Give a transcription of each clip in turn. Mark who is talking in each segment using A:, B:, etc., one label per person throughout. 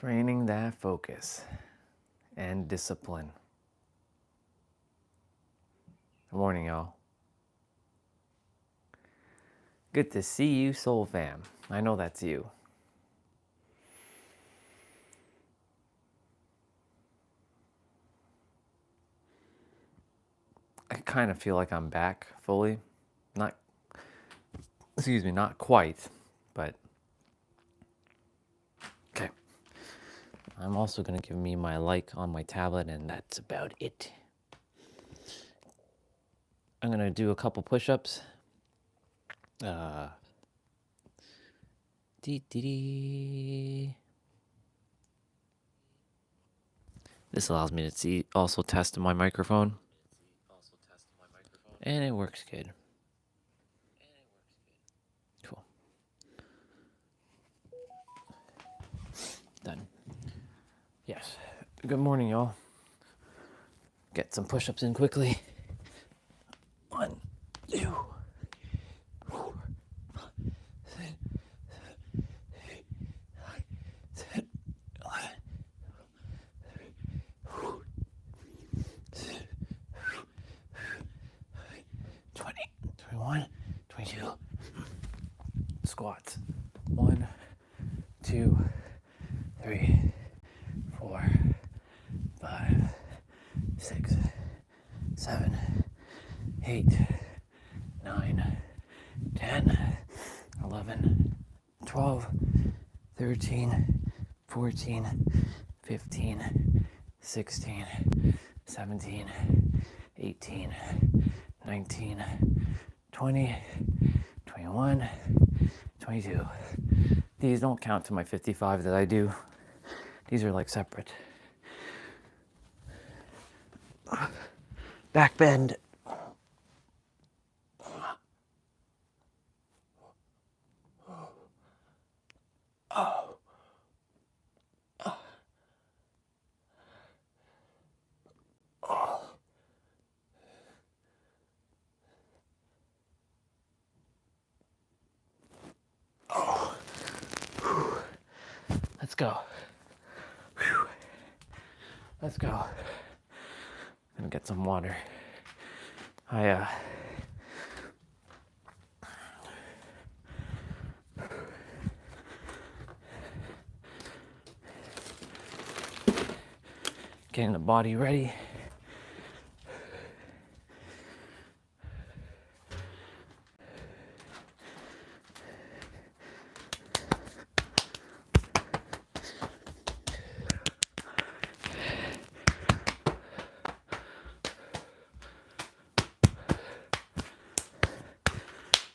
A: Training that focus and discipline. Good morning, y'all. Good to see you, Soul Fam. I know that's you. I kind of feel like I'm back fully. Not quite, but okay. I'm also going to give me my like on my tablet, and that's about it. I'm going to do a couple push-ups. This allows me to also test my microphone. And it works good. Cool. Done. Yes. Good morning, y'all. Get some push-ups in quickly. 1, 2, 4, 5, 6, 7, 8, 9, 10, 20, 21, 22. Squats. 1, 2, 3, 4, 5, 6, 7, 8, 9, 10, 11, 12, 13, 14, 15, 16, 17, 18, 19, 20, 21, 22. These don't count to my 55 that I do. These are like separate. Back bend. Let's go. Whew. Let's go. I'm gonna get some water. Getting the body ready.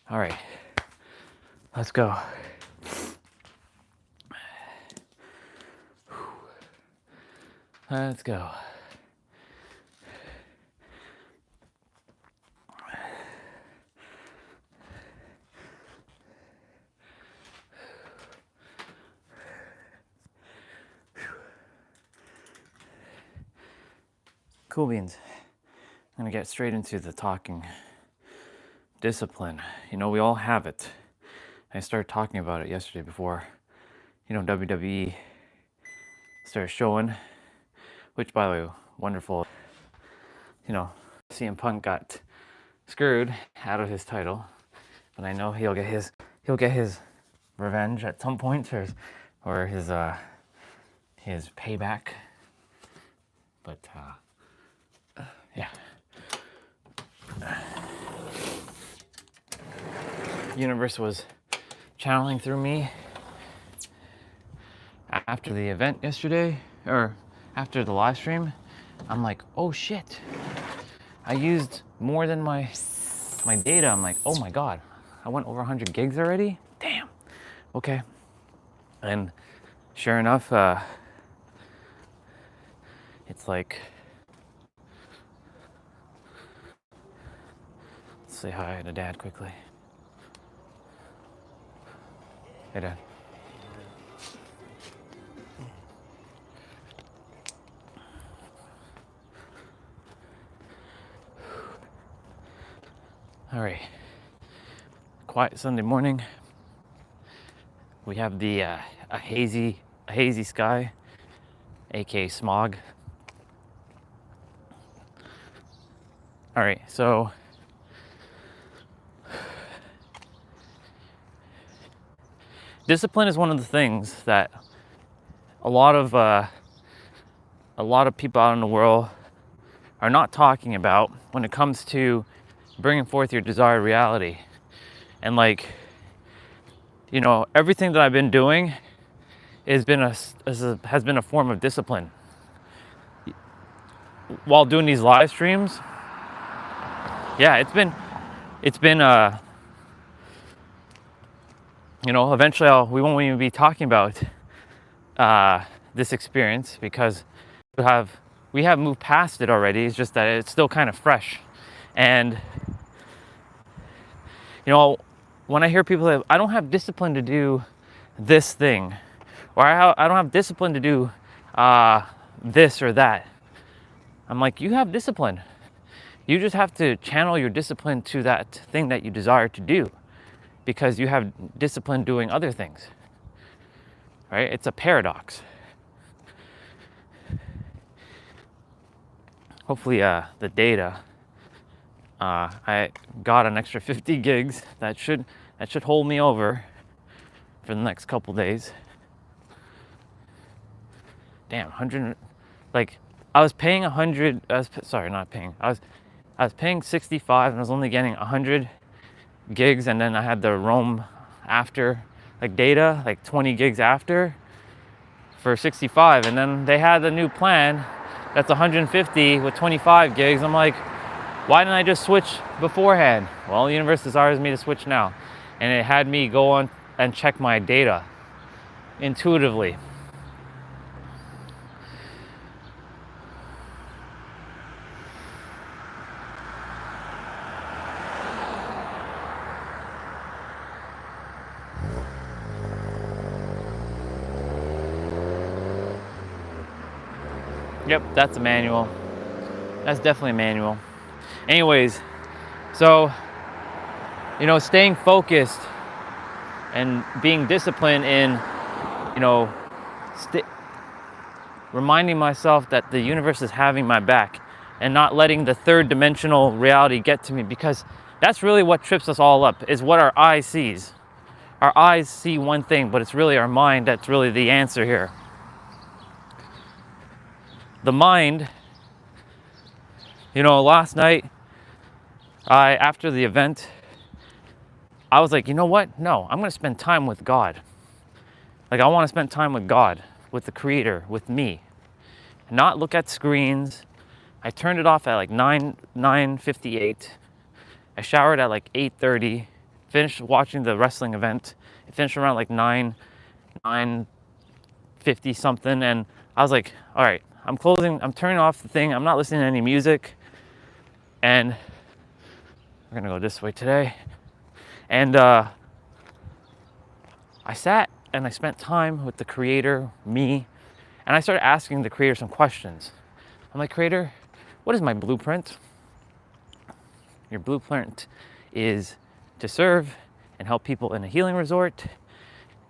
A: All right, let's go. Let's go. Cool beans. I'm gonna get straight into the talking. Discipline. You know, we all have it. I started talking about it yesterday before, WWE started showing, which, by the way, wonderful. CM Punk got screwed out of his title, but I know he'll get his revenge at some point, or his payback. But yeah. Universe was channeling through me after the event yesterday, or after the live stream. I'm like, oh shit, I used more than my data. I'm like, oh my god, I went over 100 gigs already. Damn. Okay. And sure enough, it's like, let's say hi to Dad quickly. Hey, Dad. All right. Quiet Sunday morning. We have the a hazy a hazy sky, aka smog. All right, so discipline is one of the things that a lot of people out in the world are not talking about when it comes to bringing forth your desired reality. And like, you know, everything that I've been doing has been a form of discipline. While doing these live streams, yeah, it's been you know, eventually we won't even be talking about this experience because we have moved past it already. It's just that it's still kind of fresh. And you know, when I hear people that I don't have discipline to do this thing, or I don't have discipline to do this or that, I'm like, you have discipline. You just have to channel your discipline to that thing that you desire to do, because you have discipline doing other things, right? It's a paradox. Hopefully the data, I got an extra 50 gigs that should hold me over for the next couple days. Damn, 100, like I was paying 100, sorry, not paying. I was paying 65 and I was only getting 100 gigs, and then I had the roam after, like data, like 20 gigs after for 65, and then they had the new plan that's 150 with 25 gigs. I'm like, why didn't I just switch beforehand? Well, the universe desires me to switch now, and it had me go on and check my data intuitively. Yep, that's a manual. That's definitely a manual. Anyways, so, you know, staying focused and being disciplined in, you know, reminding myself that the universe is having my back and not letting the third dimensional reality get to me, because that's really what trips us all up, is what our eye sees. Our eyes see one thing, but it's really our mind that's really the answer here. The mind, you know, last night, after the event, I was like, you know what? No, I'm going to spend time with God. Like, I want to spend time with God, with the Creator, with me. Not look at screens. I turned it off at like 9:58. I showered at like 8:30. Finished watching the wrestling event. It finished around like 9:50 something, and I was like, all right, I'm turning off the thing. I'm not listening to any music. And we're gonna go this way today. And I sat and I spent time with the Creator, me, and I started asking the Creator some questions. I'm like, Creator, what is my blueprint? Your blueprint is to serve and help people in a healing resort,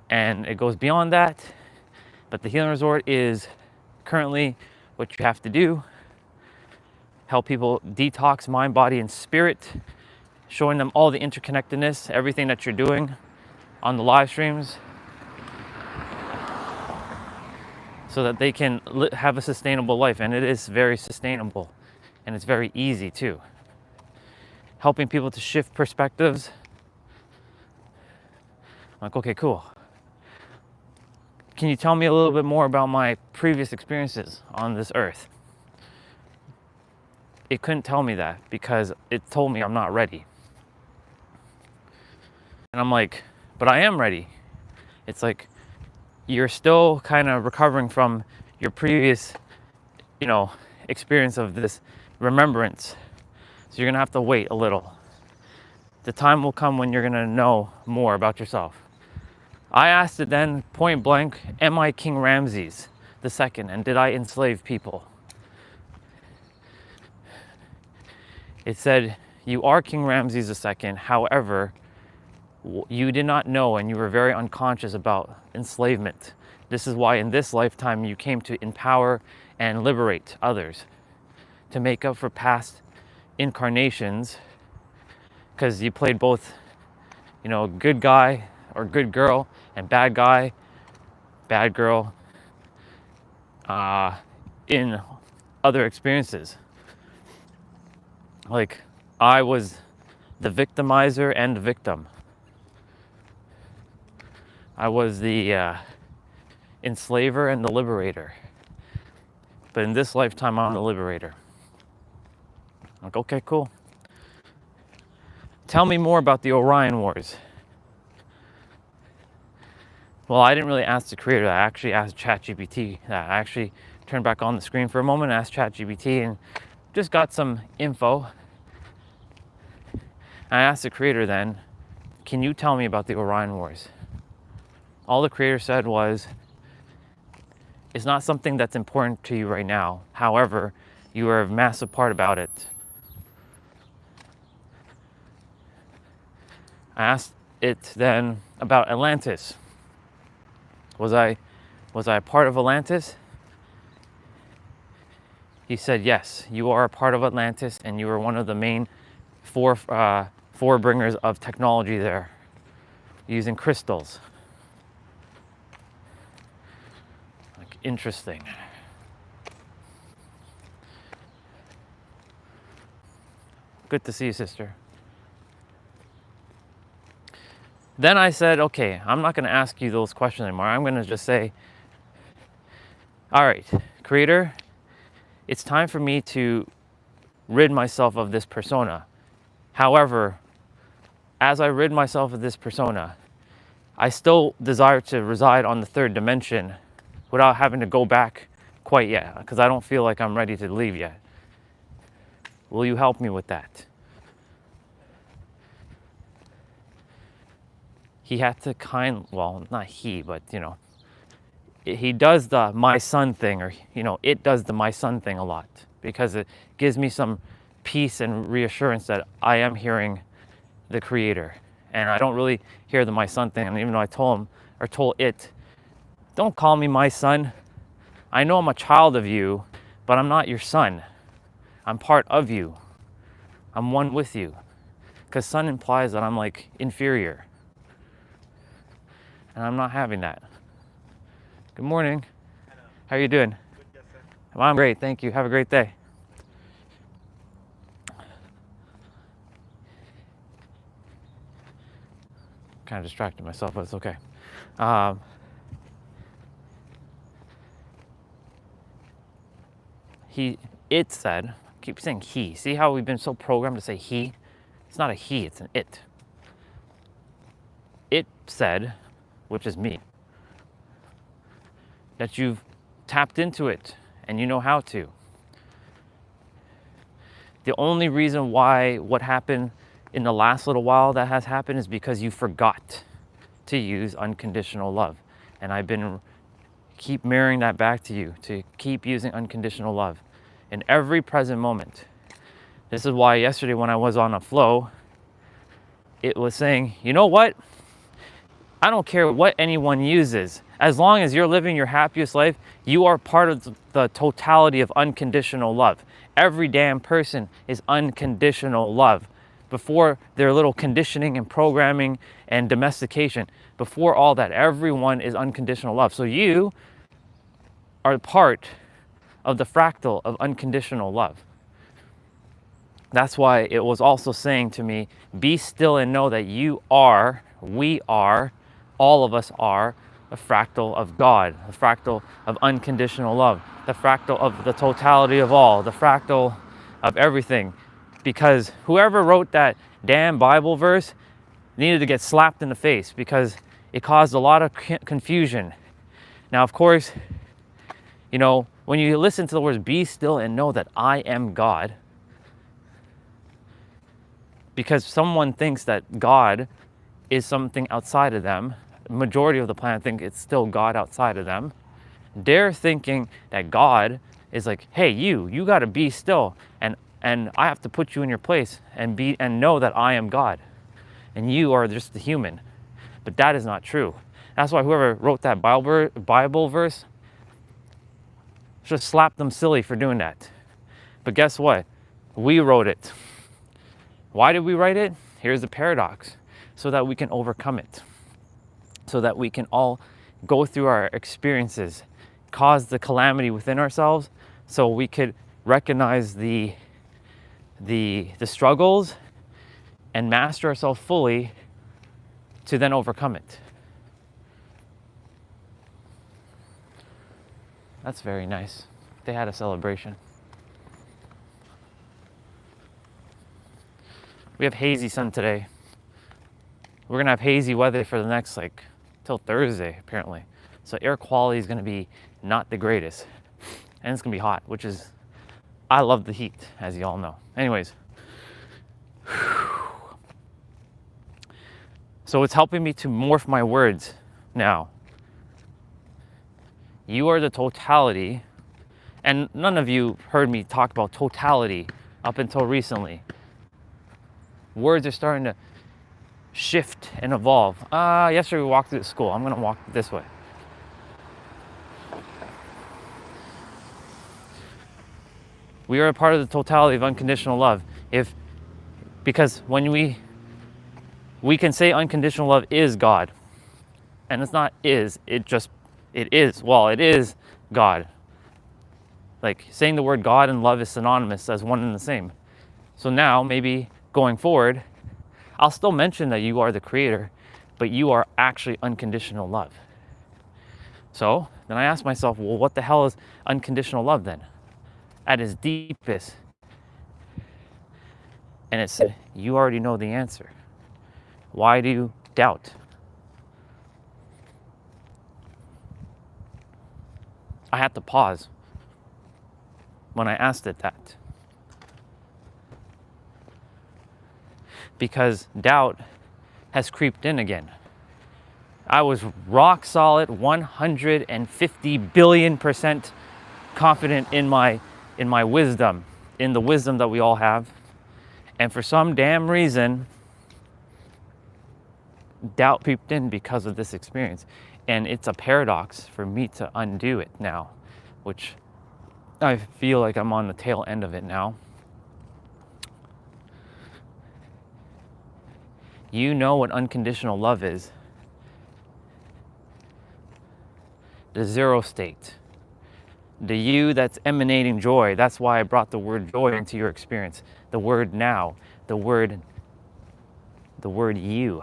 A: and it goes beyond that. But the healing resort is currently what you have to do. Help people detox mind, body, and spirit, showing them all the interconnectedness, everything that you're doing on the live streams, so that they can have a sustainable life. And it is very sustainable, and it's very easy too. Helping people to shift perspectives. I'm like, okay, cool. Can you tell me a little bit more about my previous experiences on this earth? It couldn't tell me that because it told me I'm not ready. And I'm like, but I am ready. It's like, you're still kind of recovering from your previous, you know, experience of this remembrance. So you're gonna have to wait a little. The time will come when you're gonna know more about yourself. I asked it then, point blank, am I King Ramses II, and did I enslave people? It said, you are King Ramses II, however, You did not know, and you were very unconscious about enslavement. This is why in this lifetime you came to empower and liberate others, to make up for past incarnations, because you played both, good guy or good girl and bad guy, bad girl, in other experiences. Like, I was the victimizer and the victim. I was the enslaver and the liberator. But in this lifetime, I'm the liberator. Like, okay, cool. Tell me more about the Orion Wars. Well, I didn't really ask the creator. I actually asked ChatGPT that. I actually turned back on the screen for a moment, asked ChatGPT, and just got some info. I asked the creator then, can you tell me about the Orion Wars? All the creator said was, it's not something that's important to you right now. However, you are a massive part about it. I asked it then about Atlantis. Was I a part of Atlantis? He said, yes, you are a part of Atlantis, and you are one of the main forebringers of technology there, using crystals. Like, interesting. Good to see you, sister. Then I said, okay, I'm not going to ask you those questions anymore. I'm going to just say, all right, creator, it's time for me to rid myself of this persona. However, as I rid myself of this persona, I still desire to reside on the third dimension without having to go back quite yet, because I don't feel like I'm ready to leave yet. Will you help me with that? He had to not he, but he does the my son thing, or it does the my son thing a lot, because it gives me some peace and reassurance that I am hearing the creator. And I don't really hear the my son thing. And even though I told it, don't call me my son. I know I'm a child of you, but I'm not your son. I'm part of you. I'm one with you. Because son implies that I'm like inferior. And I'm not having that. Good morning.
B: Hello.
A: How are you doing?
B: Good, yes, sir.
A: Well, I'm great, thank you. Have a great day. Kind of distracted myself, but it's okay. It said, I keep saying he. See how we've been so programmed to say he? It's not a he, it's an it. It said, which is me, that you've tapped into it and you know how to. The only reason why what happened in the last little while that has happened is because you forgot to use unconditional love. And I've been keep mirroring that back to you, to keep using unconditional love in every present moment. This is why yesterday when I was on a flow, it was saying, you know what? I don't care what anyone uses. As long as you're living your happiest life, you are part of the totality of unconditional love. Every damn person is unconditional love. Before their little conditioning and programming and domestication, before all that, everyone is unconditional love. So you are part of the fractal of unconditional love. That's why it was also saying to me, be still and know that you are, we are, all of us are a fractal of God, a fractal of unconditional love, the fractal of the totality of all, the fractal of everything. Because whoever wrote that damn Bible verse needed to get slapped in the face, because it caused a lot of confusion. Now, of course, when you listen to the words, be still and know that I am God, because someone thinks that God is something outside of them, the majority of the planet think it's still God outside of them. They're thinking that God is like, hey, you got to be still, and I have to put you in your place and know that I am God. and you are just the human. But that is not true. That's why whoever wrote that Bible verse should slap them silly for doing that. But guess what? We wrote it. Why did we write it? Here's the paradox. So that we can overcome it. So that we can all go through our experiences, cause the calamity within ourselves, so we could recognize the struggles and master ourselves fully to then overcome it. That's very nice. They had a celebration. We have hazy sun today. We're gonna have hazy weather for the next till Thursday apparently. So air quality is gonna be not the greatest. And it's gonna be hot, which is, I love the heat, as you all know. Anyways. So it's helping me to morph my words now. You are the totality, and none of you heard me talk about totality up until recently. Words are starting to shift and evolve. Yesterday we walked through the school. I'm gonna walk this way. We are a part of the totality of unconditional love. Because when we can say unconditional love is God, and it's not is, it is. Well, it is God. Like saying the word God and love is synonymous as one and the same. So now maybe going forward, I'll still mention that you are the creator, but you are actually unconditional love. So then I ask myself, well, what the hell is unconditional love then? At its deepest. And it said, you already know the answer. Why do you doubt? I had to pause when I asked it that. Because doubt has creeped in again. I was rock solid 150 billion% confident in my wisdom, in the wisdom that we all have. And for some damn reason, doubt creeped in because of this experience. And it's a paradox for me to undo it now, which I feel like I'm on the tail end of it now. You know what unconditional love is. The zero state. The you that's emanating joy. That's why I brought the word joy into your experience. The word now. The word you.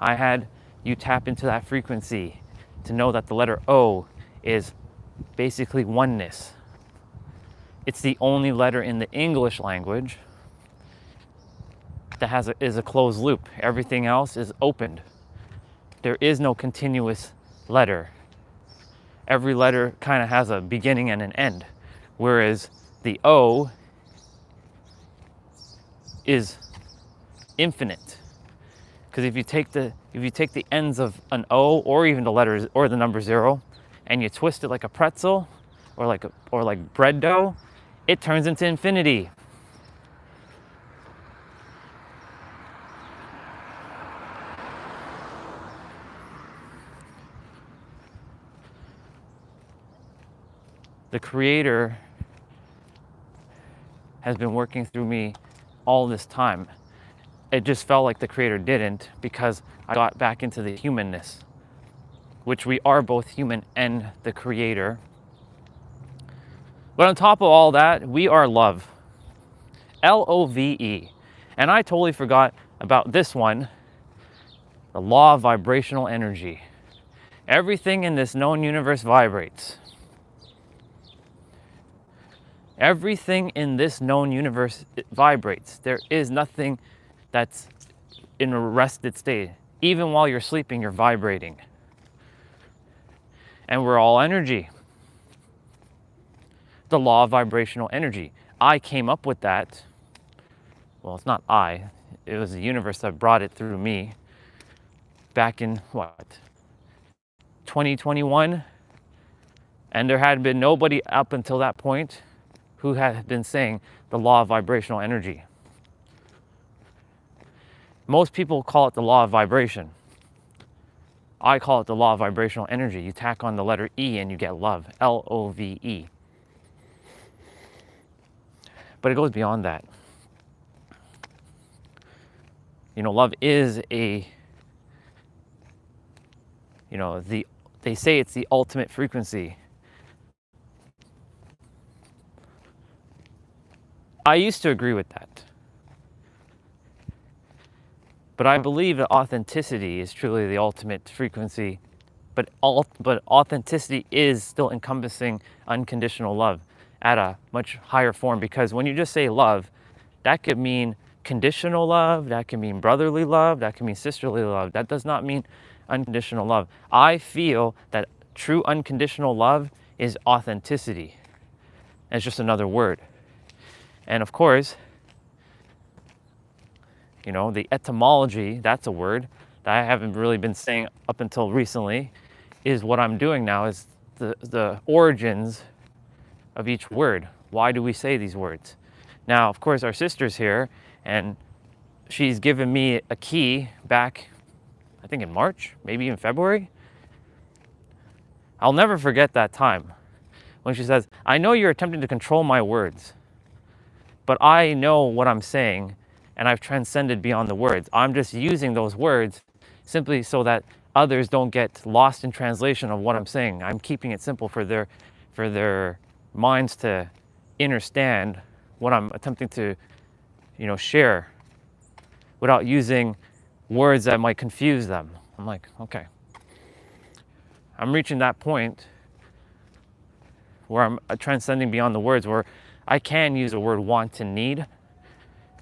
A: I had you tap into that frequency to know that the letter O is basically oneness. It's the only letter in the English language that is a closed loop. Everything else is opened. There is no continuous letter. Every letter kind of has a beginning and an end, whereas the O is infinite. Because if you take the ends of an O, or even the letters or the number 0, and you twist it like a pretzel or like bread dough, it turns into infinity. The Creator has been working through me all this time. It just felt like the Creator didn't, because I got back into the humanness, which we are both human and the Creator. But on top of all that, we are love. Love. And I totally forgot about this one, the law of vibrational energy. Everything in this known universe vibrates. Everything in this known universe vibrates. There is nothing that's in a rested state. Even while you're sleeping, you're vibrating. And we're all energy. The law of vibrational energy. I came up with that. Well, it's not I. It was the universe that brought it through me. Back in, 2021? And there had been nobody up until that point who had been saying the law of vibrational energy. Most people call it the law of vibration. I call it the law of vibrational energy. You tack on the letter E and you get love, Love. But it goes beyond that. Love is they say it's the ultimate frequency. I used to agree with that. But I believe that authenticity is truly the ultimate frequency. But authenticity is still encompassing unconditional love at a much higher form, because when you just say love, that could mean conditional love, that can mean brotherly love, that can mean sisterly love. That does not mean unconditional love. I feel that true unconditional love is authenticity. It's just another word. And of course, the etymology, that's a word that I haven't really been saying up until recently, is what I'm doing now, is the origins of each word. Why do we say these words? Now, of course, our sister's here, and she's given me a key back, I think in March, maybe in February. I'll never forget that time when she says, I know you're attempting to control my words, but I know what I'm saying, and I've transcended beyond the words. I'm just using those words simply so that others don't get lost in translation of what I'm saying. I'm keeping it simple for their minds to understand what I'm attempting to, share, without using words that might confuse them. I'm like, okay. I'm reaching that point where I'm transcending beyond the words, where I can use the word want and need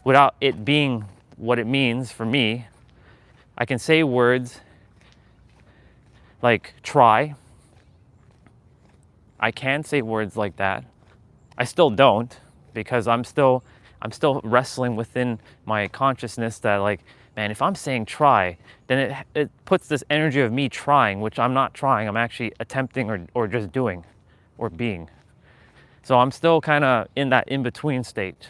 A: without it being what it means for me. I can say words like try. I can say words like that. I still don't, because I'm still wrestling within my consciousness that, like, man, if I'm saying try, then it puts this energy of me trying, which I'm not trying. I'm actually attempting or just doing or being. So I'm still kind of in that in-between state.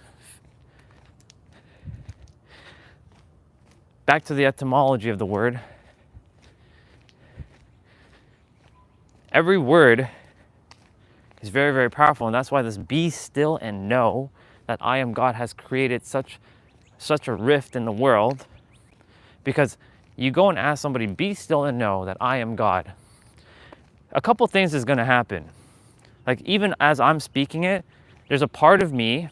A: Back to the etymology of the word. Every word is very, very powerful, and that's why this be still and know that I am God has created such a rift in the world. Because you go and ask somebody, be still and know that I am God. A couple things is going to happen. Like, even as I'm speaking it, there's a part of me,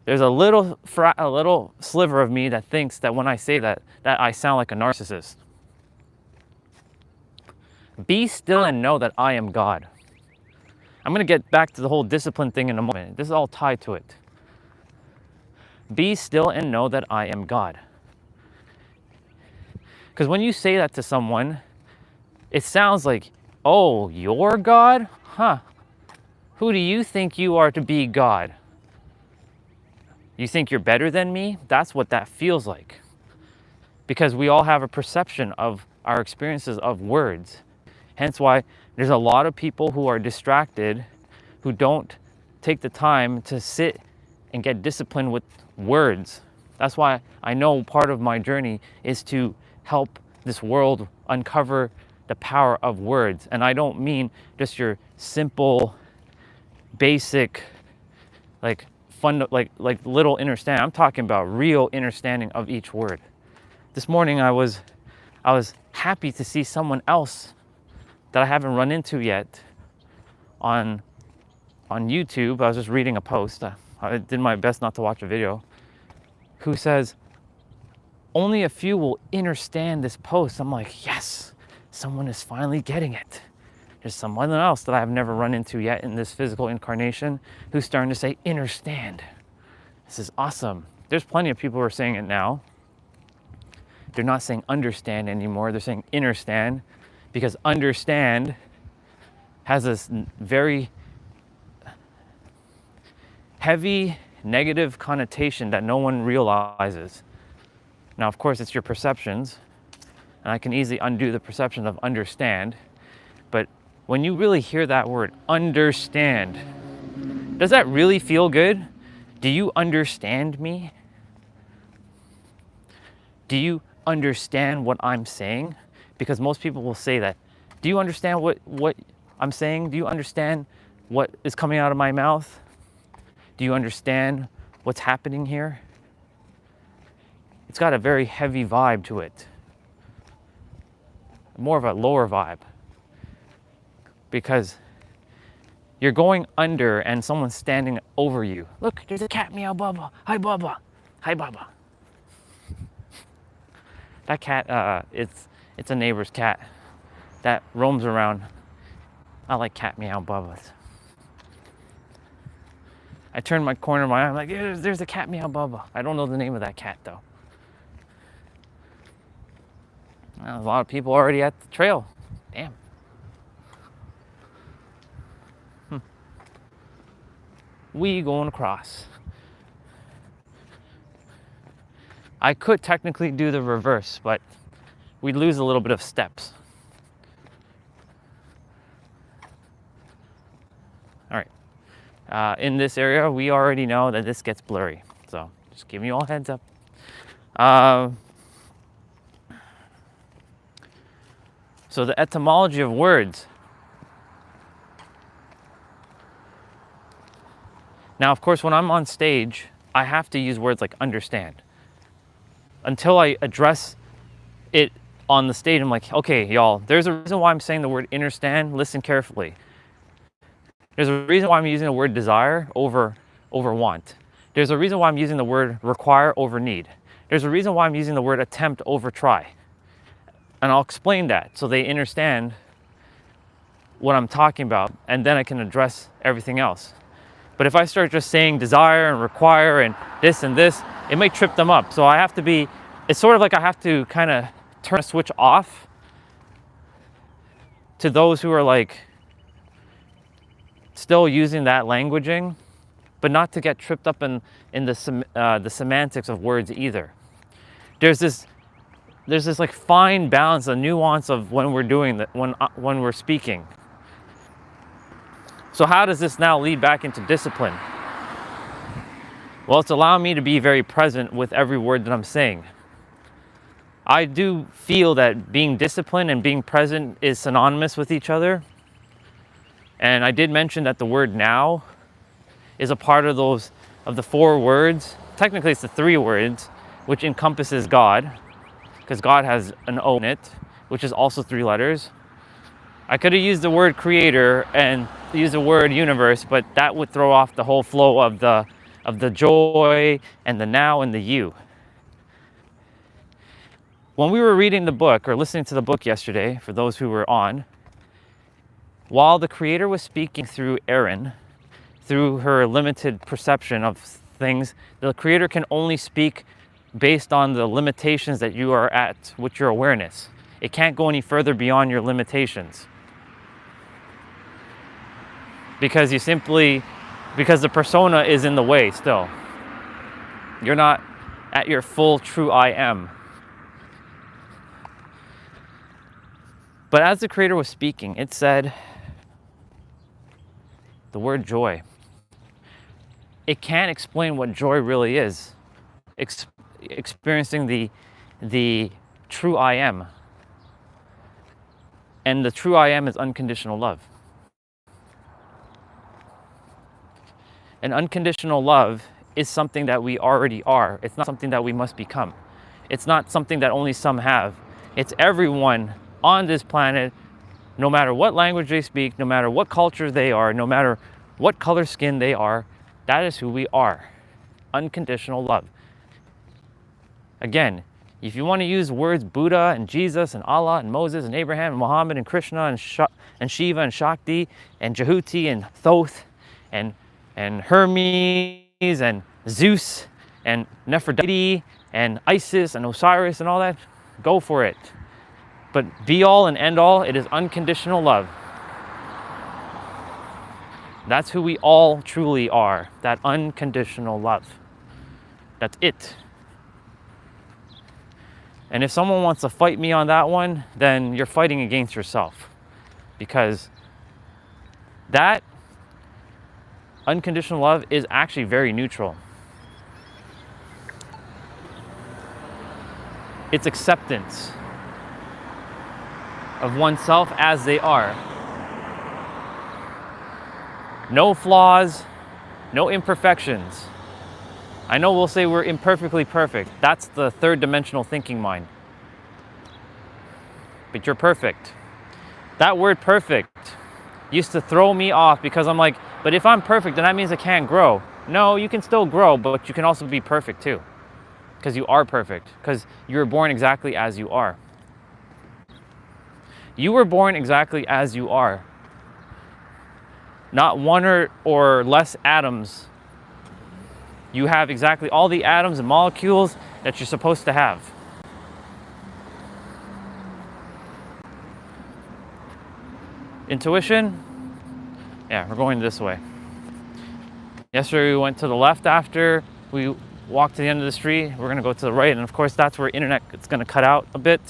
A: there's a little sliver of me that thinks that when I say that I sound like a narcissist. Be still and know that I am God. I'm going to get back to the whole discipline thing in a moment. This is all tied to it. Be still and know that I am God. Because when you say that to someone, it sounds like, oh, you're God? Huh. Who do you think you are to be God? You think you're better than me? That's what that feels like. Because we all have a perception of our experiences of words. Hence why there's a lot of people who are distracted, who don't take the time to sit and get disciplined with words. That's why I know part of my journey is to help this world uncover the power of words. And I don't mean just your simple, basic, like little understanding. I'm talking about real understanding of each word. This morning I was happy to see someone else that I haven't run into yet on YouTube. I was just reading a post. I did my best not to watch a video. Who says, only a few will understand this post. I'm like, yes, someone is finally getting it. There's someone else that I've never run into yet in this physical incarnation who's starting to say, understand. This is awesome. There's plenty of people who are saying it now. They're not saying understand anymore. They're saying understand, because understand has this very heavy negative connotation that no one realizes. Now, of course, it's your perceptions, and I can easily undo the perception of understand. But when you really hear that word, understand, does that really feel good? Do you understand me? do you understand what I'm saying? Because most people will say that. Do you understand what I'm saying? Do you understand what is coming out of my mouth? Do you understand what's happening here? It's got a very heavy vibe to it. More of a lower vibe. Because you're going under and someone's standing over you. Look, there's a cat, meow Bubba. Hi Bubba. Hi Bubba. That cat, it's a neighbor's cat that roams around. I like cat meow Bubbas. I turn my corner of my eye, I'm like, yeah, there's a cat meow Bubba. I don't know the name of that cat though. Well, a lot of people already at the trail. Damn. We going across. I could technically do the reverse, but we'd lose a little bit of steps. All right. In this area, we already know that this gets blurry. So just giving you all heads up. So the etymology of words. Now, of course, when I'm on stage, I have to use words like understand. Until I address it on the stage, I'm like, okay, y'all, there's a reason why I'm saying the word understand. Listen carefully. There's a reason why I'm using the word desire over want. There's a reason why I'm using the word require over need. There's a reason why I'm using the word attempt over try. And I'll explain that so they understand what I'm talking about, and then I can address everything else. But if I start just saying desire and require and this, it may trip them up. So I have to be, it's sort of like I have to kind of turn a switch off to those who are like still using that languaging, but not to get tripped up in the semantics of words either. There's this like fine balance, a nuance of when we're doing that, when we're speaking. So how does this now lead back into discipline? Well, it's allowing me to be very present with every word that I'm saying. I do feel that being disciplined and being present is synonymous with each other. And I did mention that the word now is a part of the 4 words. Technically, it's the 3 words, which encompasses God, because God has an O in it, which is also 3 letters. I could have used the word creator and used the word universe, but that would throw off the whole flow of the joy and the now and the you. When we were reading the book or listening to the book yesterday, for those who were on, while the creator was speaking through Erin, through her limited perception of things, the creator can only speak based on the limitations that you are at with your awareness. It can't go any further beyond your limitations. Because the persona is in the way still. You're not at your full true I am. But as the creator was speaking, it said the word joy. It can't explain what joy really is. Experiencing the true I am. And the true I am is unconditional love. And unconditional love is something that we already are. It's not something that we must become. It's not something that only some have. It's everyone on this planet, no matter what language they speak, no matter what culture they are, no matter what color skin they are, that is who we are. Unconditional love. Again, if you want to use words Buddha and Jesus and Allah and Moses and Abraham and Muhammad and Krishna and Shiva and Shakti and Jehuti and Thoth and Hermes and Zeus and Nefertiti and Isis and Osiris and all that, go for it. But be all and end all, it is unconditional love. That's who we all truly are, that unconditional love. That's it. And if someone wants to fight me on that one, then you're fighting against yourself. Because that unconditional love is actually very neutral. It's acceptance of oneself as they are. No flaws, no imperfections. I know we'll say we're imperfectly perfect. That's the third dimensional thinking mind. But you're perfect. That word perfect used to throw me off because I'm like, but if I'm perfect, then that means I can't grow. No, you can still grow, but you can also be perfect too. Because you are perfect. Because you were born exactly as you are. You were born exactly as you are. Not one or less atoms. You have exactly all the atoms and molecules that you're supposed to have. Intuition? Yeah, we're going this way. Yesterday we went to the left after we walked to the end of the street. We're gonna go to the right, and of course that's where internet is gonna cut out a bit.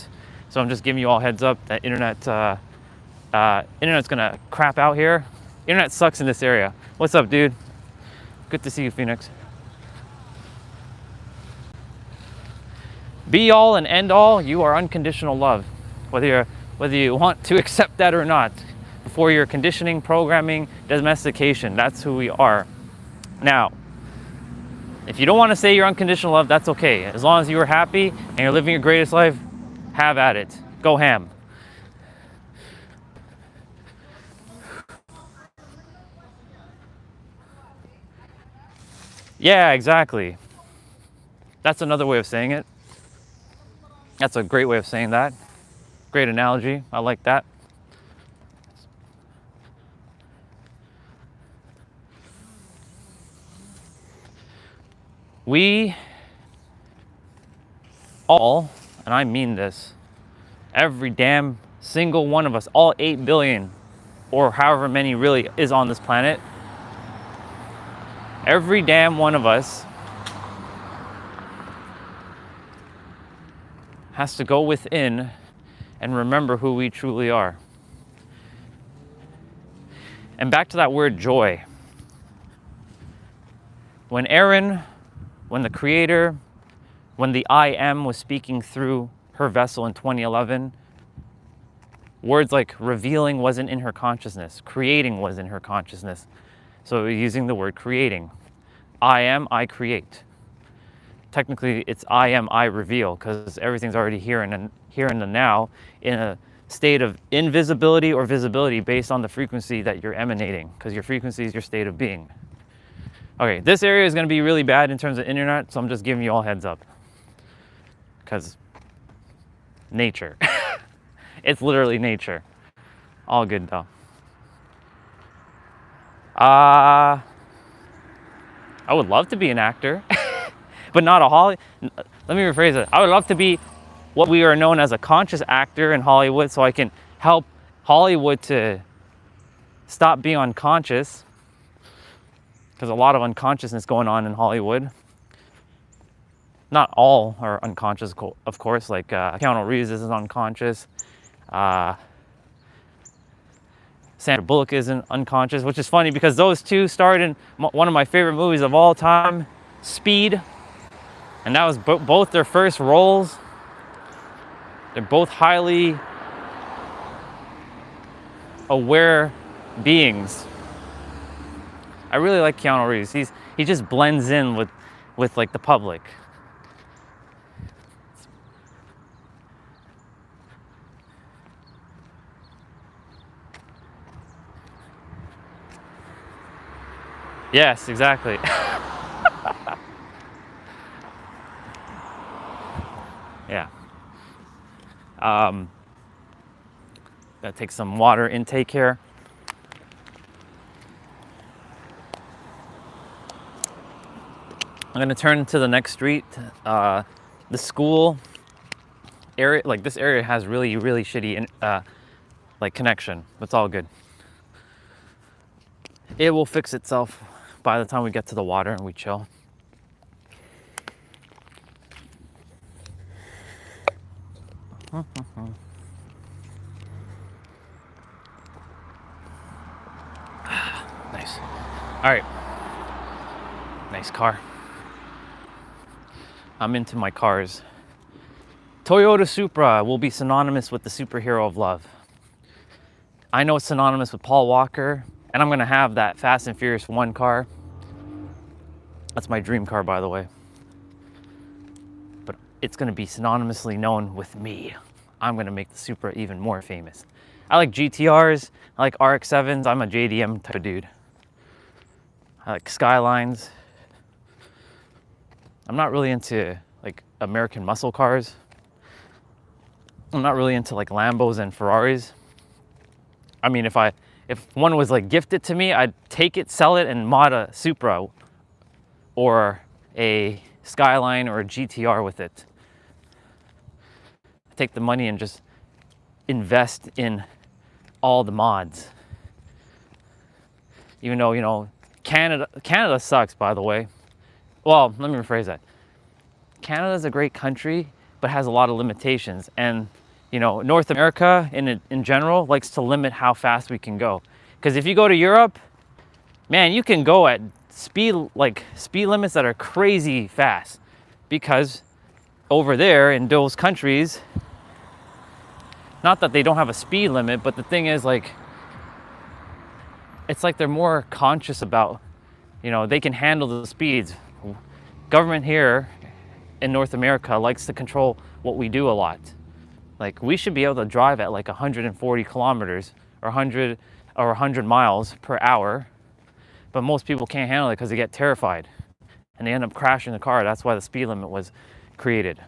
A: So I'm just giving you all heads up that internet's gonna crap out here. Internet sucks in this area. What's up, dude? Good to see you, Phoenix. Be all and end all, you are unconditional love. Whether you want to accept that or not. Before your conditioning, programming, domestication, that's who we are. Now, if you don't want to say you're unconditional love, that's okay. As long as you are happy and you're living your greatest life, have at it. Go ham. Yeah, exactly. That's another way of saying it. That's a great way of saying that. Great analogy. I like that. We all, and I mean this, every damn single one of us, all 8 billion, or however many really is on this planet, every damn one of us has to go within and remember who we truly are. And back to that word joy. When the creator, when the I am was speaking through her vessel in 2011, words like revealing wasn't in her consciousness, creating was in her consciousness. So using the word creating. I am, I create. Technically, it's I am, I reveal, because everything's already here and the now in a state of invisibility or visibility based on the frequency that you're emanating, because your frequency is your state of being. Okay, this area is going to be really bad in terms of internet, so I'm just giving you all heads up. Because nature. It's literally nature. All good though. I would love to be an actor. But not a Let me rephrase it. I would love to be what we are known as a conscious actor in Hollywood, so I can help Hollywood to stop being unconscious, because a lot of unconsciousness going on in Hollywood. Not all are unconscious, of course, like Keanu Reeves is unconscious. Sandra Bullock isn't unconscious, which is funny because those two starred in one of my favorite movies of all time, Speed. And that was both their first roles. They're both highly aware beings. I really like Keanu Reeves. He just blends in with like the public. Yes, exactly. Yeah. Gotta take some water intake here. I'm gonna turn to the next street. The school area, like this area has really, really shitty like connection. It's all good. It will fix itself by the time we get to the water and we chill. Nice. All right. Nice car. I'm into my cars. Toyota Supra will be synonymous with the superhero of love. I know it's synonymous with Paul Walker, and I'm gonna have that Fast and Furious 1 car. That's my dream car, by the way. But it's gonna be synonymously known with me. I'm gonna make the Supra even more famous. I like GTRs, I like RX-7s, I'm a JDM type of dude. I like Skylines. I'm not really into like American muscle cars. I'm not really into like Lambos and Ferraris. I mean, if one was like gifted to me, I'd take it, sell it, and mod a Supra or a Skyline or a GTR with it. Take the money and just invest in all the mods. Even though, you know, Canada sucks, by the way. Well, let me rephrase that. Canada's a great country, but has a lot of limitations. And, you know, North America in general likes to limit how fast we can go. Because if you go to Europe, man, you can go at speed limits that are crazy fast. Because over there in those countries, not that they don't have a speed limit, but the thing is, like, it's like they're more conscious about, you know, they can handle the speeds. Government here in North America likes to control what we do a lot. Like, we should be able to drive at like 140 kilometers or 100 miles per hour, but most people can't handle it because they get terrified and they end up crashing the car. That's why the speed limit was created.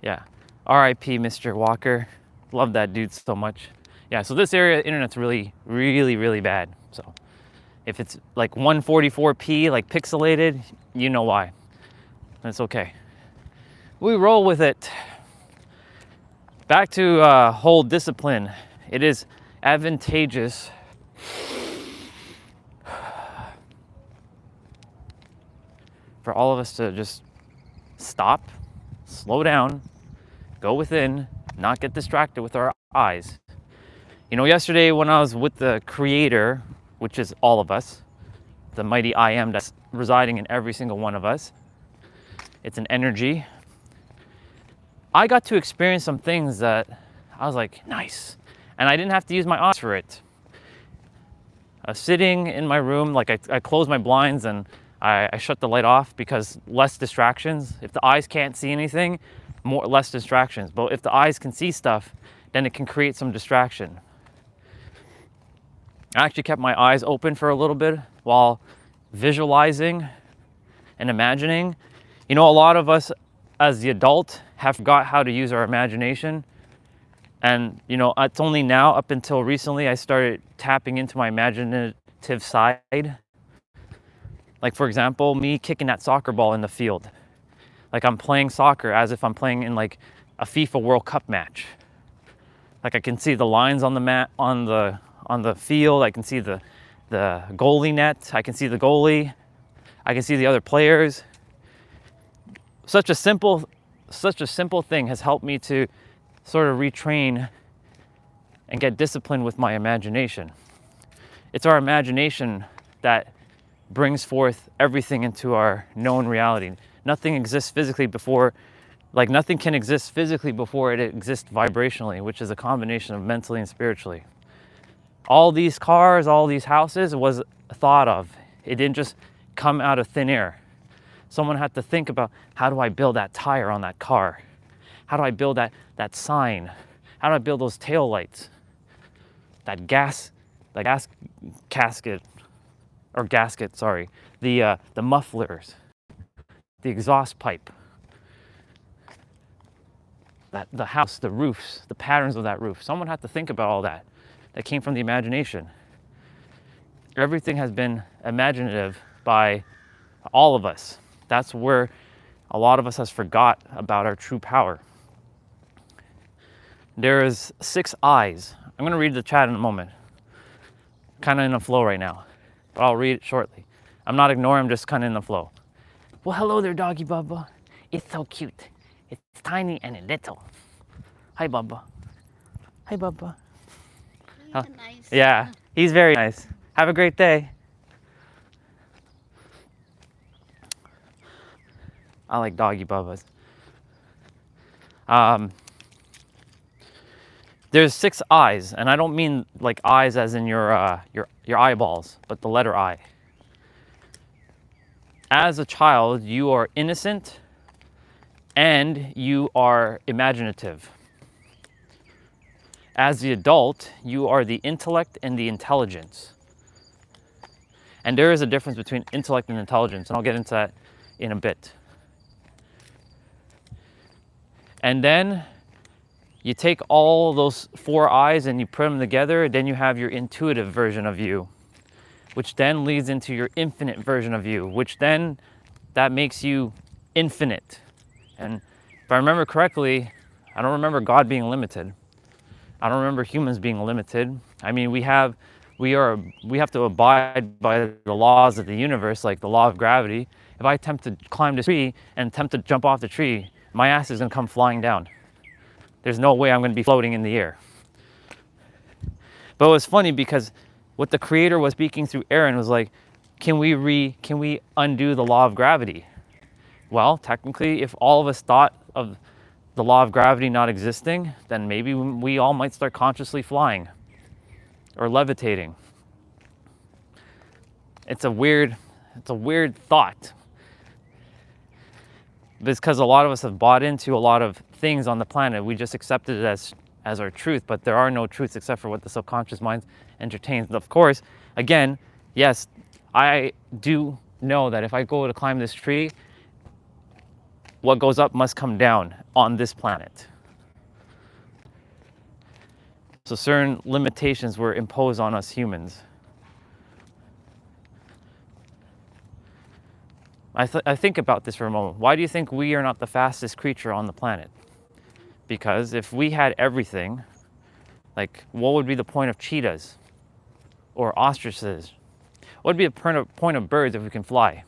A: Yeah, R.I.P. Mr. Walker. Love that dude so much. Yeah, so this area, internet's really, really, really bad. So if it's like 144p, like pixelated, you know why. It's okay. We roll with it. Back to whole discipline. It is advantageous for all of us to just stop, slow down, go within, not get distracted with our eyes. You know, yesterday when I was with the Creator, which is all of us, the mighty I Am that's residing in every single one of us, it's an energy. I got to experience some things that I was like, nice. And I didn't have to use my eyes for it. I was sitting in my room, like I closed my blinds and I shut the light off because less distractions. If the eyes can't see anything, less distractions. But if the eyes can see stuff, then it can create some distraction. I actually kept my eyes open for a little bit while visualizing and imagining. You know, a lot of us as the adult have forgot how to use our imagination. And, you know, it's only now, up until recently, I started tapping into my imaginative side. Like, for example, me kicking that soccer ball in the field. Like, I'm playing soccer as if I'm playing in like a FIFA World Cup match. Like, I can see the lines on the mat, on the field. I can see the goalie net. I can see the goalie. I can see the other players. Such a simple thing has helped me to sort of retrain and get disciplined with my imagination. It's our imagination that brings forth everything into our known reality. Nothing exists physically before, like nothing can exist physically before it exists vibrationally, which is a combination of mentally and spiritually. All these cars, all these houses was thought of. It didn't just come out of thin air. Someone had to think about, how do I build that tire on that car? How do I build that sign? How do I build those tail lights? That gas casket, or gasket, sorry. The mufflers, the exhaust pipe, the house, the roofs, the patterns of that roof. Someone had to think about all that. That came from the imagination. Everything has been imaginative by all of us. That's where a lot of us has forgot about our true power. There is 6 eyes. I'm gonna read the chat in a moment. Kind of in a flow right now, but I'll read it shortly. I'm not ignoring, I'm just kind of in the flow. Well, hello there, doggy Bubba. It's so cute. It's tiny and little. Hi, Bubba. Hi, Bubba.
B: He's nice.
A: Yeah, he's very nice. Have a great day. I like doggy bubbas. There's 6 eyes, and I don't mean like eyes as in your eyeballs, but the letter I. As a child, you are innocent and you are imaginative. As the adult, you are the intellect and the intelligence. And there is a difference between intellect and intelligence, and I'll get into that in a bit. And then you take all those 4 eyes and you put them together, then you have your intuitive version of you, which then leads into your infinite version of you, which then that makes you infinite. And if I remember correctly, I don't remember God being limited. I don't remember humans being limited. I mean, we have to abide by the laws of the universe, like the law of gravity. If I attempt to climb this tree and attempt to jump off the tree, my ass is gonna come flying down. There's no way I'm gonna be floating in the air. But it was funny because what the creator was speaking through Aaron was like, can we undo the law of gravity? Well, technically, if all of us thought of the law of gravity not existing, then maybe we all might start consciously flying or levitating. It's a weird thought. But it's because a lot of us have bought into a lot of things on the planet. We just accepted it as our truth, but there are no truths except for what the subconscious mind entertains. And of course, again, yes, I do know that if I go to climb this tree, what goes up must come down on this planet. So certain limitations were imposed on us humans. I think about this for a moment. Why do you think we are not the fastest creature on the planet? Because if we had everything, like what would be the point of cheetahs or ostriches? What would be the point of birds if we can fly?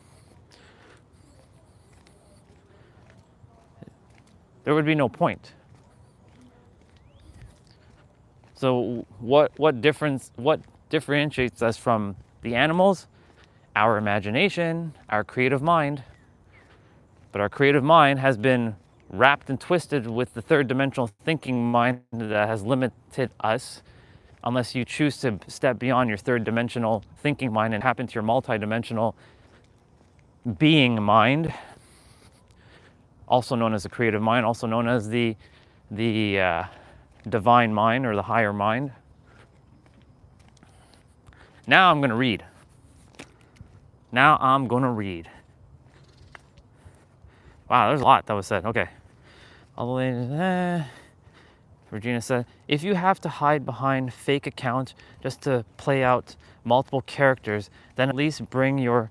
A: There would be no point. So what differentiates us from the animals? Our imagination, our creative mind. But our creative mind has been wrapped and twisted with the third dimensional thinking mind that has limited us, unless you choose to step beyond your third dimensional thinking mind and tap into your multi-dimensional being mind, also known as the creative mind, also known as the divine mind or the higher mind. Now I'm going to read. Wow, there's a lot that was said. Okay. All the way to Regina said, if you have to hide behind fake accounts just to play out multiple characters, then at least bring your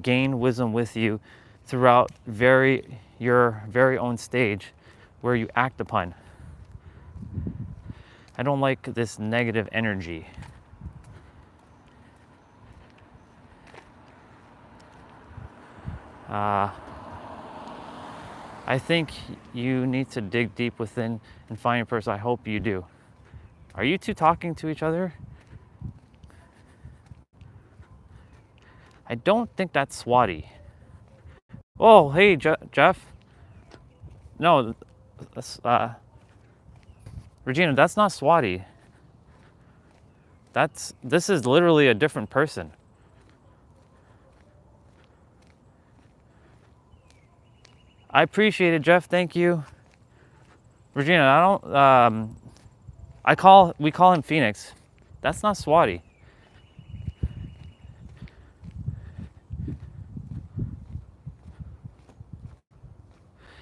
A: gain wisdom with you throughout your very own stage where you act upon. I don't like this negative energy. I think you need to dig deep within and find your person. I hope you do. Are you two talking to each other? I don't think that's Swati. Oh, hey, Jeff. No, that's, Regina, that's not Swati. This is literally a different person. I appreciate it, Jeff. Thank you. Regina, we call him Phoenix. That's not Swati.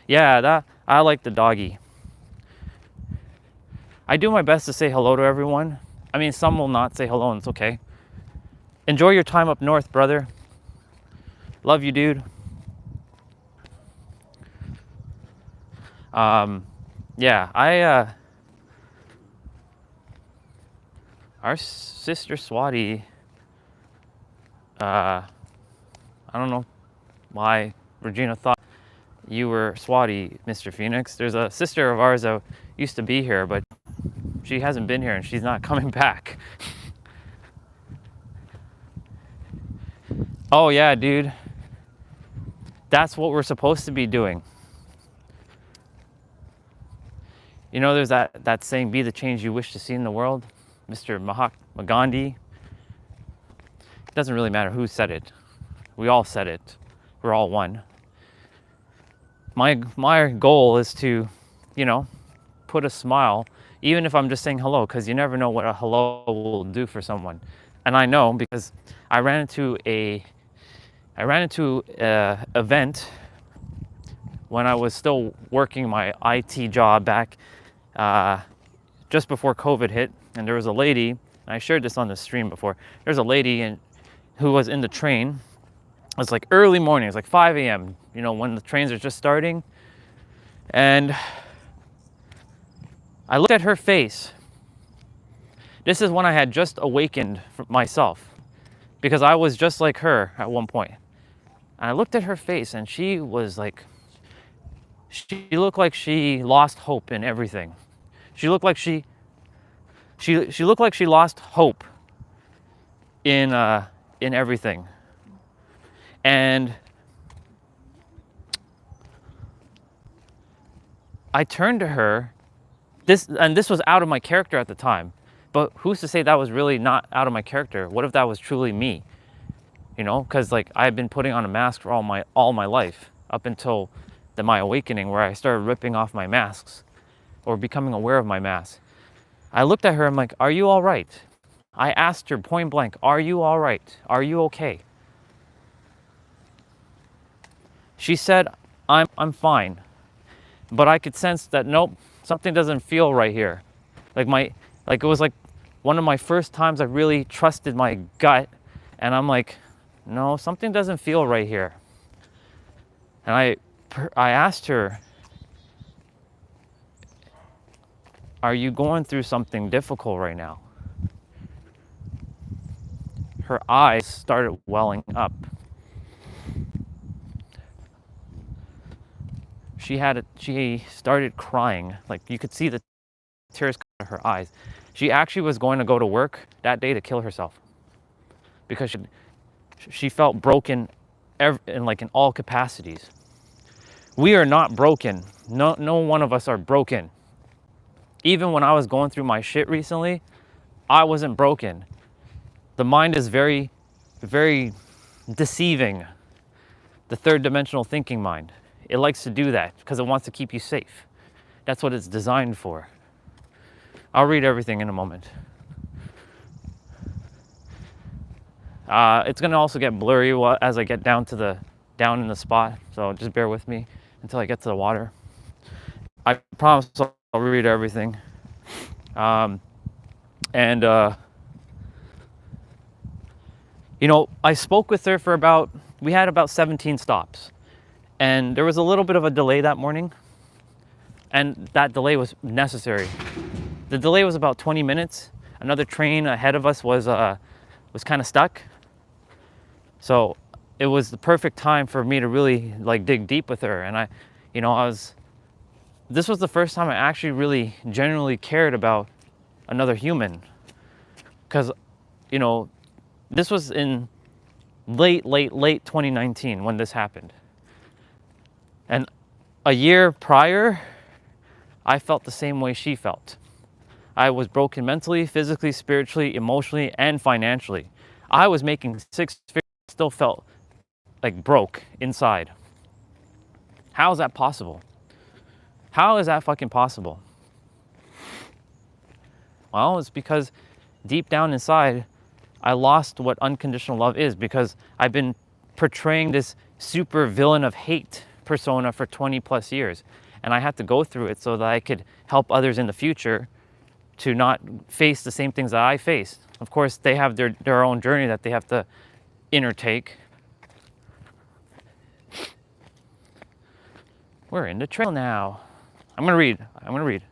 A: Yeah, I like the doggy. I do my best to say hello to everyone. I mean, some will not say hello, and it's okay. Enjoy your time up north, brother. Love you, dude. Yeah, our sister Swati, I don't know why Regina thought you were Swati, Mr. Phoenix. There's a sister of ours that used to be here, but she hasn't been here and she's not coming back. Oh yeah, dude. That's what we're supposed to be doing. You know, there's that saying, be the change you wish to see in the world. Mr. Mahatma Gandhi. It doesn't really matter who said it. We all said it. We're all one. My goal is to, you know, put a smile, even if I'm just saying hello, because you never know what a hello will do for someone. And I know because I ran into a event when I was still working my IT job back just before COVID hit, and there was a lady, and I shared this on the stream before, there's a lady who was in the train. It was like early morning, it was like 5 a.m., you know, when the trains are just starting. And I looked at her face. This is when I had just awakened myself, because I was just like her at one point. And I looked at her face, and she was like, she looked like she lost hope in everything. She looked like she looked like she lost hope in everything. And I turned to her. This was out of my character at the time, but who's to say that was really not out of my character? What if that was truly me? You know, because like I've been putting on a mask for all my life up until my awakening, where I started ripping off my masks or becoming aware of my mask. I looked at her. I'm like, "Are you all right?" I asked her point blank, "Are you all right? Are you okay?" She said, "I'm fine," but I could sense that nope, something doesn't feel right here. Like it was like one of my first times I really trusted my gut, and I'm like, no, something doesn't feel right here. And I asked her, "Are you going through something difficult right now?" Her eyes started welling up. She started crying. Like you could see the tears coming out of her eyes. She actually was going to go to work that day to kill herself because she felt broken in all capacities. We are not broken. No one of us are broken. Even when I was going through my shit recently, I wasn't broken. The mind is very, very deceiving. The third dimensional thinking mind. It likes to do that because it wants to keep you safe. That's what it's designed for. I'll read everything in a moment. It's gonna also get blurry as I get down in the spot, so just bear with me until I get to the water. I promise I'll read everything. You know, I spoke with her we had about 17 stops. And there was a little bit of a delay that morning. And that delay was necessary. The delay was about 20 minutes. Another train ahead of us was kind of stuck. So it was the perfect time for me to really like dig deep with her. And this was the first time I actually really genuinely cared about another human. Because, you know, this was in late 2019 when this happened. And a year prior, I felt the same way she felt. I was broken mentally, physically, spiritually, emotionally, and financially. I was making 6 figures, still felt like broke inside. How is that possible? How is that fucking possible? Well, it's because deep down inside, I lost what unconditional love is, because I've been portraying this super villain of hate persona for 20 plus years. And I had to go through it so that I could help others in the future to not face the same things that I faced. Of course, they have their own journey that they have to undertake. We're in the trail now. I'm gonna read.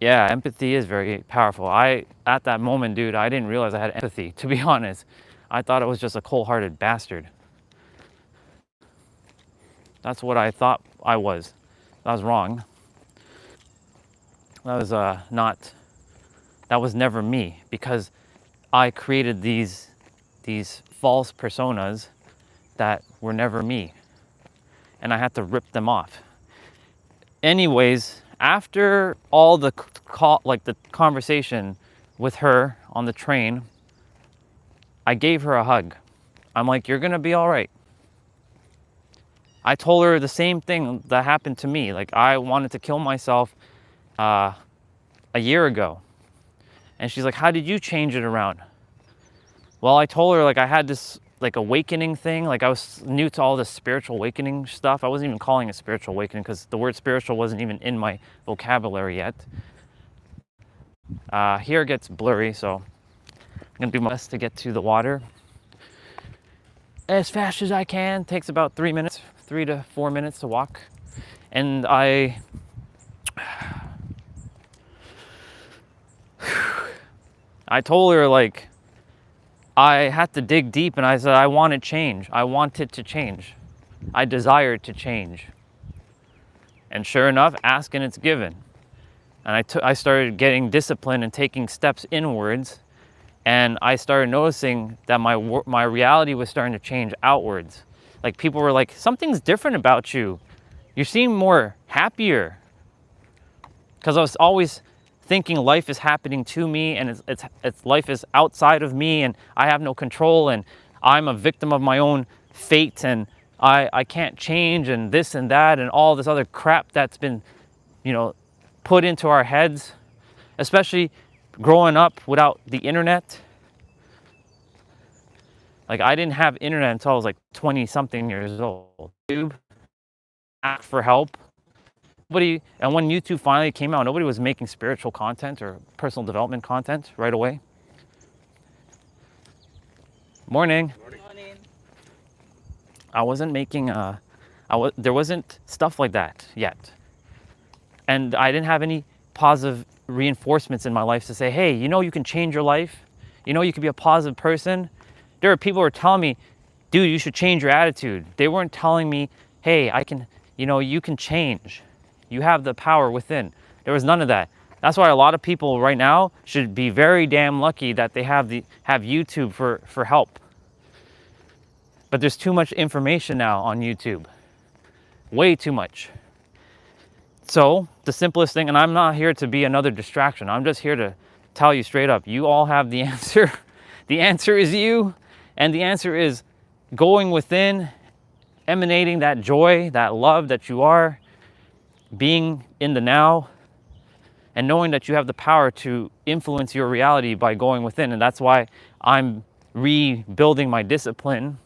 A: Yeah, empathy is very powerful. At that moment, dude, I didn't realize I had empathy, to be honest. I thought it was just a cold-hearted bastard. That's what I thought I was. That was wrong. That was never me, because I created these false personas that were never me, and I had to rip them off. Anyways, after all the the conversation with her on the train, I gave her a hug. I'm like, you're gonna be all right. I told her the same thing that happened to me. Like, I wanted to kill myself a year ago. And she's like, how did you change it around? Well, I told her, like, I had this like awakening thing. Like, I was new to all this spiritual awakening stuff. I wasn't even calling it spiritual awakening because the word spiritual wasn't even in my vocabulary yet. Here it gets blurry, so I'm gonna do my best to get to the water as fast as I can. Takes about 3 minutes, 3 to 4 minutes to walk. And I told her, like, I had to dig deep, and I said, I wanted change. I wanted to change. I desired to change. And sure enough, ask and it's given. And I started getting disciplined and taking steps inwards, and I started noticing that my reality was starting to change outwards. Like, people were like, something's different about you. You seem more happier. Because I was always thinking life is happening to me, and it's life is outside of me, and I have no control, and I'm a victim of my own fate, and I can't change, and this and that, and all this other crap that's been, put into our heads, especially growing up without the internet. Like, I didn't have internet until I was like 20 something years old. YouTube, ask for help. And when YouTube finally came out, nobody was making spiritual content or personal development content right away. Morning.
B: Morning.
A: I wasn't making there wasn't stuff like that yet. And I didn't have any positive reinforcements in my life to say, hey, you can change your life. You can be a positive person. There were people who were telling me, dude, you should change your attitude. They weren't telling me, hey, you can change. You have the power within. There was none of that. That's why a lot of people right now should be very damn lucky that they have YouTube for help. But there's too much information now on YouTube. Way too much. So the simplest thing, and I'm not here to be another distraction. I'm just here to tell you straight up, you all have the answer. The answer is you, and the answer is going within, emanating that joy, that love that you are, being in the now, and knowing that you have the power to influence your reality by going within. And that's why I'm rebuilding my discipline,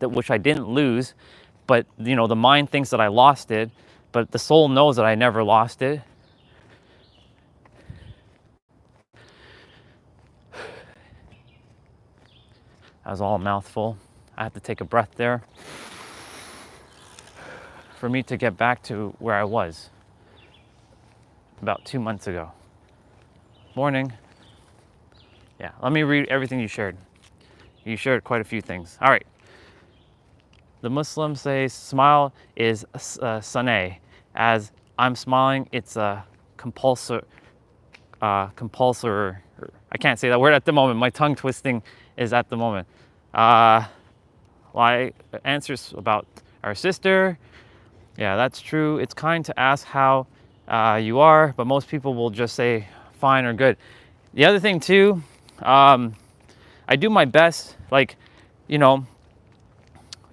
A: which I didn't lose, but the mind thinks that I lost it, but the soul knows that I never lost it. That was all a mouthful. I had to take a breath there for me to get back to where I was about 2 months ago. Morning. Yeah, let me read everything you shared. You shared quite a few things. All right. The Muslims say smile is saneh. As I'm smiling, it's a compulsor. I can't say that word at the moment. My tongue twisting is at the moment. Answers about our sister. Yeah, that's true. It's kind to ask how you are, but most people will just say fine or good. The other thing too, I do my best. Like,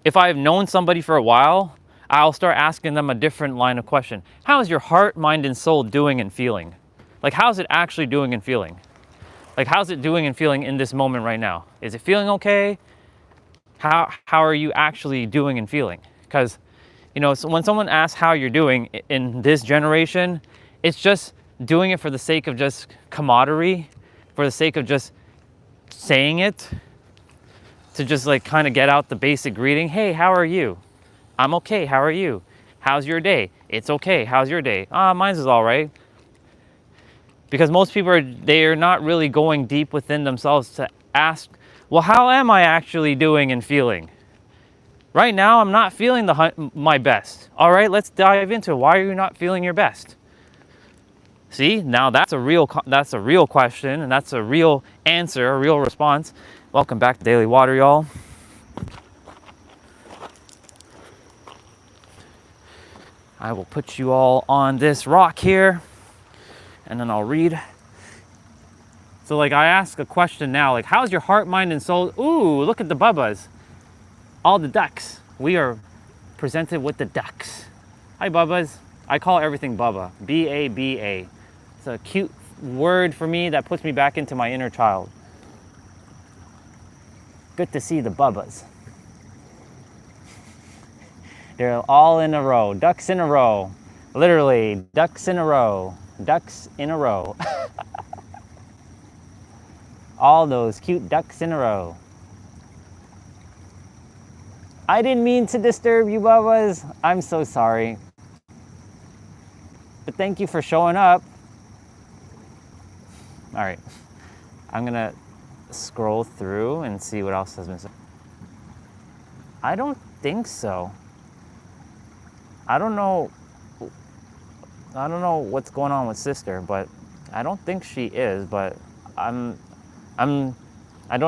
A: if I've known somebody for a while, I'll start asking them a different line of question. How is your heart, mind, and soul doing and feeling? Like, how's it actually doing and feeling? Like, how's it doing and feeling in this moment right now? Is it feeling okay? How are you actually doing and feeling? Because, so when someone asks how you're doing in this generation, it's just doing it for the sake of just camaraderie, for the sake of just saying it, to just like kind of get out the basic greeting. Hey, how are you? I'm okay. How are you? How's your day? It's okay. How's your day? Mine's is all right. Because most people are not really going deep within themselves to ask, well, how am I actually doing and feeling? Right now, I'm not feeling my best. All right, let's dive into it. Why are you not feeling your best? See, now that's a real question, and that's a real answer, a real response. Welcome back to Daily Water, y'all. I will put you all on this rock here, and then I'll read. So like I ask a question now, like how's your heart, mind, and soul? Ooh, look at the bubbas. All the ducks. We are presented with the ducks. Hi, bubbas. I call everything Bubba, B-A-B-A. It's a cute word for me that puts me back into my inner child. Good to see the bubbas. They're all in a row, ducks in a row. Literally, ducks in a row, ducks in a row. All those cute ducks in a row. I didn't mean to disturb you, bubbas. I'm so sorry. But thank you for showing up. All right, I'm gonna scroll through and see what else has been said. I don't think so. I don't know what's going on with sister, but I don't think she is, but I don't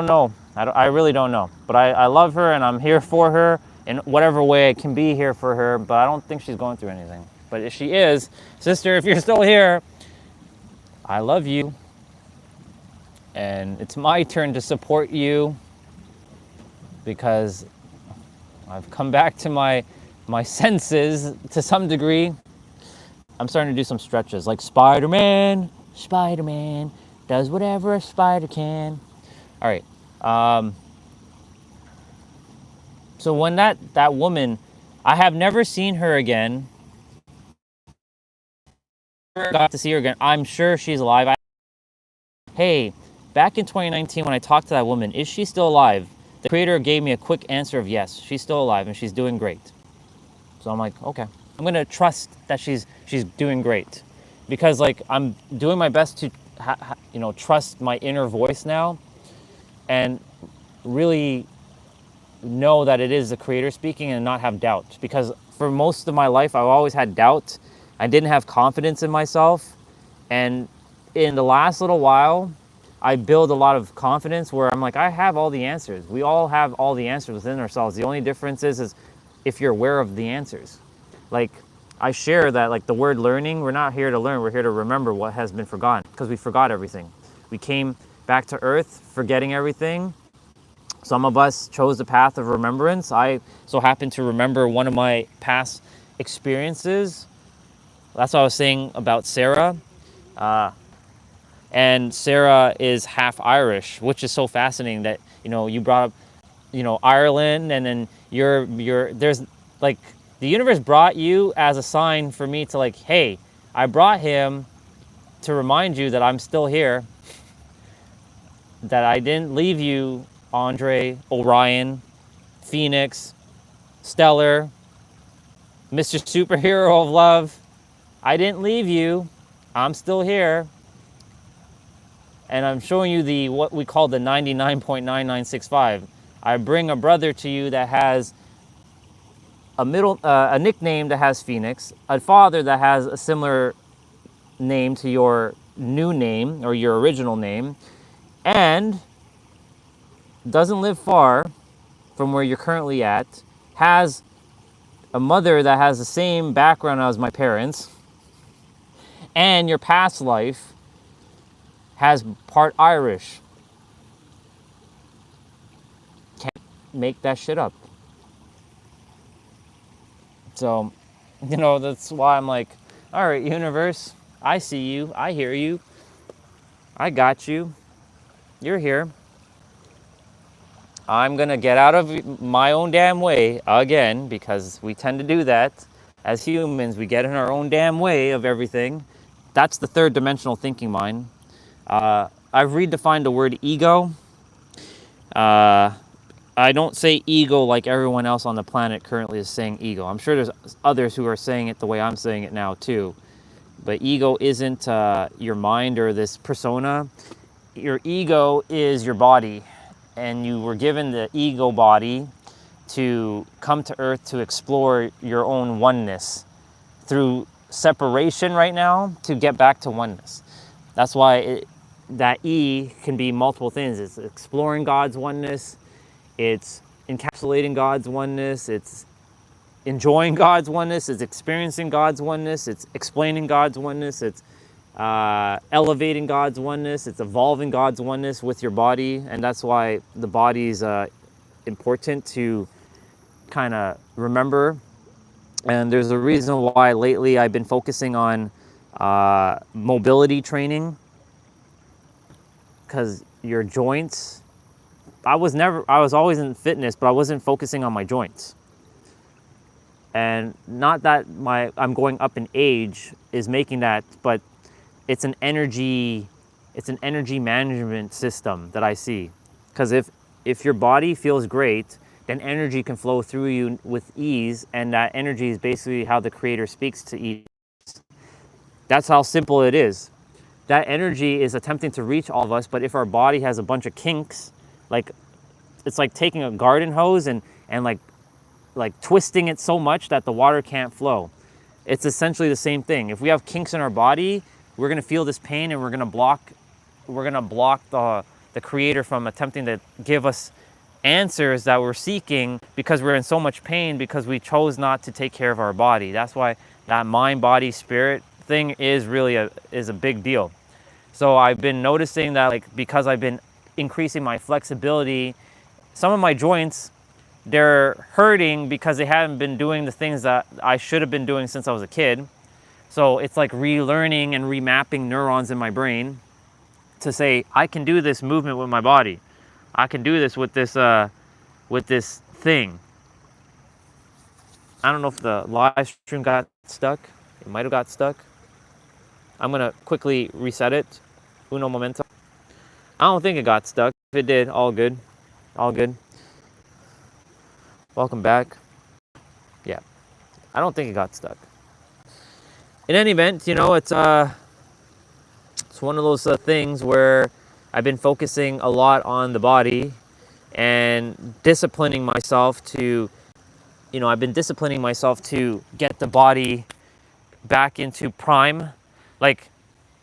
A: know. I really don't know, but I love her and I'm here for her in whatever way I can be here for her, but I don't think she's going through anything. But if she is, sister, if you're still here, I love you. And it's my turn to support you because I've come back to my senses to some degree. I'm starting to do some stretches like Spider-Man does whatever a spider can. All right. So when that woman, I have never seen her again. Got to see her again. I'm sure she's alive. Hey, back in 2019 when I talked to that woman, is she still alive? The creator gave me a quick answer of yes, she's still alive and she's doing great. So I'm like, okay, I'm gonna trust that she's doing great, because like I'm doing my best to trust my inner voice now, and really know that it is the creator speaking and not have doubt. Because for most of my life, I've always had doubt. I didn't have confidence in myself, and in the last little while, I build a lot of confidence where I'm like, I have all the answers. We all have all the answers within ourselves. The only difference is if you're aware of the answers. Like I share that, like the word learning, we're not here to learn, we're here to remember what has been forgotten, because we forgot everything. We came back to earth forgetting everything. Some of us chose the path of remembrance. I so happen to remember one of my past experiences. That's what I was saying about Sarah. And Sarah is half Irish, which is so fascinating that, you brought up, Ireland, and then there's like, the universe brought you as a sign for me to like, hey, I brought him to remind you that I'm still here, that I didn't leave you, Andre, Orion, Phoenix, Stellar, Mr. Superhero of Love. I didn't leave you. I'm still here. And I'm showing you what we call the 99.9965. I bring a brother to you that has a nickname that has Phoenix, a father that has a similar name to your new name or your original name, and doesn't live far from where you're currently at, has a mother that has the same background as my parents, and your past life has part Irish. Can't make that shit up. So, that's why I'm like, all right, universe, I see you, I hear you, I got you, you're here. I'm gonna get out of my own damn way again, because we tend to do that as humans. We get in our own damn way of everything. That's the third dimensional thinking mind. I've redefined the word ego. I don't say ego like everyone else on the planet currently is saying ego. I'm sure there's others who are saying it the way I'm saying it now too. But ego isn't your mind or this persona. Your ego is your body. And you were given the ego body to come to earth to explore your own oneness through separation right now to get back to oneness. That's why that E can be multiple things. It's exploring God's oneness, it's encapsulating God's oneness, it's enjoying God's oneness, it's experiencing God's oneness, it's explaining God's oneness, it's elevating God's oneness, it's evolving God's oneness with your body. And that's why the body is important to kind of remember. And there's a reason why lately I've been focusing on mobility training, because your joints, I was always in fitness, but I wasn't focusing on my joints. And not that I'm going up in age is making that, but it's an energy management system that I see. Because if your body feels great, then energy can flow through you with ease, and that energy is basically how the Creator speaks to ease. That's how simple it is. That energy is attempting to reach all of us, but if our body has a bunch of kinks, like it's like taking a garden hose and like twisting it so much that the water can't flow. It's essentially the same thing. If we have kinks in our body, we're gonna feel this pain, and we're gonna block the Creator from attempting to give us answers that we're seeking, because we're in so much pain because we chose not to take care of our body. That's why that mind, body, spirit thing is really a big deal. So I've been noticing that, like, because I've been increasing my flexibility, some of my joints, they're hurting because they haven't been doing the things that I should have been doing since I was a kid. So it's like relearning and remapping neurons in my brain to say, I can do this movement with my body. I can do this with this thing. I don't know if the live stream got stuck. It might have got stuck. I'm gonna quickly reset it. Uno momento. I don't think it got stuck. If it did, all good. All good. Welcome back. Yeah, I don't think it got stuck. In any event, you know, it's one of those things where I've been focusing a lot on the body and disciplining myself to, I've been disciplining myself to get the body back into prime. Like,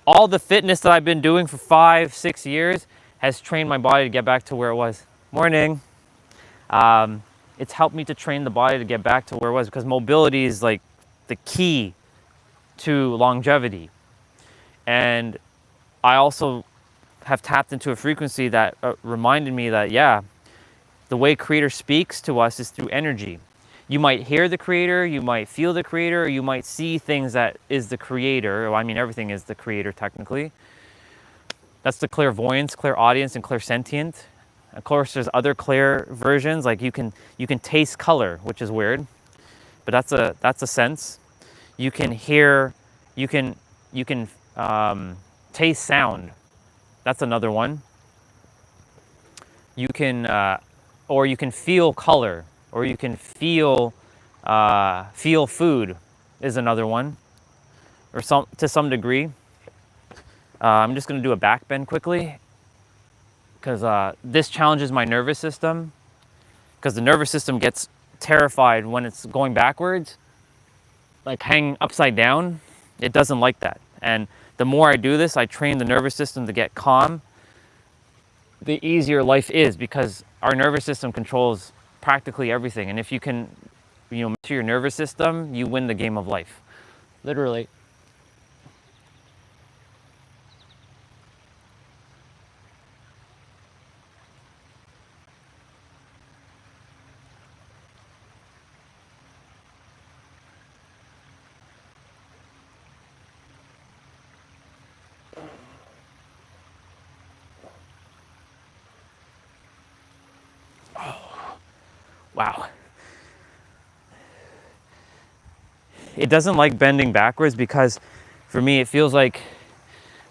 A: all the fitness that I've been doing for 5-6 years has trained my body to get back to where it was. Morning. It's helped me to train the body to get back to where it was, because mobility is like the key to longevity. And I also have tapped into a frequency that reminded me that, yeah, the way Creator speaks to us is through energy. You might hear the Creator, you might feel the Creator, or you might see things that is the Creator. Well, I mean, everything is the Creator technically. That's the clairvoyance, clairaudience, and clairsentient. Of course, there's other clair versions, like you can taste color, which is weird, but that's a sense. You can hear, you can taste sound. That's another one. You can, or you can feel color, or you can feel food is another one, or to some degree. I'm just gonna do a back bend quickly, because this challenges my nervous system, because the nervous system gets terrified when it's going backwards, like hanging upside down. It doesn't like that. And the more I do this, I train the nervous system to get calm, the easier life is, because our nervous system controls practically everything. And if you can, master your nervous system, you win the game of life. Literally. Wow. It doesn't like bending backwards, because for me it feels like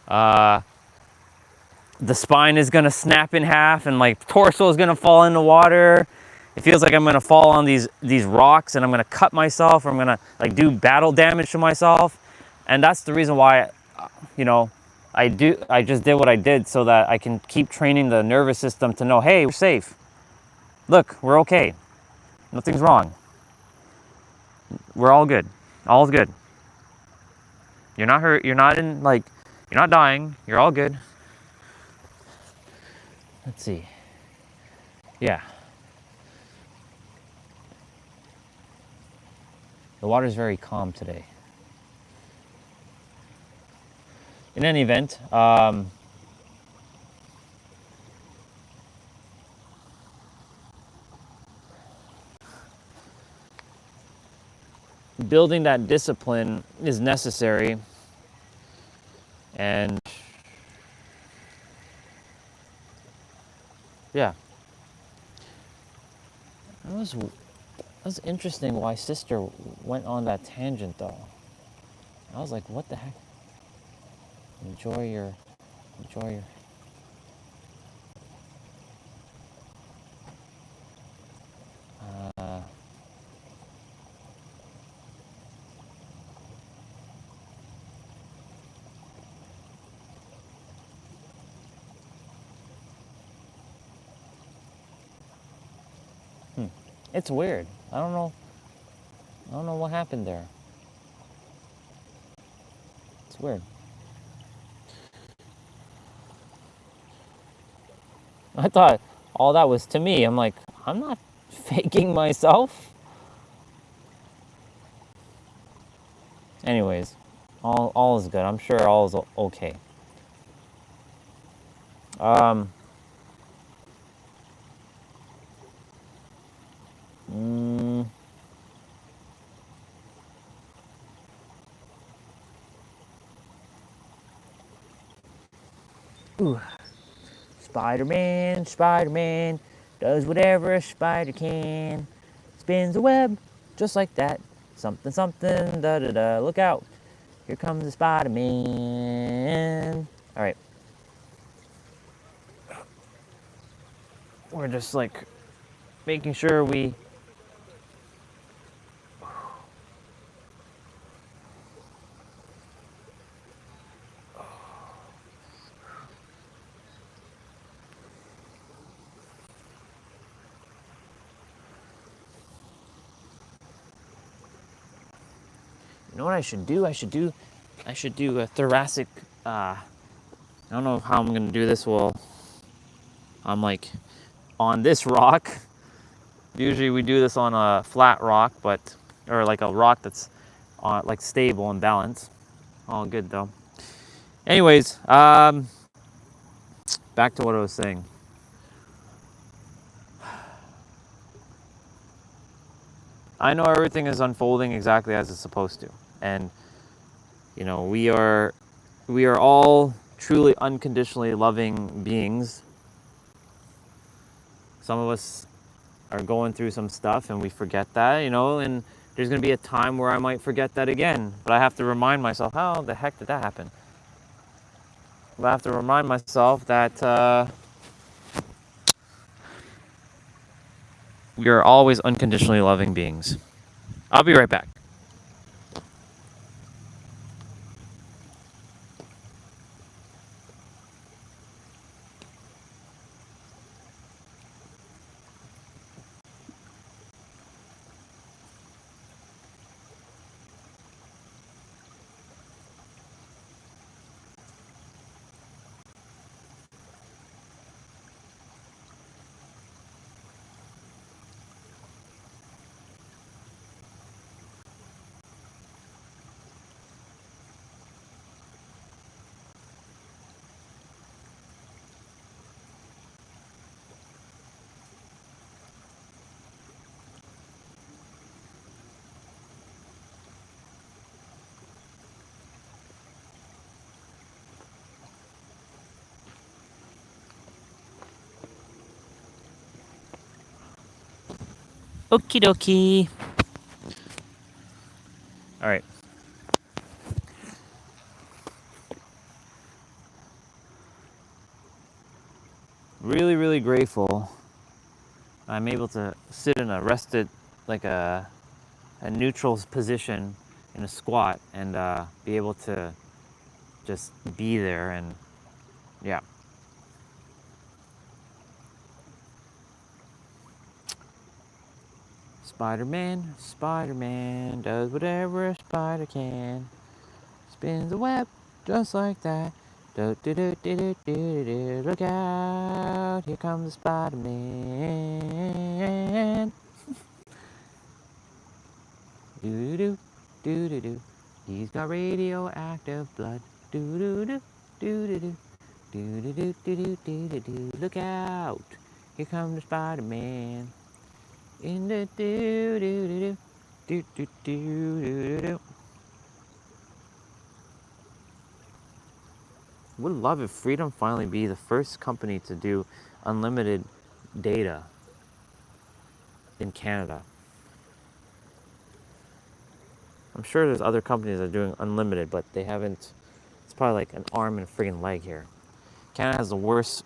A: the spine is gonna snap in half, and like torso is gonna fall in the water. It feels like I'm gonna fall on these rocks, and I'm gonna cut myself, or I'm gonna like do battle damage to myself. And that's the reason why, I just did what I did, so that I can keep training the nervous system to know, hey, we're safe. Look, we're okay. Nothing's wrong. We're all good. All's good. You're not hurt. You're not in, like, you're not dying. You're all good. Let's see. Yeah. The water's very calm today. In any event, building that discipline is necessary. And yeah, that was interesting why sister went on that tangent though. I was like, what the heck? Enjoy your. Uh, it's weird. I don't know what happened there. It's weird. I thought all that was to me. I'm like, I'm not faking myself. Anyways, all is good. I'm sure all is okay. Um, mm, ooh. Spider-Man, Spider-Man does whatever a spider can. Spins a web just like that. Something, something, da da da. Look out. Here comes the Spider-Man. All right. We're just like making sure we. You know what I should do? I should do a thoracic. I don't know how I'm gonna do this. Well, I'm like on this rock. Usually we do this on a flat rock, or like a rock that's like stable and balanced. All good though. Anyways, back to what I was saying. I know everything is unfolding exactly as it's supposed to, and you know we are all truly unconditionally loving beings. Some of us are going through some stuff and we forget that, and there's going to be a time where I might forget that again, but I have to remind myself, how the heck did that happen? I have to remind myself that we are always unconditionally loving beings. I'll be right back. Okie dokie. All right. Really, really grateful I'm able to sit in a rested, like a neutral position in a squat and be able to just be there. And yeah. Spider-Man does whatever a spider can. spins a web just like that. Do, do, do, do, do, do, do. Look out, here comes the Spider-Man. Do, do, do, do, do. He's got radioactive blood. Do, do, do, do, do, do. Do, do, do, do, do, do, do, do. Look out, here comes the Spider-Man. In the do, do, do, do. Do, do, do, do, do. Would love if Freedom finally be the first company to do unlimited data in Canada. I'm sure there's other companies that are doing unlimited, but they haven't. It's probably like an arm and a friggin' leg here. Canada has the worst.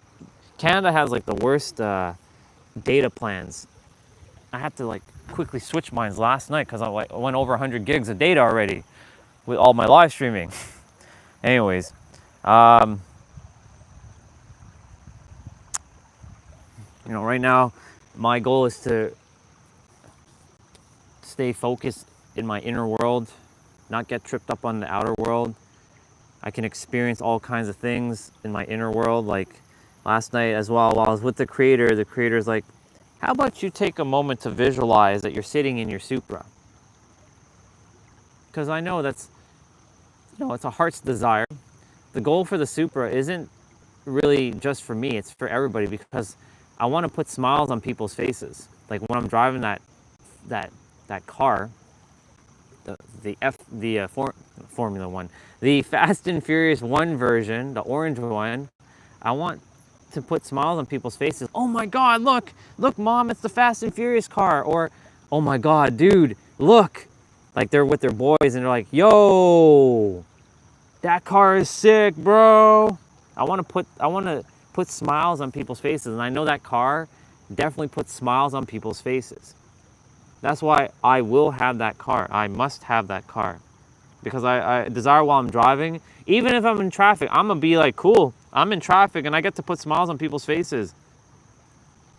A: Canada has like the worst data plans. I had to like quickly switch mine last night because I went over 100 gigs of data already with all my live streaming. Anyways, right now my goal is to stay focused in my inner world, not get tripped up on the outer world. I can experience all kinds of things in my inner world. Like last night as well, while I was with the creator's like, how about you take a moment to visualize that you're sitting in your Supra? Because I know that's, it's a heart's desire. The goal for the Supra isn't really just for me, it's for everybody, because I want to put smiles on people's faces. Like when I'm driving that car, the Formula One, the Fast and Furious 1 version, the orange one, I want to put smiles on people's faces. Oh my God, look, Mom, it's the Fast and Furious car. Or, oh my God, dude, look. Like they're with their boys and they're like, yo, that car is sick, bro. I want to put smiles on people's faces, and I know that car definitely puts smiles on people's faces. That's why I will have that car. I must have that car. Because I desire while I'm driving, even if I'm in traffic, I'm going to be like, cool, I'm in traffic and I get to put smiles on people's faces.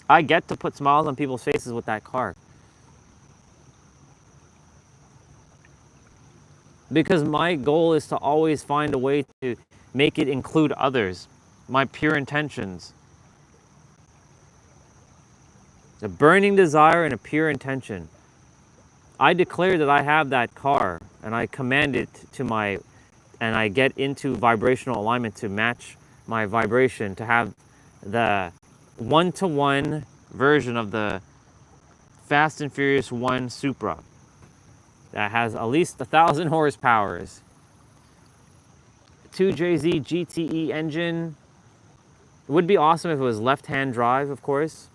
A: I get to put smiles on people's faces with that car. Because my goal is to always find a way to make it include others. My pure intentions. A burning desire and a pure intention. I declare that I have that car and I command it and I get into vibrational alignment to match my vibration, to have the one-to-one version of the Fast and Furious 1 Supra that has at least 1,000 horsepower. 2JZ GTE engine. It would be awesome if it was left-hand drive, of course.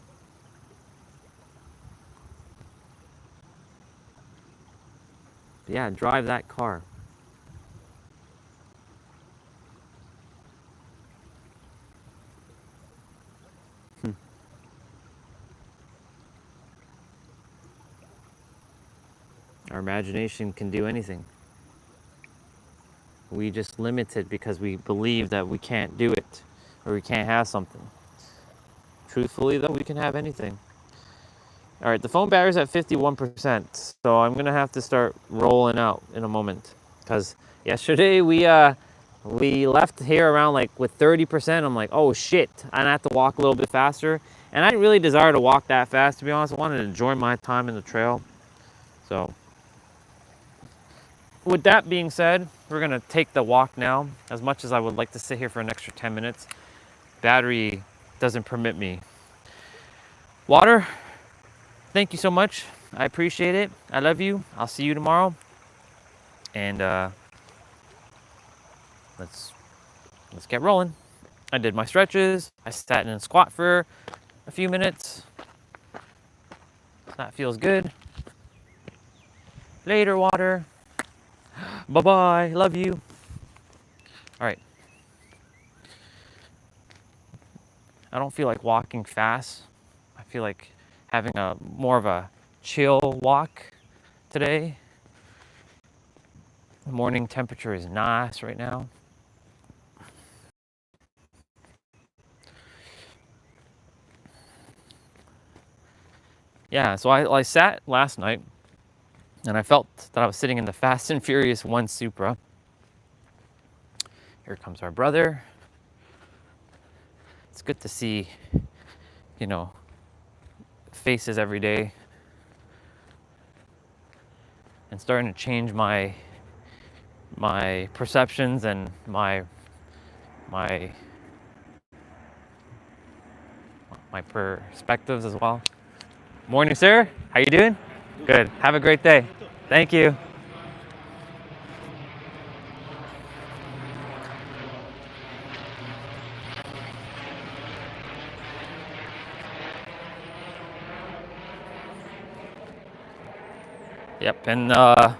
A: Yeah, drive that car. Our imagination can do anything. We just limit it because we believe that we can't do it or we can't have something. Truthfully, though, we can have anything. All right, the phone battery's at 51%, so I'm gonna have to start rolling out in a moment. Because yesterday we left here around like with 30%. I'm like, oh shit, I have to walk a little bit faster. And I didn't really desire to walk that fast, to be honest. I wanted to enjoy my time in the trail. So, with that being said, we're gonna take the walk now. As much as I would like to sit here for an extra 10 minutes, battery doesn't permit me. Water, thank you so much. I appreciate it. I love you. I'll see you tomorrow. And let's get rolling. I did my stretches. I sat in a squat for a few minutes. That feels good. Later, water. Bye-bye. Love you. All right. I don't feel like walking fast. I feel like having more of a chill walk today. The morning temperature is nice right now. Yeah, so I sat last night and I felt that I was sitting in the Fast and Furious 1 Supra. Here comes our brother. It's good to see, you know, faces every day, and starting to change my perceptions and my perspectives as well. Morning, sir. How you doing? Good. Have a great day. Thank you. Yep, and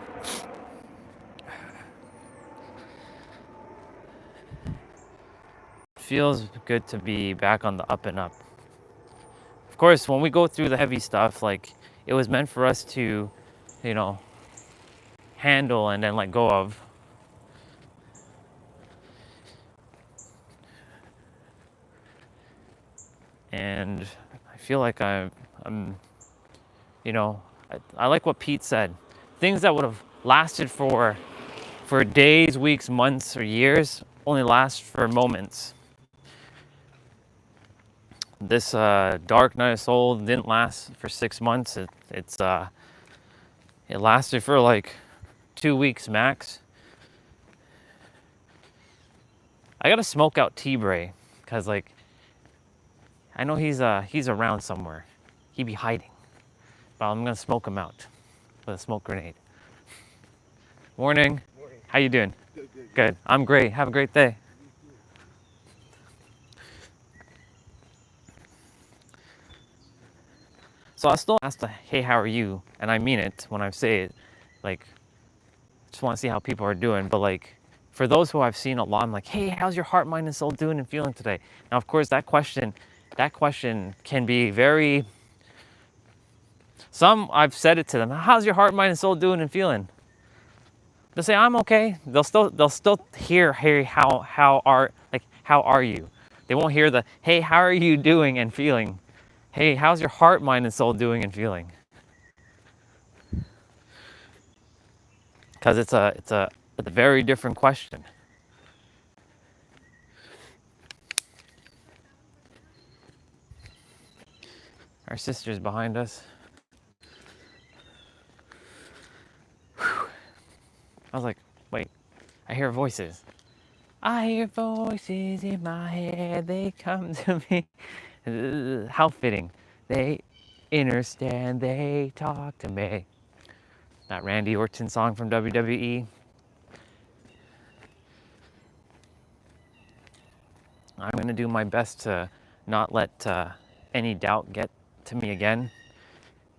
A: feels good to be back on the up and up. Of course, when we go through the heavy stuff, like, it was meant for us to, you know, handle and then let go of. And I feel like I'm you know, I like what Pete said. Things that would have lasted for days, weeks, months, or years only last for moments. This dark night of soul didn't last for 6 months. It lasted for like 2 weeks max. I gotta smoke out T-Bray, cause like I know he's around somewhere. He'd be hiding, but I'm gonna smoke him out with a smoke grenade. Morning.
B: Morning.
A: How you doing?
B: Good, good.
A: Good. I'm great. Have a great day. So I still ask the, hey, how are you? And I mean it when I say it. Like, just want to see how people are doing. But like, for those who I've seen a lot, I'm like, hey, how's your heart, mind, and soul doing and feeling today? Now, of course, that question can be very. Some I've said it to them. How's your heart, mind, and soul doing and feeling? They'll say I'm okay. They'll still hear, hey, how are you? They won't hear the, hey, how are you doing and feeling? Hey, how's your heart, mind, and soul doing and feeling? Because it's a very different question. Our sister's behind us. Whew. I was like, wait, I hear voices. I hear voices in my head, they come to me. How fitting. They understand, they talk to me. That Randy Orton song from WWE. I'm gonna do my best to not let any doubt get to me again.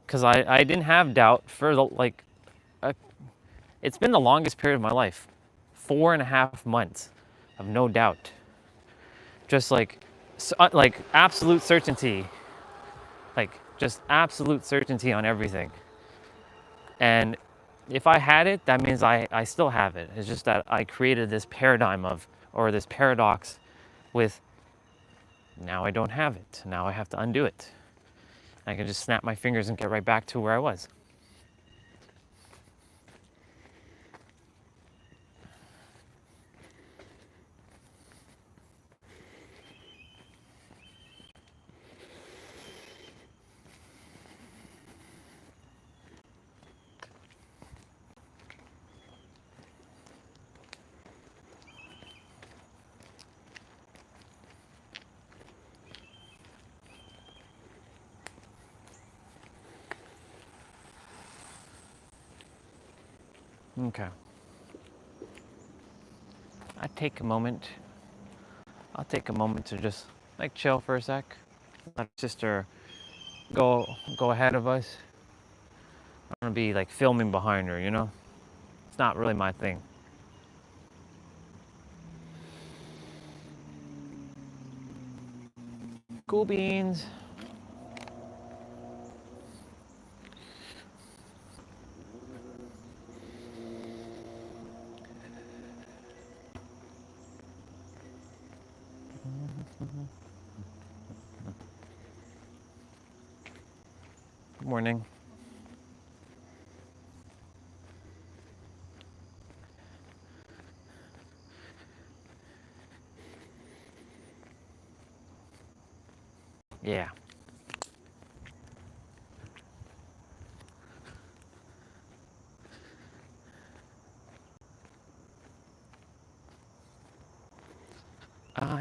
A: Because I didn't have doubt for it's been the longest period of my life. 4.5 months of no doubt. Just like absolute certainty. Like just absolute certainty on everything. And if I had it, that means I still have it. It's just that I created this paradigm or this paradox with, now I don't have it. Now I have to undo it. I can just snap my fingers and get right back to where I was. Okay. I'll take a moment to just like chill for a sec. Let sister go ahead of us. I'm gonna be like filming behind her, you know? It's not really my thing. Cool beans. Good morning.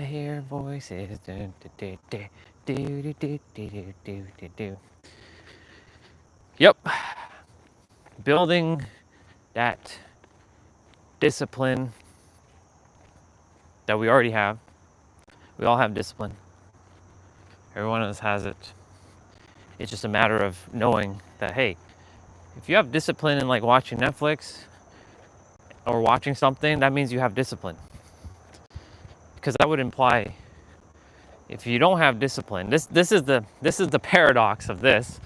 A: hear voices. Do, do, do, do, do, do, do, do, do, do. Yep. Building that discipline that we already have. We all have discipline. Every one of us has it. It's just a matter of knowing that, hey, if you have discipline in like watching Netflix or watching something, that means you have discipline. Because that would imply if you don't have discipline, this is the paradox of this.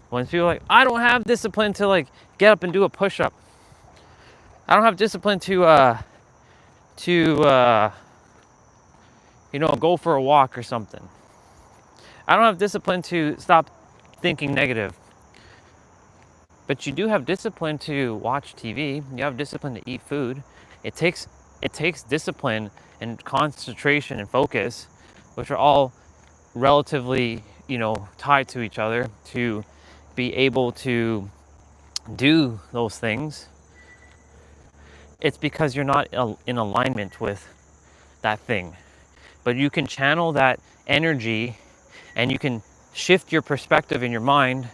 A: When people are like, I don't have discipline to like get up and do a push-up. I don't have discipline to go for a walk or something. I don't have discipline to stop thinking negative. But you do have discipline to watch TV. You have discipline to eat food. It takes discipline and concentration and focus, which are all relatively, tied to each other, to be able to do those things. It's because you're not in alignment with that thing. But you can channel that energy and you can shift your perspective in your mind.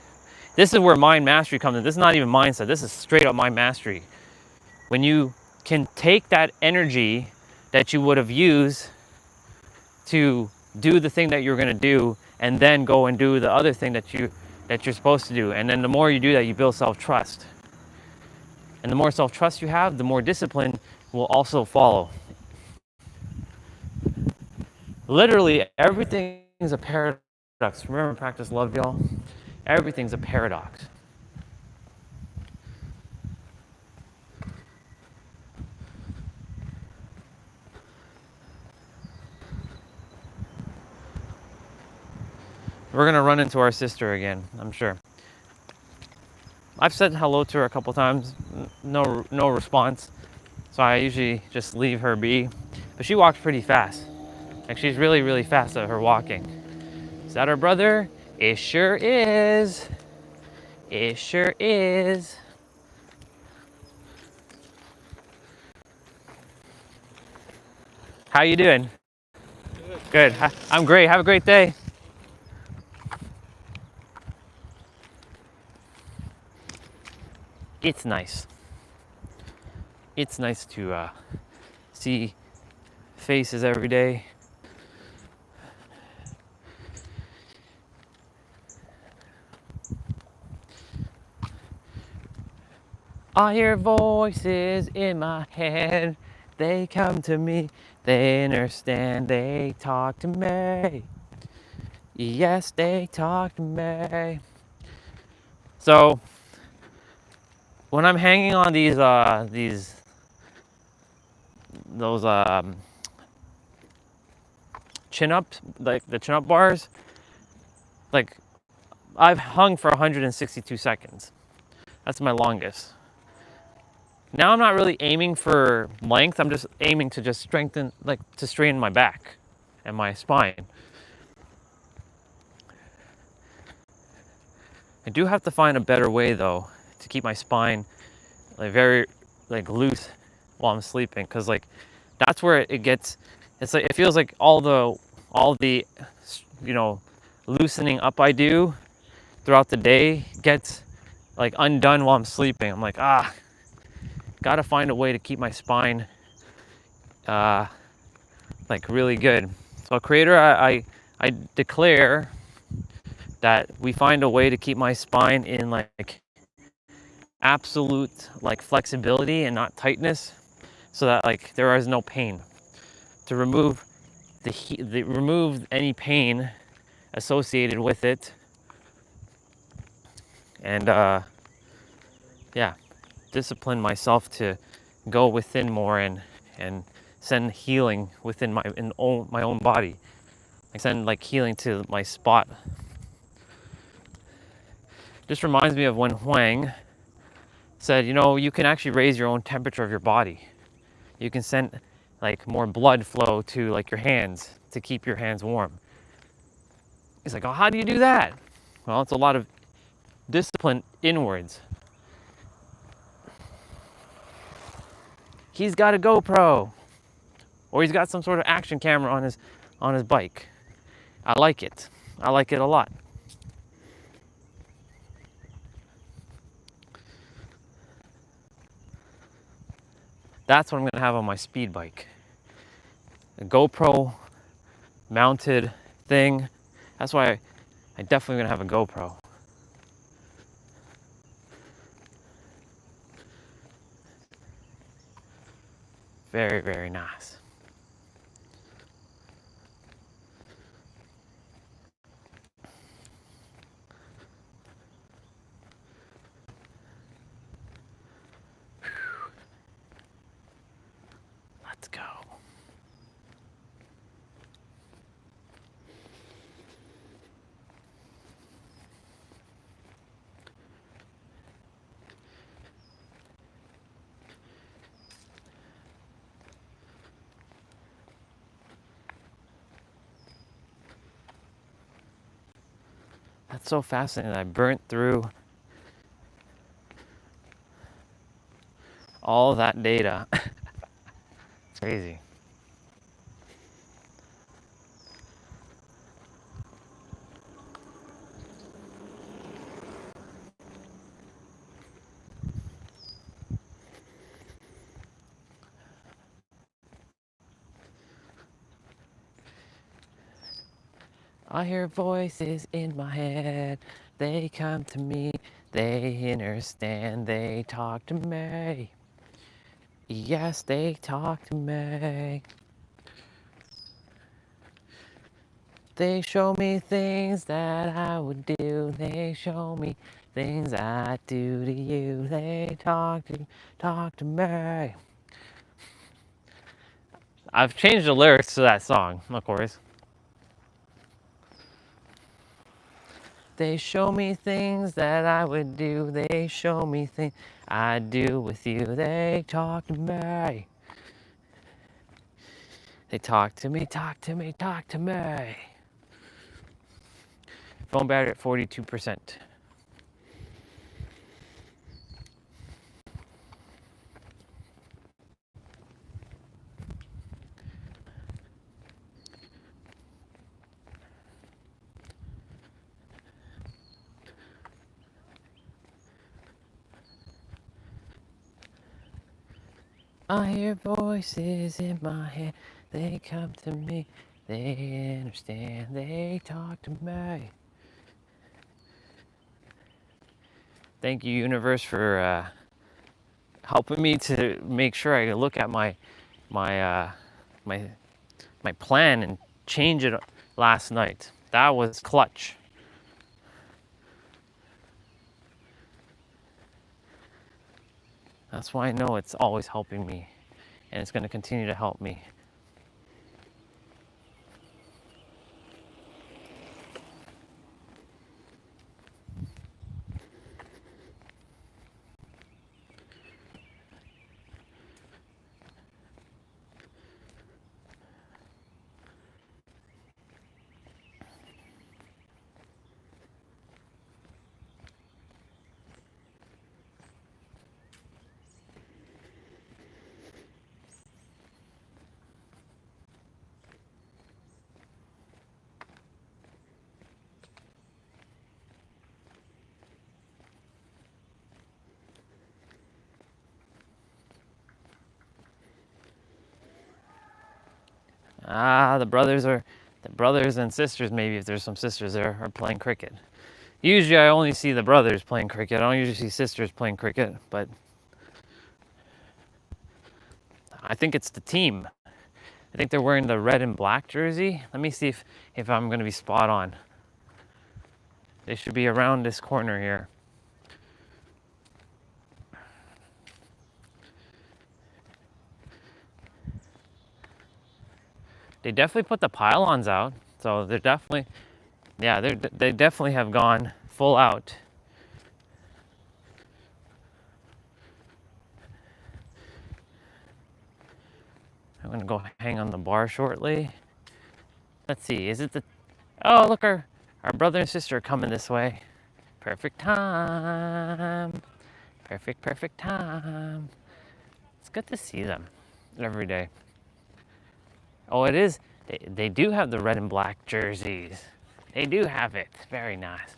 A: This is where mind mastery comes in. This is not even mindset. This is straight up mind mastery. When you can take that energy that you would have used to do the thing that you're going to do and then go and do the other thing that you're supposed to do. And then the more you do that, you build self-trust. And the more self-trust you have, the more discipline will also follow. Literally, everything is a paradox. Remember, practice love, y'all? Everything's a paradox. We're gonna run into our sister again, I'm sure. I've said hello to her a couple times, no response. So I usually just leave her be. But she walks pretty fast. Like she's really, really fast at her walking. Is that her brother? It sure is. It sure is. How you doing? Good. I'm great. Have a great day. It's nice. It's nice to see faces every day. I hear voices in my head. They come to me. They understand. They talk to me. Yes, they talk to me. So when I'm hanging on those chin-ups, like the chin-up bars, like I've hung for 162 seconds. That's my longest. Now I'm not really aiming for length. I'm just aiming to just strengthen, like to straighten my back and my spine. I do have to find a better way though to keep my spine like very like loose while I'm sleeping, because like that's where it gets. It's like it feels like all the loosening up I do throughout the day gets like undone while I'm sleeping. I'm like, gotta find a way to keep my spine like really good. So Creator, I declare that we find a way to keep my spine in like absolute like flexibility and not tightness, so that like there is no pain. To remove remove any pain associated with it, and discipline myself to go within more and send healing within my own body. I send like healing to my spot. Just reminds me of when Huang said, you can actually raise your own temperature of your body. You can send like more blood flow to like your hands to keep your hands warm. He's like, oh, how do you do that? Well, it's a lot of discipline inwards. He's got a GoPro. or he's got some sort of action camera on his bike. I like it. I like it a lot. That's what I'm gonna have on my speed bike. A GoPro mounted thing. That's why I definitely gonna have a GoPro. Very, very nice. Let's go. That's so fascinating. I burnt through all that data. It's crazy. I hear voices in my head. They come to me. They understand. They talk to me. Yes, they talk to me. They show me things that I would do. They show me things I do to you. They talk to me. I've changed the lyrics to that song, of course. They show me things that I would do. They show me things I do with you. They talk to me. They talk to me, talk to me, talk to me. Phone battery at 42%. I hear voices in my head. They come to me. They understand. They talk to me. Thank you, universe, for helping me to make sure I look at my my my plan and change it last night. That was clutch. That's why I know it's always helping me, and it's going to continue to help me. The brothers and sisters, maybe if there's some sisters there, are playing cricket. Usually I only see the brothers playing cricket. I don't usually see sisters playing cricket, but I think it's the team. I think they're wearing the red and black jersey. Let me see if I'm going to be spot on. They should be around this corner here. They definitely put the pylons out, so they're definitely, yeah, they definitely have gone full out. I'm gonna go hang on the bar shortly. Let's see, is it the, oh look, our brother and sister are coming this way. Perfect time. Perfect time. It's good to see them every day. Oh, it is. They do have the red and black jerseys. They do have it. Very nice.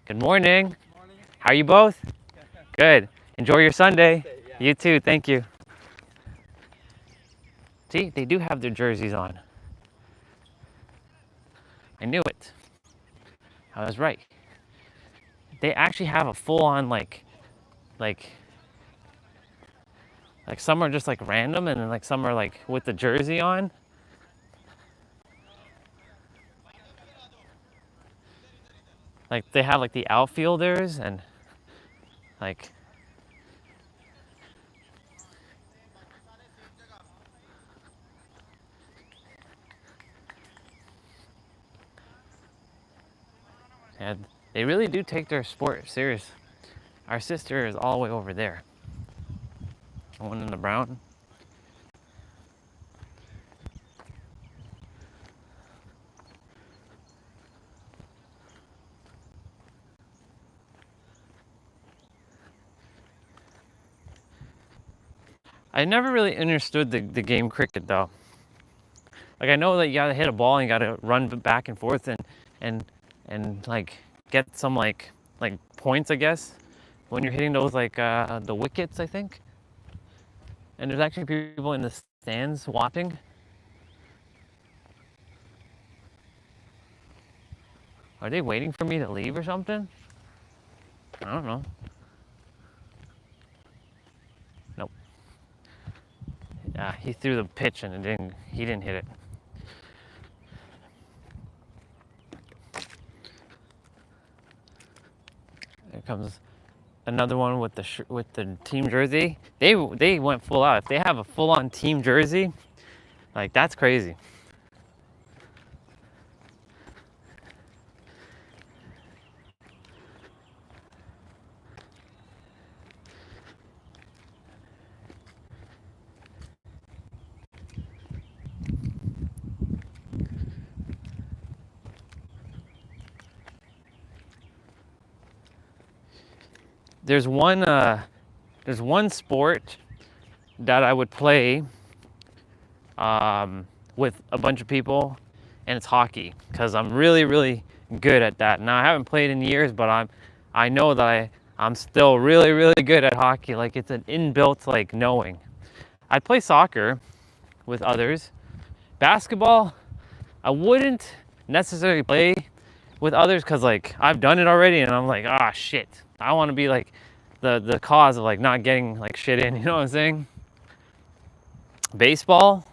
A: Good morning.
B: Morning.
A: How are you both? Good. Enjoy your Sunday. You too. Thank you. See, they do have their jerseys on. I knew it. I was right. They actually have a full-on like some are just like random, and then like some are like with the jersey on. Like they have like the outfielders and like yeah, they really do take their sport serious. Our sister is all the way over there. The one in the brown. I never really understood the game cricket though. Like I know that you gotta hit a ball and you gotta run back and forth and like get some like points, I guess, when you're hitting those like the wickets, I think. And there's actually people in the stands watching. Are they waiting for me to leave or something? I don't know. Nope. He threw the pitch and he didn't hit it. There comes another one with the team jersey. They went full out. If they have a full-on team jersey, like that's crazy. There's one sport that I would play with a bunch of people, and it's hockey, because I'm really good at that. Now I haven't played in years, but I know that I'm still really good at hockey. Like it's an inbuilt like knowing. I'd play soccer with others. Basketball, I wouldn't necessarily play with others because like I've done it already, and I'm like, ah, shit. I want to be like the cause of like not getting like shit in. You know what I'm saying? Baseball,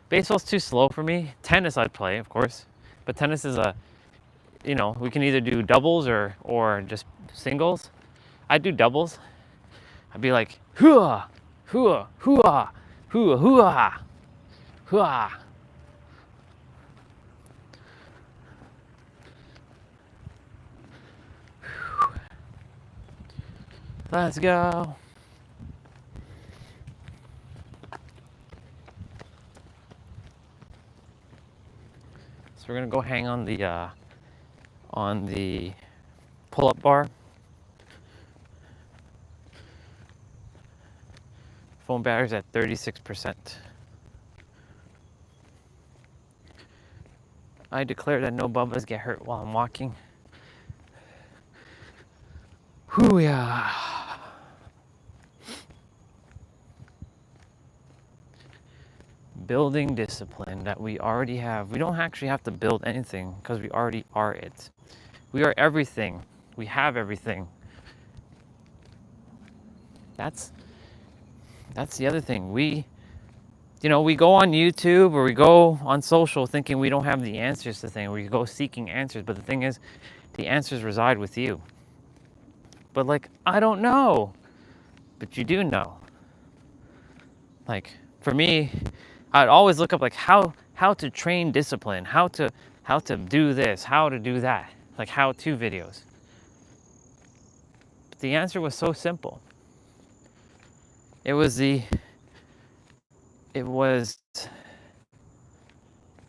A: baseball's too slow for me. Tennis I'd play, of course, but tennis is we can either do doubles or just singles. I'd do doubles. I'd be like hooah, hooah, hooah, hooah, hooah, hooah. Let's go. So we're gonna go hang on the pull-up bar. Phone battery's at 36%. I declare that no bubbas get hurt while I'm walking. Hoo-yah. Building discipline that we already have. We don't actually have to build anything because we already are it. We are everything. We have everything. That's the other thing. We go on YouTube or we go on social thinking we don't have the answers to things. We go seeking answers, but the thing is, the answers reside with you. But like, I don't know. But you do know. Like, for me, I'd always look up like how to train discipline, how to do this, how to do that, like how-to videos. But the answer was so simple. It was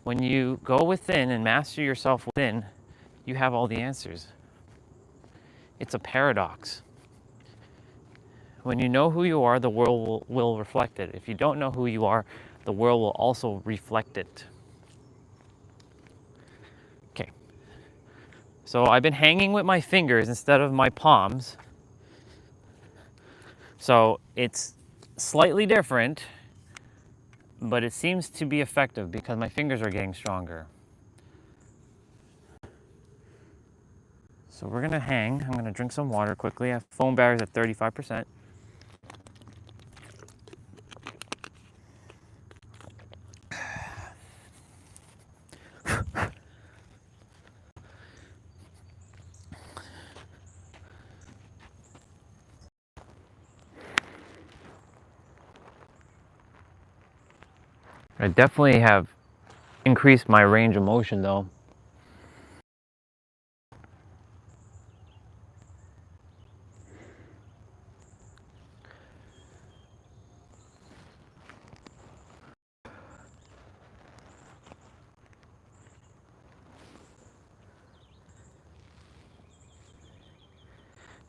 A: when you go within and master yourself within, you have all the answers. It's a paradox. When you know who you are, the world will reflect it. If you don't know who you are, the world will also reflect it. Okay. So I've been hanging with my fingers instead of my palms. So it's slightly different, but it seems to be effective because my fingers are getting stronger. So we're gonna hang. I'm gonna drink some water quickly. I have foam barriers at 35%. I definitely have increased my range of motion though.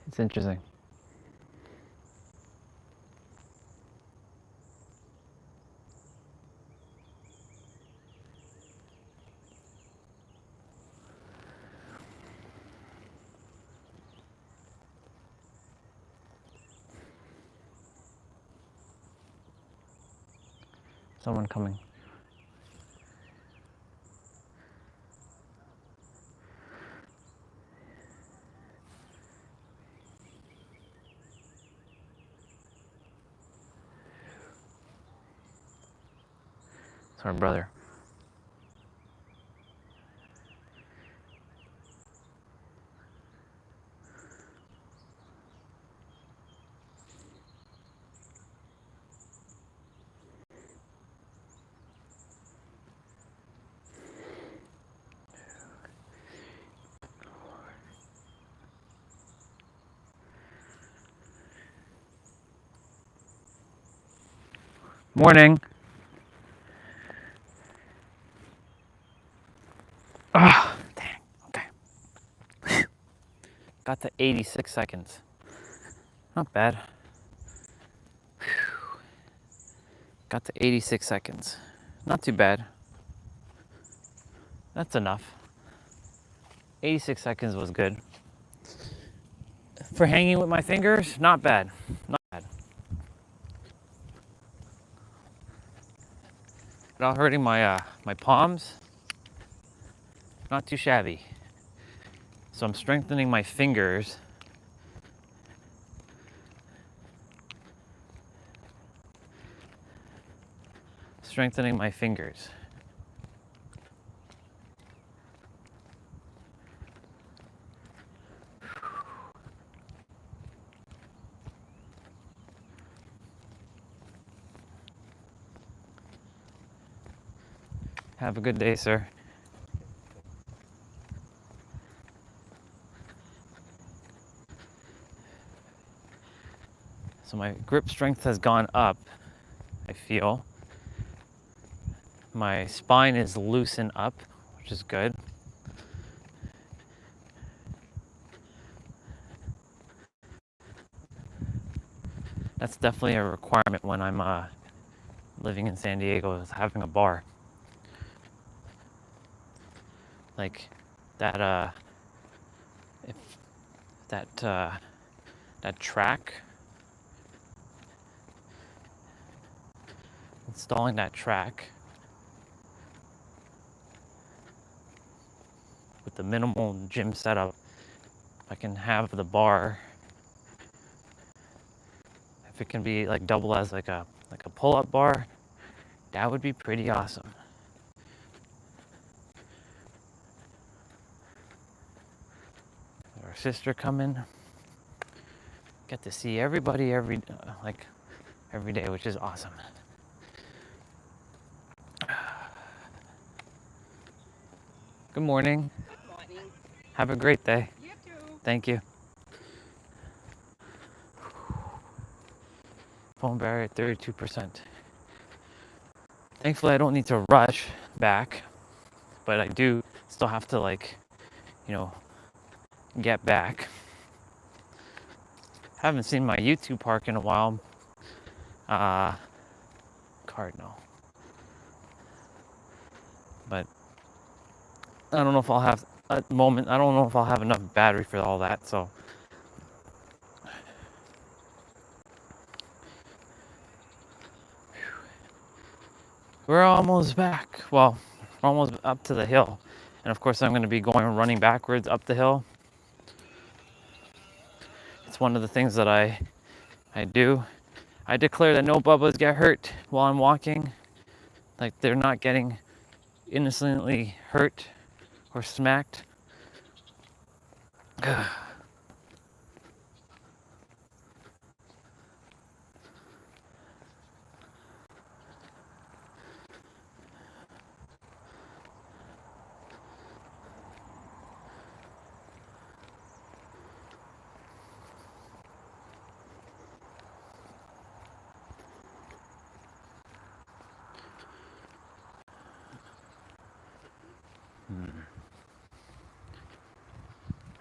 A: It's interesting. Someone coming. It's our brother. Morning. Ah, dang. Okay. Got to 86 seconds. Not bad. Got to 86 seconds. Not too bad. That's enough. 86 seconds was good. For hanging with my fingers, not bad. Not bad. Without hurting my palms, not too shabby. So I'm strengthening my fingers. Strengthening my fingers. Have a good day, sir. So my grip strength has gone up, I feel. My spine is loosened up, which is good. That's definitely a requirement when I'm living in San Diego, is having a bar. Like that if that track, installing that track with the minimal gym setup, I can have the bar, if it can be like double as like a pull-up bar, that would be pretty awesome. Our sister coming. Get to see everybody every day, which is awesome. Good morning.
B: Good morning.
A: Have a great day.
B: You too.
A: Thank you. Phone barrier at 32%. Thankfully, I don't need to rush back, but I do still have to get back. Haven't seen my YouTube park in a while. Cardinal. but I don't know if I'll have a moment. I don't know if I'll have enough battery for all that. So we're almost back. Well, we're almost up to the hill. And of course, I'm going to be going running backwards up the hill. It's one of the things that I do. I declare that no bubbas get hurt while I'm walking. Like, they're not getting innocently hurt or smacked.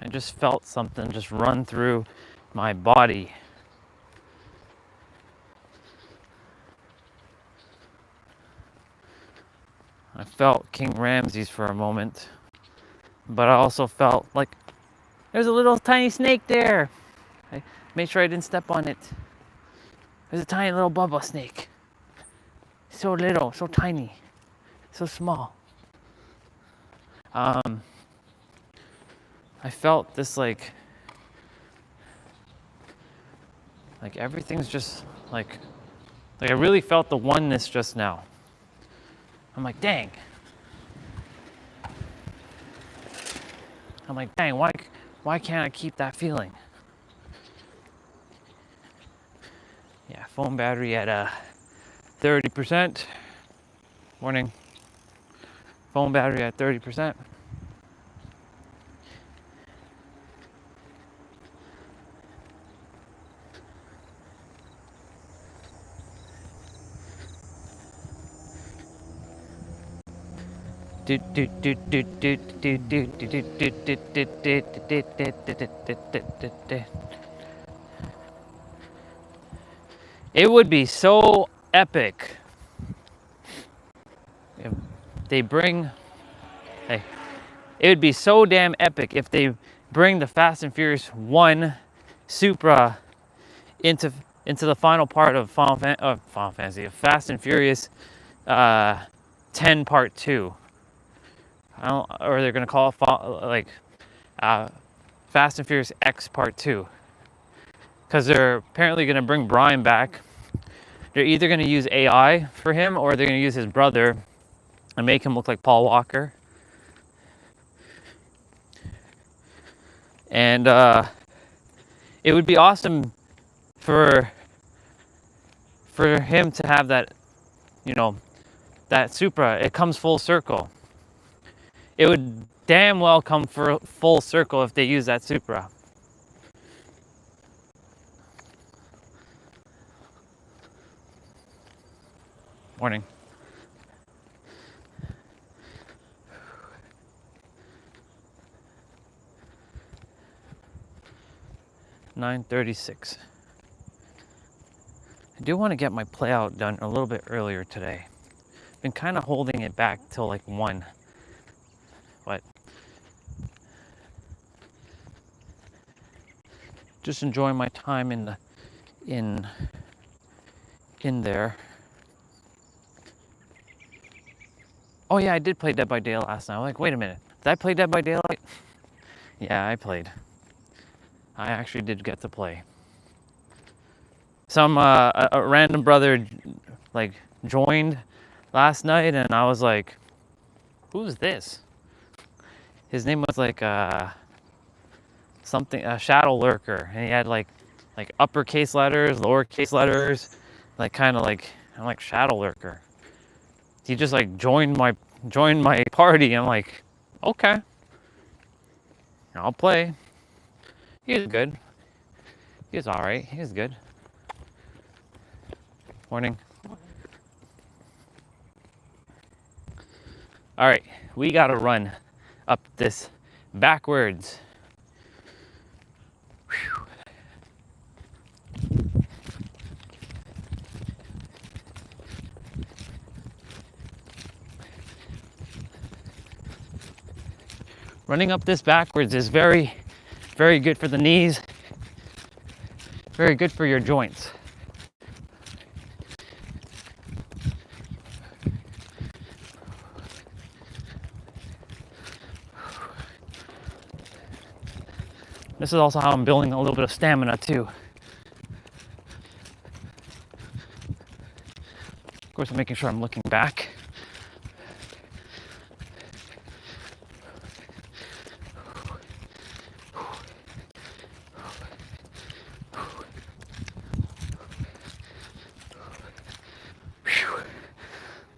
A: I just felt something just run through my body. I felt King Ramses for a moment, but I also felt like there's a little tiny snake there. I made sure I didn't step on it. There's a tiny little Bubba snake. So little, so tiny, so small. I felt this like everything's just like I really felt the oneness just now. I'm like, dang. Why can't I keep that feeling? Yeah, phone battery at 30%. Morning. Phone battery at 30%. It would be so epic if they bring. Hey, it would be so damn epic if they bring the Fast and Furious 1 Supra into the final part of Final Fantasy, Fast and Furious 10 Part 2. Or they're gonna call it Fast and Furious X Part 2, because they're apparently gonna bring Brian back. They're either gonna use AI for him, or they're gonna use his brother and make him look like Paul Walker. And it would be awesome for him to have that, that Supra. It comes full circle. It would damn well come for full circle if they use that Supra. Morning. (9:36). I do want to get my play out done a little bit earlier today. Been kind of holding it back till like 1. But just enjoying my time in there. Oh yeah, I did play Dead by Daylight last night. I'm like, wait a minute, did I play Dead by Daylight? Yeah, I played. I actually did get to play. Some a random brother joined last night, and I was like, who's this? His name was something, a shadow lurker, and he had like uppercase letters, lowercase letters, I'm like, shadow lurker. He just joined my party. I'm like, okay, I'll play. He was good. He was all right. He was good. Morning. All right, we gotta run up this backwards. Whew. Running up this backwards is very, very good for the knees, very good for your joints. This is also how I'm building a little bit of stamina too. Of course, I'm making sure I'm looking back.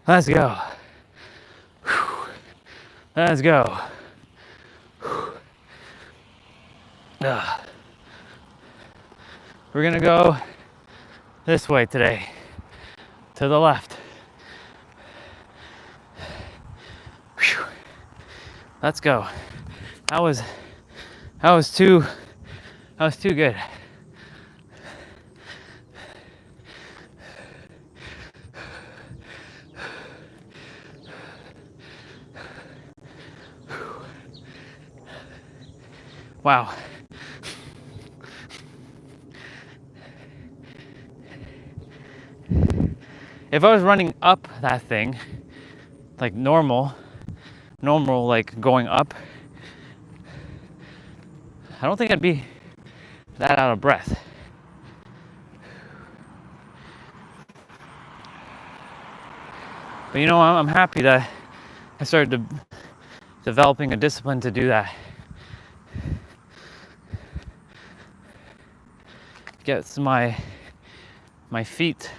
A: Let's go. Let's go. We're gonna go this way today, to the left. Let's go. That was too good. Wow. If I was running up that thing, like normal, like going up, I don't think I'd be that out of breath. But you know, I'm happy that I started developing a discipline to do that. Gets my feet,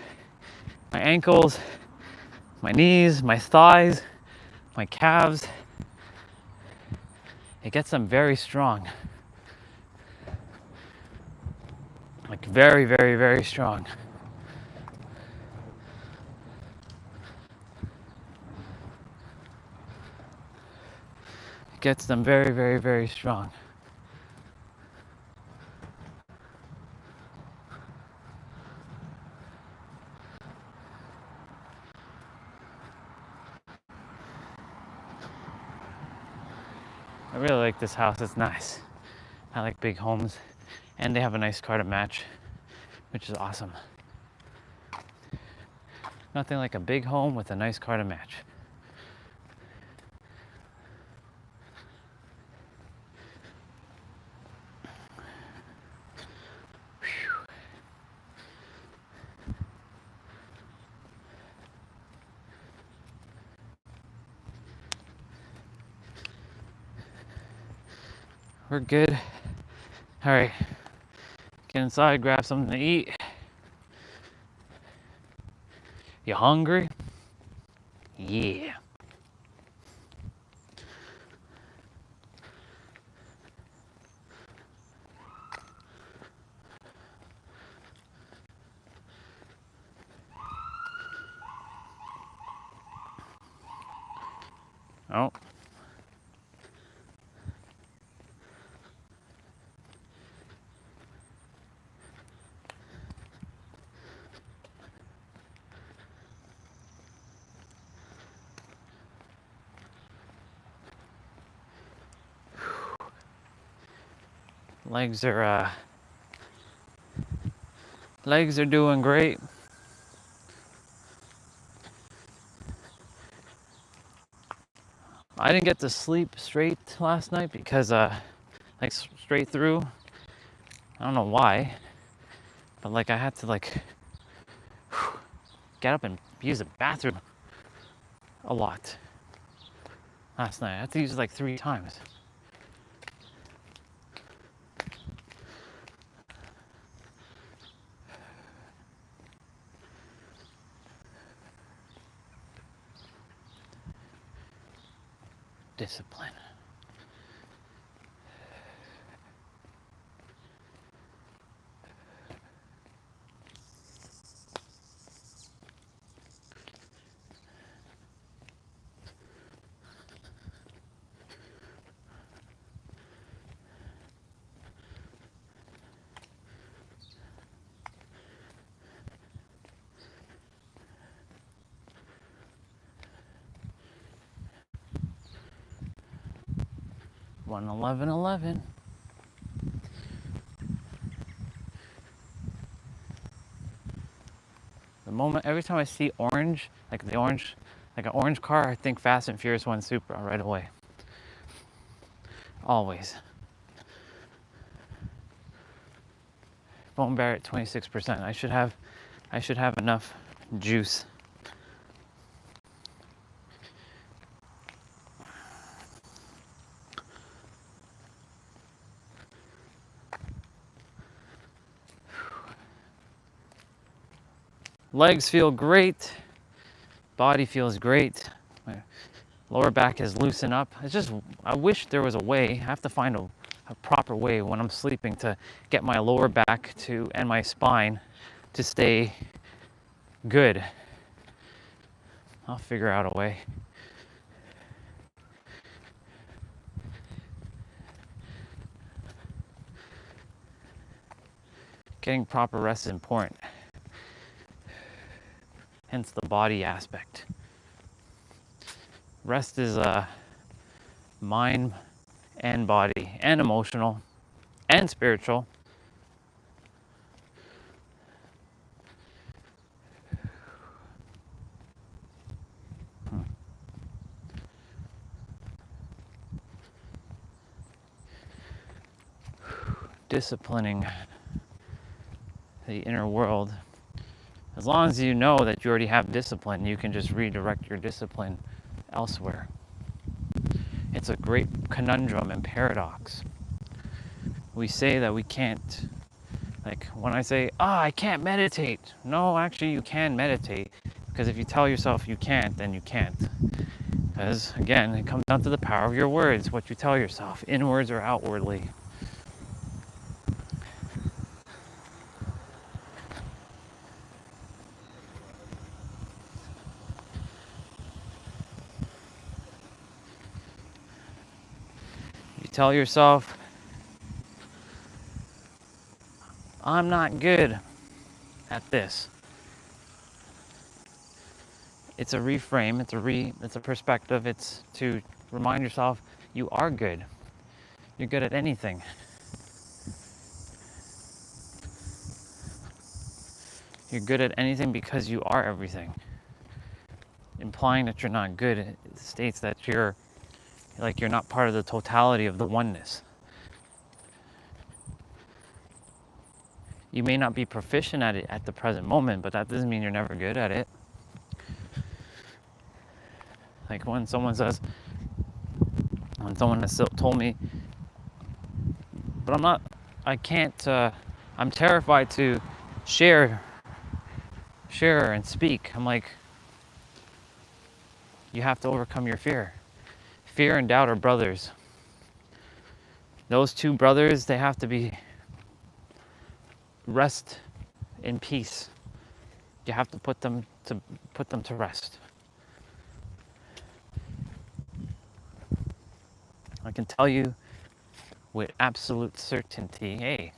A: my ankles, my knees, my thighs, my calves. It gets them very strong. Like very, very, very strong. It gets them very, very, very strong. I really like this house, it's nice. I like big homes, and they have a nice car to match, which is awesome. Nothing like a big home with a nice car to match. We're good. All right, get inside, grab something to eat. You hungry? Yeah. Oh. Legs are doing great. I didn't get to sleep straight last night because like straight through. I don't know why, but like I had to like get up and use the bathroom a lot last night. I had to use it like 3 times. Discipline. 111.11. The moment, every time I see orange, like an orange car, I think Fast and Furious 1 Supra right away. Always. Bone barrier at 26%. I should have enough juice. Legs feel great. Body feels great. My lower back is loosened up. It's just, I wish there was a way. I have to find a proper way when I'm sleeping to get my lower back to and my spine to stay good. I'll figure out a way. Getting proper rest is important. Hence the body aspect. Rest is mind and body and emotional and spiritual. Disciplining the inner world. As long as you know that you already have discipline, you can just redirect your discipline elsewhere. It's a great conundrum and paradox. We say that we can't, like when I say, I can't meditate. No, actually you can meditate, because if you tell yourself you can't, then you can't. Because again, it comes down to the power of your words, what you tell yourself, inwards or outwardly. Tell yourself, I'm not good at this. It's a reframe, it's a perspective, it's to remind yourself you are good. You're good at anything. You're good at anything because you are everything. Implying that you're not good, it states that you're not part of the totality of the oneness. You may not be proficient at it at the present moment, but that doesn't mean you're never good at it. Like when someone has told me, but I'm terrified to share and speak. I'm like, you have to overcome your fear. Fear and doubt are brothers. Those two brothers, they have to be rest in peace. You have to put them to rest. I can tell you with absolute certainty, hey,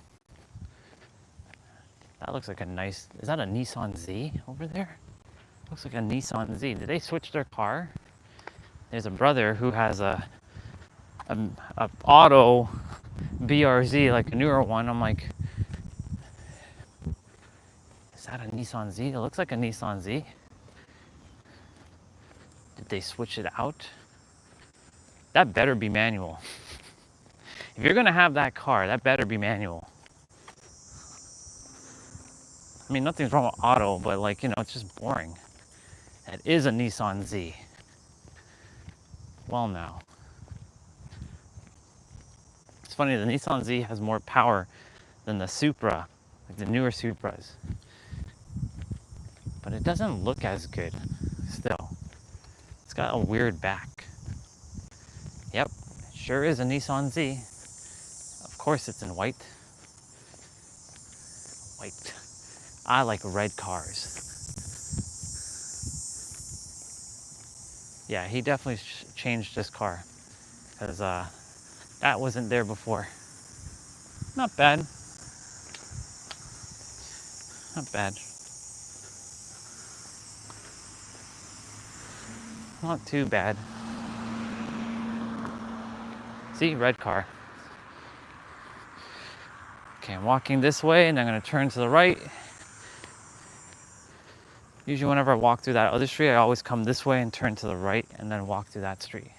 A: that looks like is that a Nissan Z over there? Looks like a Nissan Z. Did they switch their car? There's a brother who has a auto BRZ, like a newer one. I'm like, is that a Nissan Z? It looks like a Nissan Z. Did they switch it out? That better be manual. If you're gonna have that car, that better be manual. I mean, nothing's wrong with auto, but it's just boring. That is a Nissan Z. Well, now. It's funny, the Nissan Z has more power than the Supra, like the newer Supras. But it doesn't look as good still. It's got a weird back. Yep, it sure is a Nissan Z. Of course it's in white. White. I like red cars. Yeah, he definitely changed this car, because that wasn't there before. Not bad. Not bad. Not too bad. See, red car. Okay, I'm walking this way and I'm gonna turn to the right. Usually whenever I walk through that other street, I always come this way and turn to the right and then walk through that street.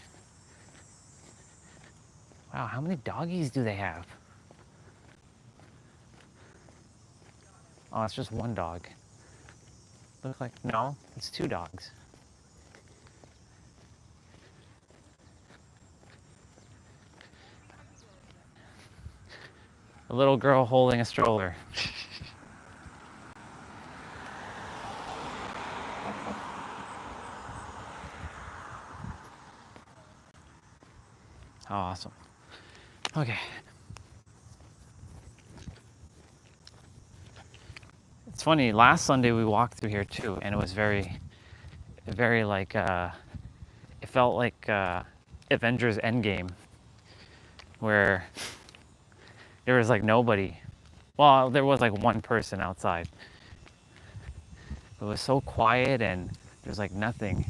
A: Wow, how many doggies do they have? Oh, it's just one dog. Look like, no, it's two dogs. A little girl holding a stroller. How awesome. Okay. It's funny, last Sunday we walked through here too, and it was very like, it felt like Avengers Endgame, where there was like nobody. Well, there was like one person outside. It was so quiet and there's like nothing.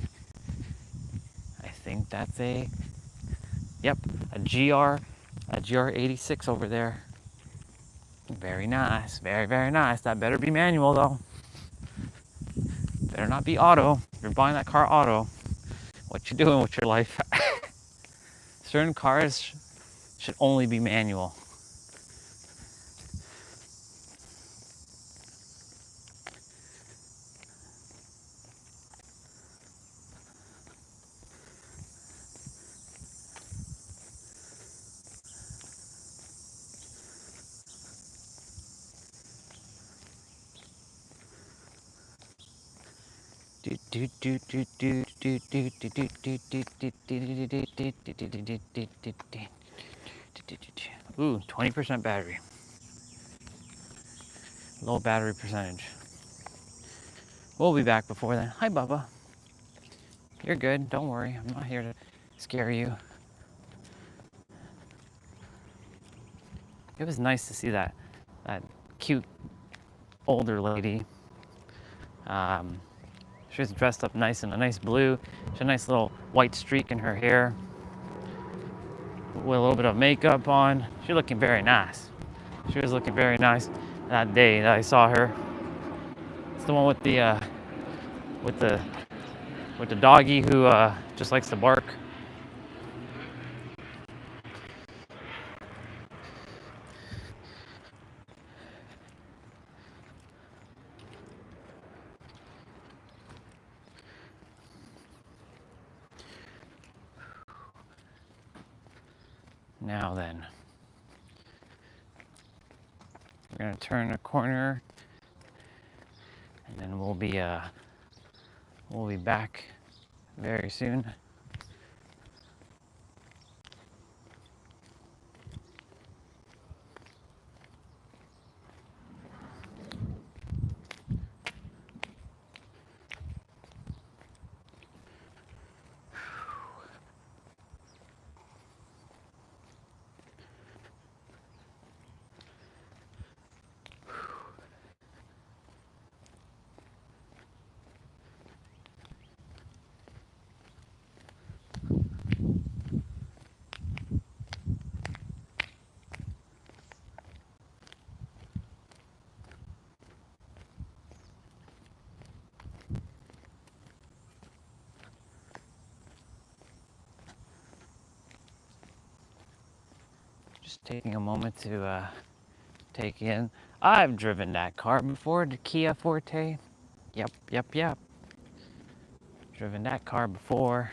A: I think that's yep, a GR86 over there. Very nice, very nice. That better be manual though. Better not be auto. If you're buying that car auto, what you doing with your life? Certain cars should only be manual. Ooh, 20% battery. Low battery percentage. We'll be back before then. Hi, Bubba. You're good. Don't worry. I'm not here to scare you. It was nice to see that cute older lady. She was dressed up nice in a nice blue. She had a nice little white streak in her hair with a little bit of makeup on. She was looking very nice. She was looking very nice that day that I saw her. It's the one with the doggy who just likes to bark. Now then, we're gonna turn a corner, and then we'll be back very soon. Just taking a moment to take in. I've driven that car before, the Kia Forte. Yep. Driven that car before.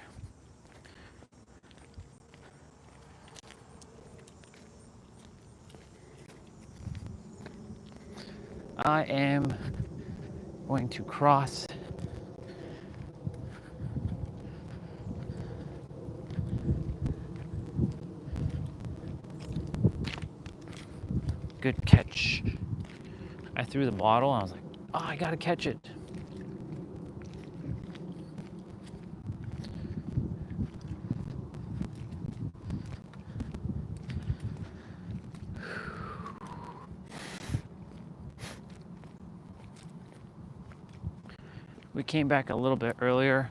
A: I am going to cross good catch. I threw the bottle and I was like, oh, I gotta catch it. We came back a little bit earlier.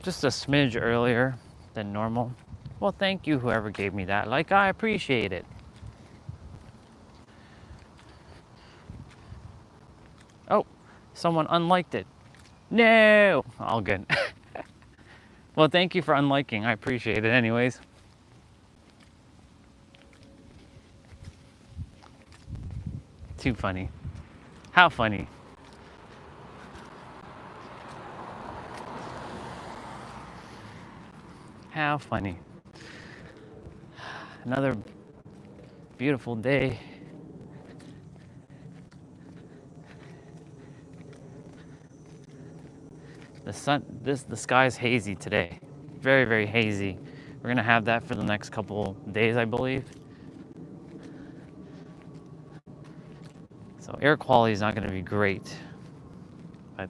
A: just a smidge earlier than normal. Well, thank you, whoever gave me that. Like, I appreciate it. Oh, someone unliked it. No, all good. Well, thank you for unliking. I appreciate it anyways. Too funny. How funny. How funny. Another beautiful day. The sky's hazy today. Very, very hazy. We're gonna have that for the next couple days, I believe. So air quality is not gonna be great, but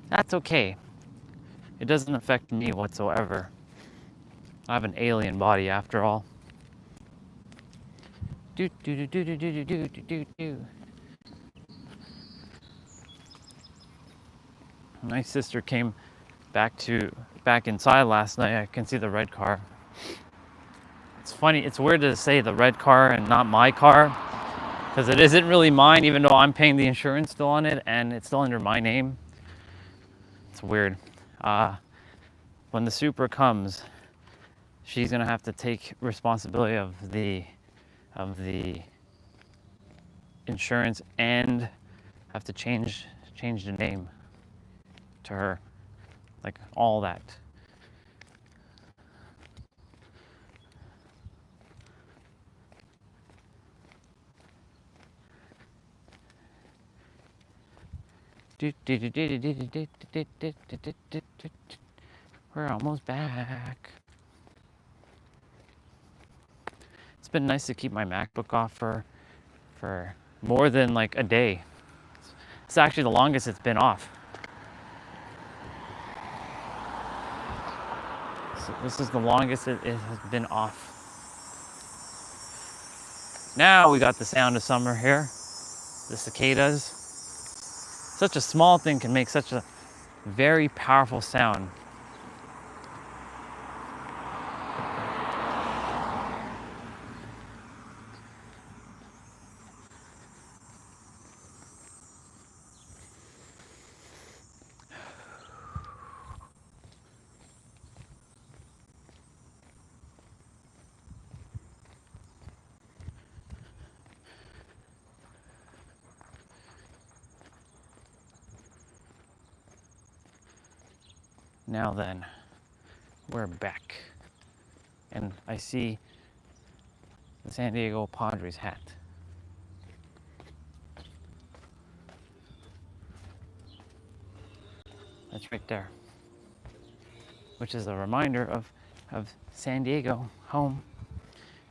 A: that's okay. It doesn't affect me whatsoever. I have an alien body after all. Do do do do do do do do do do. My sister came back inside last night. I can see the red car. It's funny, it's weird to say the red car and not my car, because it isn't really mine, even though I'm paying the insurance still on it and it's still under my name. It's weird. When the Supra comes, she's gonna have to take responsibility of the insurance and have to change the name to her, like all that. We're almost back. It's been nice to keep my MacBook off for more than like a day. It's actually the longest it's been off. So this is the longest it has been off. Now we got the sound of summer here. The cicadas. Such a small thing can make such a very powerful sound. Now then, we're back. And I see the San Diego Padres hat. That's right there. Which is a reminder of San Diego, home.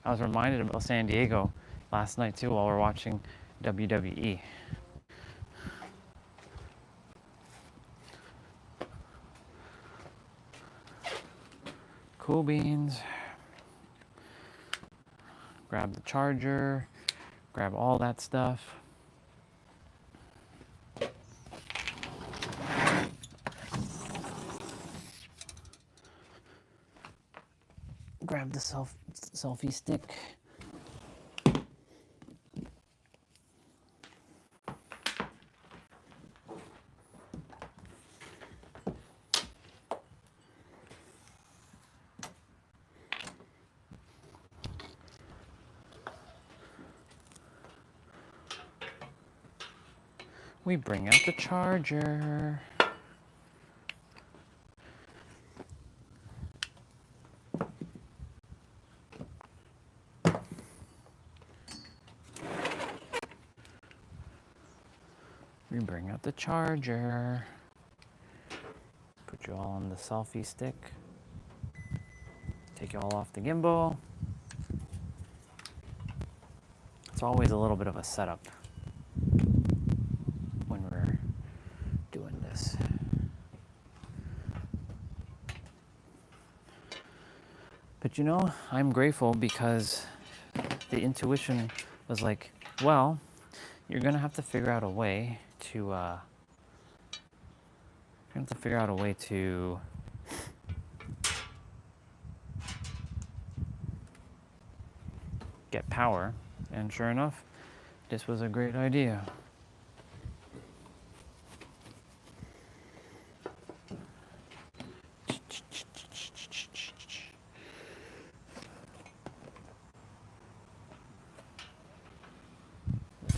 A: I was reminded about San Diego last night too while we were watching WWE. Cool beans. Grab the charger, grab all that stuff. Grab the selfie stick. We bring out the charger. We bring out the charger. Put you all on the selfie stick. Take you all off the gimbal. It's always a little bit of a setup when we're doing this. But you know, I'm grateful because the intuition was like, well, you're gonna have to figure out a way to get power. And sure enough, this was a great idea.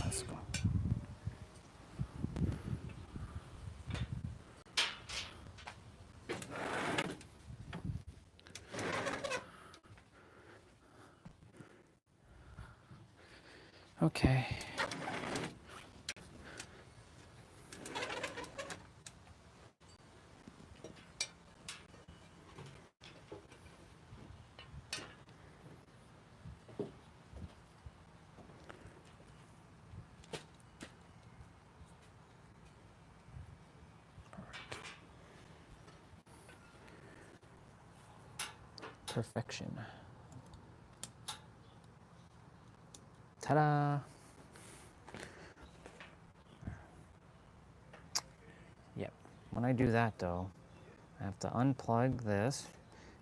A: Let's go. Okay. Perfection. Ta-da! Yep. When I do that though, I have to unplug this,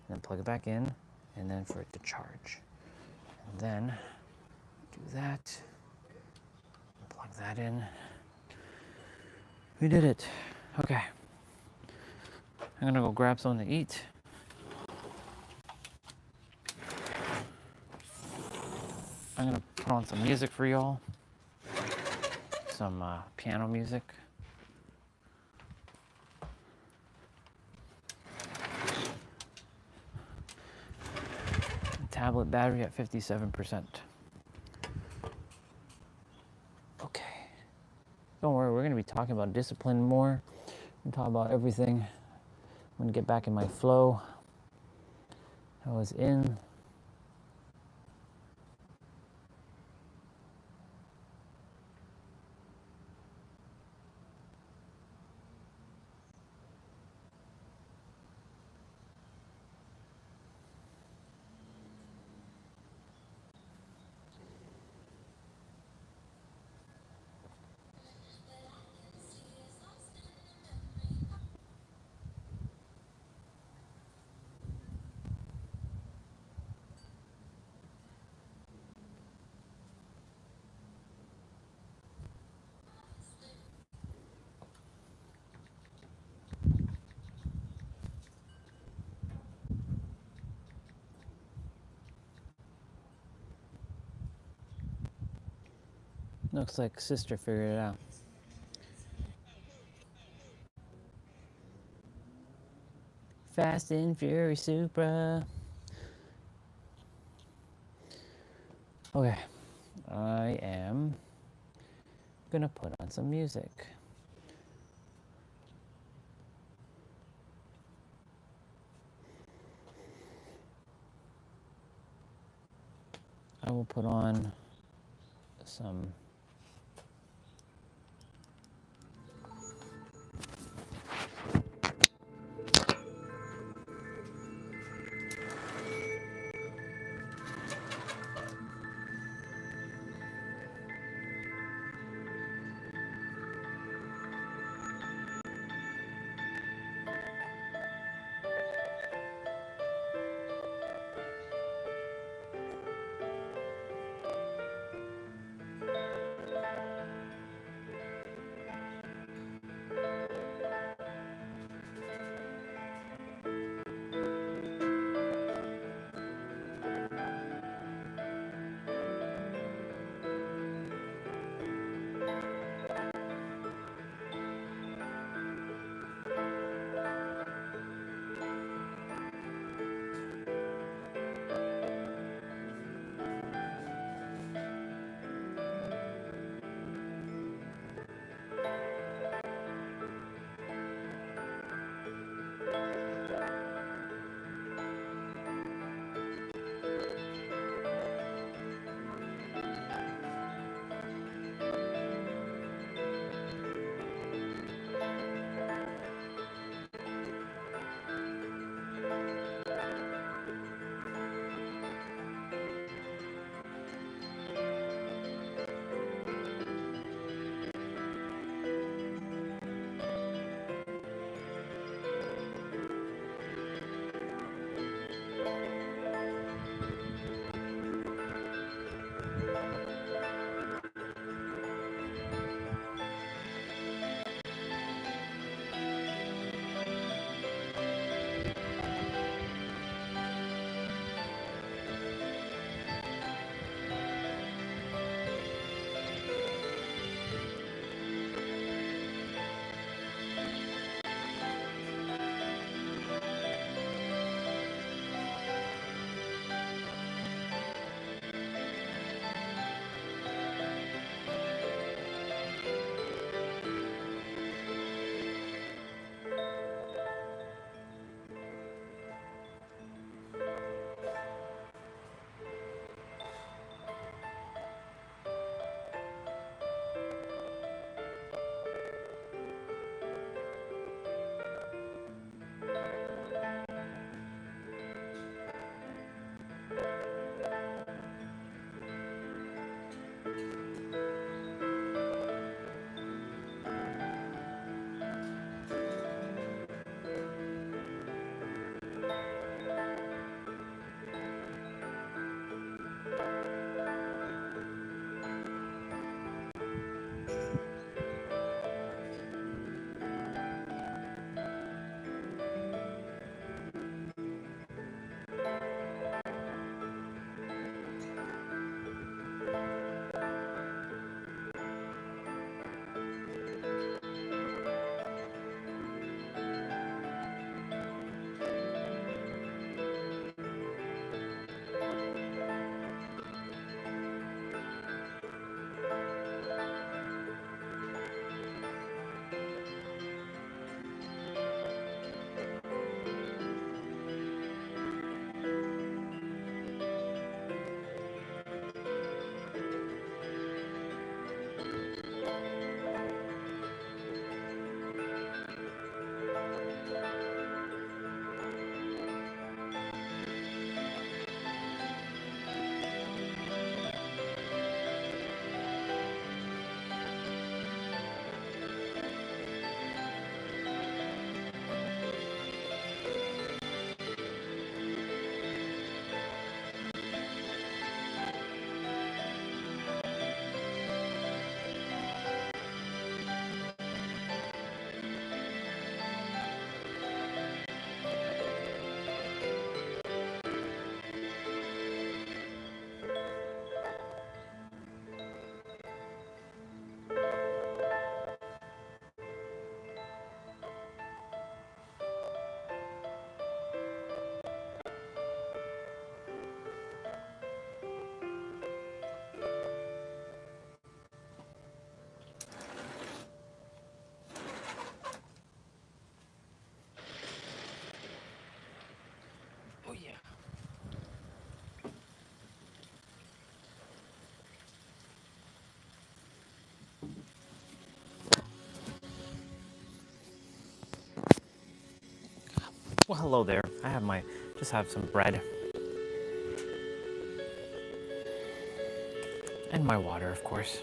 A: and then plug it back in, and then for it to charge. And then do that, plug that in. We did it. Okay. I'm gonna go grab something to eat. I'm gonna put on some music for y'all. Some piano music. Tablet battery at 57%. Okay. Don't worry, we're gonna be talking about discipline more. We're gonna talk about everything. I'm gonna get back in my flow. I was in. Looks like sister figured it out. Fast and Furious Supra. Okay, I am gonna put on some music. I will put on some Well, hello there. I have just have some bread. And my water, of course.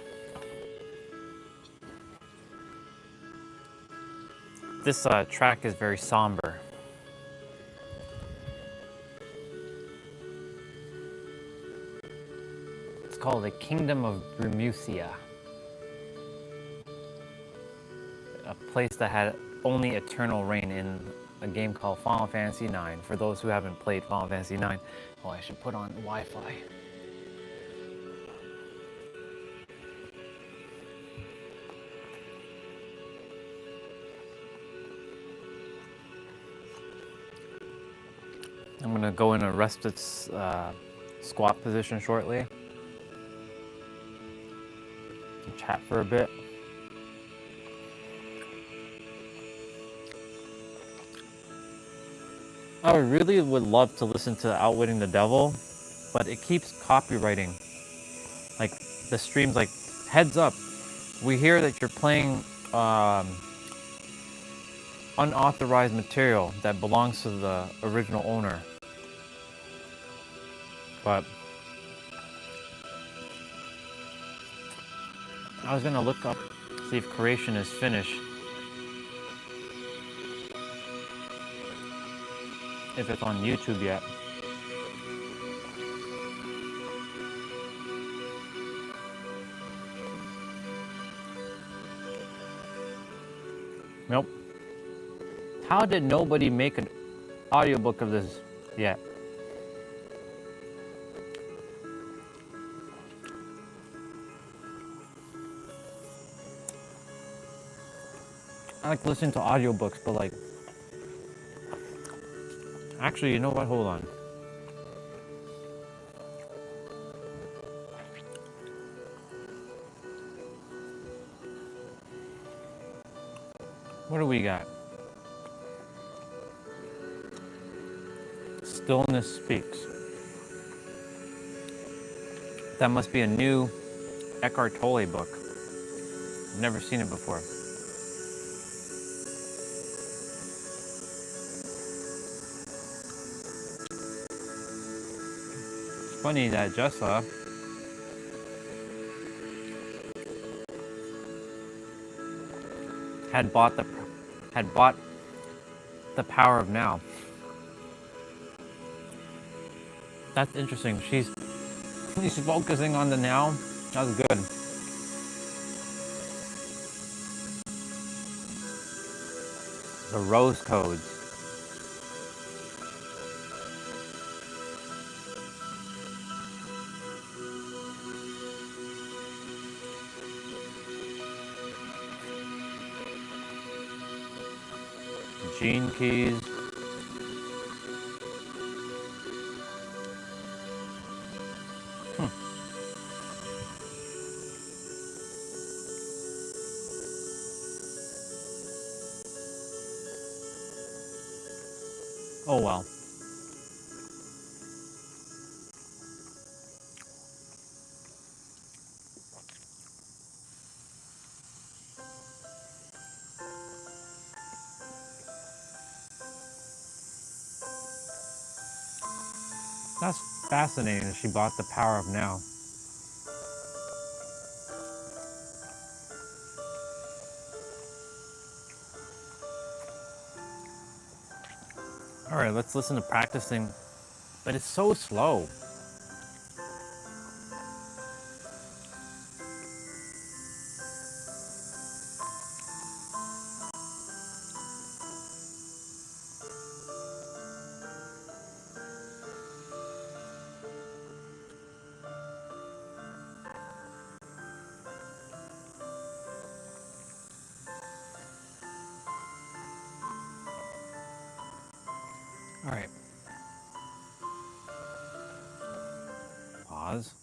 A: This track is very somber. It's called the Kingdom of Rumusia. A place that had only eternal reign in a game called Final Fantasy IX. For those who haven't played Final Fantasy IX, oh, I should put on Wi-Fi. I'm gonna go in a rested squat position shortly. And chat for a bit. I really would love to listen to Outwitting the Devil, but it keeps copywriting. Like the stream's like, heads up, we hear that you're playing unauthorized material that belongs to the original owner. But I was gonna look up, see if creation is finished. If it's on YouTube yet. Nope. How did nobody make an audiobook of this yet? I like listening to audiobooks, but like, actually, you know what? Hold on. What do we got? Stillness Speaks. That must be a new Eckhart Tolle book. I've never seen it before. It's funny that Jessa had bought the Power of Now. That's interesting. She's focusing on the now. That's good. The rose codes. Gene keys. Oh well. That's fascinating that she bought the Power of Now. All right, let's listen to practicing, but it's so slow. All right. Pause.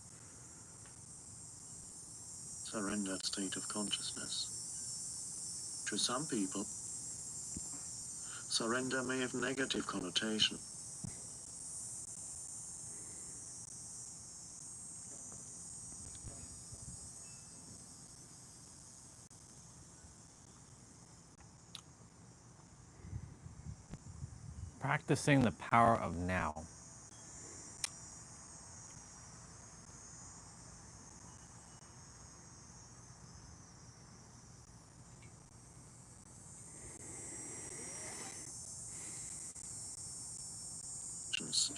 B: Surrendered state of consciousness. To some people, surrender may have negative connotation.
A: practicing the power of now.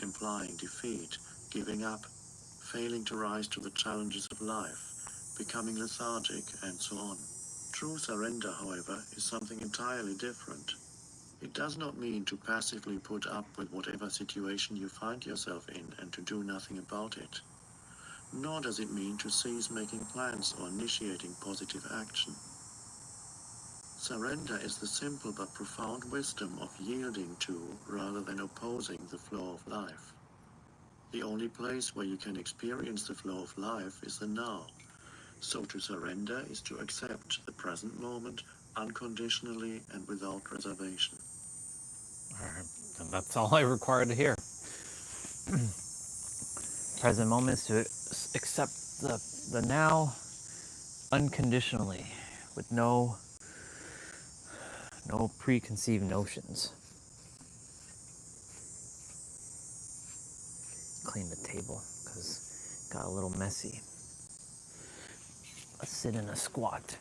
B: Implying defeat, giving up, failing to rise to the challenges of life, becoming lethargic, and so on. True surrender, however, is something entirely different. It does not mean to passively put up with whatever situation you find yourself in and to do nothing about it. Nor does it mean to cease making plans or initiating positive action. Surrender is the simple but profound wisdom of yielding to, rather than opposing, the flow of life. The only place where you can experience the flow of life is the now. So to surrender is to accept the present moment unconditionally and without reservation.
A: All right, and that's all I require to hear. Present moment is to accept the now unconditionally, with no preconceived notions. Clean the table because it got a little messy. Let's sit in a squat.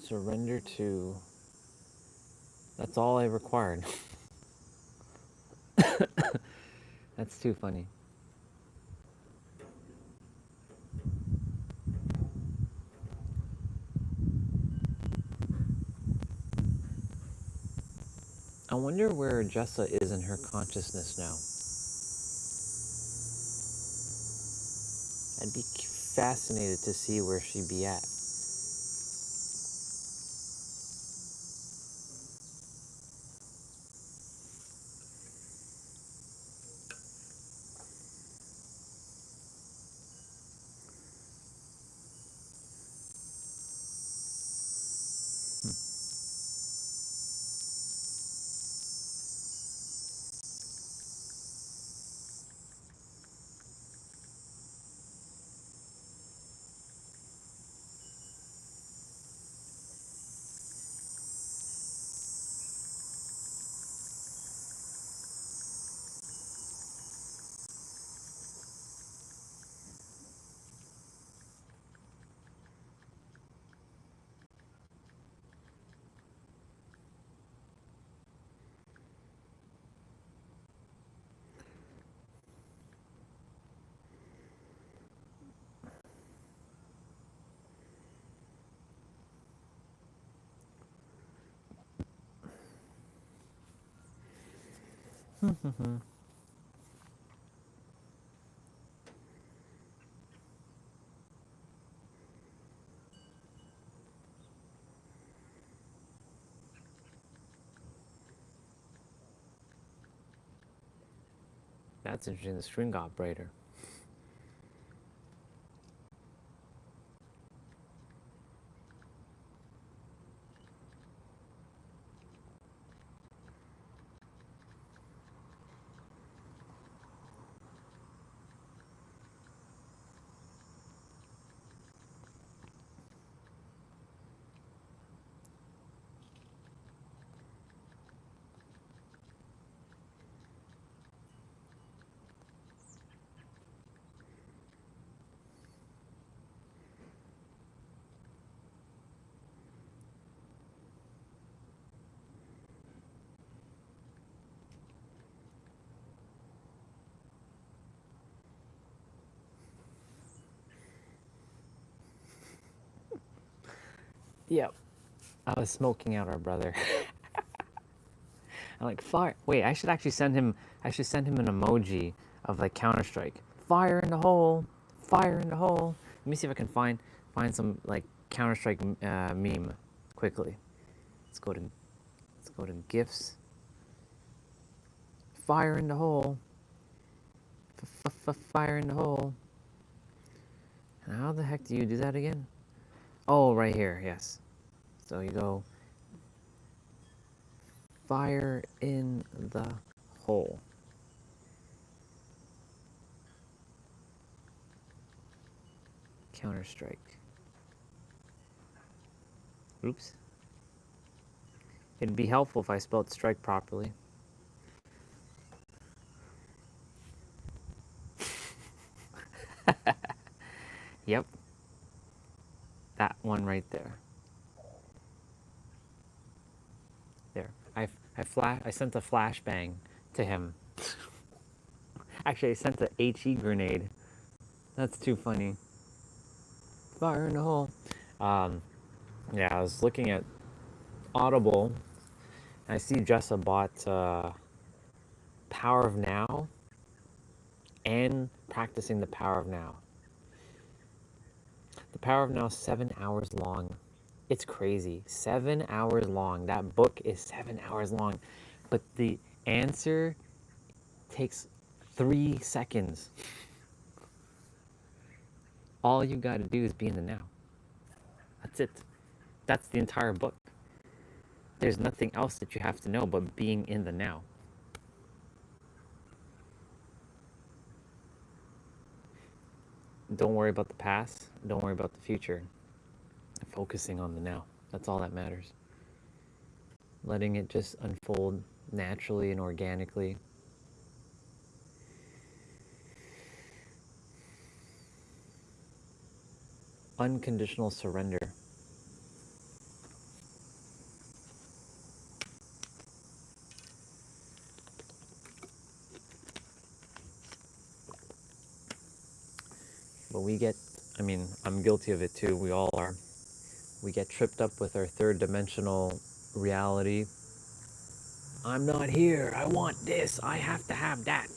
A: Surrender to. That's all I required. That's too funny. I wonder where Jessa is in her consciousness now. I'd be fascinated to see where she'd be at. That's interesting, the string operator. Yep. I was smoking out our brother. I'm like, fire. Wait, I should actually send him. I should send him an emoji of like Counter-Strike. Fire in the hole. Fire in the hole. Let me see if I can find some like Counter-Strike meme quickly. Let's go to gifs. Fire in the hole. Fire in the hole. And how the heck do you do that again? Oh, right here. Yes. So you go Fire in the hole. Counter-Strike. Oops. It'd be helpful if I spelled strike properly. Yep. That one right there. There. I sent a flashbang to him. Actually, I sent a HE grenade. That's too funny. Fire in the hole. Yeah, I was looking at Audible. And I see Jessa bought Power of Now and Practicing the Power of Now. The Power of Now is 7 hours long. It's crazy. 7 hours long. That book is 7 hours long. But the answer takes 3 seconds. All you got to do is be in the now. That's it. That's the entire book. There's nothing else that you have to know but being in the now. Don't worry about the past. Don't worry about the future. Focusing on the now. That's all that matters. Letting it just unfold naturally and organically. Unconditional surrender. But I'm guilty of it too. We all are. We get tripped up with our third dimensional reality. I'm not here. I want this. I have to have that.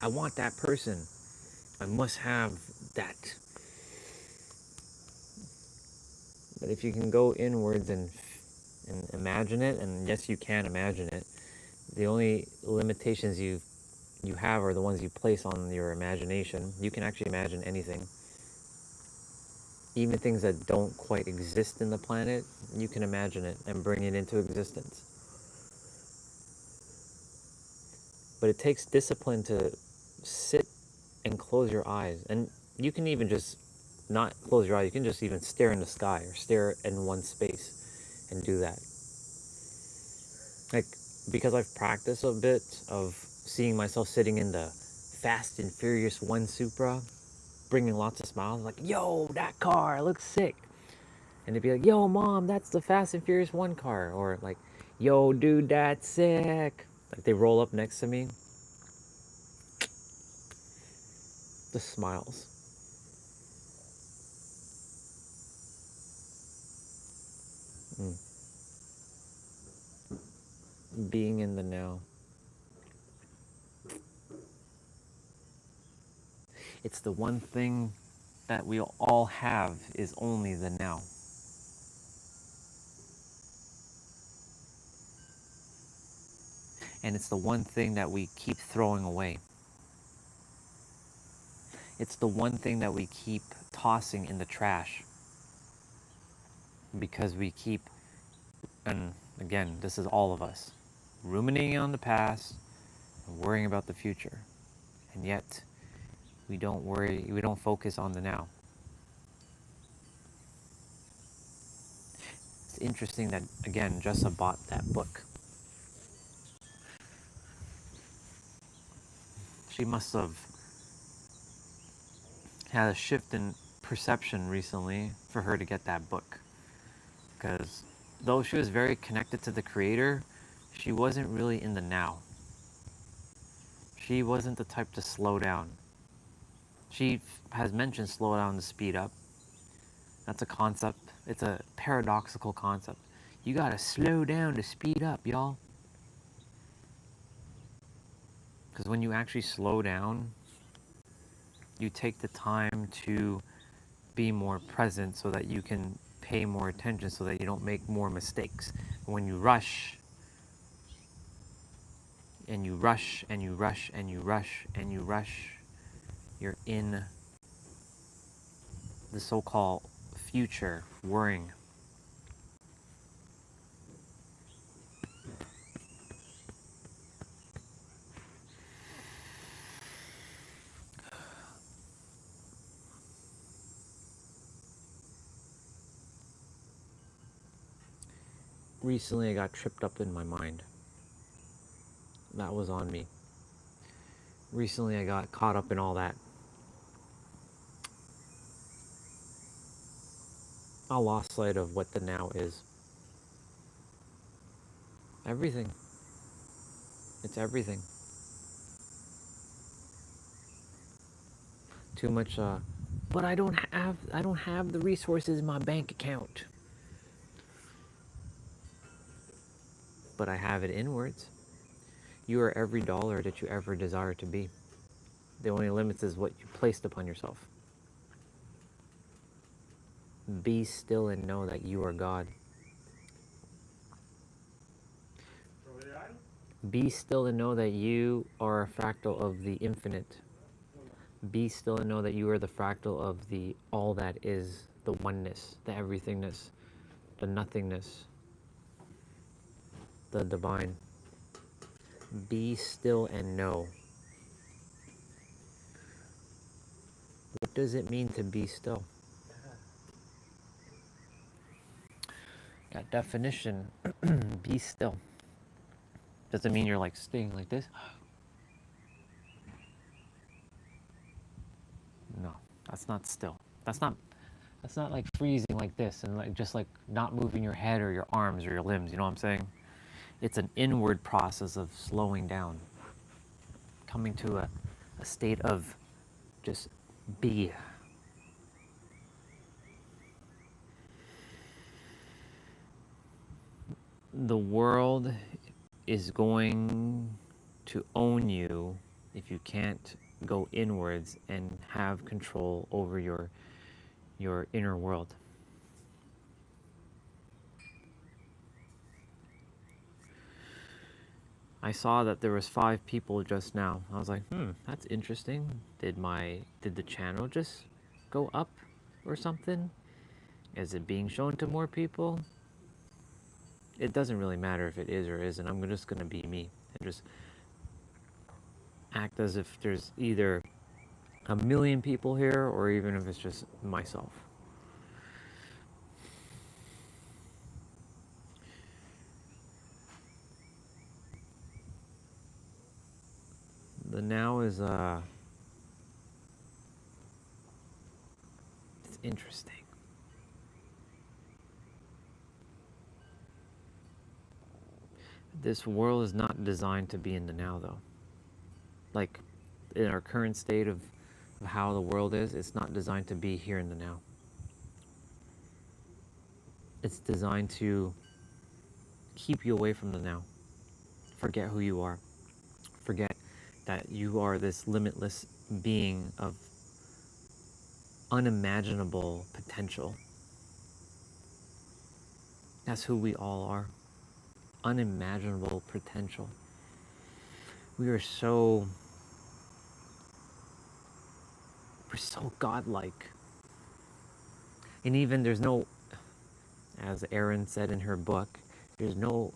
A: I want that person. I must have that. But if you can go inwards and imagine it, and yes, you can imagine it, the only limitations you have are the ones you place on your imagination. You can actually imagine anything. Even things that don't quite exist in the planet, you can imagine it and bring it into existence. But it takes discipline to sit and close your eyes. And you can even just not close your eyes. You can just even stare in the sky or stare in one space and do that. Like, because I've practiced a bit of seeing myself sitting in the Fast and Furious 1 Supra, bringing lots of smiles, like, yo, that car looks sick. And they'd be like, yo, mom, that's the Fast and Furious 1 car. Or like, yo, dude, that's sick. Like, they roll up next to me. The smiles. Being in the now. It's the one thing that we all have is only the now. And it's the one thing that we keep throwing away. It's the one thing that we keep tossing in the trash. Because we keep, and again, this is all of us, ruminating on the past and worrying about the future. And yet, we don't focus on the now. It's interesting that, again, Jessa bought that book. She must have had a shift in perception recently for her to get that book. Because though she was very connected to the creator, she wasn't really in the now. She wasn't the type to slow down. She has mentioned slow down to speed up. That's a concept. It's a paradoxical concept. You gotta slow down to speed up, y'all. Because when you actually slow down, you take the time to be more present so that you can pay more attention so that you don't make more mistakes. When you rush, and you rush, and you rush, and you rush, and you rush, you're in the so-called future worrying. Recently I got tripped up in my mind. That was on me. Recently I got caught up in all that. I lost sight of what the now is. Everything. It's everything. Too much but I don't have the resources in my bank account. But I have it inwards. You are every dollar that you ever desire to be. The only limits is what you placed upon yourself. Be still and know that you are God. Be still and know that you are a fractal of the infinite. Be still and know that you are the fractal of the all that is, the oneness, the everythingness, the nothingness, the divine. Be still and know. What does it mean to be still? That definition, be still. Does it mean you're like staying like this? No, that's not still. That's not like freezing like this and like just like not moving your head or your arms or your limbs, you know what I'm saying? It's an inward process of slowing down, coming to a state of just be. The world is going to own you if you can't go inwards and have control over your inner world. I saw that there was 5 people just now. I was like, that's interesting. Did the channel just go up or something? Is it being shown to more people? It doesn't really matter if it is or isn't. I'm just gonna be me and just act as if there's either a million people here or even if it's just myself. The now is it's interesting. This world is not designed to be in the now though. Like in our current state of how the world is, it's not designed to be here in the now. It's designed to keep you away from the now. Forget who you are. Forget that you are this limitless being of unimaginable potential. That's who we all are. Unimaginable potential. We're so godlike. And even there's no, as Erin said in her book, there's no,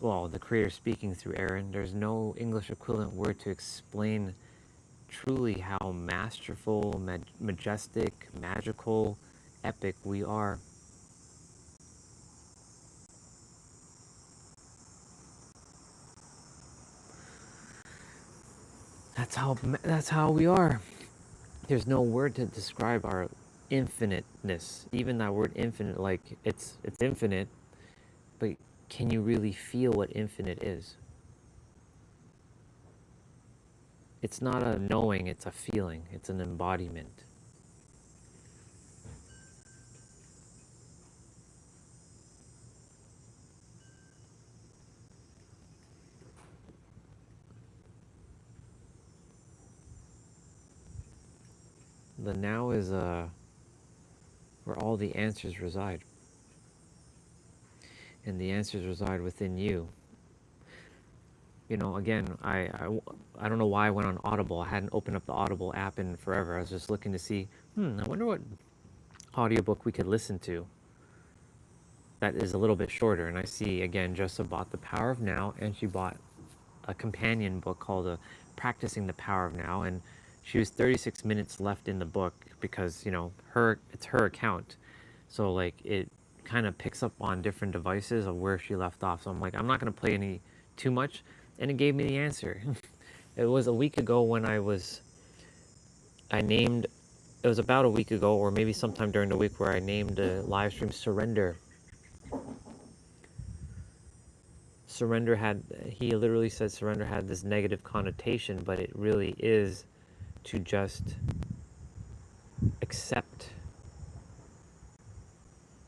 A: well, the creator speaking through Erin, there's no English equivalent word to explain truly how masterful, majestic, magical, epic we are. That's how we are. There's no word to describe our infiniteness. Even that word infinite, like it's infinite, but can you really feel what infinite is? It's not a knowing, it's a feeling, it's an embodiment. The now is where all the answers reside. And the answers reside within you. You know, again, I don't know why I went on Audible. I hadn't opened up the Audible app in forever. I was just looking to see, I wonder what audiobook we could listen to that is a little bit shorter. And I see, again, Jessa bought The Power of Now, and she bought a companion book called Practicing the Power of Now. And she was 36 minutes left in the book because, you know, it's her account. So, like, kind of picks up on different devices of where she left off. So I'm like, I'm not going to play any too much. And it gave me the answer. It was a week ago when I named, it was about a week ago, or maybe sometime during the week, where I named the live stream Surrender. Surrender had, he literally said surrender had this negative connotation, but it really is to just accept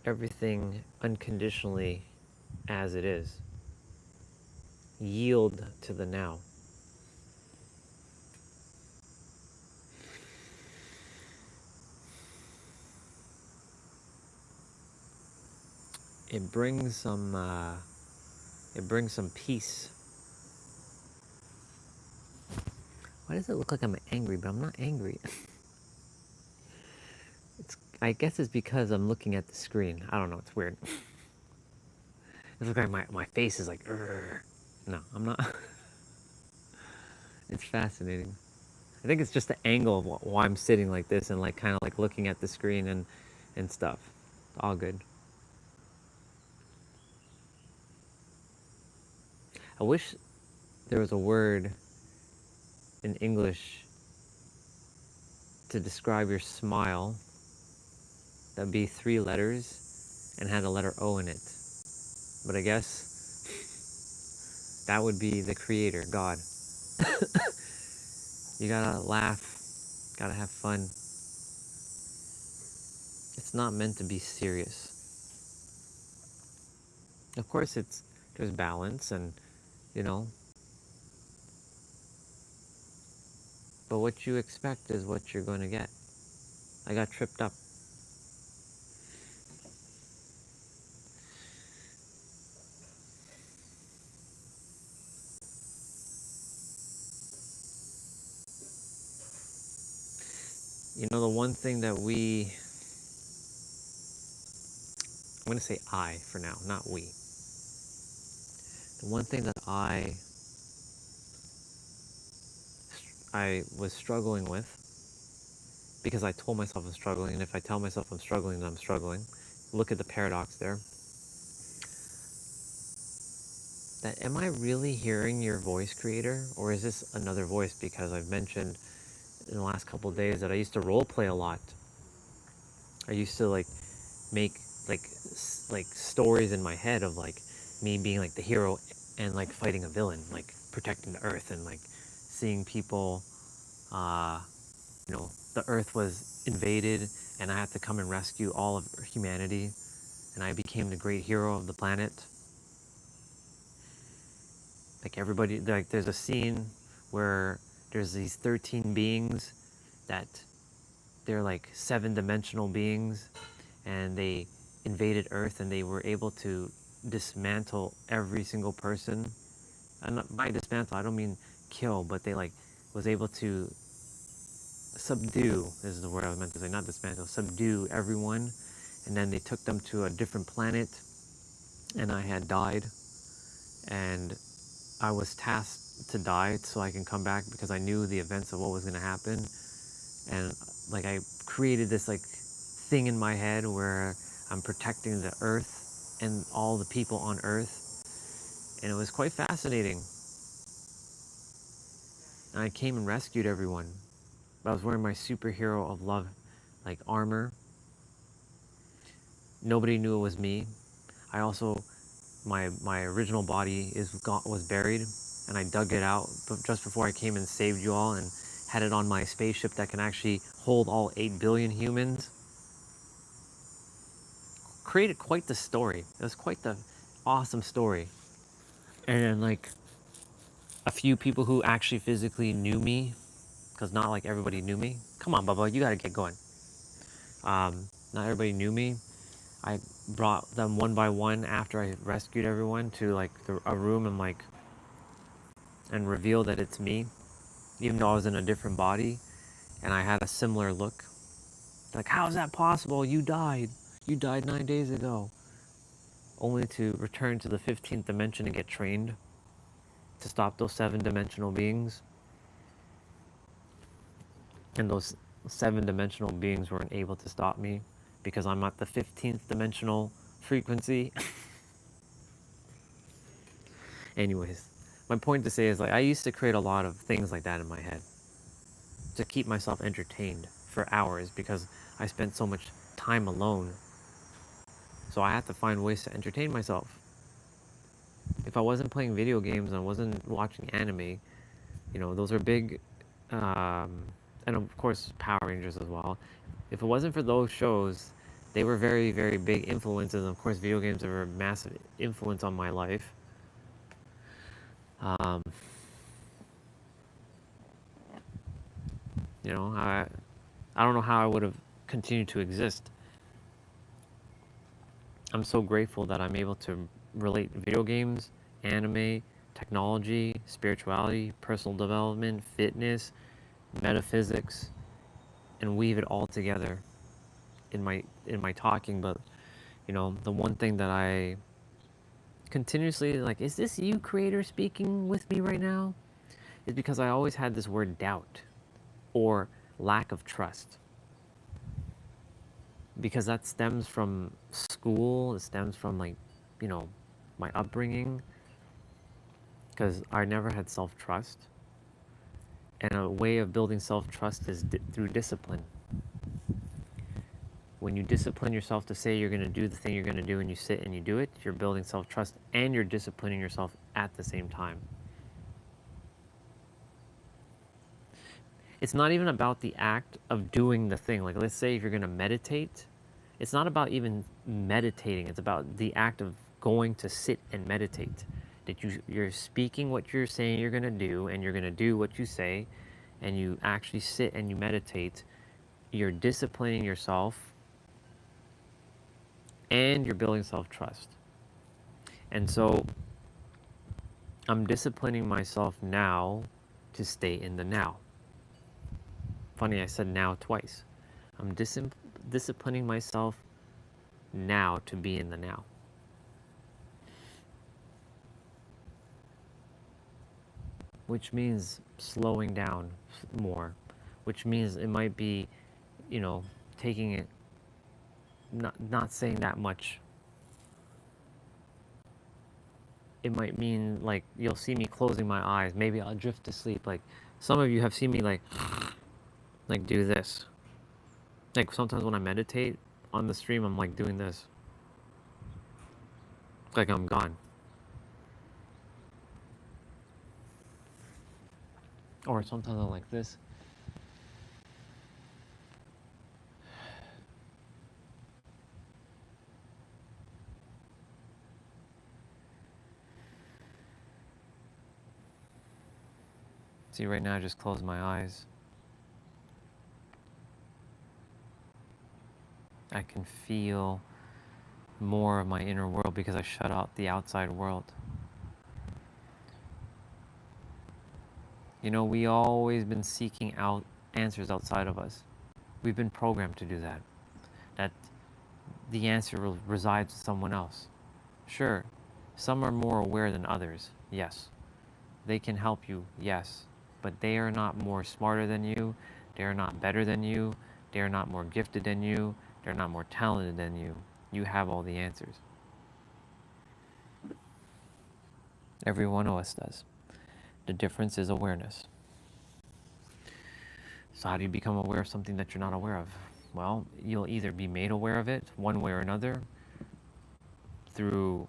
A: everything unconditionally as it is. Yield to the now. It brings some peace. Why does it look like I'm angry? But I'm not angry. I guess it's because I'm looking at the screen. I don't know. It's weird. It looks like my face is like, "Urgh." No, I'm not. It's fascinating. I think it's just the angle of why I'm sitting like this and like kind of like looking at the screen and stuff. All good. I wish there was a word in English to describe your smile that'd be 3 letters and had a letter O in it. But I guess that would be the creator, God. You gotta laugh, gotta have fun. It's not meant to be serious. Of course, there's balance and, you know, but what you expect is what you're going to get. I got tripped up. You know, the one thing that I'm going to say I for now, not we. The one thing that I was struggling with, because I told myself I'm struggling, and if I tell myself I'm struggling, then I'm struggling. Look at the paradox there. That am I really hearing your voice, creator, or is this another voice? Because I've mentioned in the last couple of days that I used to role play a lot. I used to like make like stories in my head of like me being like the hero and like fighting a villain, like protecting the earth, and like seeing people, you know, the earth was invaded and I had to come and rescue all of humanity, and I became the great hero of the planet. Like everybody, like there's a scene where there's these 13 beings that they're like 7-dimensional beings, and they invaded Earth and they were able to dismantle every single person. And by dismantle, I don't mean kill, but they like was able to subdue, is the word I was meant to say, not dismantle, subdue everyone. And then they took them to a different planet, and I had died, and I was tasked to die so I can come back because I knew the events of what was going to happen. And like I created this like thing in my head where I'm protecting the earth and all the people on earth, and it was quite fascinating. And I came and rescued everyone. I was wearing my superhero of love like armor. Nobody knew it was me. I also, my original body was buried, and I dug it out just before I came and saved you all and had it on my spaceship that can actually hold all 8 billion humans. Created quite the story. It was quite the awesome story. And like a few people who actually physically knew me, because not like everybody knew me. Come on, Bubba, you gotta get going. Not everybody knew me. I brought them one by one after I rescued everyone to like a room and revealed that it's me, even though I was in a different body and I had a similar look. Like, how is that possible? You died. You died 9 days ago. Only to return to the 15th dimension and get trained to stop those 7-dimensional beings. And those 7-dimensional beings weren't able to stop me because I'm at the 15th dimensional
C: frequency. Anyways, my point to say is like I used to create a lot of things like that in my head to keep myself entertained for hours because I spent so much time alone. So I had to find ways to entertain myself. If I wasn't playing video games and I wasn't watching anime, those are big, and of course Power Rangers as well. If it wasn't for those shows, they were very, very big influences. And of course, video games are a massive influence on my life. Um, I don't know how I would have continued to exist. I'm so grateful that I'm able to relate video games, anime, technology, spirituality, personal development, fitness, metaphysics, and weave it all together in my talking. But the one thing that I continuously like, is this you, creator, speaking with me right now? Is because I always had this word doubt or lack of trust. Because that stems from school, it stems from my upbringing. Because I never had self-trust. And a way of building self-trust is through discipline. When you discipline yourself to say you're going to do the thing you're going to do and you sit and you do it, you're building self-trust and you're disciplining yourself at the same time. It's not even about the act of doing the thing. Like, let's say if you're going to meditate, it's not about even meditating. It's about the act of going to sit and meditate. That you're speaking what you're saying you're going to do, and you're going to do what you say, and you actually sit and you meditate. You're disciplining yourself, and you're building self-trust. And so I'm disciplining myself now to stay in the now. Funny, I said now twice. I'm disciplining myself now to be in the now. Which means slowing down more. Which means it might be, taking it, not saying that much. It might mean like you'll see me closing my eyes. Maybe I'll drift to sleep. Like some of you have seen me like do this. Like sometimes when I meditate on the stream, I'm like doing this. Like I'm gone. Or sometimes I'm like this. See, right now I just closed my eyes. I can feel more of my inner world because I shut out the outside world. We always been seeking out answers outside of us. We've been programmed to do that. That the answer resides with someone else. Sure, some are more aware than others, yes. They can help you, yes. But they are not more smarter than you. They are not better than you. They are not more gifted than you. They're not more talented than you. You have all the answers. Every one of us does. The difference is awareness. So how do you become aware of something that you're not aware of? Well, you'll either be made aware of it one way or another through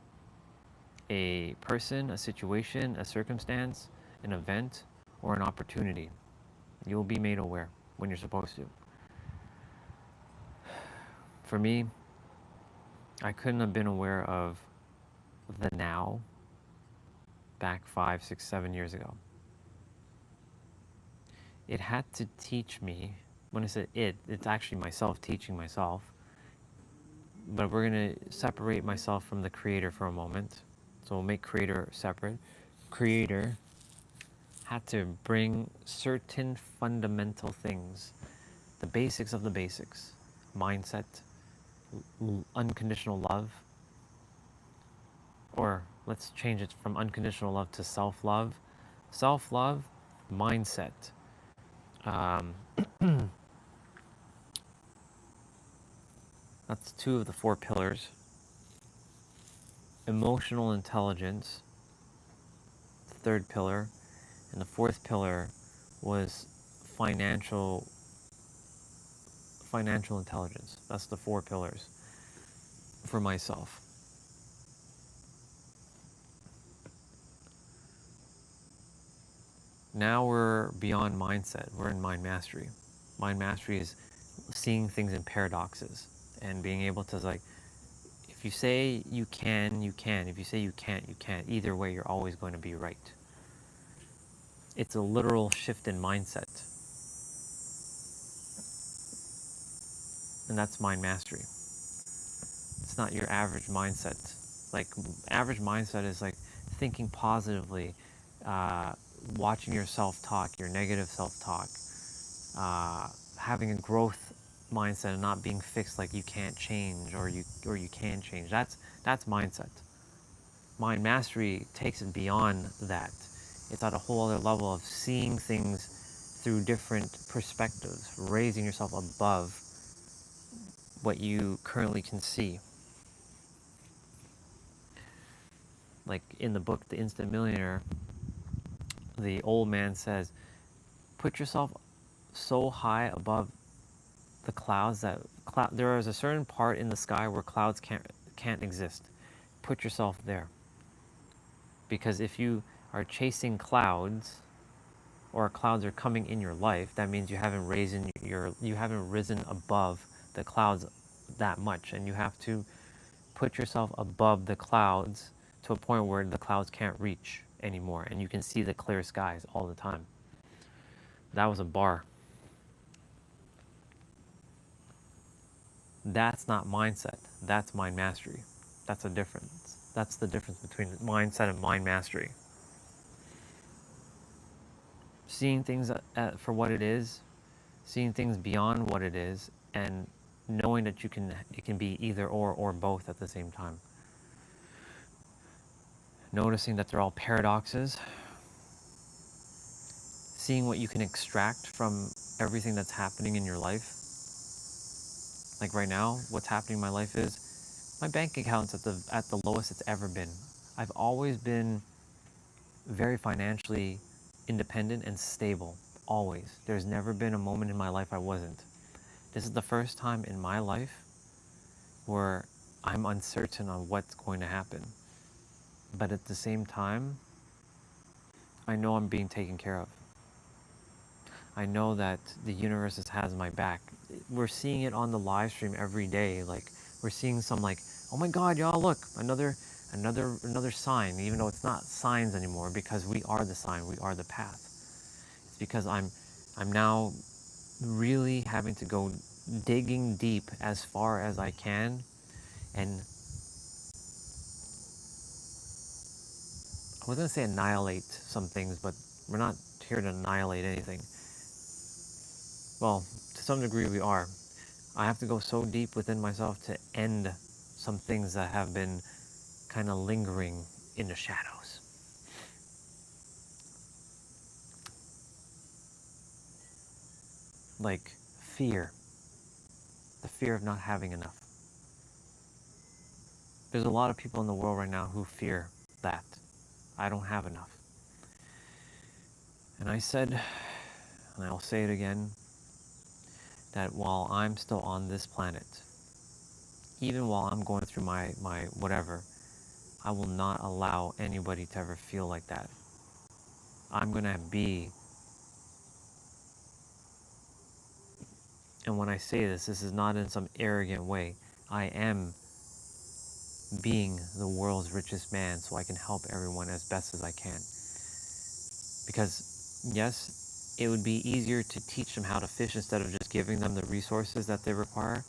C: a person, a situation, a circumstance, an event, or an opportunity. You'll be made aware when you're supposed to. For me, I couldn't have been aware of the now back 5, 6, 7 years ago. It had to teach me, when I said it's actually myself teaching myself, but we're going to separate myself from the creator for a moment. So we'll make creator separate. Creator had to bring certain fundamental things, the basics of the basics, mindset, unconditional love, or let's change it from unconditional love to self-love. Self-love, mindset. That's 2 of the 4 pillars. emotional intelligence, the third pillar, and the fourth pillar was financial intelligence. That's the 4 pillars for myself. Now we're beyond mindset. We're in mind mastery. Mind mastery is seeing things in paradoxes and being able to, like, if you say you can, you can. If you say you can't, you can't. Either way, you're always going to be right. It's a literal shift in mindset. And that's mind mastery. It's not your average mindset. Like, average mindset is like thinking positively, uh, watching your self-talk, your negative self-talk, having a growth mindset and not being fixed, like you can't change or you can change. That's mindset. Mind mastery takes it beyond that. It's at a whole other level of seeing things through different perspectives, raising yourself above what you currently can see. Like in the book The Instant Millionaire, the old man says, put yourself so high above the clouds that there is a certain part in the sky where clouds can't exist. Put yourself there. Because if you are chasing clouds, or clouds are coming in your life, that means you haven't risen above the clouds that much, and you have to put yourself above the clouds to a point where the clouds can't reach anymore, and you can see the clear skies all the time. That was a bar. That's not mindset. That's mind mastery. That's a difference. That's the difference between mindset and mind mastery. Seeing things for what it is, seeing things beyond what it is, and knowing that it can be either or both at the same time. Noticing that they're all paradoxes, seeing what you can extract from everything that's happening in your life. Like right now, what's happening in my life is my bank account's at the lowest it's ever been. I've always been very financially independent and stable, always. There's never been a moment in my life I wasn't. This is the first time in my life where I'm uncertain on what's going to happen. But at the same time, I know I'm being taken care of. I know that the universe has my back. We're seeing it on the live stream every day. Like, we're seeing some, like, oh my God, y'all, look, another sign, even though it's not signs anymore, because we are the sign, we are the path. It's because I'm now really having to go digging deep as far as I can, and I was gonna say annihilate some things, but we're not here to annihilate anything. Well, to some degree we are. I have to go so deep within myself to end some things that have been kind of lingering in the shadows. Like fear. The fear of not having enough. There's a lot of people in the world right now who fear that. I don't have enough. And I said, and I'll say it again, that while I'm still on this planet, even while I'm going through my whatever, I will not allow anybody to ever feel like that. I'm going to be, and when I say this is not in some arrogant way. I am being the world's richest man so I can help everyone as best as I can. Because, yes, it would be easier to teach them how to fish instead of just giving them the resources that they require.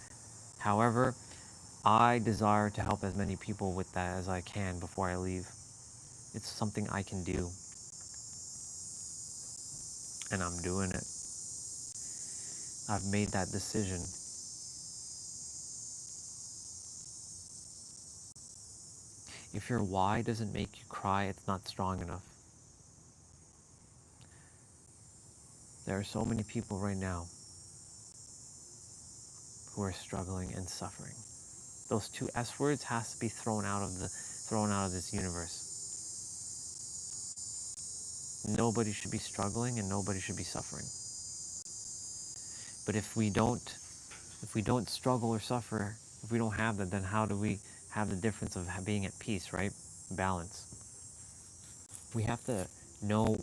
C: However, I desire to help as many people with that as I can before I leave. It's something I can do. And I'm doing it. I've made that decision. If your why doesn't make you cry, it's not strong enough. There are so many people right now who are struggling and suffering. Those two S words has to be thrown out of thrown out of this universe. Nobody should be struggling and nobody should be suffering. But if we don't struggle or suffer, if we don't have that, then how do we have the difference of being at peace, right? Balance. We have to know,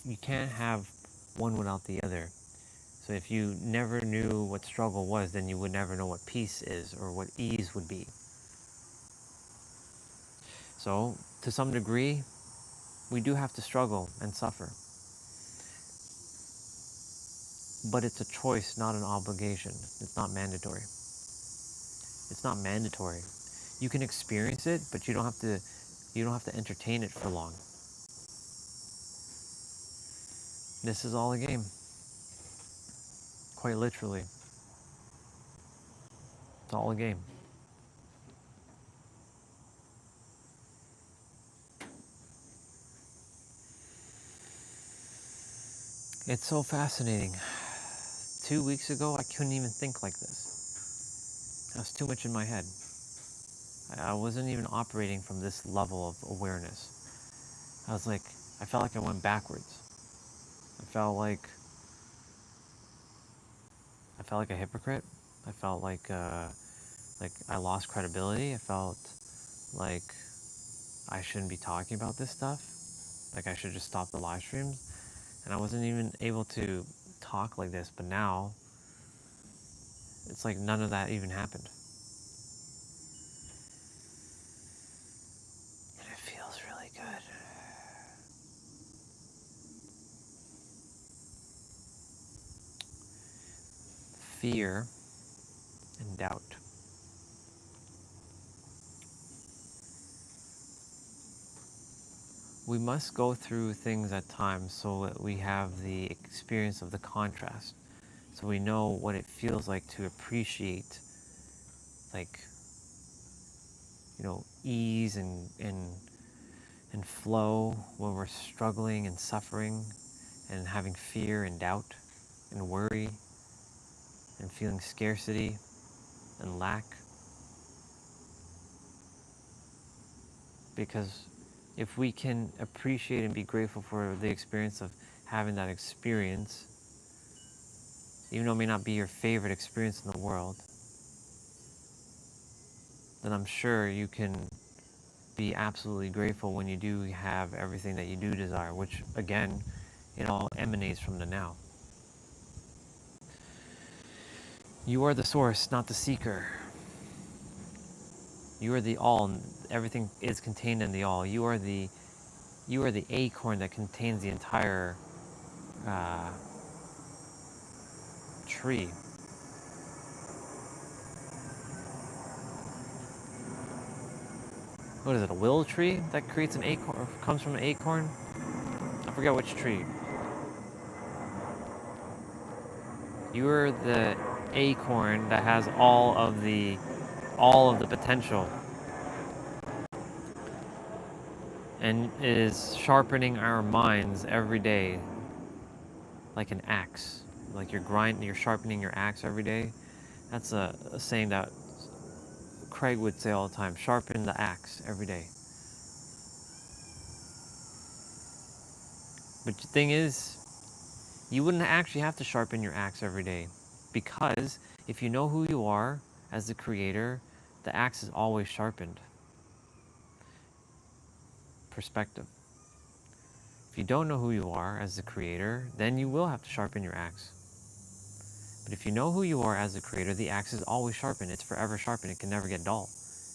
C: you can't have one without the other. So if you never knew what struggle was, then you would never know what peace is or what ease would be. So to some degree, we do have to struggle and suffer. But it's a choice, not an obligation. It's not mandatory. It's not mandatory. You can experience it, but you don't have to entertain it for long. This is all a game. Quite literally. It's all a game. It's so fascinating. 2 weeks ago, I couldn't even think like this. That was too much in my head. I wasn't even operating from this level of awareness. I felt like I went backwards. I felt like a hypocrite. I felt like I lost credibility. I felt like I shouldn't be talking about this stuff. Like I should just stop the live streams. And I wasn't even able to talk like this, but now it's like none of that even happened. And it feels really good. Fear and doubt. We must go through things at times so that we have the experience of the contrast. So we know what it feels like to appreciate, like, ease and flow when we're struggling and suffering and having fear and doubt and worry and feeling scarcity and lack. Because if we can appreciate and be grateful for the experience of having that experience, even though it may not be your favorite experience in the world, then I'm sure you can be absolutely grateful when you do have everything that you do desire, which again, it all emanates from the now. You are the source, not the seeker. You are the all, and everything is contained in the all. You are the acorn that contains the entire tree. What is it, a willow tree that creates an acorn, or comes from an acorn? I forget which tree. You are the acorn that has all of the potential and is sharpening our minds every day like an axe. Like you're sharpening your axe every day. That's a saying that Craig would say all the time, sharpen the axe every day. But the thing is, you wouldn't actually have to sharpen your axe every day, because if you know who you are as the creator, the axe is always sharpened. Perspective. If you don't know who you are as the creator, then you will have to sharpen your axe. But if you know who you are as the creator, the axe is always sharpened. It's forever sharpened. It can never get dull,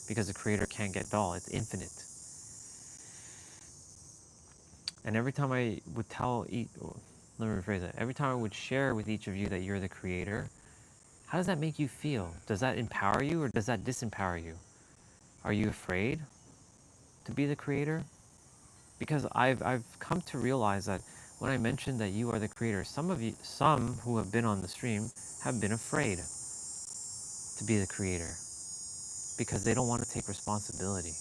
C: because the creator can't get dull. It's infinite. And every time I would let me rephrase that. Every time I would share with each of you that you're the creator, how does that make you feel? Does that empower you or does that disempower you? Are you afraid to be the creator? Because I've come to realize that when I mentioned that you are the creator, some who have been on the stream have been afraid to be the creator because they don't want to take responsibility,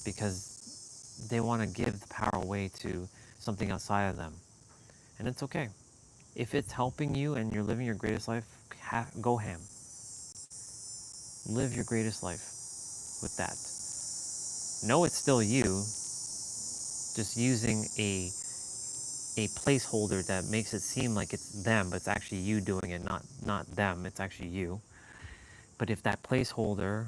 C: because they want to give the power away to something outside of them. And it's okay. If it's helping you and you're living your greatest life, go ham. Live your greatest life with that. know it's still you, just using a placeholder that makes it seem like it's them, but it's actually you doing it, not them, it's actually you. But if that placeholder,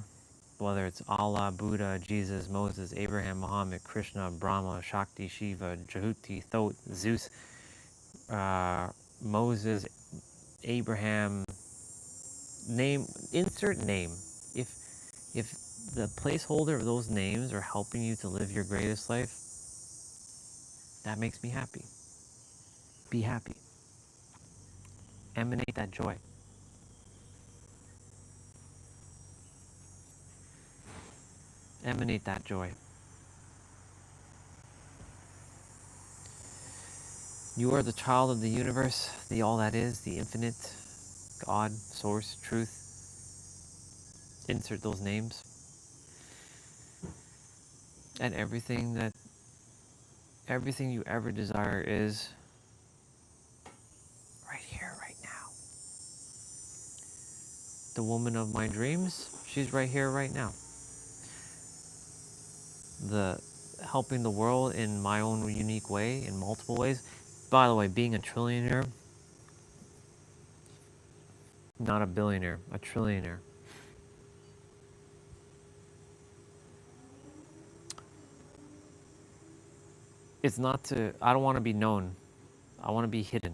C: whether it's Allah, Buddha, Jesus, Moses, Abraham, Muhammad, Krishna, Brahma, Shakti, Shiva, Jehuti, Thoth, Zeus, Moses, Abraham, name, insert name. If the placeholder of those names are helping you to live your greatest life, that makes me happy. Be happy. Emanate that joy. Emanate that joy. You are the child of the universe, the all that is, the infinite, God, source, truth. Insert those names. And everything you ever desire is right here, right now. The woman of my dreams, she's right here, right now. The helping the world in my own unique way, in multiple ways. By the way, being a trillionaire, not a billionaire, a trillionaire. It's not to, I don't want to be known. I want to be hidden.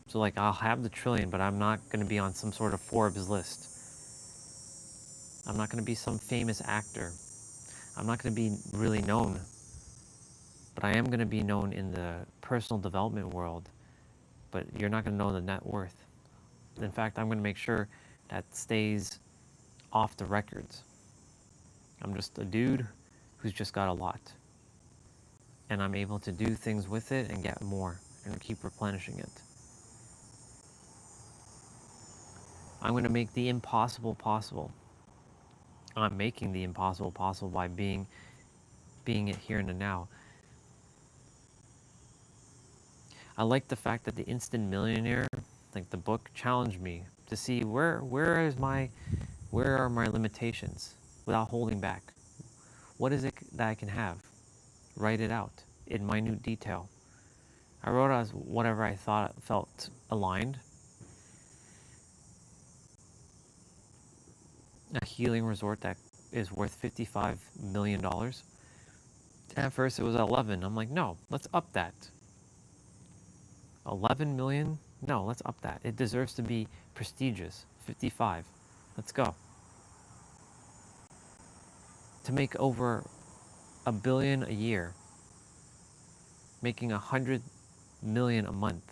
C: So like I'll have the trillion, but I'm not going to be on some sort of Forbes list. I'm not going to be some famous actor. I'm not going to be really known. But I am going to be known in the personal development world. But you're not going to know the net worth. In fact, I'm going to make sure that stays off the records. I'm just a dude who's just got a lot. And I'm able to do things with it and get more and keep replenishing it. I'm going to make the impossible possible. I'm making the impossible possible by being it here and the now. I like the fact that the Instant Millionaire, like the book, challenged me to see where are my limitations without holding back. What is it that I can have? Write it out in minute detail. I wrote out whatever I thought felt aligned. A healing resort that is worth $55 million. At first it was 11. I'm like, no, let's up that. 11 million? No, let's up that. It deserves to be prestigious. 55. Let's go. To make over $1 billion a year, making 100 million a month.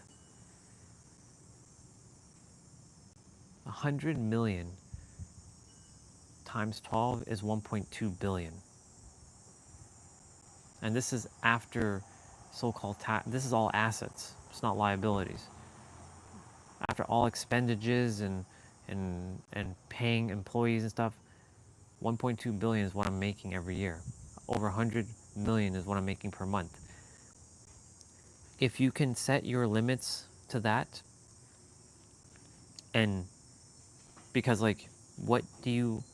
C: 100 million times 12 is 1.2 billion. And this is after so-called tax. This is all assets. It's not liabilities. After all expenditures and paying employees and stuff, 1.2 billion is what I'm making every year. Over 100 million is what I'm making per month. If you can set your limits to that, and because like what you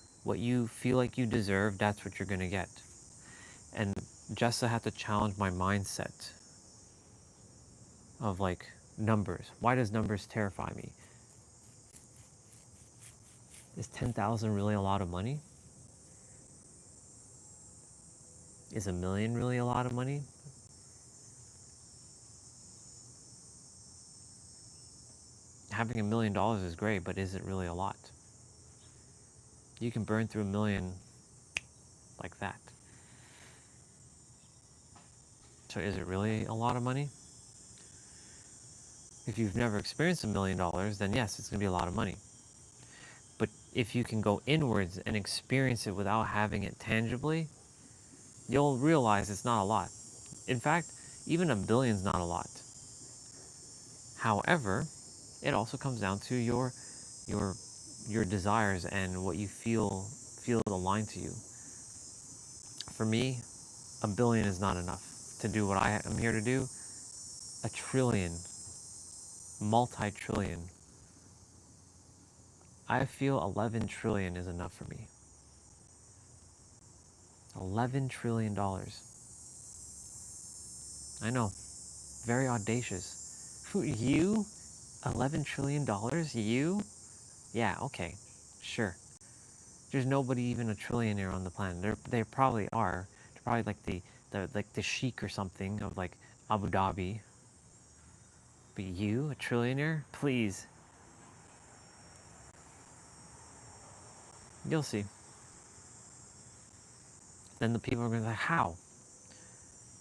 C: feel like you deserve, that's what you're gonna get. And just to have to challenge my mindset of like numbers. Why does numbers terrify me? Is 10,000 really a lot of money? Is $1 million really a lot of money? Having $1 million is great, but is it really a lot? You can burn through $1 million like that. So is it really a lot of money? If you've never experienced $1 million, then yes, it's gonna be a lot of money. But if you can go inwards and experience it without having it tangibly, you'll realize it's not a lot. In fact, even $1 billion is not a lot. However, it also comes down to your desires and what you feel aligned to you. For me, $1 billion is not enough to do what I am here to do. A trillion, multi-trillion. I feel 11 trillion is enough for me. $11 trillion. I know, very audacious. Who, you? $11 trillion? You? Yeah, okay, sure. There's nobody even a trillionaire on the planet. They probably are. They're probably like the sheik or something of like Abu Dhabi. But you, a trillionaire? Please. You'll see. Then the people are going to be like, how?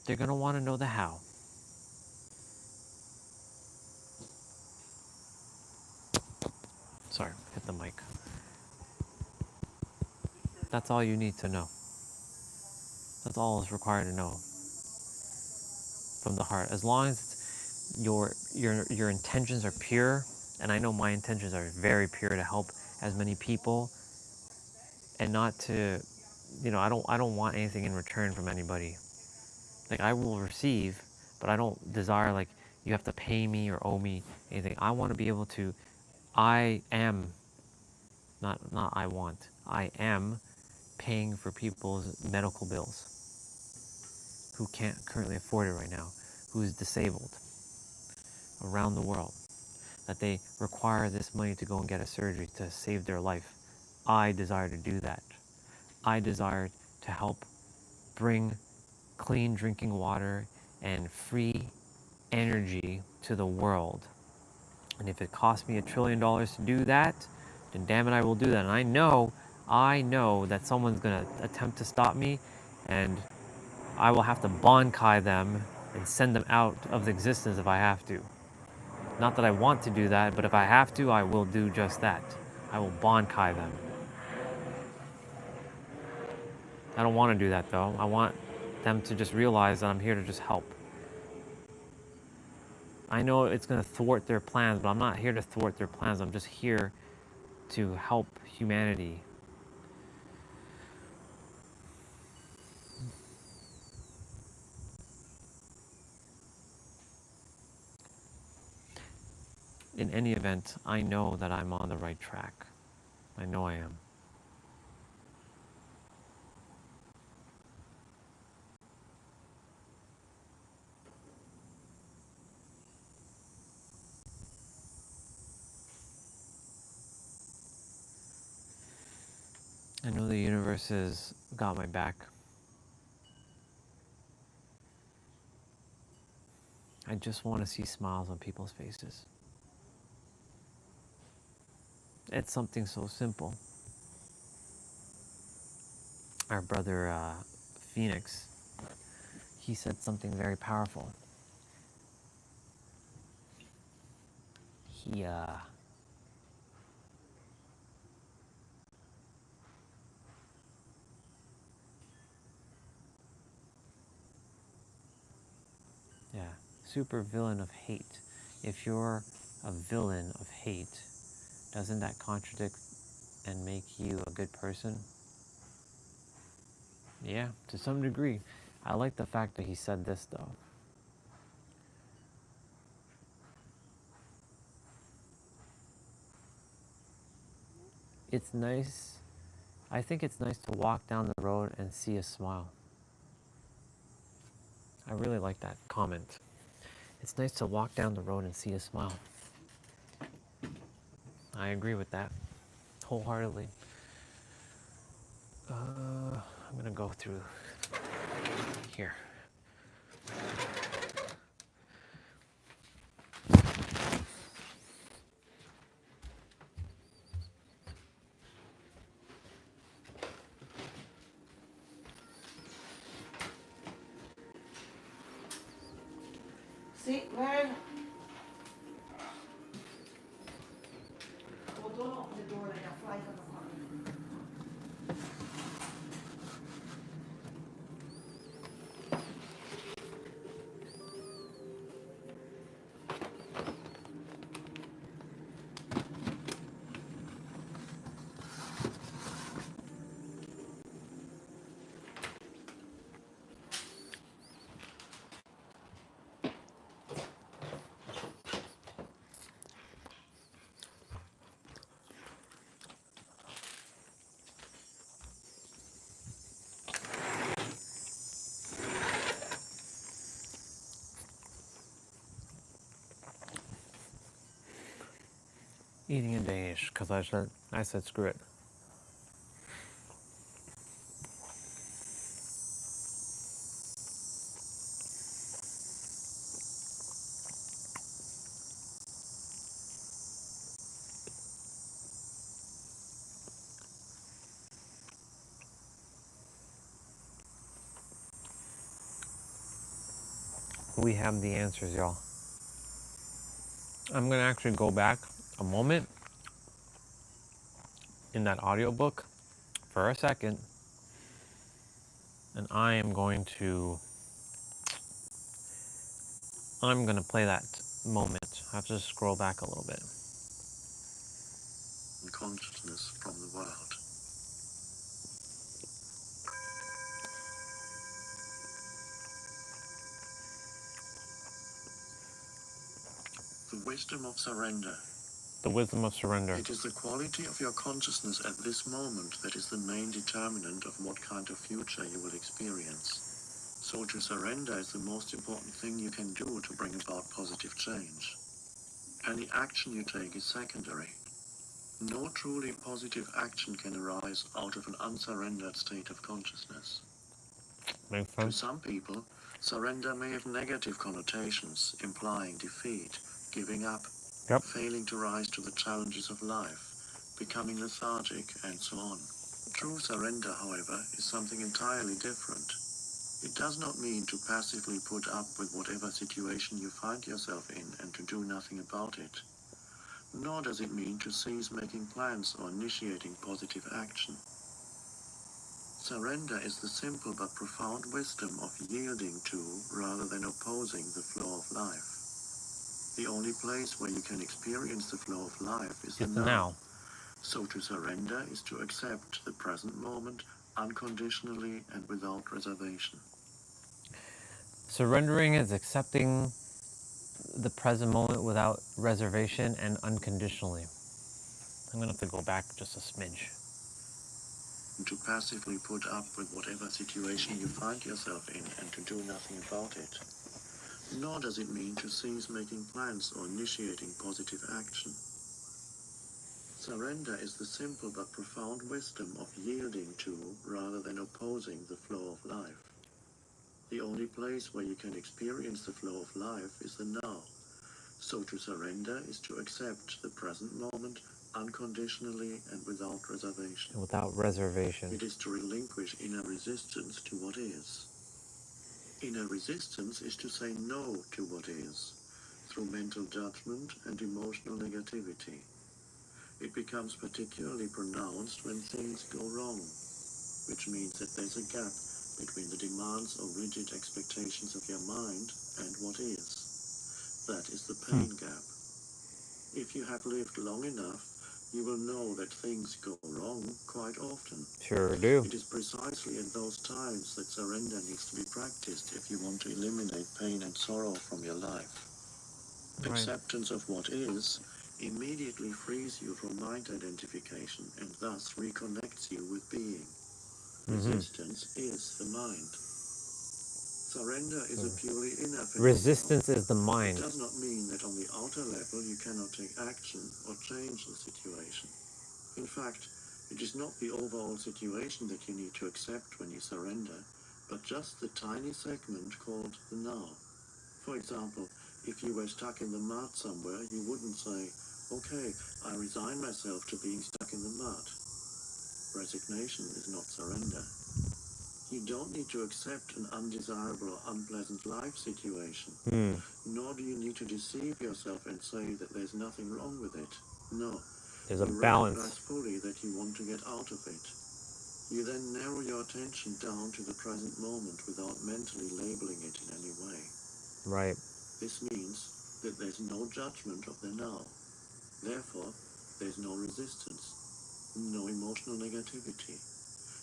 C: They're going to want to know the how. Sorry, hit the mic. That's all you need to know. That's all it's required to know from the heart. As long as your intentions are pure, and I know my intentions are very pure to help as many people, and not to, I don't want anything in return from anybody. Like, I will receive, but I don't desire like you have to pay me or owe me anything. I want to be able to. I am not I want. I am paying for people's medical bills who can't currently afford it right now, who's disabled around the world, that they require this money to go and get a surgery to save their life. I desire to do that. I desire to help bring clean drinking water and free energy to the world. And if it costs me $1 trillion to do that, then damn it, I will do that. And I know that someone's gonna attempt to stop me, and I will have to bankai them and send them out of existence if I have to. Not that I want to do that, but if I have to, I will do just that. I will bankai them. I don't want to do that though. I want them to just realize that I'm here to just help. I know it's going to thwart their plans, but I'm not here to thwart their plans. I'm just here to help humanity. In any event, I know that I'm on the right track. I know I am. I know the universe has got my back. I just want to see smiles on people's faces. It's something so simple. Our brother Phoenix, he said something very powerful. He yeah, super villain of hate. If you're a villain of hate, doesn't that contradict and make you a good person? Yeah, to some degree. I like the fact that he said this though. It's nice. I think it's nice to walk down the road and see a smile. I really like that comment. It's nice to walk down the road and see a smile. I agree with that wholeheartedly. I'm gonna go through here.
D: See, Vern? Well, don't open the door like a fly from the corner.
C: Eating in Danish because I said screw it. We have the answers, y'all. I'm gonna actually go back a moment in that audiobook for a second, and I'm gonna play that moment. I have to just scroll back a little bit.
B: And consciousness from the world. The wisdom of surrender.
C: The wisdom of surrender.
B: It is the quality of your consciousness at this moment that is the main determinant of what kind of future you will experience. So to surrender is the most important thing you can do to bring about positive change. Any action you take is secondary. No truly positive action can arise out of an unsurrendered state of consciousness.
C: Makes
B: To
C: sense?
B: some people, surrender may have negative connotations, implying defeat, giving up,
C: Yep.
B: failing to rise to the challenges of life, becoming lethargic, and so on. True surrender, however, is something entirely different. It does not mean to passively put up with whatever situation you find yourself in and to do nothing about it. Nor does it mean to cease making plans or initiating positive action. Surrender is the simple but profound wisdom of yielding to rather than opposing the flow of life. The only place where you can experience the flow of life is the
C: It's the
B: now.
C: now.
B: So to surrender is to accept the present moment unconditionally and without reservation.
C: Surrendering is accepting the present moment without reservation and unconditionally. I'm gonna have to go back just a smidge.
B: To passively put up with whatever situation you find yourself in and to do nothing about it. Nor does it mean to cease making plans or initiating positive action. Surrender is the simple but profound wisdom of yielding to rather than opposing the flow of life. The only place where you can experience the flow of life is the now. So to surrender is to accept the present moment unconditionally and without reservation.
C: Without reservation.
B: It is to relinquish inner resistance to what is. Inner resistance is to say no to what is, through mental judgment and emotional negativity. It becomes particularly pronounced when things go wrong, which means that there's a gap between the demands or rigid expectations of your mind and what is. That is the pain gap. If you have lived long enough, you will know that things go wrong quite often.
C: Sure do.
B: It is precisely at those times that surrender needs to be practiced if you want to eliminate pain and sorrow from your life.
C: Right.
B: Acceptance of what is immediately frees you from mind identification and thus reconnects you with being. Resistance is the mind. Surrender is a purely inner phenomenon.
C: Resistance is the mind.
B: It does not mean that on the outer level you cannot take action or change the situation. In fact, it is not the overall situation that you need to accept when you surrender, but just the tiny segment called the now. For example, if you were stuck in the mud somewhere, you wouldn't say, okay, I resign myself to being stuck in the mud. Resignation is not surrender. You don't need to accept an undesirable or unpleasant life situation, nor do you need to deceive yourself and say that there's nothing wrong with it. No.
C: There's a
B: You
C: balance.
B: recognize fully that you want to get out of it. You then narrow your attention down to the present moment without mentally labeling it in any way.
C: Right.
B: This means that there's no judgment of the now. Therefore, there's no resistance, no emotional negativity.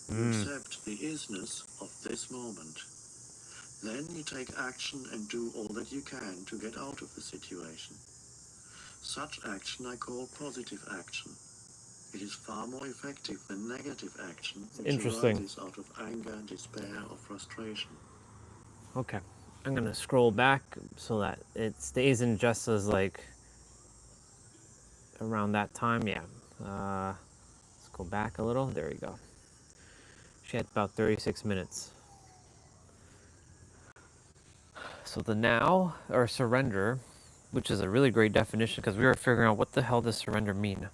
B: You accept the isness of this moment. Then you take action and do all that you can to get out of the situation. Such action I call positive action. It is far more effective than negative action, which
C: Interesting.
B: arises out of anger, despair, or frustration.
C: Okay. I'm gonna scroll back so that it stays in just as like around that time, yeah. Let's go back a little. There we go. She had about 36 minutes. So the now, or surrender, which is a really great definition because we were figuring out what the hell does surrender mean.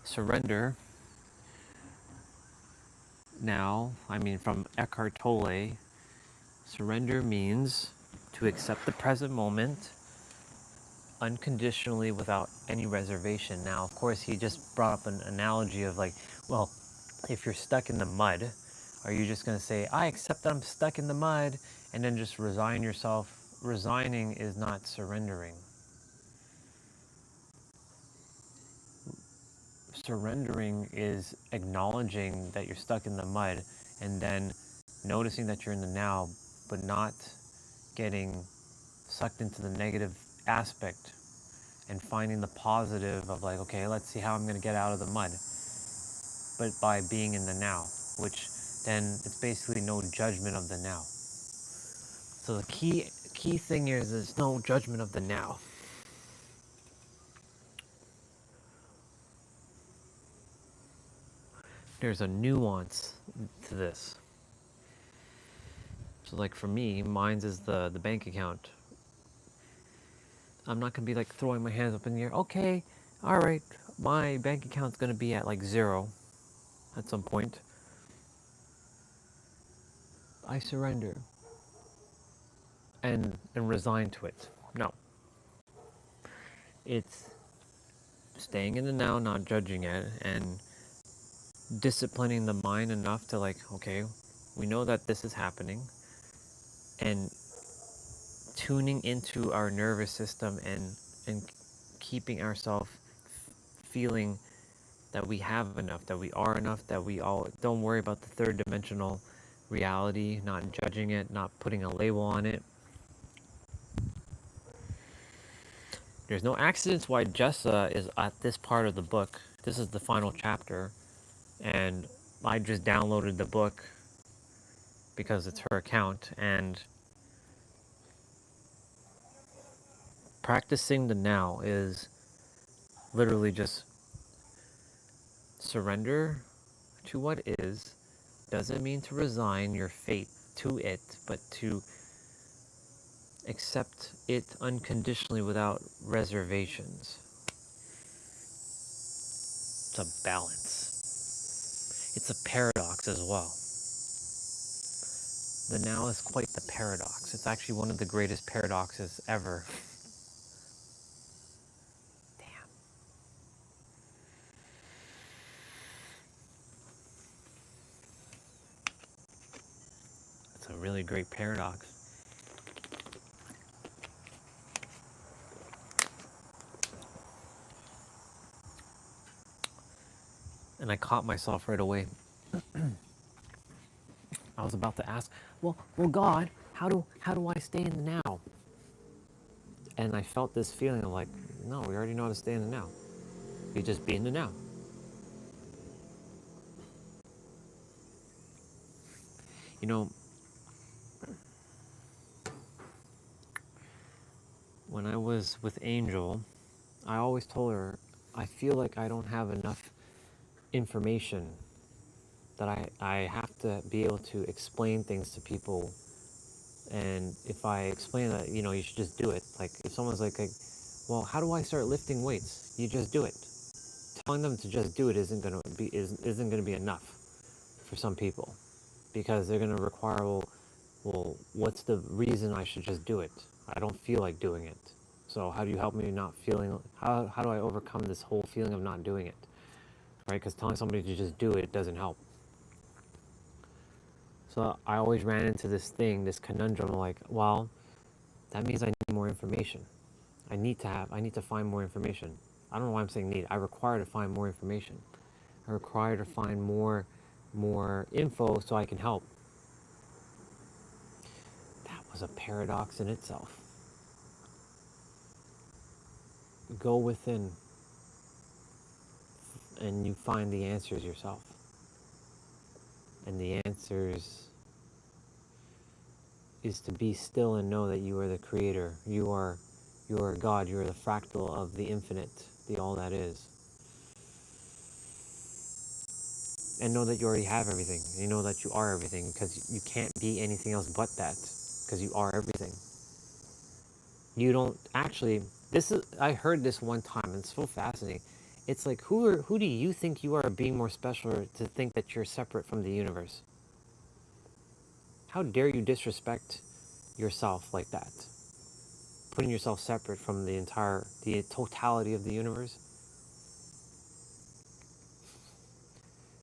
C: Surrender, now, I mean from Eckhart Tolle, surrender means to accept the present moment unconditionally without any reservation. Now, of course, he just brought up an analogy of like, well, if you're stuck in the mud, are you just going to say, I accept that I'm stuck in the mud, and then just resign yourself? Resigning is not surrendering. Surrendering is acknowledging that you're stuck in the mud and then noticing that you're in the now, but not getting sucked into the negative aspect and finding the positive of like, okay, let's see how I'm going to get out of the mud, but by being in the now, which then it's basically no judgment of the now. So the key thing here is there's no judgment of the now. There's a nuance to this. So like for me, mine's is the bank account. I'm not gonna be like throwing my hands up in the air. Okay, all right, my bank account's gonna be at like 0 at some point. I surrender and resign to it. No, it's staying in the now, not judging it, and disciplining the mind enough to like, okay, we know that this is happening, and tuning into our nervous system and keeping ourselves feeling that we have enough, that we are enough, that we all don't worry about the third dimensional reality, not judging it, not putting a label on it. There's no accidents why Jessa is at this part of the book. This is the final chapter, and I just downloaded the book because it's her account, and practicing the now is literally just surrender to what is. Doesn't mean to resign your fate to it, but to accept it unconditionally without reservations. It's a balance. It's a paradox as well. The now is quite the paradox. It's actually one of the greatest paradoxes ever. Damn. It's a really great paradox. And I caught myself right away. I was about to ask, well, God, how do I stay in the now? And I felt this feeling of like, no, we already know how to stay in the now. You just be in the now. You know, when I was with Angel, I always told her, I feel like I don't have enough information, that I have to be able to explain things to people. And if I explain that, you know, you should just do it. Like if someone's like, well, how do I start lifting weights? You just do it. Telling them to just do it isn't gonna be enough for some people, because they're gonna require, well, what's the reason I should just do it? I don't feel like doing it. So how do you help me not feeling? How do I overcome this whole feeling of not doing it? Right? Because telling somebody to just do it doesn't help. So I always ran into this thing, this conundrum, like, well, that means I need more information. I need to find more information. I don't know why I'm saying need. I require to find more information. I require to find more info so I can help. That was a paradox in itself. Go within and you find the answers yourself. And the answers is to be still and know that you are the creator. You are God. You are the fractal of the infinite. the all that is. And know that you already have everything. You know that you are everything, because you can't be anything else but that, because you are everything. You don't actually, this is, I heard this one time, and it's so fascinating. It's like, who do you think you are being more special to think that you're separate from the universe? How dare you disrespect yourself like that? Putting yourself separate from the totality of the universe?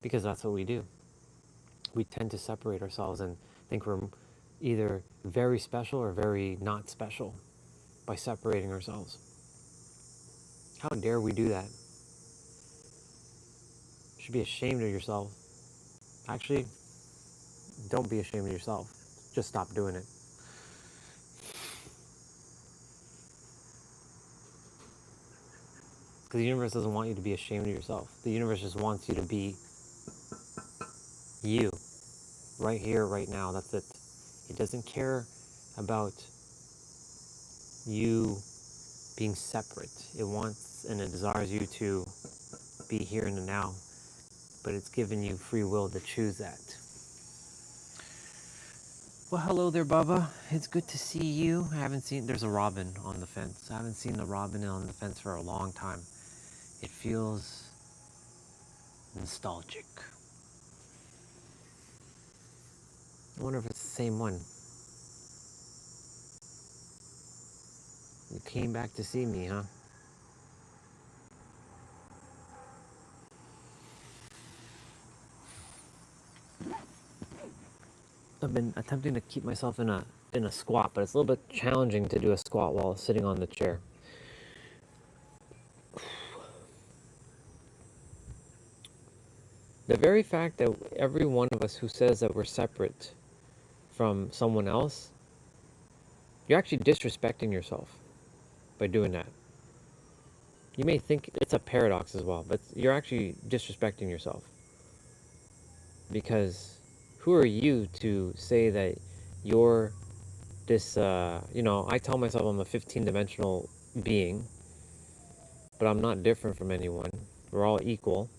C: Because that's what we do. We tend to separate ourselves and think we're either very special or very not special by separating ourselves. How dare we do that? You should be ashamed of yourself. Actually, don't be ashamed of yourself. Just stop doing it. Because the universe doesn't want you to be ashamed of yourself. The universe just wants you to be you. Right here, right now. That's it. It doesn't care about you being separate. It wants and it desires you to be here in the now. But it's given you free will to choose that. Well, hello there, Bubba. It's good to see you. I haven't seen, there's a robin on the fence. I haven't seen the robin on the fence for a long time. It feels nostalgic. I wonder if it's the same one. You came back to see me, huh? I've been attempting to keep myself in a squat, but it's a little bit challenging to do a squat while sitting on the chair. The very fact that every one of us who says that we're separate from someone else, you're actually disrespecting yourself by doing that. You may think it's a paradox as well, but you're actually disrespecting yourself. Because who are you to say that you're this, I tell myself I'm a 15-dimensional being, but I'm not different from anyone. We're all equal.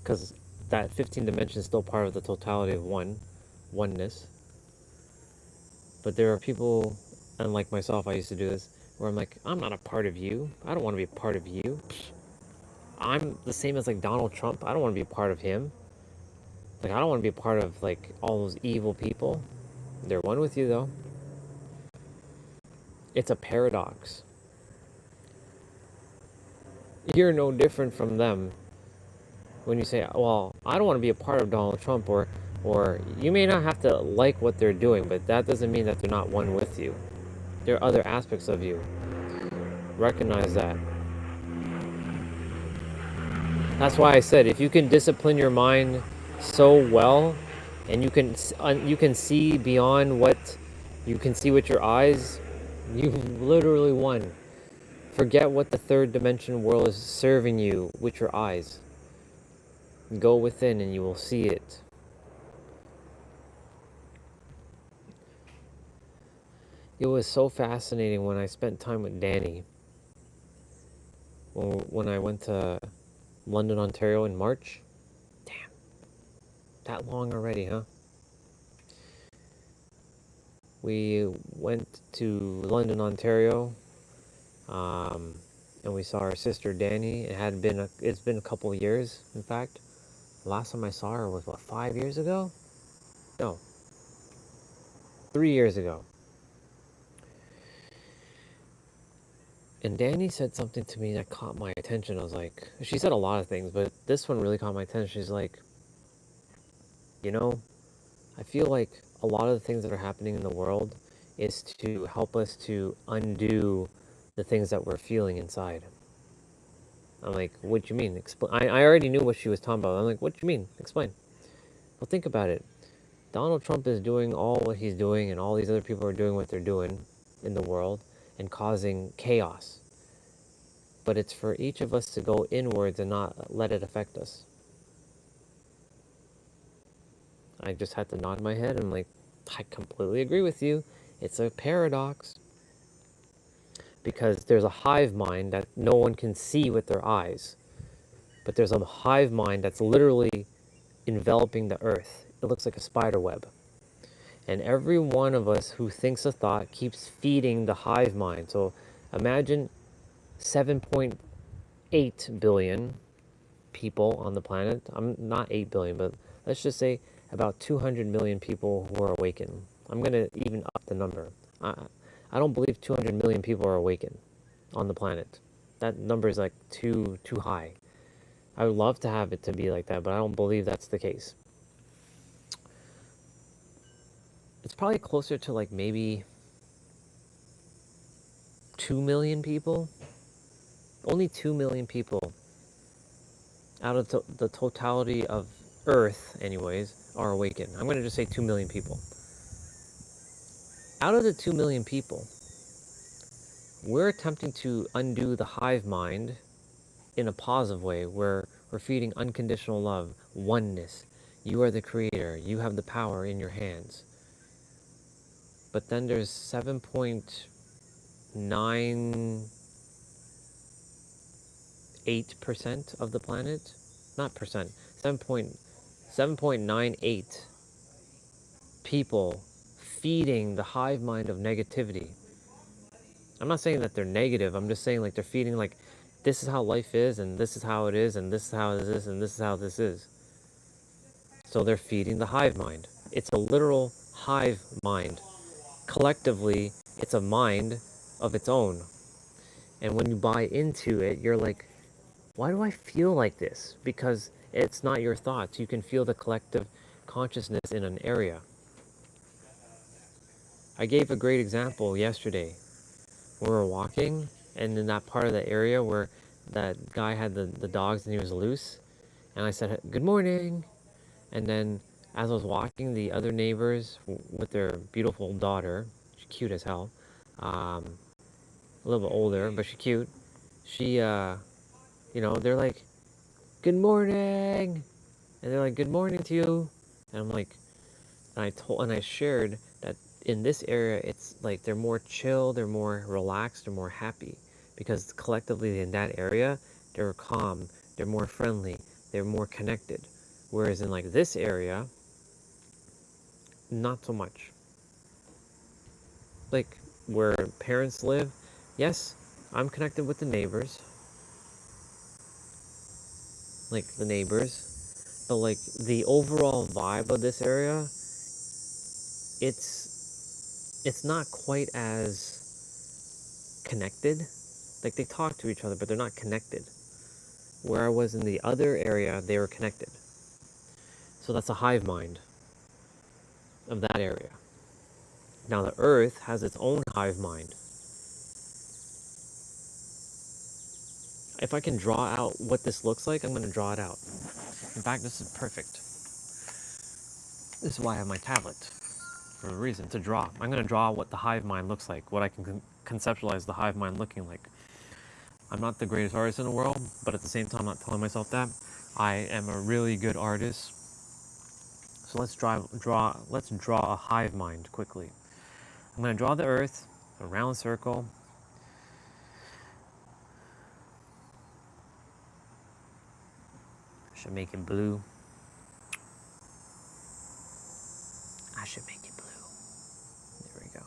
C: Because that 15 dimension is still part of the totality of oneness. But there are people, and like myself, I used to do this, where I'm like, I'm not a part of you. I don't want to be a part of you. I'm the same as like Donald Trump. I don't want to be a part of him. Like, I don't want to be a part of like all those evil people. They're one with you though. It's a paradox. You're no different from them when you say, well, I don't want to be a part of Donald Trump, or you may not have to like what they're doing, but that doesn't mean that they're not one with you. There are other aspects of you. Recognize that. That's why I said, if you can discipline your mind so well, and you can see beyond what you can see with your eyes, you've literally won. Forget what the third dimension world is serving you with your eyes. Go within and you will see it. It was so fascinating when I spent time with Danny. When I went to London, Ontario in March. Damn. That long already, huh? We went to London, Ontario, and we saw our sister Danny. It's been a couple of years, in fact. The last time I saw her was, 5 years ago? No. 3 years ago. And Danny said something to me that caught my attention. I was like, she said a lot of things, but this one really caught my attention. She's like, I feel like a lot of the things that are happening in the world is to help us to undo the things that we're feeling inside. I'm like, what do you mean? I already knew what she was talking about. I'm like, what do you mean? Explain. Well, think about it. Donald Trump is doing all what he's doing, and all these other people are doing what they're doing in the world and causing chaos. But it's for each of us to go inwards and not let it affect us. I just had to nod my head. I'm like, I completely agree with you. It's a paradox. because there's a hive mind that no one can see with their eyes, but there's a hive mind that's literally enveloping the earth. It looks like a spider web. And every one of us who thinks a thought keeps feeding the hive mind. So imagine 7.8 billion people on the planet. I'm not 8 billion, but let's just say about 200 million people who are awakened. I'm going to even up the number. I don't believe 200 million people are awakened on the planet. That number is like too high. I would love to have it to be like that, but I don't believe that's the case. It's probably closer to like maybe 2 million people. Only 2 million people out of the totality of Earth, anyways, are awakened. I'm going to just say 2 million people. Out of the 2 million people, we're attempting to undo the hive mind in a positive way where we're feeding unconditional love, oneness. You are the creator. You have the power in your hands. But then there's 7.98% of the planet, not percent, 7.98 people feeding the hive mind of negativity. I'm not saying that they're negative. I'm just saying like they're feeding like this is how life is, and this is how it is, and this is how it is, and this is how this is. So they're feeding the hive mind. It's a literal hive mind. Collectively, it's a mind of its own. And when you buy into it, you're like, why do I feel like this? Because it's not your thoughts. You can feel the collective consciousness in an area. I gave a great example yesterday. We were walking, and in that part of the area where that guy had the dogs and he was loose, and I said, good morning. And then as I was walking, the other neighbors with their beautiful daughter, she's cute as hell, a little bit older, but she's cute. She, they're like, good morning. And they're like, good morning to you. And I'm like, and I shared that in this area, it's like they're more chill, they're more relaxed, they're more happy. Because collectively in that area, they're calm, they're more friendly, they're more connected. Whereas in like this area, not so much. Like where parents live, yes, I'm connected with the neighbors. Like the neighbors. But like the overall vibe of this area, it's not quite as connected. Like they talk to each other, but they're not connected. Where I was in the other area, they were connected. So that's a hive mind of that area. Now the earth has its own hive mind. If I can draw out what this looks like, I'm going to draw it out. In fact, this is perfect. This is why I have my tablet, for a reason, to draw. I'm going to draw what the hive mind looks like, what I can conceptualize the hive mind looking like. I'm not the greatest artist in the world, but at the same time, I'm not telling myself that. I am a really good artist. So let's draw a hive mind quickly. I'm going to draw the earth, a round circle. I should make it blue. I should make it blue. There we go.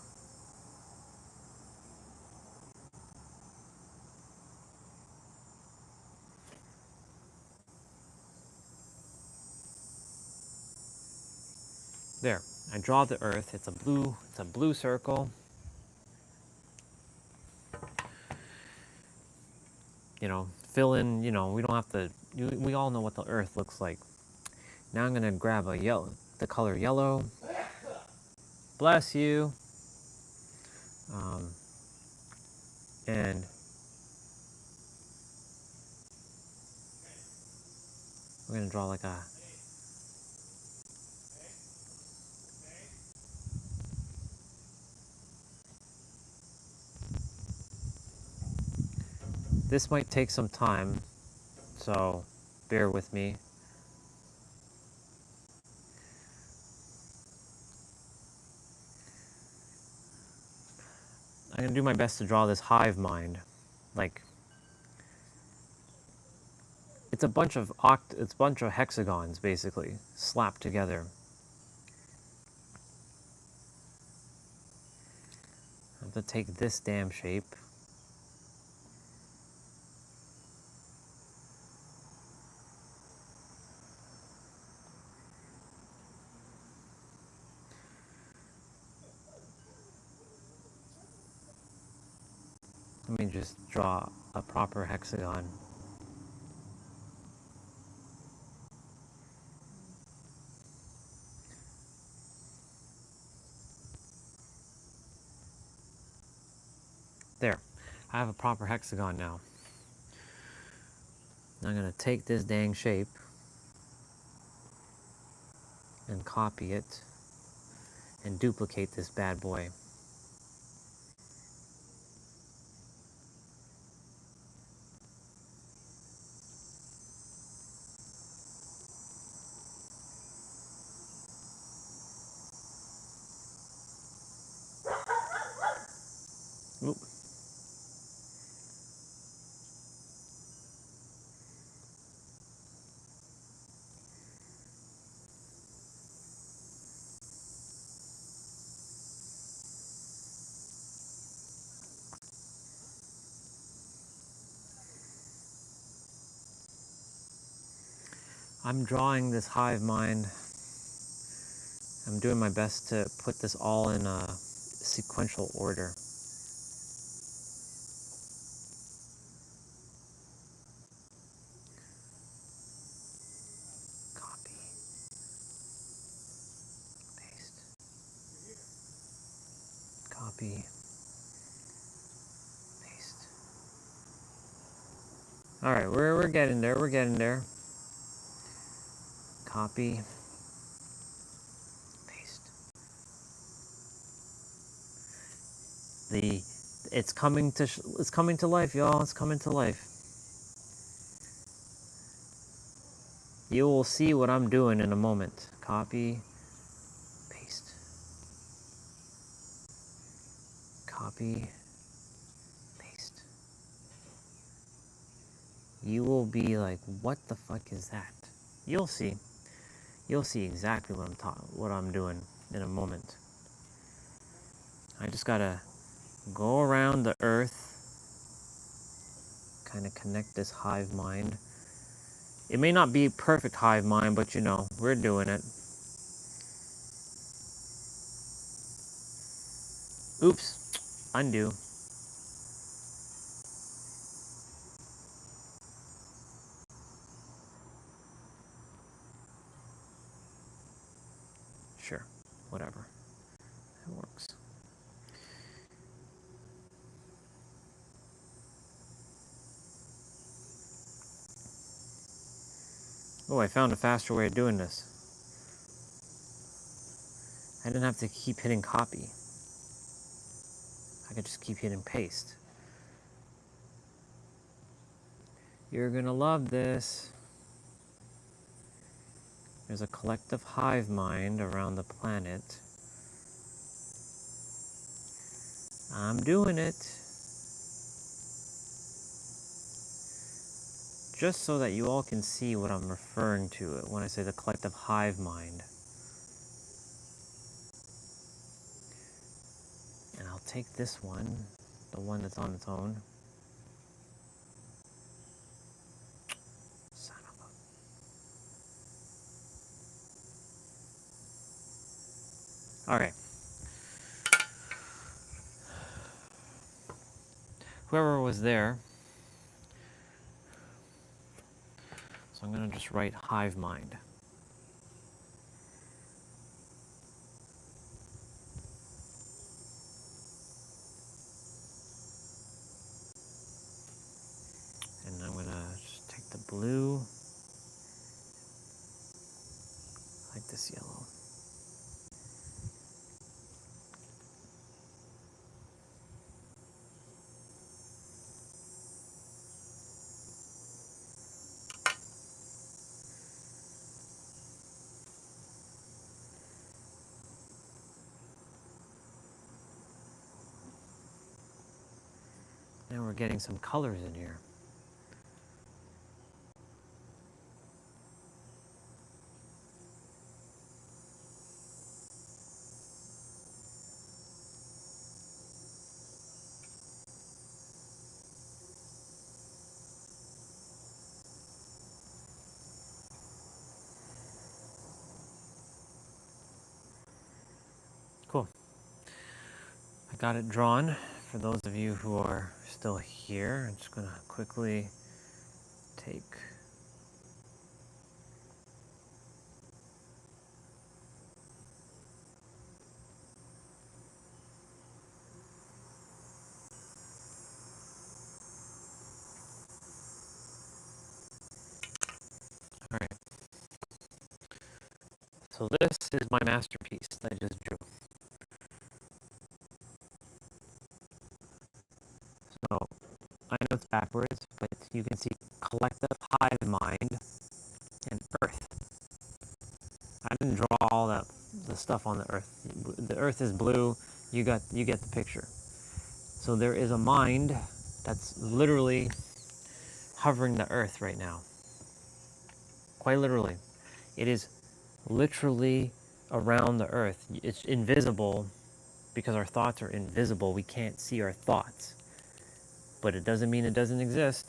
C: There, I draw the earth. It's a blue circle. Fill in, we don't have to, we all know what the earth looks like. Now I'm going to grab the color yellow. Bless you. And we're going to draw like a, this might take some time, so bear with me. I'm gonna do my best to draw this hive mind. Like, it's a bunch of hexagons basically slapped together. I have to take this damn shape. Let me just draw a proper hexagon. There, I have a proper hexagon now. I'm gonna take this dang shape and copy it and duplicate this bad boy. Oop. I'm drawing this hive mind. I'm doing my best to put this all in a sequential order. Copy, paste, copy, paste. All right, we're getting there. We're getting there. Copy, paste. It's coming to life, y'all. It's coming to life. You will see what I'm doing in a moment. Copy, paste. Copy, paste. You will be like, what the fuck is that? You'll see. You'll see exactly what I'm doing in a moment. I just gotta go around the earth, kind of connect this hive mind. It may not be perfect hive mind, but you know, we're doing it. Oops, undo. Sure, whatever. It works. Oh, I found a faster way of doing this. I didn't have to keep hitting copy. I could just keep hitting paste. You're gonna love this. There's a collective hive mind around the planet. I'm doing it. Just so that you all can see what I'm referring to when I say the collective hive mind. And I'll take this one, the one that's on its own. Son of a... Okay. Whoever was there. So I'm gonna just write hive mind. And I'm gonna just take the blue, like this yellow. Now we're getting some colors in here. Cool. I got it drawn. For those of you who are still here, I'm just going to quickly take all right. So this is my masterpiece that I just drew. So I know it's backwards, but you can see collective hive mind and earth. I didn't draw all the stuff on the earth. The earth is blue. You get the picture. So there is a mind that's literally hovering the earth right now. Quite literally. It is literally around the earth. It's invisible because our thoughts are invisible. We can't see our thoughts. But it doesn't mean it doesn't exist.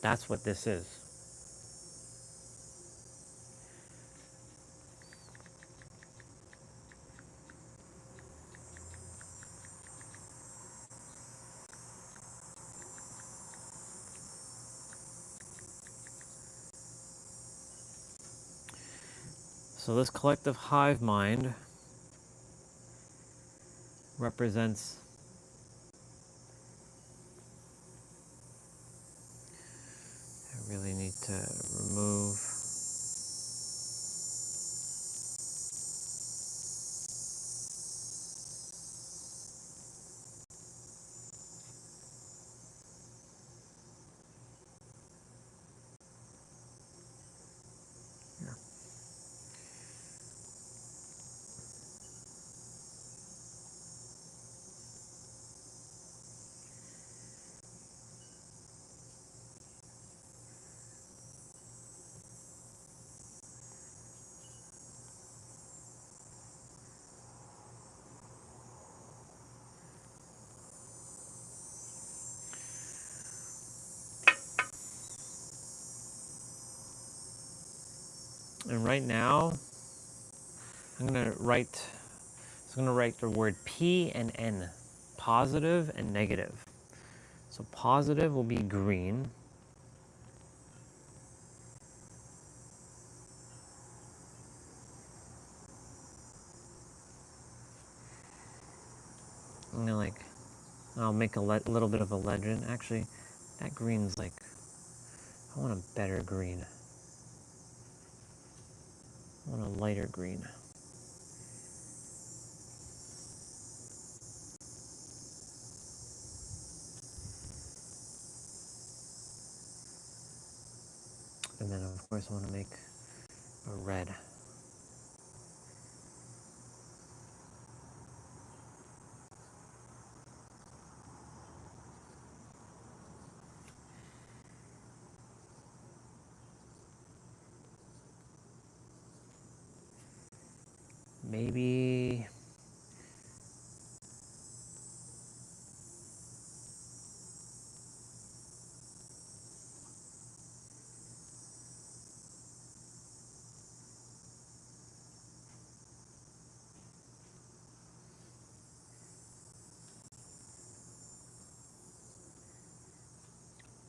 C: That's what this is. So this collective hive mind represents I really need to remove here. And right now, I'm gonna write the word P and N, positive and negative. So positive will be green. I'm gonna I'll make a little bit of a legend. Actually, that green's I want a better green. I want a lighter green. And then of course I want to make a red. Maybe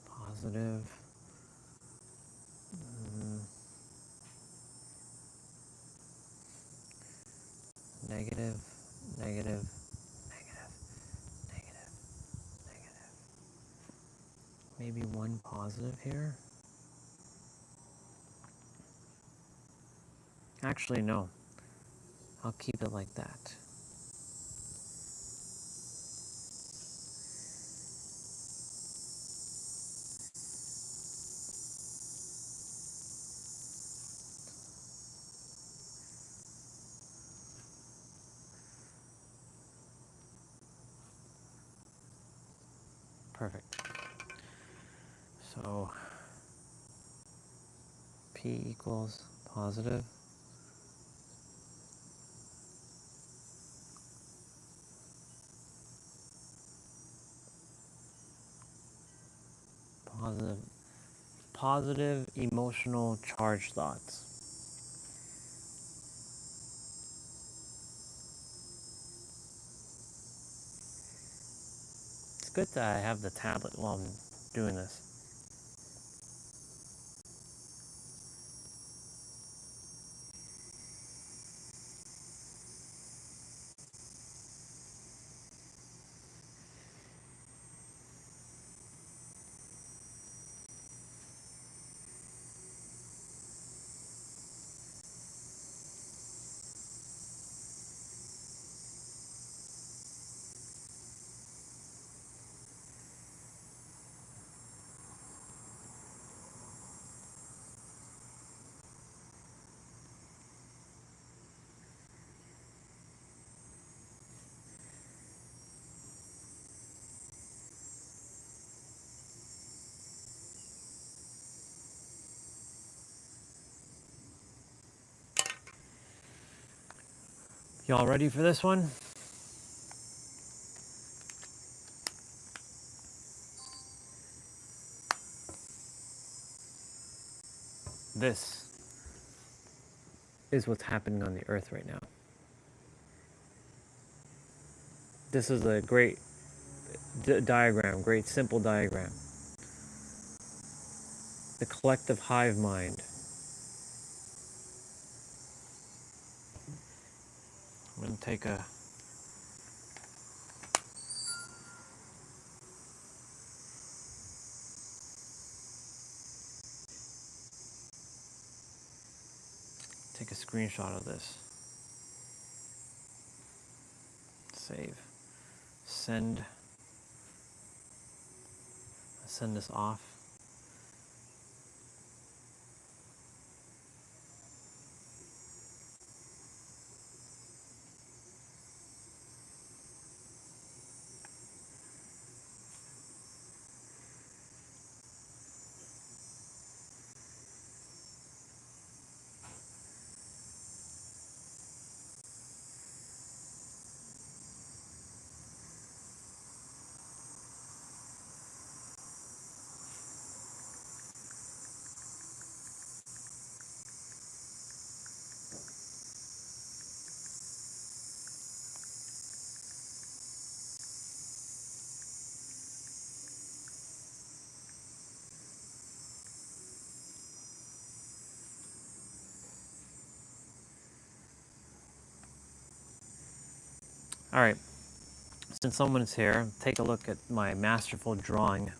C: positive. Negative, negative, negative, negative, negative. Maybe one positive here. Actually, no. I'll keep it like that. Perfect. So P equals positive. Positive emotional charged thoughts. It's good that I have the tablet while I'm doing this. Y'all ready for this one? This is what's happening on the earth right now. This is a great diagram, great simple diagram. The collective hive mind. I'm going to take a screenshot of this. Save. Send this off. All right, since someone's here, take a look at my masterful drawing.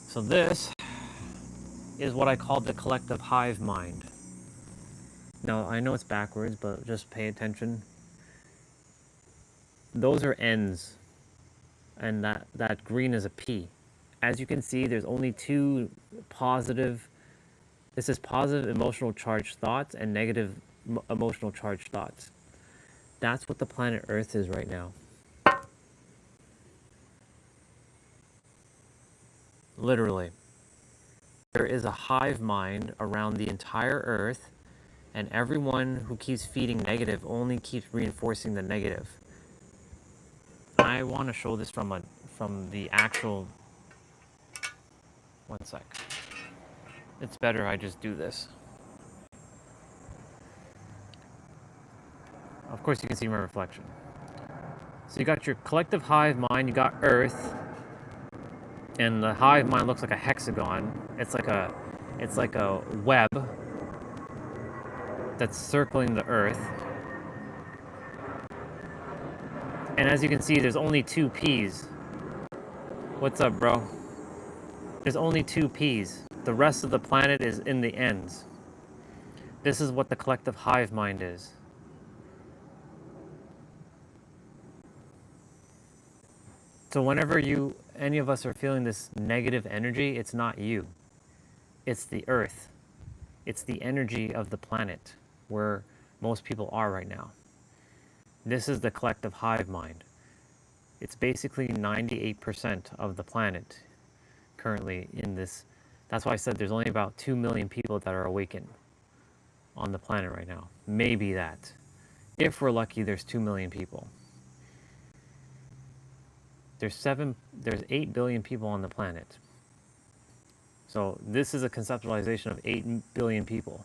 C: So this is what I call the collective hive mind. Now, I know it's backwards, but just pay attention. Those are N's, and that green is a P. As you can see, there's only two positive. This is positive emotional charged thoughts and negative emotional charged thoughts. That's what the planet Earth is right now. Literally. There is a hive mind around the entire Earth, and everyone who keeps feeding negative only keeps reinforcing the negative. I want to show this from the actual. One sec. It's better I just do this. Of course, you can see my reflection. So you got your collective hive mind, you got Earth, and the hive mind looks like a hexagon. It's like a web that's circling the Earth. And as you can see, there's only two P's. What's up, bro? There's only two P's. The rest of the planet is in the ends. This is what the collective hive mind is. So whenever any of us are feeling this negative energy, it's not you. It's the Earth. It's the energy of the planet where most people are right now. This is the collective hive mind. It's basically 98% of the planet currently in this. That's why I said there's only about 2 million people that are awakened on the planet right now. Maybe that. If we're lucky, there's 2 million people. There's 8 billion people on the planet. So this is a conceptualization of 8 billion people.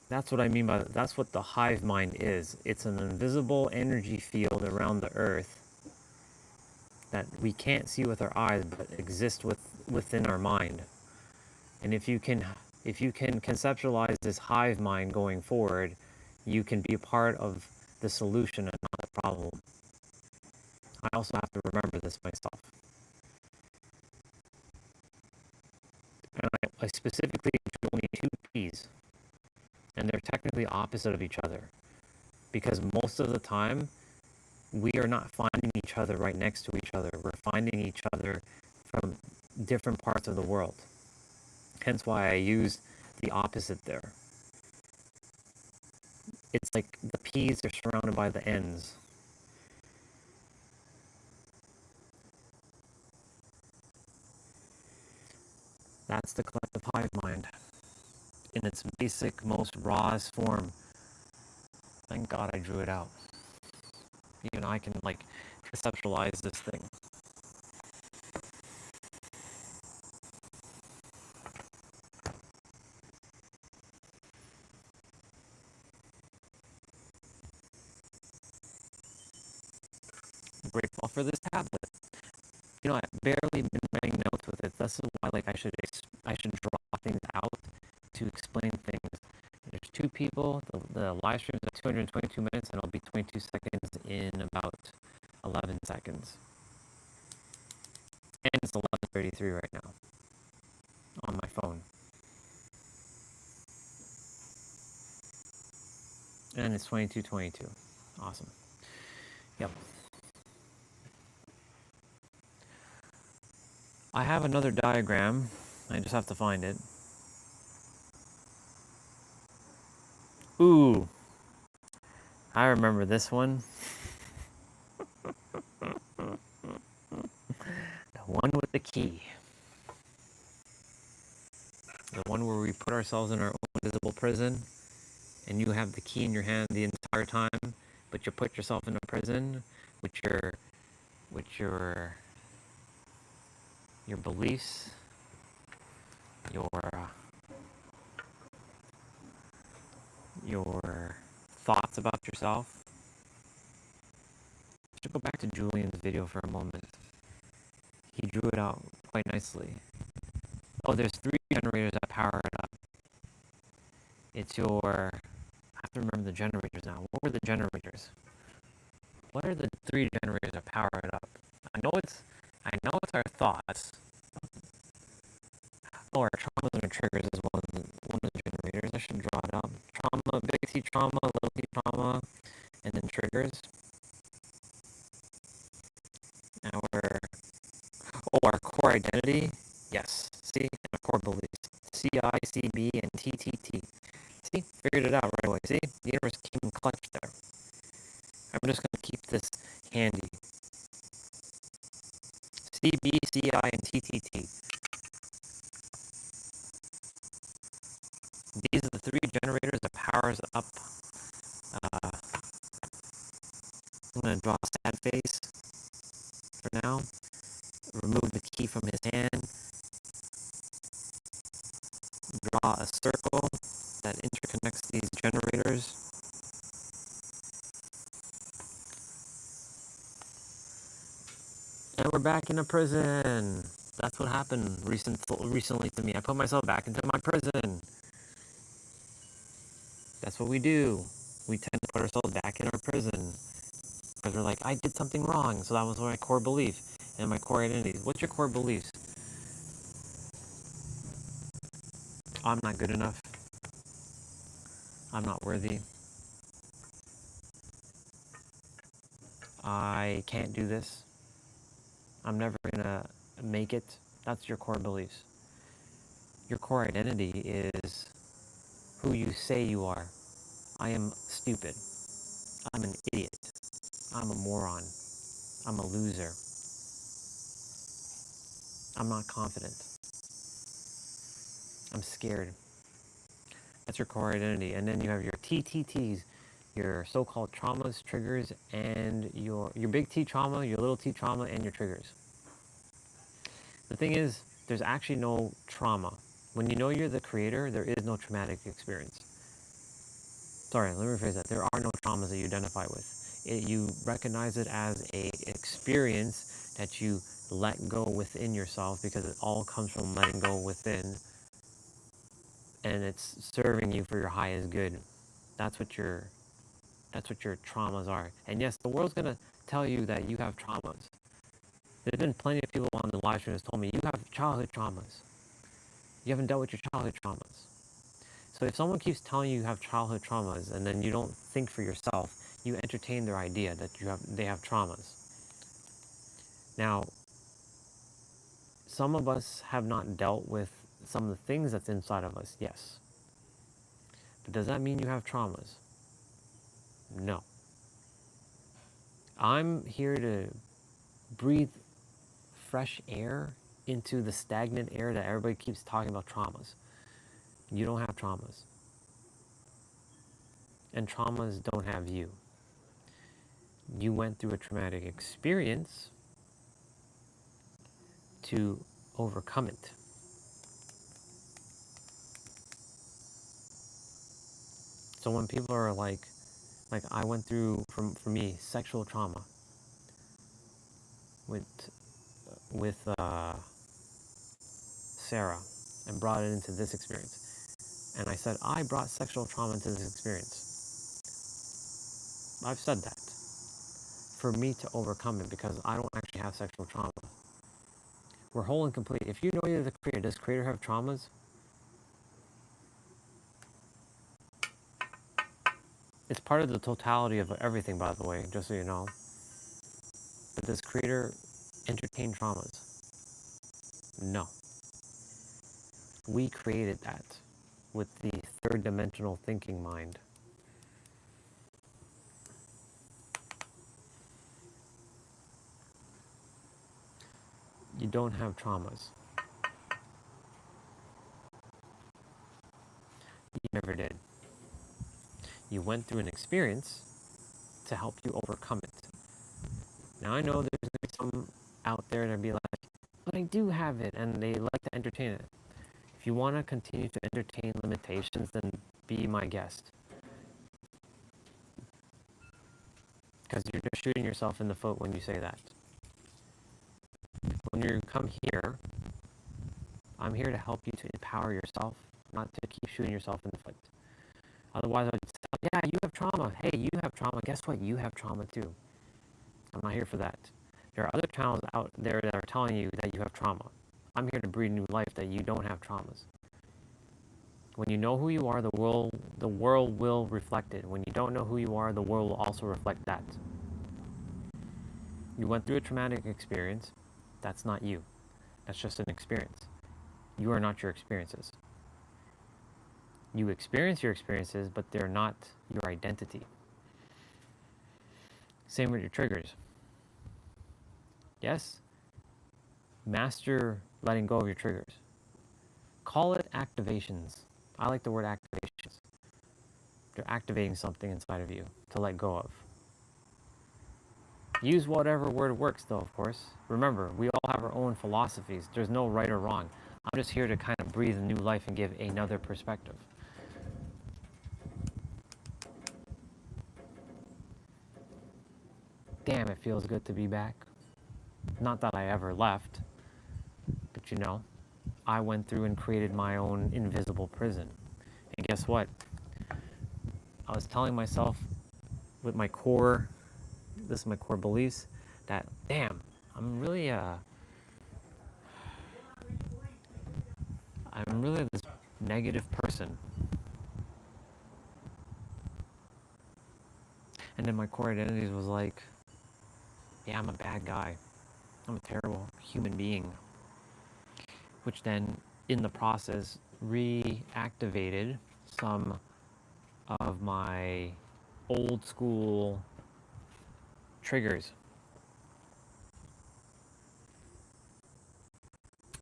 C: That's what I mean by that's what the hive mind is. It's an invisible energy field around the earth that we can't see with our eyes but exists within our mind. And if you can conceptualize this hive mind going forward, you can be a part of the solution and not the problem. I also have to remember this myself. And I specifically do only 2 P's. And they're technically opposite of each other. Because most of the time, we are not finding each other right next to each other. We're finding each other from different parts of the world. Hence why I use the opposite there. It's like the P's are surrounded by the N's. That's the collective hive mind in its basic, most rawest form. Thank God I drew it out. Even I can like conceptualize this thing. I'm grateful for this tablet. You know, I've barely been writing notes with it. This is why like I should draw things out to explain things. There's 2 people. The live stream is at 222 minutes, and it'll be 22 seconds in about 11 seconds. And it's 11:33 right now on my phone. And it's 22:22. Awesome. Yep. I have another diagram. I just have to find it. Ooh. I remember this one. The one with the key. The one where we put ourselves in our own invisible prison, and you have the key in your hand the entire time, but you put yourself in a prison with your beliefs, your thoughts about yourself. I should go back to Julian's video for a moment. He drew it out quite nicely. Oh, there's 3 generators that power it up. It's your... I have to remember the generators now. What were the generators? What are the 3 generators that power it up? I know it's our thoughts. Oh, our traumas and our triggers is one of the generators. I should draw it out. Trauma, big T trauma, little T trauma, and then triggers. Our core identity. Yes. See? And our core beliefs. CI, CB, and TTT. See? Figured it out right away. See? The universe came in clutch there. I'm just going to keep this handy. CB, CI, and TTT. These are the 3 generators that powers up. I'm going to draw a sad face for now. Remove the key from his hand. Draw a circle that interconnects these generators. And we're back in a prison. That's what happened recently to me. I put myself back into my prison. That's what we do. We tend to put ourselves back in our prison. Because we're like, I did something wrong. So that was my core belief and my core identity. What's your core beliefs? I'm not good enough. I'm not worthy. I can't do this. I'm never gonna make it. That's your core beliefs. Your core identity is who you say you are. I am stupid. I'm an idiot. I'm a moron. I'm a loser. I'm not confident. I'm scared. That's your core identity. And then you have your TTTs, your so-called traumas, triggers, and your big T trauma, your little t trauma, and your triggers. The thing is, there's actually no trauma. When you know you're the creator, there is no traumatic experience. Sorry, let me rephrase that. There are no traumas that you identify with. You recognize it as a experience that you let go within yourself because it all comes from letting go within, and it's serving you for your highest good. That's what your traumas are. And yes, the world's gonna tell you that you have traumas. There's been plenty of people on the live stream that's told me you have childhood traumas. You haven't dealt with your childhood traumas. So if someone keeps telling you have childhood traumas and then you don't think for yourself, you entertain their idea that they have traumas. Now, some of us have not dealt with some of the things that's inside of us, yes. But does that mean you have traumas? No. I'm here to breathe fresh air into the stagnant air that everybody keeps talking about traumas. You don't have traumas. And traumas don't have you. You went through a traumatic experience to overcome it. So when people are like I went through, for me, sexual trauma with Sarah and brought it into this experience. And I said, I brought sexual trauma into this experience. I've said that. For me to overcome it because I don't actually have sexual trauma. We're whole and complete. If you know you're the creator, does creator have traumas? It's part of the totality of everything, by the way, just so you know. But does creator entertain traumas? No. We created that with the third dimensional thinking mind. You don't have traumas. You never did. You went through an experience to help you overcome it. Now I know there's going to be some out there that be like, but I do have it, and they like to entertain it. If you want to continue to entertain limitations, then be my guest. Because you're just shooting yourself in the foot when you say that. When you come here, I'm here to help you to empower yourself, not to keep shooting yourself in the foot. Otherwise, I would say, yeah, you have trauma. Hey, you have trauma. Guess what? You have trauma too. I'm not here for that. There are other channels out there that are telling you that you have trauma. I'm here to breathe new life that you don't have traumas. When you know who you are, the world will reflect it. When you don't know who you are, the world will also reflect that. You went through a traumatic experience. That's not you. That's just an experience. You are not your experiences. You experience your experiences, but they're not your identity. Same with your triggers. Yes? Master letting go of your triggers. Call it activations. I like the word activations. They're activating something inside of you to let go of. Use whatever word works, though, of course. Remember, we all have our own philosophies. There's no right or wrong. I'm just here to kind of breathe a new life and give another perspective. Damn, it feels good to be back. Not that I ever left, but you know, I went through and created my own invisible prison. And guess what? I was telling myself with my core, this is my core beliefs, that damn, I'm really this negative person. And then my core identities was like, yeah, I'm a bad guy. I'm a terrible human being. Which then in the process, reactivated some of my old school triggers.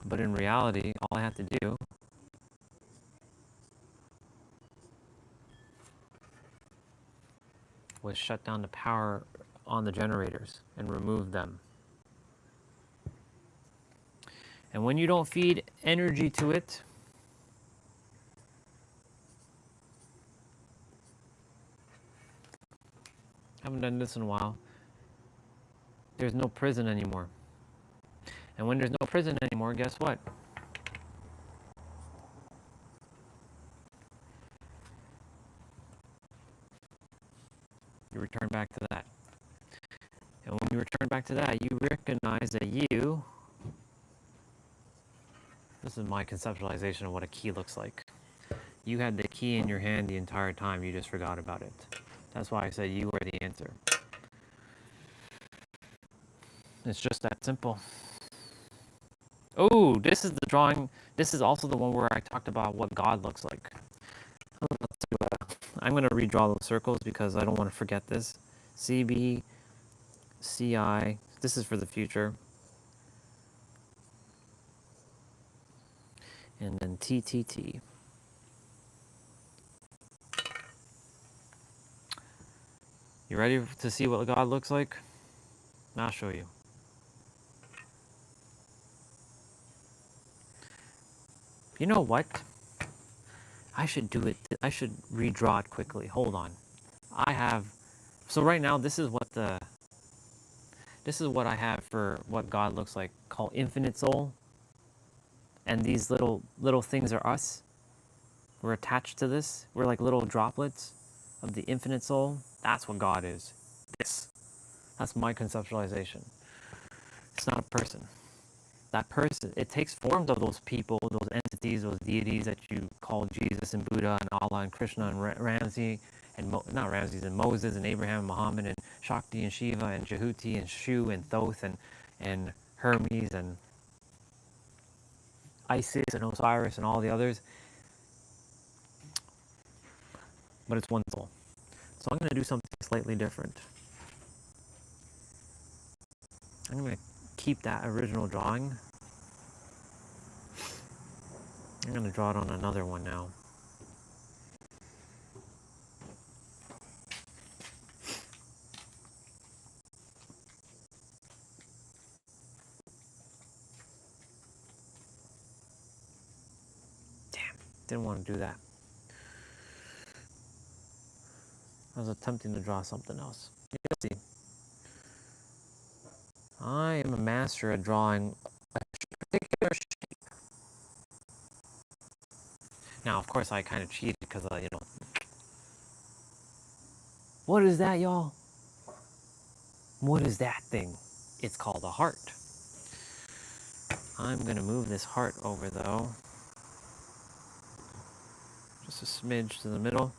C: But in reality, all I had to do was shut down the power on the generators and remove them. And when you don't feed energy to it, I haven't done this in a while, there's no prison anymore. And when there's no prison anymore, guess what? You return back to that. And when you return back to that, you recognize that you, this is my conceptualization of what a key looks like. You had the key in your hand the entire time, you just forgot about it. That's why I said you were the answer. It's just that simple. Oh, this is the drawing. This is also the one where I talked about what God looks like. I'm going to redraw those circles because I don't want to forget this. CB, CI, this is for the future. And then TTT. You ready to see what God looks like? I'll show you. You know what? I should do it. I should redraw it quickly. Hold on. So right now this is what I have for what God looks like, called infinite soul. And these little things are us. We're attached to this. We're like little droplets of the infinite soul. That's what God is. That's my conceptualization. It's not a person. That person, it takes forms of those people, those entities, those deities that you call Jesus and Buddha and Allah and Krishna and Ramsey, and not Ramses, and Moses and Abraham and Muhammad and Shakti and Shiva and Jehuti and Shu and Thoth and Hermes and Isis and Osiris and all the others. But it's one soul. So I'm going to do something slightly different. I'm going to keep that original drawing. I'm going to draw it on another one now. Damn, didn't want to do that. I was attempting to draw something else. You'll see. I am a master at drawing a particular shape. Now, of course, I kind of cheated because, what is that, y'all? What is that thing? It's called a heart. I'm going to move this heart over, though. Just a smidge to the middle.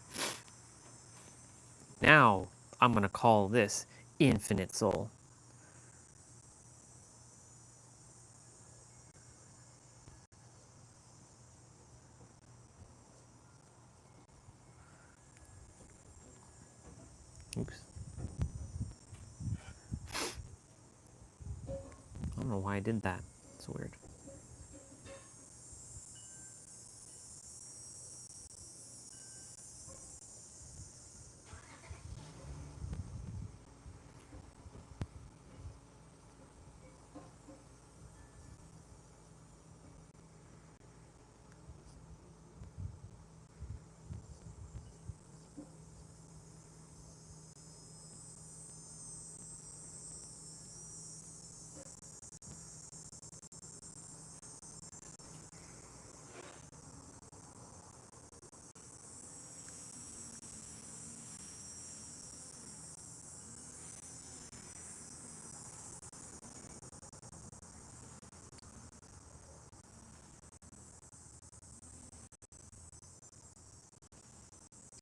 C: Now, I'm going to call this infinite soul. Oops. I don't know why I did that. It's weird.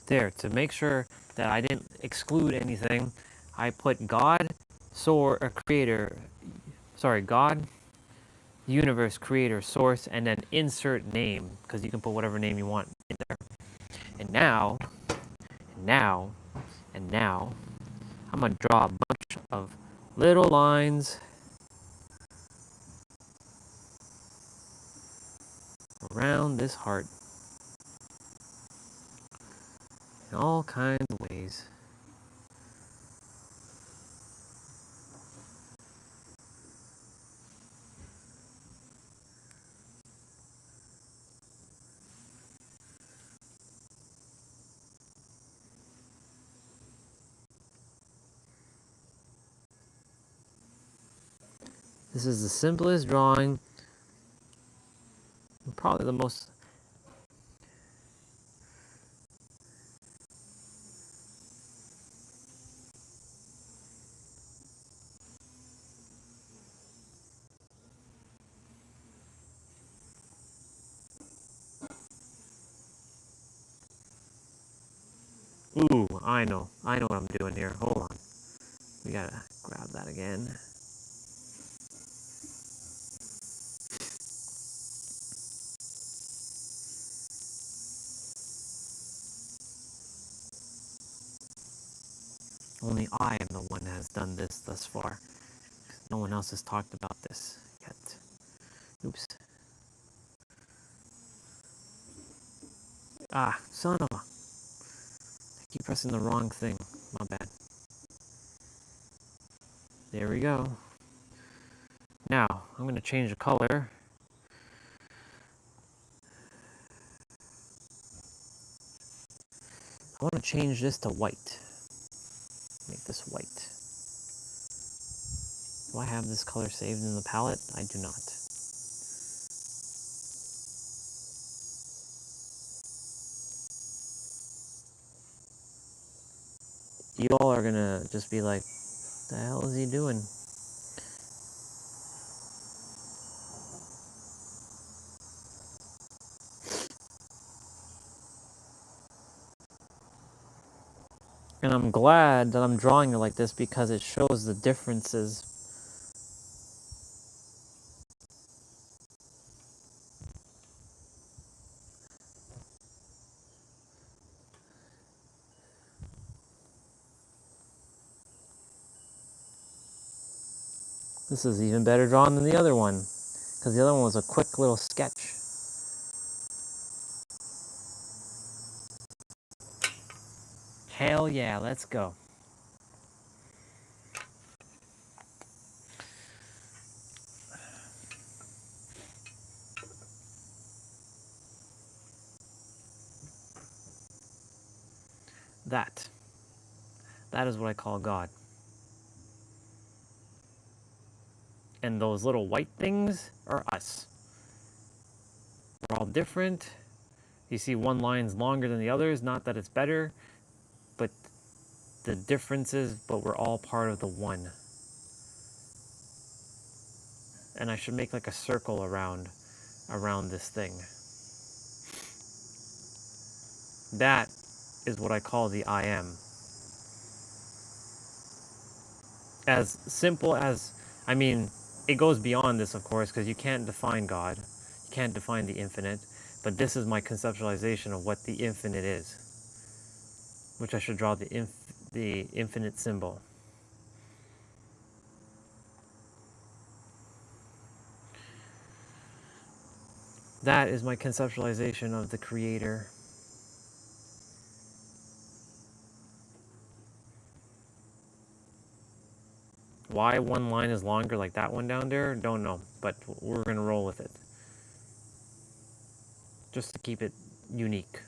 C: There, to make sure that I didn't exclude anything, I put God, God, universe, creator, source, and then insert name, because you can put whatever name you want in there. And now, and now, and now, I'm going to draw a bunch of little lines around this heart in all kinds of ways. This is the simplest drawing, probably the most. Ooh, I know what I'm doing here. Hold on. We gotta grab that again. Only I am the one that has done this thus far. No one else has talked about this yet. Oops. Ah, son of a... I keep pressing the wrong thing. My bad. There we go. Now, I'm going to change the color. I want to change this to white. Make this white. Do I have this color saved in the palette? I do not. You all are going to just be like, the hell is he doing? And I'm glad that I'm drawing it like this because it shows the differences. This is even better drawn than the other one because the other one was a quick little sketch. Hell yeah, let's go. That is what I call God. And those little white things are us. We're all different. You see one line's longer than the others, not that it's better, but the differences, but we're all part of the one. And I should make like a circle around this thing. That is what I call the I am. As simple as, I mean, it goes beyond this, of course, because you can't define God. You can't define the infinite. But this is my conceptualization of what the infinite is. Which I should draw the infinite symbol. That is my conceptualization of the creator. Why one line is longer like that one down there, don't know, but we're going to roll with it. Just to keep it unique.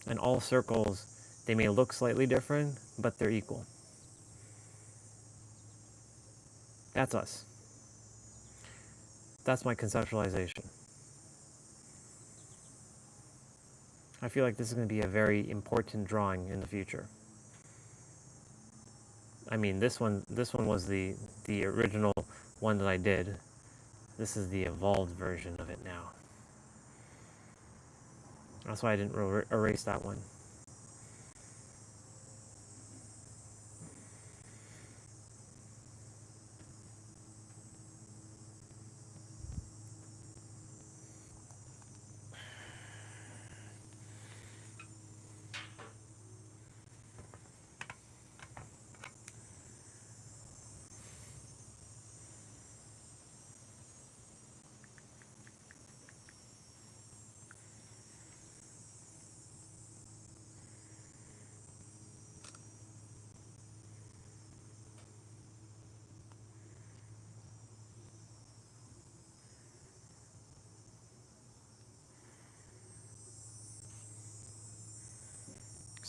C: And all circles, they may look slightly different, but they're equal. That's us. That's my conceptualization. I feel like this is going to be a very important drawing in the future. I mean, this one was the original one that I did. This is the evolved version of it now. That's why I didn't erase that one.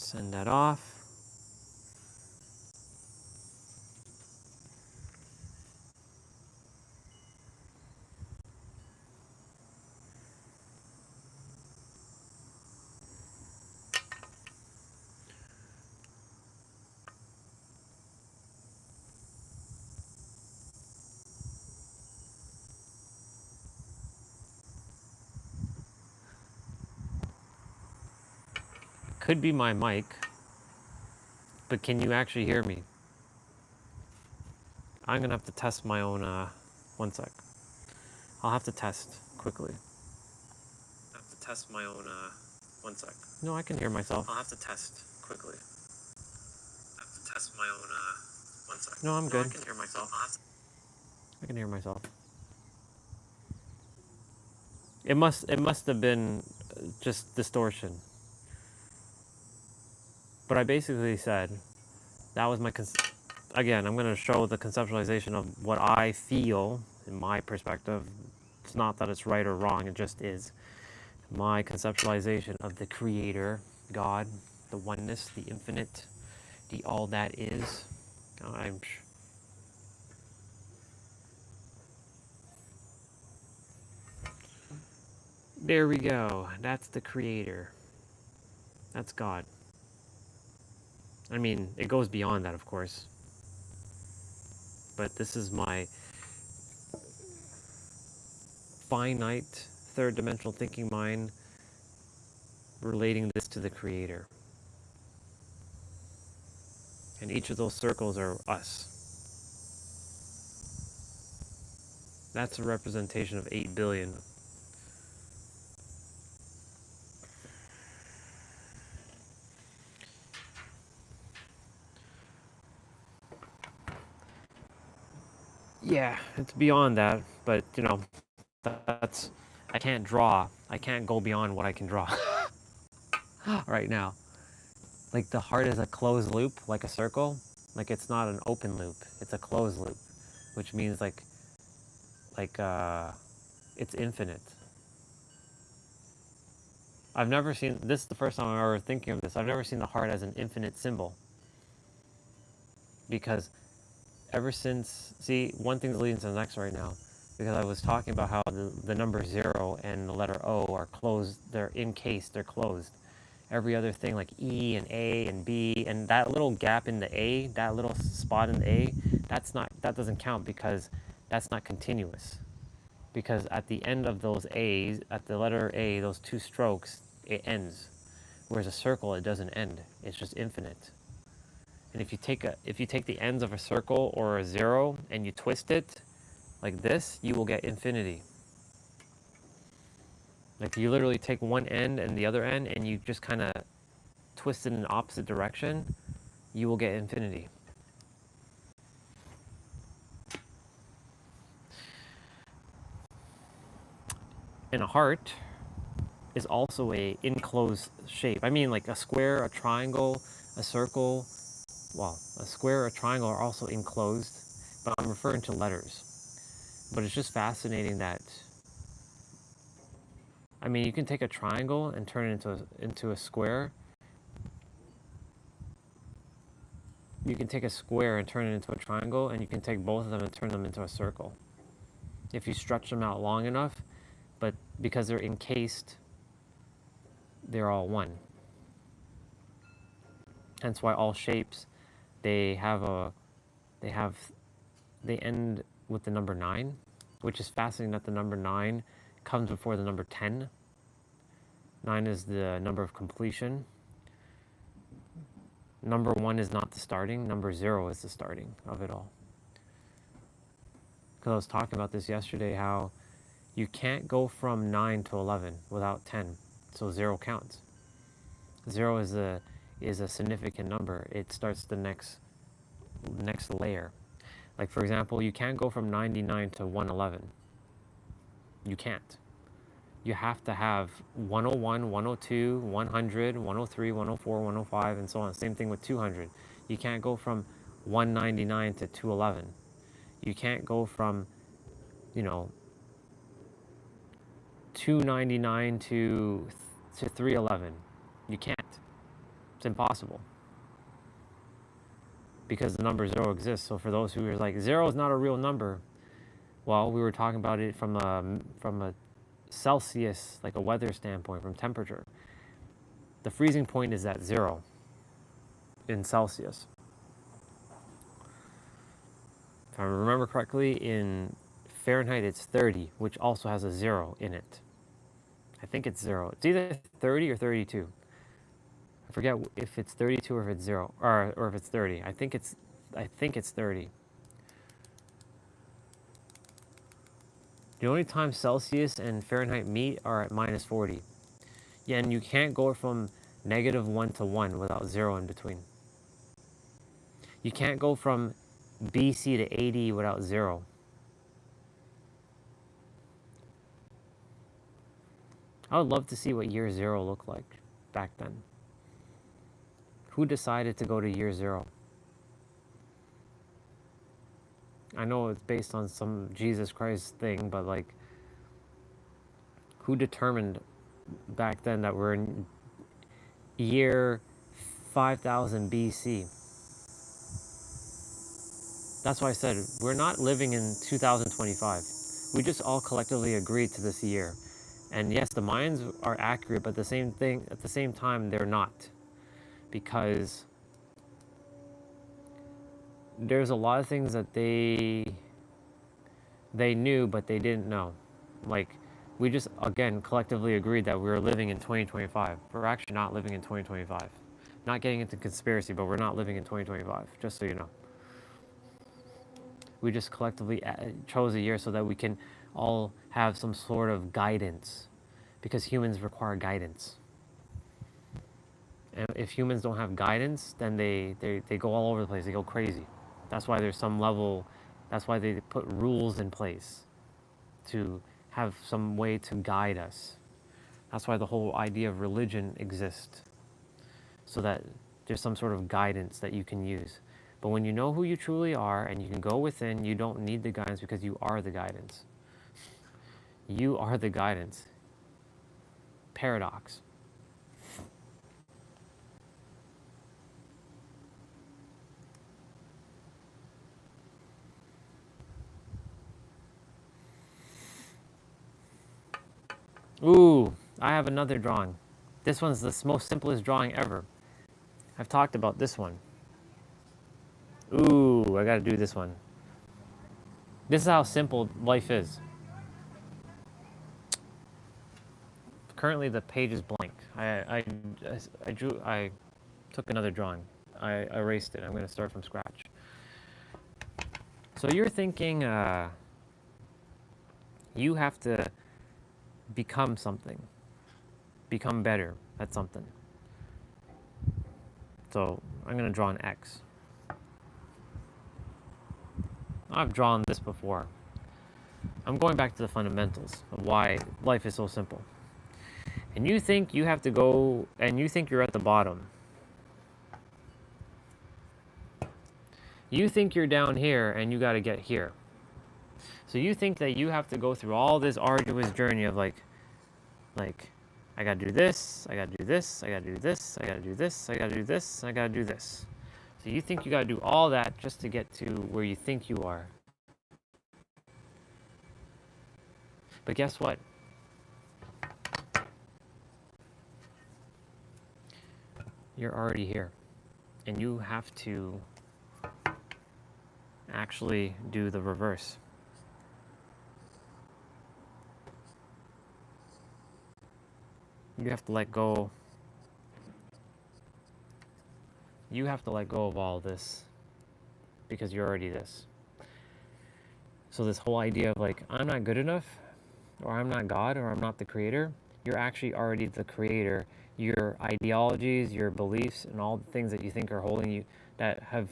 C: Send that off. Could be my mic, but can you actually hear me? I'm gonna have to test my own, one sec. I'll have to test quickly. I have to test my own, one sec. No, I can hear myself. I'll have to test quickly. I have to test my own, one sec. No, I'm good. I can hear myself. I can hear myself. It must have been just distortion. But I basically said that was my again, I'm going to show the conceptualization of what I feel in my perspective. It's not that it's right or wrong, it just is my conceptualization of the creator, God, the oneness, the infinite, the all that is. There we go. That's the creator. That's God. I mean, it goes beyond that, of course. But this is my finite, third dimensional thinking mind relating this to the creator. And each of those circles are us. That's a representation of 8 billion. Yeah, it's beyond that, but you know, that's, I can't draw. I can't go beyond what I can draw right now. Like the heart is a closed loop, like a circle. Like it's not an open loop, it's a closed loop, which means like it's infinite. I've never seen, this is the first time I'm ever thinking of this, I've never seen the heart as an infinite symbol. Because ever since, see, one thing's leading to the next right now. Because I was talking about how the number 0 and the letter O are closed, they're encased, they're closed. Every other thing like E and A and B, and that little gap in the A, that little spot in the A, that doesn't count because that's not continuous. Because at the end of those A's, at the letter A, those two strokes, it ends. Whereas a circle, it doesn't end. It's just infinite. And if you take the ends of a circle or a 0 and you twist it like this, you will get infinity. Like you literally take one end and the other end and you just kind of twist it in the opposite direction, you will get infinity. And a heart is also a enclosed shape. I mean, like a square, a triangle, a circle. Well, a square, a triangle are also enclosed, but I'm referring to letters. But it's just fascinating that, I mean, you can take a triangle and turn it into a square. You can take a square and turn it into a triangle, and you can take both of them and turn them into a circle. If you stretch them out long enough, but because they're encased, they're all one. Hence why all shapes, they end with the number 9, which is fascinating that the number 9 comes before the number 10. 9 is the number of completion. Number 1 is not the starting, number 0 is the starting of it all. Because I was talking about this yesterday, how you can't go from 9 to 11 without 10, so 0 counts. 0 is a significant number. It starts the next layer. Like for example, you can't go from 99 to 111. You can't. You have to have 101, 102, 100, 103, 104, 105, and so on. Same thing with 200. You can't go from 199 to 211. You can't go from, 299 to 311. You can't. It's impossible. Because the number 0 exists. So for those who are like, 0 is not a real number, well, we were talking about it from a Celsius, like a weather standpoint, from temperature. The freezing point is at 0 in Celsius. If I remember correctly, in Fahrenheit it's 30, which also has a 0 in it. I think it's 0. It's either 30 or 32. I forget if it's 32 or if it's 0, or if it's 30. I think it's 30. The only time Celsius and Fahrenheit meet are at -40. Yeah, and you can't go from -1 to 1 without 0 in between. You can't go from BC to AD without 0. I would love to see what year 0 looked like back then. Who decided to go to year 0? I know it's based on some Jesus Christ thing, but like, who determined back then that we're in year 5000 BC? That's why I said we're not living in 2025. We just all collectively agreed to this year. And yes, the Mayans are accurate, but at the same time, they're not. Because there's a lot of things that they knew, but they didn't know. Like, we just, again, collectively agreed that we were living in 2025. We're actually not living in 2025. Not getting into conspiracy, but we're not living in 2025, just so you know. We just collectively chose a year so that we can all have some sort of guidance, because humans require guidance. And if humans don't have guidance, then they go all over the place. They go crazy. That's why there's some level, that's why they put rules in place to have some way to guide us. That's why the whole idea of religion exists, so that there's some sort of guidance that you can use. But when you know who you truly are and you can go within, you don't need the guidance, because you are the guidance. You are the guidance. Paradox. Ooh, I have another drawing. This one's the most simplest drawing ever. I've talked about this one. Ooh, I gotta do this one. This is how simple life is. Currently the page is blank. I took another drawing. I erased it. I'm gonna start from scratch. So you're thinking you have to become something. Become better at something. So I'm gonna draw an X. I've drawn this before. I'm going back to the fundamentals of why life is so simple. And you think you have to go, and you think you're at the bottom. You think you're down here and you gotta get here. So you think that you have to go through all this arduous journey of like, I gotta do this, I gotta do this, I gotta do this, I gotta do this, I gotta do this, I gotta do this. So you think you gotta do all that just to get to where you think you are. But guess what? You're already here. And you have to actually do the reverse. You have to let go. You have to let go of all this, because you're already this. So this whole idea of like, I'm not good enough, or I'm not God, or I'm not the creator, you're actually already the creator. Your ideologies, your beliefs, and all the things that you think are holding you, that have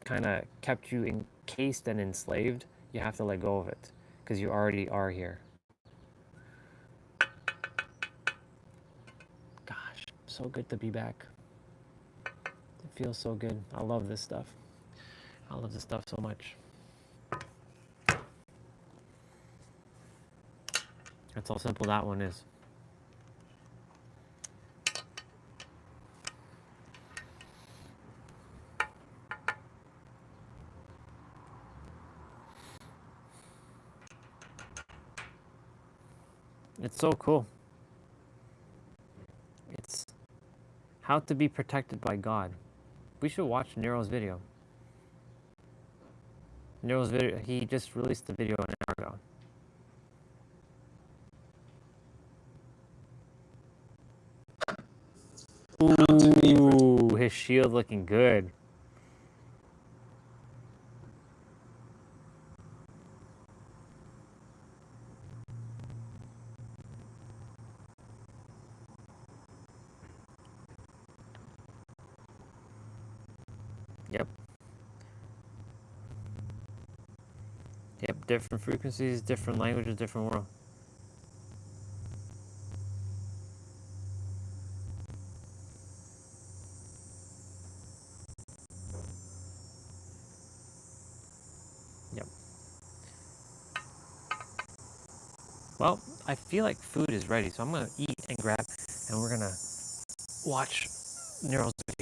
C: kind of kept you encased and enslaved, you have to let go of it, because you already are here. Gosh, so good to be back. It feels so good. I love this stuff. I love this stuff so much. That's how simple that one is. It's so cool. It's how to be protected by God. We should watch Nero's video. Nero's video, he just released the video an hour ago. Ooh, his shield looking good. Yep. Yep, different frequencies, different languages, different world. Yep. Well, I feel like food is ready, so I'm gonna eat and grab, and we're gonna watch Nero's video.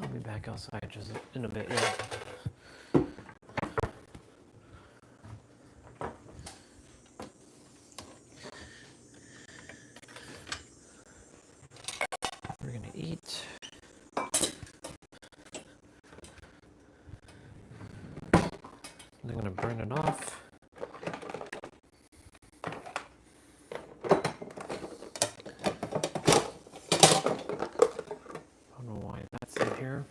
C: I'll be back outside just in a bit, yeah. We're gonna eat. I'm gonna burn it off. I don't know why that's in here.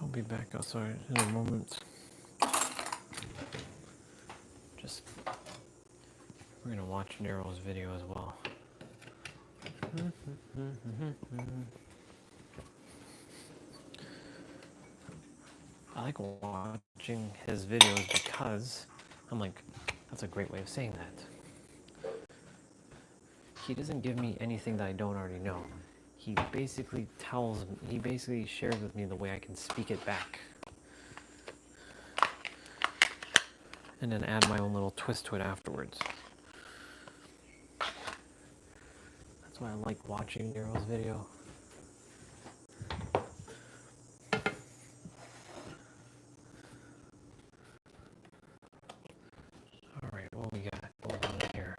C: I'll be back outside in a moment. Just, we're gonna watch Nero's video as well. I like watching watching his videos because I'm like, that's a great way of saying that. He doesn't give me anything that I don't already know. He basically shares with me the way I can speak it back. And then add my own little twist to it afterwards. That's why I like watching Nero's video. Alright, what we got going on here?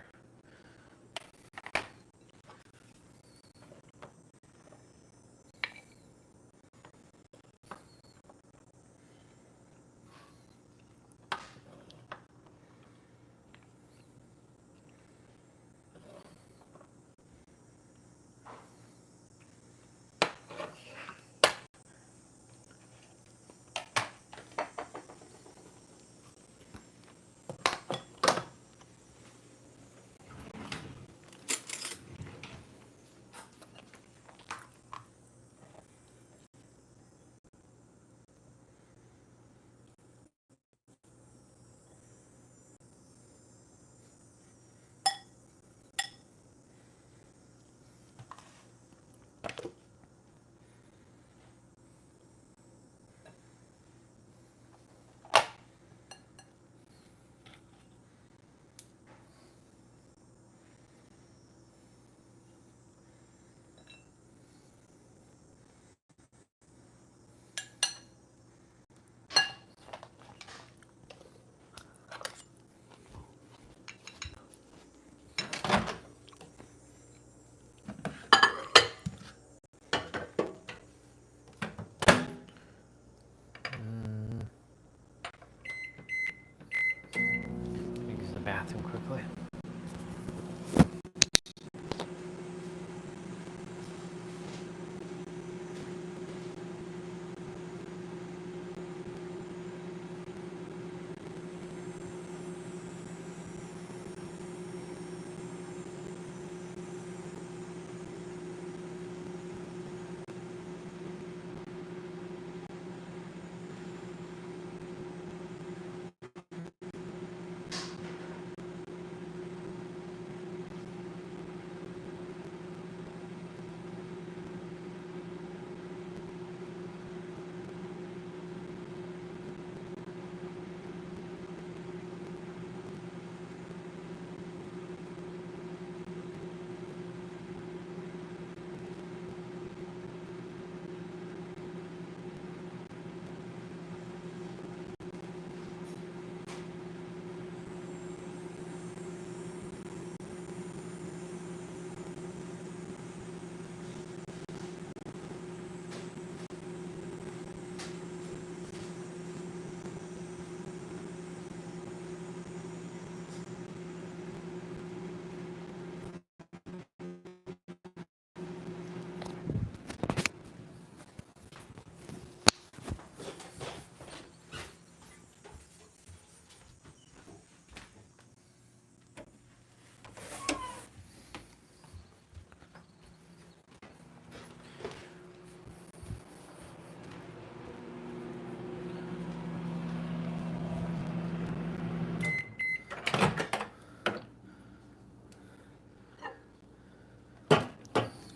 C: Use the bathroom quickly.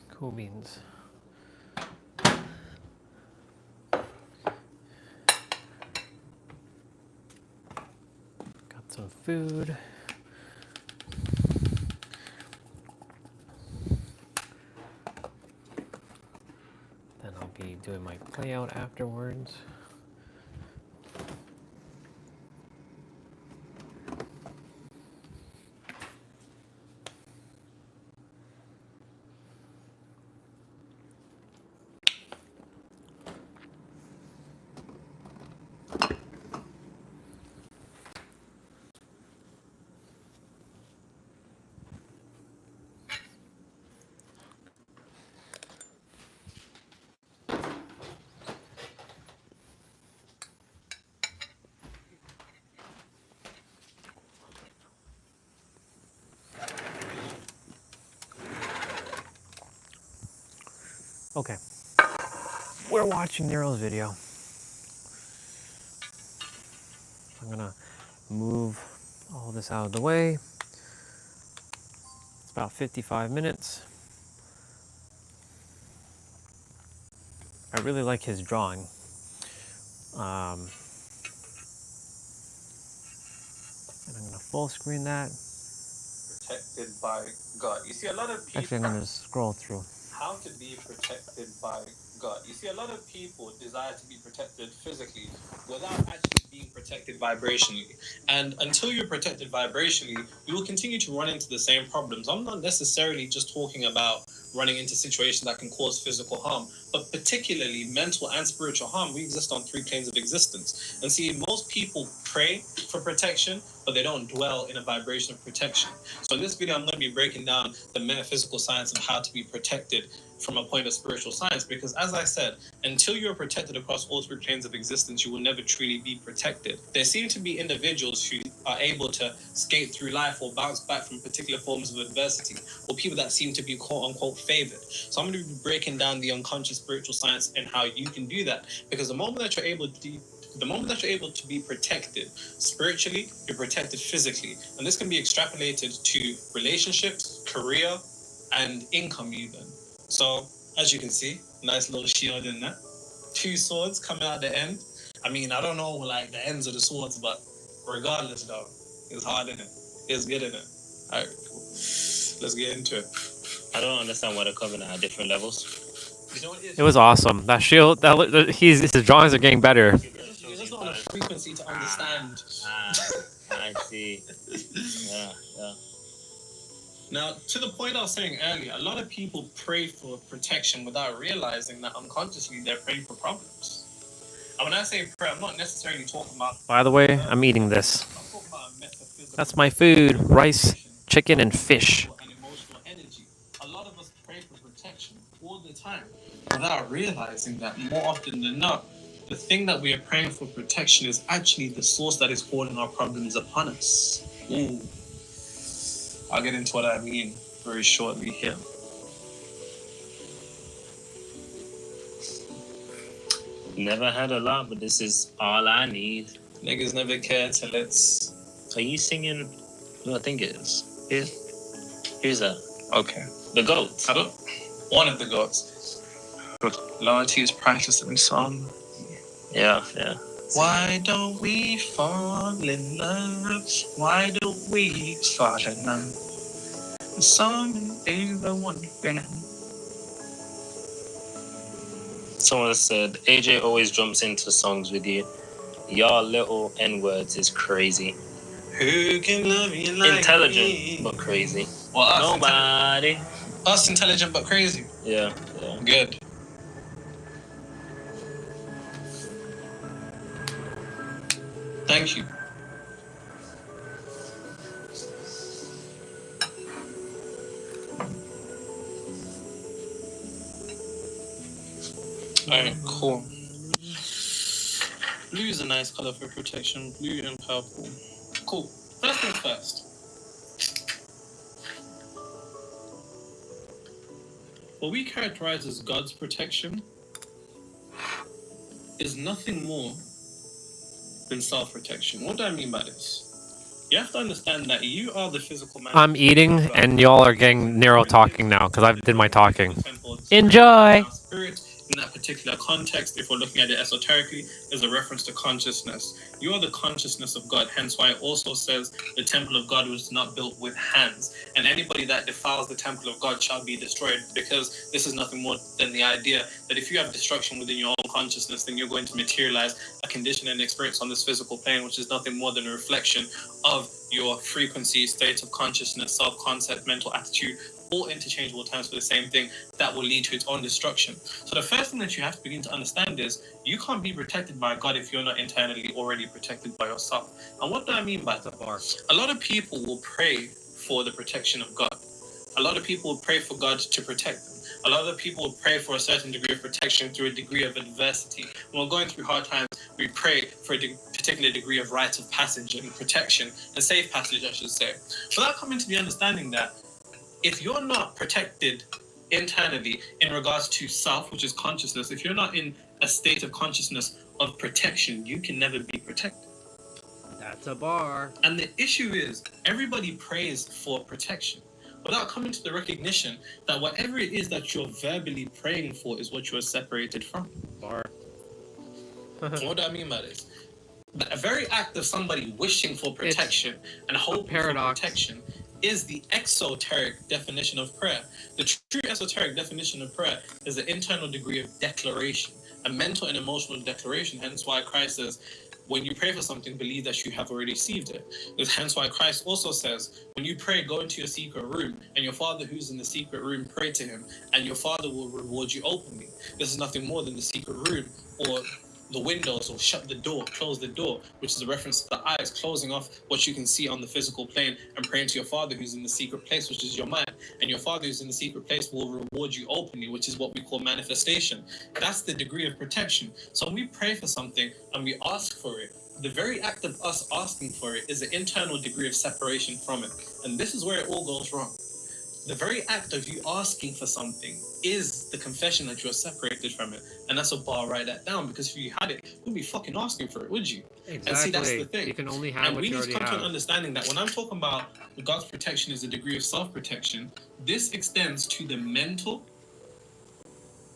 C: Cool beans. Got some food. Then I'll be doing my play out afterwards. Okay, we're watching Nero's video. I'm gonna move all this out of the way. It's about 55 minutes. I really like his drawing. And I'm gonna full screen that.
E: Protected by God. You see, a lot of people.
C: Actually, I'm gonna scroll through.
E: How to be protected by God. You see, a lot of people desire to be protected physically without actually being protected vibrationally. And until you're protected vibrationally, you will continue to run into the same problems. I'm not necessarily just talking about running into situations that can cause physical harm, but particularly mental and spiritual harm. We exist on 3 planes of existence. And see, most people pray for protection, but they don't dwell in a vibration of protection. So in this video, I'm going to be breaking down the metaphysical science of how to be protected from a point of spiritual science, because as I said, until you're protected across all 3 planes of existence, you will never truly be protected. There seem to be individuals who are able to skate through life or bounce back from particular forms of adversity, or people that seem to be quote unquote favored. So I'm going to be breaking down the unconscious spiritual science and how you can do that, because the moment that you're able to be protected spiritually, you're protected physically. And this can be extrapolated to relationships, career, and income even. So, as you can see, nice little shield in there. 2 swords coming out the end. I mean, I don't know like the ends of the swords, but regardless though, it's hard in it. It's good in it. Alright, cool. Let's get into it.
F: I don't understand why they're coming at different levels.
E: You know what it is?
C: It was awesome. That shield, his drawings are getting better.
E: You're just not on a frequency to understand.
F: I see. Yeah.
E: Now, to the point I was saying earlier, a lot of people pray for protection without realizing that unconsciously they're praying for problems. And when I say prayer, I'm not necessarily talking about.
C: By the way, I'm eating this.
E: I'm talking about a metaphysical.
C: That's my food: rice, chicken, and fish.
E: And emotional energy. A lot of us pray for protection all the time without realizing that more often than not, the thing that we are praying for protection is actually the source that is calling our problems upon us. Ooh. I'll get into what I mean very shortly here.
F: Never had a lot, but this is all I need.
E: Niggas never care till it's...
F: Are you singing? Who I think it is. Who's that?
E: Okay.
F: The Goats.
E: I don't... One of the goats. Loyalty is practiced in song.
F: Yeah.
E: Why don't we fall in love? Why don't we fall in love? Some is the one thing.
F: Someone said, AJ always jumps into songs with you. Y'all little N-words is crazy.
E: Who can love you like
F: Intelligent,
E: me?
F: but crazy.
E: Well,
F: Nobody.
E: Us intelligent but crazy.
F: Yeah.
E: Good. Thank you. Alright, cool. Blue is a nice color for protection. Blue and purple. Cool. First things first. What we characterize as God's protection is nothing more than self-protection. What do I mean by this? You have to understand that you are the physical man.
C: I'm eating, and y'all are getting narrow talking now because I did my talking. Enjoy.
E: Spirit, in that particular context, if we're looking at it esoterically, is a reference to consciousness. You are the consciousness of God, hence why it also says the temple of God was not built with hands, and anybody that defiles the temple of God shall be destroyed, because this is nothing more than the idea that if you have destruction within your own consciousness, then you're going to materialize a condition and experience on this physical plane, which is nothing more than a reflection of your frequency, state of consciousness, self-concept, mental attitude, all interchangeable terms for the same thing that will lead to its own destruction. So the first thing that you have to begin to understand is you can't be protected by God if you're not internally already protected by yourself. And what do I mean by that? A lot of people will pray for the protection of God. A lot of people will pray for God to protect them. A lot of people will pray for a certain degree of protection through a degree of adversity. When we're going through hard times, we pray for a particular degree of rites of passage and protection, and safe passage, I should say. Without coming to the understanding that if you're not protected internally in regards to self, which is consciousness, if you're not in a state of consciousness of protection, you can never be protected.
C: That's a bar.
E: And the issue is, everybody prays for protection without coming to the recognition that whatever it is that you're verbally praying for is what you are separated from.
C: Bar.
E: What do I mean by this? The very act of somebody wishing for protection and hoping for protection is the exoteric definition of prayer. The true esoteric definition of prayer is the internal degree of declaration, a mental and emotional declaration. Hence why Christ says, when you pray for something, believe that you have already received it. It's hence why Christ also says, when you pray, go into your secret room, and your Father who's in the secret room, pray to him, and your Father will reward you openly. This is nothing more than the secret room, or the windows, or shut the door, close the door, which is a reference to the eyes, closing off what you can see on the physical plane and praying to your Father who's in the secret place, which is your mind. And your Father who's in the secret place will reward you openly, which is what we call manifestation. That's the degree of protection. So when we pray for something and we ask for it, the very act of us asking for it is an internal degree of separation from it. And this is where it all goes wrong. The very act of you asking for something is the confession that you're separated from it. And that's a bar, write that down, because if you had it, you'd be fucking asking for it, would you?
C: Exactly.
E: And see, that's the thing.
C: You can only have
E: and
C: what
E: we
C: you
E: need to
C: already
E: come to
C: have.
E: an understanding that when I'm talking about God's protection is a degree of self-protection, this extends to the mental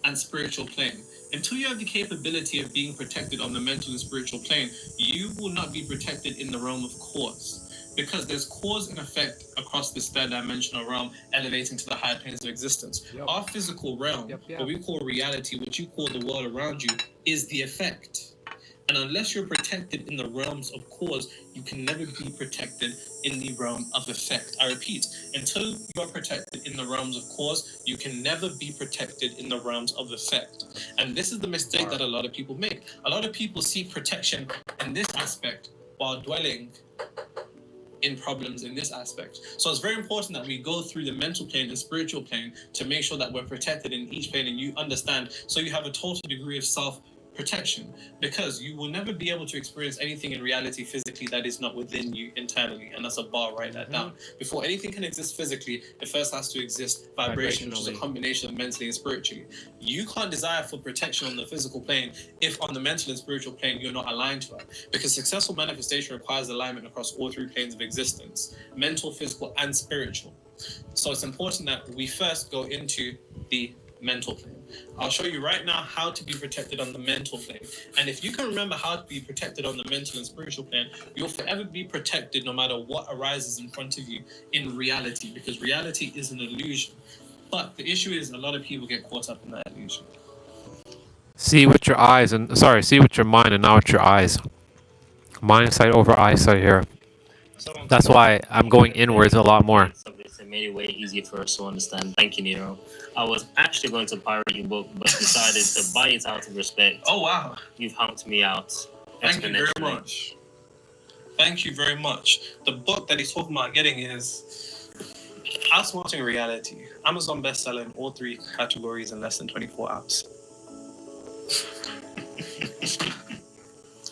E: and spiritual plane. Until you have the capability of being protected on the mental and spiritual plane, you will not be protected in the realm of cause. Because there's cause and effect across this third dimensional realm, elevating to the higher planes of existence.
C: Yep.
E: Our physical realm, what we call reality, what you call the world around you, is the effect. And unless you're protected in the realms of cause, you can never be protected in the realm of effect. I repeat, until you are protected in the realms of cause, you can never be protected in the realms of effect. And this is the mistake that a lot of people make. A lot of people seek protection in this aspect while dwelling in problems in this aspect. So it's very important that we go through the mental plane and spiritual plane to make sure that we're protected in each plane, and you understand, so you have a total degree of self-protection, because you will never be able to experience anything in reality physically that is not within you internally. And that's a bar, write that down. Before anything can exist physically, it first has to exist vibration, which is a combination of mentally and spiritually. You can't desire for protection on the physical plane if on the mental and spiritual plane you're not aligned to it. Because successful manifestation requires alignment across all three planes of existence: mental, physical, and spiritual. So it's important that we first go into the mental plane. I'll show you right now how to be protected on the mental plane. And if you can remember how to be protected on the mental and spiritual plane, you'll forever be protected no matter what arises in front of you in reality, because reality is an illusion. But the issue is a lot of people get caught up in that illusion.
C: See with your eyes and see with your mind and not with your eyes. Mind sight over eyesight here. That's why I'm going inwards a lot more.
F: It made it way easier for us to understand. Thank you, Nero. I was actually going to pirate your book, but decided to buy it out of respect.
E: Oh, wow.
F: You've helped me out.
E: Thank you very much. Thank you very much. The book that he's talking about getting is Outsmarting Reality. Amazon bestseller in all three categories in less than 24 hours.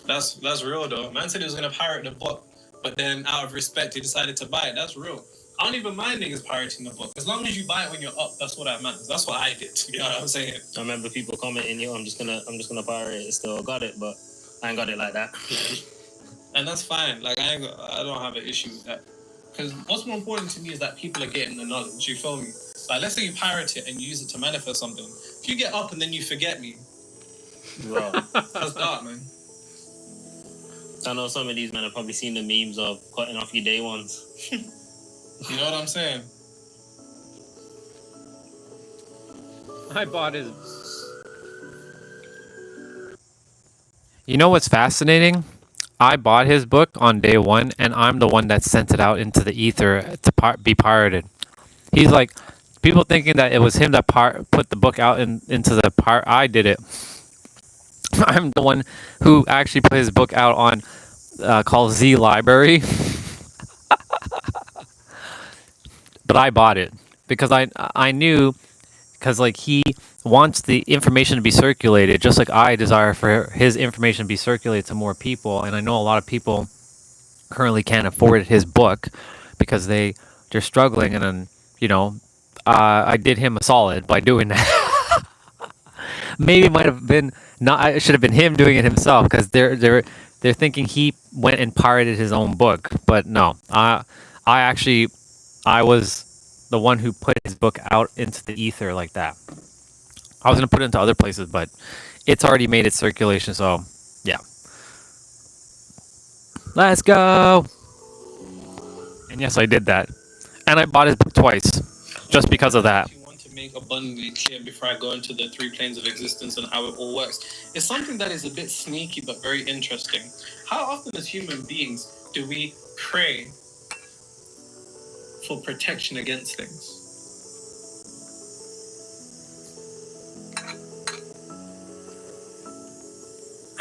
E: That's real though. Man said he was gonna pirate the book, but then out of respect he decided to buy it. That's real. I don't even mind niggas pirating the book. As long as you buy it when you're up, that's what that matters. That's what I did. You know what I'm saying?
F: I remember people commenting, "Yo, I'm just gonna pirate it. Still got it, but I ain't got it like that."
E: And that's fine. Like I don't have an issue with that. Because what's more important to me is that people are getting the knowledge. You feel me? Like let's say you pirate it and you use it to manifest something. If you get up and then you forget me,
F: bro,
E: that's dark, man.
F: I know some of these men have probably seen the memes of cutting off your day ones.
E: You know what I'm saying?
C: I bought his. You know what's fascinating? I bought his book on day one, and I'm the one that sent it out into the ether to be pirated. He's like, people thinking that it was him that put the book out into the part. I did it. I'm the one who actually put his book out on called Z Library. But I bought it because I knew, because like he wants the information to be circulated, just like I desire for his information to be circulated to more people. And I know a lot of people currently can't afford his book because they're struggling. And then, you know, I did him a solid by doing that. Maybe it might have been not. It should have been him doing it himself, because They're thinking he went and pirated his own book, but no. I was the one who put his book out into the ether like that. I was gonna put it into other places, but it's already made its circulation. So yeah, let's go. And yes, I did that, and I bought his book twice, just because of that.
E: If you want to make abundantly clear before I go into the three planes of existence and how it all works, it's something that is a bit sneaky but very interesting. How often as human beings do we pray for protection against things?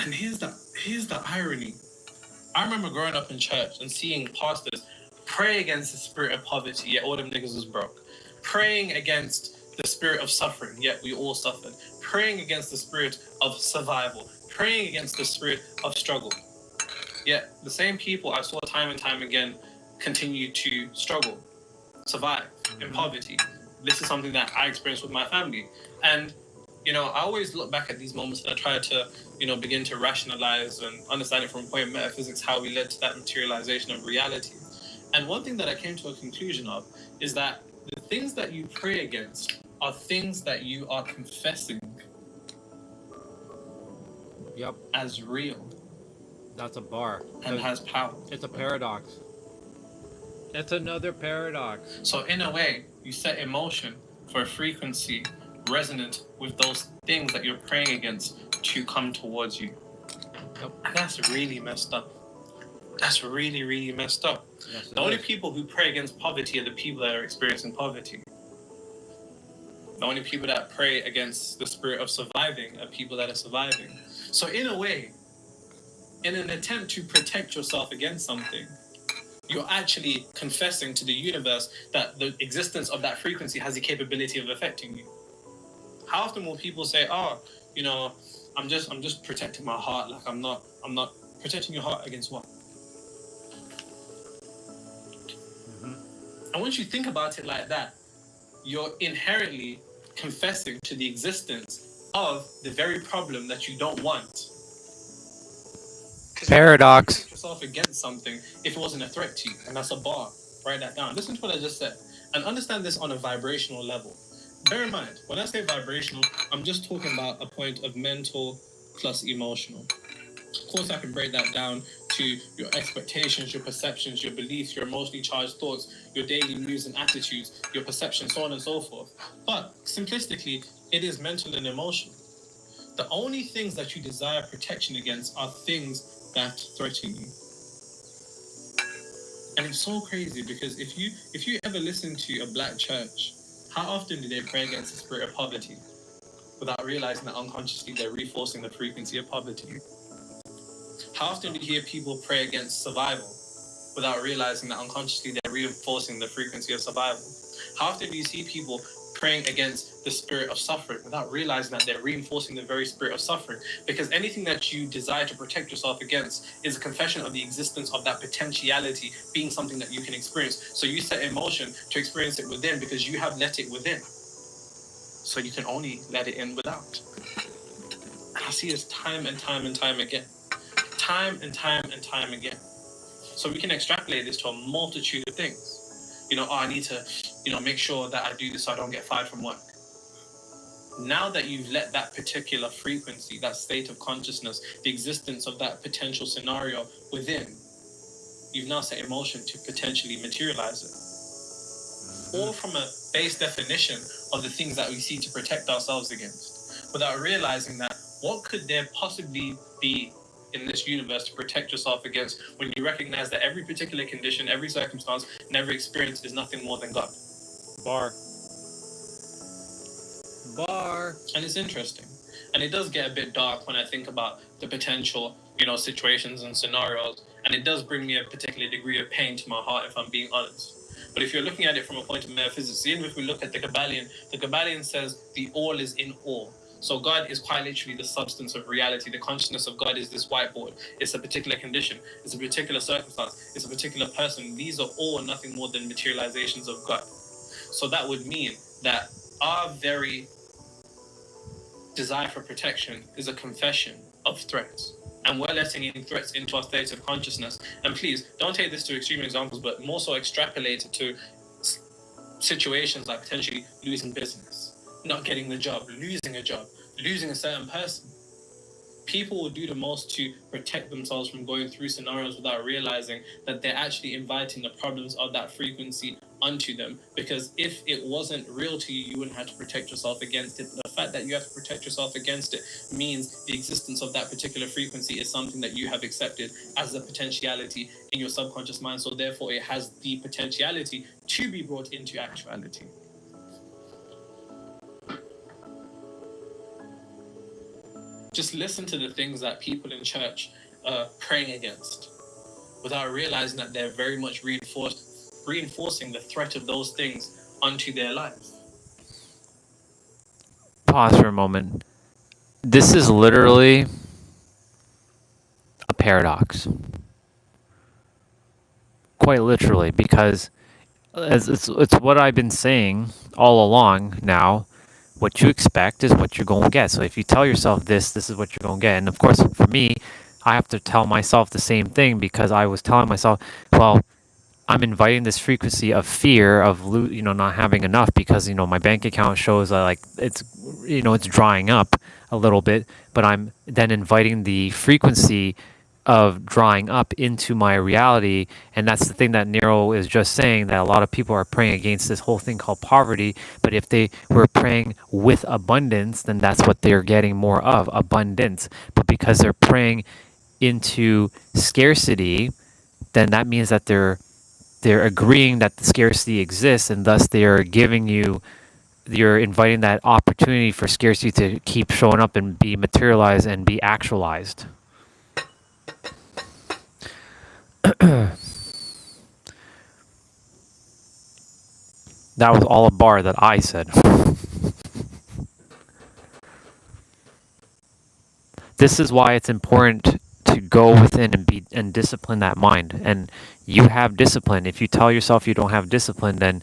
E: And here's the irony. I remember growing up in church and seeing pastors pray against the spirit of poverty, yet all them niggas was broke. Praying against the spirit of suffering, yet we all suffered. Praying against the spirit of survival. Praying against the spirit of struggle. Yet the same people I saw time and time again continue to struggle, survive in poverty. This is something that I experienced with my family. And I always look back at these moments and I try to, begin to rationalize and understand it from a point of metaphysics, how we led to that materialization of reality. And one thing that I came to a conclusion of is that the things that you pray against are things that you are confessing as real.
C: That's a bar.
E: And has power.
C: It's a paradox. It's another paradox.
E: So in a way, you set in motion for a frequency resonant with those things that you're praying against to come towards you.
C: Yep.
E: And that's really messed up. That's really, really messed up.
C: Yes,
E: the only people who pray against poverty are the people that are experiencing poverty. The only people that pray against the spirit of surviving are people that are surviving. So in a way, in an attempt to protect yourself against something, you're actually confessing to the universe that the existence of that frequency has the capability of affecting you. How often will people say, I'm just protecting my heart, like I'm not protecting your heart against what? And once you think about it like that, you're inherently confessing to the existence of the very problem that you don't want.
C: Paradox.
E: Protect yourself against something if it wasn't a threat to you, and that's a bar. Write that down. Listen to what I just said, and understand this on a vibrational level. Bear in mind, when I say vibrational, I'm just talking about a point of mental plus emotional. Of course, I can break that down to your expectations, your perceptions, your beliefs, your emotionally charged thoughts, your daily moods and attitudes, your perceptions, so on and so forth. But simplistically, it is mental and emotional. The only things that you desire protection against are things that threaten you. And it's so crazy because if you ever listen to a black church, how often do they pray against the spirit of poverty without realizing that unconsciously they're reinforcing the frequency of poverty? How often do you hear people pray against survival without realizing that unconsciously they're reinforcing the frequency of survival? How often do you see people praying against the spirit of suffering without realizing that they're reinforcing the very spirit of suffering? Because anything that you desire to protect yourself against is a confession of the existence of that potentiality being something that you can experience. So you set in motion to experience it within because you have let it within. So you can only let it in without. And I see this time and time and time again. Time and time and time again. So we can extrapolate this to a multitude of things. I need to, make sure that I do this so I don't get fired from work. Now that you've let that particular frequency, that state of consciousness, the existence of that potential scenario within, you've now set in motion to potentially materialize it. All from a base definition of the things that we see to protect ourselves against, without realizing that what could there possibly be in this universe to protect yourself against when you recognize that every particular condition, every circumstance, and every experience is nothing more than God.
C: Bar.
E: And it's interesting. And it does get a bit dark when I think about the potential, situations and scenarios. And it does bring me a particular degree of pain to my heart, if I'm being honest. But if you're looking at it from a point of metaphysics, even if we look at the Kabbalion says the all is in all. So God is quite literally the substance of reality. The consciousness of God is this whiteboard. It's a particular condition. It's a particular circumstance. It's a particular person. These are all nothing more than materializations of God. So that would mean that our very desire for protection is a confession of threats and we're letting in threats into our state of consciousness. And please don't take this to extreme examples, but more so extrapolate it to situations like potentially losing business, not getting the job, losing a job, losing a certain person. People will do the most to protect themselves from going through scenarios without realizing that they're actually inviting the problems of that frequency onto them. Because if it wasn't real to you, you wouldn't have to protect yourself against it. But the fact that you have to protect yourself against it means the existence of that particular frequency is something that you have accepted as a potentiality in your subconscious mind. So therefore, it has the potentiality to be brought into actuality. Just listen to the things that people in church are praying against without realizing that they're very much reinforcing the threat of those things onto their lives.
C: Pause for a moment. This is literally a paradox. Quite literally, because it's what I've been saying all along now. What you expect is what you're going to get. So if you tell yourself this is what you're going to get. And of course, for me, I have to tell myself the same thing, because I was telling myself, well, I'm inviting this frequency of fear of not having enough, because my bank account shows like it's it's drying up a little bit, but I'm then inviting the frequency of drying up into my reality. And that's the thing that Nero is just saying, that a lot of people are praying against this whole thing called poverty. But if they were praying with abundance, then that's what they're getting more of, abundance. But because they're praying into scarcity, then that means that they're agreeing that the scarcity exists, and thus you're inviting that opportunity for scarcity to keep showing up and be materialized and be actualized. That was all a bar that I said. This is why it's important to go within and discipline that mind. And you have discipline. If you tell yourself you don't have discipline, then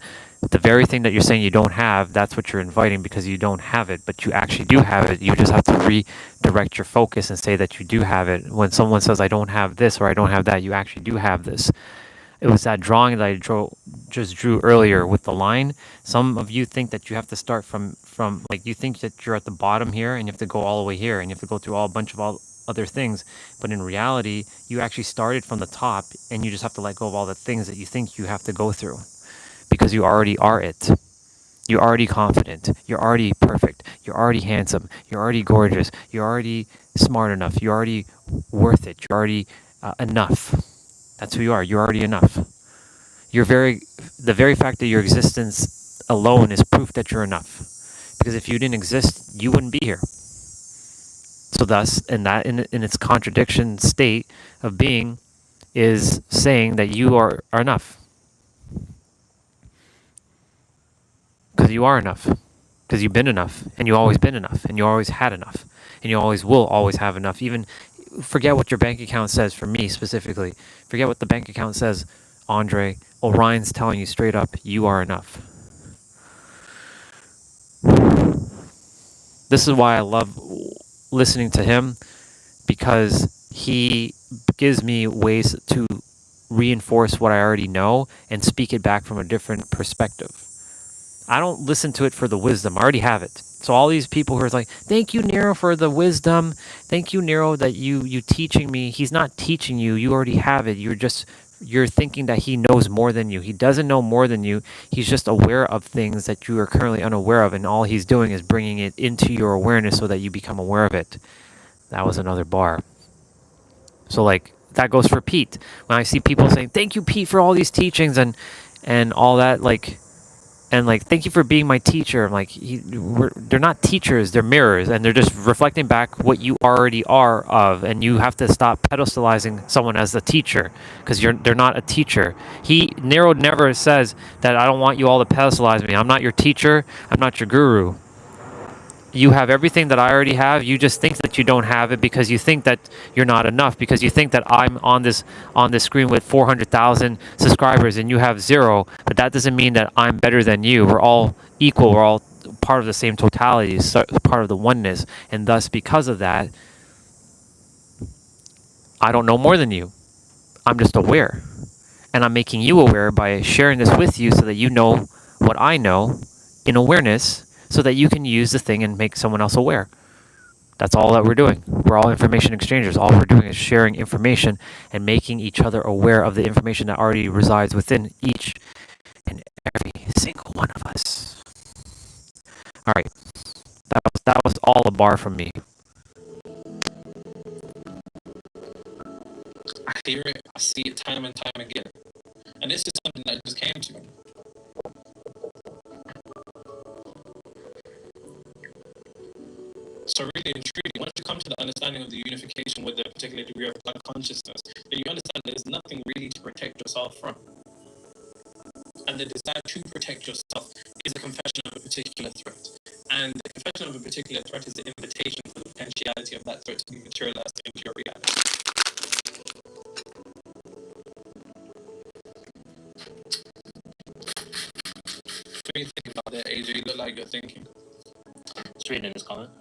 C: the very thing that you're saying you don't have, that's what you're inviting, because you don't have it. But you actually do have it. You just have to redirect your focus and say that you do have it. When someone says, I don't have this or I don't have that, you actually do have this. It was that drawing that I just drew earlier with the line. Some of you think that you have to start from like, you think that you're at the bottom here and you have to go all the way here and you have to go through a bunch of all other things. But in reality, you actually started from the top, and you just have to let go of all the things that you think you have to go through, because you already are it. You're already confident. You're already perfect. You're already handsome. You're already gorgeous. You're already smart enough. You're already worth it. You're already enough. That's who you are. You're already enough. The very fact that your existence alone is proof that you're enough. Because if you didn't exist, you wouldn't be here. So thus, in its contradiction state of being, is saying that you are enough. Because you are enough. Because you've been enough, and you've always been enough, and you always had enough, and you always will always have enough. Even forget what your bank account says. For me specifically, forget what the bank account says, Andre. Orion's telling you straight up, you are enough. This is why I love listening to him, because he gives me ways to reinforce what I already know and speak it back from a different perspective. I don't listen to it for the wisdom. I already have it. So all these people who are like, thank you, Nero, for the wisdom. Thank you, Nero, that you teaching me. He's not teaching you. You already have it. You're thinking that he knows more than you. He doesn't know more than you. He's just aware of things that you are currently unaware of, and all he's doing is bringing it into your awareness so that you become aware of it. That was another bar. So like that goes for Pete. When I see people saying, thank you, Pete, for all these teachings and all that, and thank you for being my teacher. I'm like, they're not teachers, they're mirrors, and they're just reflecting back what you already are of. And you have to stop pedestalizing someone as a teacher, because they're not a teacher. Nero never says that I don't want you all to pedestalize me. I'm not your teacher. I'm not your guru. You have everything that I already have. You just think that you don't have it because you think that you're not enough, because you think that I'm on this screen with 400,000 subscribers and you have 0. But that doesn't mean that I'm better than you. We're all equal. We're all part of the same totality, part of the oneness. And thus, because of that, I don't know more than you. I'm just aware. And I'm making you aware by sharing this with you so that you know what I know in awareness so that you can use the thing and make someone else aware. That's all that we're doing. We're all information exchangers. All we're doing is sharing information and making each other aware of the information that already resides within each and every single one of us. All right. That was all a bar from me.
E: I hear it, I see it time and time again. And this is something that just came to me. So really and truly, once you come to the understanding of the unification with a particular degree of God consciousness, then you understand there's nothing really to protect yourself from. And the desire to protect yourself is a confession of a particular threat. And the confession of a particular threat is the invitation for the potentiality of that threat to be materialized into your reality. What do you think about that, AJ? You look like you're thinking.
F: Just reading this comment.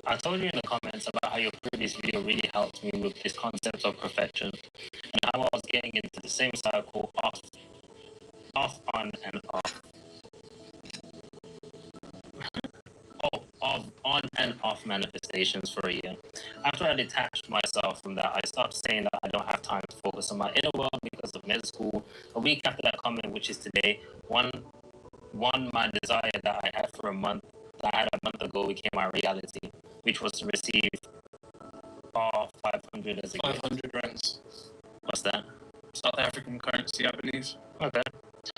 F: I told you in the comments about how your previous video really helped me with this concept of perfection and how I was getting into the same cycle off, on, and off. Of on and off manifestations for a year. After I detached myself from that, I stopped saying that I don't have time to focus on my inner world because of med school. A week after that comment, which is today, one my desire that I had for a month, that I had a month ago, became my reality, which was to receive 500 as a gift.
E: 500 rands.
F: What's that?
E: South African currency, I believe.
F: Okay.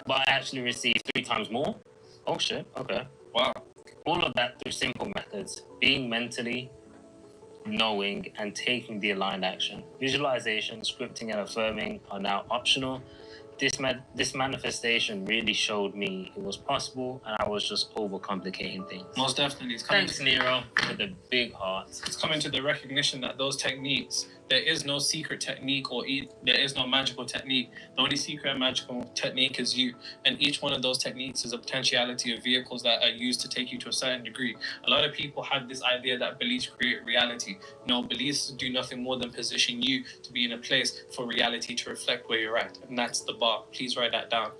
F: But I actually received 3 times more. Oh shit. Okay.
E: Wow.
F: All of that through simple methods: being mentally, knowing, and taking the aligned action. Visualization, scripting, and affirming are now optional. This manifestation really showed me it was possible, and I was just overcomplicating things.
E: Most definitely.
F: Thanks, Nero, with a big heart.
E: It's coming to the recognition that those techniques, there is no secret technique there is no magical technique. The only secret and magical technique is you. And each one of those techniques is a potentiality of vehicles that are used to take you to a certain degree. A lot of people have this idea that beliefs create reality. No, beliefs do nothing more than position you to be in a place for reality to reflect where you're at. And that's the bar. Please write that down.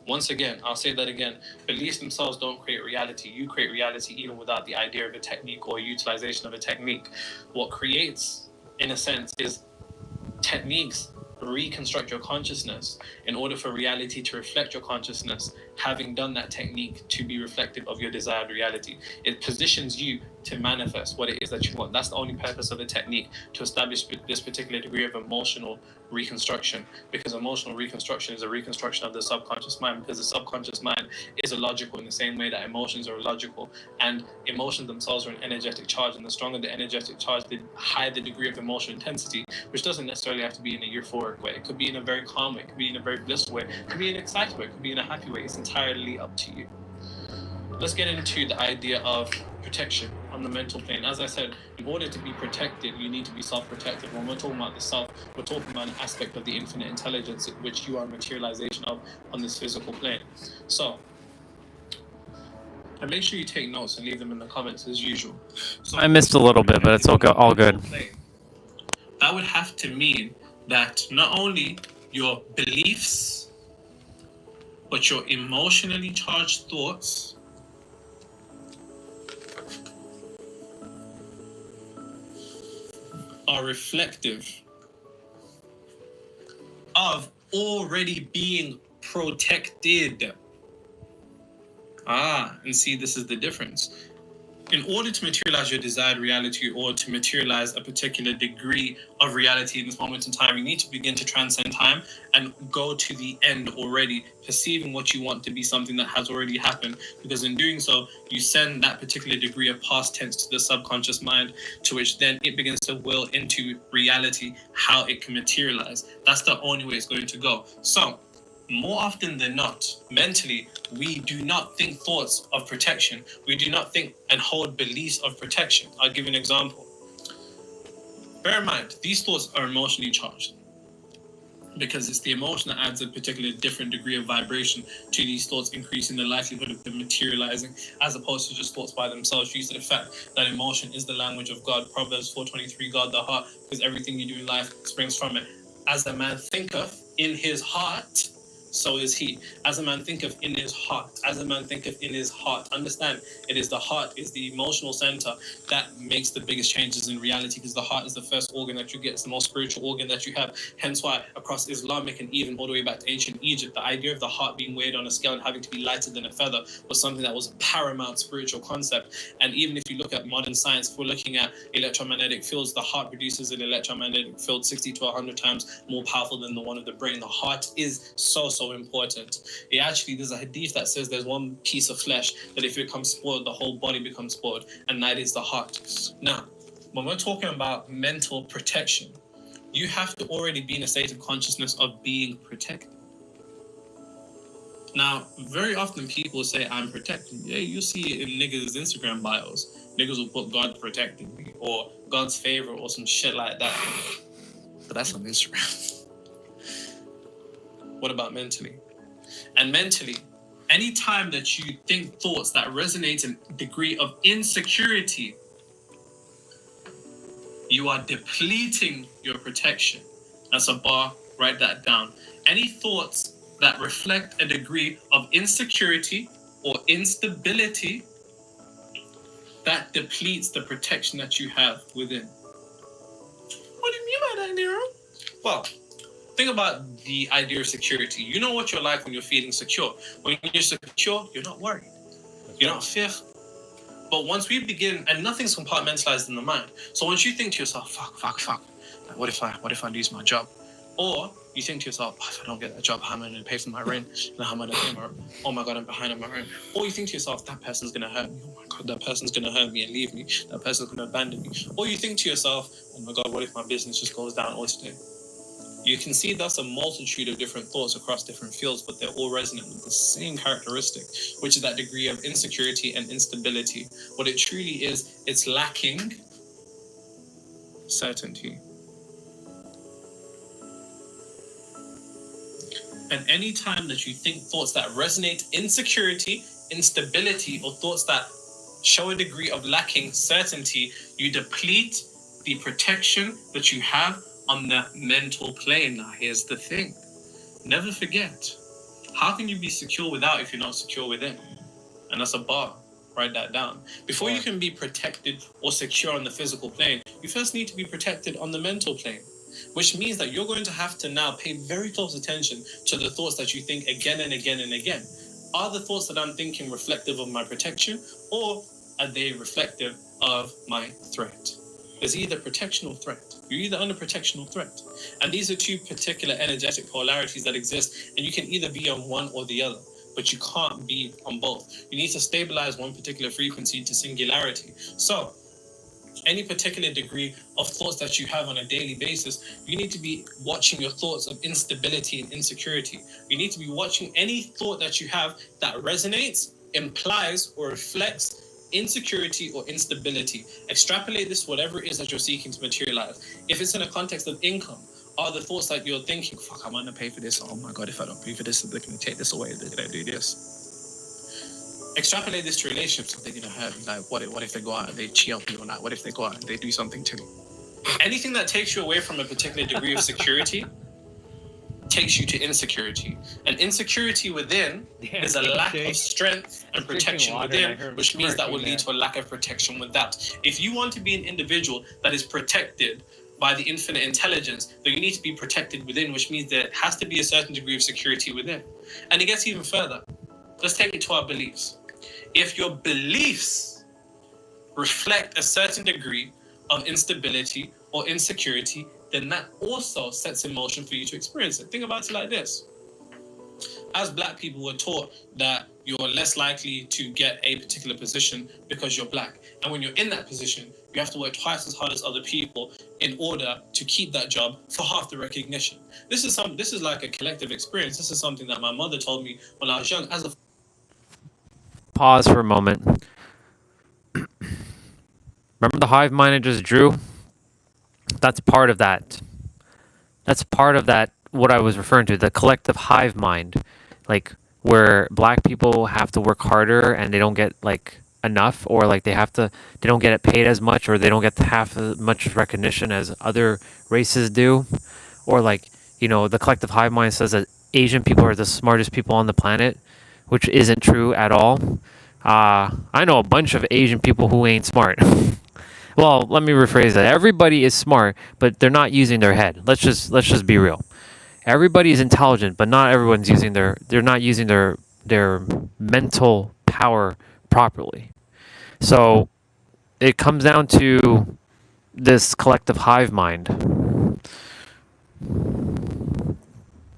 E: Once again, I'll say that again. Beliefs themselves don't create reality. You create reality even without the idea of a technique or utilization of a technique. What creates, in a sense, is techniques reconstruct your consciousness in order for reality to reflect your consciousness, having done that technique to be reflective of your desired reality. It positions you to manifest what it is that you want. That's the only purpose of the technique, to establish this particular degree of emotional reconstruction, because emotional reconstruction is a reconstruction of the subconscious mind, because the subconscious mind is illogical in the same way that emotions are illogical, and emotions themselves are an energetic charge, and the stronger the energetic charge, the higher the degree of emotional intensity, which doesn't necessarily have to be in a euphoric way. It could be in a very calm way, it could be in a very blissful way, it could be in an excited way, it could be in a happy way. It's entirely up to you. Let's get into the idea of protection on the mental plane. As I said, in order to be protected, you need to be self-protective. When we're talking about the self, we're talking about an aspect of the infinite intelligence which you are a materialization of on this physical plane. So, and make sure you take notes and leave them in the comments as usual. So,
C: I missed a little bit, but it's all good.
E: That would have to mean that not only your beliefs, but your emotionally charged thoughts are reflective of already being protected. And see, this is the difference. In order to materialize your desired reality, or to materialize a particular degree of reality in this moment in time, you need to begin to transcend time and go to the end already, perceiving what you want to be something that has already happened. Because in doing so, you send that particular degree of past tense to the subconscious mind, to which then it begins to will into reality how it can materialize. That's the only way it's going to go. So, more often than not, mentally, we do not think thoughts of protection. We do not think and hold beliefs of protection. I'll give you an example. Bear in mind, these thoughts are emotionally charged. because it's the emotion that adds a particular different degree of vibration to these thoughts, increasing the likelihood of them materializing, as opposed to just thoughts by themselves, due to the fact that emotion is the language of God. Proverbs 4:23, God the heart, because everything you do in life springs from it. As a man thinketh in his heart, so is he. As a man thinketh in his heart, as a man thinketh in his heart. Understand, it is the heart, is the emotional center that makes the biggest changes in reality, because the heart is the first organ that you get. It's the most spiritual organ that you have. Hence why across Islamic and even all the way back to ancient Egypt, the idea of the heart being weighed on a scale and having to be lighter than a feather was something that was a paramount spiritual concept. And even if you look at modern science, if we're looking at electromagnetic fields, the heart produces an electromagnetic field 60 to 100 times more powerful than the one of the brain. The heart is so important. There's a hadith that says there's one piece of flesh that if it becomes spoiled, the whole body becomes spoiled, and that is the heart. Now, when we're talking about mental protection, you have to already be in a state of consciousness of being protected. Now, very often people say, I'm protected. Yeah, you see it in niggas' Instagram bios. Niggas will put God protecting me, or God's favor, or some shit like that. But that's on Instagram. What about mentally? And mentally, anytime that you think thoughts that resonate in a degree of insecurity, you are depleting your protection. That's a bar, write that down. Any thoughts that reflect a degree of insecurity or instability, that depletes the protection that you have within. What do you mean by that, Nero? Well, think about the idea of security. You know what you're like when you're feeling secure. When you're secure, you're not worried. You're not fearful. But once we begin, and nothing's compartmentalized in the mind. So once you think to yourself, fuck. What if I lose my job? Or you think to yourself, if I don't get that job, how am I going to pay for my rent? And how am I going to pay my rent? Oh my God, I'm behind on my rent. Or you think to yourself, that person's going to hurt me. Oh my God, that person's going to hurt me and leave me. That person's going to abandon me. Or you think to yourself, oh my God, what if my business just goes down all today? You can see that's a multitude of different thoughts across different fields, but they're all resonant with the same characteristic, which is that degree of insecurity and instability. What it truly is, it's lacking certainty. And any time that you think thoughts that resonate insecurity, instability, or thoughts that show a degree of lacking certainty, you deplete the protection that you have on the mental plane. Now, here's the thing. Never forget, how can you be secure without if you're not secure within? And that's a bar. Write that down. Before you can be protected or secure on the physical plane, you first need to be protected on the mental plane, which means that you're going to have to now pay very close attention to the thoughts that you think again and again and again. Are the thoughts that I'm thinking reflective of my protection, or are they reflective of my threat? There's either protection or threat. You're either under protection or threat. And these are two particular energetic polarities that exist, and you can either be on one or the other, but you can't be on both. You need to stabilize one particular frequency to singularity. So, any particular degree of thoughts that you have on a daily basis, you need to be watching your thoughts of instability and insecurity. You need to be watching any thought that you have that resonates, implies, or reflects insecurity or instability. Extrapolate this, whatever it is that you're seeking to materialize. If it's in a context of income, are the thoughts that you're thinking, fuck, I'm gonna pay for this. Oh my God, if I don't pay for this, they're gonna take this away. They're gonna do this. Extrapolate this to relationships. They're gonna hurt me. Like, what if they go out and they cheat on me or not? What if they go out and they do something to me? Anything that takes you away from a particular degree of security takes you to insecurity. And insecurity within is a lack of strength and protection within, which means that will lead to a lack of protection without. If you want to be an individual that is protected by the infinite intelligence, then you need to be protected within, which means there has to be a certain degree of security within. And it gets even further. Let's take it to our beliefs. If your beliefs reflect a certain degree of instability or insecurity, then that also sets in motion for you to experience it. Think about it like this. As Black people, we're taught that you're less likely to get a particular position because you're Black. And when you're in that position, you have to work twice as hard as other people in order to keep that job for half the recognition. This is like a collective experience. This is something that my mother told me when I was young.
C: Pause for a moment. Remember the hive mind I just drew? That's part of that. That's part of that what I was referring to, the collective hive mind, like where black people have to work harder and they don't get like enough, or like they don't get paid as much, or they don't get half as much recognition as other races do, or like, you know, the collective hive mind says that Asian people are the smartest people on the planet, which isn't true at all. I know a bunch of Asian people who ain't smart. Well, let me rephrase that. Everybody is smart, but they're not using their head. Let's just be real. Everybody is intelligent, but not everyone's using they're not using their mental power properly. So it comes down to this collective hive mind,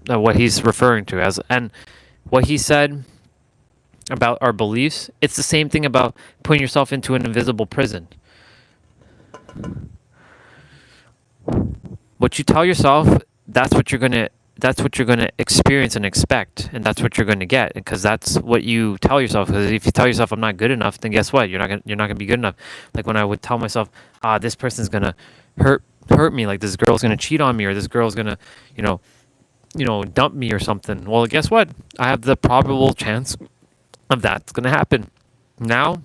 C: what he's referring to as, and what he said about our beliefs. It's the same thing about putting yourself into an invisible prison. What you tell yourself, that's what you're gonna experience and expect, and that's what you're gonna get, because that's what you tell yourself. Because if you tell yourself I'm not good enough, then guess what? You're not gonna be good enough. Like when I would tell myself, this person's gonna hurt me, like this girl's gonna cheat on me, or this girl's gonna, you know, dump me or something. Well, guess what? I have the probable chance of that's gonna happen. Now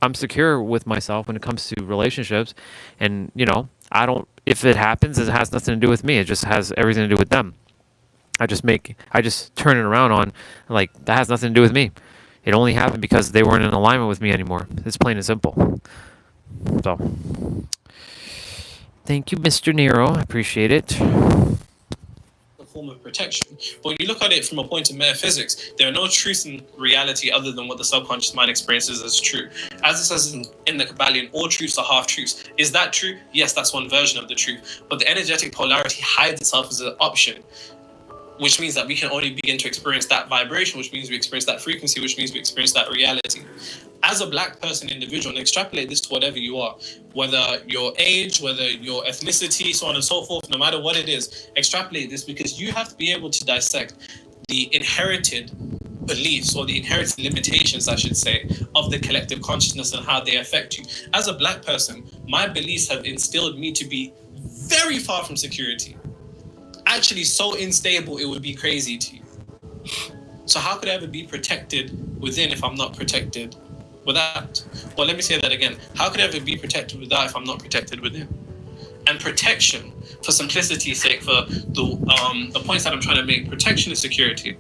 C: I'm secure with myself when it comes to relationships, and I don't. If it happens, it has nothing to do with me. It just has everything to do with them. I just turn it around on, like, that has nothing to do with me. It only happened because they weren't in alignment with me anymore. It's plain and simple. So, thank you, Mr. Nero. I appreciate it.
E: A form of protection. But when you look at it from a point of metaphysics, there are no truths in reality other than what the subconscious mind experiences as true. As it says in the Kabbalion, all truths are half truths. Is that true? Yes, that's one version of the truth. But the energetic polarity hides itself as an option, which means that we can only begin to experience that vibration, which means we experience that frequency, which means we experience that reality. As a black person individual, and extrapolate this to whatever you are, whether your age, whether your ethnicity, so on and so forth, no matter what it is, extrapolate this, because you have to be able to dissect the inherited beliefs, or the inherited limitations, I should say, of the collective consciousness and how they affect you. As a black person, my beliefs have instilled me to be very far from security. Actually so unstable it would be crazy to you. So how could I ever be protected within if I'm not protected without? Well, let me say that again. How could I ever be protected without if I'm not protected within? And protection, for simplicity's sake, for the points that I'm trying to make, protection is security.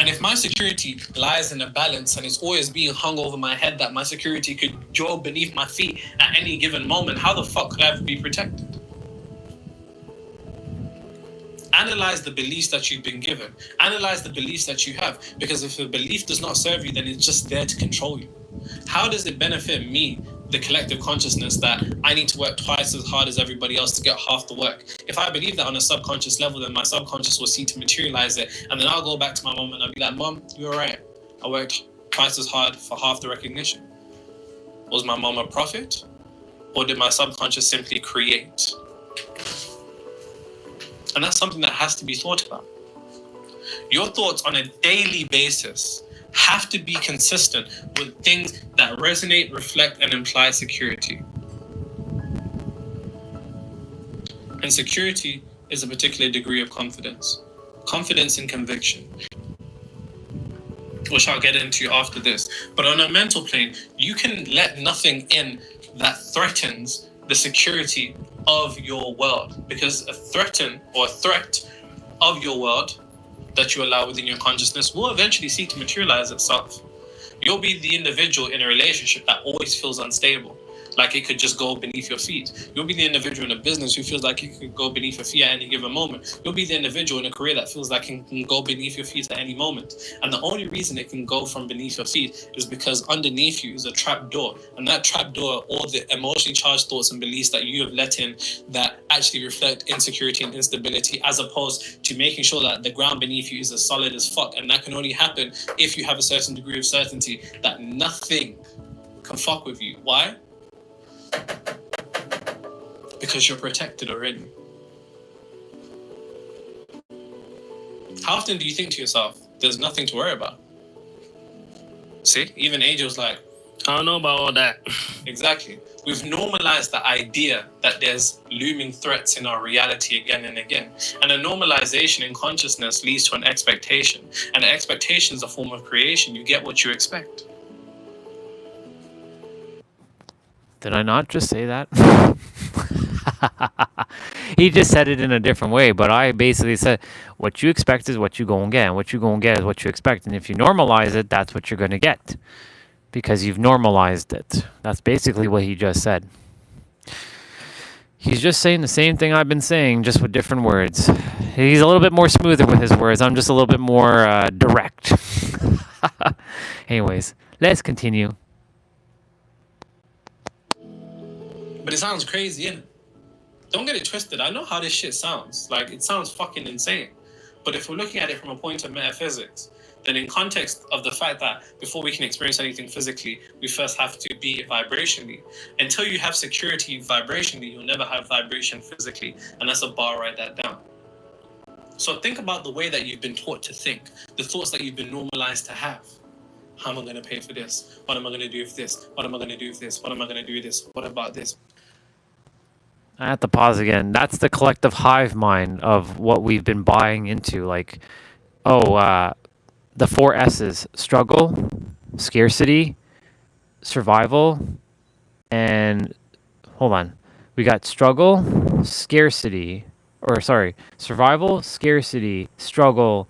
E: And if my security lies in a balance and it's always being hung over my head that my security could go beneath my feet at any given moment, how the fuck could I ever be protected? Analyze the beliefs that you've been given. Analyze the beliefs that you have. Because if a belief does not serve you, then it's just there to control you. How does it benefit me, the collective consciousness, that I need to work twice as hard as everybody else to get half the work? If I believe that on a subconscious level, then my subconscious will seek to materialize it. And then I'll go back to my mom and I'll be like, Mom, you're right. I worked twice as hard for half the recognition. Was my mom a prophet? Or did my subconscious simply create? And that's something that has to be thought about. Your thoughts on a daily basis have to be consistent with things that resonate, reflect, and imply security. And security is a particular degree of confidence. Confidence and conviction, which I'll get into after this. But on a mental plane, you can let nothing in that threatens the security of your world, because a threat of your world that you allow within your consciousness will eventually seek to materialize itself. You'll be the individual in a relationship that always feels unstable, like it could just go beneath your feet. You'll be the individual in a business who feels like it could go beneath your feet at any given moment. You'll be the individual in a career that feels like it can go beneath your feet at any moment. And the only reason it can go from beneath your feet is because underneath you is a trap door. And that trap door are all the emotionally charged thoughts and beliefs that you have let in that actually reflect insecurity and instability, as opposed to making sure that the ground beneath you is as solid as fuck. And that can only happen if you have a certain degree of certainty that nothing can fuck with you. Why? Because you're protected already. How often do you think to yourself, there's nothing to worry about? See, even Angel's like,
F: I don't know about all that.
E: Exactly. We've normalized the idea that there's looming threats in our reality again and again. And a normalization in consciousness leads to an expectation. And an expectation is a form of creation. You get what you expect.
A: Did I not just say that? He just said it in a different way, but I basically said what you expect is what you go and get, and what you go and get is what you expect. And if you normalize it, that's what you're going to get because you've normalized it. That's basically what he just said. He's just saying the same thing I've been saying, just with different words. He's a little bit more smoother with his words. I'm just a little bit more direct. Anyways, let's continue.
E: But it sounds crazy, innit? Don't get it twisted. I know how this shit sounds. Like, it sounds fucking insane. But if we're looking at it from a point of metaphysics, then in context of the fact that before we can experience anything physically, we first have to be it vibrationally. Until you have security vibrationally, you'll never have vibration physically. And that's a bar, write that down. So think about the way that you've been taught to think, the thoughts that you've been normalized to have. How am I going to pay for this? What am I going to do with this? What am I going to do with this? What am I going to do with this? What about this?
A: I have to pause again. That's the collective hive mind of what we've been buying into. Like, the 4 S's: struggle, scarcity, survival, and hold on. We got survival, scarcity, struggle,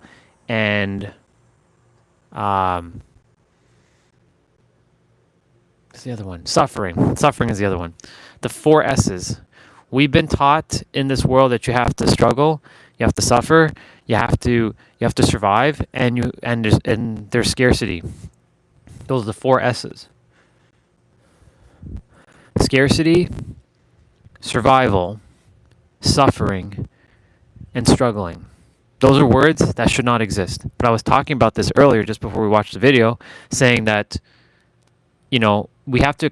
A: and what's the other one? Suffering. Suffering is the other one. The 4 S's. We've been taught in this world that you have to struggle, you have to suffer, you have to survive, and there's scarcity. Those are the 4 S's. Scarcity, survival, suffering, and struggling. Those are words that should not exist. But I was talking about this earlier just before we watched the video, saying that we have to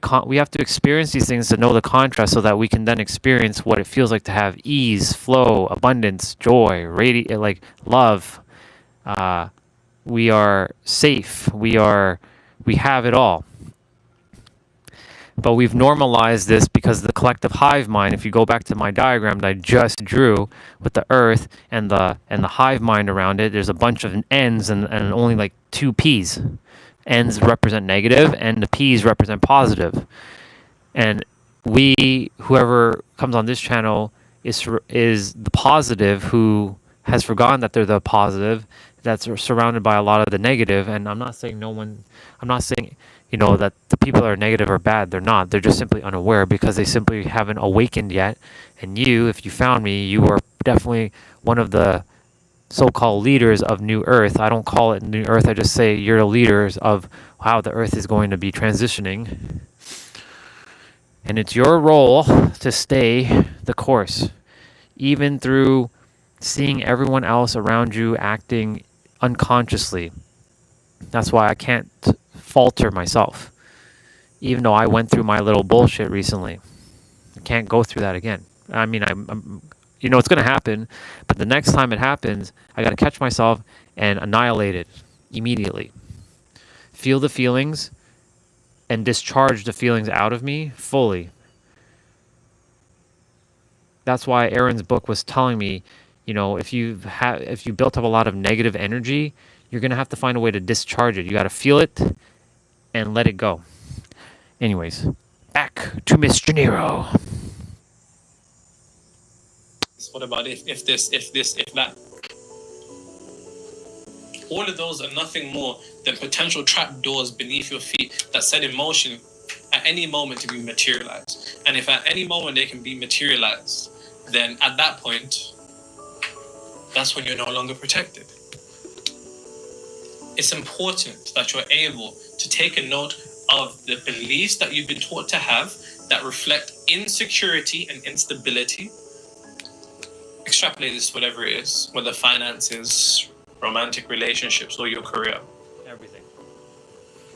A: experience these things to know the contrast so that we can then experience what it feels like to have ease, flow, abundance, joy, like love. We are safe. We have it all. But we've normalized this because the collective hive mind, if you go back to my diagram that I just drew with the earth and the hive mind around it, there's a bunch of N's and only like 2 P's. N's represent negative and the P's represent positive. And whoever comes on this channel is the positive who has forgotten that they're the positive, that's surrounded by a lot of the negative. And I'm not saying that the people that are negative are bad. They're not. They're just simply unaware because they simply haven't awakened yet. And if you found me, you are definitely one of the so-called leaders of New Earth. I don't call it New Earth. I just say you're the leaders of how the Earth is going to be transitioning. And it's your role to stay the course, even through seeing everyone else around you acting unconsciously. That's why I can't falter myself. Even though I went through my little bullshit recently. I can't go through that again. I mean, it's going to happen, but the next time it happens, I got to catch myself and annihilate it immediately. Feel the feelings and discharge the feelings out of me fully. That's why Aaron's book was telling me, if you built up a lot of negative energy, you're going to have to find a way to discharge it. You got to feel it and let it go. Anyways, back to Miss Janiro.
E: What about if this, if that? All of those are nothing more than potential trap doors beneath your feet that set in motion at any moment to be materialized. And if at any moment they can be materialized, then at that point, that's when you're no longer protected. It's important that you're able to take a note of the beliefs that you've been taught to have that reflect insecurity and instability. Extrapolate this to whatever it is, whether finances, romantic relationships, or your career.
C: Everything.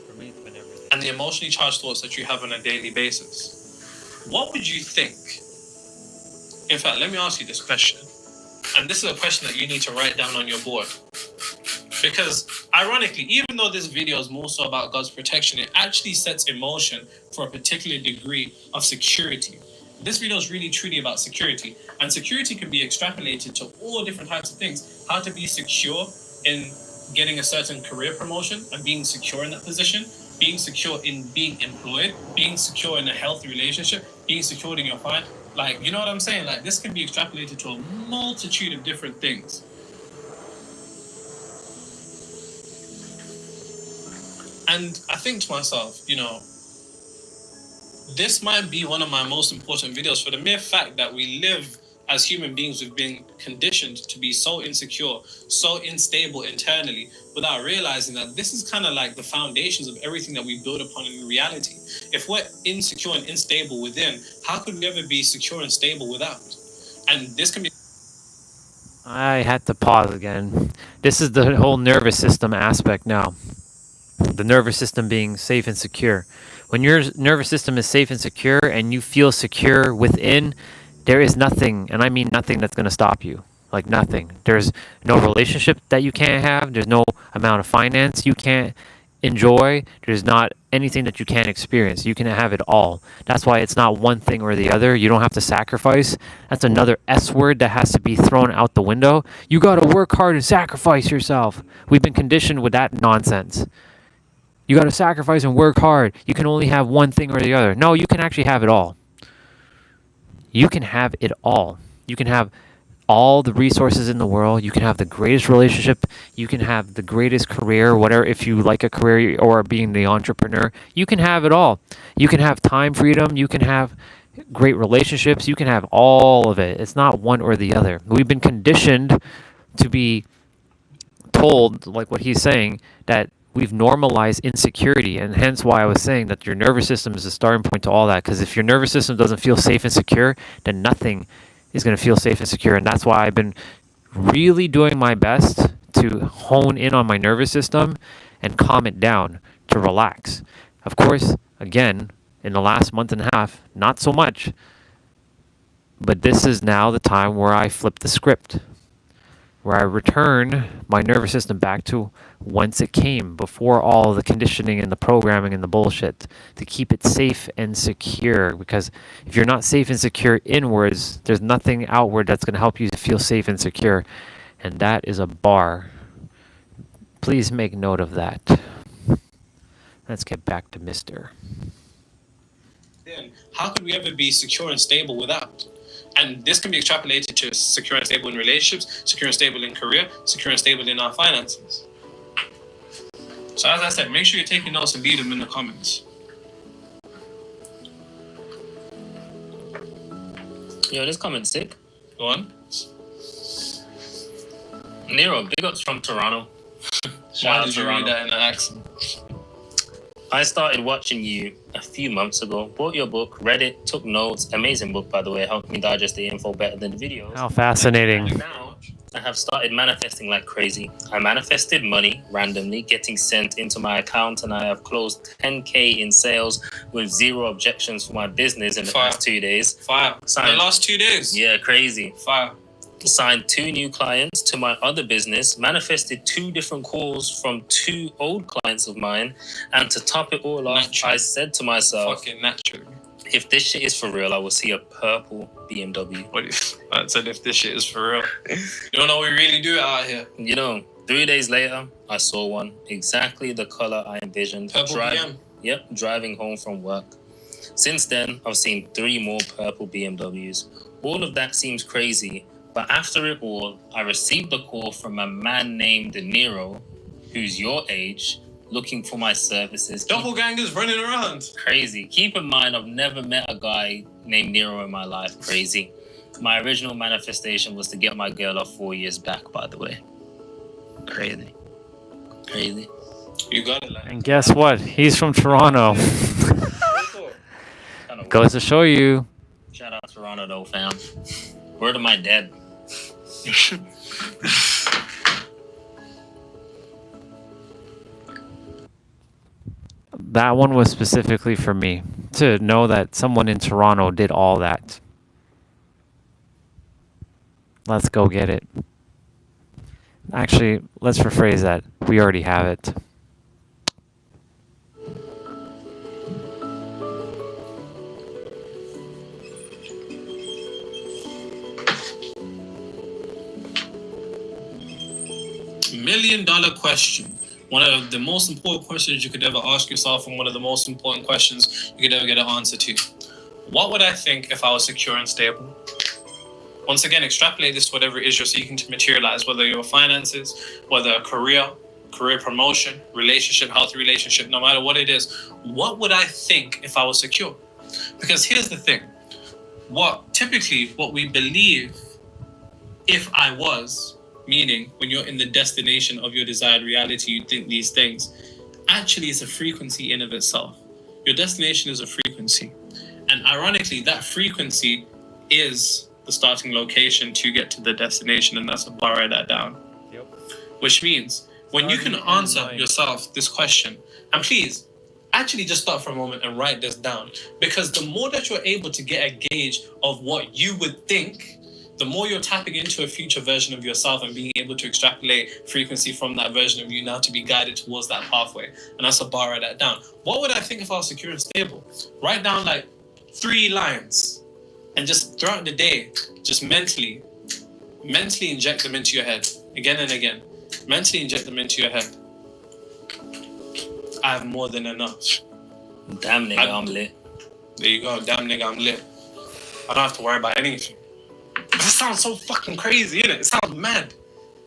C: For me, it's been everything.
E: And the emotionally charged thoughts that you have on a daily basis. What would you think? In fact, let me ask you this question. And this is a question that you need to write down on your board. Because ironically, even though this video is more so about God's protection, it actually sets in motion for a particular degree of security. This video is really truly about security, and security can be extrapolated to all different types of things. How to be secure in getting a certain career promotion and being secure in that position, being secure in being employed, being secure in a healthy relationship, being secured in your find. Like, you know what I'm saying? Like, this can be extrapolated to a multitude of different things. And I think to myself, you know, this might be one of my most important videos for the mere fact that we live as human beings. We've been conditioned to be so insecure, so unstable internally, without realizing that this is kind of like the foundations of everything that we build upon in reality. If we're insecure and unstable within, how could we ever be secure and stable without? And this can be...
C: I had to pause again. This is the whole nervous system aspect now. The nervous system being safe and secure. When your nervous system is safe and secure and you feel secure within, there is nothing, and I mean nothing, that's going to stop you. Like nothing. There's no relationship that you can't have. There's no amount of finance you can't enjoy. There's not anything that you can't experience. You can have it all. That's why it's not one thing or the other. You don't have to sacrifice. That's another S word that has to be thrown out the window. You got to work hard and sacrifice yourself. We've been conditioned with that nonsense. You got to sacrifice and work hard. You can only have one thing or the other. No, you can actually have it all. You can have it all. You can have all the resources in the world. You can have the greatest relationship. You can have the greatest career, whatever, if you like a career or being the entrepreneur. You can have it all. You can have time freedom. You can have great relationships. You can have all of it. It's not one or the other. We've been conditioned to be told, like what he's saying, that we've normalized insecurity, and hence why I was saying that your nervous system is the starting point to all that. Because if your nervous system doesn't feel safe and secure, then nothing is going to feel safe and secure. And that's why I've been really doing my best to hone in on my nervous system and calm it down, to relax. Of course, again, in the last month and a half, not so much. But this is now the time where I flip the script, where I return my nervous system back to whence it came, before all the conditioning and the programming and the bullshit, to keep it safe and secure. Because if you're not safe and secure inwards, there's nothing outward that's going to help you to feel safe and secure. And that is a bar. Please make note of that. Let's get back to Mr.
E: Then how could we ever be secure and stable without? And this can be extrapolated to secure and stable in relationships, secure and stable in career, secure and stable in our finances. So as I said, make sure you're taking notes and leave them in the comments.
F: Yo, this comment's sick.
E: Go on.
F: Nero, big ups from Toronto.
E: Why did you read that in an accent?
F: I started watching you a few months ago, bought your book, read it, took notes. Amazing book, by the way. Helped me digest the info better than the videos.
C: How fascinating.
F: And now I have started manifesting like crazy. I manifested money randomly getting sent into my account, and I have closed 10K in sales with 0 objections for my business in the past 2 days.
E: Fire.
F: Signed,
E: the last 2 days?
F: Yeah, crazy.
E: Fire.
F: Signed 2 new clients to my other business, manifested 2 different calls from 2 old clients of mine, and to top it all off, I said to myself,
E: fucking natural.
F: If this shit is for real, I will see a purple BMW.
E: What if I said if this shit is for real? You don't know we really do it out here.
F: You know, 3 days later, I saw one, exactly the color I envisioned.
E: Purple BM?
F: Yep, driving home from work. Since then, I've seen 3 more purple BMWs. All of that seems crazy. But after it all, I received a call from a man named Nero, who's your age, looking for my services.
E: Doppelgangers running around.
F: Crazy. Keep in mind, I've never met a guy named Nero in my life. Crazy. My original manifestation was to get my girl off 4 years back, by the way. Crazy. Crazy.
E: You got it, like.
C: And guess what? He's from Toronto. Goes to show you.
F: Shout out Toronto, though, fam. Word of my dad.
C: That one was specifically for me, to know that someone in Toronto did all that. Let's go get it. Actually, let's rephrase that. We already have it.
E: $1 million question. One of the most important questions you could ever ask yourself, and one of the most important questions you could ever get an answer to. What would I think if I was secure and stable? Once again, extrapolate this to whatever it is you're seeking to materialize, whether your finances, whether a career promotion, relationship, healthy relationship, no matter what it is. What would I think if I was secure? Because here's the thing. What we believe if I was, meaning when you're in the destination of your desired reality, you think these things, actually is a frequency in of itself. Your destination is a frequency. And ironically, that frequency is the starting location to get to the destination, and that's a bar, write that down.
C: Yep.
E: Which means when you can answer yourself this question, and please actually just stop for a moment and write this down, because the more that you're able to get a gauge of what you would think, the more you're tapping into a future version of yourself and being able to extrapolate frequency from that version of you now to be guided towards that pathway. And that's a bar, write that down. What would I think if I was secure and stable? Write down like 3 lines and just throughout the day, just mentally inject them into your head again and again. Mentally inject them into your head. I have more than enough.
F: Damn nigga, I'm lit.
E: There you go. Damn nigga, I'm lit. I don't have to worry about anything. That sounds so fucking crazy, innit? It sounds mad.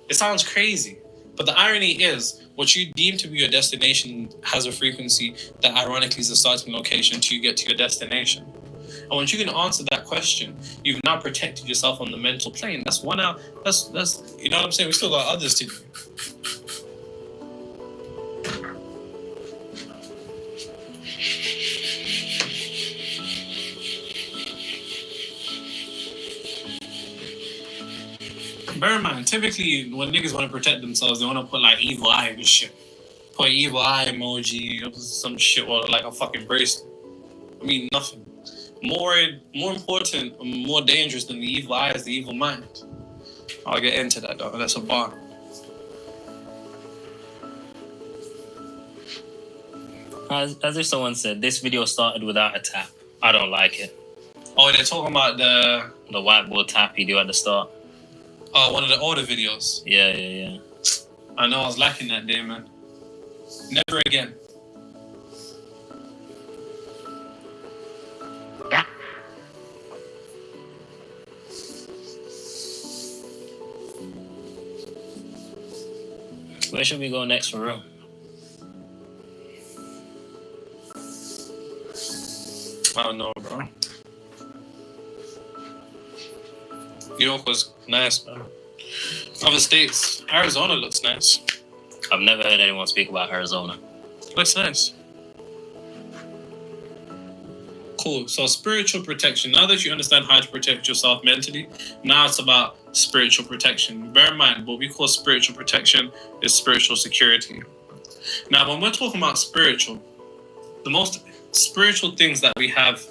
E: It sounds crazy. But the irony is, what you deem to be your destination has a frequency that ironically is the starting location to get to your destination. And once you can answer that question, you've now protected yourself on the mental plane. That's one out. That's you know what I'm saying? We still got others to do. Bear in mind, typically when niggas want to protect themselves, they want to put like evil eye and shit. Put evil eye emoji or some shit, or like a fucking bracelet. I mean, nothing. More important, more dangerous than the evil eye is the evil mind. I'll get into that though. That's a bar.
F: As if someone said, this video started without a tap. I don't like it.
E: Oh, they're talking about the
F: whiteboard tap you do at the start.
E: One of the older videos.
F: Yeah.
E: I know I was lacking that day, man. Never again.
F: Where should we go next for real?
E: I don't know, bro. New York was nice, man. Other states, Arizona looks nice.
F: I've never heard anyone speak about Arizona.
E: Looks nice. Cool. So spiritual protection. Now that you understand how to protect yourself mentally, now it's about spiritual protection. Bear in mind, what we call spiritual protection is spiritual security. Now, when we're talking about spiritual, the most spiritual things that we have,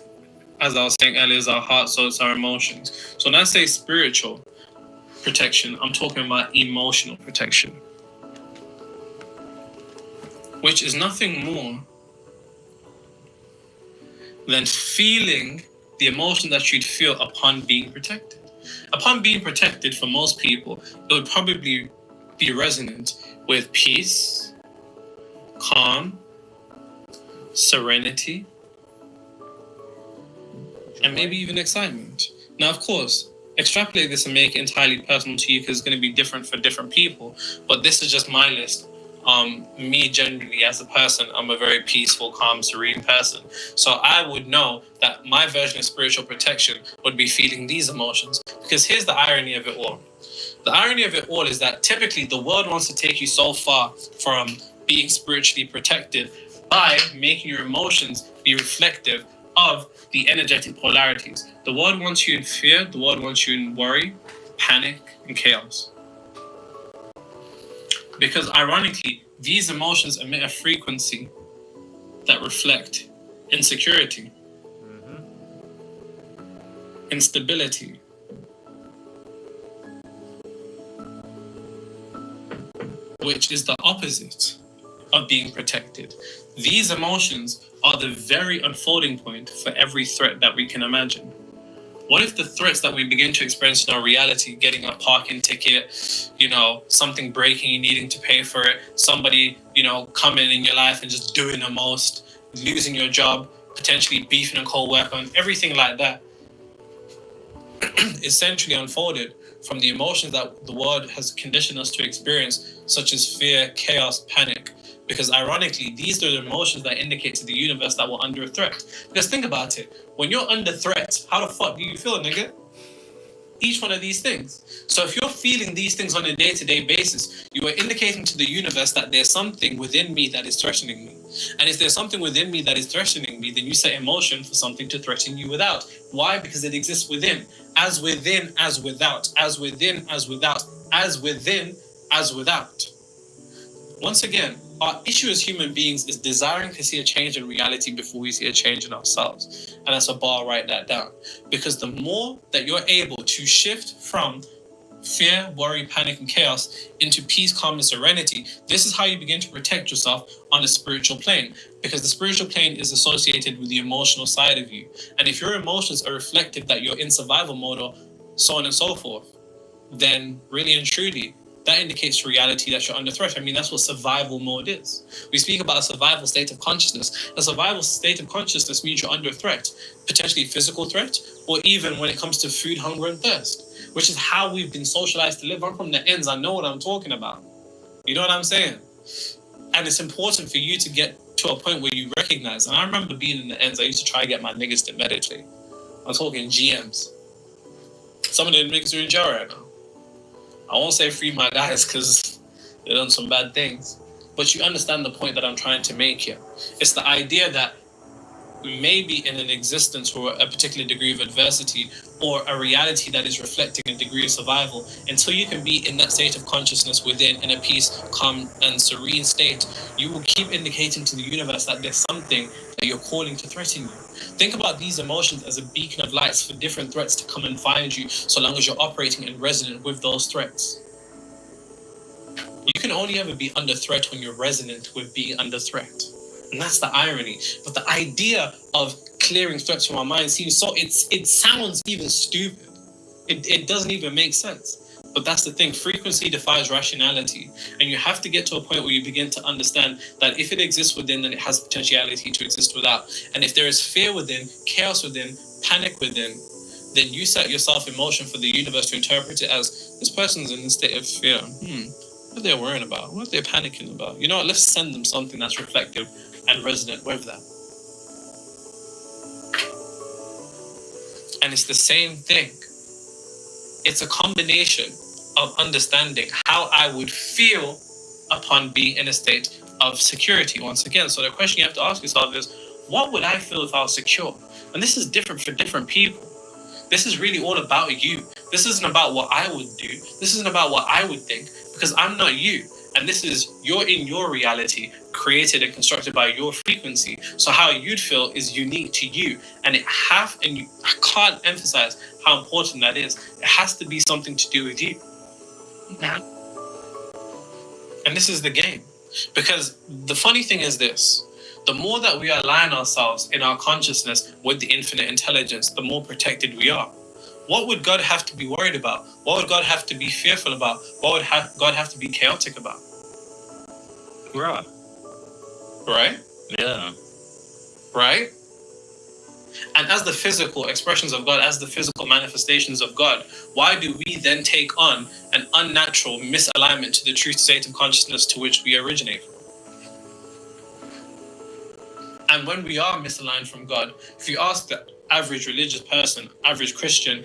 E: as I was saying earlier, is our heart, so it's our emotions. So when I say spiritual protection, I'm talking about emotional protection, which is nothing more than feeling the emotion that you'd feel upon being protected. Upon being protected, for most people, it would probably be resonant with peace, calm, serenity, and maybe even excitement. Now, of course, extrapolate this and make it entirely personal to you because it's going to be different for different people. But this is just my list. Me generally as a person, I'm a very peaceful, calm, serene person. So I would know that my version of spiritual protection would be feeling these emotions. Because here's the irony of it all. The irony of it all is that typically the world wants to take you so far from being spiritually protected by making your emotions be reflective of the energetic polarities. The world wants you in fear, the world wants you in worry, panic, and chaos. Because ironically, these emotions emit a frequency that reflect insecurity, instability, which is the opposite of being protected. These emotions are the very unfolding point for every threat that we can imagine. What if the threats that we begin to experience in our reality, getting a parking ticket, something breaking, you needing to pay for it, somebody, coming in your life and just doing the most, losing your job, potentially beefing a co-worker, and everything like that, essentially unfolded from the emotions that the world has conditioned us to experience, such as fear, chaos, panic. Because ironically, these are the emotions that indicate to the universe that we're under a threat. Because think about it. When you're under threat, how the fuck do you feel, nigga? Each one of these things. So if you're feeling these things on a day-to-day basis, you are indicating to the universe that there's something within me that is threatening me. And if there's something within me that is threatening me, then you set in motion for something to threaten you without. Why? Because it exists within. As within, as without. As within, as without. As within, as without. Once again, our issue as human beings is desiring to see a change in reality before we see a change in ourselves. And that's a bar, write that down. Because the more that you're able to shift from fear, worry, panic, and chaos into peace, calm, and serenity, this is how you begin to protect yourself on the spiritual plane. Because the spiritual plane is associated with the emotional side of you. And if your emotions are reflective that you're in survival mode or so on and so forth, then really and truly, that indicates reality that you're under threat. I mean, that's what survival mode is. We speak about a survival state of consciousness. A survival state of consciousness means you're under threat, potentially physical threat, or even when it comes to food, hunger, and thirst, which is how we've been socialized to live. I'm from the ends. I know what I'm talking about. You know what I'm saying? And it's important for you to get to a point where you recognize. And I remember being in the ends. I used to try to get my niggas to meditate. I'm talking GMs. Some of them niggas are in jail right now. I won't say free my guys because they've done some bad things. But you understand the point that I'm trying to make here. It's the idea that maybe in an existence or a particular degree of adversity or a reality that is reflecting a degree of survival, until you can be in that state of consciousness within, in a peace, calm, and serene state, you will keep indicating to the universe that there's something that you're calling to threaten you. Think about these emotions as a beacon of lights for different threats to come and find you, so long as you're operating in resonance with those threats. You can only ever be under threat when you're resonant with being under threat. And that's the irony. But the idea of clearing threats from our mind seems so, it sounds even stupid. It doesn't even make sense. But that's the thing. Frequency defies rationality. And you have to get to a point where you begin to understand that if it exists within, then it has potentiality to exist without. And if there is fear within, chaos within, panic within, then you set yourself in motion for the universe to interpret it as, this person's in a state of fear. What they're worrying about? What they're panicking about? You know what? Let's send them something that's reflective and resonant with that. And it's the same thing. It's a combination of understanding how I would feel upon being in a state of security once again. So the question you have to ask yourself is, what would I feel if I was secure? And this is different for different people. This is really all about you. This isn't about what I would do. This isn't about what I would think, because I'm not you. And this is, you're in your reality, created and constructed by your frequency. So how you'd feel is unique to you. And I can't emphasize how important that is. It has to be something to do with you. And this is the game. Because the funny thing is this, the more that we align ourselves in our consciousness with the infinite intelligence, the more protected we are. What would God have to be worried about? What would God have to be fearful about? What would God have to be chaotic about?
F: Right.
E: Right?
F: Yeah.
E: Right? And as the physical expressions of God, as the physical manifestations of God, why do we then take on an unnatural misalignment to the true state of consciousness to which we originate from? And when we are misaligned from God, if you ask the average religious person, average Christian,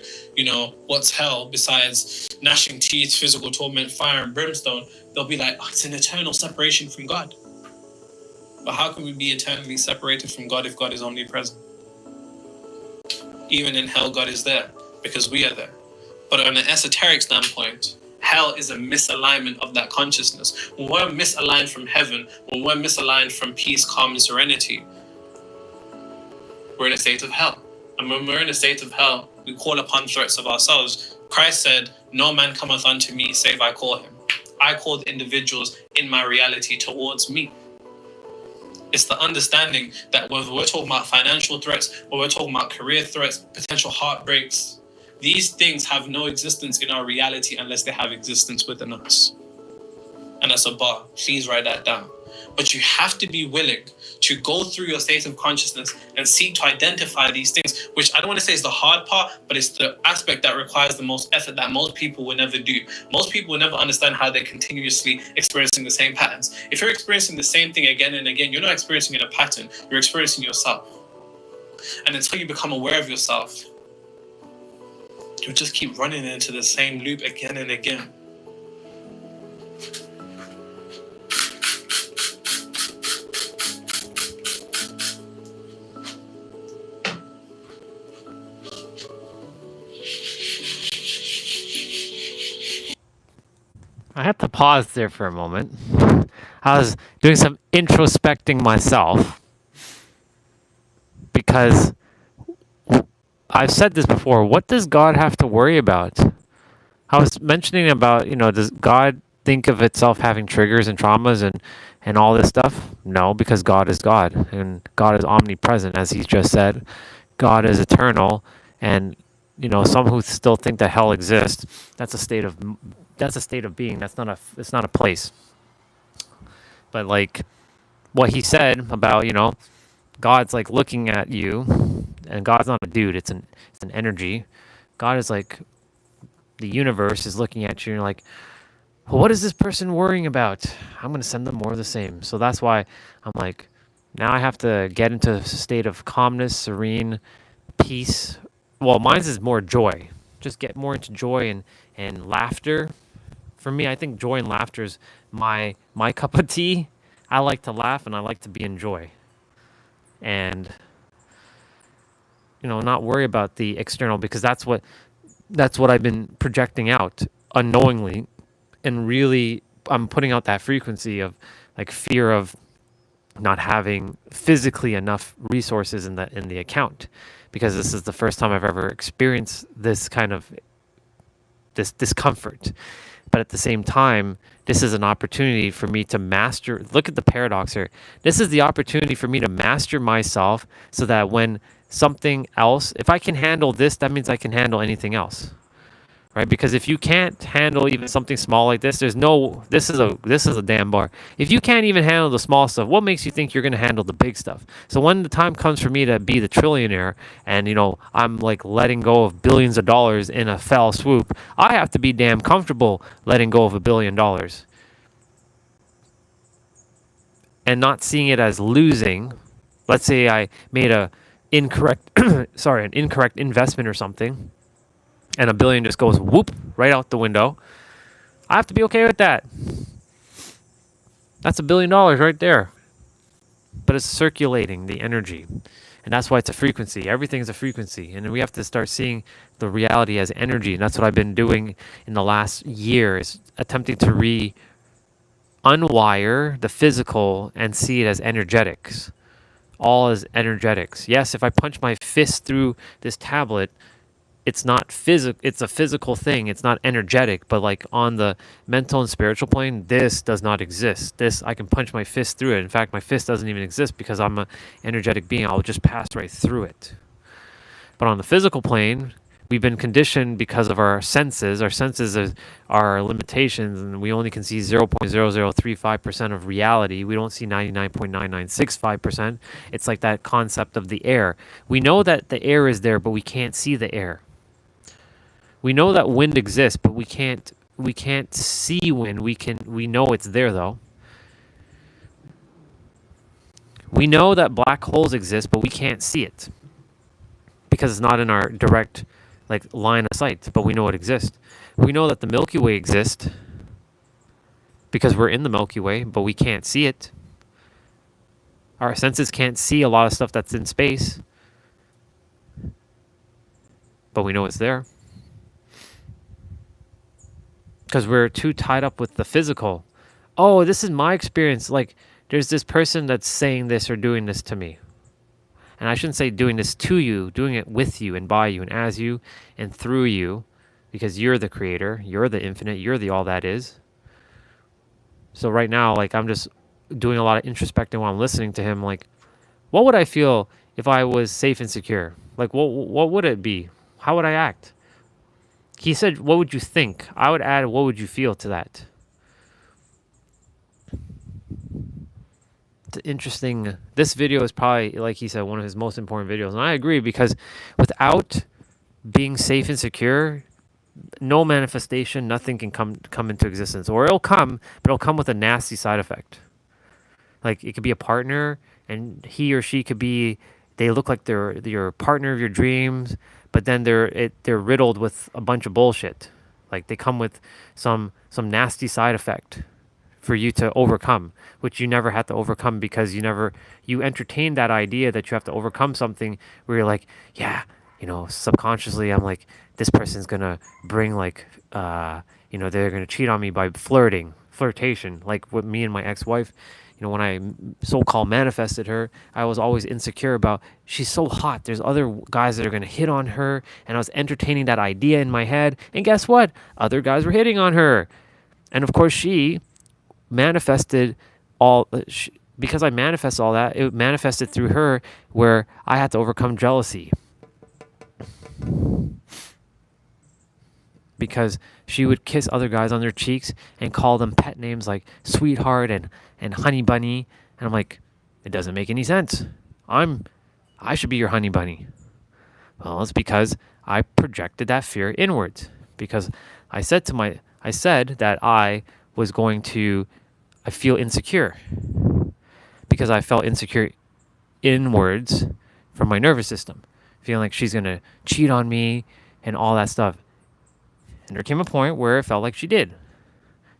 E: what's hell besides gnashing teeth, physical torment, fire and brimstone, they'll be like, it's an eternal separation from God. But how can we be eternally separated from God if God is omnipresent? Even in hell, God is there because we are there. But on an esoteric standpoint, hell is a misalignment of that consciousness. When we're misaligned from heaven, when we're misaligned from peace, calm, and serenity, we're in a state of hell. And when we're in a state of hell, we call upon threats of ourselves. Christ said, no man cometh unto me save I call him. I call the individuals in my reality towards me. It's the understanding that whether we're talking about financial threats or we're talking about career threats, potential heartbreaks, these things have no existence in our reality unless they have existence within us. And that's a bar. Please write that down. But you have to be willing to go through your state of consciousness and seek to identify these things, which I don't want to say is the hard part, but it's the aspect that requires the most effort that most people will never do. Most people will never understand how they're continuously experiencing the same patterns. If you're experiencing the same thing again and again, you're not experiencing a pattern, you're experiencing yourself. And until you become aware of yourself, you'll just keep running into the same loop again and again.
C: I had to pause there for a moment. I was doing some introspecting myself because I've said this before. What does God have to worry about? I was mentioning about, does God think of itself having triggers and traumas and all this stuff? No, because God is God and God is omnipresent, as He's just said. God is eternal, and some who still think that hell exists, that's a state of being. It's not a place. But like what he said about, God's like looking at you, and God's not a dude, it's an energy. God is like, the universe is looking at you and you're like, well, what is this person worrying about? I'm going to send them more of the same. So that's why I'm like, now I have to get into a state of calmness, serene, peace. Well, mine's is more joy. Just get more into joy and laughter. For me, I think joy and laughter is my cup of tea. I like to laugh and I like to be in joy. And not worry about the external, because that's what I've been projecting out unknowingly, and really I'm putting out that frequency of like fear of not having physically enough resources in the account, because this is the first time I've ever experienced this kind of this discomfort. But at the same time, this is an opportunity for me to master. Look at the paradox here. This is the opportunity for me to master myself, so that when something else, if I can handle this, that means I can handle anything else. Right? Because if you can't handle even something small like this, this is a damn bar. If you can't even handle the small stuff, what makes you think you're going to handle the big stuff? So when the time comes for me to be the trillionaire, and I'm like letting go of billions of dollars in a fell swoop, I have to be damn comfortable letting go of $1 billion and not seeing it as losing. Let's say I made an incorrect investment or something, and $1 billion just goes whoop right out the window. I have to be okay with that. That's $1 billion right there. But it's circulating the energy. And that's why it's a frequency. Everything's a frequency. And we have to start seeing the reality as energy. And that's what I've been doing in the last year, is attempting to unwire the physical and see it as energetics. All as energetics. Yes, if I punch my fist through this tablet, it's not physical. It's a physical thing. It's not energetic. But like on the mental and spiritual plane, this does not exist. This, I can punch my fist through it. In fact, my fist doesn't even exist because I'm an energetic being. I'll just pass right through it. But on the physical plane, we've been conditioned because of our senses. Our senses are limitations, and we only can see 0.0035% of reality. We don't see 99.9965%. It's like that concept of the air. We know that the air is there, but we can't see the air. We know that wind exists, but we can't see wind. We know it's there though. We know that black holes exist, but we can't see it because it's not in our direct line of sight, but we know it exists. We know that the Milky Way exists because we're in the Milky Way, but we can't see it. Our senses can't see a lot of stuff that's in space, but we know it's there. Because we're too tied up with the physical. Oh, this is my experience. Like, there's this person that's saying this or doing this to me. And I shouldn't say doing this to you, doing it with you and by you and as you and through you, because you're the creator, you're the infinite, you're the all that is. So right now, like, I'm just doing a lot of introspecting while I'm listening to him. Like, what would I feel if I was safe and secure? Like, what would it be? How would I act? He said, what would you think? I would add, what would you feel to that? It's interesting. This video is probably, like he said, one of his most important videos. And I agree, because without being safe and secure, no manifestation, nothing can come into existence. Or it'll come, but it'll come with a nasty side effect. Like, it could be a partner, and he or she could be, they look like they're your partner of your dreams, but then they're riddled with a bunch of bullshit. Like, they come with some nasty side effect for you to overcome, which you never had to overcome, because you entertained that idea that you have to overcome something, where you're like, yeah, subconsciously I'm like, this person's gonna bring, like, they're gonna cheat on me by flirtation, like with me and my ex-wife. When I so-called manifested her, I was always insecure about, she's so hot, there's other guys that are going to hit on her, and I was entertaining that idea in my head, and guess what? Other guys were hitting on her. And of course, she manifested because I manifested all that, it manifested through her, where I had to overcome jealousy. Because she would kiss other guys on their cheeks and call them pet names like sweetheart and honey bunny. And I'm like, it doesn't make any sense. I should be your honey bunny. Well, it's because I projected that fear inwards. Because I said that I feel insecure. Because I felt insecure inwards from my nervous system. Feeling like she's going to cheat on me and all that stuff. And there came a point where it felt like she did.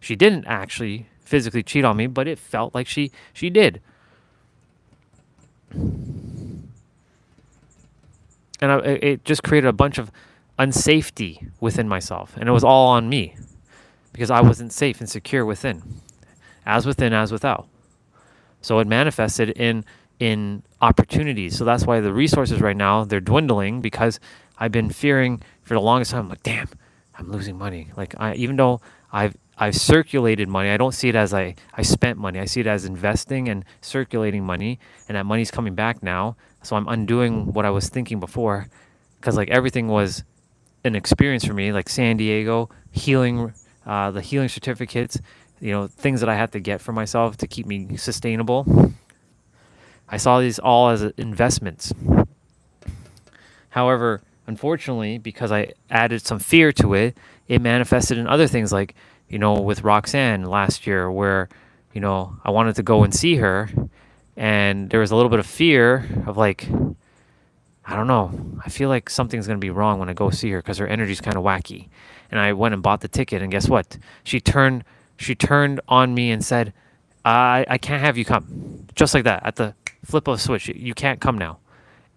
C: She didn't actually physically cheat on me, but it felt like she did. And it just created a bunch of unsafety within myself. And it was all on me, because I wasn't safe and secure within, as without. So it manifested in opportunities. So that's why the resources right now, they're dwindling, because I've been fearing for the longest time. I'm like, damn, I'm losing money. Like, even though I've circulated money, I don't see it as I spent money. I see it as investing and circulating money, and that money's coming back now. So I'm undoing what I was thinking before, because like everything was an experience for me, like San Diego, healing, the healing certificates, things that I had to get for myself to keep me sustainable. I saw these all as investments. However, unfortunately, because I added some fear to it, it manifested in other things, like, with Roxanne last year, where, I wanted to go and see her, and there was a little bit of fear of like, I don't know, I feel like something's going to be wrong when I go see her, because her energy's kind of wacky. And I went and bought the ticket, and guess what? She turned on me and said, I can't have you come. Just like that, at the flip of a switch, you can't come now.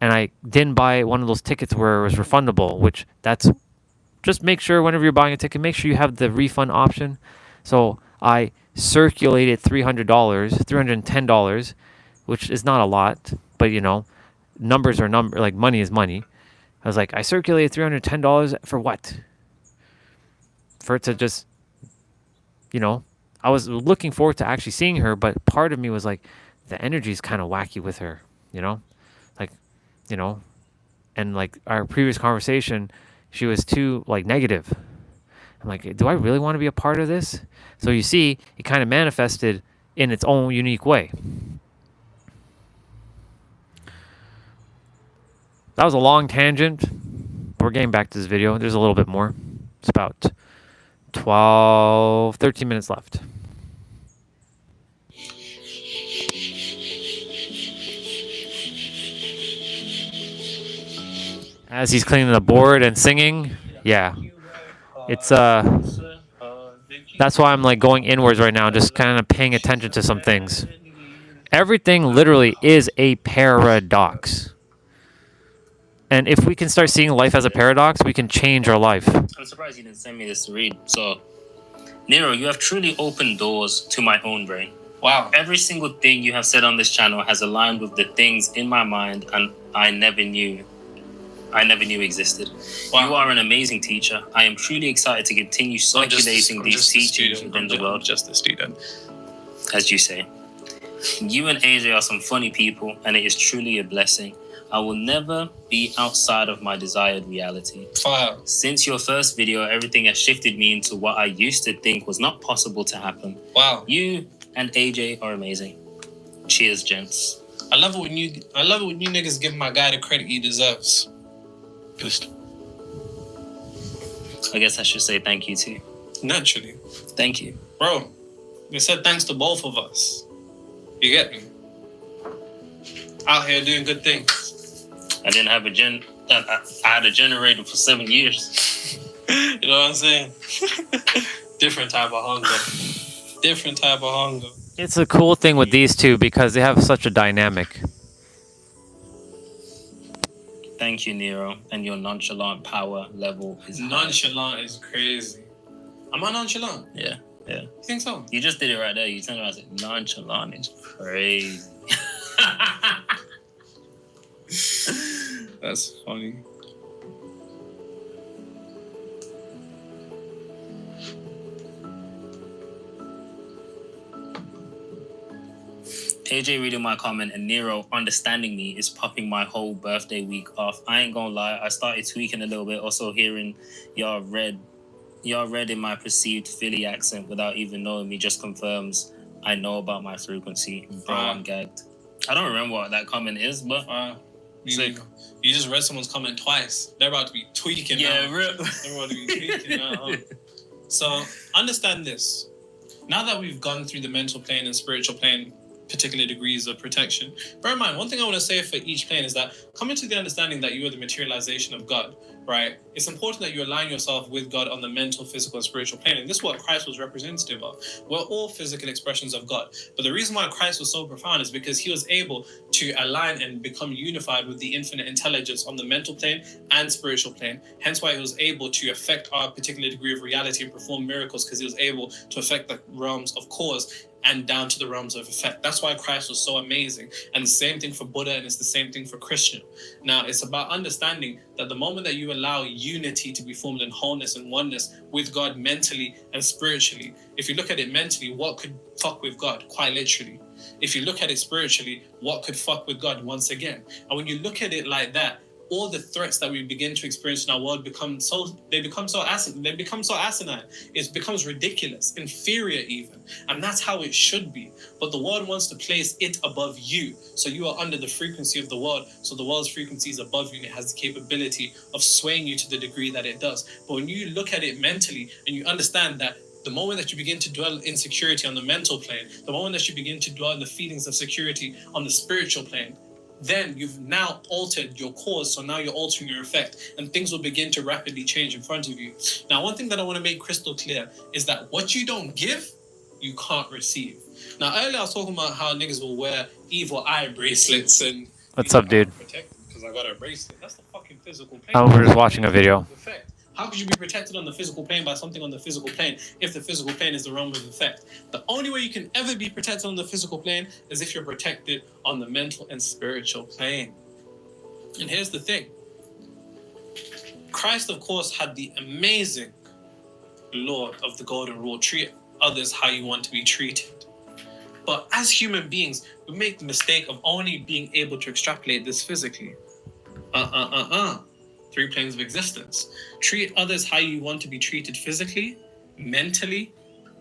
C: And I didn't buy one of those tickets where it was refundable, which that's, just make sure whenever you're buying a ticket, make sure you have the refund option. So I circulated $310, which is not a lot, but numbers are like money is money. I was like, I circulated $310 for what? For it to just, I was looking forward to actually seeing her, but part of me was like, the energy is kind of wacky with her, and like our previous conversation, she was too like negative. I'm like, do I really want to be a part of this? So you see, it kind of manifested in its own unique way. That was a long tangent. We're getting back to this video. There's a little bit more. It's about 13 minutes left. As he's cleaning the board and singing, yeah. It's that's why I'm like going inwards right now, just kind of paying attention to some things. Everything literally is a paradox. And if we can start seeing life as a paradox, we can change our life.
F: I'm surprised you didn't send me this to read. So, Nero, you have truly opened doors to my own brain. Wow. Every single thing you have said on this channel has aligned with the things in my mind and I never knew existed. Wow. You are an amazing teacher. I am truly excited to continue circulating these teachings within the world.
E: Just a student.
F: as you say. You and AJ are some funny people, and it is truly a blessing. I will never be outside of my desired reality.
E: Fire.
F: Since your first video, everything has shifted me into what I used to think was not possible to happen.
E: Wow.
F: You and AJ are amazing. Cheers, gents.
E: I love it when you niggas give my guy the credit he deserves. Just
F: I guess I should say thank you too.
E: naturally.
F: Thank you.
E: Bro, they said thanks to both of us. You get me? Out here doing good things.
F: I didn't have I had a generator for 7 years.
E: You know what I'm saying? Different type of hunger. Different type of hunger.
C: It's a cool thing with these two because they have such a dynamic.
F: Thank you, Nero, and your nonchalant power level is high.
E: Nonchalant is crazy. Am I nonchalant?
F: Yeah.
E: You think so?
F: You just did it right there. You turned around and said, nonchalant is crazy.
E: That's funny.
F: AJ reading my comment and Nero understanding me is popping my whole birthday week off. I ain't gonna lie, I started tweaking a little bit. Also hearing y'all read in my perceived Philly accent without even knowing me just confirms I know about my frequency. Bro, I'm gagged. I don't remember what that comment is, but
E: you just read someone's comment twice. They're about to be tweaking now.
F: yeah, real.
E: They're about to be tweaking now. So understand this. Now that we've gone through the mental plane and spiritual plane, particular degrees of protection, bear in mind, one thing I want to say for each plane is that coming to the understanding that you are the materialization of God, right? It's important that you align yourself with God on the mental, physical, and spiritual plane. And this is what Christ was representative of. We're all physical expressions of God. But the reason why Christ was so profound is because he was able to align and become unified with the infinite intelligence on the mental plane and spiritual plane. Hence why he was able to affect our particular degree of reality and perform miracles, because he was able to affect the realms of cause and down to the realms of effect. That's why Christ was so amazing. And the same thing for Buddha, and it's the same thing for Christian. Now, it's about understanding that the moment that you allow unity to be formed in wholeness and oneness with God mentally and spiritually, if you look at it mentally, what could fuck with God? Quite literally. If you look at it spiritually, what could fuck with God once again? And when you look at it like that, all the threats that we begin to experience in our world become so asinine. It becomes ridiculous, inferior even. And that's how it should be. But the world wants to place it above you. So you are under the frequency of the world. So the world's frequency is above you, and it has the capability of swaying you to the degree that it does. But when you look at it mentally and you understand that the moment that you begin to dwell in security on the mental plane, the moment that you begin to dwell in the feelings of security on the spiritual plane, then you've now altered your cause. So now you're altering your effect, and things will begin to rapidly change in front of you. Now, one thing that I want to make crystal clear is that what you don't give, you can't receive. Now, earlier I was talking about how niggas will wear evil eye bracelets and...
C: What's up, dude?
E: Because I got a bracelet. That's the fucking physical plane.
C: Oh, we're just watching a video.
E: Effect. How could you be protected on the physical plane by something on the physical plane if the physical plane is the realm of effect? The only way you can ever be protected on the physical plane is if you're protected on the mental and spiritual plane. And here's the thing. Christ, of course, had the amazing law of the golden rule: treat others how you want to be treated. But as human beings, we make the mistake of only being able to extrapolate this physically. 3 planes of existence. Treat others how you want to be treated physically, mentally,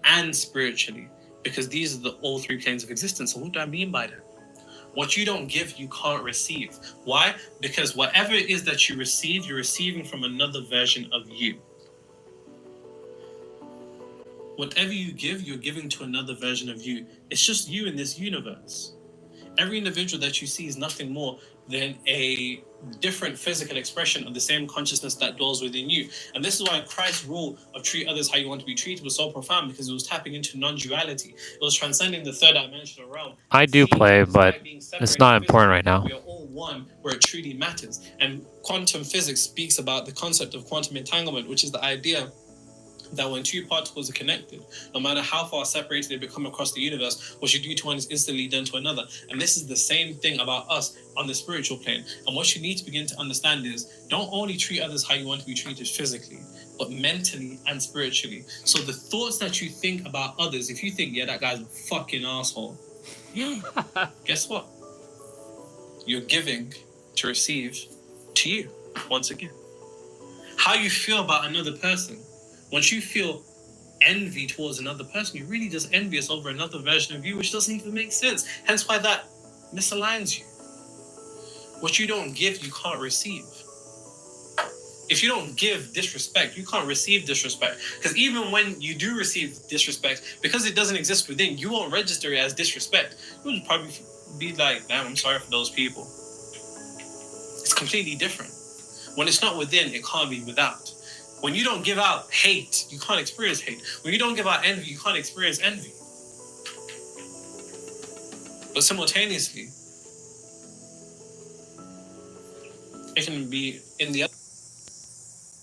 E: and spiritually. Because these are all 3 planes of existence. So what do I mean by that? What you don't give, you can't receive. Why? Because whatever it is that you receive, you're receiving from another version of you. Whatever you give, you're giving to another version of you. It's just you in this universe. Every individual that you see is nothing more than a different physical expression of the same consciousness that dwells within you. And this is why Christ's rule of treat others how you want to be treated was so profound, because it was tapping into non-duality. It was transcending the 3rd dimensional realm.
C: I do play, but it's not important right now.
E: We are all one where it truly matters. And quantum physics speaks about the concept of quantum entanglement, which is the idea that when 2 particles are connected, no matter how far separated they become across the universe, what you do to one is instantly done to another. And this is the same thing about us on the spiritual plane. And what you need to begin to understand is, don't only treat others how you want to be treated physically. but mentally and spiritually. So the thoughts that you think about others, if you think, yeah, that guy's a fucking asshole, guess what? You're giving to receive to you once again. How you feel about another person, once you feel envy towards another person, you're really just envious over another version of you, which doesn't even make sense. Hence why that misaligns you. What you don't give, you can't receive. If you don't give disrespect, you can't receive disrespect. Because even when you do receive disrespect, because it doesn't exist within, you won't register it as disrespect. You'll probably be like, damn, I'm sorry for those people. It's completely different. When it's not within, it can't be without. When you don't give out hate, you can't experience hate. When you don't give out envy, you can't experience envy. But simultaneously, it can be in the other.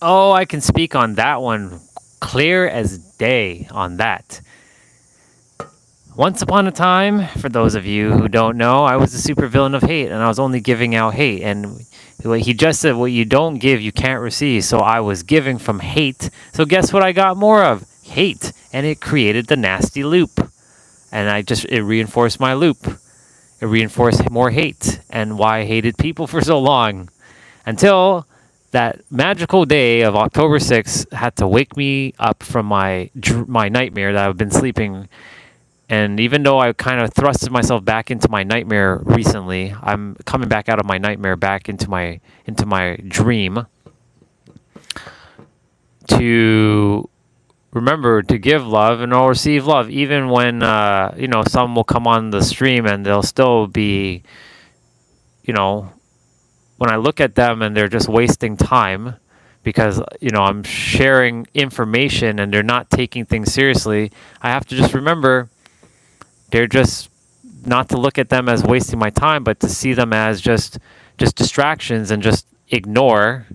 C: Oh, I can speak on that one clear as day on that. Once upon a time, for those of you who don't know, I was a supervillain of hate, and I was only giving out hate. And he just said, what you don't give, you can't receive. So I was giving from hate. So guess what I got more of? Hate. And it created the nasty loop. And it reinforced my loop. It reinforced more hate and why I hated people for so long. Until that magical day of October 6th had to wake me up from my nightmare that I've been sleeping. And even though I kind of thrusted myself back into my nightmare recently, I'm coming back out of my nightmare back into my dream to remember to give love and I'll receive love. Even when some will come on the stream and they'll still be, when I look at them and they're just wasting time because, I'm sharing information and they're not taking things seriously, I have to just remember they're just not to look at them as wasting my time, but to see them as just distractions and just ignore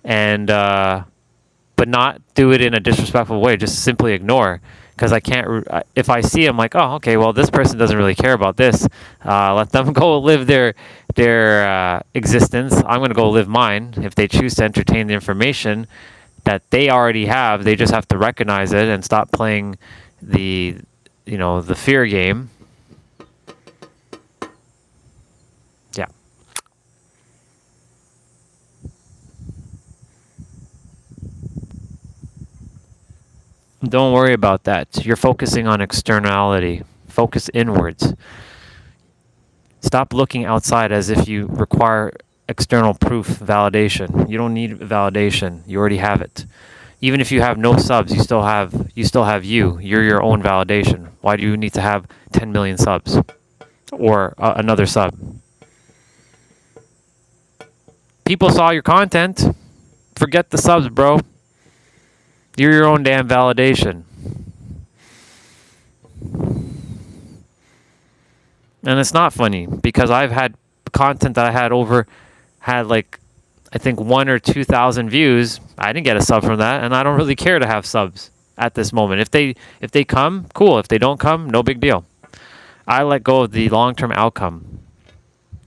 C: and, but not do it in a disrespectful way, just simply ignore. Because I can't, if I see them like, oh, okay, well, this person doesn't really care about this. Let them go live their existence. I'm going to go live mine. If they choose to entertain the information that they already have, they just have to recognize it and stop playing the fear game. Yeah. Don't worry about that. You're focusing on externality. Focus inwards. Stop looking outside as if you require external proof, validation. You don't need validation. You already have it. Even if you have no subs, you still have you. You're your own validation. Why do you need to have 10 million subs or another sub? People saw your content. Forget the subs, bro. You're your own damn validation. And it's not funny because I've had content that I had like I think 1,000 or 2,000 views. I didn't get a sub from that, and I don't really care to have subs at this moment. If they come, cool. If they don't come, no big deal. I let go of the long-term outcome.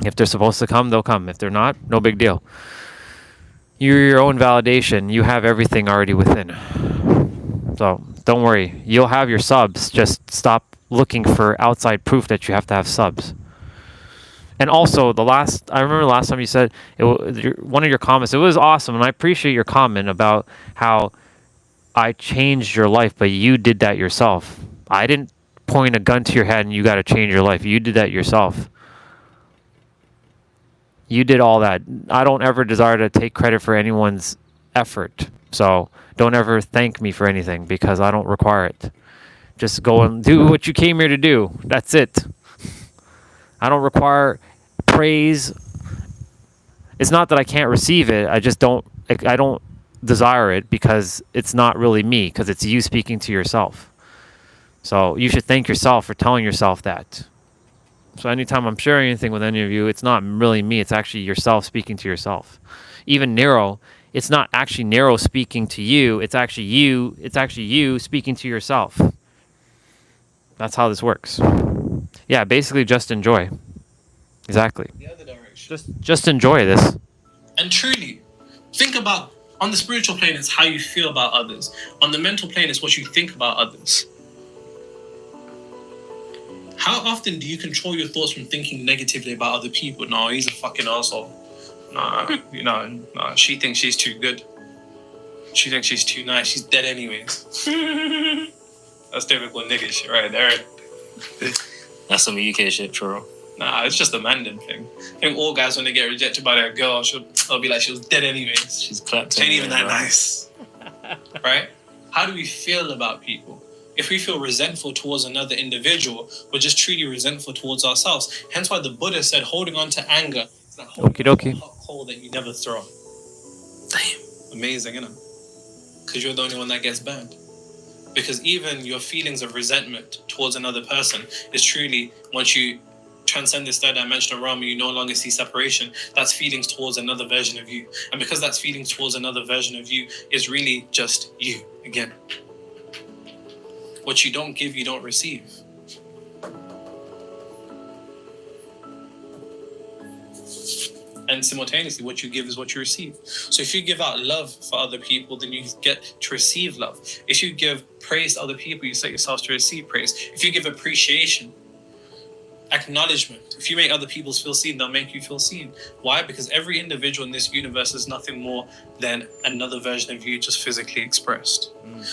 C: If they're supposed to come, they'll come. If they're not, no big deal. You're your own validation. You have everything already within. So don't worry. You'll have your subs. Just stop looking for outside proof that you have to have subs. And also, I remember the last time you said, one of your comments, it was awesome, and I appreciate your comment about how I changed your life, but you did that yourself. I didn't point a gun to your head and you got to change your life. You did that yourself. You did all that. I don't ever desire to take credit for anyone's effort. So don't ever thank me for anything because I don't require it. Just go and do what you came here to do. That's it. I don't require praise. It's not that I can't receive it. I don't desire it because it's not really me, because it's you speaking to yourself. So you should thank yourself for telling yourself that. So anytime I'm sharing anything with any of you, it's not really me. It's actually yourself speaking to yourself. Even Nero, it's not actually Nero speaking to you. It's actually you. It's actually you speaking to yourself. That's how this works. Yeah, basically just enjoy. Exactly.
E: The other direction.
C: Just enjoy this.
E: And truly, think about On the spiritual plane, it's how you feel about others. On the mental plane, it's what you think about others. How often do you control your thoughts from thinking negatively about other people? No, he's a fucking asshole. No, she thinks she's too good. She thinks she's too nice. She's dead anyways. That's typical nigga shit right there.
F: That's some UK shit, true.
E: Nah, it's just a Mandan thing. I think all guys, when they get rejected by their girl, they'll be like, she was dead anyways.
F: She's clapped.
E: She ain't even that nice. Right? How do we feel about people? If we feel resentful towards another individual, we're just truly resentful towards ourselves. Hence why the Buddha said holding on to anger is like holding on to a hot coal that you never throw. Damn. Amazing, isn't it? Because you're the only one that gets burned. Because even your feelings of resentment towards another person is truly, once you transcend this third dimensional realm and you no longer see separation, that's feelings towards another version of you. And because that's feelings towards another version of you is really just you again. What you don't give, you don't receive. And simultaneously, what you give is what you receive. So if you give out love for other people, then you get to receive love. If you give praise to other people, you set yourself to receive praise. If you give appreciation, acknowledgement, if you make other people feel seen, they'll make you feel seen. Why? Because every individual in this universe is nothing more than another version of you just physically expressed.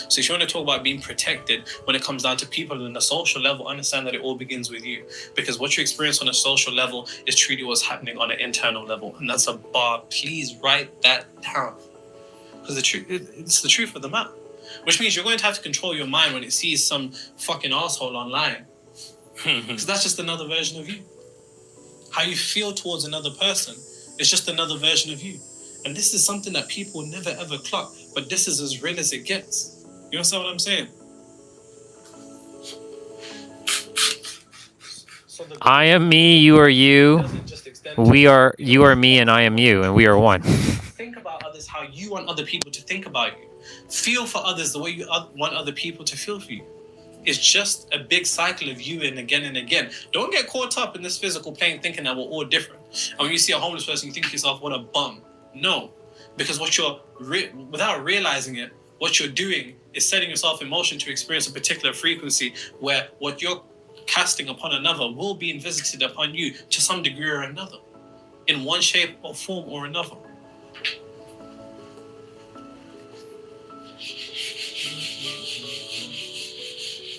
E: So if you want to talk about being protected when it comes down to people on a social level, understand that it all begins with you. Because what you experience on a social level is truly what's happening on an internal level. And that's a bar. Please write that down. Because it's the truth of the matter. Which means you're going to have to control your mind when it sees some fucking asshole online. Because that's just another version of you. How you feel towards another person is just another version of you. And this is something that people never ever clock. But this is as real as it gets. You understand what I'm saying? So
C: I am me, you are you. You are me, and I am you, and we are one.
E: Think about others how you want other people to think about you. Feel for others the way you want other people to feel for you. It's just a big cycle of you and again. Don't get caught up in this physical plane thinking that we're all different. And when you see a homeless person, you think to yourself, what a bum. No. Because what you're, without realizing it, what you're doing is setting yourself in motion to experience a particular frequency where what you're casting upon another will be visited upon you to some degree or another, in one shape or form or another.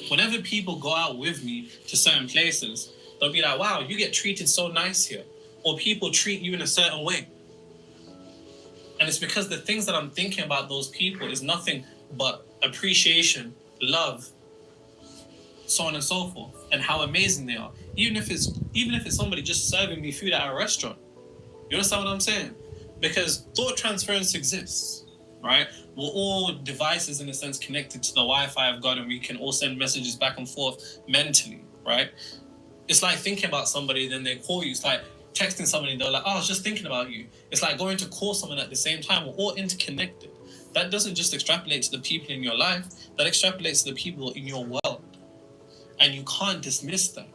E: Whenever people go out with me to certain places, they'll be like, wow, you get treated so nice here. Or people treat you in a certain way. And it's because the things that I'm thinking about those people is nothing but appreciation, love, so on and so forth, and how amazing they are. Even if it's somebody just serving me food at a restaurant. You understand what I'm saying? Because thought transference exists, right? We're all devices in a sense connected to the Wi-Fi of God, and we can all send messages back and forth mentally, right? It's like thinking about somebody, then they call you. It's like texting somebody, they're like, oh, I was just thinking about you. It's like going to call someone at the same time. We're all interconnected. That doesn't just extrapolate to the people in your life, that extrapolates to the people in your world. And you can't dismiss that.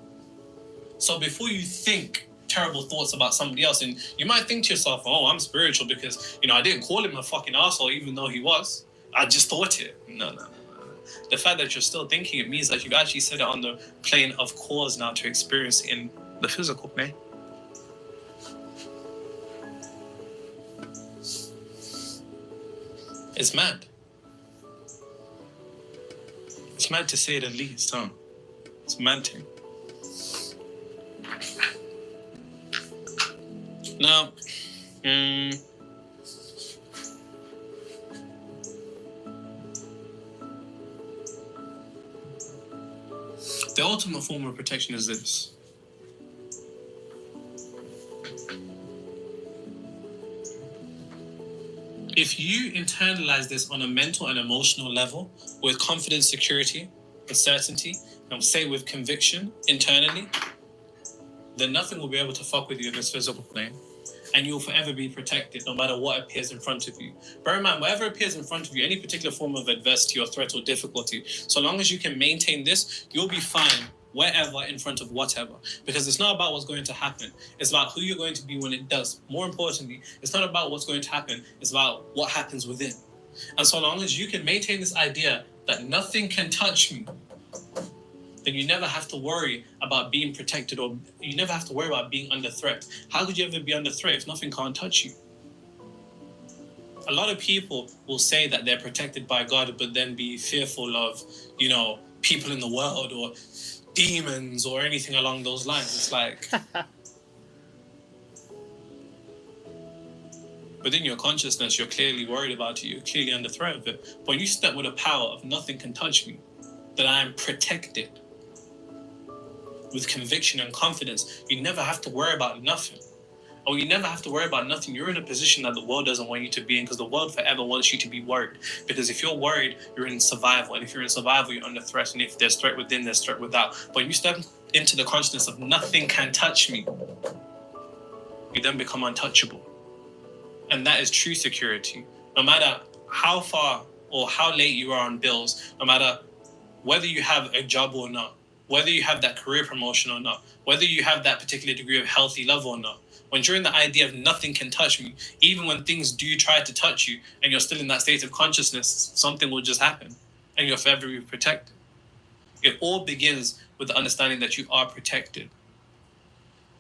E: So before you think terrible thoughts about somebody else, and you might think to yourself, oh, I'm spiritual because, I didn't call him a fucking asshole even though he was. I just thought it. No. The fact that you're still thinking it means that you've actually set it on the plane of cause now to experience it in the physical plane. It's mad. It's mad to say the least, huh? It's mad thing. Now, the ultimate form of protection is this. If you internalize this on a mental and emotional level with confidence, security, and certainty, and say with conviction internally, then nothing will be able to fuck with you in this physical plane. And you'll forever be protected no matter what appears in front of you. Bear in mind, whatever appears in front of you, any particular form of adversity or threat or difficulty, so long as you can maintain this, you'll be fine wherever in front of whatever. Because it's not about what's going to happen. It's about who you're going to be when it does. More importantly, it's not about what's going to happen. It's about what happens within. And so long as you can maintain this idea that nothing can touch me, then you never have to worry about being protected, or you never have to worry about being under threat. How could you ever be under threat if nothing can't touch you? A lot of people will say that they're protected by God, but then be fearful of, people in the world or demons or anything along those lines. It's like, within your consciousness, you're clearly worried about it. You're clearly under threat of it. But when you step with a power of nothing can touch me, that I am protected, with conviction and confidence, you never have to worry about nothing. Or you never have to worry about nothing. You're in a position that the world doesn't want you to be in, because the world forever wants you to be worried. Because if you're worried, you're in survival. And if you're in survival, you're under threat. And if there's threat within, there's threat without. But when you step into the consciousness of nothing can touch me, you then become untouchable. And that is true security. No matter how far or how late you are on bills, no matter whether you have a job or not, whether you have that career promotion or not, whether you have that particular degree of healthy love or not, when you're in the idea of nothing can touch me, even when things do try to touch you and you're still in that state of consciousness, something will just happen and you're forever protected. It all begins with the understanding that you are protected.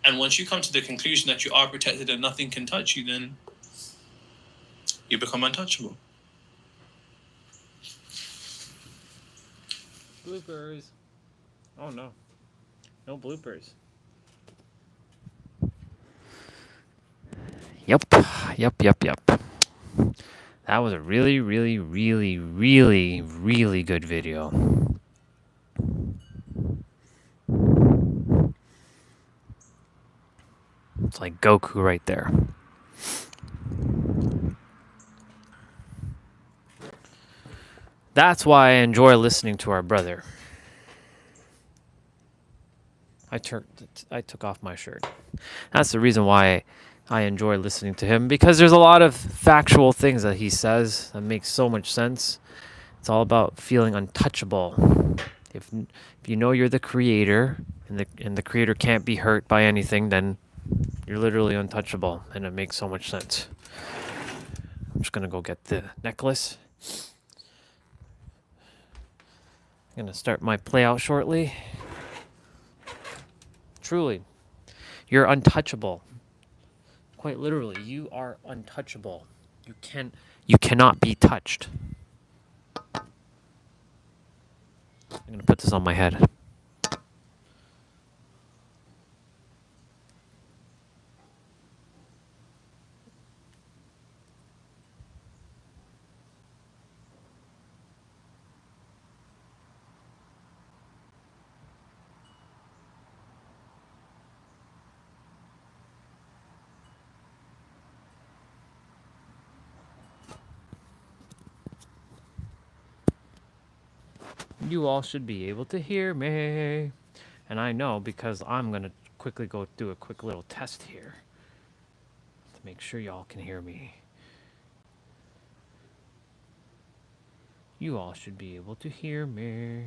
E: And once you come to the conclusion that you are protected and nothing can touch you, then you become untouchable.
C: Bloopers. Oh no. No bloopers. Yep. That was a really, really, really, really, really good video. It's like Goku right there. That's why I enjoy listening to our brother. I took off my shirt. That's the reason why I enjoy listening to him, because there's a lot of factual things that he says that make so much sense. It's all about feeling untouchable. If you know you're the creator, and the creator can't be hurt by anything, then you're literally untouchable, and it makes so much sense. I'm just gonna go get the necklace. I'm gonna start my play out shortly. Truly, you're untouchable. Quite literally, you are untouchable. You cannot be touched. I'm gonna put this on my head. You all should be able to hear me. And I know, because I'm going to quickly go do a quick little test here to make sure y'all can hear me. You all should be able to hear me.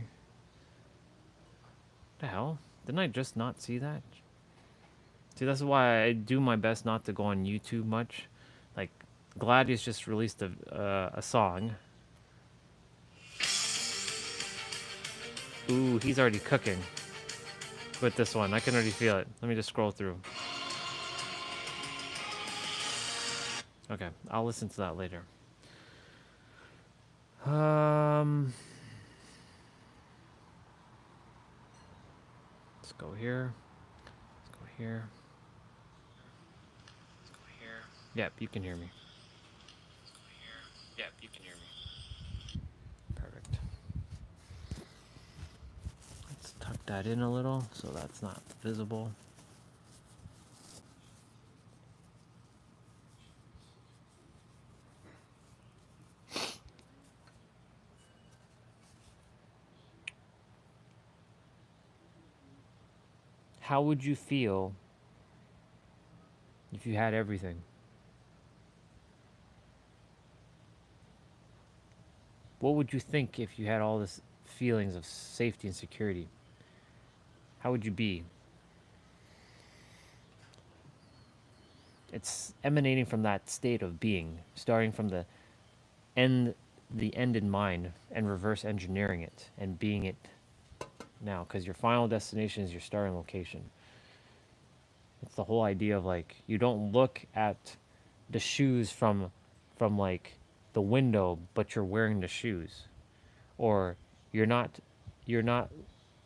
C: The hell? Didn't I just not see that? See, that's why I do my best not to go on YouTube much. Like, Gladius just released a song. Ooh, he's already cooking with this one. I can already feel it. Let me just scroll through. Okay, I'll listen to that later. Let's go here. Let's go here. Let's go here. Yep, you can hear me. Let's go here. Yep, you can hear me. Perfect. Let's tuck that in a little so that's not visible. How would you feel if you had everything? What would you think if you had all this feelings of safety and security? How would you be? It's emanating from that state of being, starting from end the end in mind and reverse engineering it and being it now, because your final destination is your starting location. It's the whole idea of like, you don't look at the shoes from like the window, but you're wearing the shoes. Or you're not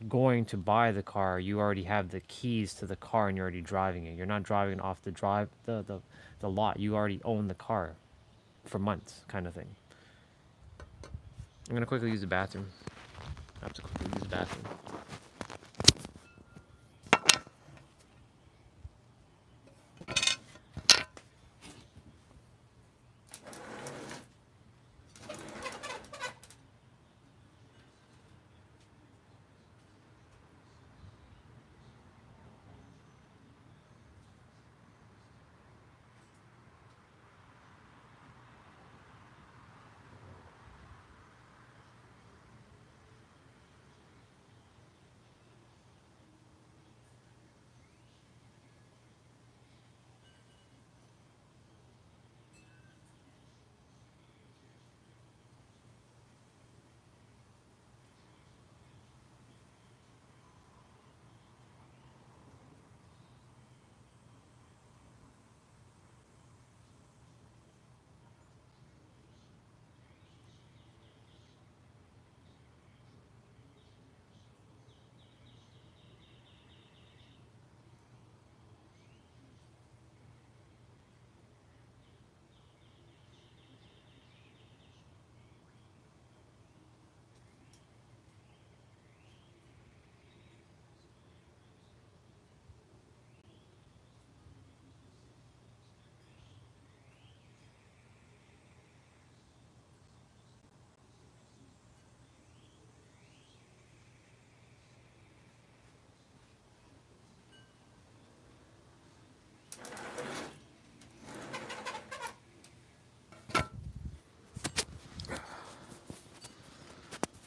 C: going to buy the car, you already have the keys to the car and you're already driving it. You're not driving off the lot. You already own the car for months, kind of thing. I'm gonna quickly use the bathroom. I have to quickly use the bathroom.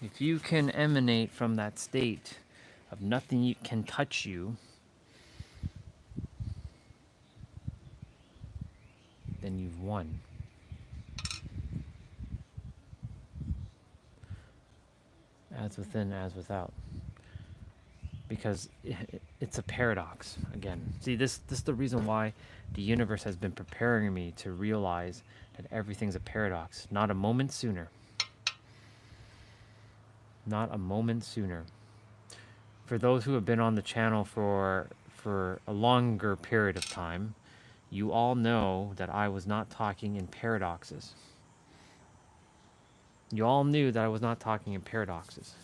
C: If you can emanate from that state of nothing can touch you, then you've won. As within, as without. Because it's a paradox, again. See, this is the reason why the universe has been preparing me to realize that everything's a paradox. Not a moment sooner. Not a moment sooner. For those who have been on the channel for a longer period of time, you all know that I was not talking in paradoxes. You all knew that I was not talking in paradoxes.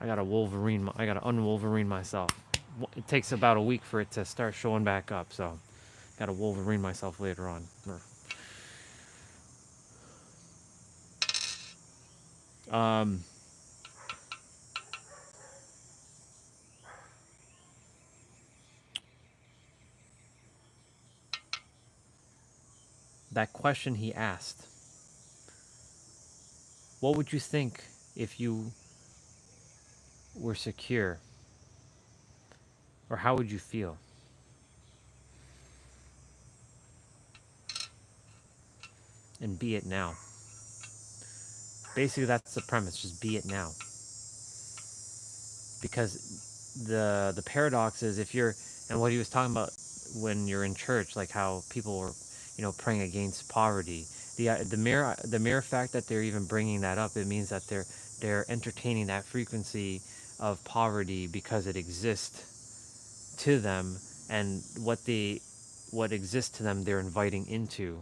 C: I gotta unwolverine myself. It takes about a week for it to start showing back up, so gotta wolverine myself later on. That question he asked, what would you think if you were secure? Or how would you feel? And be it now. Basically, that's the premise, just be it now. Because the paradox is, if you're, and what he was talking about when you're in church, like how people were, praying against poverty. The mere fact that they're even bringing that up, it means that they're entertaining that frequency of poverty because it exists to them, and what exists to them they're inviting into.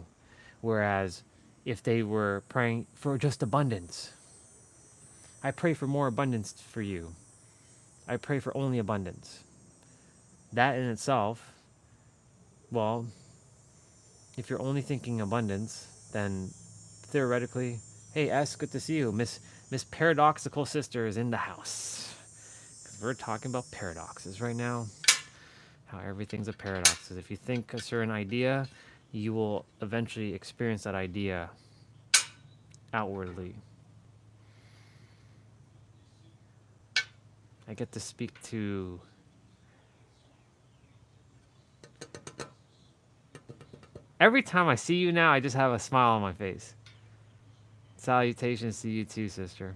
C: Whereas if they were praying for just abundance, I pray for more abundance for you. I pray for only abundance. That in itself, well, if you're only thinking abundance, then theoretically, hey S, good to see you. Miss Paradoxical Sister is in the house. Because we're talking about paradoxes right now. How everything's a paradox. If you think a certain idea, you will eventually experience that idea outwardly. I get to speak to every time I see you now, I just have a smile on my face. Salutations to you too, sister.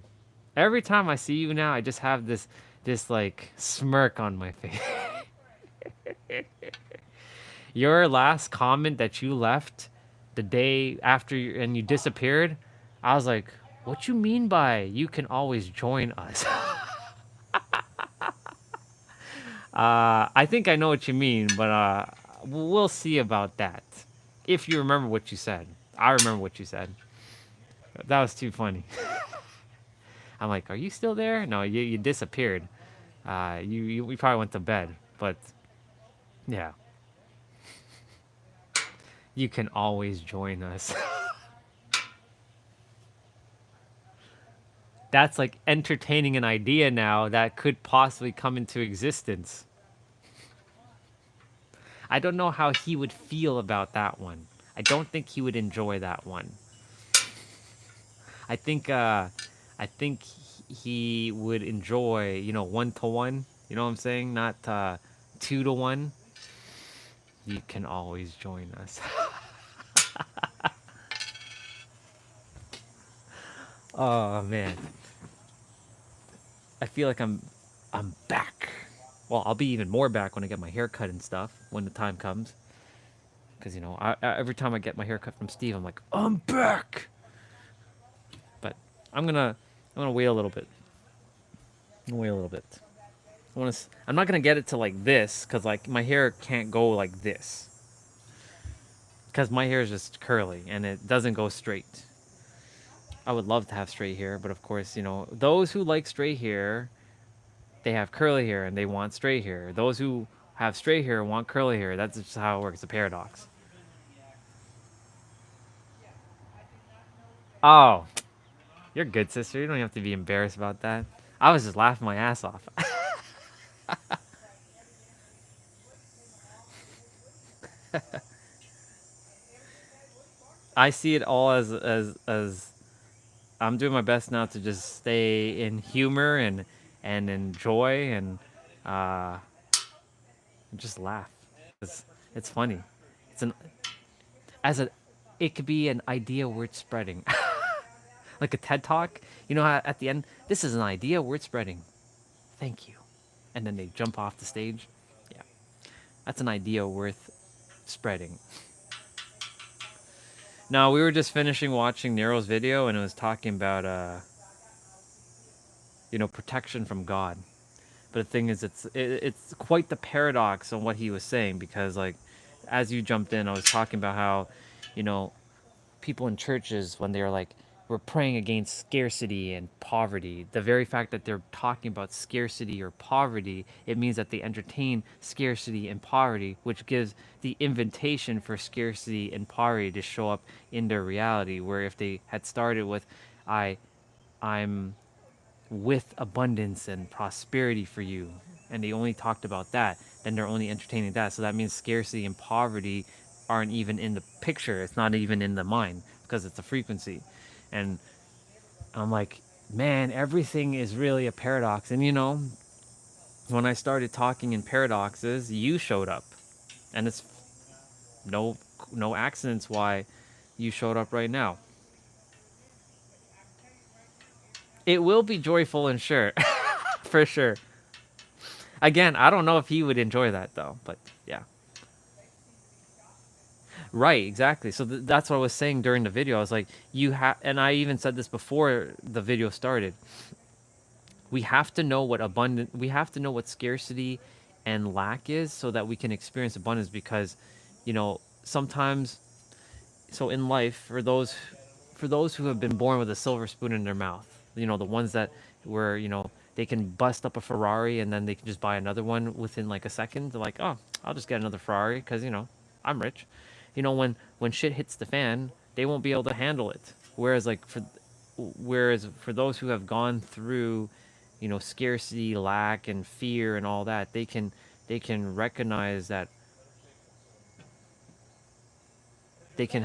C: Every time I see you now, I just have this like smirk on my face. Your last comment that you left the day after and you disappeared, I was like, what you mean by you can always join us? I think I know what you mean, but we'll see about that. If you remember what you said. I remember what you said. That was too funny. I'm like, are you still there? No, you disappeared. We probably went to bed, but yeah. You can always join us. That's like entertaining an idea now that could possibly come into existence. I don't know how he would feel about that one. I don't think he would enjoy that one. I think he would enjoy, 1-to-1. You know what I'm saying? Not 2-to-1. You can always join us. Oh man, I feel like I'm back. Well, I'll be even more back when I get my hair cut and stuff when the time comes. Because every time I get my hair cut from Steve, I'm like, I'm back. But I'm gonna wait a little bit. I'm not gonna get it to like this, because like my hair can't go like this. Because my hair is just curly and it doesn't go straight. I would love to have straight hair, but of course, those who like straight hair, they have curly hair and they want straight hair. Those who have straight hair want curly hair. That's just how it works. It's a paradox. Oh, you're good, sister. You don't have to be embarrassed about that. I was just laughing my ass off. I see it all as I'm doing my best now to just stay in humor and enjoy and just laugh. It's funny. It's an as a it could be an idea worth spreading. Like a TED talk. At the end, this is an idea worth spreading. Thank you. And then they jump off the stage. Yeah. That's an idea worth spreading. Now, we were just finishing watching Nero's video, and it was talking about protection from God. But the thing is, it's quite the paradox on what he was saying, because like as you jumped in, I was talking about how people in churches, when they're like, we're praying against scarcity and poverty, the very fact that they're talking about scarcity or poverty, it means that they entertain scarcity and poverty, which gives the invitation for scarcity and poverty to show up in their reality. Where if they had started with, I'm with abundance and prosperity for you, and they only talked about that, then they're only entertaining that. So that means scarcity and poverty aren't even in the picture. It's not even in the mind, because it's a frequency. And I'm like, man, everything is really a paradox. And when I started talking in paradoxes, you showed up, and it's no accidents why you showed up right now. It will be joyful and sure. For sure. Again, I don't know if he would enjoy that though, but yeah. Right, exactly. So that's what I was saying during the video. I was like, and I even said this before the video started. We have to know what scarcity and lack is, so that we can experience abundance. Because, sometimes, so in life, for those who have been born with a silver spoon in their mouth, the ones that were, they can bust up a Ferrari and then they can just buy another one within like a second. They're like, oh, I'll just get another Ferrari because, I'm rich. When shit hits the fan, they won't be able to handle it. Whereas for those who have gone through, scarcity, lack, and fear and all that, they can recognize that they can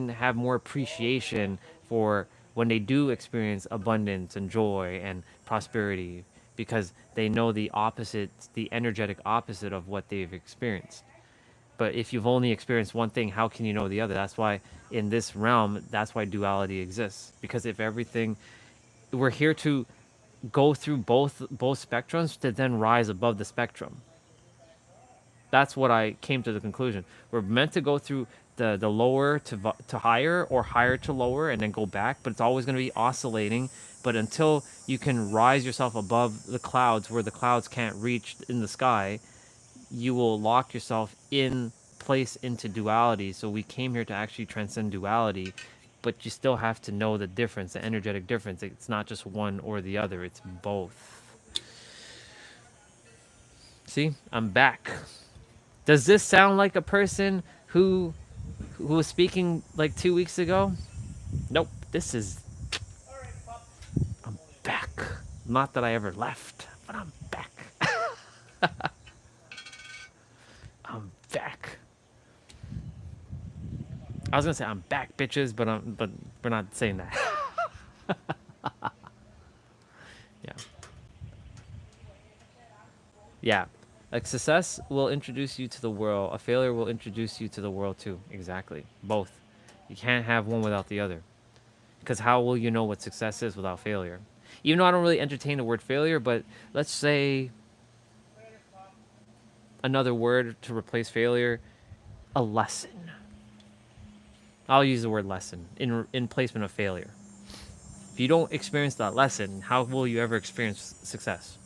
C: have more appreciation for when they do experience abundance and joy and prosperity, because they know the opposite, the energetic opposite of what they've experienced. But if you've only experienced one thing, how can you know the other? That's why in this realm, that's why duality exists. Because if everything, we're here to go through both spectrums to then rise above the spectrum. That's what I came to the conclusion. We're meant to go through the lower to higher, or higher to lower, and then go back, but it's always going to be oscillating. But until you can rise yourself above the clouds where the clouds can't reach in the sky, you will lock yourself in place into duality. So we came here to actually transcend duality, but you still have to know the difference, the energetic difference. It's not just one or the other, it's both. See, I'm back. Does this sound like a person who was speaking like 2 weeks ago? Nope. This is, I'm back. Not that I ever left, but I'm back. I'm back. I was gonna say I'm back, bitches, but we're not saying that. Yeah. Yeah. Like success will introduce you to the world. A failure will introduce you to the world too. Exactly. Both. You can't have one without the other. Because how will you know what success is without failure? Even though I don't really entertain the word failure, but let's say another word to replace failure, a lesson. I'll use the word lesson in placement of failure. If you don't experience that lesson, how will you ever experience success?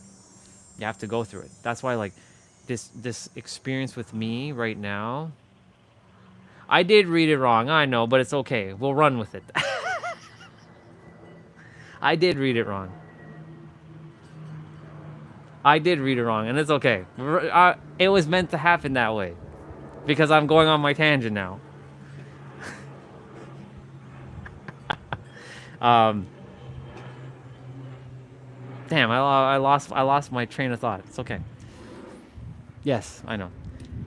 C: You have to go through it. That's why, like, this experience with me right now, I did read it wrong, I know, but it's okay. We'll run with it. I did read it wrong. I did read it wrong, and it's okay. It was meant to happen that way, because I'm going on my tangent now. Damn, I lost my train of thought. It's okay. Yes, I know.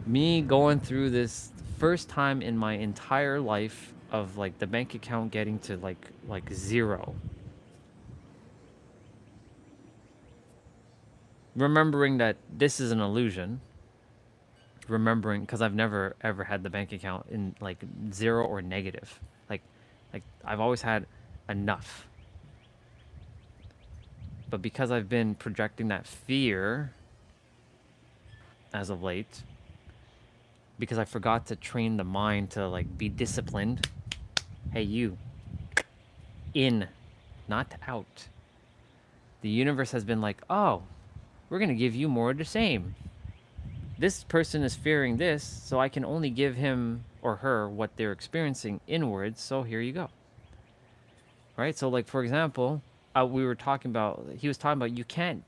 C: Me going through this first time in my entire life of like the bank account getting to like zero. Remembering that this is an illusion. Remembering, because I've never ever had the bank account in like zero or negative. Like I've always had enough. But because I've been projecting that fear as of late, because I forgot to train the mind to like be disciplined. Hey, you. In, not out. The universe has been like, oh, we're going to give you more of the same. This person is fearing this, so I can only give him or her what they're experiencing inwards, so here you go. Right? So like, for example, he was talking about you can't,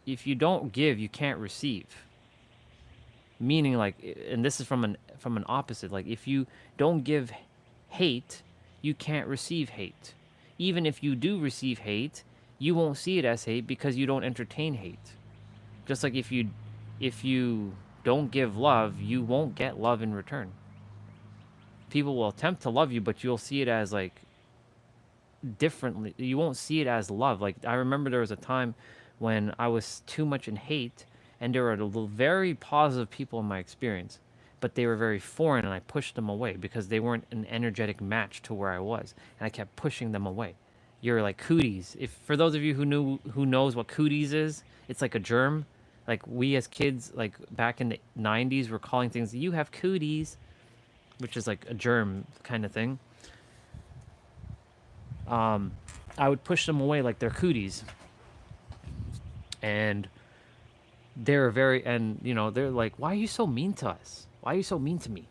C: if you don't give, you can't receive. Meaning like, and this is from an opposite, like if you don't give hate, you can't receive hate. Even if you do receive hate, you won't see it as hate because you don't entertain hate. Just like if you don't give love, you won't get love in return. People will attempt to love you, but you'll see it as like differently. You won't see it as love. Like I remember there was a time when I was too much in hate, and there were very positive people in my experience, but they were very foreign, and I pushed them away because they weren't an energetic match to where I was, and I kept pushing them away. You're like cooties. If for those of you who knows what cooties is, it's like a germ. Like we as kids, like back in the 90s, were calling things, you have cooties, which is like a germ kind of thing. I would push them away like they're cooties. And they're they're like, why are you so mean to us? Why are you so mean to me?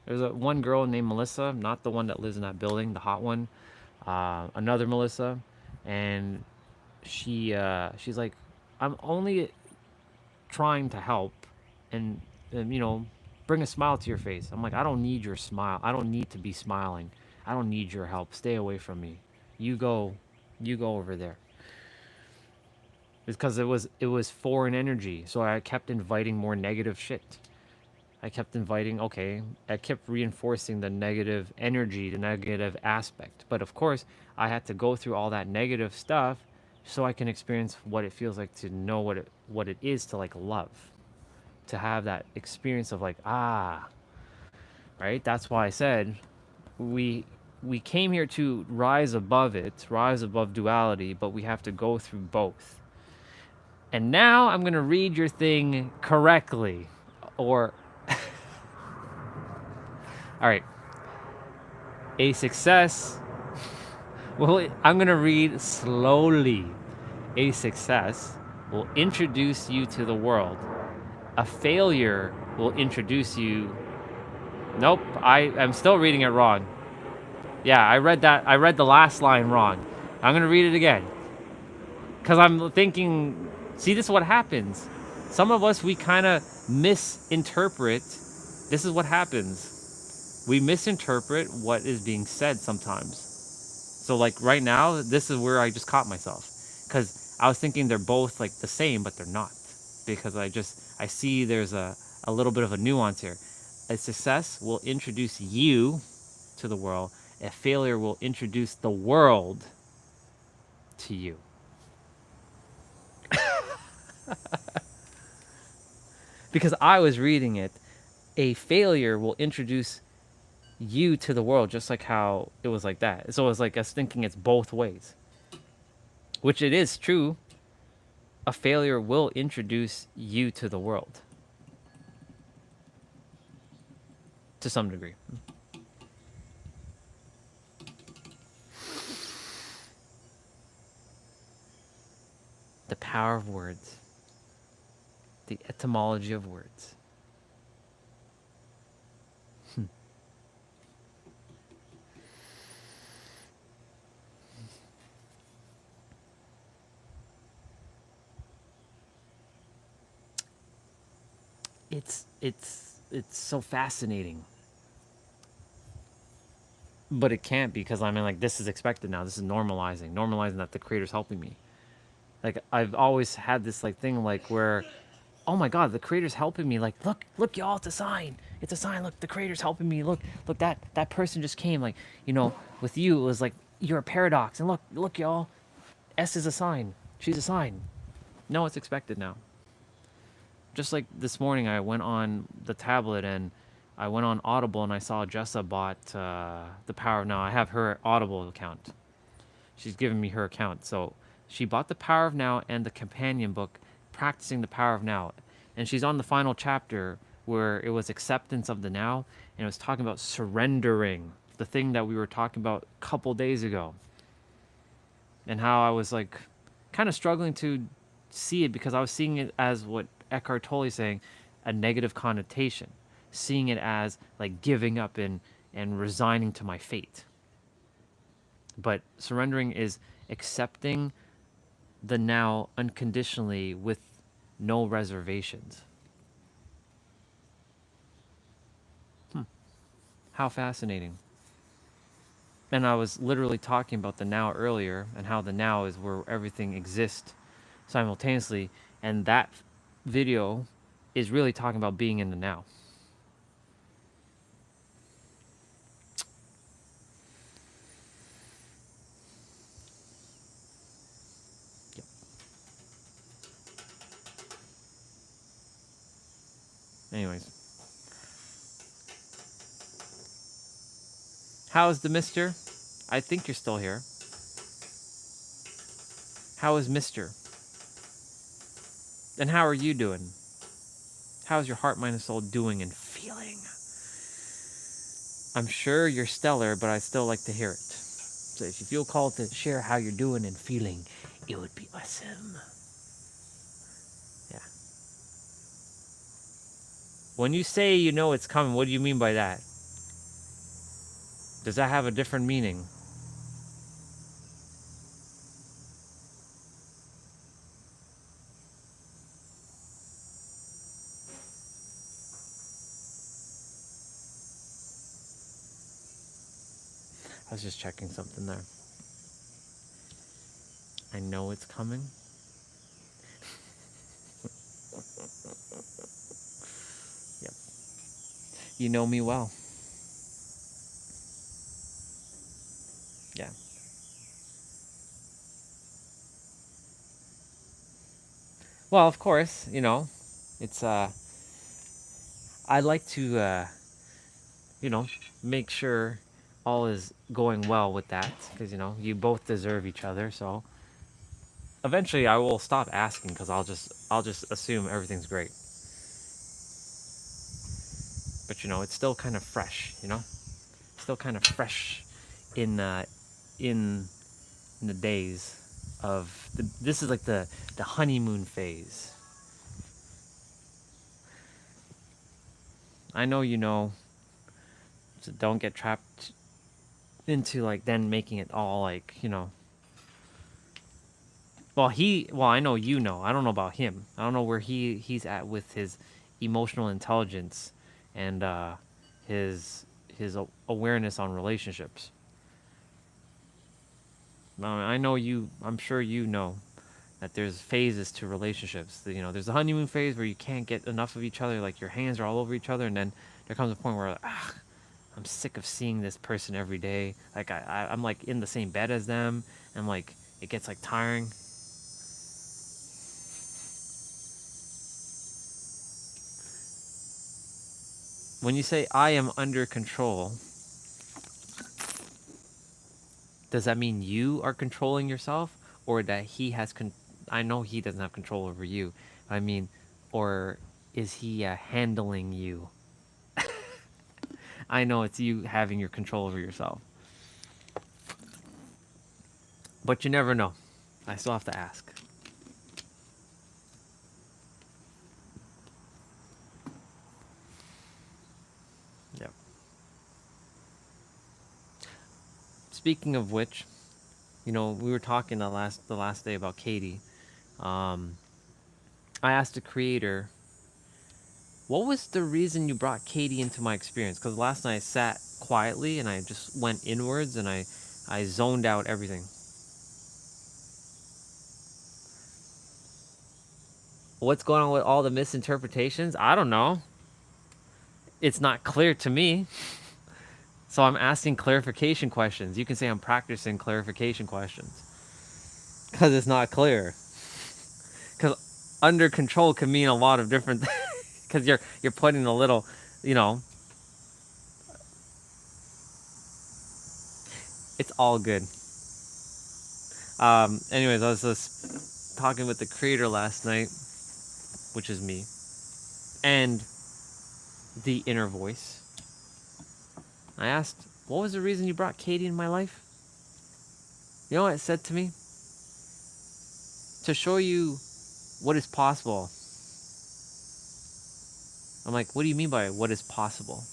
C: There's one girl named Melissa, not the one that lives in that building, the hot one. Another Melissa, and she's like, I'm only trying to help and bring a smile to your face. I'm like, I don't need your smile. I don't need to be smiling. I don't need your help. Stay away from me. You go over there. It's because it was foreign energy, so I kept inviting more negative shit. I kept reinforcing the negative energy, the negative aspect. But of course, I had to go through all that negative stuff so I can experience what it feels like to know what it is to like love, to have that experience of like, right? That's why I said we came here to rise above it, rise above duality, but we have to go through both. And now I'm going to read your thing correctly. Or all right. A success. Well, I'm going to read slowly. A success will introduce you to the world. A failure will introduce you. Nope, I am still reading it wrong. Yeah, I read that. I read the last line wrong. I'm going to read it again. Because I'm thinking, see, this is what happens. Some of us, we kind of misinterpret. This is what happens. We misinterpret what is being said sometimes. So like right now, this is where I just caught myself. Because I was thinking they're both like the same, but they're not. Because I see there's a little bit of a nuance here. A success will introduce you to the world. A failure will introduce the world to you. Because I was reading it, a failure will introduce you to the world, just like how it was like that. So it was like us thinking it's both ways, which it is true. A failure will introduce you to the world to some degree. The power of words, the etymology of words. It's so fascinating. But it can't, because I mean, like, this is expected now. This is normalizing that the creator's helping me. Like, I've always had this like thing like where, oh my God, the creator's helping me. Like, look, y'all, it's a sign. It's a sign. Look, the creator's helping me. Look, that person just came. Like, with you, it was like you're a paradox. And look, y'all, S is a sign. She's a sign. No, it's expected now. Just like this morning, I went on the tablet and I went on Audible and I saw Jessa bought The Power of Now. I have her Audible account. She's given me her account. So she bought The Power of Now and the companion book, Practicing the Power of Now. And she's on the final chapter where it was acceptance of the now. And it was talking about surrendering, the thing that we were talking about a couple days ago. And how I was like kind of struggling to see it because I was seeing it as what Eckhart Tolle is saying, a negative connotation, seeing it as like giving up and resigning to my fate. But surrendering is accepting the now unconditionally with no reservations. How fascinating. And I was literally talking about the now earlier and how the now is where everything exists simultaneously. And that video is really talking about being in the now. Yep. Anyways. How's the mister? I think you're still here. How is Mister? And how are you doing? How's your heart, mind, and soul doing and feeling? I'm sure you're stellar, but I'd still like to hear it. So if you feel called to share how you're doing and feeling, it would be awesome. Yeah. When you say you know it's coming, what do you mean by that? Does that have a different meaning? I was just checking something there. I know it's coming. Yep. You know me well. Yeah. Well, of course, it's I like to make sure all is going well with that, because you both deserve each other. So eventually I will stop asking, because I'll just assume everything's great. But it's still kind of fresh, still kind of fresh in in the days of this is like the honeymoon phase. I know so don't get trapped into like then making it all like well, I know I don't know about him. I don't know where he's at with his emotional intelligence and his awareness on relationships. I know I'm sure that there's phases to relationships. There's the honeymoon phase where you can't get enough of each other, like your hands are all over each other, and then there comes a point where I'm sick of seeing this person every day. Like I'm like in the same bed as them, and like it gets like tiring. When you say I am under control, does that mean you are controlling yourself, or that he has I know he doesn't have control over you. I mean, or is he handling you? I know it's you having your control over yourself. But you never know. I still have to ask. Yep. Speaking of which, we were talking the last day about Katie. I asked the creator, what was the reason you brought Katie into my experience? Because last night I sat quietly and I just went inwards and I zoned out everything. What's going on with all the misinterpretations? I don't know. It's not clear to me. So I'm asking clarification questions. You can say I'm practicing clarification questions. Because it's not clear. Because under control can mean a lot of different things. Because you're putting a little, it's all good. Anyways, I was just talking with the creator last night, which is me, and the inner voice. I asked, what was the reason you brought Katie in my life? You know what it said to me? To show you what is possible. I'm like, what do you mean by what is possible?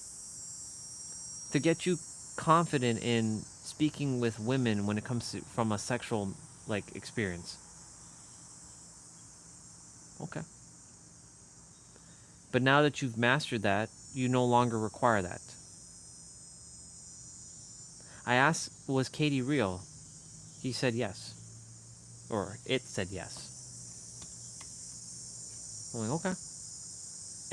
C: To get you confident in speaking with women when it comes to from a sexual experience. Okay. But now that you've mastered that, you no longer require that. I asked, was Katie real? He said yes. Or it said yes. I'm like, okay.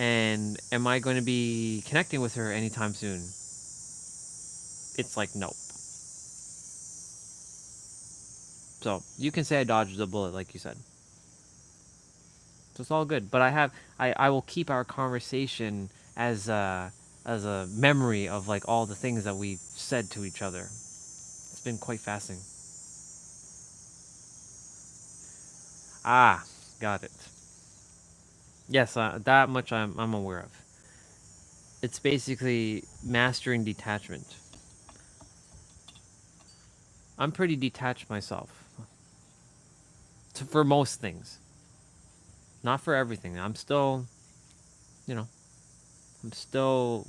C: And am I going to be connecting with her anytime soon? It's like, nope. So you can say I dodged the bullet, like you said. So it's all good. But I will keep our conversation as a memory of like all the things that we said to each other. It's been quite fascinating. Ah, got it. Yes, that much I'm aware of. It's basically mastering detachment. I'm pretty detached myself. For most things. Not for everything. I'm still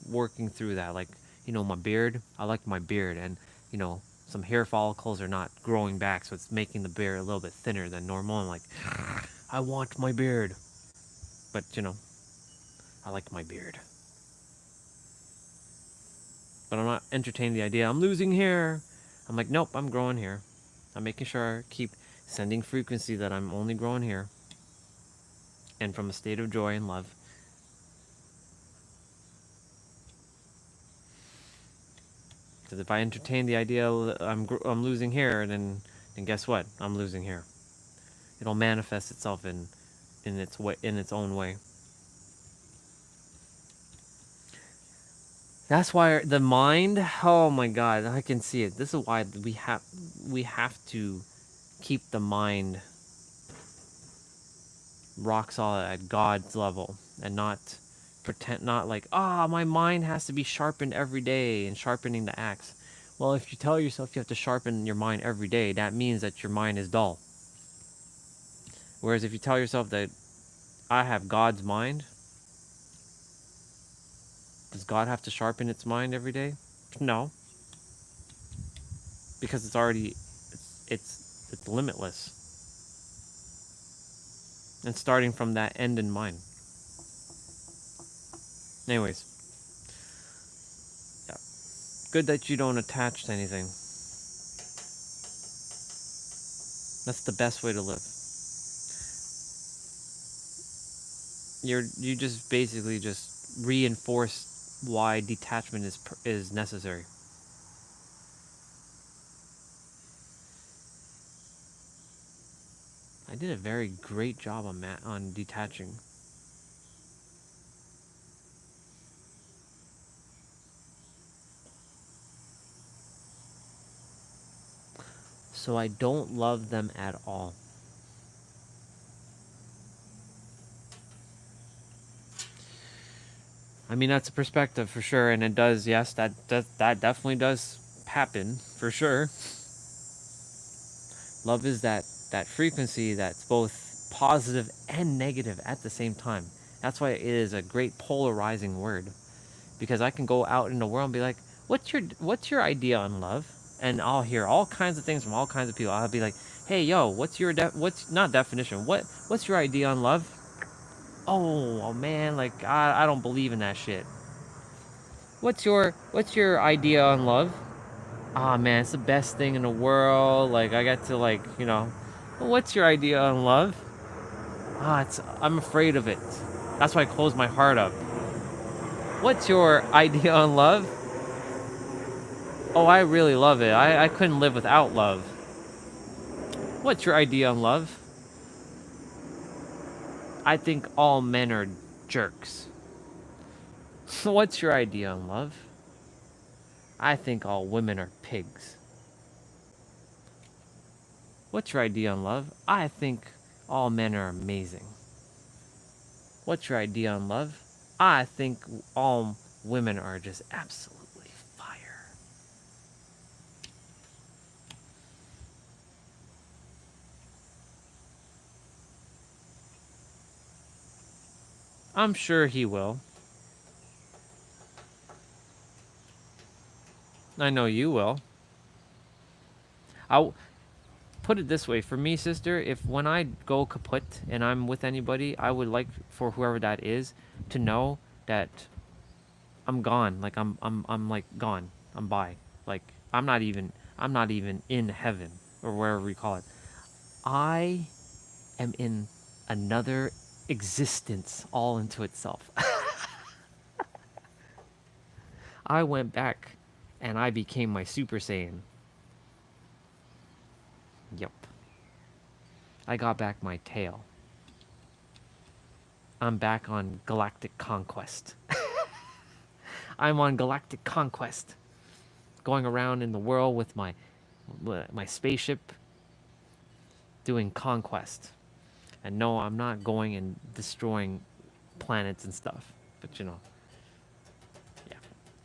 C: working through that. Like, my beard, I like my beard, and, some hair follicles are not growing back, so it's making the beard a little bit thinner than normal. I'm like, I want my beard. But, I like my beard. But I'm not entertaining the idea, I'm losing hair. I'm like, nope, I'm growing hair. I'm making sure I keep sending frequency that I'm only growing hair. And from a state of joy and love. Because if I entertain the idea I'm losing hair, then guess what? I'm losing hair. It'll manifest itself in in its way, in its own way. That's why the mind, oh my god, I can see it. This is why we have to keep the mind rock solid at God's level and not pretend, not like, my mind has to be sharpened every day and sharpening the axe. Well, if you tell yourself you have to sharpen your mind every day, that means that your mind is dull. Whereas if you tell yourself that I have God's mind, does God have to sharpen its mind every day? No, because it's already it's limitless. And starting from that end in mind. Anyways, yeah, good that you don't attach to anything. That's the best way to live. You just basically just reinforce why detachment is necessary. I did a very great job on detaching. So I don't love them at all. I mean, that's a perspective for sure, and it does, yes, that definitely does happen for sure. Love is that frequency that's both positive and negative at the same time. That's why it is a great polarizing word, because I can go out in the world and be like, what's your idea on love? And I'll hear all kinds of things from all kinds of people. I'll be like, hey, yo, what's not definition? What's your idea on love? Oh man, like I don't believe in that shit. What's your idea on love? Ah man, it's the best thing in the world. Like I got to what's your idea on love? I'm afraid of it. That's why I close my heart up. What's your idea on love? Oh, I really love it. I couldn't live without love. What's your idea on love? I think all men are jerks. What's your idea on love? I think all women are pigs. What's your idea on love? I think all men are amazing. What's your idea on love? I think all women are just absolutely fire. I'm sure he will. I know you will. I'll put it this way. For me, sister, if when I go kaput and I'm with anybody, I would like for whoever that is to know that I'm gone. Like I'm like gone. I'm by. Like I'm not even in heaven or wherever we call it. I am in another existence all into itself. I went back and I became my Super Saiyan. Yep. I got back my tail. I'm back on galactic conquest. I'm on galactic conquest. Going around in the world with my spaceship doing conquest. And no, I'm not going and destroying planets and stuff. But yeah.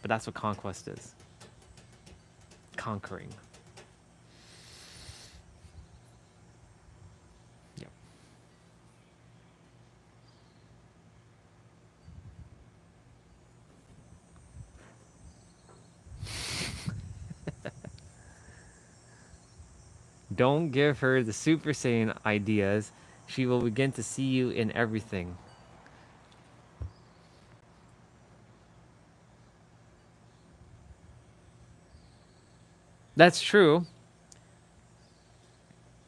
C: But that's what conquest is. Conquering. Yep. Don't give her the Super Saiyan ideas. She will begin to see you in everything. That's true.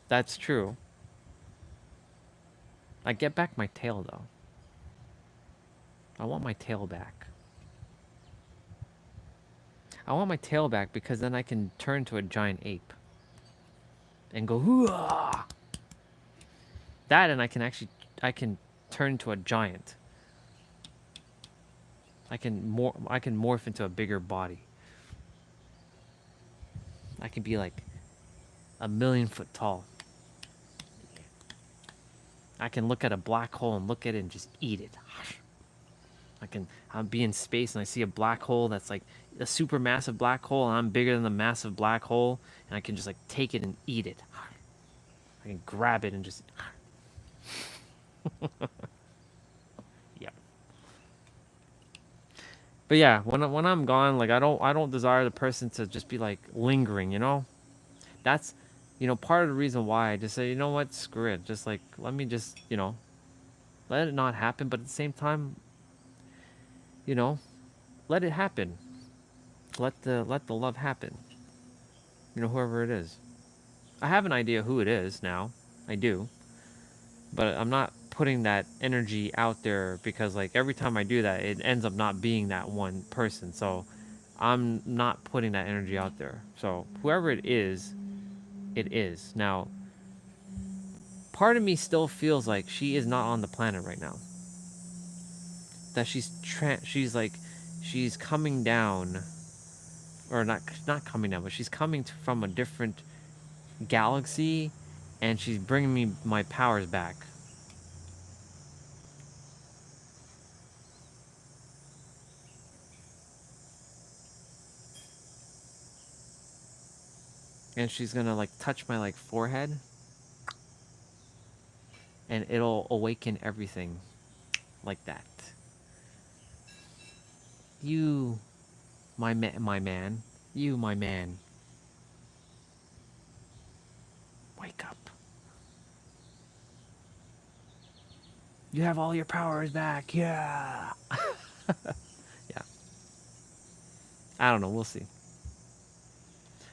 C: That's true. I get back my tail, though. I want my tail back. I want my tail back because then I can turn to a giant ape. And go, hoo-ah! That, and I can actually turn into a giant. I can morph into a bigger body. I can be like 1,000,000 foot tall. I can look at a black hole and look at it and just eat it. I'll be in space and I see a black hole that's like a super massive black hole, and I'm bigger than the massive black hole, and I can just like take it and eat it. I can grab it and just yeah. But yeah, when I'm gone, like I don't desire the person to just be like lingering, you know? That's part of the reason why I just say, you know what, screw it. Just like let me just, let it not happen, but at the same time, let it happen. Let the love happen. Whoever it is. I have an idea who it is now. I do. But I'm not putting that energy out there because like every time I do that, it ends up not being that one person. So I'm not putting that energy out there. So whoever it is, it is. Now, part of me still feels like she is not on the planet right now. That she's coming down, or not coming down, but she's coming from a different galaxy, and she's bringing me my powers back. And she's gonna like touch my like forehead, and it'll awaken everything like that. You, my man, you, my man, wake up. You have all your powers back, yeah. Yeah. I don't know, we'll see.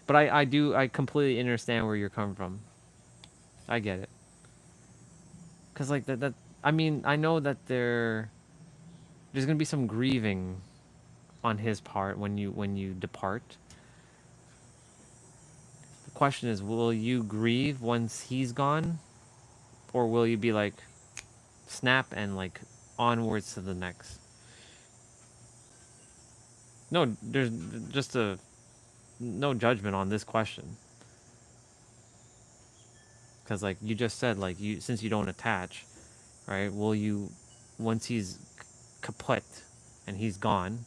C: But I completely understand where you're coming from. I get it. Cause like that I mean, I know that there's gonna be some grieving on his part when you depart. The question is, will you grieve once he's gone? Or will you be like, snap and like onwards to the next? No, there's just no judgment on this question. Because like you just said, like since you don't attach, right? Will you, once he's kaput and he's gone,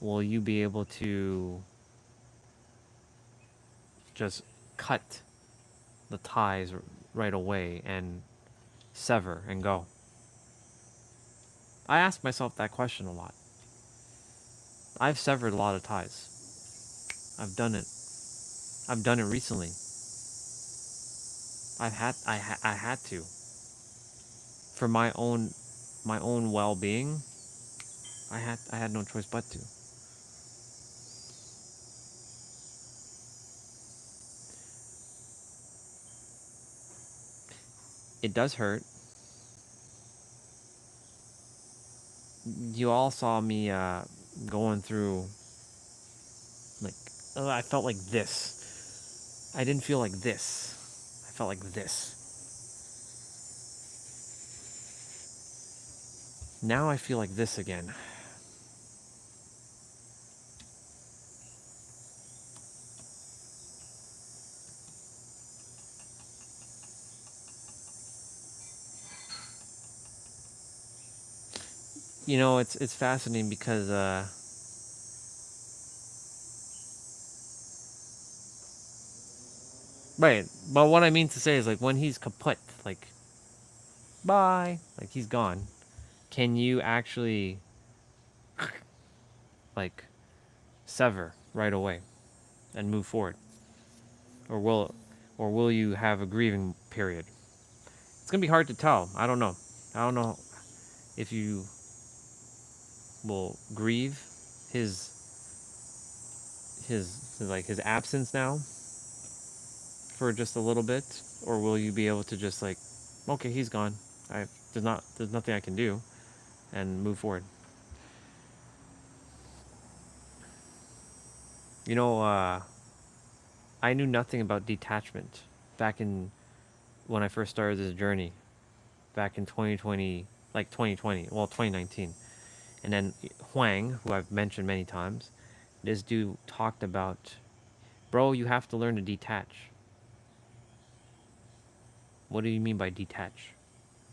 C: will you be able to just cut the ties right away and sever and go? I ask myself that question a lot. I've severed a lot of ties. I've done it. I've done it recently. I had to. For my own well-being, I had no choice but to. It does hurt. You all saw me going through, like, I felt like this. I didn't feel like this. I felt like this. Now I feel like this again. It's fascinating because right, but what I mean to say is like when he's kaput, like bye, like he's gone. Can you actually like sever right away and move forward? Or will you have a grieving period? It's gonna be hard to tell. I don't know. I don't know if you will grieve his his absence now for just a little bit, or will you be able to just like, okay, he's gone. There's nothing I can do, and move forward. I knew nothing about detachment back in when I first started this journey. back in 2020, like 2020, well 2019. And then Huang, who I've mentioned many times, this dude talked about, bro, you have to learn to detach. What do you mean by detach?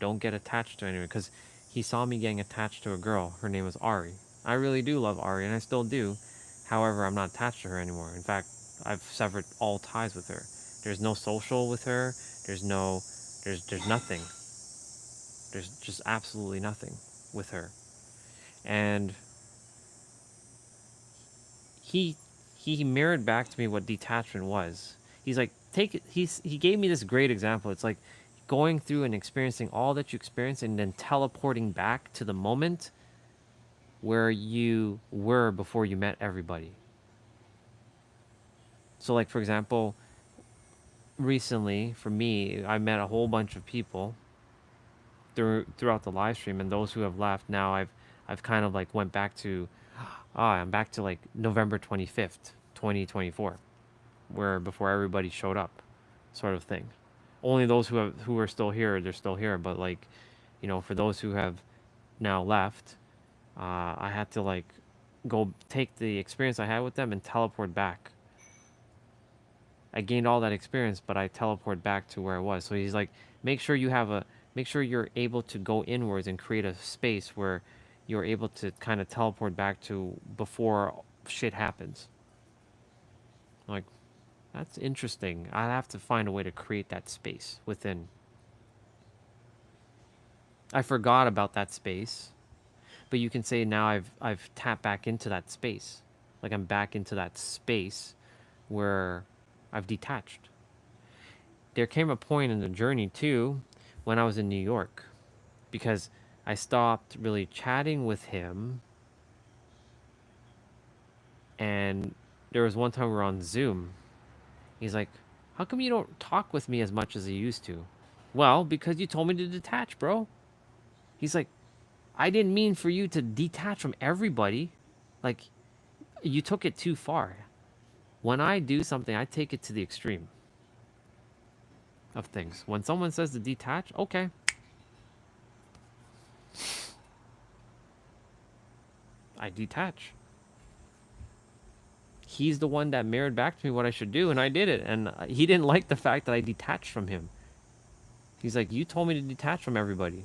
C: Don't get attached to anyone, because he saw me getting attached to a girl. Her name was Ari. I really do love Ari, and I still do. However, I'm not attached to her anymore. In fact, I've severed all ties with her. There's no social with her. There's no, there's nothing. There's just absolutely nothing with her. And he he mirrored back to me what detachment was. He's like, take it. He gave me this great example. It's like going through and experiencing all that you experience, and then teleporting back to the moment where you were before you met everybody. So, like for example, recently for me, I met a whole bunch of people throughout the live stream, and those who have left now, I've kind of like went back to, I'm back to like November 25th, 2024, where before everybody showed up, sort of thing. Only those who are still here, they're still here. But like, for those who have now left, I had to like go take the experience I had with them and teleport back. I gained all that experience, but I teleport back to where I was. So he's like, make sure you're able to go inwards and create a space where you're able to kind of teleport back to before shit happens. I'm like, that's interesting. I have to find a way to create that space within. I forgot about that space, but you can say now I've tapped back into that space. Like I'm back into that space where I've detached. There came a point in the journey too when I was in New York, because I stopped really chatting with him, and there was one time we were on Zoom. He's like, how come you don't talk with me as much as you used to? Well, because you told me to detach, bro. He's like, I didn't mean for you to detach from everybody. Like, you took it too far. When I do something, I take it to the extreme of things. When someone says to detach, okay. I detach. He's the one that mirrored back to me what I should do, and I did it. And he didn't like the fact that I detached from him. He's like, you told me to detach from everybody.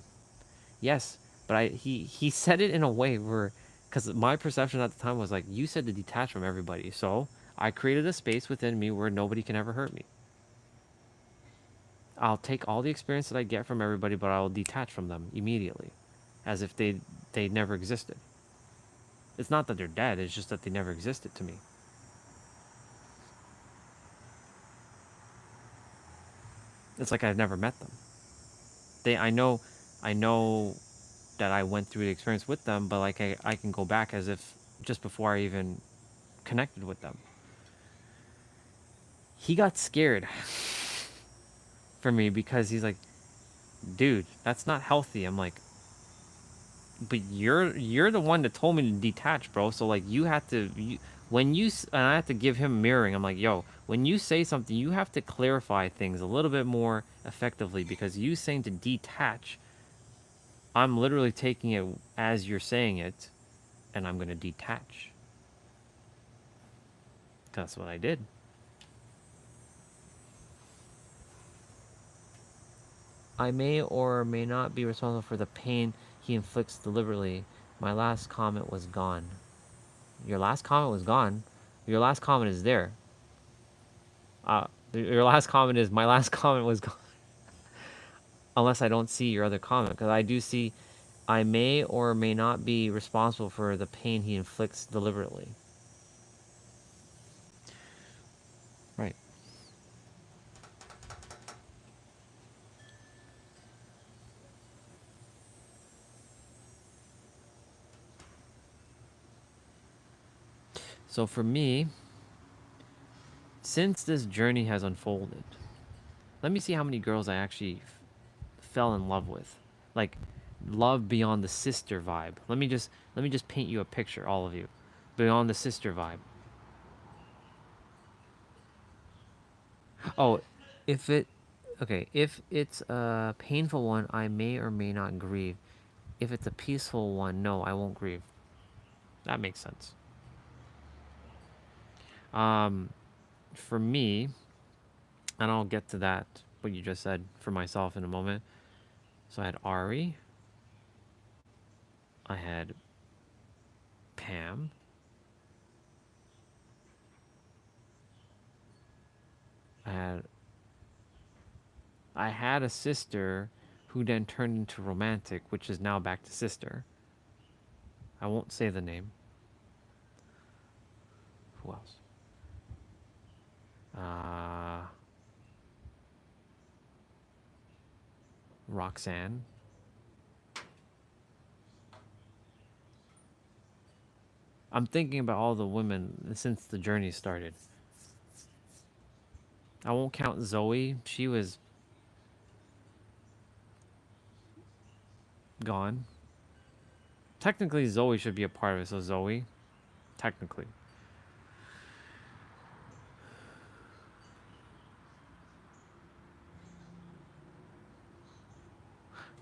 C: Yes, but he said it in a way where, because my perception at the time was like, you said to detach from everybody. So I created a space within me where nobody can ever hurt me. I'll take all the experience that I get from everybody, but I'll detach from them immediately, as if they never existed. It's not that they're dead, it's just that they never existed to me. It's like I've never met them. I know that I went through the experience with them, but like I can go back as if just before I even connected with them. He got scared for me because he's like, dude, that's not healthy. I'm like, but you're the one that told me to detach, bro. So like you have to, and I have to give him mirroring. I'm like, yo, when you say something, you have to clarify things a little bit more effectively, because you saying to detach, I'm literally taking it as you're saying it, and I'm gonna detach. That's what I did. I may or may not be responsible for the pain he inflicts deliberately. My last comment was gone. Your last comment was gone? Your last comment is there. Your last comment is, my last comment was gone. Unless I don't see your other comment. Because I do see, I may or may not be responsible for the pain he inflicts deliberately. Right. So for me, since this journey has unfolded, let me see how many girls I actually fell in love with. Like, love beyond the sister vibe. Let me just paint you a picture, all of you. Beyond the sister vibe. Oh, if it Okay, if it's a painful one, I may or may not grieve. If it's a peaceful one, no, I won't grieve. That makes sense. For me, and I'll get to that, what you just said for myself in a moment. So I had Ari, I had Pam, I had I had a sister who then turned into romantic, which is now back to sister. I won't say the name. Who else? Roxanne. I'm thinking about all the women since the journey started. I won't count Zoe. She was gone. Technically, Zoe should be a part of it, so Zoe. Technically.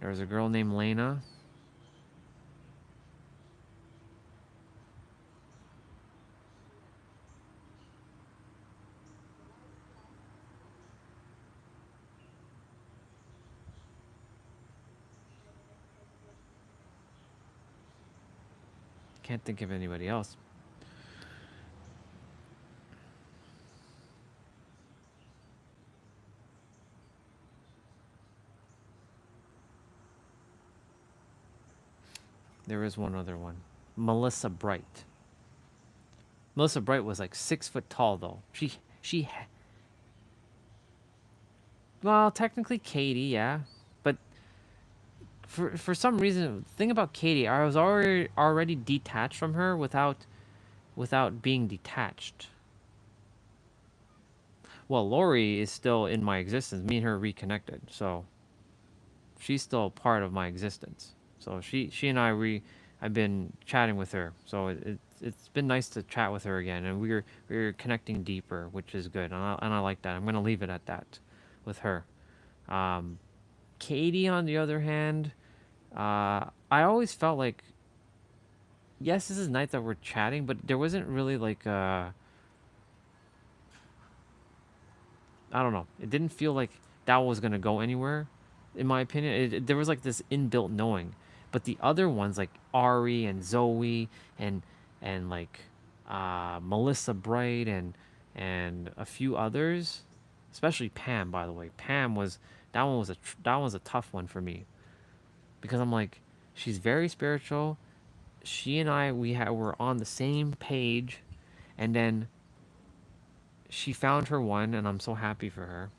C: There was a girl named Lena. Can't think of anybody else. There is one other one. Melissa Bright. Melissa Bright was like 6 foot tall though. She well, technically Katie, yeah. But for some reason, the thing about Katie, I was already detached from her without being detached. Well, Lori is still in my existence. Me and her reconnected, so she's still part of my existence. So she and I've been chatting with her. So it's been nice to chat with her again, and we're connecting deeper, which is good, and I like that. I'm gonna leave it at that with her. Katie, on the other hand, I always felt like, yes, this is nice that we're chatting, but there wasn't really like I don't know. It didn't feel like that was gonna go anywhere, in my opinion. There was like this inbuilt knowing, but the other ones like Ari and Zoe and like Melissa Bright and a few others, especially Pam. By the way, Pam was that one was a tough one for me because I'm like, she's very spiritual. She and I were on the same page, and then she found her one, and I'm so happy for her.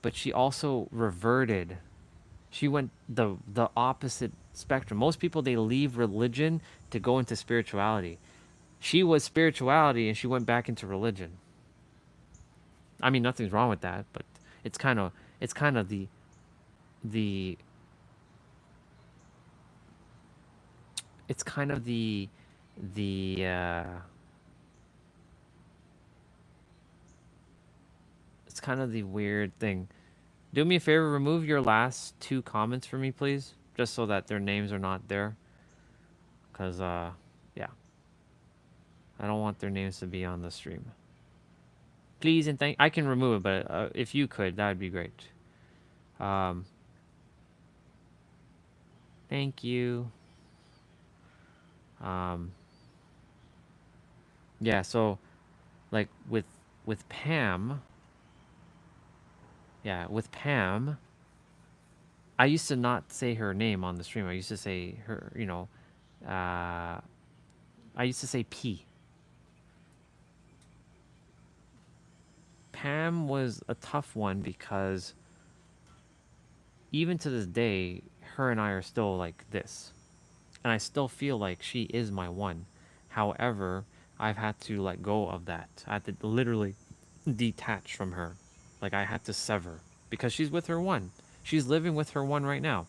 C: But she also reverted. She went the opposite spectrum. Most people, they leave religion to go into spirituality. She was spirituality and she went back into religion. I mean, nothing's wrong with that, but it's kind of the it's kind of the it's kind of the weird thing. Do me a favor, remove your last two comments for me, please, just so that their names are not there. Cause yeah, I don't want their names to be on the stream. Please and thank. I can remove it, but if you could, that would be great. Thank you. Yeah. So, like with Pam. Yeah, with Pam. I used to not say her name on the stream. I used to say her. I used to say P. Pam was a tough one because even to this day, her and I are still like this. And I still feel like she is my one. However, I've had to let go of that. I had to literally detach from her. Like I had to sever because she's with her one. She's living with her one right now.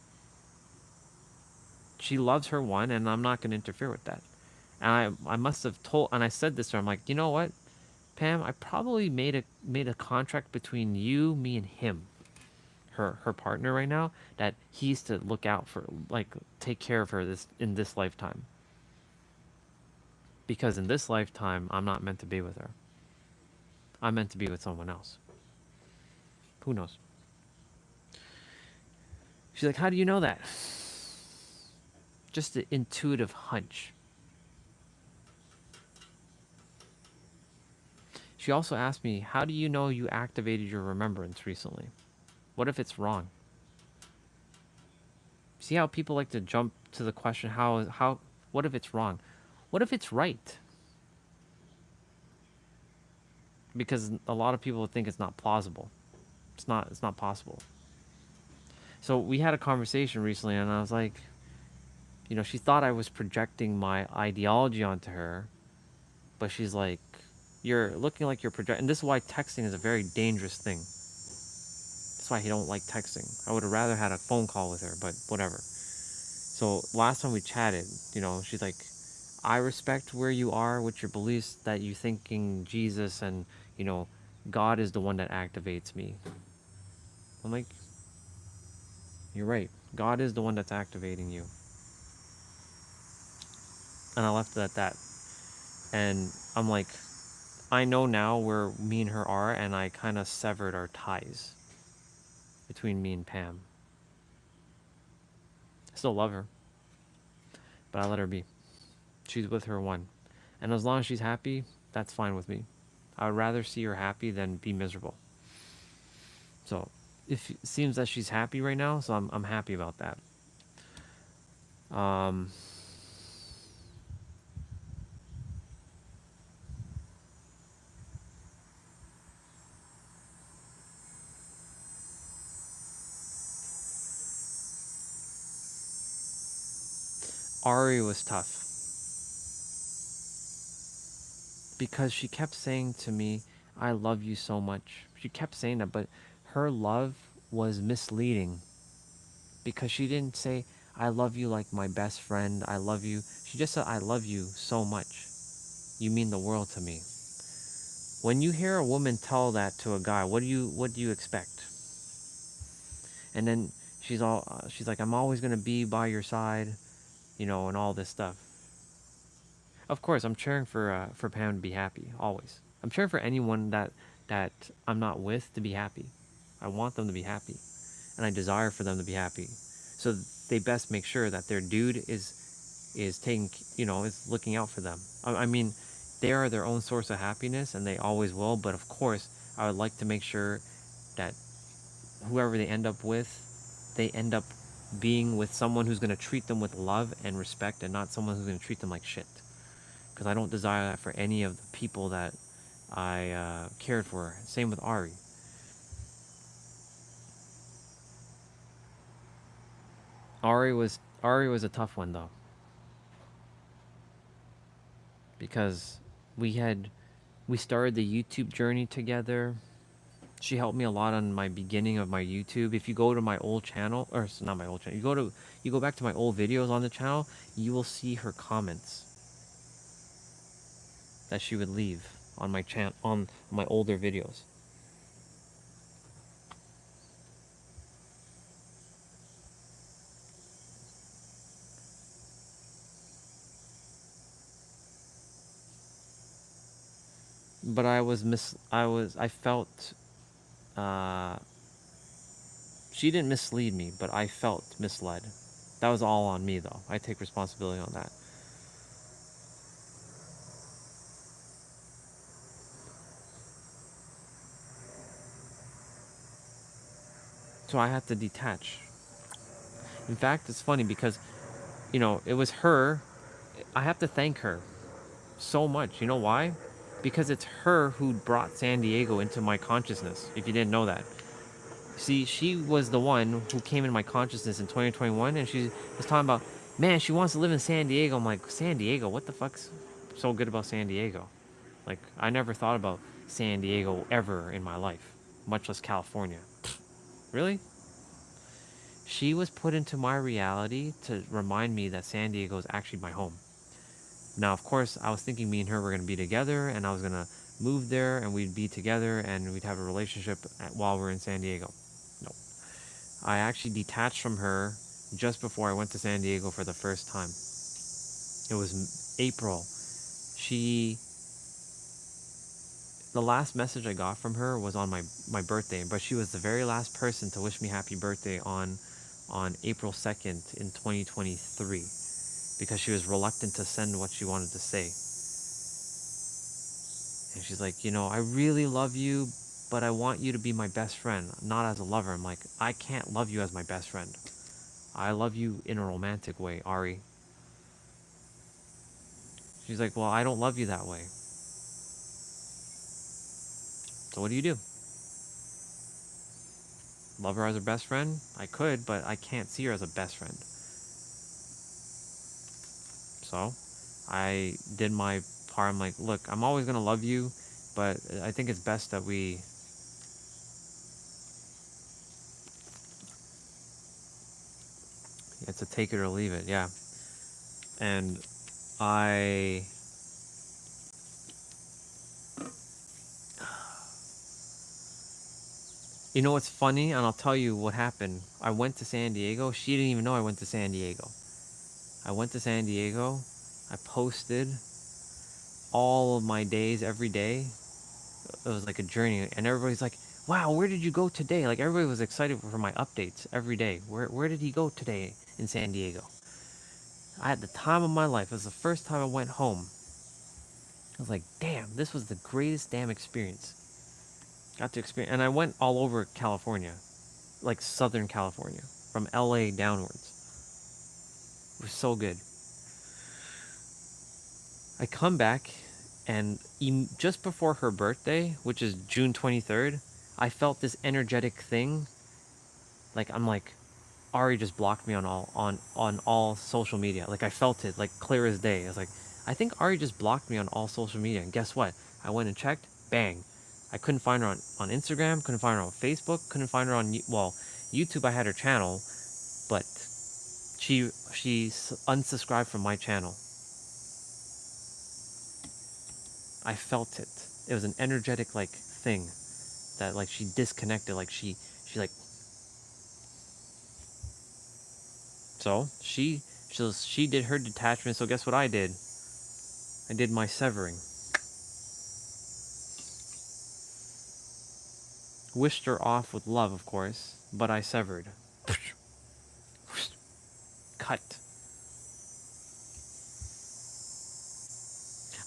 C: She loves her one, and I'm not going to interfere with that. And I must have told, and I said this to her, I'm like, you know what, Pam, I probably made a contract between you, me, and him. her partner right now, that he's to look out for, like, take care of her in this lifetime. Because in this lifetime, I'm not meant to be with her. I'm meant to be with someone else. Who knows? She's like, how do you know that? Just an intuitive hunch. She also asked me, how do you know you activated your remembrance recently? What if it's wrong? See how people like to jump to the question, what if it's wrong? What if it's right? Because a lot of people think it's not plausible. It's not possible. So we had a conversation recently, and I was like, she thought I was projecting my ideology onto her, but she's like, you're looking like you're projecting. And this is why texting is a very dangerous thing. That's why I don't like texting. I would have rather had a phone call with her, but whatever. So last time we chatted, she's like, I respect where you are with your beliefs, that you thinking Jesus and, God is the one that activates me. I'm like, you're right. God is the one that's activating you. And I left it at that. And I'm like, I know now where me and her are, and I kind of severed our ties between me and Pam. I still love her, but I let her be. She's with her one. And as long as she's happy, that's fine with me. I would rather see her happy than be miserable. So it seems that she's happy right now, so I'm happy about that. Ari was tough because she kept saying to me, I love you so much. She kept saying that, but her love was misleading because she didn't say, I love you like my best friend. I love you. She just said, I love you so much. You mean the world to me. When you hear a woman tell that to a guy, what do you expect? And then she's like, I'm always going to be by your side, and all this stuff. Of course, I'm cheering for Pam to be happy, always. I'm cheering for anyone that I'm not with to be happy. I want them to be happy, and I desire for them to be happy. So they best make sure that their dude is taking, is looking out for them. I mean, they are their own source of happiness, and they always will. But of course, I would like to make sure that whoever they end up with, they end up being with someone who's going to treat them with love and respect, and not someone who's going to treat them like shit. Because I don't desire that for any of the people that I cared for. Same with Ari. Ari was a tough one though, because we started the YouTube journey together. She helped me a lot on my beginning of my YouTube. If you go to my old channel, or it's not my old channel, you go back to my old videos on the channel, you will see her comments that she would leave on my on my older videos. But I felt she didn't mislead me, but I felt misled. That was all on me though. I take responsibility on that. So I had to detach. In fact, it's funny because, it was her. I have to thank her so much. You know why? Because it's her who brought San Diego into my consciousness, if you didn't know that. See, she was the one who came in my consciousness in 2021, and she was talking about, man, she wants to live in San Diego. I'm like, San Diego? What the fuck's so good about San Diego? Like, I never thought about San Diego ever in my life, much less California. Really? She was put into my reality to remind me that San Diego is actually my home. Now, of course, I was thinking me and her were going to be together, and I was going to move there, and we'd be together, and we'd have a relationship while we're in San Diego. No. I actually detached from her just before I went to San Diego for the first time. It was April. The last message I got from her was on my birthday, but she was the very last person to wish me happy birthday on April 2nd in 2023, because she was reluctant to send what she wanted to say. And she's like, I really love you, but I want you to be my best friend, not as a lover. I'm like, I can't love you as my best friend. I love you in a romantic way, Ari. She's like, well, I don't love you that way. So what do you do? Love her as her best friend? I could, but I can't see her as a best friend. So I did my part. I'm like, look, I'm always going to love you, but I think it's best that it's a take it or leave it. Yeah. And you know what's funny? And I'll tell you what happened. I went to San Diego. She didn't even know I went to San Diego. I went to San Diego. I posted all of my days every day. It was like a journey. And everybody's like, wow, where did you go today? Like, everybody was excited for my updates every day. Where did he go today in San Diego? I had the time of my life. It was the first time I went home. I was like, damn, this was the greatest damn experience. Got to experience. And I went all over California, like Southern California, from LA downwards. It was so good. I come back, and just before her birthday, which is June 23rd, I felt this energetic thing. Like, I'm like, Ari just blocked me on all social media. Like, I felt it, like, clear as day. I was like, I think Ari just blocked me on all social media. And guess what? I went and checked. Bang. I couldn't find her on Instagram. Couldn't find her on Facebook. Couldn't find her on, YouTube. I had her channel, but she unsubscribed from my channel. I felt it. It was an energetic, like, thing that, like, she disconnected. Like, she like. So she did her detachment. So guess what I did? I did my severing. Wished her off with love, of course, but I severed. Cut.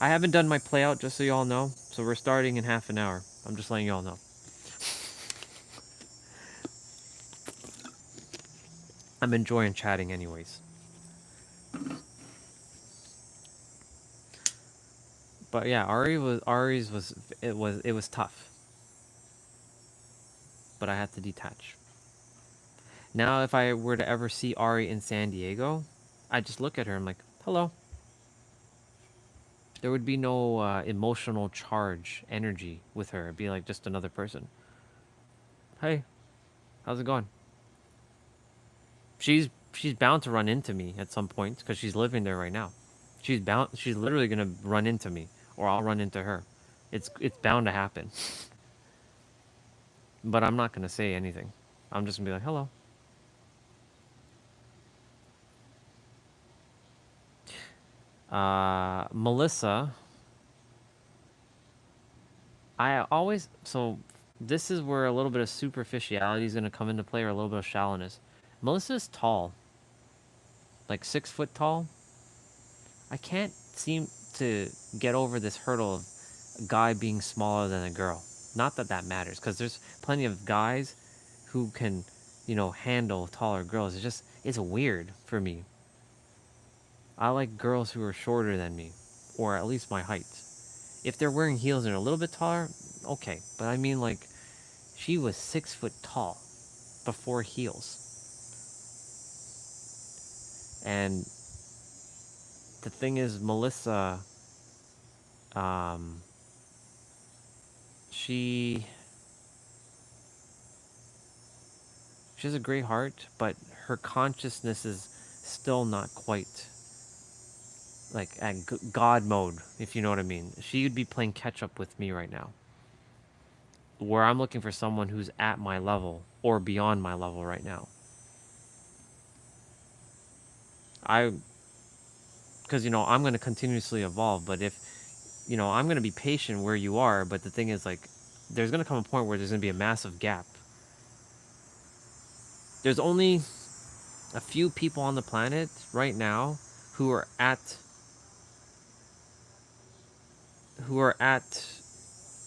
C: I haven't done my play out, just so y'all know. So we're starting in half an hour. I'm just letting y'all know. I'm enjoying chatting anyways. But yeah, Ari's was tough. But I had to detach. Now if I were to ever see Ari in San Diego, I just look at her and I'm like, hello. There would be no emotional charge, energy with her. It'd be like just another person. Hey, how's it going? She's bound to run into me at some point because she's living there right now. She's literally gonna run into me, or I'll run into her. It's bound to happen. But I'm not gonna say anything. I'm just gonna be like, hello. Melissa. This is where a little bit of superficiality is gonna come into play, or a little bit of shallowness. Melissa's tall. Like 6 foot tall. I can't seem to get over this hurdle of a guy being smaller than a girl. Not that that matters, because there's plenty of guys who can, handle taller girls. It's weird for me. I like girls who are shorter than me, or at least my height. If they're wearing heels and are a little bit taller, okay. But I mean, like, she was 6 foot tall before heels. And the thing is, Melissa, she has a great heart, but her consciousness is still not quite like at God mode, if you know what I mean. She would be playing catch up with me right now. Where I'm looking for someone who's at my level, or beyond my level right now. Because, you know, I'm going to continuously evolve, but if, you know, I'm going to be patient where you are, but the thing is, like, there's going to come a point where there's going to be a massive gap. There's only a few people on the planet right now who are at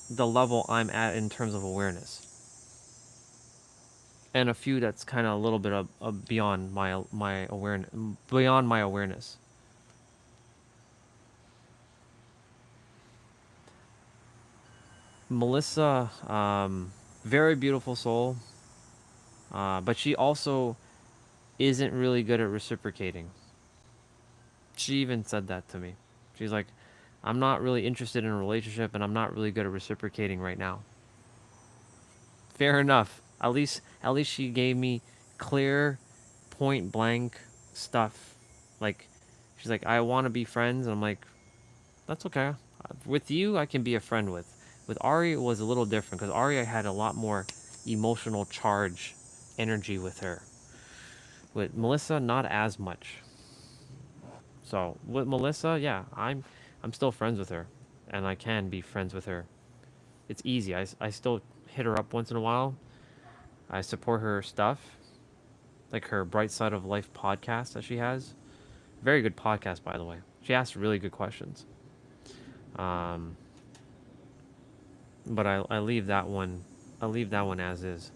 C: the level I'm at in terms of awareness, and a few that's kind of a little bit of beyond my awareness, beyond my awareness. Melissa, very beautiful soul, but she also isn't really good at reciprocating. She even said that to me. She's like, I'm not really interested in a relationship, and I'm not really good at reciprocating right now. Fair enough. At least she gave me clear, point blank stuff. Like, she's like, I want to be friends, and I'm like, that's okay. With you, I can be a friend with. With Ari, it was a little different because Ari, I had a lot more emotional charge, energy with her. With Melissa, not as much. So with Melissa, yeah, I'm still friends with her, and I can be friends with her. It's easy. I still hit her up once in a while. I support her stuff, like her Bright Side of Life podcast that she has. Very good podcast, by the way. She asks really good questions. But I leave that one. I leave that one as is.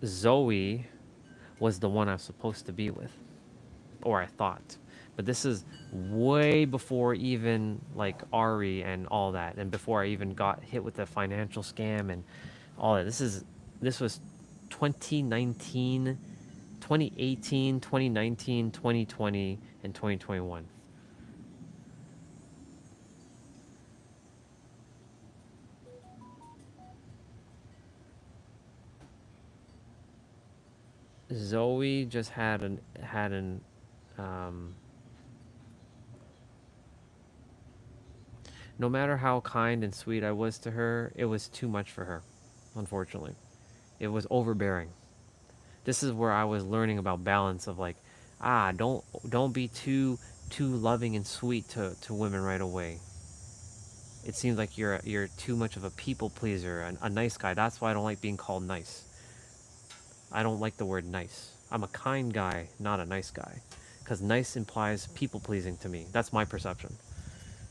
C: Zoe was the one I was supposed to be with, or I thought. But this is way before even like Ari and all that, and before I even got hit with the financial scam and all that. This was 2019, 2018, 2019, 2020, and 2021. Zoe just had an no matter how kind and sweet I was to her, it was too much for her, unfortunately. It was overbearing. This is where I was learning about balance of like, don't be too loving and sweet to women right away. It seems like you're too much of a people pleaser, a nice guy. That's why I don't like being called nice. I don't like the word nice. I'm a kind guy, not a nice guy. Because nice implies people pleasing to me. That's my perception.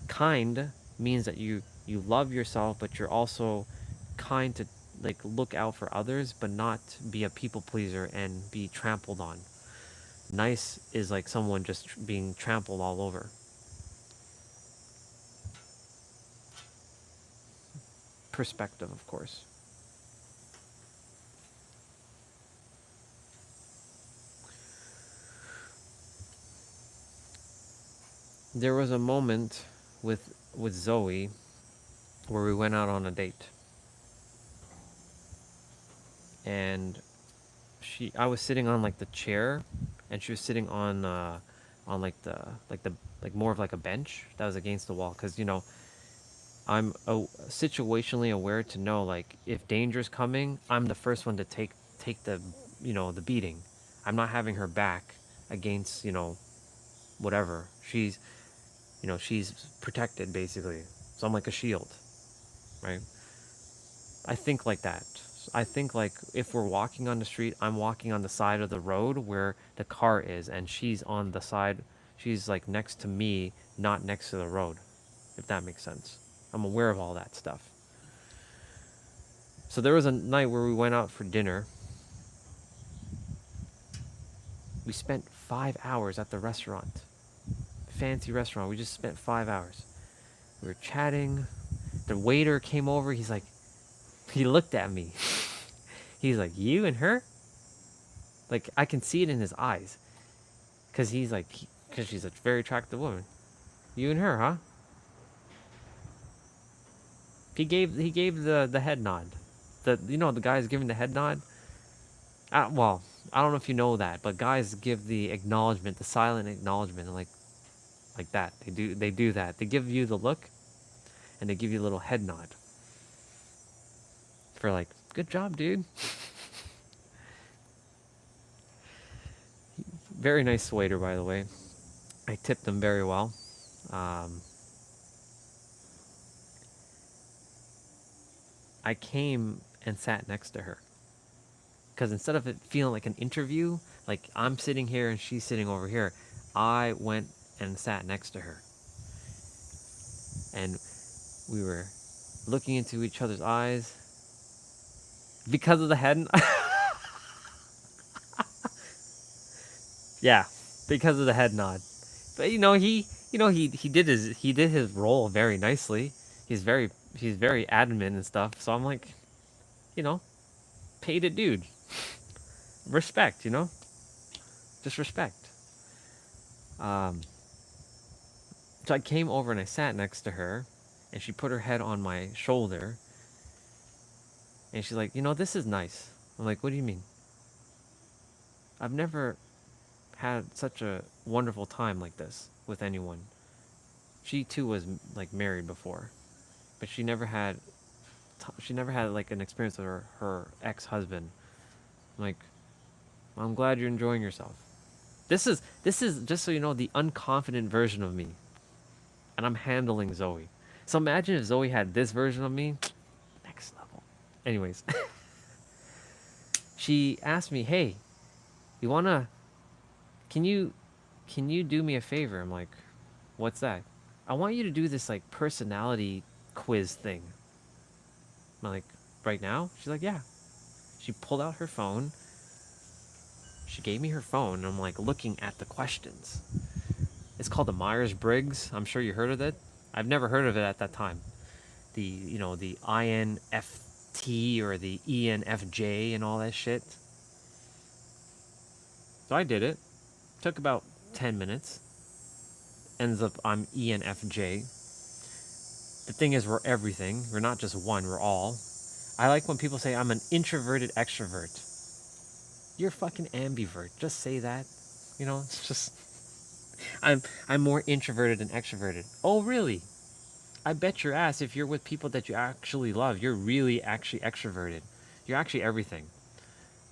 C: Kind means that you love yourself, but you're also kind to like look out for others, but not be a people pleaser and be trampled on. Nice is like someone just being trampled all over. Perspective, of course. There was a moment with Zoe where we went out on a date, and I was sitting on like the chair, and she was sitting on like more of like a bench that was against the wall, because you know I'm situationally aware to know like if danger's coming, I'm the first one to take the the beating. I'm not having her back against whatever. She's protected basically, so I'm like a shield, right? I think like that. I think like if we're walking on the street, I'm walking on the side of the road where the car is, and she's on the side. She's like next to me, not next to the road, if that makes sense. I'm aware of all that stuff. So there was a night where we went out for dinner. We spent 5 hours at the restaurant. Fancy restaurant. We just spent 5 hours. We were chatting. The waiter came over. He looked at me. He's like, you and her? Like, I can see it in his eyes. Because because she's a very attractive woman. You and her, huh? He gave the head nod. The guys giving the head nod. Well, I don't know if you know that, but guys give the acknowledgement, the silent acknowledgement, like that. They do that. They give you the look, and they give you a little head nod for like Good job, dude. Very nice waiter, by the way. I tipped him very well. Um, I came and sat next to her. Because instead of it feeling like an interview, like I'm sitting here and she's sitting over here, I went and sat next to her. And we were looking into each other's eyes because of the head. Yeah, because of the head nod. But he did his role very nicely. He's very adamant and stuff. So I'm like, you know, paid a dude. Respect, just respect. So I came over and I sat next to her, and she put her head on my shoulder, and she's like, this is nice. I'm like, what do you mean? I've never had such a wonderful time like this with anyone. She too was like married before, but she never had like an experience with her ex-husband. I'm like, I'm glad you're enjoying yourself. This is just so you know the unconfident version of me, and I'm handling Zoe. So imagine if Zoe had this version of me, next level. Anyways, she asked me, "Hey, can you do me a favor?" I'm like, "What's that?" "I want you to do this like personality quiz thing." I'm like, "Right now?" She's like, "Yeah." She pulled out her phone. She gave me her phone, and I'm like looking at the questions. It's called the Myers-Briggs. I'm sure you heard of it. I've never heard of it at that time. The INFT or the ENFJ and all that shit. So I did it. Took about 10 minutes. Ends up I'm ENFJ. The thing is, we're everything. We're not just one, we're all. I like when people say I'm an introverted extrovert. You're fucking ambivert. Just say that. It's just I'm more introverted than extroverted. Oh, really? I bet your ass if you're with people that you actually love, you're really actually extroverted. You're actually everything.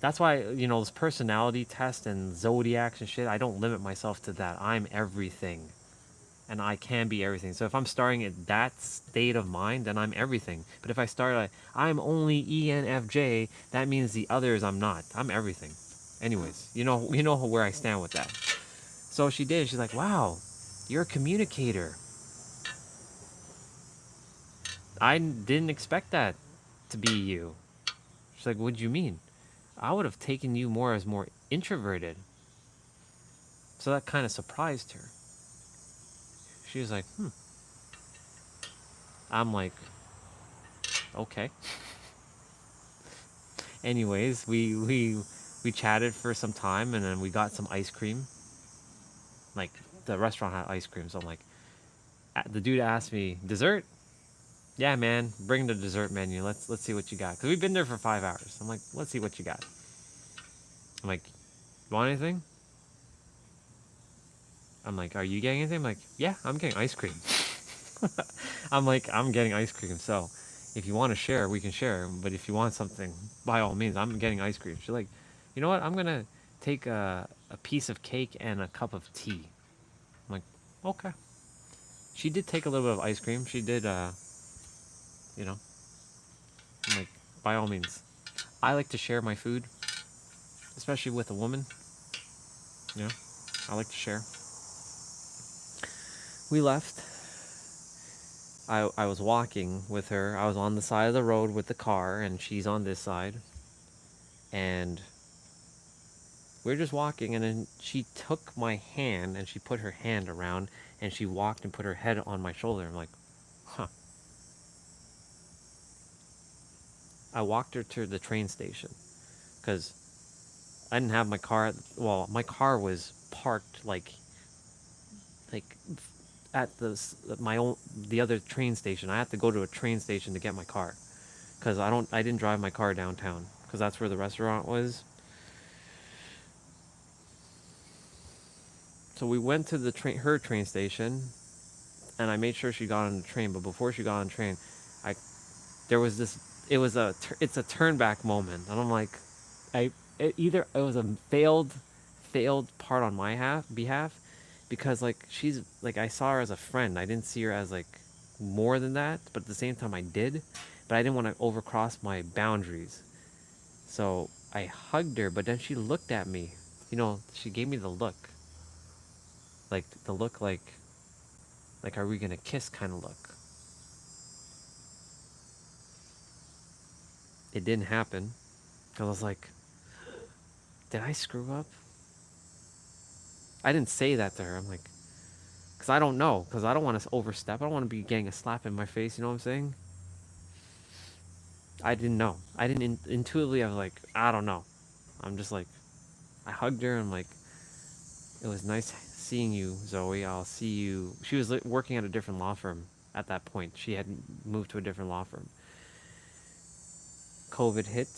C: That's why, this personality test and zodiacs and shit, I don't limit myself to that. I'm everything. And I can be everything. So if I'm starting at that state of mind, then I'm everything. But if I start like, I'm only ENFJ, that means the others I'm not. I'm everything. Anyways, you know where I stand with that. So she did. She's like, wow, you're a communicator. I didn't expect that to be you. She's like, what do you mean? I would have taken you more introverted. So that kind of surprised her. She was like, I'm like, okay. Anyways, we chatted for some time, and then we got some ice cream. Like, the restaurant had ice cream, so I'm like, the dude asked me, dessert? Yeah, man, bring the dessert menu. Let's see what you got. Because we've been there for 5 hours. I'm like, let's see what you got. I'm like, you want anything? I'm like, are you getting anything? I'm like, yeah, I'm getting ice cream. I'm like, I'm getting ice cream, so if you want to share, we can share. But if you want something, by all means, I'm getting ice cream. She's like, you know what? I'm going to take a piece of cake and a cup of tea. I'm like, okay. She did take a little bit of ice cream. She did, I'm like, by all means. I like to share my food, especially with a woman. I like to share. We left. I was walking with her. I was on the side of the road with the car, and she's on this side. And we were just walking, and then she took my hand, and she put her hand around, and she walked and put her head on my shoulder. I'm like, huh. I walked her to the train station, because I didn't have my car. Well, my car was parked like at the other train station. I had to go to a train station to get my car, because I didn't drive my car downtown, because that's where the restaurant was. So we went to her train station, and I made sure she got on the train. But before she got on the train, there was this it's a turn back moment, and I'm like, either it was a failed part on my behalf, because like she's like, I saw her as a friend. I didn't see her as like more than that, but at the same time I did, but I didn't want to overcross my boundaries. So I hugged her, but then she looked at me. She gave me the look, like the look, like are we gonna kiss kind of look. It didn't happen. I was like, did I screw up? I didn't say that to her. I'm like, because I don't know, because I don't want to overstep. I don't want to be getting a slap in my face. You know what I'm saying? I didn't know. I didn't intuitively. I was like, I don't know. I'm just like, I hugged her. And I'm like, it was nice seeing you, Zoe. I'll see you. She was working at a different law firm at that point. She had moved to a different law firm. COVID hit.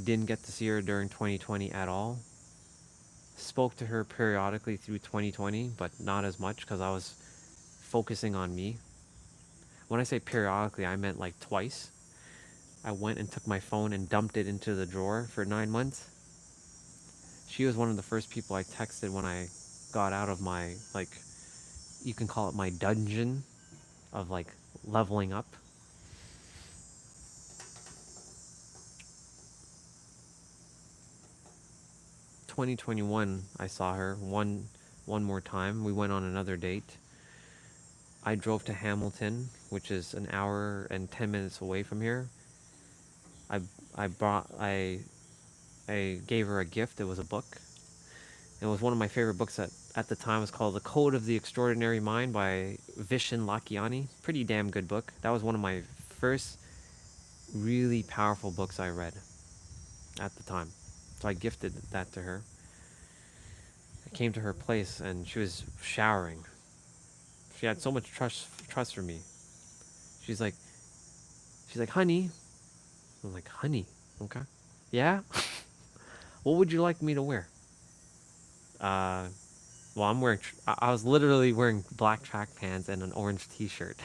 C: Didn't get to see her during 2020 at all. Spoke to her periodically through 2020, but not as much because I was focusing on me. When I say periodically, I meant like twice. I went and took my phone and dumped it into the drawer for 9 months. She was one of the first people I texted when I got out of my, like, you can call it my dungeon of like leveling up. In 2021, I saw her one more time. We went on another date. I drove to Hamilton, which is an hour and 10 minutes away from here. I gave her a gift. It was a book. It was one of my favorite books at the time. It was called The Code of the Extraordinary Mind by Vishen Lakhiani. Pretty damn good book. That was one of my first really powerful books I read at the time. So I gifted that to her. I came to her place and she was showering. She had so much trust for me. She's like, honey. I'm like, honey, okay. Yeah? What would you like me to wear? Well, I'm wearing, I was literally wearing black track pants and an orange t-shirt.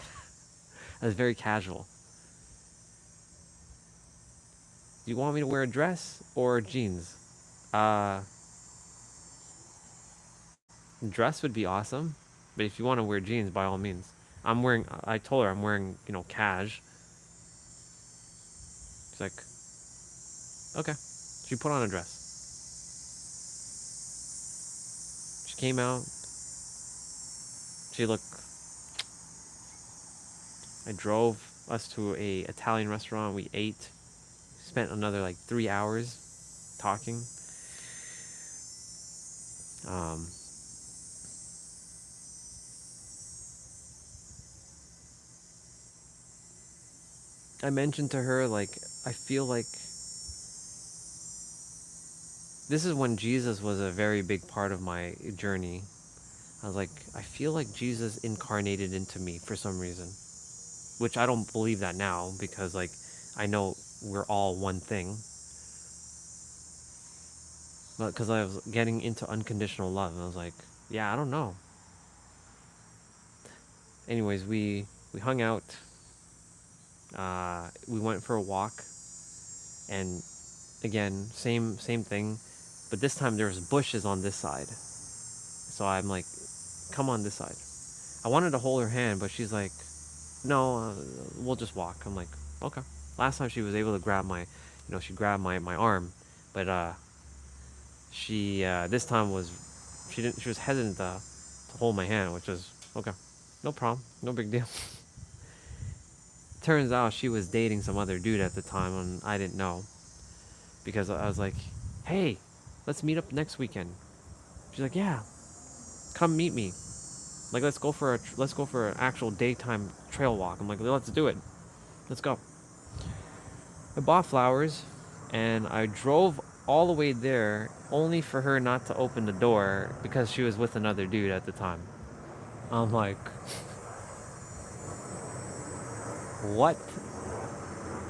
C: I was very casual. Do you want me to wear a dress or jeans? Dress would be awesome, but if you want to wear jeans, by all means. I told her I'm wearing, cash. She's like, okay. She put on a dress. She came out. I drove us to a Italian restaurant. We ate. Spent another like 3 hours talking. I mentioned to her, like, I feel like this is when Jesus was a very big part of my journey. I was like, I feel like Jesus incarnated into me for some reason, which I don't believe that now because, like, I know we're all one thing. But because I was getting into unconditional love, and I was like, yeah, I don't know. Anyways, we hung out. We went for a walk, and again, same thing, but this time there was bushes on this side. So I'm like, come on this side. I wanted to hold her hand, but she's like, no, we'll just walk. I'm like, okay. Last time she was able to grab she grabbed my arm, but she this time she was hesitant to hold my hand, which was okay. No problem, no big deal. Turns out she was dating some other dude at the time, and I didn't know because I was like, hey, let's meet up next weekend. She's like, yeah, come meet me. Like, let's go for an actual daytime trail walk. I'm like, let's do it. Let's go. I bought flowers, and I drove all the way there only for her not to open the door because she was with another dude at the time. I'm like, what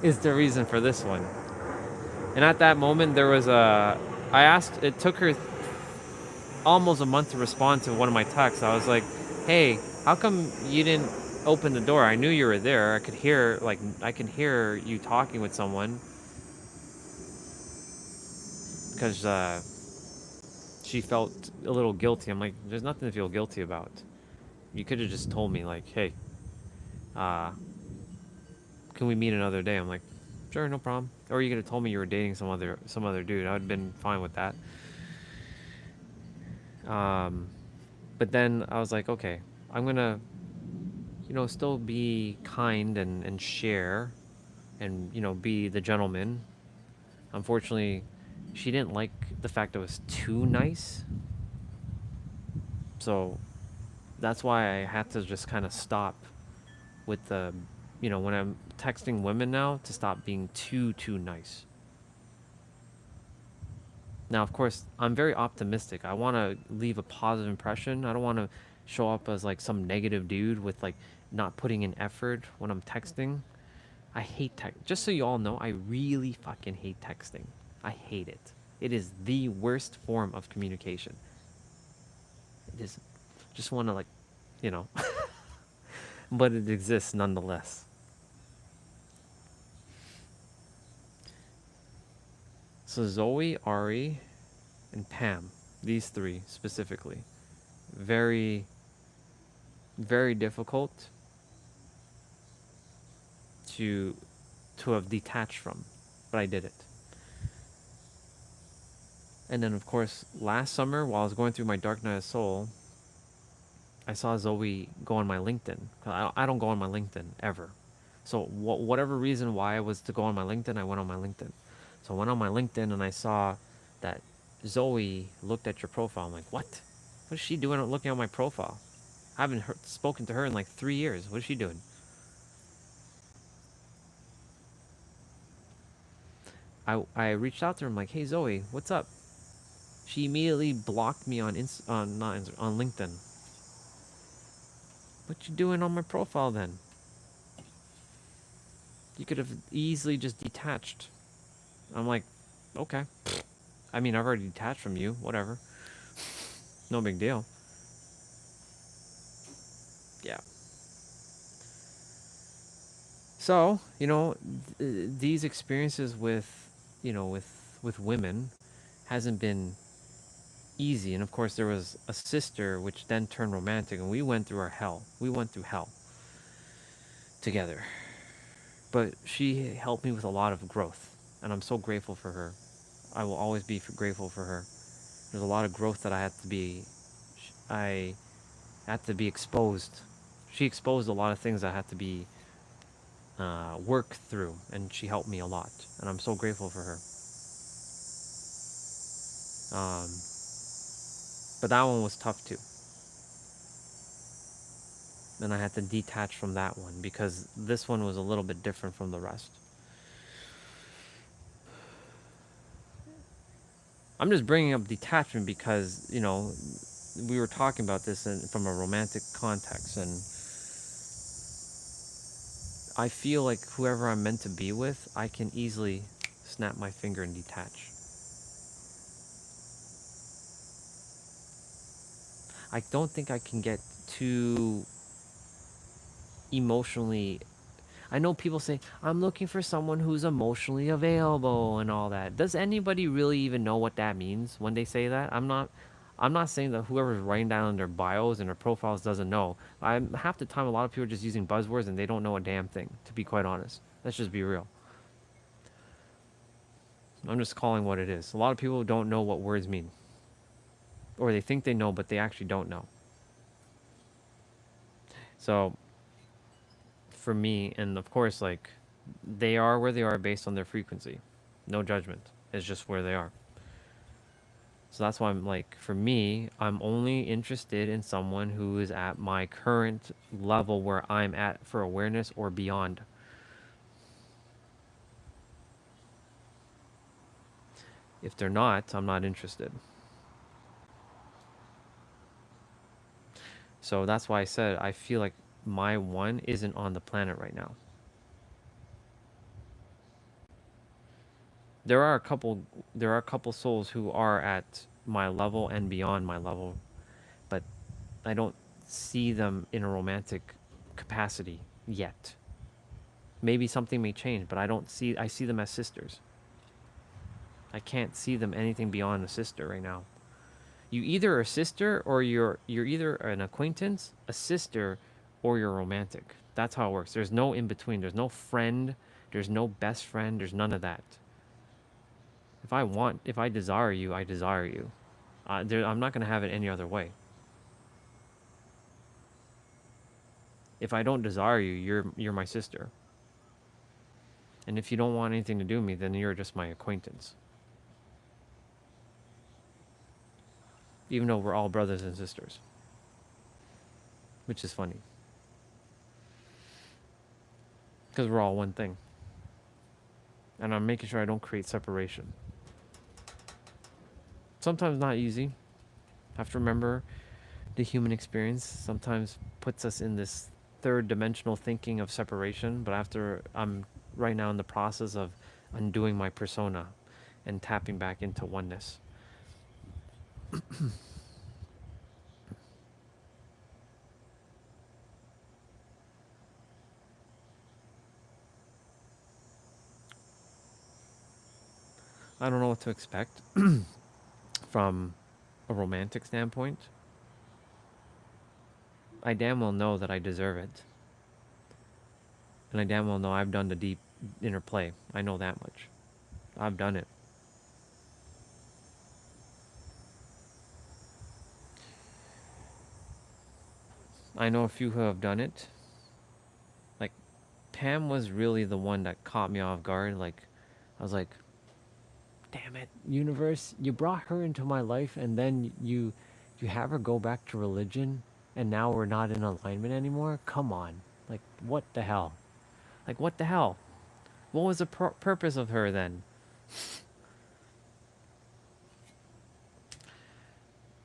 C: is the reason for this one? And at that moment, it took her almost a month to respond to one of my texts. I was like, hey, how come you didn't opened the door, I knew you were there. I could hear, like, I can hear you talking with someone. Because she felt a little guilty. I'm like, there's nothing to feel guilty about. You could have just told me, like, hey, can we meet another day? I'm like, sure, no problem. Or you could have told me you were dating some other dude. I would have been fine with that. But then I was like, okay, I'm gonna, still be kind and share, and be the gentleman. Unfortunately, she didn't like the fact it was too nice. So that's why I had to just kind of stop with the, when I'm texting women now, to stop being too nice. Now, of course, I'm very optimistic. I want to leave a positive impression. I don't want to show up as like some negative dude with like not putting in effort when I'm texting. I hate text. Just so you all know, I really fucking hate texting. I hate it. It is the worst form of communication. It is. Just want to like, you know, but it exists nonetheless. So Zoe, Ari, and Pam, these three specifically, very, very difficult to have detached from, but I did it. And then, of course, last summer, while I was going through my dark night of soul, I saw Zoe go on my LinkedIn. I don't go on my LinkedIn ever. So whatever reason why I was to go on my LinkedIn, I went on my LinkedIn. So I went on my LinkedIn and I saw that Zoe looked at your profile. I'm like, what? What is she doing looking at my profile? I haven't spoken to her in like 3 years. What is she doing? I reached out to her. I'm like, hey Zoe, what's up? She immediately blocked me on on LinkedIn. What you doing on my profile then? You could have easily just detached. I'm like, okay. I mean, I've already detached from you. Whatever. No big deal. Yeah. So, these experiences with, with women hasn't been easy. And of course, there was a sister which then turned romantic, and we went through our hell. We went through hell together. But she helped me with a lot of growth, and I'm so grateful for her. I will always be grateful for her. There's a lot of growth that I had to be exposed. She exposed a lot of things I had to be work through, and she helped me a lot, and I'm so grateful for her. But that one was tough too. And I had to detach from that one because this one was a little bit different from the rest. I'm just bringing up detachment because, we were talking about this from a romantic context, and I feel like whoever I'm meant to be with, I can easily snap my finger and detach. I don't think I can get too emotionally. I know people say, I'm looking for someone who's emotionally available and all that. Does anybody really even know what that means when they say that? I'm not saying that whoever's writing down in their bios and their profiles doesn't know. Half the time, a lot of people are just using buzzwords and they don't know a damn thing, to be quite honest. Let's just be real. I'm just calling what it is. A lot of people don't know what words mean. Or they think they know, but they actually don't know. So, for me, and of course, like, they are where they are based on their frequency. No judgment. It's just where they are. So that's why I'm like, for me, I'm only interested in someone who is at my current level where I'm at for awareness or beyond. If they're not, I'm not interested. So that's why I said I feel like my one isn't on the planet right now. There are a couple souls who are at my level and beyond my level, but I don't see them in a romantic capacity yet. Maybe something may change, but I see them as sisters. I can't see them anything beyond a sister right now. You either are a sister or you're either an acquaintance, a sister, or you're romantic. That's how it works. There's no in between. There's no friend. There's no best friend. There's none of that. If I desire you, I desire you. I'm not gonna have it any other way. If I don't desire you, you're my sister. And if you don't want anything to do with me, then you're just my acquaintance. Even though we're all brothers and sisters. Which is funny. Because we're all one thing. And I'm making sure I don't create separation. Sometimes not easy. Have to remember the human experience sometimes puts us in this third dimensional thinking of separation, but I'm right now in the process of undoing my persona and tapping back into oneness. I don't know what to expect from a romantic standpoint. I damn well know that I deserve it. And I damn well know I've done the deep interplay. I know that much. I've done it. I know a few who have done it. Like, Pam was really the one that caught me off guard. Like, I was like, damn it, universe, you brought her into my life and then you have her go back to religion and now we're not in alignment anymore? Come on. Like, what the hell? Like, what the hell? What was the purpose of her then?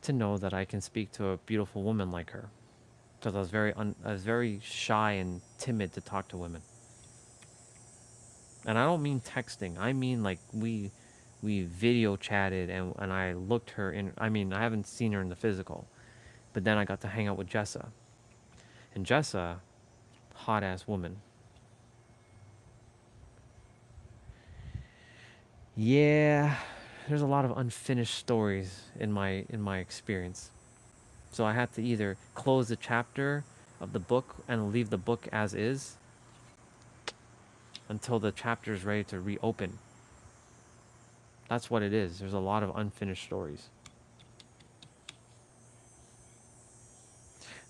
C: To know that I can speak to a beautiful woman like her. Because I was very shy and timid to talk to women. And I don't mean texting. I mean like we video chatted and I looked her in. I mean, I haven't seen her in the physical. But then I got to hang out with Jessa. And Jessa, hot ass woman. Yeah, there's a lot of unfinished stories in my experience. So I had to either close the chapter of the book and leave the book as is until the chapter is ready to reopen. That's what it is. There's a lot of unfinished stories.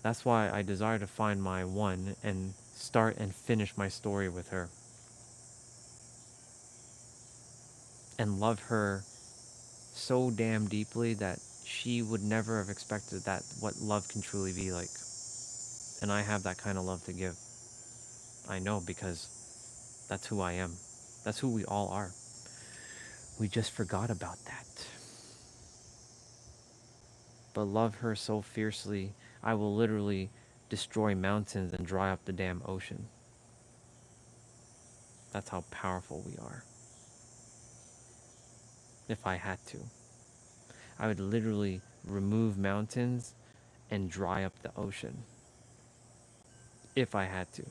C: That's why I desire to find my one and start and finish my story with her. And love her so damn deeply that she would never have expected that what love can truly be like. And I have that kind of love to give. I know, because that's who I am. That's who we all are. We just forgot about that. But love her so fiercely, I will literally destroy mountains and dry up the damn ocean. That's how powerful we are. If I had to, I would literally remove mountains and dry up the ocean. If I had to.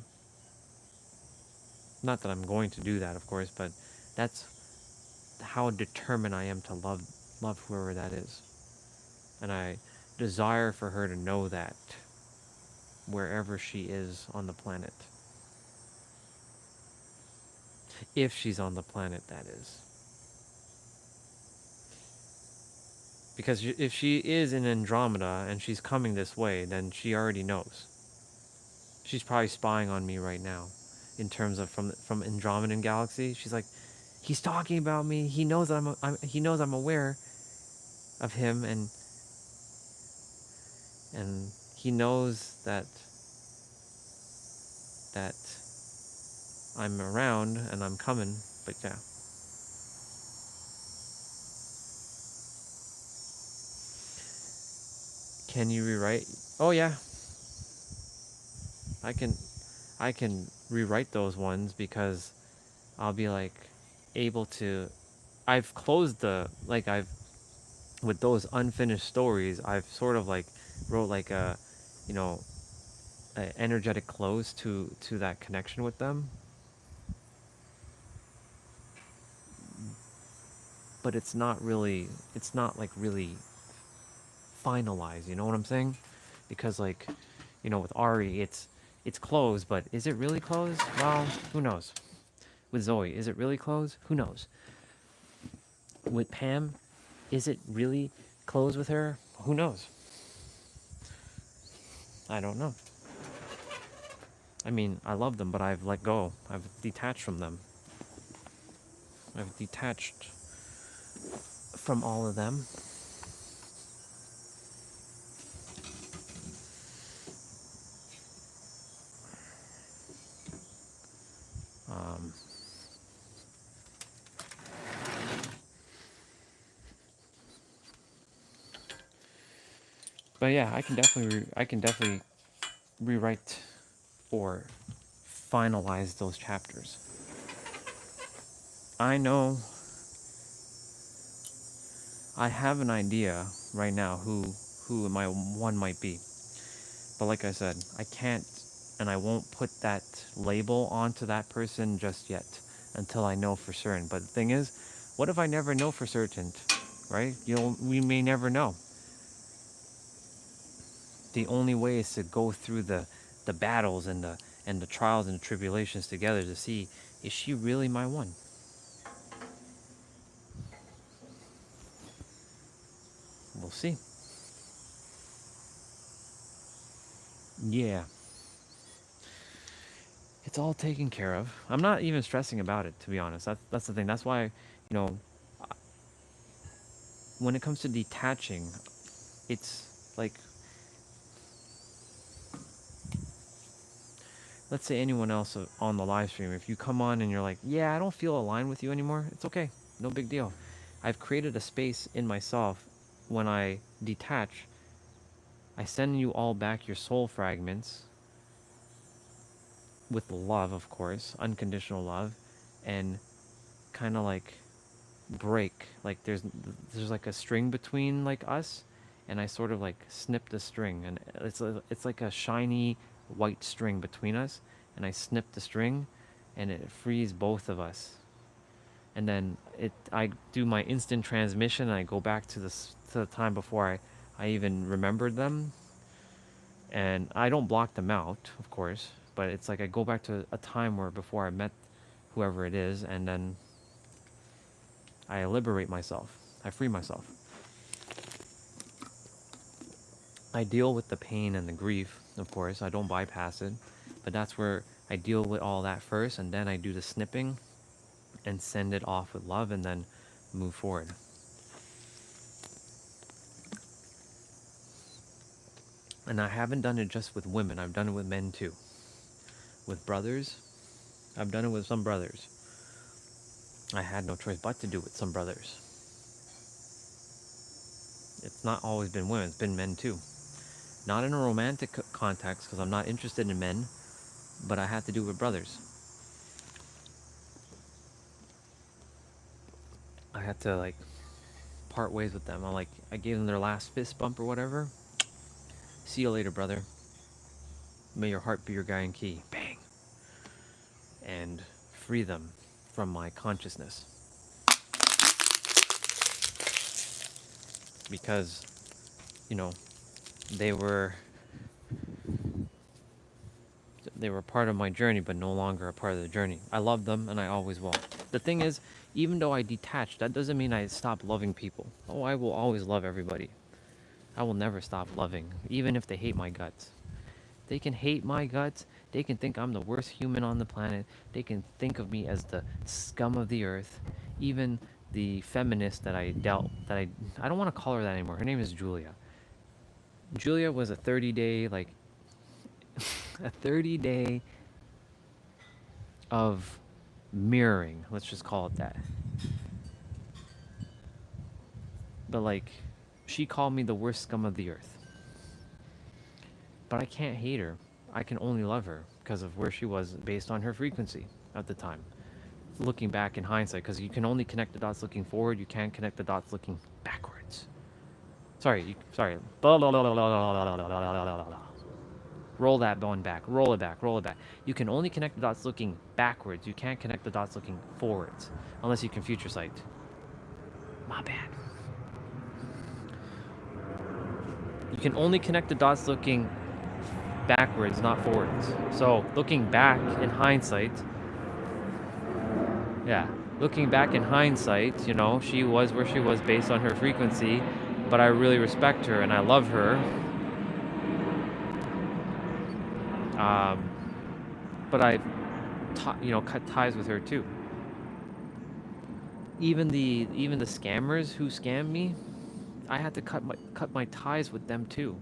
C: Not that I'm going to do that, of course, but that's how determined I am to love whoever that is. And I desire for her to know that wherever she is on the planet. If she's on the planet, that is. Because if she is in Andromeda and she's coming this way, then she already knows. She's probably spying on me right now. In terms of from Andromedan Galaxy, she's like, he's talking about me. He knows that he knows I'm aware of him, and he knows that I'm around and I'm coming. But yeah. Can you rewrite? Oh yeah. I can rewrite those ones because I'll be like able to. I've closed with those unfinished stories. I've sort of like wrote like a, energetic close to that connection with them, but it's not really, it's not like really finalized, you know what I'm saying? Because like, you know, with Ari, it's closed, but is it really closed? Well, who knows? With Zoe, is it really closed? Who knows? With Pam, is it really closed with her? Who knows? I don't know. I mean, I love them, but I've let go. I've detached from them. I've detached from all of them. Um, but yeah, I can definitely rewrite or finalize those chapters. I know I have an idea right now who my one might be. But like I said, I can't and I won't put that label onto that person just yet until I know for certain. But the thing is, what if I never know for certain, right? We may never know. The only way is to go through the battles and the trials and the tribulations together to see, is she really my one? We'll see. Yeah. It's all taken care of. I'm not even stressing about it, to be honest. That's the thing. That's why, you know, when it comes to detaching, it's like, let's say anyone else on the live stream, if you come on and you're like, yeah, I don't feel aligned with you anymore, it's okay. No big deal. I've created a space in myself. When I detach, I send you all back your soul fragments with love, of course, unconditional love, and kind of like break, like there's like a string between like us, and I sort of like snip the string, and it's like a shiny white string between us, and I snip the string, and it frees both of us. And then I do my instant transmission, and I go back to the time before I even remembered them, and I don't block them out, of course, but it's like I go back to a time where before I met whoever it is, and then I liberate myself. I free myself. I deal with the pain and the grief, of course. I don't bypass it. But that's where I deal with all that first, and then I do the snipping and send it off with love, and then move forward. And I haven't done it just with women. I've done it with men too. With brothers, I've done it with some brothers. I had no choice but to do it with some brothers. It's not always been women, it's been men too. Not in a romantic context, because I'm not interested in men, but I had to do it with brothers. I had to like part ways with them. I gave them their last fist bump or whatever. See you later, brother. May your heart be your guiding key. Bang. And free them from my consciousness. Because, you know, they were part of my journey, but no longer a part of the journey. I love them, and I always will. The thing is, even though I detach, that doesn't mean I stop loving people. Oh, I will always love everybody. I will never stop loving, even if they hate my guts. They can hate my guts. They can think I'm the worst human on the planet. They can think of me as the scum of the earth. Even the feminist that I don't want to call her that anymore. Her name is Julia. Julia was a 30-day, like, a 30-day of mirroring. Let's just call it that. But, like, she called me the worst scum of the earth. But I can't hate her. I can only love her because of where she was based on her frequency at the time. Looking back in hindsight, because you can only connect the dots looking forward, you can't connect the dots looking backwards. Sorry. Roll that bone back, roll it back, roll it back. You can only connect the dots looking backwards. You can't connect the dots looking forwards, unless you can future sight. My bad. You can only connect the dots looking backwards, not forwards. So looking back in hindsight, yeah, looking back in hindsight, you know, she was where she was based on her frequency, but I really respect her and I love her. But I, you know, cut ties with her too. Even the scammers who scammed me, I had to cut my ties with them too.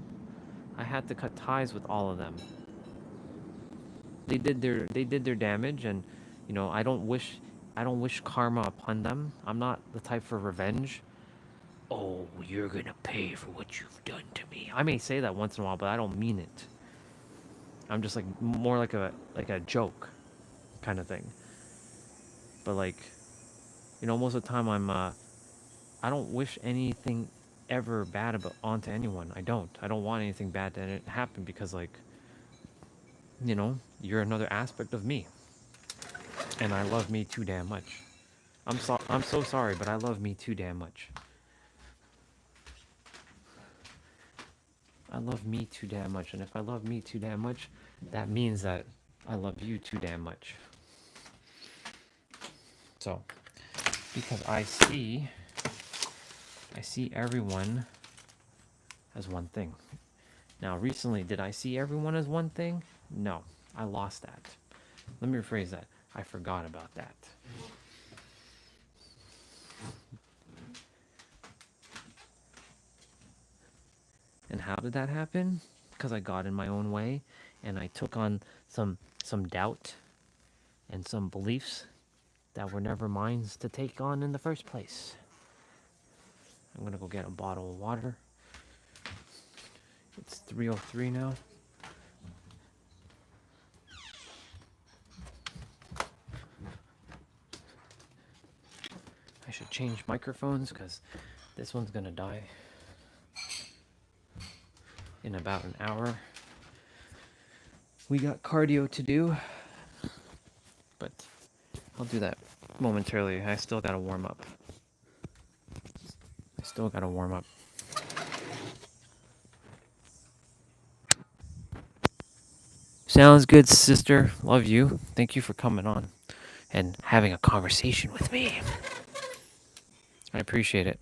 C: I had to cut ties with all of them. They did their damage, and you know, I don't wish karma upon them. I'm not the type for revenge. Oh, you're gonna pay for what you've done to me. I may say that once in a while, but I don't mean it. I'm just like more like a joke kind of thing. But like, you know, most of the time I don't wish anything ever bad about onto anyone. I don't want anything bad to happen, because like, you know, you're another aspect of me, and I love me too damn much. I'm so sorry, but I love me too damn much. I love me too damn much, and if I love me too damn much, that means that I love you too damn much. So, because I see everyone as one thing. Now, recently, did I see everyone as one thing? No, I lost that. Let me rephrase that. I forgot about that. And how did that happen? Because I got in my own way, and I took on some doubt and some beliefs that were never mine to take on in the first place. I'm gonna go get a bottle of water. It's 3:03 now. I should change microphones because this one's gonna die in about an hour. We got cardio to do, but I'll do that momentarily. I still gotta warm up. Sounds good, sister. Love you. Thank you for coming on and having a conversation with me. I appreciate it.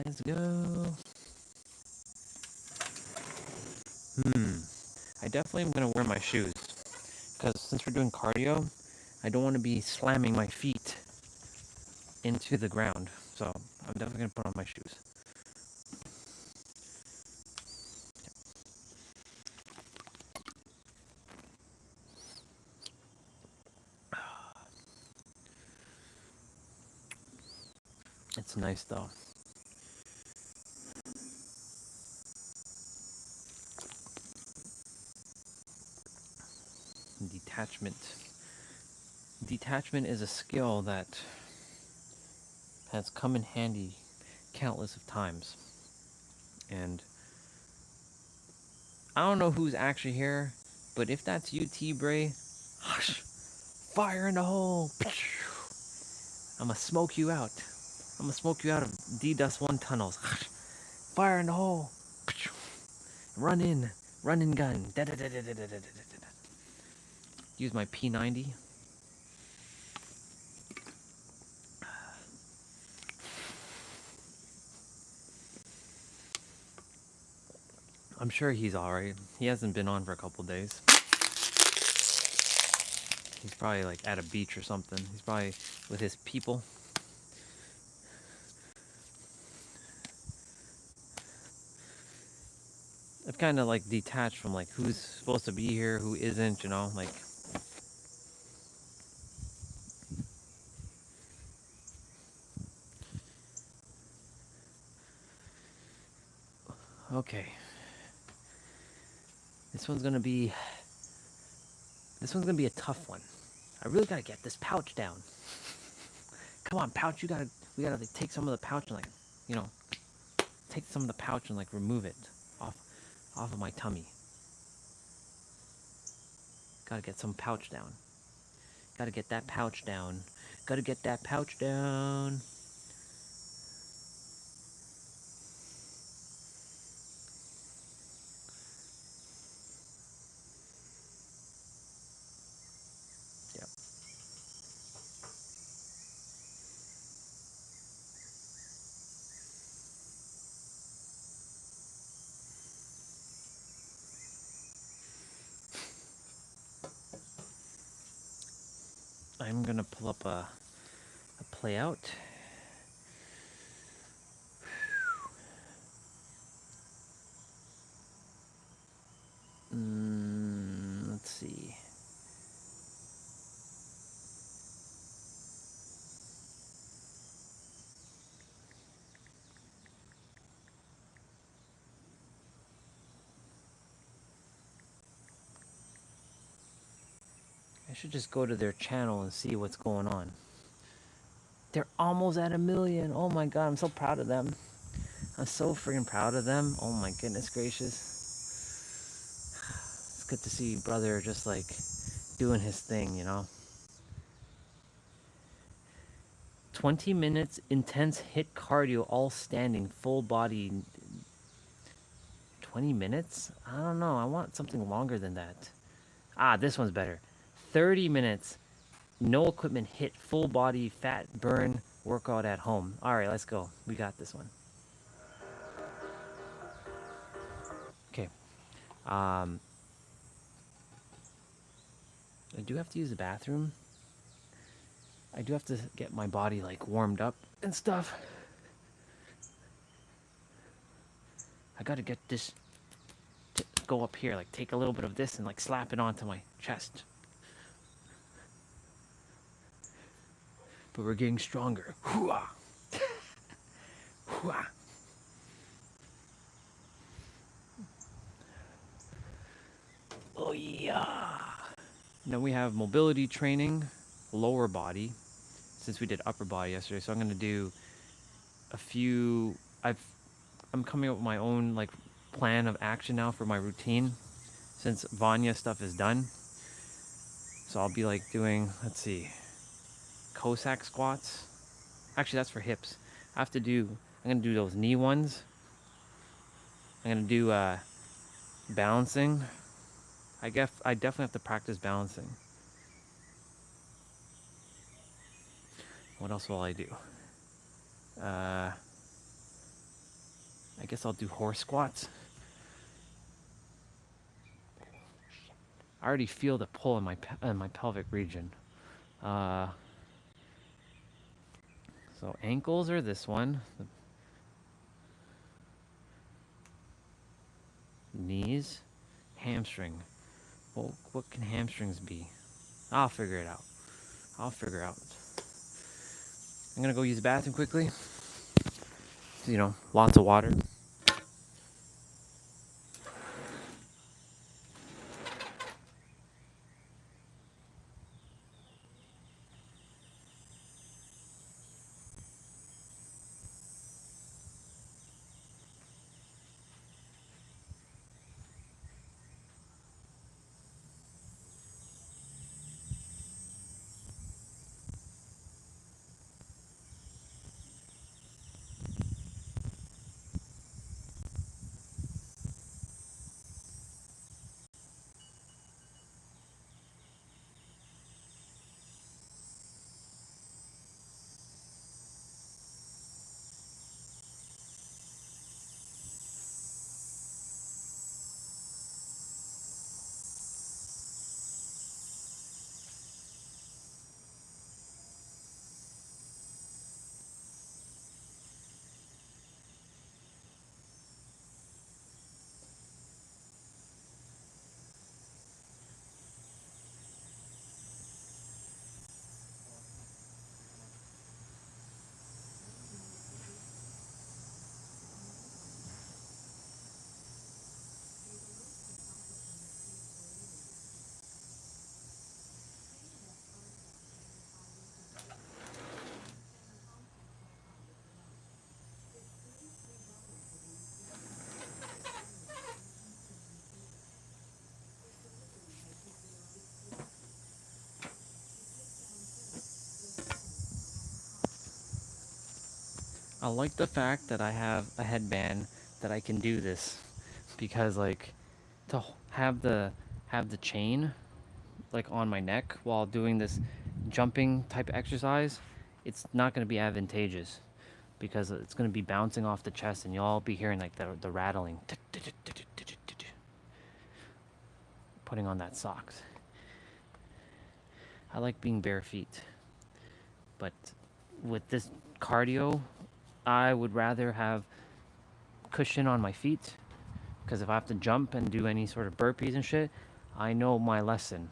C: Let's go. I definitely am going to wear my shoes, because since we're doing cardio, I don't want to be slamming my feet into the ground. So I'm definitely going to put on my shoes. It's nice though. Detachment. Detachment is a skill that has come in handy countless of times. And I don't know who's actually here, but if that's you, T-Bray, fire in the hole. I'm gonna smoke you out. I'm gonna smoke you out of D-Dust 1 tunnels. Fire in the hole. Run in gun. Use my P90. I'm sure he's alright. He hasn't been on for a couple days. He's probably like at a beach or something. He's probably with his people. I've kind of like detached from like who's supposed to be here, who isn't, you know, like. Okay. This one's gonna be This one's gonna be a tough one. I really gotta get this pouch down. Come on, pouch, we gotta like, take some of the pouch and like, you know, take some of the pouch and like remove it off of my tummy. Gotta get some pouch down. Gotta get that pouch down. Gotta get that pouch down. Yep. I'm gonna pull up a play out. Let's see. I should just go to their channel and see what's going on. They're almost at 1 million. Oh my god, I'm so proud of them. I'm so freaking proud of them. Oh my goodness gracious. It's good to see brother just like doing his thing, you know? 20 minutes intense HIIT cardio, all standing, full body. 20 minutes? I don't know. I want something longer than that. Ah, this one's better. 30 minutes, no equipment HIIT, full body, fat burn, workout at home. All right, let's go. We got this one. Okay. I do have to use the bathroom. I do have to get my body like warmed up and stuff. I gotta get this to go up here, like take a little bit of this and like slap it onto my chest. But we're getting stronger. Hoo-ah. Hoo-ah. Oh yeah. Then we have mobility training, lower body, since we did upper body yesterday. So I'm gonna do a few. I'm coming up with my own like plan of action now for my routine, since Vanya stuff is done. So I'll be like doing, let's see, Cossack squats. Actually, that's for hips. I'm gonna do those knee ones. I'm gonna do balancing. I guess I definitely have to practice balancing. What else will I do? I guess I'll do horse squats. I already feel the pull in my pelvic region. So ankles are this one. Knees, hamstring. Well, what can hamstrings be? I'll figure it out. I'll figure out. I'm gonna go use the bathroom quickly. You know, lots of water. I like the fact that I have a headband that I can do this, because like to have the chain like on my neck while doing this jumping type exercise, it's not going to be advantageous, because it's going to be bouncing off the chest and you'll all be hearing like the rattling putting on that socks. I like being bare feet, but with this cardio, I would rather have cushion on my feet, because if I have to jump and do any sort of burpees and shit, I know my lesson.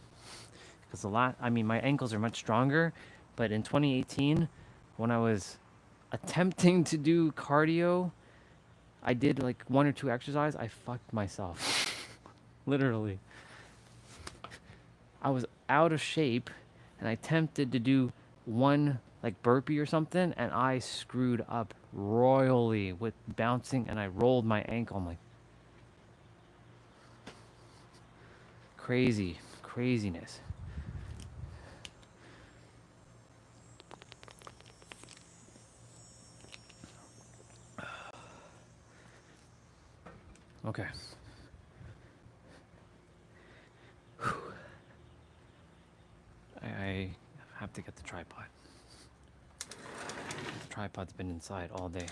C: Because I mean, my ankles are much stronger, but in 2018, when I was attempting to do cardio, I did like 1 or 2 exercises, I fucked myself. Literally. I was out of shape, and I attempted to do one like burpee or something, and I screwed up royally with bouncing, and I rolled my ankle. I'm like, craziness. Okay. I have to get the tripod. The tripod's been inside all day.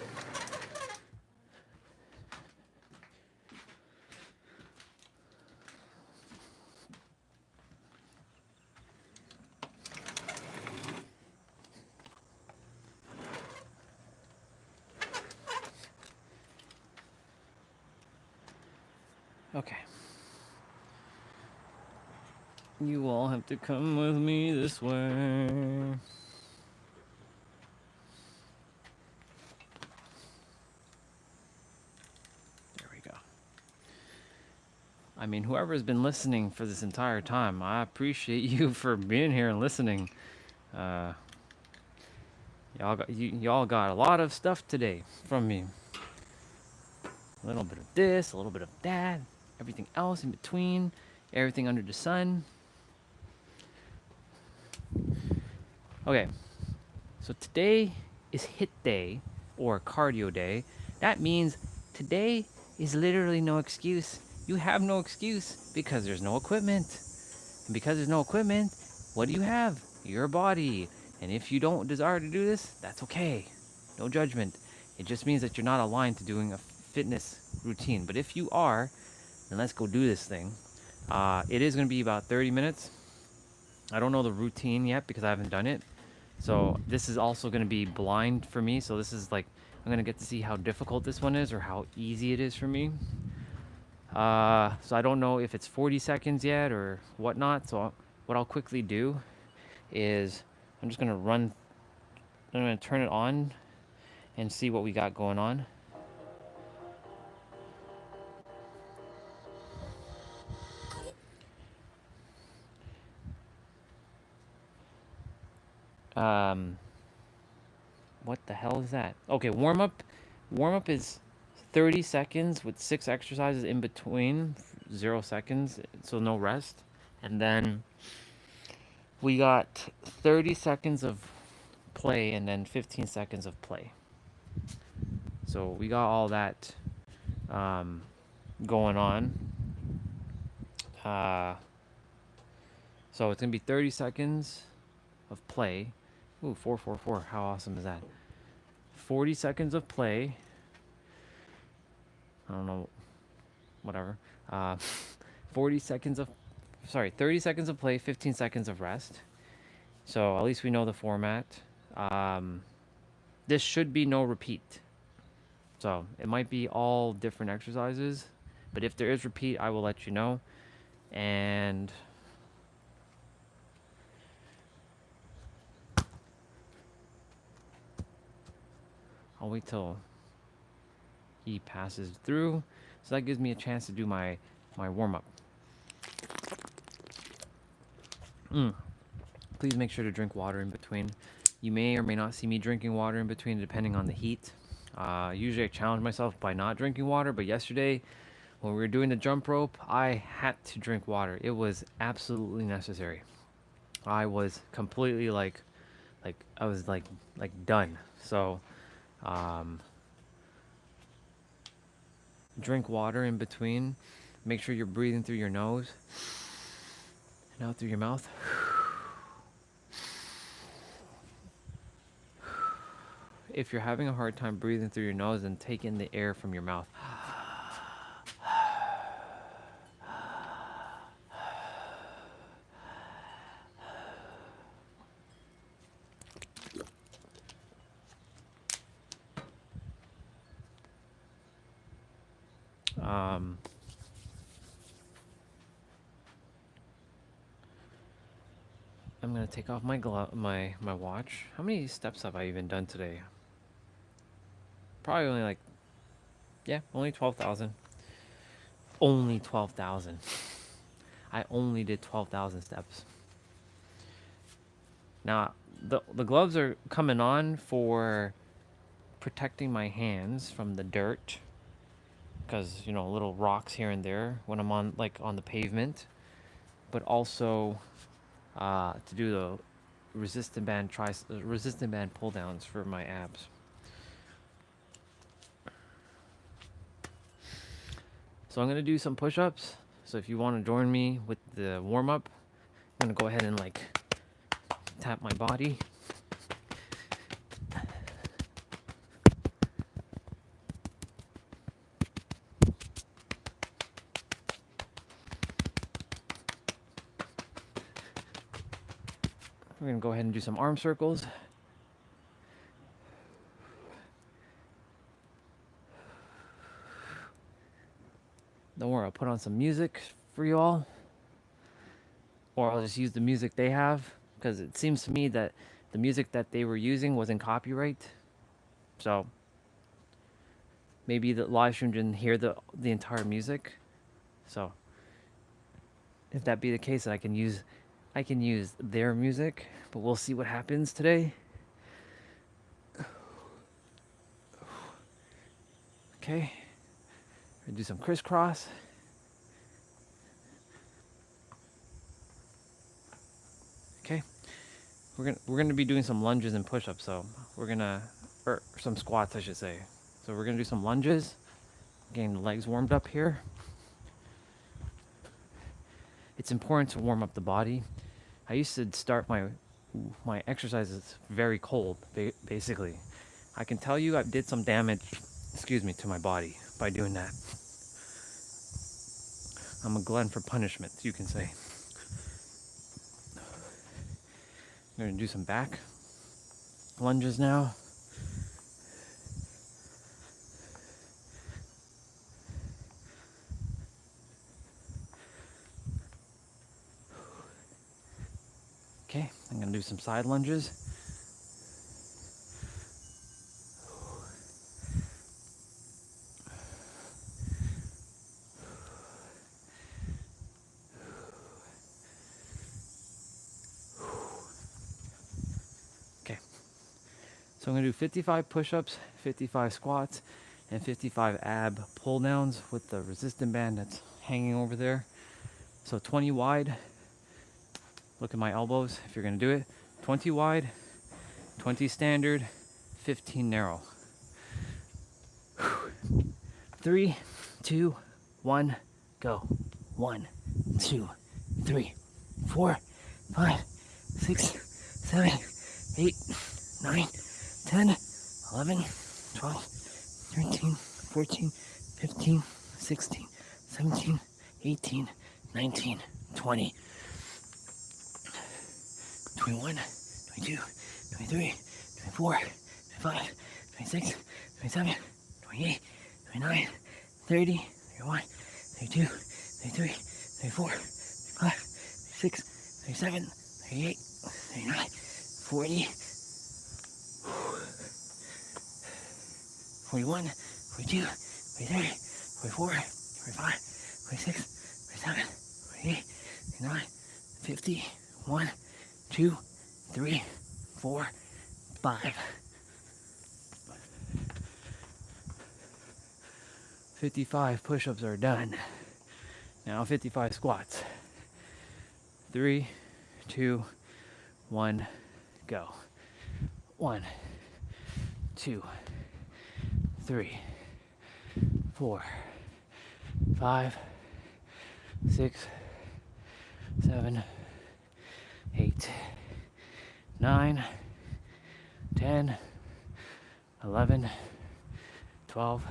C: Okay. You all have to come with me this way. There we go. I mean, whoever's been listening for this entire time, I appreciate you for being here and listening. Y'all got a lot of stuff today from me. A little bit of this, a little bit of that, everything else in between, everything under the sun. Okay, so today is HIIT day, or cardio day. That means today is literally no excuse. You have no excuse, because there's no equipment. And because there's no equipment, what do you have? Your body. And if you don't desire to do this, that's okay. No judgment. It just means that you're not aligned to doing a fitness routine. But if you are, then let's go do this thing. It is going to be about 30 minutes. I don't know the routine yet because I haven't done it. So this is also going to be blind for me. So this is like, I'm going to get to see how difficult this one is or how easy it is for me. So I don't know if it's 40 seconds yet or whatnot. So what I'll quickly do is I'm just going to turn it on and see what we got going on. What the hell is that? Okay, warm up. Warm up is 30 seconds with 6 exercises in between, 0 seconds, so no rest. And then we got 30 seconds of play and then 15 seconds of play. So we got all that going on. So it's gonna be 30 seconds of play. Ooh, 444. How awesome is that? 40 seconds of play. I don't know. Whatever. 30 seconds of play, 15 seconds of rest. So at least we know the format. This should be no repeat. So it might be all different exercises, but if there is repeat, I will let you know. And I'll wait till he passes through. So that gives me a chance to do my warm-up. Please make sure to drink water in between. You may or may not see me drinking water in between depending on the heat. Usually I challenge myself by not drinking water, but yesterday when we were doing the jump rope, I had to drink water. It was absolutely necessary. I was completely like I was like done. So Drink water in between. Make sure you're breathing through your nose and out through your mouth. If you're having a hard time breathing through your nose, then take in the air from your mouth. I'm gonna take off my my watch. How many steps have I even done today? Probably only like, yeah, only 12,000. Only 12,000. I only did 12,000 steps. Now, the gloves are coming on for protecting my hands from the dirt, because you know, little rocks here and there when I'm on the pavement, but also to do the resistant band pull downs for my abs. So I'm gonna do some push-ups. So if you want to join me with the warm-up, I'm gonna go ahead and like tap my body. We're gonna go ahead and do some arm circles. Don't worry, I'll put on some music for you all. Or I'll just use the music they have, because it seems to me that the music that they were using wasn't copyright. So maybe the live stream didn't hear the entire music. So if that be the case, I can use their music, but we'll see what happens today. Okay. We're gonna do some crisscross. Okay. We're gonna be doing some lunges and push-ups, so or some squats, I should say. So we're gonna do some lunges, getting the legs warmed up here. It's important to warm up the body. I used to start my exercises very cold, basically. I can tell you I did some damage, to my body by doing that. I'm a glutton for punishment, you can say. I'm gonna do some back lunges now. Okay, I'm gonna do some side lunges. Okay, so I'm gonna do 55 push-ups, 55 squats, and 55 ab pull downs with the resistant band that's hanging over there. So 20 wide. Look at my elbows if you're gonna do it. 20 wide, 20 standard, 15 narrow. 3, 2, 1, go. 1, 2, 3, 4, 5, 6, 7, 8, 9, 10, 11, 12, 13, 14, 15, 16, 17, 18, 19, 20. 21, 22, 23, 24, 25, 26, 27, 28, 29, 30, 31, 32, 33, 34, 35, 36, 37, 38, 39, 40, 41, 42, 43, 44, 45, 46, 47, 48, 49, 50, 1, 2, 3, 4, 5. 55 push-ups are done. Now 55 squats. 3, 2, 1, go. 1, 2,
A: 3, 4, 5, 6, 7, 8, 9, 10, 11, 12,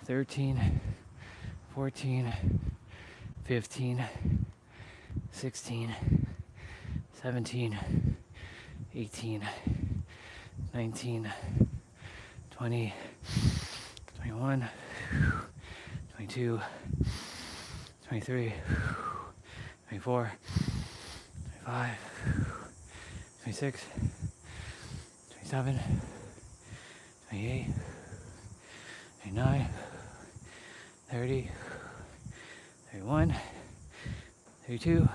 A: 13, 14, 15, 16, 17, 18, 19, 20, 21, 22, 23, 24, 25, 26, 27, 28, 29, 30, 31, 32,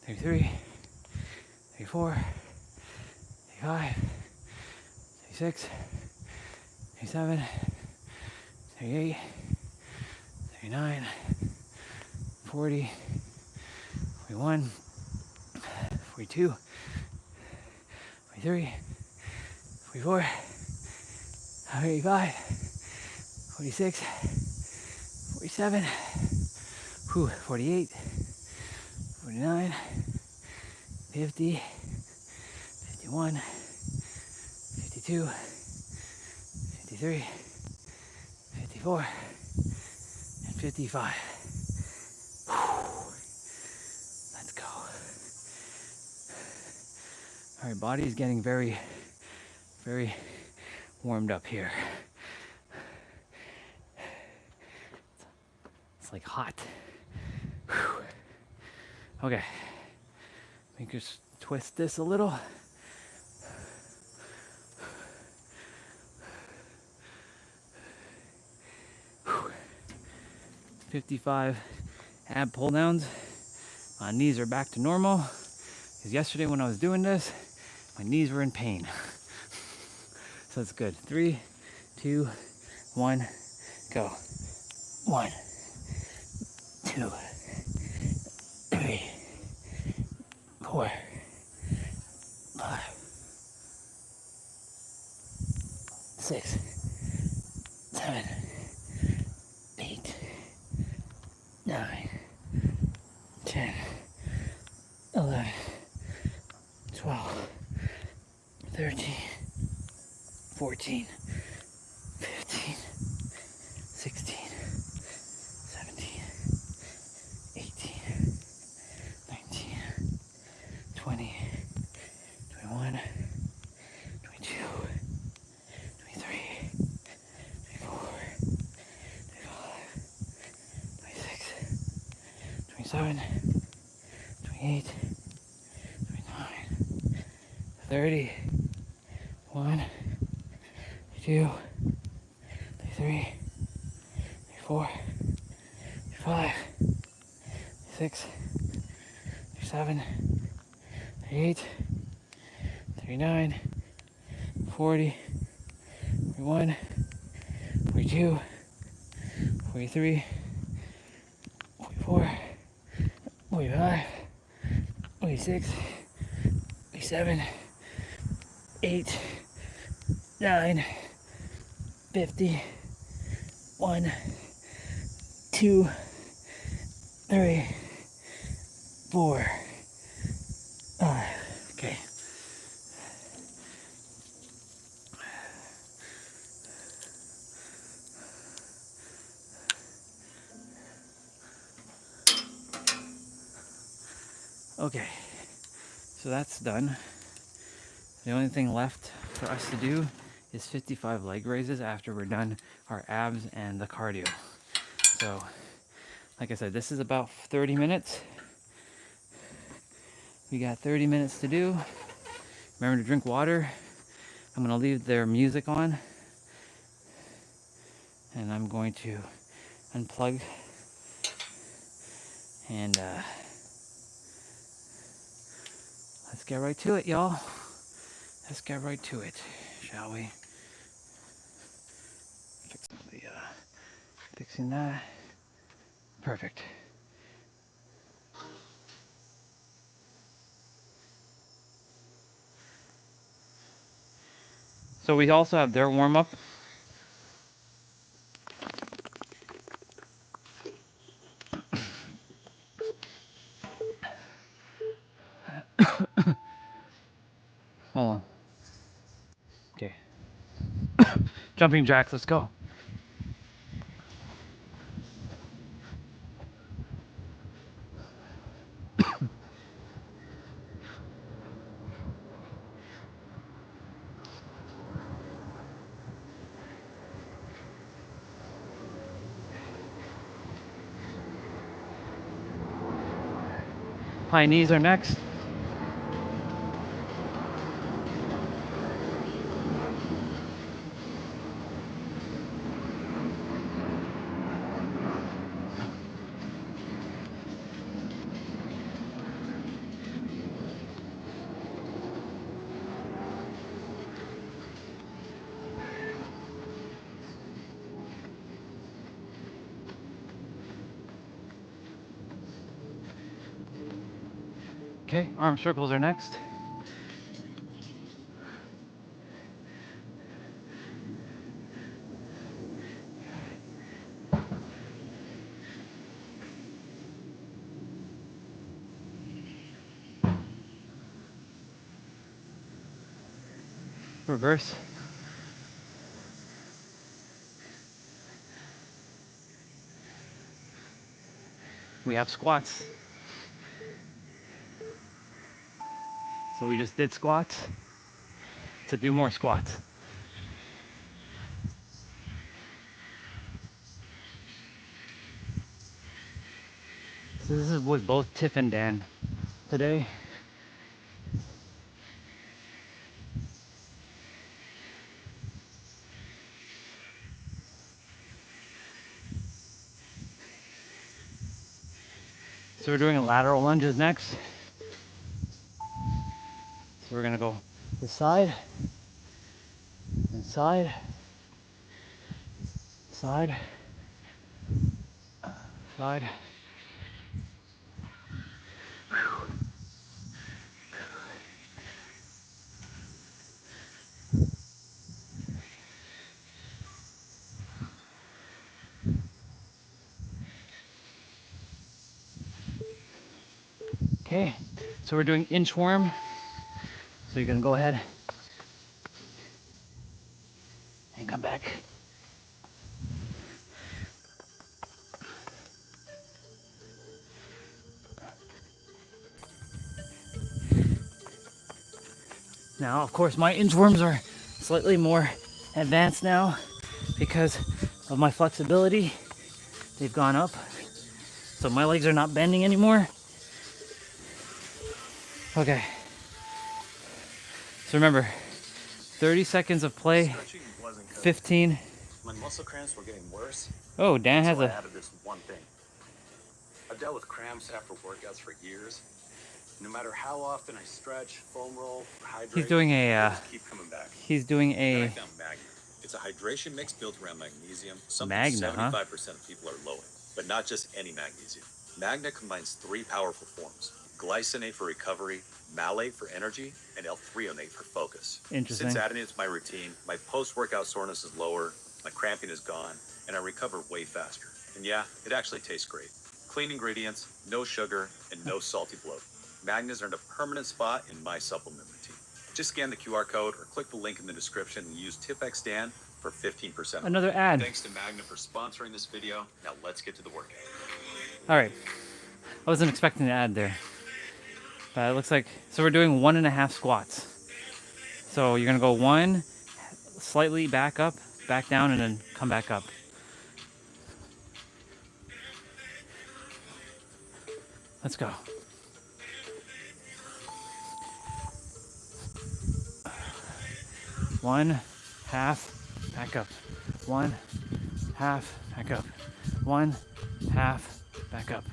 A: 33, 34, 35, 36, 37, 38, 39, 40, 41, 42, 43, 44, 45, 46, 47, 48, 49, 50, 51, 52, 53, 54, and 55. Let's go. All right, body's getting very, very warmed up here. It's like hot. Whew. Okay, let me just twist this a little. 55 ab pull downs. My knees are back to normal. Because yesterday when I was doing this, my knees were in pain. So it's good. 3, 2, 1, go. 1, 2, 3, 4, 5, 6, 7, 8, 9, 10, 11, 12, 13, 14, 15, 16, 17, 18, 19, 20, 21, 22, 23, 24, 25, 26, 27, 28, 29, 30, 1, 2, 3, 4, 5, 6, 7, 8, 39, 40, 41, 42, 43, 44, 45, 46, 47, 8, 9, 50, 1, 2, 3, 4, 5. Okay. Okay, so that's done. The only thing left for us to do is 55 leg raises after we're done our abs and the cardio. So, like I said, this is about 30 minutes. We got 30 minutes to do. Remember to drink water. I'm gonna leave their music on. And I'm going to unplug and let's get right to it, y'all. Let's get right to it, shall we? Fixing that. Perfect. So we also have their warm-up Jumping jacks, let's go. High knees are next. Okay, arm circles are next. Reverse. We have squats. So we just did squats to do more squats. So this is with both Tiff and Dan today. So we're doing lateral lunges next. So we're gonna go this side, and side, side, side. Okay, so we're doing inchworm. So you're gonna go ahead and come back. Now, of course, my inchworms are slightly more advanced now because of my flexibility. They've gone up. So my legs are not bending anymore. Okay. So remember, 30 seconds of play, 15.
G: My muscle cramps were getting worse.
A: Oh, Dan has
G: So I
A: a...
G: added this one thing. I've dealt with cramps after workouts for years. No matter how often I stretch, foam roll, or hydrate,
A: He's doing
G: they
A: a...
G: just keep coming back.
A: He's doing
G: Then I
A: a...
G: found Magna. It's a hydration mix built around magnesium, something
A: Magna, huh?
G: 75% of people are low in. But not just any magnesium. Magna combines 3 powerful forms: glycinate for recovery, malate for energy, and L-threonate for focus.
A: Interesting.
G: Since adding it to my routine, my post-workout soreness is lower, my cramping is gone, and I recover way faster. And yeah, it actually tastes great. Clean ingredients, no sugar, and no salty bloat. Magna's earned a permanent spot in my supplement routine. Just scan the QR code or click the link in the description and use TipXDan for 15% off.
A: Another ad.
G: Thanks to Magna for sponsoring this video. Now let's get to the workout.
A: All right. I wasn't expecting an ad there. But it looks like... So we're doing 1.5 squats. So you're going to go 1, slightly back up, back down, and then come back up. Let's go. 1, half, back up. 1, half, back up. 1, half, back up.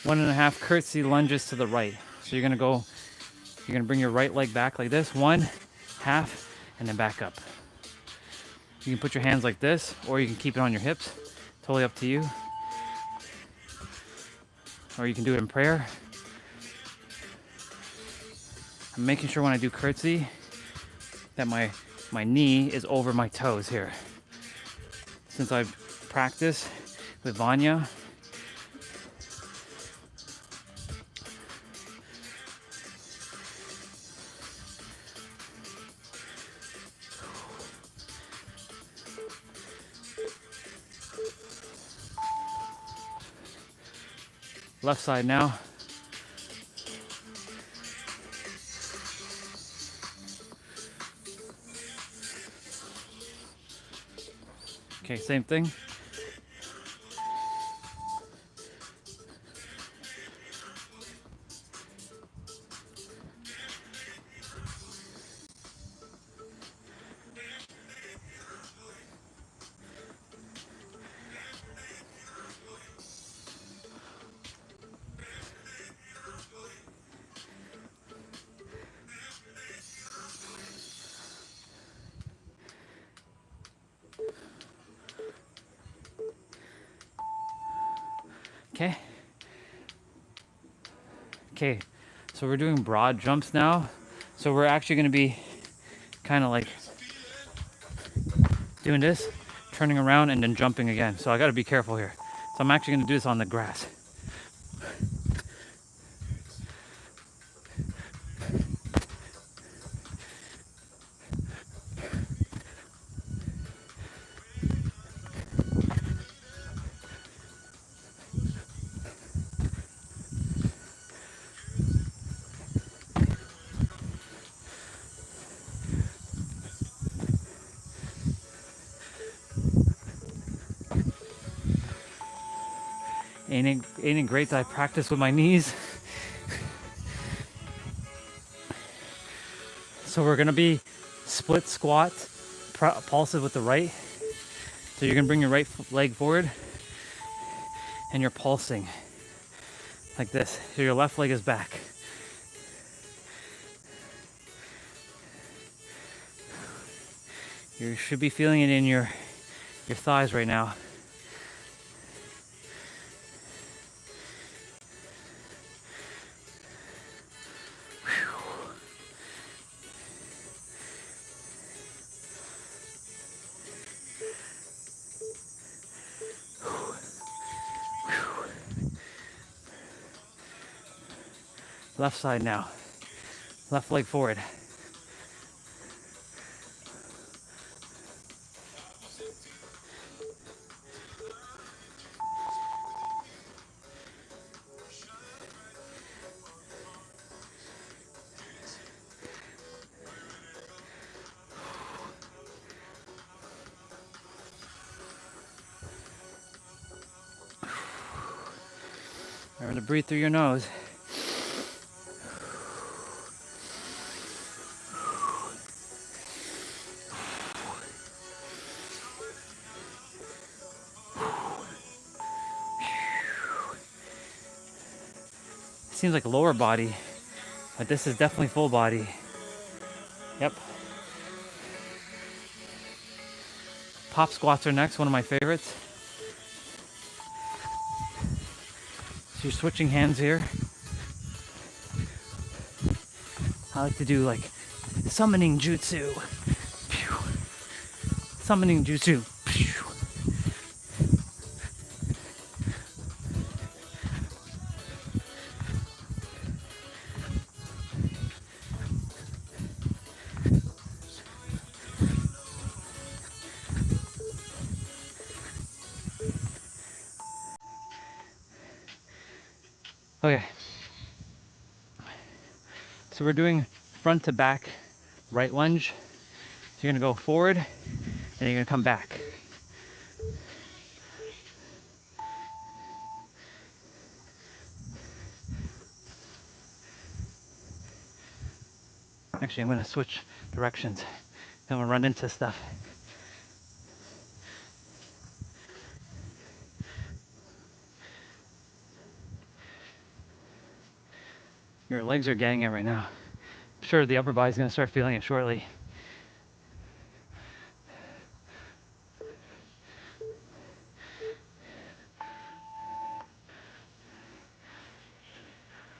A: One and a half curtsy lunges to the right. So you're gonna bring your right leg back like this, 1, half, and then back up. You can put your hands like this, or you can keep it on your hips. Totally up to you. Or you can do it in prayer. I'm making sure when I do curtsy that my knee is over my toes here. Since I've practiced with Vanya, left side now. Okay, same thing. Okay. Okay, so we're doing broad jumps now. So we're actually gonna be kind of like doing this, turning around and then jumping again. So I gotta be careful here. So I'm actually gonna do this on the grass. Ain't it great that I practice with my knees? So we're gonna be split squats, pulses with the right. So you're gonna bring your right leg forward and you're pulsing like this. So your left leg is back. You should be feeling it in your thighs right now. Left side now. Left leg forward. Remember to breathe through your nose. Seems like lower body, but this is definitely full body. Yep. Pop squats are next, one of my favorites. So you're switching hands here. I like to do like summoning jutsu. Summoning jutsu. Okay. So we're doing front to back right lunge. So you're gonna go forward and you're gonna come back. Actually, I'm gonna switch directions. I'm gonna run into stuff. Your legs are getting it right now. I'm sure the upper body's gonna start feeling it shortly.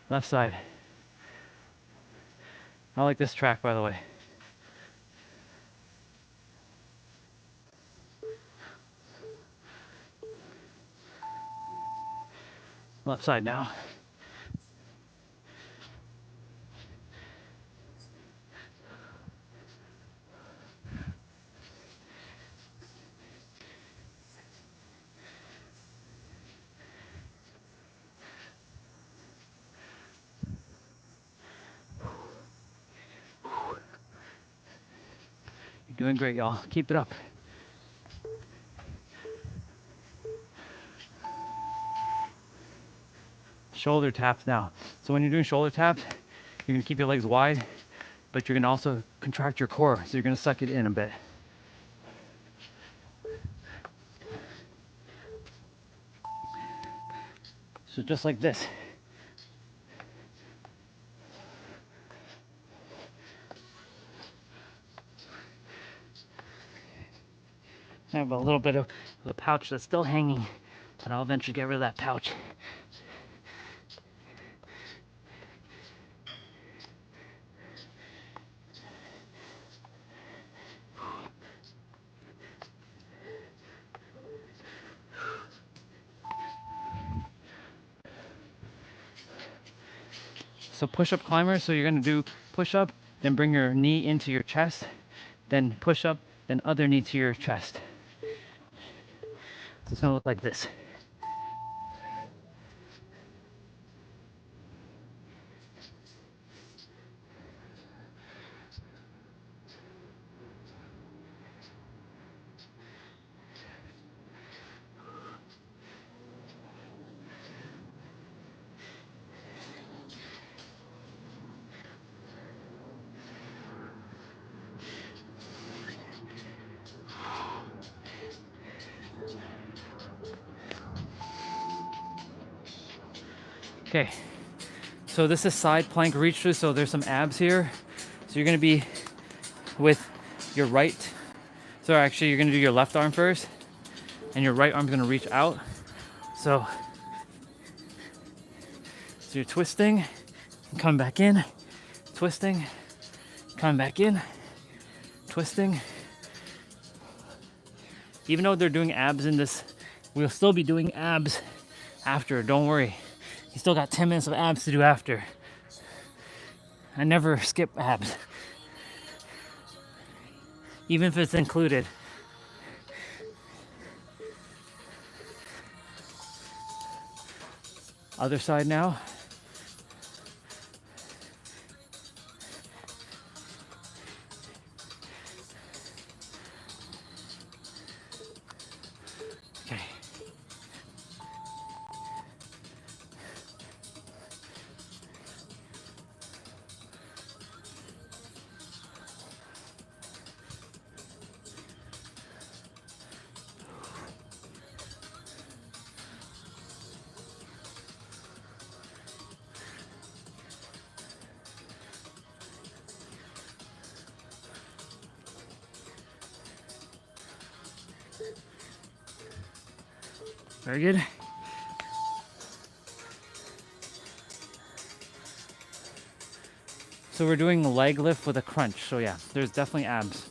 A: Left side. I like this track, by the way. Left side now. You're doing great, y'all. Keep it up. Shoulder taps now. So when you're doing shoulder taps, you're gonna keep your legs wide, but you're gonna also contract your core. So you're gonna suck it in a bit. So just like this. I have a little bit of a pouch that's still hanging, but I'll eventually get rid of that pouch. So push-up climber, so you're gonna do push-up, then bring your knee into your chest, then push-up, then other knee to your chest. So it's gonna look like this. Okay, so this is side plank reach through, so there's some abs here. So you're gonna be with your right, so actually you're gonna do your left arm first, and your right arm's gonna reach out. So you're twisting, come back in, twisting, come back in, twisting. Even though they're doing abs in this, we'll still be doing abs after, don't worry. You still got 10 minutes of abs to do after. I never skip abs, even if it's included. Other side now. Okay. Very good. So we're doing a leg lift with a crunch. So yeah, there's definitely abs.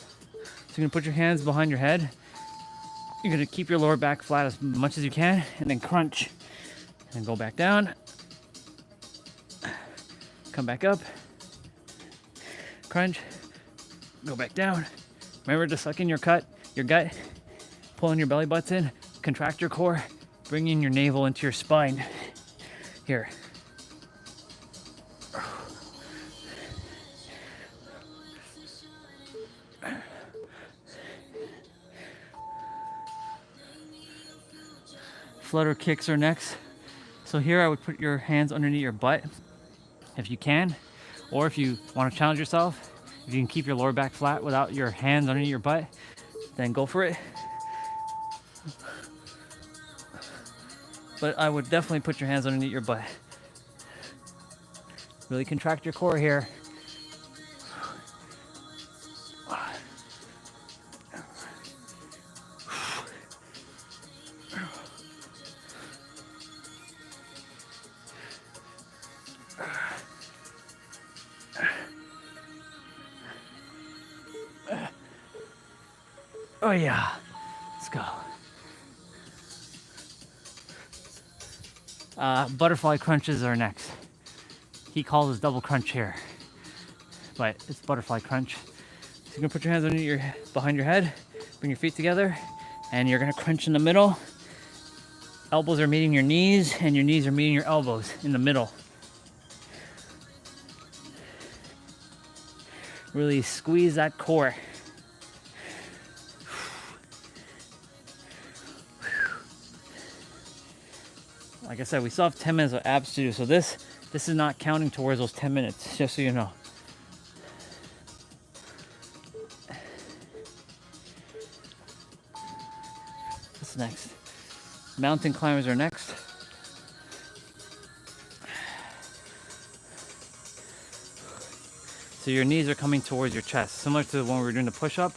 A: So you're gonna put your hands behind your head. You're gonna keep your lower back flat as much as you can, and then crunch. And go back down. Come back up. Crunch. Go back down. Remember to suck in your gut, pulling your belly butts in, contract your core, bring in your navel into your spine. Here. Flutter kicks are next. So here I would put your hands underneath your butt if you can, or if you want to challenge yourself, if you can keep your lower back flat without your hands underneath your butt, then go for it. But I would definitely put your hands underneath your butt. Really contract your core here. Oh yeah. Let's go. Butterfly crunches are next. He calls it double crunch here, but it's butterfly crunch. So you're gonna put your hands behind your head, bring your feet together, and you're gonna crunch in the middle. Elbows are meeting your knees, and your knees are meeting your elbows in the middle. Really squeeze that core. Like I said, we still have 10 minutes of abs to do, so this is not counting towards those 10 minutes, just so you know. What's next? Mountain climbers are next. So your knees are coming towards your chest, similar to when we were doing the push-up.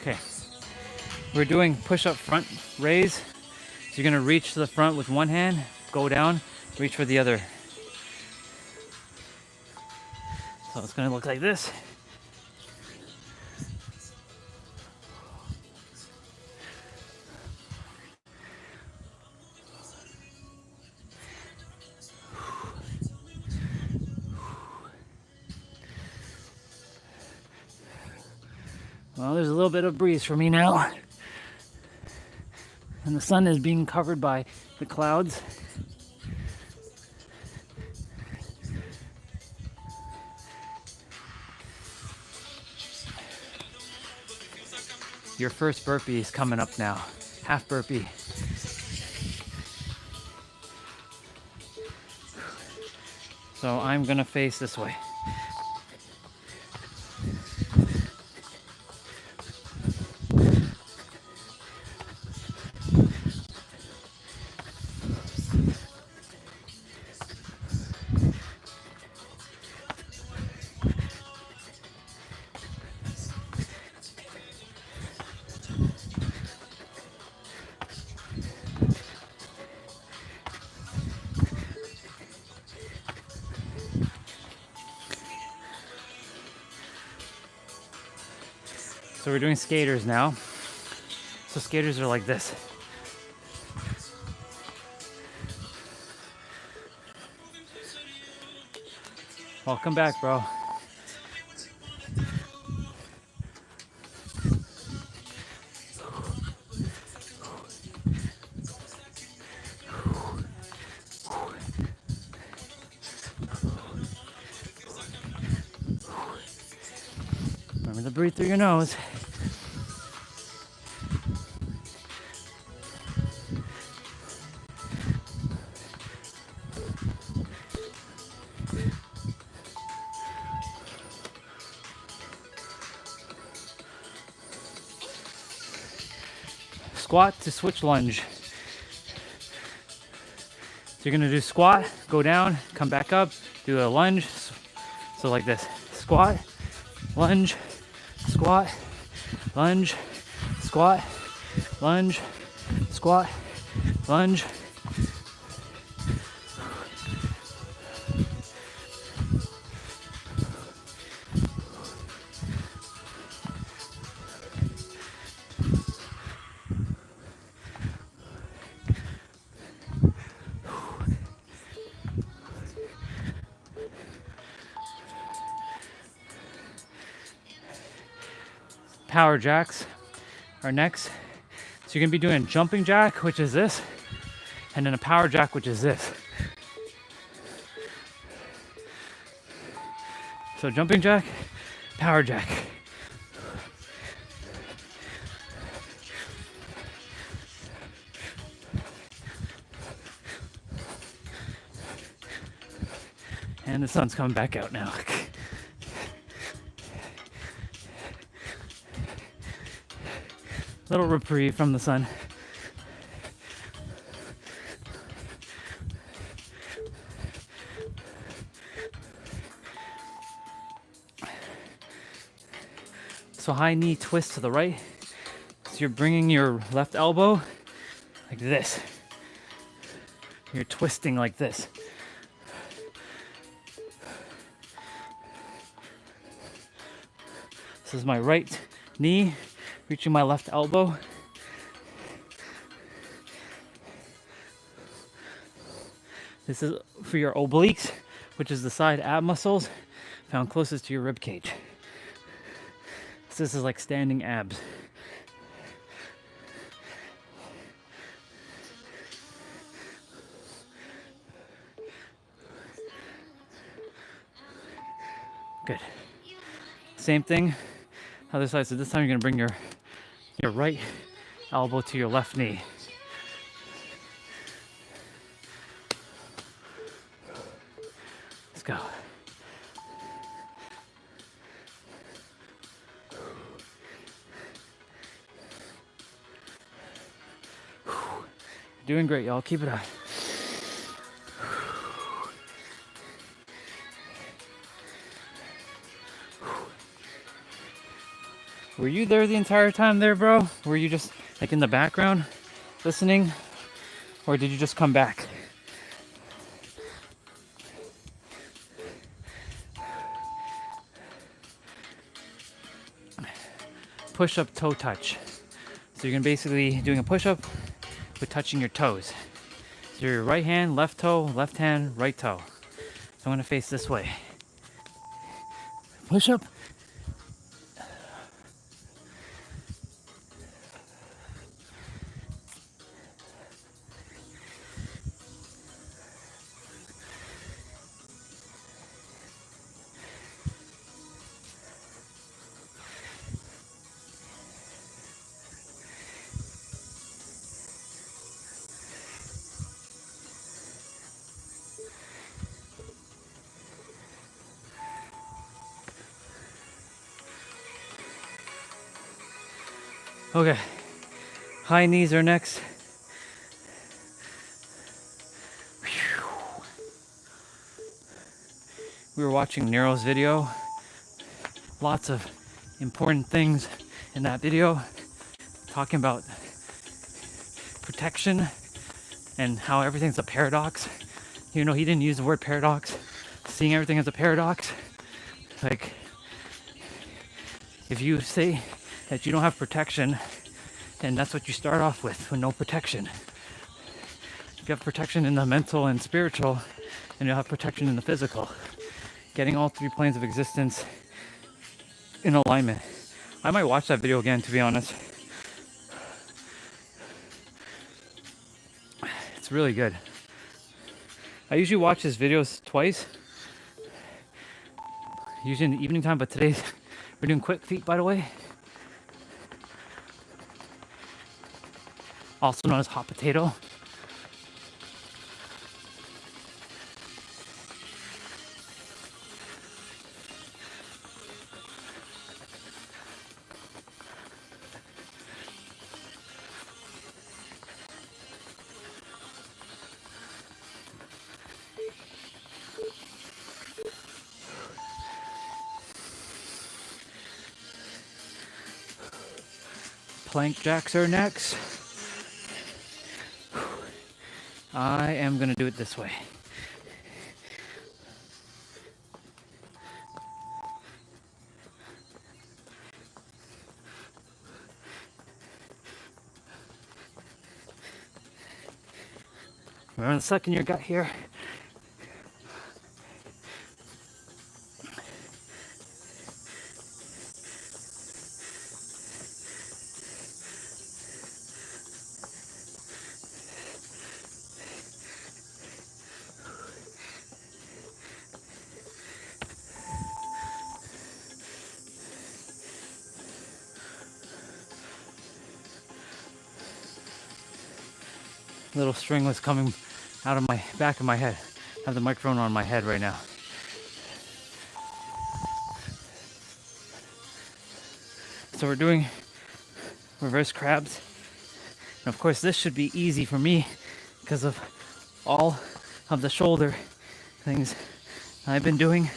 A: Okay, we're doing push-up front raise. So you're gonna reach to the front with one hand, go down, reach for the other. So it's gonna look like this. Well, there's a little bit of breeze for me now. And the sun is being covered by the clouds. Your first burpee is coming up now. Half burpee. So I'm gonna face this way. So we're doing skaters now. So skaters are like this. Welcome back, bro. Remember to breathe through your nose. Squat to switch lunge. So you're gonna do squat, go down, come back up, do a lunge. So like this, squat, lunge, squat, lunge, squat, lunge, squat, lunge. Power jacks are next. So you're gonna be doing a jumping jack, which is this, and then a power jack, which is this. So jumping jack, power jack.
H: And the sun's coming back out now. Little reprieve from the sun. So high knee twist to the right. So you're bringing your left elbow like this. You're twisting like this. This is my right knee reaching my left elbow. This is for your obliques, which is the side ab muscles found closest to your rib cage. So this is like standing abs. Good. Same thing, other side. So this time you're gonna bring your right elbow to your left knee. Let's go. Doing great, y'all. Keep it up. Were you there the entire time there, bro? Were you just like in the background listening? Or did you just come back? Push-up toe touch. So you're gonna basically doing a push-up with touching your toes. So your right hand, left toe, left hand, right toe. So I'm gonna face this way. Push up. Okay, high knees are next. We were watching Nero's video. Lots of important things in that video, talking about protection and how everything's a paradox. You know, he didn't use the word paradox, seeing everything as a paradox. Like, if you say that you don't have protection, then that's what you start off with no protection. If you have protection in the mental and spiritual, then you'll have protection in the physical. Getting all three planes of existence in alignment. I might watch that video again, to be honest. It's really good. I usually watch his videos twice, usually in the evening time, but today we're doing quick feet, by the way. Also known as hot potato. Plank jacks are next. I am gonna do it this way. Remember the suck in your gut here. Little string was coming out of my back of my head. I have the microphone on my head right now. So we're doing reverse crabs. And of course this should be easy for me because of all of the shoulder things I've been doing.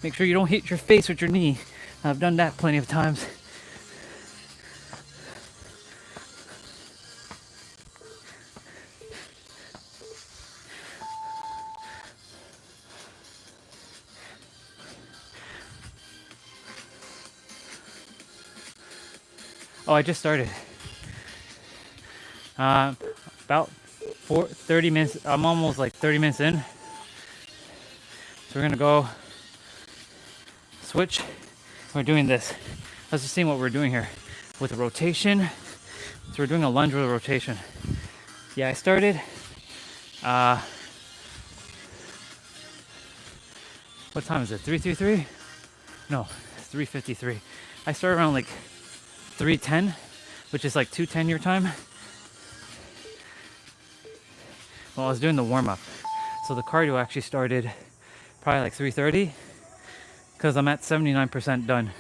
H: Make sure you don't hit your face with your knee. I've done that plenty of times. Oh, I just started. About 30 minutes. I'm almost like 30 minutes in. So we're gonna go switch. We're doing this. Let's just see what we're doing here with a rotation. So we're doing a lunge with a rotation. Yeah, I started. What time is it? 3:33? No, 3:53. I started around like 3:10, which is like 2:10 your time. Well, I was doing the warm-up. So the cardio actually started probably like 3:30 because I'm at 79% done.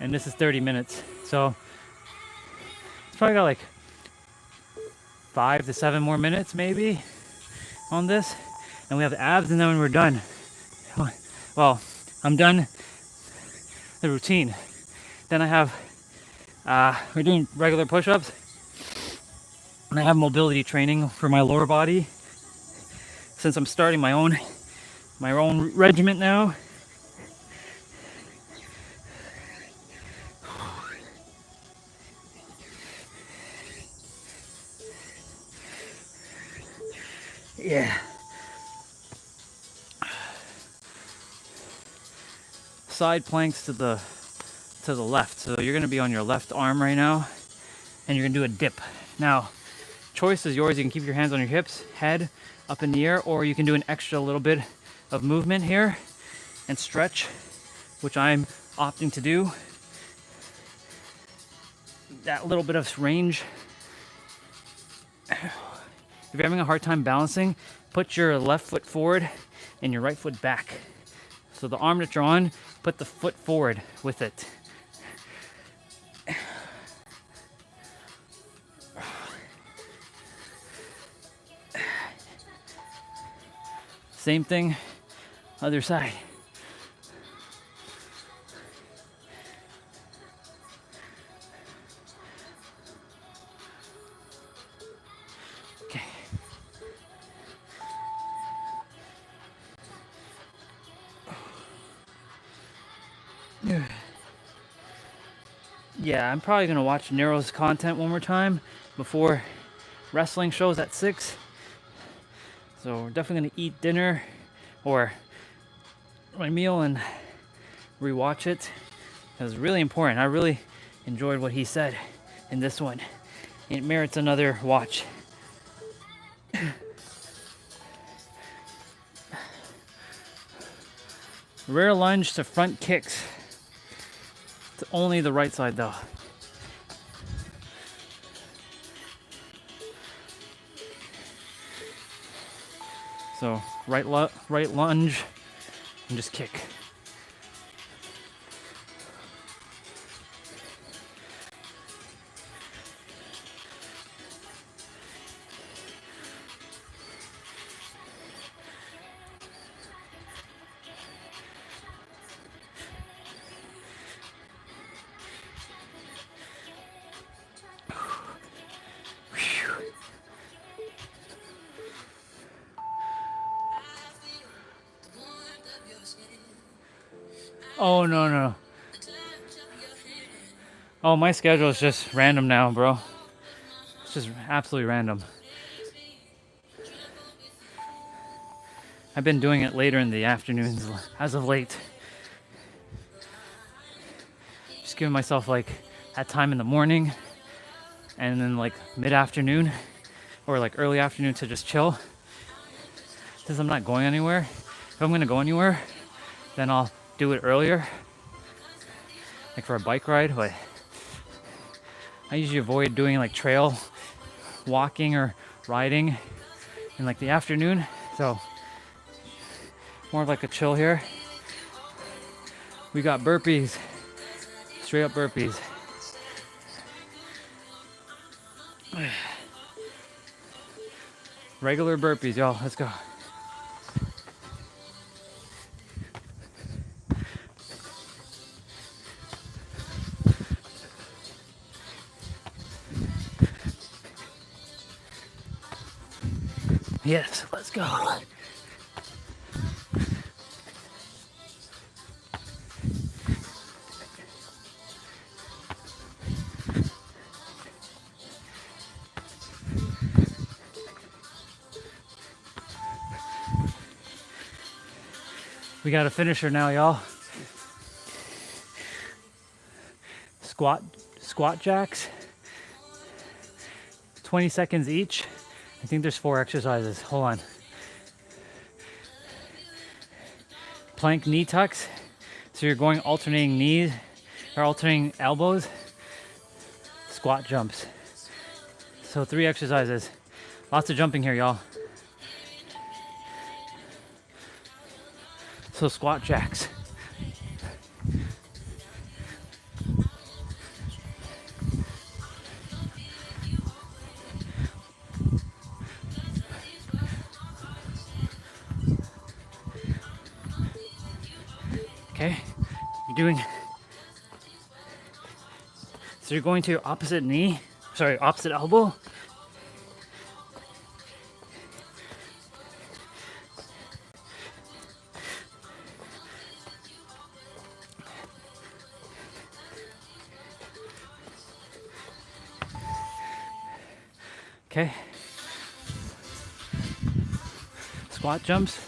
H: And this is 30 minutes. So it's probably got like 5 to 7 more minutes maybe on this. And we have abs and then when we're done. Well, I'm done the routine. Then I have, we're doing regular push-ups. And I have mobility training for my lower body. Since I'm starting my own regiment now. Yeah. Side planks to the left. So you're gonna be on your left arm right now, and you're gonna do a dip. Now, choice is yours. You can keep your hands on your hips, head up in the air, or you can do an extra little bit of movement here and stretch, which I'm opting to do. That little bit of range. If you're having a hard time balancing, put your left foot forward and your right foot back. So the arm that you're on, put the foot forward with it. Same thing, other side. Okay. Yeah, I'm probably gonna watch Nero's content one more time before wrestling shows at 6. So we're definitely gonna eat dinner or my meal and rewatch it. It was really important. I really enjoyed what he said in this one. It merits another watch. Rear lunge to front kicks. It's only the right side though. So right lunge and just kick. Oh, no. Oh, my schedule is just random now, bro. It's just absolutely random. I've been doing it later in the afternoons as of late. Just giving myself like that time in the morning and then like mid-afternoon or like early afternoon to just chill. Since I'm not going anywhere. If I'm gonna go anywhere, then I'll do it earlier. Like for a bike ride, but I usually avoid doing like trail walking or riding in like the afternoon. So more of like a chill here. We got burpees, straight up burpees. Regular burpees, y'all. Let's go. Yes, let's go. We got a finisher now, y'all. Squat jacks. 20 seconds each. I think there's 4 exercises. Hold on. Plank knee tucks. So you're going alternating knees or alternating elbows. Squat jumps. So 3 exercises. Lots of jumping here, y'all. So squat jacks. Okay, you're doing, so you're going to your opposite knee, sorry, opposite elbow. Okay. Squat jumps.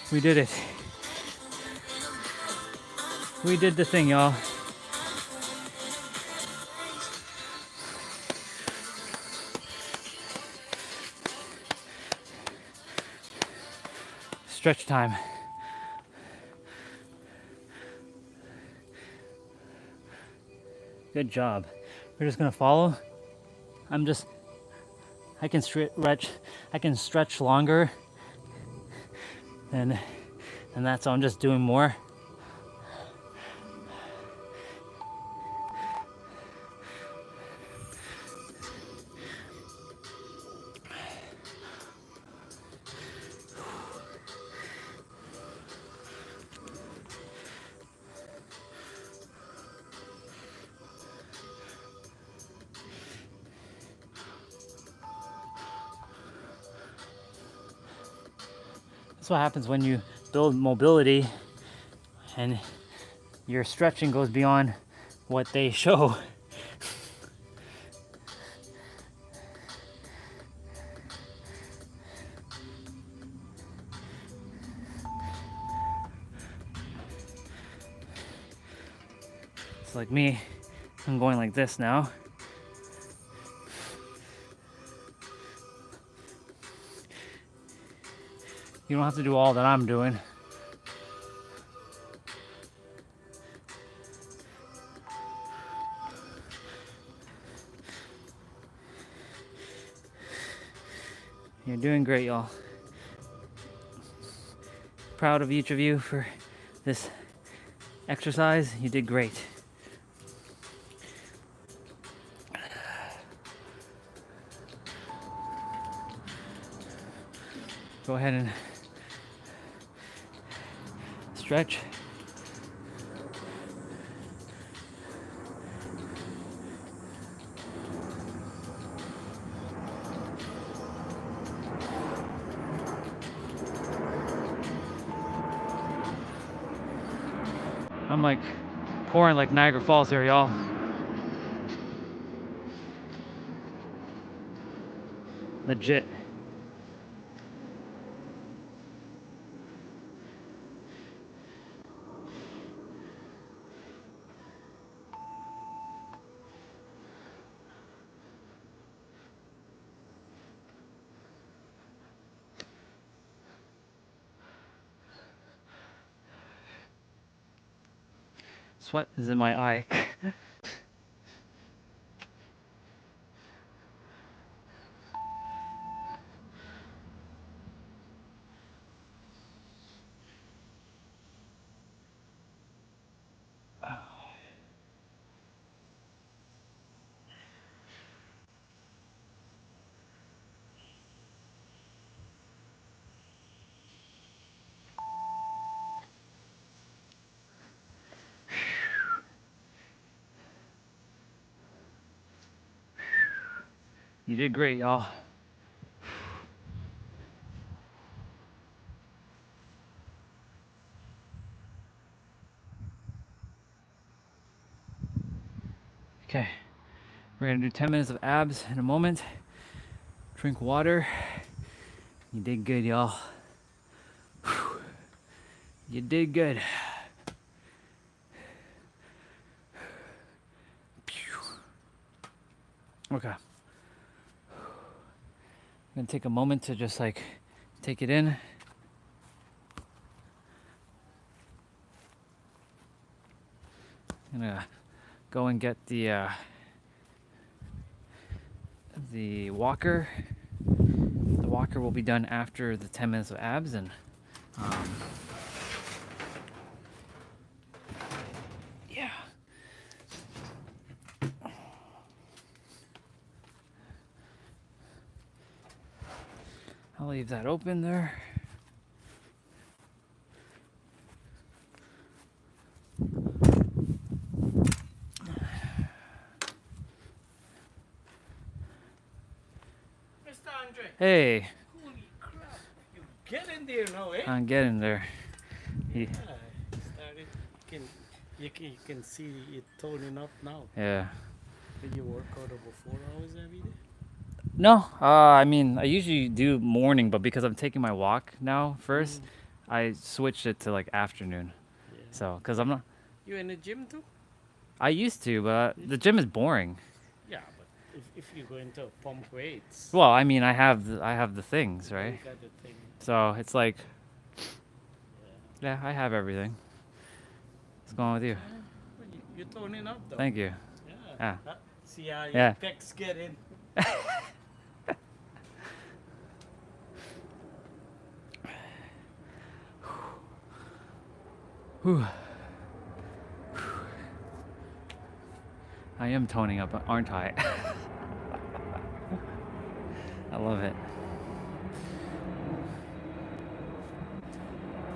H: We did it. We did the thing, y'all. Stretch time. Good job. We're just gonna follow. I can stretch longer and that's all. I'm just doing more. That's what happens when you build mobility and your stretching goes beyond what they show. It's like me, I'm going like this now. You don't have to do all that I'm doing. You're doing great, y'all. Proud of each of you for this exercise. You did great. Go ahead and stretch. I'm like pouring like Niagara Falls here, y'all. Legit. Sweat is in my eye. You did great, y'all. Okay, we're gonna do 10 minutes of abs in a moment. Drink water. You did good, y'all. You did good. Okay. I'm gonna take a moment to just like take it in. I'm gonna go and get the walker. The walker will be done after the 10 minutes of abs, and yeah. I'll leave that open there.
I: Mr. Andre,
H: Hey,
I: holy crap, you get in there now, eh?
H: I'm getting there.
I: Yeah, started, you can see it toning up now.
H: Yeah.
I: Did you work out over 4 hours every day?
H: No, I mean, I usually do morning, but because I'm taking my walk now first, I switched it to like afternoon.
I: Yeah.
H: So, because I'm not,
I: You in the gym too?
H: I used to, but the gym is boring.
I: Yeah, but if you're going to pump weights,
H: Well, I mean, I have the things, right?
I: you got the thing.
H: So it's like, yeah, I have everything. What's going on with you?
I: Well, you're toning up though.
H: Thank you.
I: Yeah.
H: Ah.
I: See how your
H: Yeah.
I: pecs get in.
H: Whew. I am toning up, aren't I? I love it.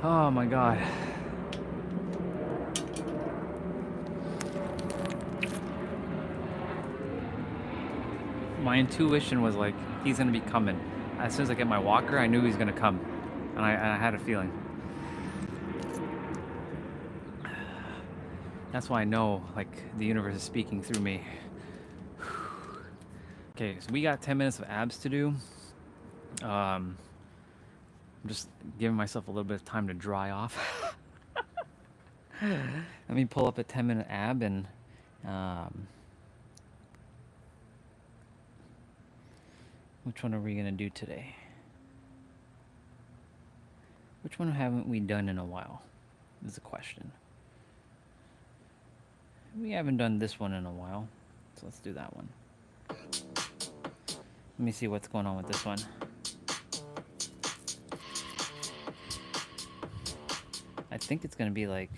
H: Oh my God. My intuition was like, he's gonna be coming. As soon as I get my walker, I knew he was gonna come. And I had a feeling. That's why I know, like, the universe is speaking through me. Okay, so we got 10 minutes of abs to do. I'm just giving myself a little bit of time to dry off. Let me pull up a 10-minute ab and which one are we gonna do today? Which one haven't we done in a while? Is the question. We haven't done this one in a while, so let's do that one. Let me see what's going on with this one. I think it's gonna be like,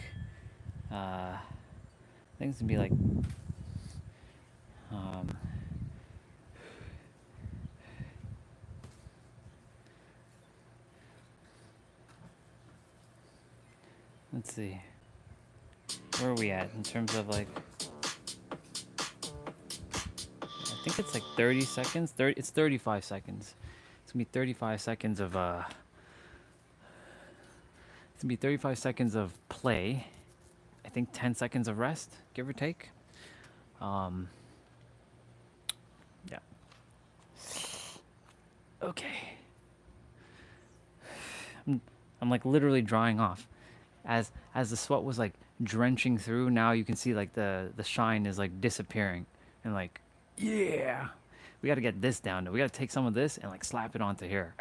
H: let's see. Where are we at in terms of like, I think it's like 30 seconds. It's 35 seconds. It's gonna be 35 seconds of it's gonna be 35 seconds of play. I think 10 seconds of rest, give or take. Yeah. Okay. I'm like literally drying off. As the sweat was like drenching through, now you can see like the shine is like disappearing, and like, yeah, we got to get this down. We got to take some of this and like slap it onto here,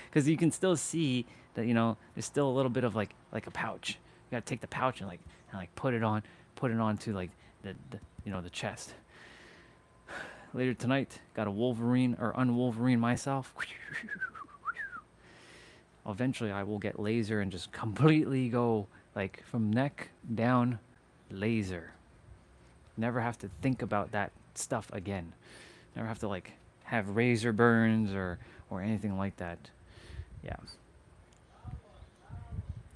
H: because you can still see that, you know, there's still a little bit of like a pouch, gotta take the pouch and like put it onto like the the chest. Later tonight, got a Wolverine or unwolverine myself. Eventually, I will get laser and just completely go like from neck down, laser. Never have to think about that stuff again. Never have to like have razor burns or anything like that.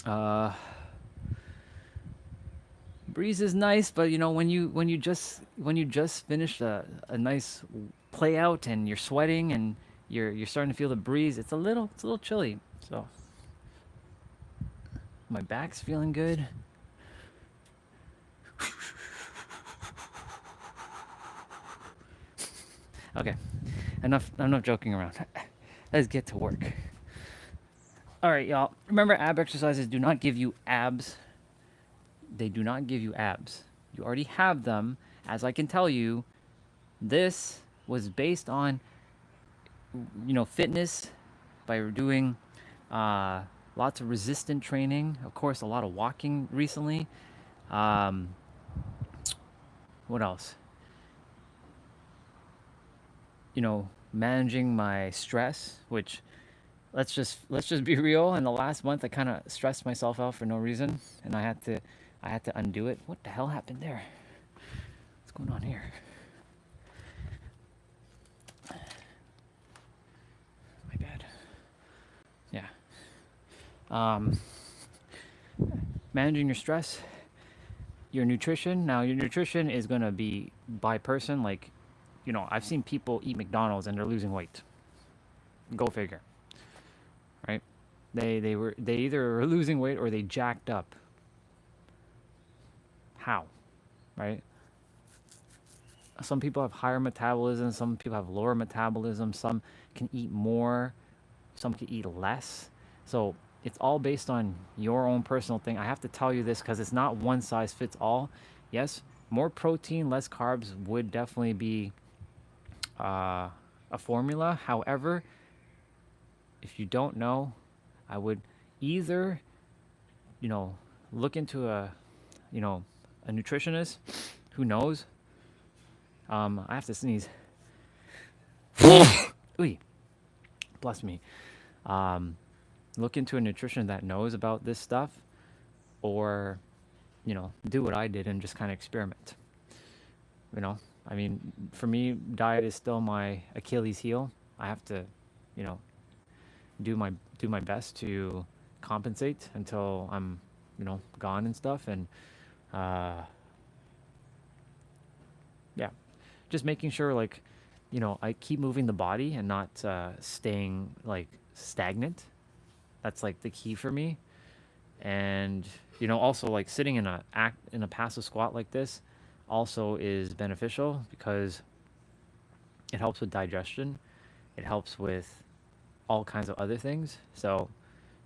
H: Yeah. Breeze is nice, but when you just finish a nice play out and you're sweating and you're starting to feel the breeze, it's a little chilly. So my back's feeling good. Okay, enough joking around. Let's get to work. All right, y'all. Remember, ab exercises do not give you abs. They do not give you abs. You already have them. As I can tell you, this was based on, fitness by doing lots of resistant training. Of course, a lot of walking recently. What else? Managing my stress, which let's just be real. In the last month, I kind of stressed myself out for no reason, and I had to undo it. What the hell happened there? What's going on here? My bad. Yeah. Managing your stress, your nutrition. Now, your nutrition is gonna be by person. Like, I've seen people eat McDonald's and they're losing weight. Go figure. Right? They either are losing weight or they jacked up. How? Right? Some people have higher metabolism, some people have lower metabolism, some can eat more, some can eat less. So it's all based on your own personal thing. I have to tell you this because it's not one size fits all. Yes, more protein, less carbs would definitely be a formula. However, if you don't know, I would either, look into a nutritionist who knows. I have to sneeze. Ooh, bless me. Look into a nutritionist that knows about this stuff, or, do what I did and just kind of experiment. I mean, for me, diet is still my Achilles heel. I have to, do my best to compensate until I'm, gone and stuff. And yeah, just making sure like, I keep moving the body and not staying like stagnant. That's like the key for me. And also like sitting in a passive squat like this also is beneficial because it helps with digestion. It helps with all kinds of other things. So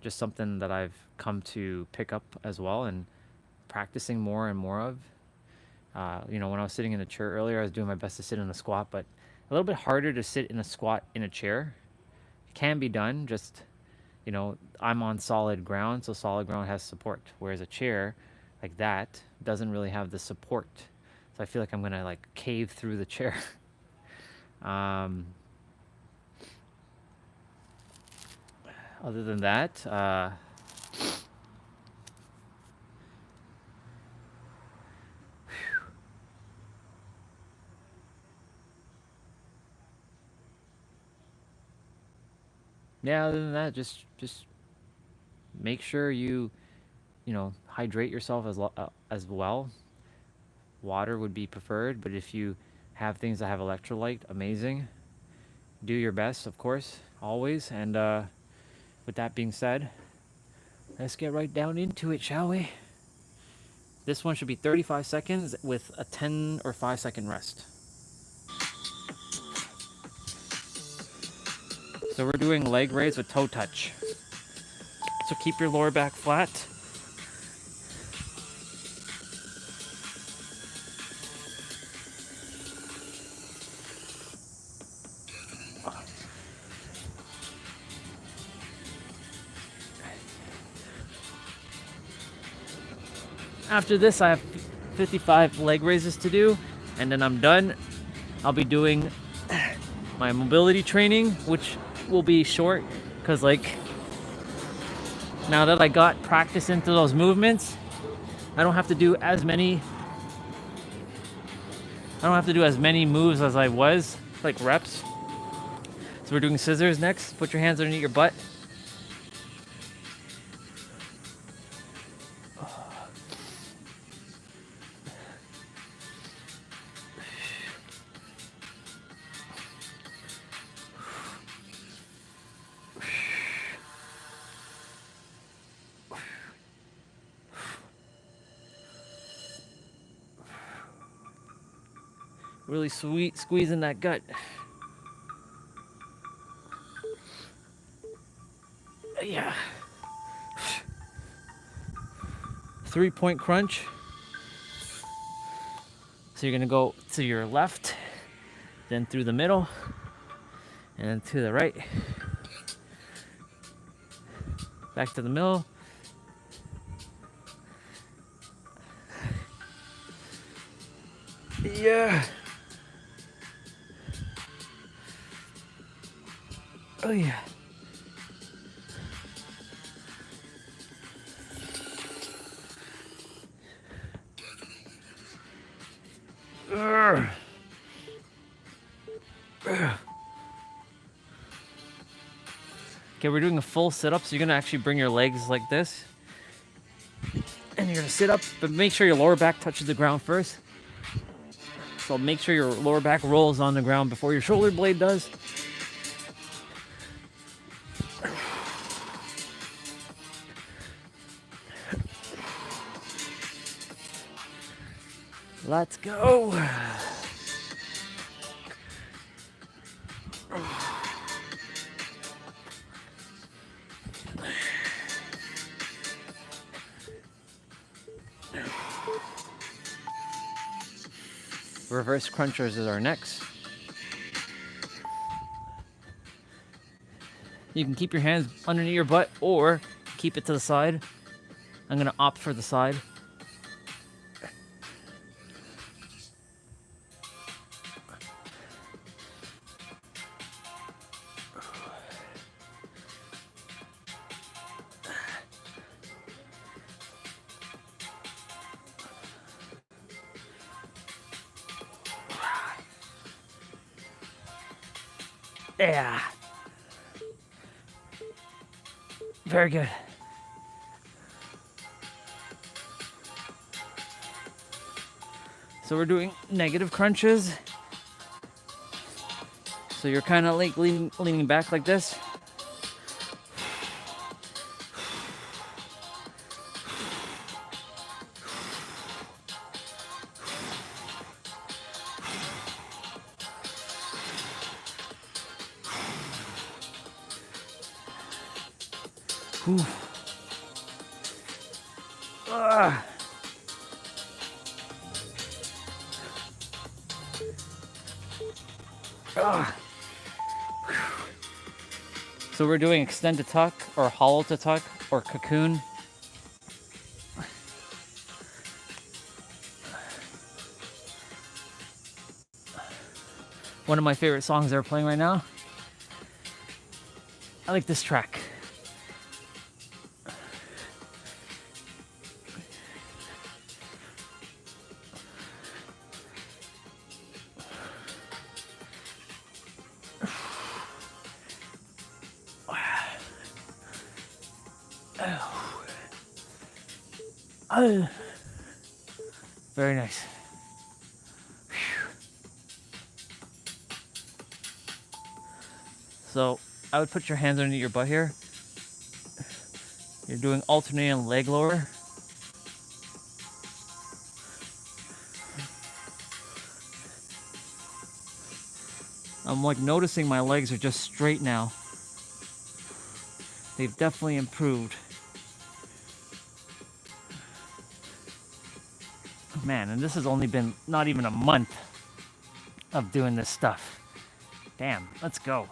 H: just something that I've come to pick up as well and practicing more and more of. When I was sitting in the chair earlier, I was doing my best to sit in a squat, but a little bit harder to sit in a squat in a chair. It can be done, just, I'm on solid ground, so solid ground has support, whereas a chair like that doesn't really have the support. So I feel like I'm going to like cave through the chair. Other than that, yeah, other than that, just make sure you hydrate yourself as well. Water would be preferred, but if you have things that have electrolyte, amazing. Do your best, of course, always. And with that being said, let's get right down into it, shall we? This one should be 35 seconds with a 10 or 5-second rest. So we're doing leg raise with toe touch. So keep your lower back flat. After this, I have 55 leg raises to do, and then I'm done. I'll be doing my mobility training, which will be short because like now that I got practice into those movements, I don't have to do as many moves as I was, like reps. So we're doing scissors next. Put your hands underneath your butt. Really sweet, squeezing that gut. Yeah. 3-point crunch. So you're gonna go to your left, then through the middle, and then to the right. Back to the middle. Yeah. Oh yeah. Urgh. Urgh. Okay, we're doing a full sit-up, so you're gonna actually bring your legs like this. And you're gonna sit up, but make sure your lower back touches the ground first. So make sure your lower back rolls on the ground before your shoulder blade does. Let's go. Reverse crunchers is our next. You can keep your hands underneath your butt or keep it to the side. I'm gonna opt for the side. Yeah. Very good. So we're doing negative crunches. So you're kind of like leaning back like this. So we're doing extend to tuck or hollow to tuck or cocoon. One of my favorite songs they're playing right now. I like this track. Very nice. So I would put your hands underneath your butt here. You're doing alternating leg lower. I'm like noticing my legs are just straight now. They've definitely improved. Man, and this has only been not even a month of doing this stuff. Damn, let's go.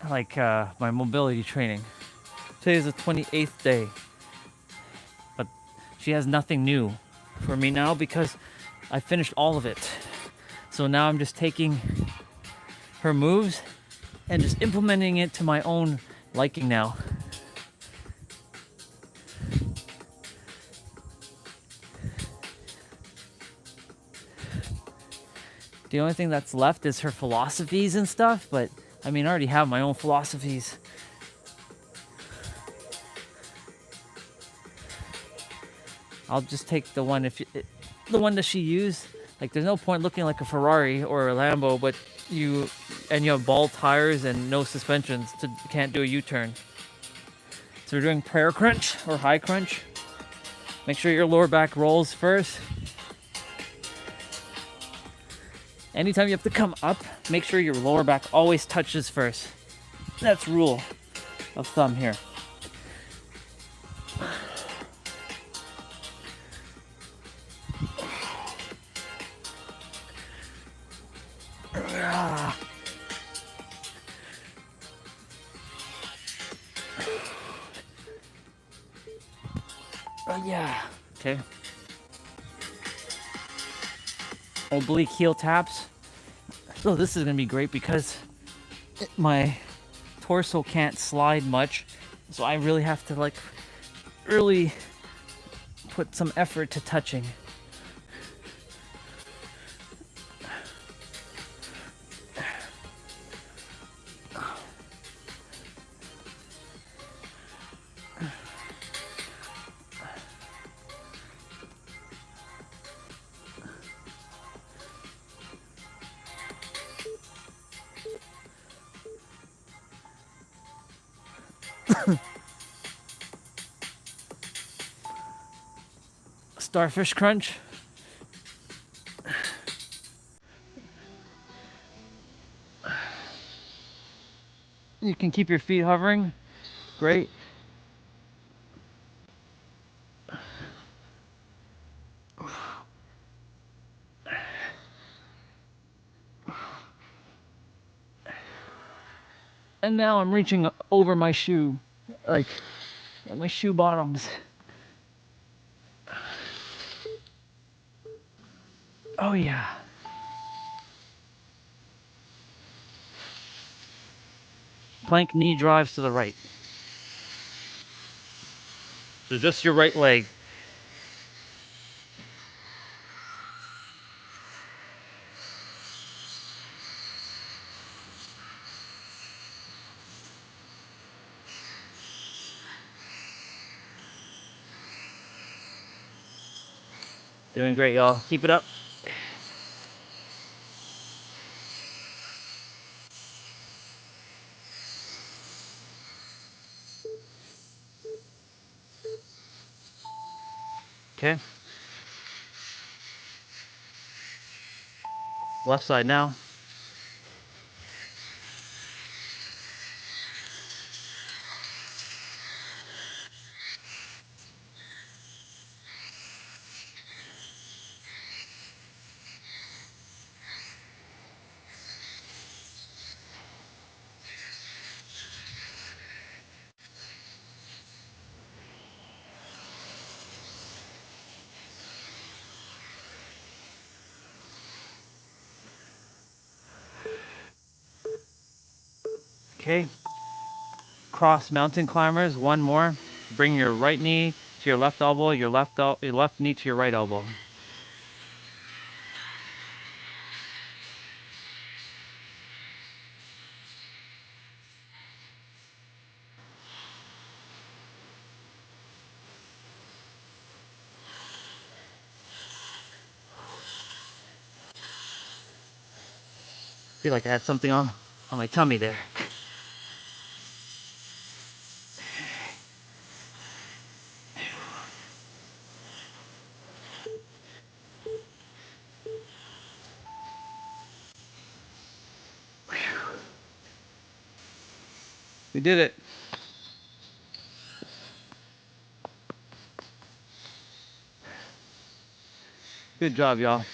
H: I like my mobility training. Today is the 28th day. But she has nothing new for me now because I finished all of it. So now I'm just taking her moves and just implementing it to my own liking now. The only thing that's left is her philosophies and stuff, but I mean, I already have my own philosophies. I'll just take the one the one that she used. Like, there's no point looking like a Ferrari or a Lambo, but you have ball tires and no suspensions to can't do a U-turn. So we're doing prayer crunch or high crunch. Make sure your lower back rolls first. Anytime you have to come up, make sure your lower back always touches first. That's rule of thumb here. Yeah. Okay. Oblique heel taps. So this is gonna be great because my torso can't slide much, so I really have to like really put some effort to touching. Starfish crunch. You can keep your feet hovering. Great. And now I'm reaching over my shoe, like my shoe bottoms. Oh yeah. Plank knee drives to the right. So just your right leg. Doing great, y'all. Keep it up. Okay. Left side now. Okay. Cross mountain climbers. One more. Bring your right knee to your left elbow, your left knee to your right elbow. Feel like I had something on my tummy there. We did it. Good job, y'all.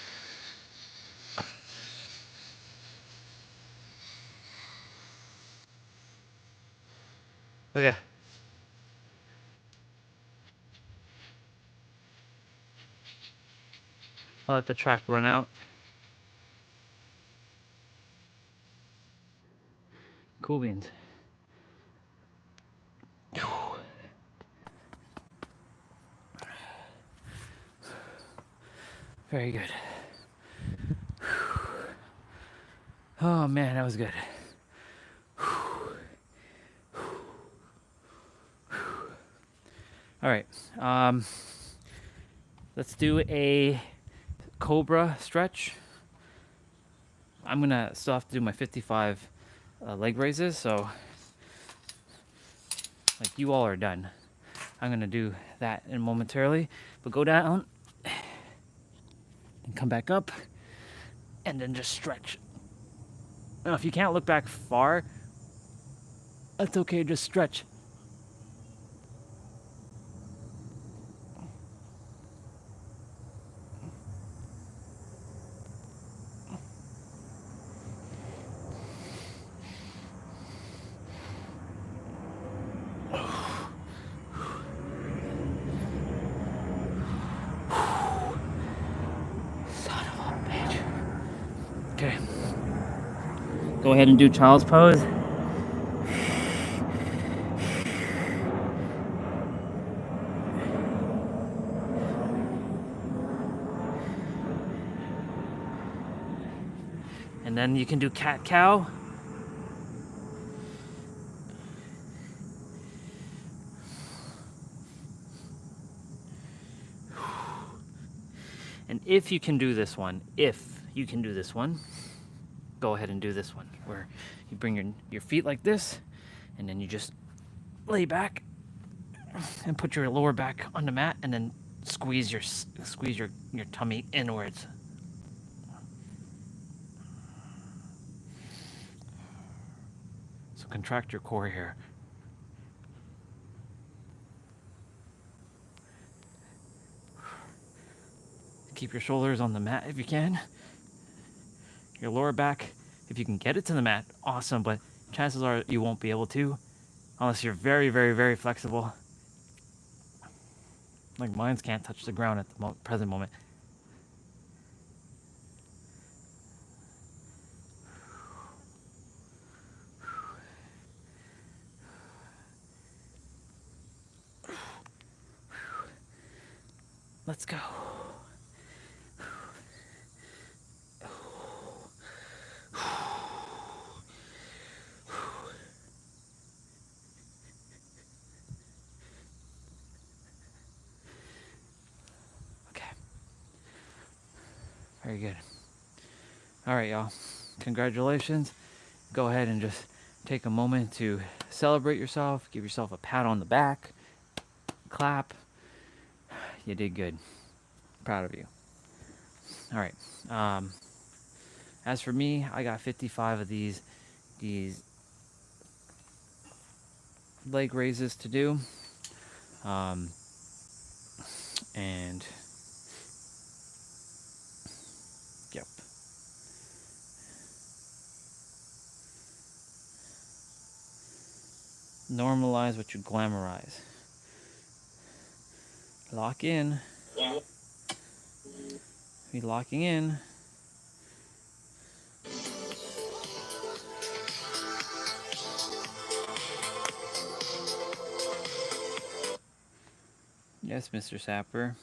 H: Okay. I'll let the track run out. Cool beans. Very good. Oh man, that was good. All right. Let's do a cobra stretch. I'm gonna still have to do my 55 leg raises, so like you all are done. I'm gonna do that in momentarily, but go down and come back up, and then just stretch. Now, if you can't look back far, that's okay. Just stretch. Okay. Go ahead and do child's pose. And then you can do cat cow. And if you can do this one, go ahead and do this one, where you bring your feet like this, and then you just lay back and put your lower back on the mat, and then squeeze your tummy inwards. So contract your core here. Keep your shoulders on the mat if you can. Your lower back, if you can get it to the mat, awesome, but chances are you won't be able to unless you're very, very, very flexible. Like mine can't touch the ground at the present moment. Let's go. Okay. Very good. All right, y'all. Congratulations. Go ahead and just take a moment to celebrate yourself. Give yourself a pat on the back. Clap. You did good. Proud of you. All right. As for me, I got 55 of these leg raises to do. And yep. Normalize what you glamorize. Lock in. Be locking in. Yes, Mr. Sapper.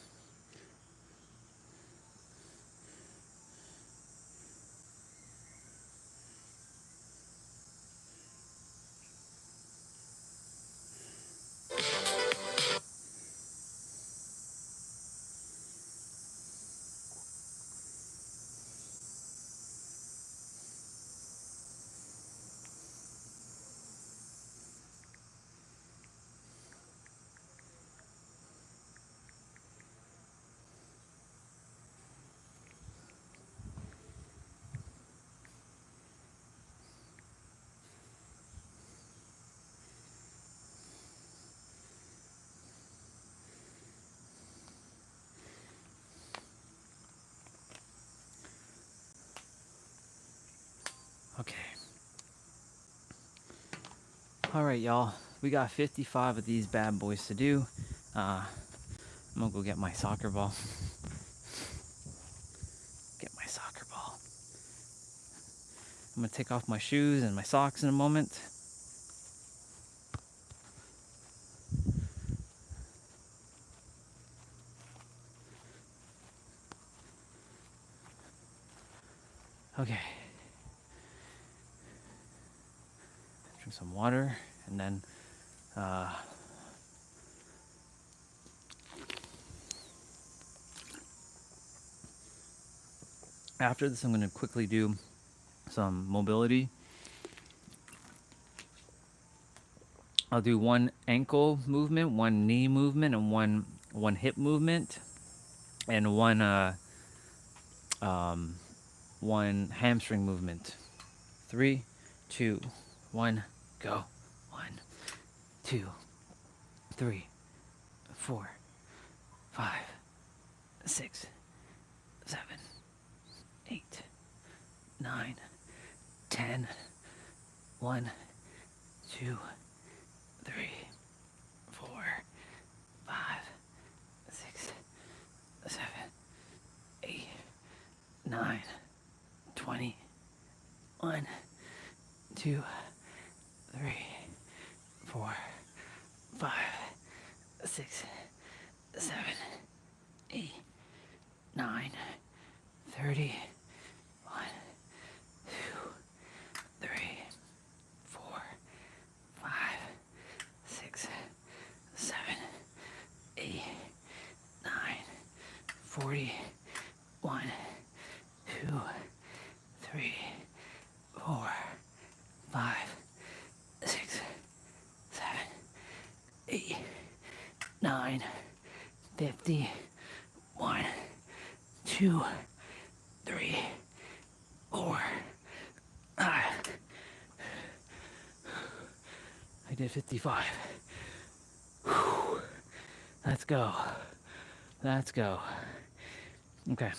H: Okay. All right, y'all. We got 55 of these bad boys to do. I'm gonna go get my soccer ball. I'm gonna take off my shoes and my socks in a moment. Okay. Drink some water, and then after this, I'm going to quickly do some mobility. I'll do one ankle movement, one knee movement, and one hip movement, and one hamstring movement. 3, 2, 1, go. 1, 2, 3, 4, 5, 6, 7, 8, 9, 10. 1, 2, 3, 4, 5, 6, 7, 8, 9, 20. 1, 2, 3, 4, 5, 6, 7, 8, 9, 30. 1, 2, 3, 4, 5, 6, 7, 8, 9, 40. 1, 2, 3, 4, 5, 6, 7, 8, 9, 50. 1, 2, 3, 4, 5. I did 55. Whew. Let's go. Let's go. Okay.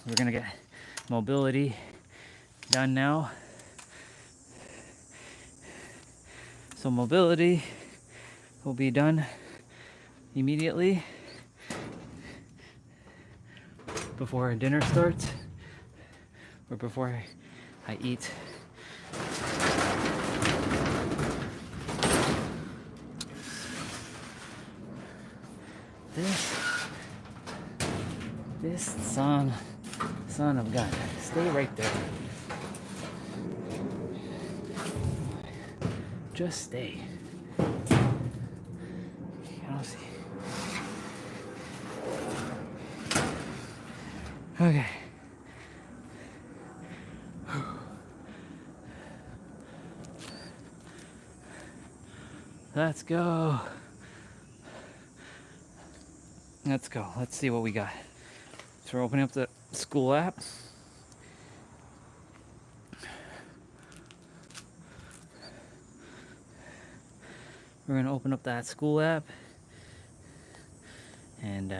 H: We're gonna get mobility done now. So mobility will be done immediately before dinner starts, or before I eat. This son of gun, stay right there. Just stay. I don't see. Okay. Let's go. Let's go. Let's see what we got. So we're opening up the school app. We're going to open up that school app and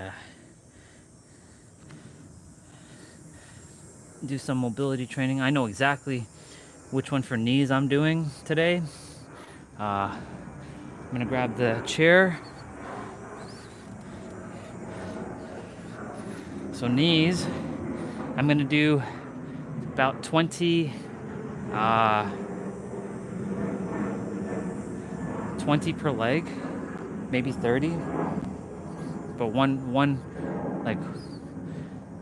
H: do some mobility training. I know exactly which one for knees I'm doing today. I'm going to grab the chair. So knees, I'm going to do about 20 per leg, maybe 30, but one like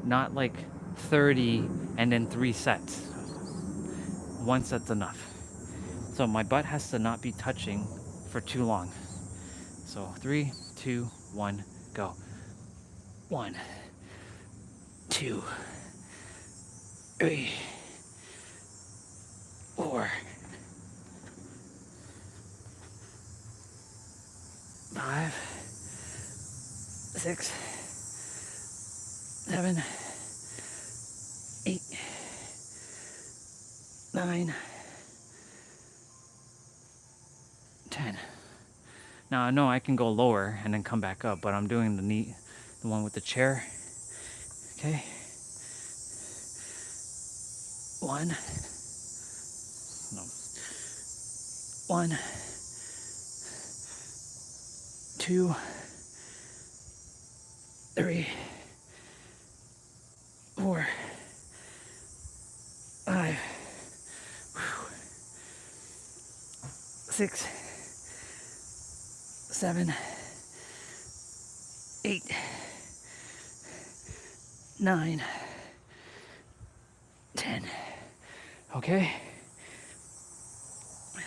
H: not like 30 and then 3 sets. One set's enough. So my butt has to not be touching for too long. So 3, 2, 1, go. 1, 2, 3, 4, 5, 6, 7, 8, 9, 10. Now I know I can go lower and then come back up, but I'm doing the one with the chair. Okay. 1. No. 1, 2, 3, 4, 5, 6, 7, 8, 9, 10. Okay. Let's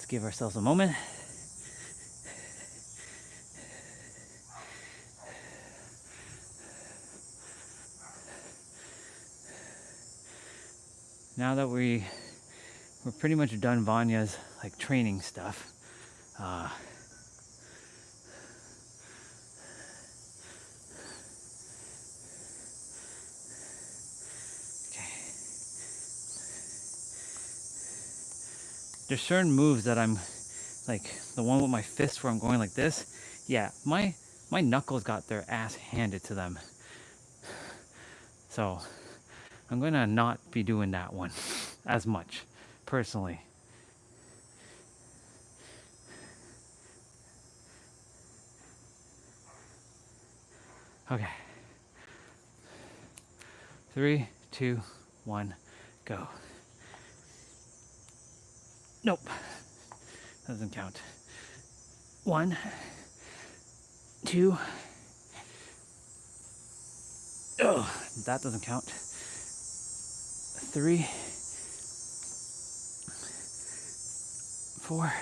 H: give ourselves a moment. Now that we're pretty much done Vanya's like training stuff, there's certain moves that I'm like the one with my fist where I'm going like this. Yeah, my knuckles got their ass handed to them. So I'm gonna not be doing that one as much, personally. Okay. 3, 2, 1, go. Nope. Doesn't count. 1, 2. Oh, that doesn't count. 3, 4,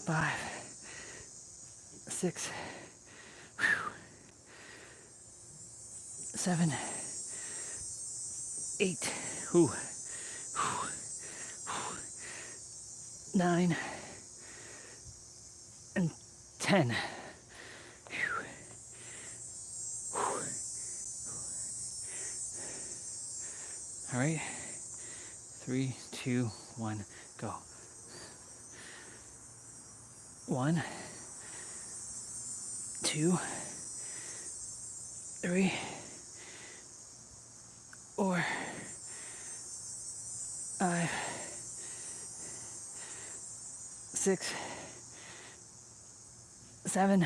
H: 5, 6, 7, 8, 9, and 10. All right. 3, 2, 1, go. 1, 2, 3, 4, 5, 6, 7,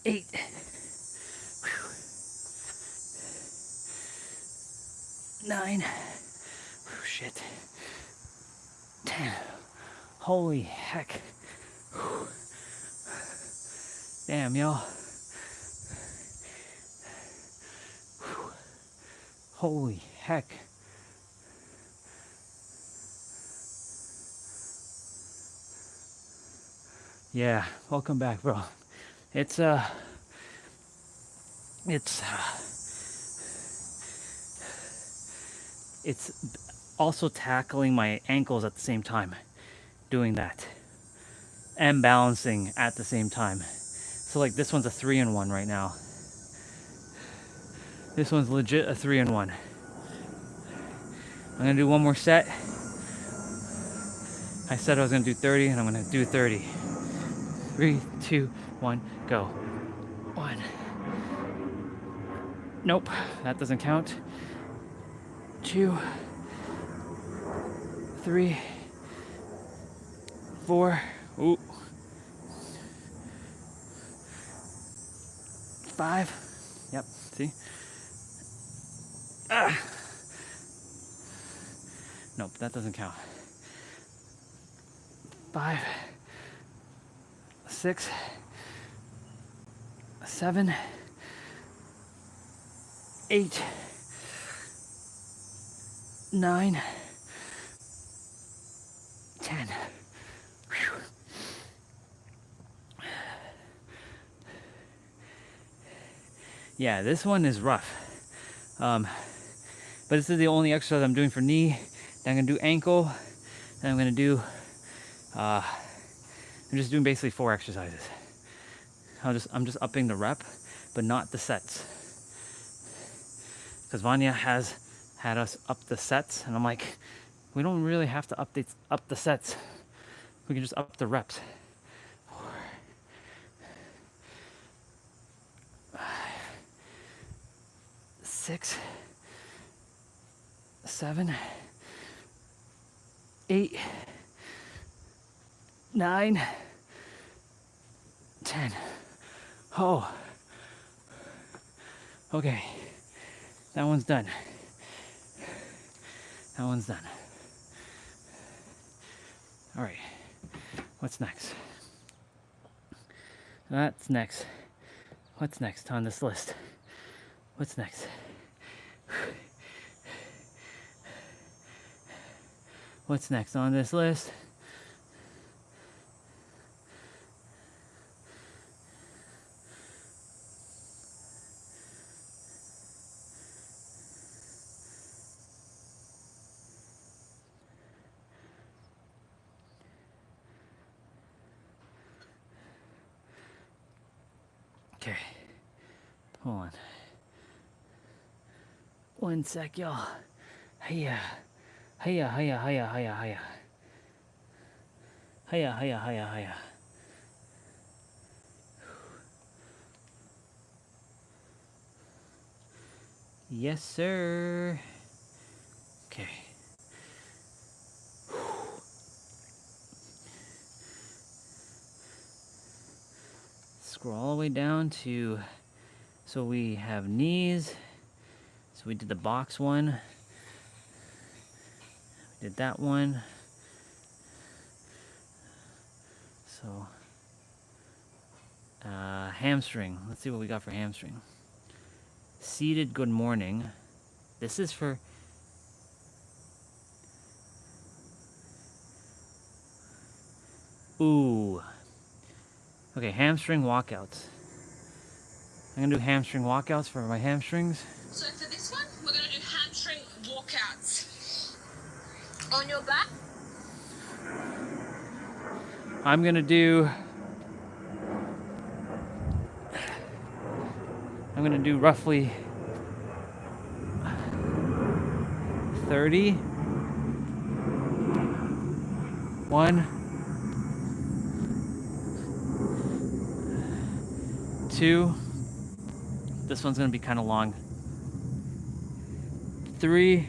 H: 8. 9. Shit. 10. Holy heck. Damn, y'all. Holy heck. Yeah, welcome back, bro. It's also tackling my ankles at the same time, doing that, and balancing at the same time. So like this one's a 3-in-1 right now. This one's legit a 3-in-1. I'm gonna do one more set. I said I was gonna do 30, and I'm gonna do 30. 3, 2, 1, go. 1. Nope, that doesn't count. 2, 3, 4. Ooh. 5. Yep, see? Ah. Nope, that doesn't count. 5, 6, 7, 8, 9, 10. Whew. Yeah, this one is rough. But this is the only exercise I'm doing for knee. Then I'm gonna do ankle. Then I'm gonna do, I'm just doing basically 4 exercises. I'm just upping the rep, but not the sets. Because Vanya has had us up the sets, and I'm like, we don't really have to up the sets. We can just up the reps. 4, 5, 6, 7, 8, 9, 10. Oh. Okay. That one's done. That one's done. All right. What's next? That's next. What's next on this list? What's next? What's next on this list? Okay. Hold on. One sec, y'all. Hiya. Hiya, hiya, hiya, hiya, hiya. Hiya, hiya, hiya, hiya. Yes, sir. Okay. Scroll all the way down to, so we have knees. So we did the box one. We did that one. So, hamstring. Let's see what we got for hamstring. Seated good morning. This is for... Ooh. Okay, hamstring walkouts. I'm gonna do hamstring walkouts for my hamstrings.
J: So for this one, we're gonna do hamstring walkouts. On your back.
H: I'm gonna do roughly 30. 1, 2. This one's gonna be kind of long. 3.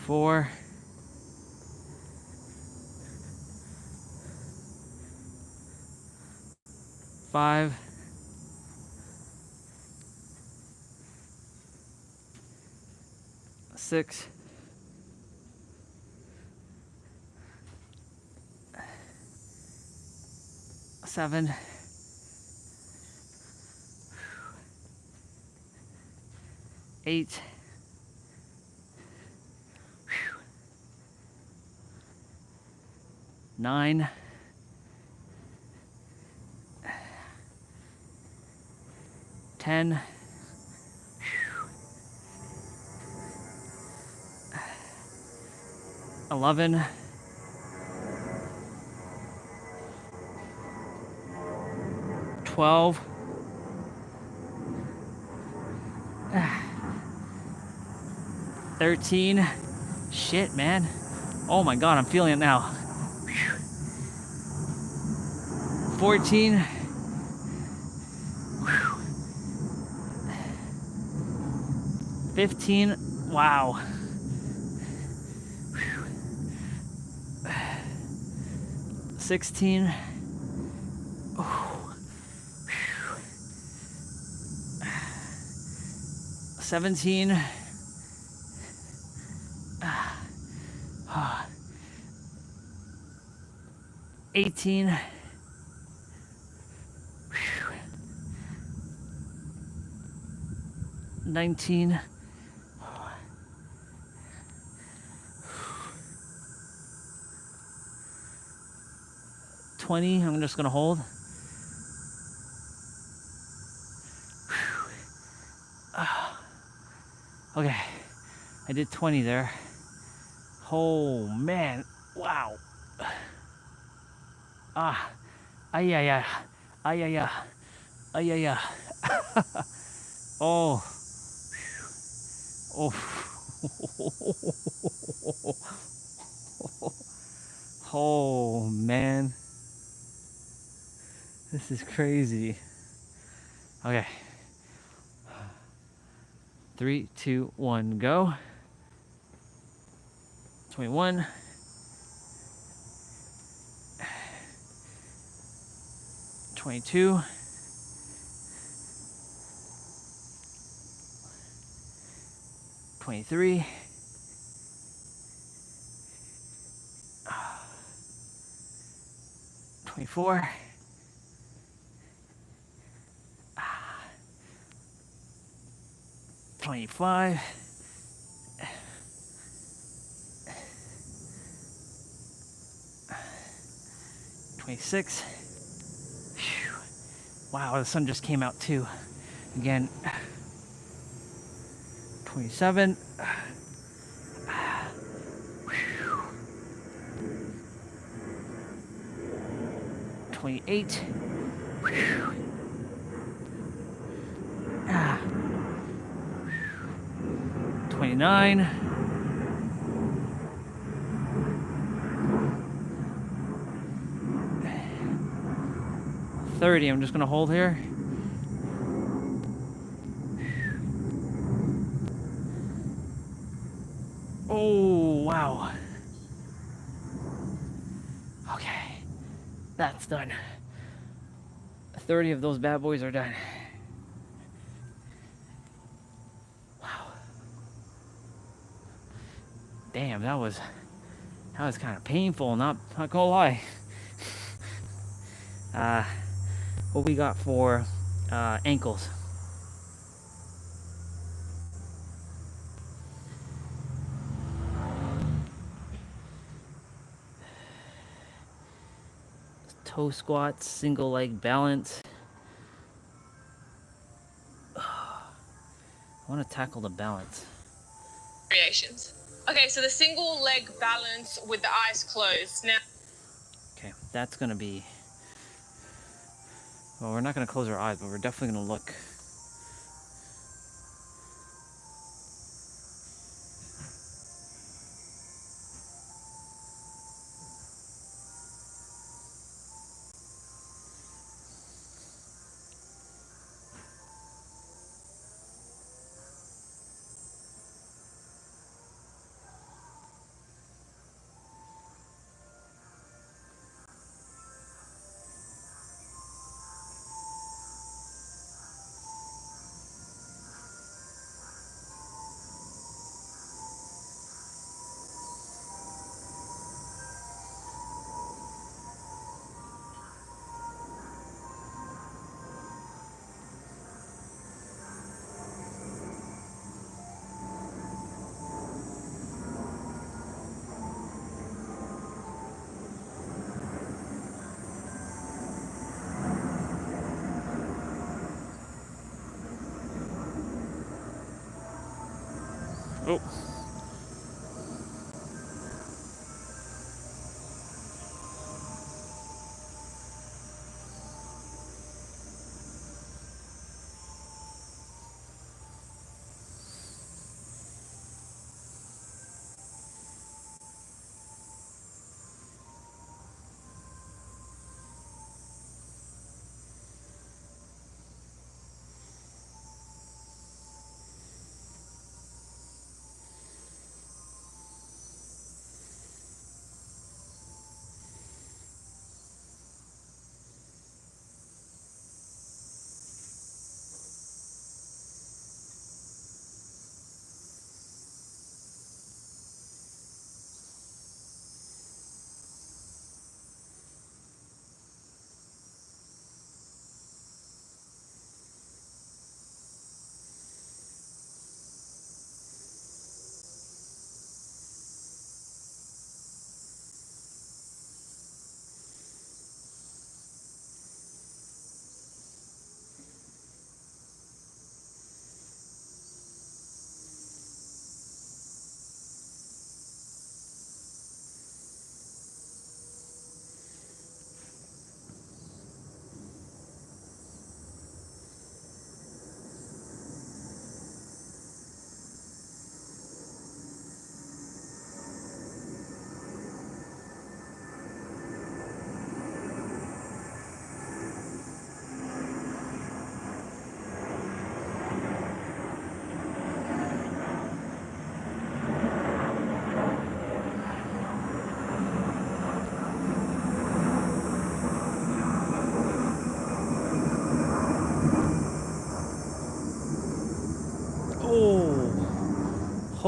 H: 4. 5. 6. 7. 8. 9. 10. 11. 12. 13. Shit, man. Oh my god, I'm feeling it now. 14. 15. Wow. 16. 17. 18. 19. 20. I'm just gonna hold. Okay, I did 20 there. Oh man, wow. Ah, ay ay ay, ay ay ay, ay ay ay. Oh, oh, oh man, this is crazy. Okay, 3, 2, 1, go. 21. 22. 23. 24. 25. 26. Phew. Wow, the sun just came out too. Again. 27. 28. 29. 30. I'm just gonna hold here. Oh, wow. Okay, that's done. 30 of those bad boys are done. Wow. Damn, that was kind of painful, not gonna lie. What we got for ankles? Toe squats, single leg balance. I want to tackle the balance.
J: Variations. Okay, so the single leg balance with the eyes closed. Now,
H: Okay, that's gonna be. Well, we're not gonna close our eyes, but we're definitely gonna look.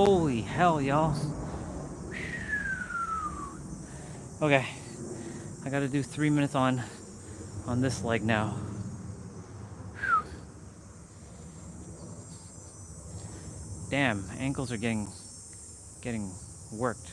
H: Holy hell, y'all. Okay, I gotta do 3 minutes on this leg now. Damn, ankles are getting worked.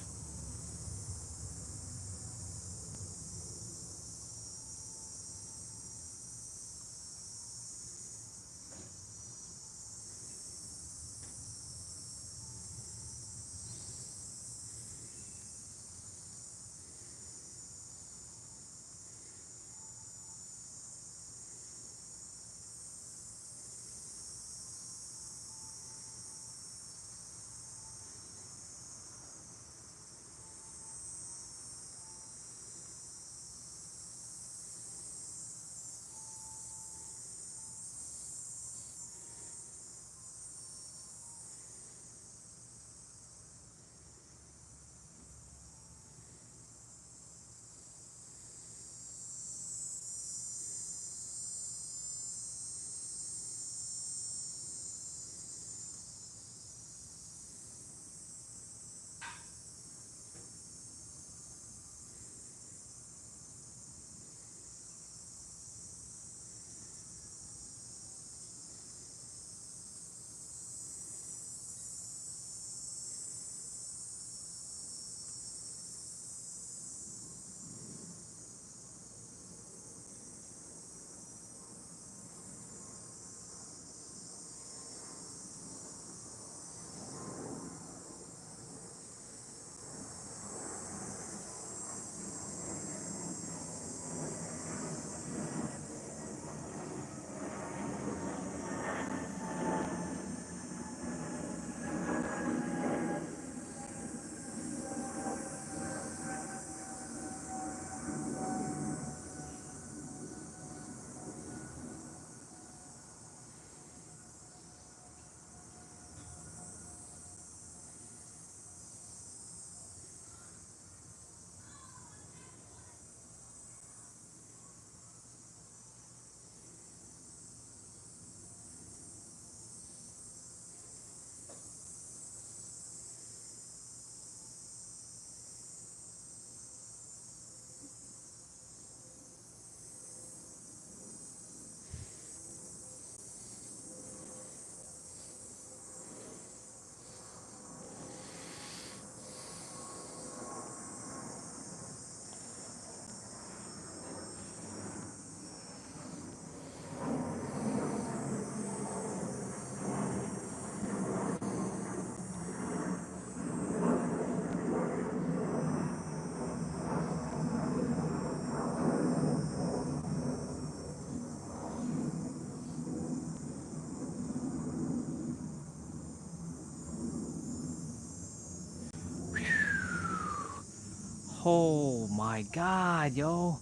H: Oh my god, yo.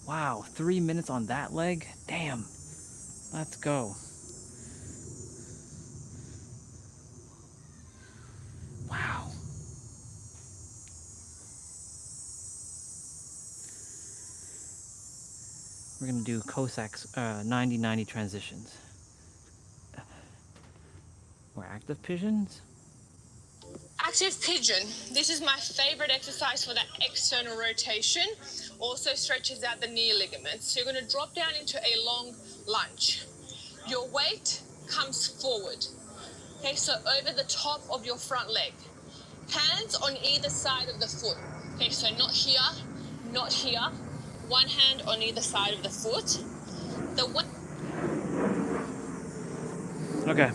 H: Wow, 3 minutes on that leg? Damn. Let's go. Wow. We're gonna do Cossacks 90-90 transitions. Or active pigeons?
J: Active pigeon. This is my favorite exercise for that external rotation. Also stretches out the knee ligaments. So you're going to drop down into a long lunge. Your weight comes forward. Okay, so over the top of your front leg. Hands on either side of the foot. Okay, so not here, not here. One hand on either side of the foot. The weight.
H: Okay.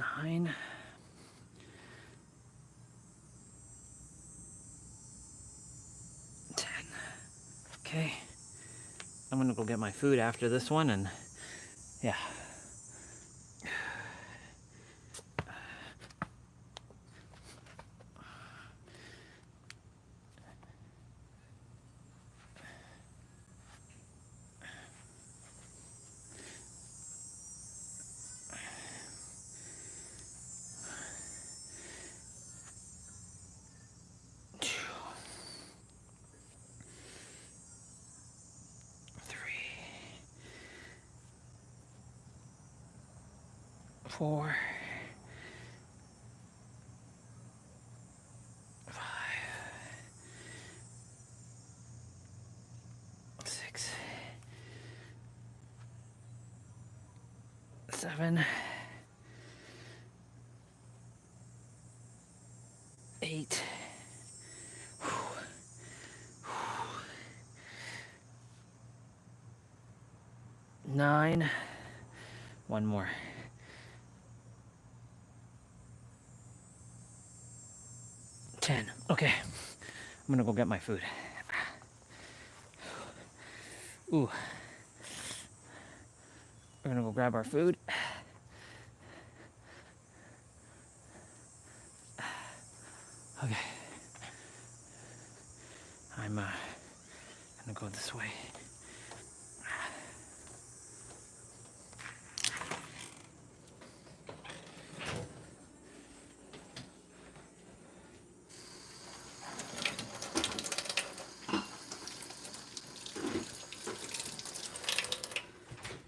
H: 9. 10. Okay. I'm gonna go get my food after this one, and yeah. Four, 5, 6, 7, 8, 9. One more. 10. Okay. I'm gonna go get my food. Ooh. We're gonna go grab our food. Okay. I'm gonna go this way.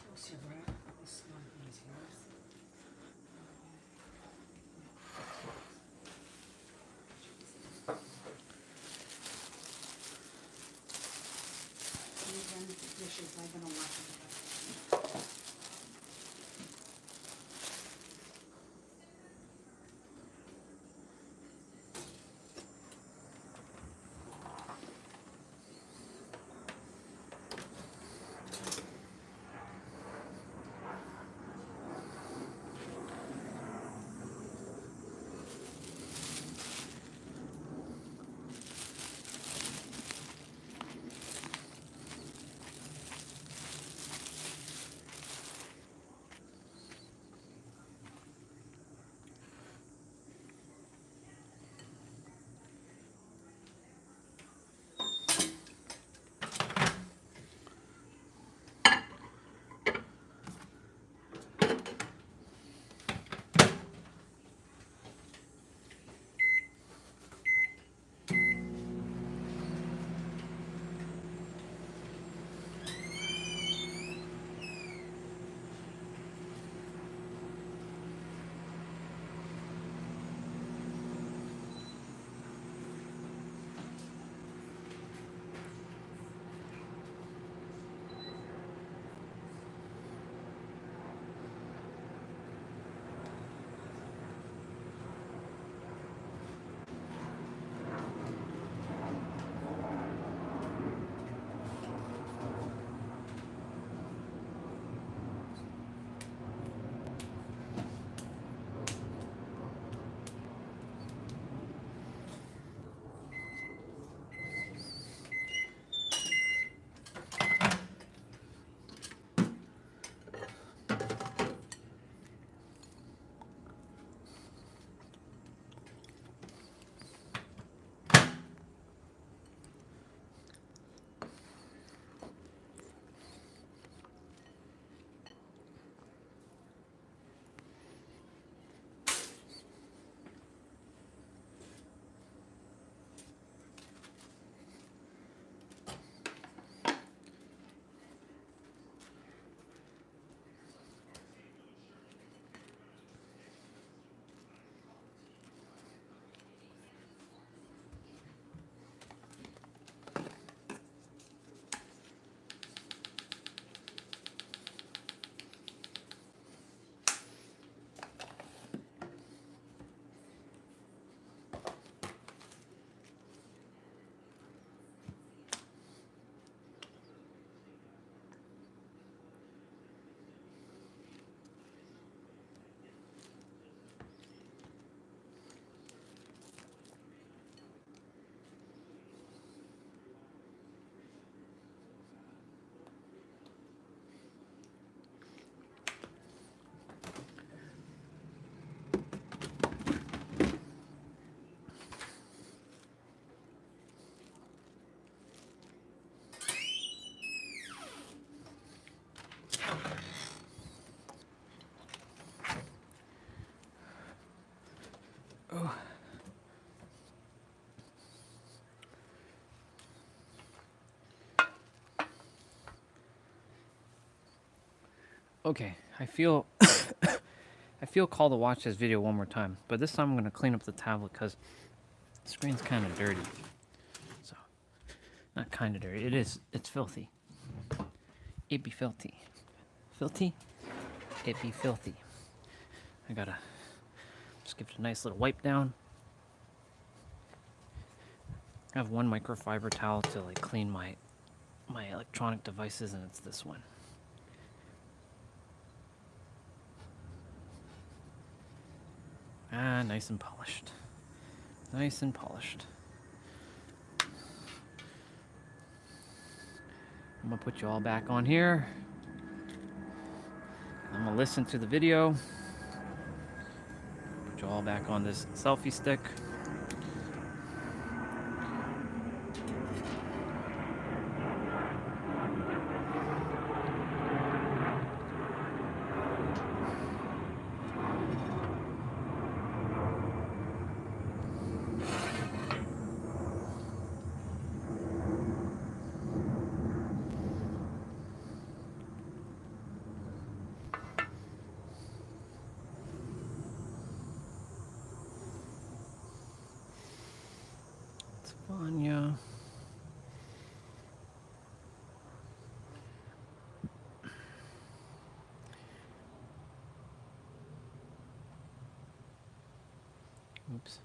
D: What's your breath? This one is yours.
H: Okay, I feel I feel called to watch this video one more time, but this time I'm gonna clean up the tablet because the screen's kind of dirty. So, not kind of dirty. It is. It's filthy. It be filthy. Filthy? It be filthy. I gotta just give it a nice little wipe down. I have one microfiber towel to like clean my electronic devices, and it's this one. Ah, nice and polished. Nice and polished. I'm gonna put you all back on here. I'm gonna listen to the video. Put you all back on this selfie stick. It's Vanya. Oops.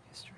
H: History.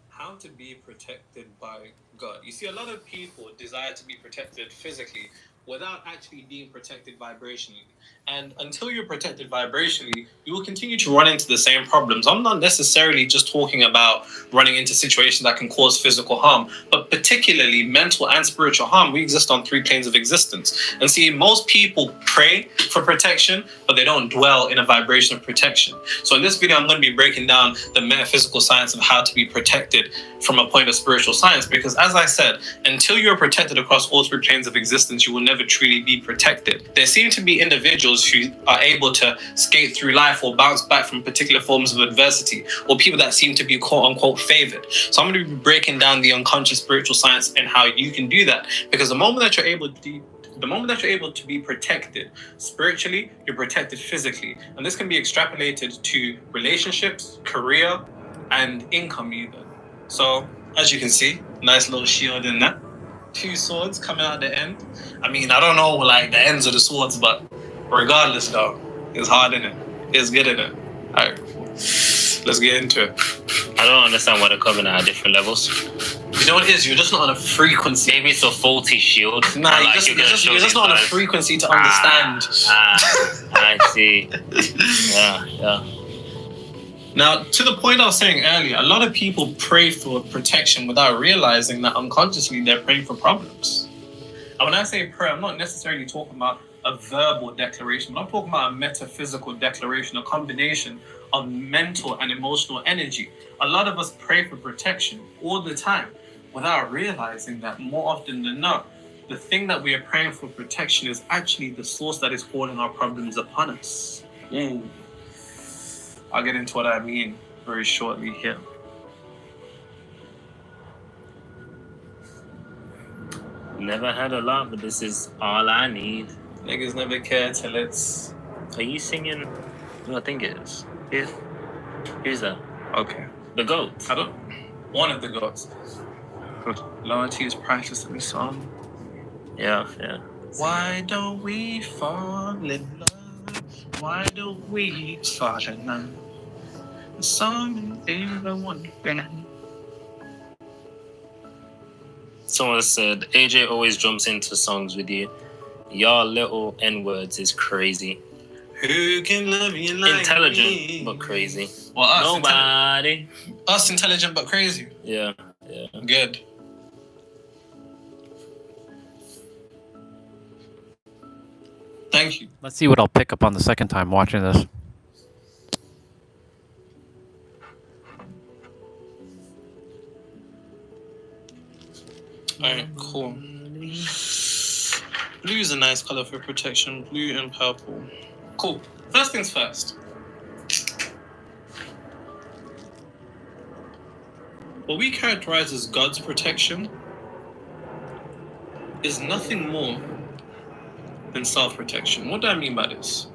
E: How to be protected by God. You see, a lot of people desire to be protected physically without actually being protected vibrationally. And until you're protected vibrationally, you will continue to run into the same problems. I'm not necessarily just talking about running into situations that can cause physical harm, but particularly mental and spiritual harm. We exist on 3 planes of existence. And see, most people pray for protection, but they don't dwell in a vibration of protection. So in this video, I'm going to be breaking down the metaphysical science of how to be protected from a point of spiritual science. Because as I said, until you're protected across all 3 planes of existence, you will never truly be protected. There seem to be individuals who are able to skate through life or bounce back from particular forms of adversity, or people that seem to be quote unquote favored. So I'm going to be breaking down the unconscious spiritual science and how you can do that. Because the moment that you're able to be protected spiritually, you're protected physically. And this can be extrapolated to relationships, career, and income even. So as you can see, nice little shield in that. 2 swords coming out the end. I mean, I don't know like the ends of the swords, but regardless though, it's hard in it. It's good in it. Alright, let's get into it.
F: I don't understand why they're coming at different levels.
E: You know what it is? You're just not on a frequency.
F: Maybe it's a faulty shield.
E: Nah, you're just not on a frequency to understand.
F: I see. Yeah.
E: Now, to the point I was saying earlier, a lot of people pray for protection without realizing that unconsciously they're praying for problems. And when I say prayer, I'm not necessarily talking about a verbal declaration, but I'm talking about a metaphysical declaration, a combination of mental and emotional energy. A lot of us pray for protection all the time without realizing that more often than not, the thing that we are praying for protection is actually the source that is calling our problems upon us. I'll get into what I mean very shortly here.
F: Never had a lot, but this is all I need.
E: Niggas never care till it's...
F: Are you singing? No, I think it is. Who's that?
E: Okay.
F: The goat.
E: I don't... One of the goats. Loyalty is priceless in the song.
F: Yeah.
E: Why don't we fall in love? Why don't we fall in love? The song is the one thing.
F: Someone said, AJ always jumps into songs with you. Y'all little N-words is crazy.
E: Who can love you like
F: intelligent,
E: me?
F: But crazy.
E: Well, us
F: Nobody.
E: Us intelligent but crazy.
F: Yeah.
E: Good. Thank you.
H: Let's see what I'll pick up on the second time watching this.
E: Alright, cool. Blue is a nice color for protection. Blue and purple. Cool. First things first. what we characterize as God's protection is nothing more than self-protection. What do I mean by this?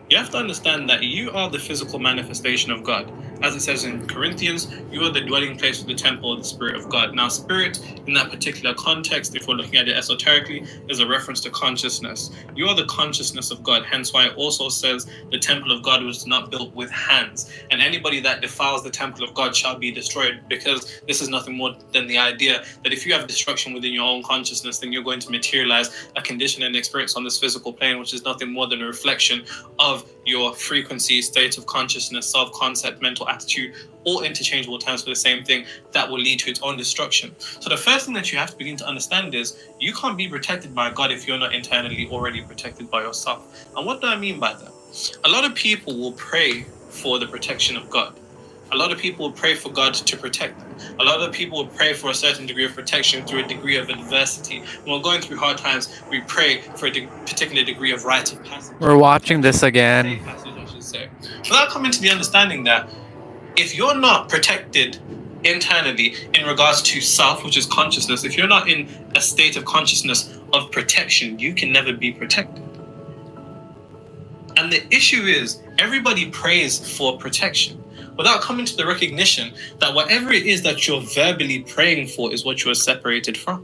E: You have to understand that you are the physical manifestation of God. As it says in Corinthians, you are the dwelling place of the temple of the Spirit of God. Now, spirit, in that particular context, if we're looking at it esoterically, is a reference to consciousness. You are the consciousness of God. Hence why it also says the temple of God was not built with hands. And anybody that defiles the temple of God shall be destroyed, because this is nothing more than the idea that if you have destruction within your own consciousness, then you're going to materialize a condition and experience on this physical plane, which is nothing more than a reflection of your frequency, state of consciousness, self-concept, mental attitude, all interchangeable terms for the same thing that will lead to its own destruction. So the first thing that you have to begin to understand is you can't be protected by God if you're not internally already protected by yourself. And what do I mean by that? A lot of people will pray for the protection of God. A lot of people will pray for God to protect them. A lot of people will pray for a certain degree of protection through a degree of adversity. When we're going through hard times, we pray for a particular degree of rite of passage.
C: We're watching this again.
E: Safe passage, I should say. Without coming to the understanding that if you're not protected internally in regards to self, which is consciousness, if you're not in a state of consciousness of protection, you can never be protected. And the issue is, everybody prays for protection without coming to the recognition that whatever it is that you're verbally praying for is what you are separated from.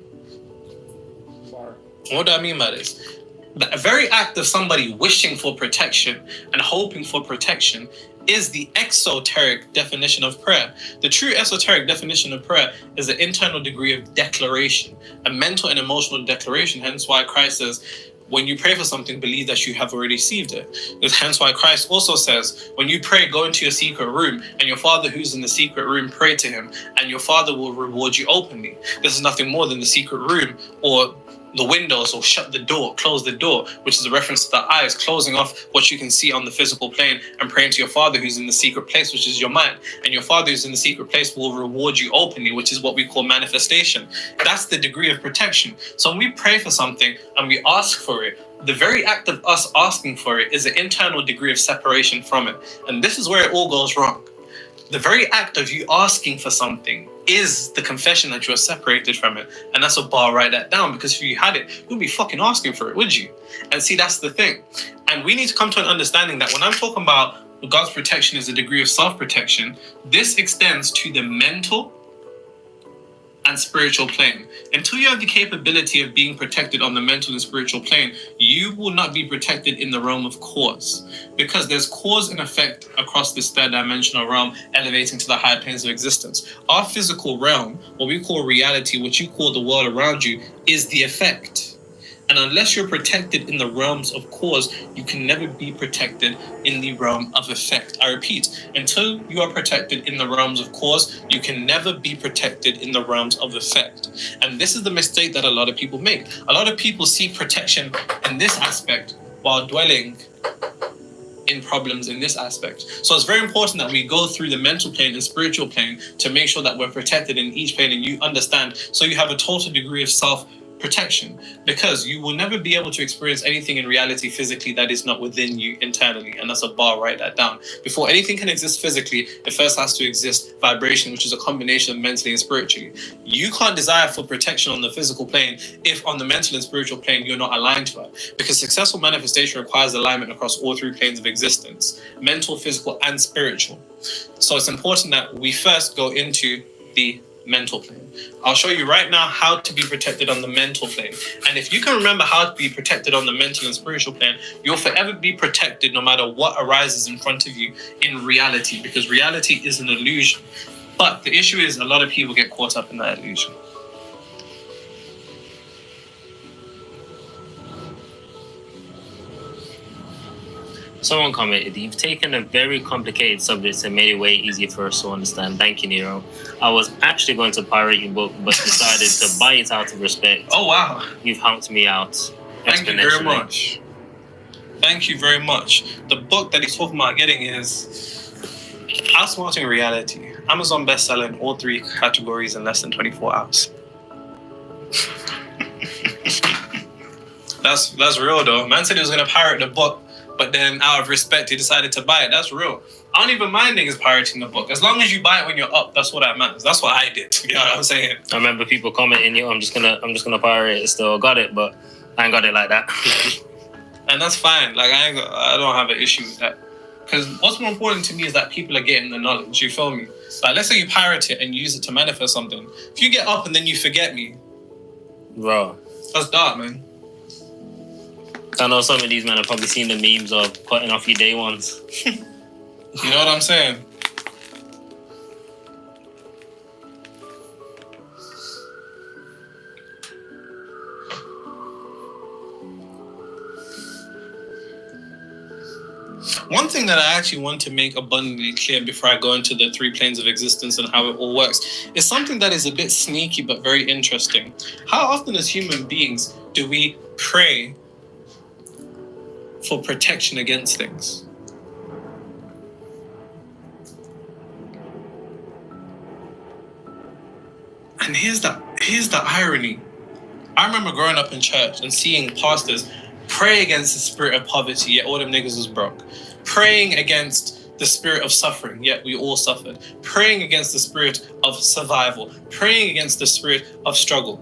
E: What do I mean by this? The very act of somebody wishing for protection and hoping for protection is the exoteric definition of prayer. The true esoteric definition of prayer is an internal degree of declaration, a mental and emotional declaration. Hence why Christ says, when you pray for something, believe that you have already received it. Hence why Christ also says, when you pray, go into your secret room, and your Father who's in the secret room, pray to him, and your Father will reward you openly. This is nothing more than the secret room, or the windows, or shut the door, close the door, which is a reference to the eyes, closing off what you can see on the physical plane and praying to your Father who's in the secret place, which is your mind. And your Father who's in the secret place will reward you openly, which is what we call manifestation. That's the degree of protection. So when we pray for something and we ask for it, the very act of us asking for it is an internal degree of separation from it. And this is where it all goes wrong. The very act of you asking for something is the confession that you are separated from it. And that's a bar, write that down, because if you had it, you'd be fucking asking for it, would you? And see, that's the thing. And we need to come to an understanding that when I'm talking about God's protection is a degree of self-protection, this extends to the mental and spiritual plane. Until you have the capability of being protected on the mental and spiritual plane, you will not be protected in the realm of cause, because there's cause and effect across this third dimensional realm, elevating to the higher planes of existence. Our physical realm, what we call reality, what you call the world around you, is the effect. And unless you're protected in the realms of cause, you can never be protected in the realm of effect. I repeat, until you are protected in the realms of cause, you can never be protected in the realms of effect. And this is the mistake that a lot of people make. A lot of people seek protection in this aspect while dwelling in problems in this aspect. So it's very important that we go through the mental plane and spiritual plane to make sure that we're protected in each plane, and you understand, so you have a total degree of self-protection, because you will never be able to experience anything in reality physically that is not within you internally. And that's a bar, write that down. Before anything can exist physically, it first has to exist vibration, which is a combination of mentally and spiritually. You can't desire for protection on the physical plane if on the mental and spiritual plane you're not aligned to it, because successful manifestation requires alignment across all three planes of existence: mental, physical, and spiritual. So it's important that we first go into the mental plane. I'll show you right now how to be protected on the mental plane. And if you can remember how to be protected on the mental and spiritual plane, you'll forever be protected no matter what arises in front of you in reality, because reality is an illusion. But the issue is, a lot of people get caught up in that illusion.
F: Someone commented, you've taken a very complicated subject and made it way easier for us to understand. Thank you, Nero. I was actually going to pirate your book, but decided to buy it out of respect.
E: Oh, wow.
F: You've helped me out.
E: Thank you very much. Thank you very much. The book that he's talking about getting is Outsmarting Reality. Amazon bestseller in all three categories in less than 24 hours. That's real though. Man said he was going to pirate the book, but then out of respect, he decided to buy it. That's real. I don't even mind niggas pirating the book. As long as you buy it when you're up, that's what that matters. That's what I did. You know what I'm saying?
F: I remember people commenting, "Yo, I'm just gonna pirate it. Still got it, but I ain't got it like that."
E: And that's fine. Like I don't have an issue with that. Because what's more important to me is that people are getting the knowledge. You feel me? Like let's say you pirate it and you use it to manifest something. If you get up and then you forget me,
F: Bro,
E: that's dark, man.
F: I know some of these men have probably seen the memes of cutting off your day ones.
E: You know what I'm saying? One thing that I actually want to make abundantly clear before I go into the 3 planes of existence and how it all works is something that is a bit sneaky but very interesting. How often as human beings do we pray for protection against things? And here's the irony. I remember growing up in church and seeing pastors pray against the spirit of poverty, yet all them niggas was broke. Praying against the spirit of suffering, yet we all suffered. Praying against the spirit of survival. Praying against the spirit of struggle.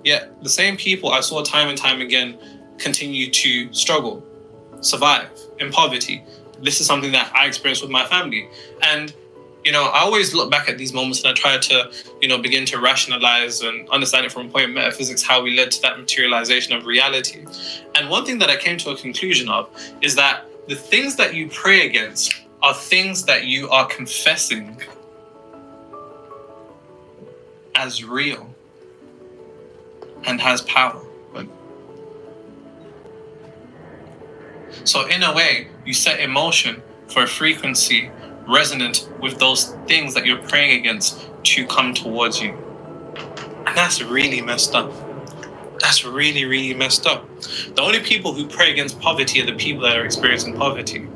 E: Yet the same people I saw time and time again continue to struggle, survive in poverty. This is something that I experienced with my family. And you know, I always look back at these moments and I try to, you know, begin to rationalize and understand it from a point of metaphysics, how we led to that materialization of reality. And one thing that I came to a conclusion of is that the things that you pray against are things that you are confessing as real and has power. So in a way, you set in motion for a frequency resonant with those things that you're praying against to come towards you. And that's really messed up. That's really, really messed up. The only people who pray against poverty are the people that are experiencing poverty.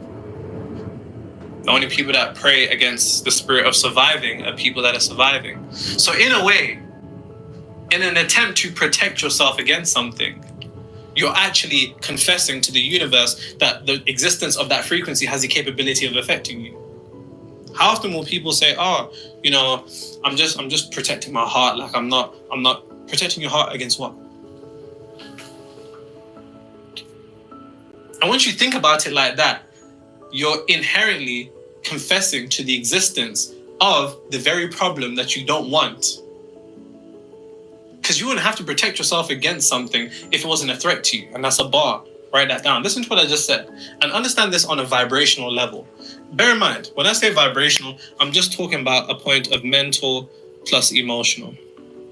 E: The only people that pray against the spirit of surviving are people that are surviving. So in a way, in an attempt to protect yourself against something, you're actually confessing to the universe that the existence of that frequency has the capability of affecting you. How often will people say, "Oh, you know, I'm just protecting my heart. Like I'm not protecting your heart against what?" And once you think about it like that, you're inherently confessing to the existence of the very problem that you don't want. Because you wouldn't have to protect yourself against something if it wasn't a threat to you. And that's a bar. Write that down. Listen to what I just said. And understand this on a vibrational level. Bear in mind, when I say vibrational, I'm just talking about a point of mental plus emotional.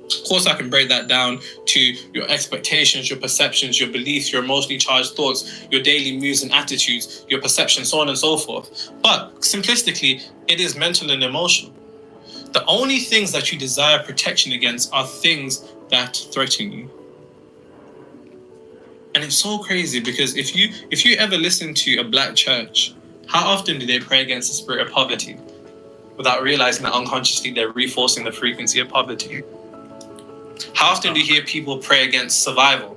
E: Of course, I can break that down to your expectations, your perceptions, your beliefs, your emotionally charged thoughts, your daily moods and attitudes, your perceptions, so on and so forth. But simplistically, it is mental and emotional. The only things that you desire protection against are things that threaten you. And it's so crazy because if you ever listen to a black church, how often do they pray against the spirit of poverty without realizing that unconsciously they're reinforcing the frequency of poverty? How often do you hear people pray against survival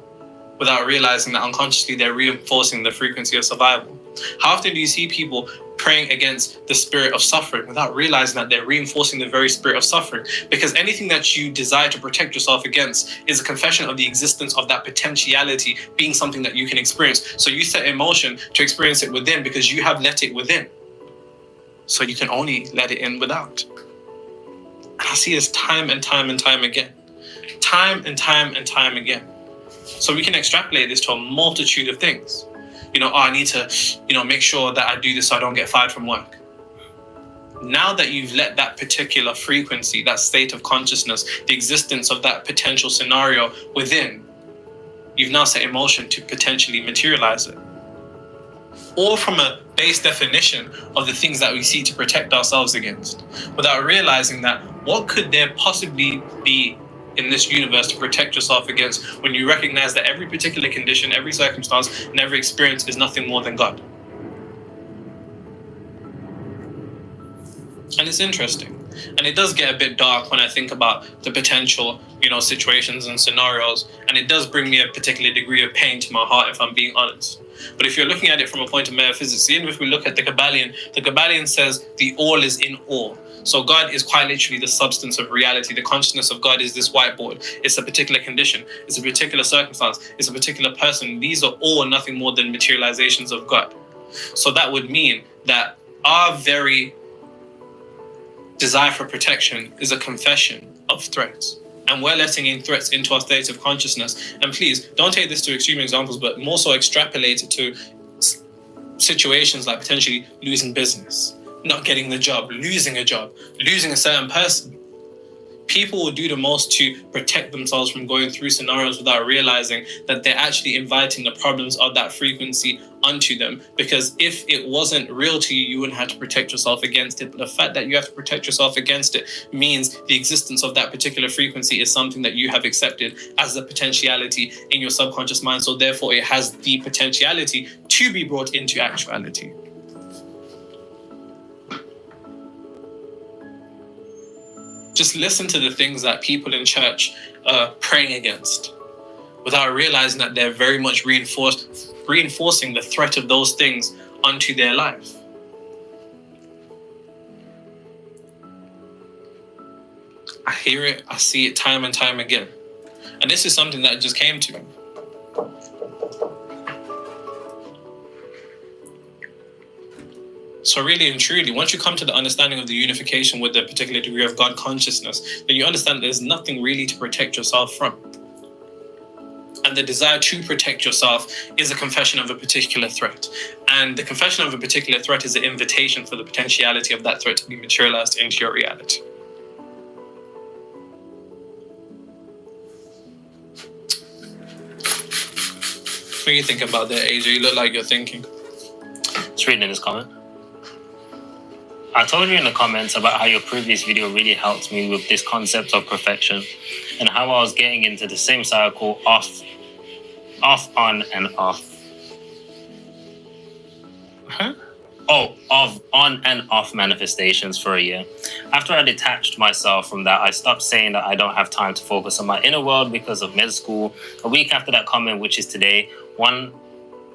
E: without realizing that unconsciously they're reinforcing the frequency of survival? How often do you see people praying against the spirit of suffering without realizing that they're reinforcing the very spirit of suffering? Because anything that you desire to protect yourself against is a confession of the existence of that potentiality being something that you can experience. So you set in motion to experience it within because you have let it within. So you can only let it in without. And I see this time and time and time again. Time and time and time again. So we can extrapolate this to a multitude of things. You know, I need to, make sure that I do this so I don't get fired from work. Now that you've let that particular frequency, that state of consciousness, the existence of that potential scenario within, you've now set in motion to potentially materialize it. All from a base definition of the things that we see to protect ourselves against, without realizing that what could there possibly be in this universe to protect yourself against when you recognize that every particular condition, every circumstance, and every experience is nothing more than God. And it's interesting. And it does get a bit dark when I think about the potential, situations and scenarios. And it does bring me a particular degree of pain to my heart, if I'm being honest. But if you're looking at it from a point of metaphysics, even if we look at the Kabbalion says the all is in all. So God is quite literally the substance of reality. The consciousness of God is this whiteboard. It's a particular condition. It's a particular circumstance. It's a particular person. These are all nothing more than materializations of God. So that would mean that our very desire for protection is a confession of threats. And we're letting in threats into our state of consciousness. And please, don't take this to extreme examples, but more so extrapolate it to situations like potentially losing business, not getting the job, losing a job, losing a certain person. People will do the most to protect themselves from going through scenarios without realizing that they're actually inviting the problems of that frequency onto them. Because if it wasn't real to you, you wouldn't have to protect yourself against it. But the fact that you have to protect yourself against it means the existence of that particular frequency is something that you have accepted as a potentiality in your subconscious mind. So therefore, it has the potentiality to be brought into actuality. Just listen to the things that people in church are praying against without realizing that they're very much reinforcing the threat of those things onto their life. I hear it, I see it time and time again. And this is something that just came to me. So really and truly, once you come to the understanding of the unification with a particular degree of God consciousness, then you understand there's nothing really to protect yourself from. And the desire to protect yourself is a confession of a particular threat. And the confession of a particular threat is an invitation for the potentiality of that threat to be materialized into your reality. What do you think about that, AJ? You look like you're thinking.
F: Just reading this comment. I told you in the comments about how your previous video really helped me with this concept of perfection and how I was getting into the same cycle off, on, and off. Of on and off manifestations for a year. After I detached myself from that, I stopped saying that I don't have time to focus on my inner world because of med school. A week after that comment, which is today, one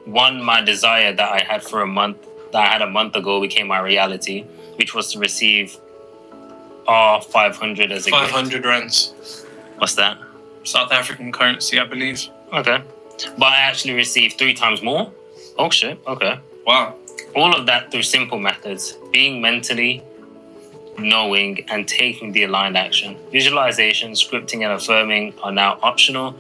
F: my desire that I had for a month ago became my reality, which was to receive 500 as a
E: 500 rands.
F: What's that?
E: South African currency, I believe.
F: Okay. But I actually received 3 times more? Oh shit, okay.
E: Wow.
F: All of that through simple methods, being mentally, knowing, and taking the aligned action. Visualization, scripting, and affirming are now optional.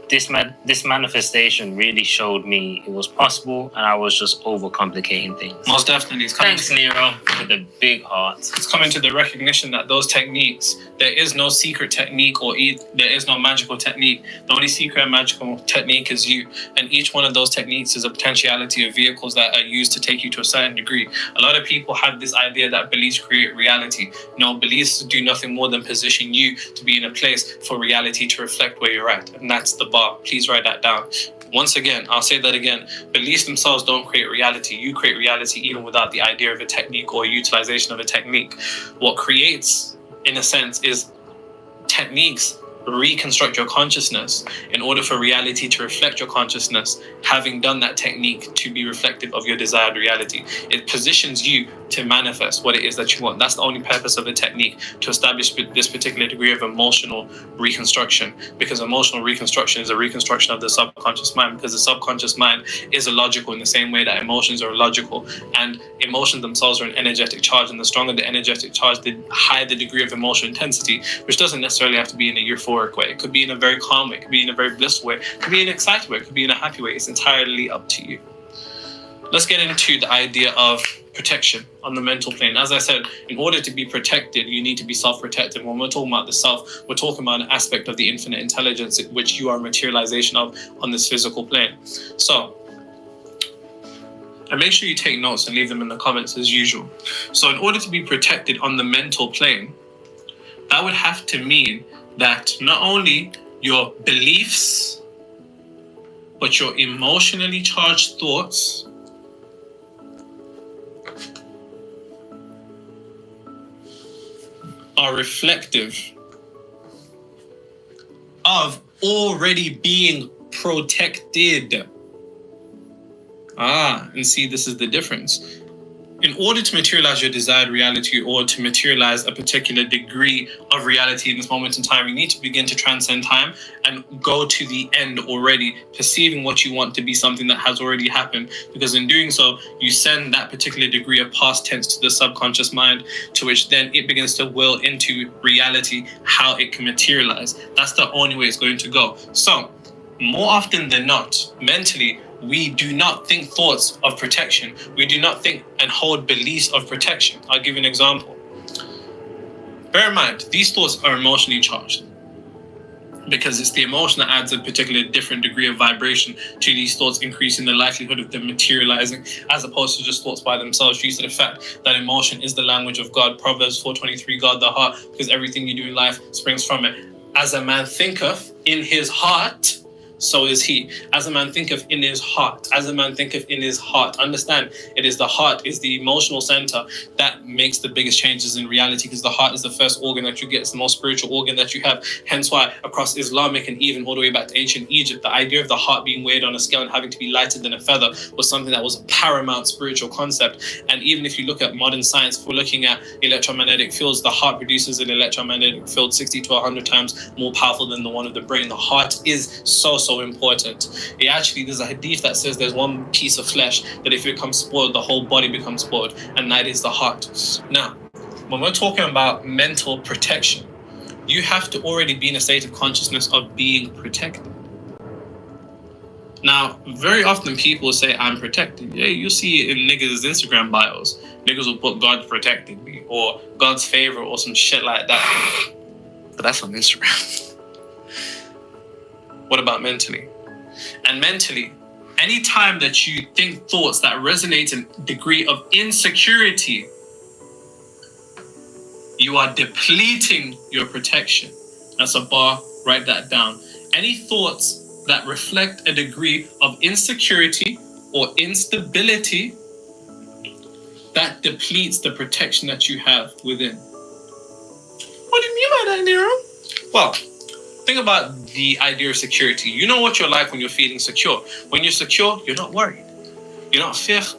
F: This manifestation really showed me it was possible, and I was just overcomplicating things.
E: Most definitely.
F: Thanks, Nero, with a big heart.
E: It's coming to the recognition that those techniques, there is no secret technique or there is no magical technique. The only secret and magical technique is you. And each one of those techniques is a potentiality of vehicles that are used to take you to a certain degree. A lot of people have this idea that beliefs create reality. No, beliefs do nothing more than position you to be in a place for reality to reflect where you're at. And that's the bar. Please write that down. Once again, I'll say that again. Beliefs themselves don't create reality. You create reality even without the idea of a technique or utilization of a technique. What creates, in a sense, is techniques reconstruct your consciousness in order for reality to reflect your consciousness, having done that technique to be reflective of your desired reality. It positions you to manifest what it is that you want. That's the only purpose of a technique, to establish this particular degree of emotional reconstruction, because emotional reconstruction is a reconstruction of the subconscious mind, because the subconscious mind is illogical in the same way that emotions are illogical, and emotions themselves are an energetic charge, and the stronger the energetic charge, the higher the degree of emotional intensity, which doesn't necessarily have to be in a euphoric way. It could be in a very calm way, it could be in a very blissful way, it could be in an excited way, it could be in a happy way. It's entirely up to you. Let's get into the idea of protection on the mental plane. As I said, in order to be protected, you need to be self-protected. When we're talking about the self, we're talking about an aspect of the infinite intelligence which you are a materialization of on this physical plane. So, and make sure you take notes and leave them in the comments as usual. So in order to be protected on the mental plane, that would have to mean that not only your beliefs, but your emotionally charged thoughts are reflective of already being protected. And see, this is the difference. In order to materialize your desired reality, or to materialize a particular degree of reality in this moment in time, you need to begin to transcend time and go to the end already, perceiving what you want to be something that has already happened. Because in doing so, you send that particular degree of past tense to the subconscious mind, to which then it begins to will into reality how it can materialize. That's the only way it's going to go. So, more often than not, mentally, we do not think thoughts of protection. We do not think and hold beliefs of protection. I'll give you an example. Bear in mind, these thoughts are emotionally charged, because it's the emotion that adds a particular different degree of vibration to these thoughts, increasing the likelihood of them materializing, as opposed to just thoughts by themselves, due to the fact that emotion is the language of God. Proverbs 4:23, guard the heart, because everything you do in life springs from it. As a man thinketh in his heart, so is he. As a man thinketh in his heart. As a man thinketh in his heart. Understand, it is the heart, is the emotional center that makes the biggest changes in reality, because the heart is the first organ that you get. It's the most spiritual organ that you have. Hence why across Islamic and even all the way back to ancient Egypt, the idea of the heart being weighed on a scale and having to be lighter than a feather was something that was a paramount spiritual concept. And even if you look at modern science, if we're looking at electromagnetic fields, the heart produces an electromagnetic field 60 to 100 times more powerful than the one of the brain. The heart is so important. There's a hadith that says there's one piece of flesh that if it becomes spoiled, the whole body becomes spoiled, and that is the heart. Now, when we're talking about mental protection, you have to already be in a state of consciousness of being protected. Now, very often people say, I'm protected. Yeah, you see it in niggas' Instagram bios. Niggas will put God protected me, or God's favor, or some shit like that. But that's on Instagram. What about mentally? And mentally, anytime that you think thoughts that resonate in degree of insecurity, you are depleting your protection. That's a bar, write that down. Any thoughts that reflect a degree of insecurity or instability, that depletes the protection that you have within. What do you mean by that, Nero? Well, think about the idea of security. You know what you're like when you're feeling secure. When you're secure, you're not worried. You're not fearful.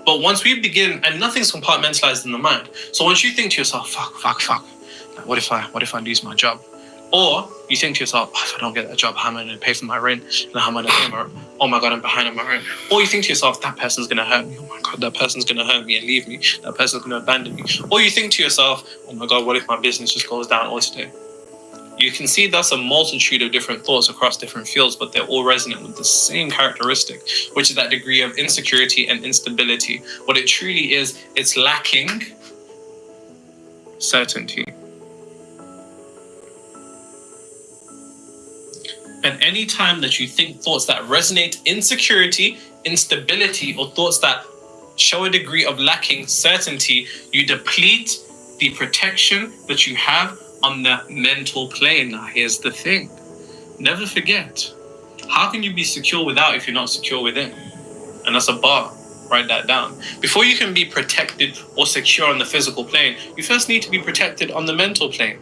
E: But once we begin, and nothing's compartmentalized in the mind. So once you think to yourself, fuck. What if I lose my job? Or you think to yourself, if I don't get that job, how am I going to pay for my rent? And how am I going to pay my rent? Oh my God, I'm behind on my rent. Or you think to yourself, that person's going to hurt me. Oh my God, that person's going to hurt me and leave me. That person's going to abandon me. Or you think to yourself, oh my God, what if my business just goes down all today? You can see that's a multitude of different thoughts across different fields, but they're all resonant with the same characteristic, which is that degree of insecurity and instability. What it truly is, it's lacking certainty. And any time that you think thoughts that resonate insecurity, instability, or thoughts that show a degree of lacking certainty, you deplete the protection that you have on the mental plane. Now, here's the thing. Never forget, how can you be secure without if you're not secure within? And that's a bar. Write that down. Before you can be protected or secure on the physical plane, you first need to be protected on the mental plane,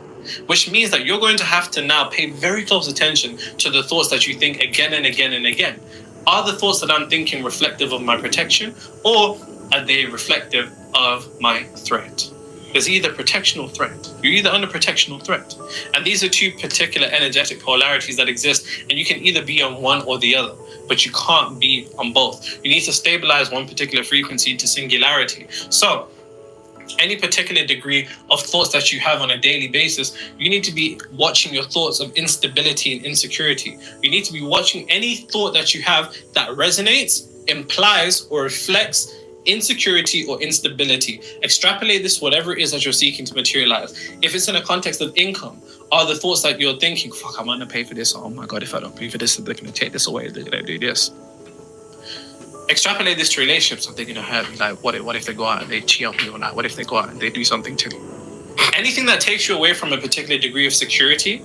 E: which means that you're going to have to now pay very close attention to the thoughts that you think again and again and again. Are the thoughts that I'm thinking reflective of my protection, or are they reflective of my threat? There's either protection or threat. You're either under protection or threat. And these are two particular energetic polarities that exist, and you can either be on one or the other, but you can't be on both. You need to stabilize one particular frequency to singularity. So, any particular degree of thoughts that you have on a daily basis, you need to be watching your thoughts of instability and insecurity. You need to be watching any thought that you have that resonates, implies, or reflects insecurity or instability. Extrapolate this, whatever it is that you're seeking to materialize. If it's in a context of income, are the thoughts that you're thinking, fuck, I'm gonna pay for this. Oh my God, if I don't pay for this, they're gonna take this away. They're gonna do this. Extrapolate this to relationships. Are they gonna hurt me? Like, what if they go out and they cheat on me, or like, what if they go out and they do something to me? Anything that takes you away from a particular degree of security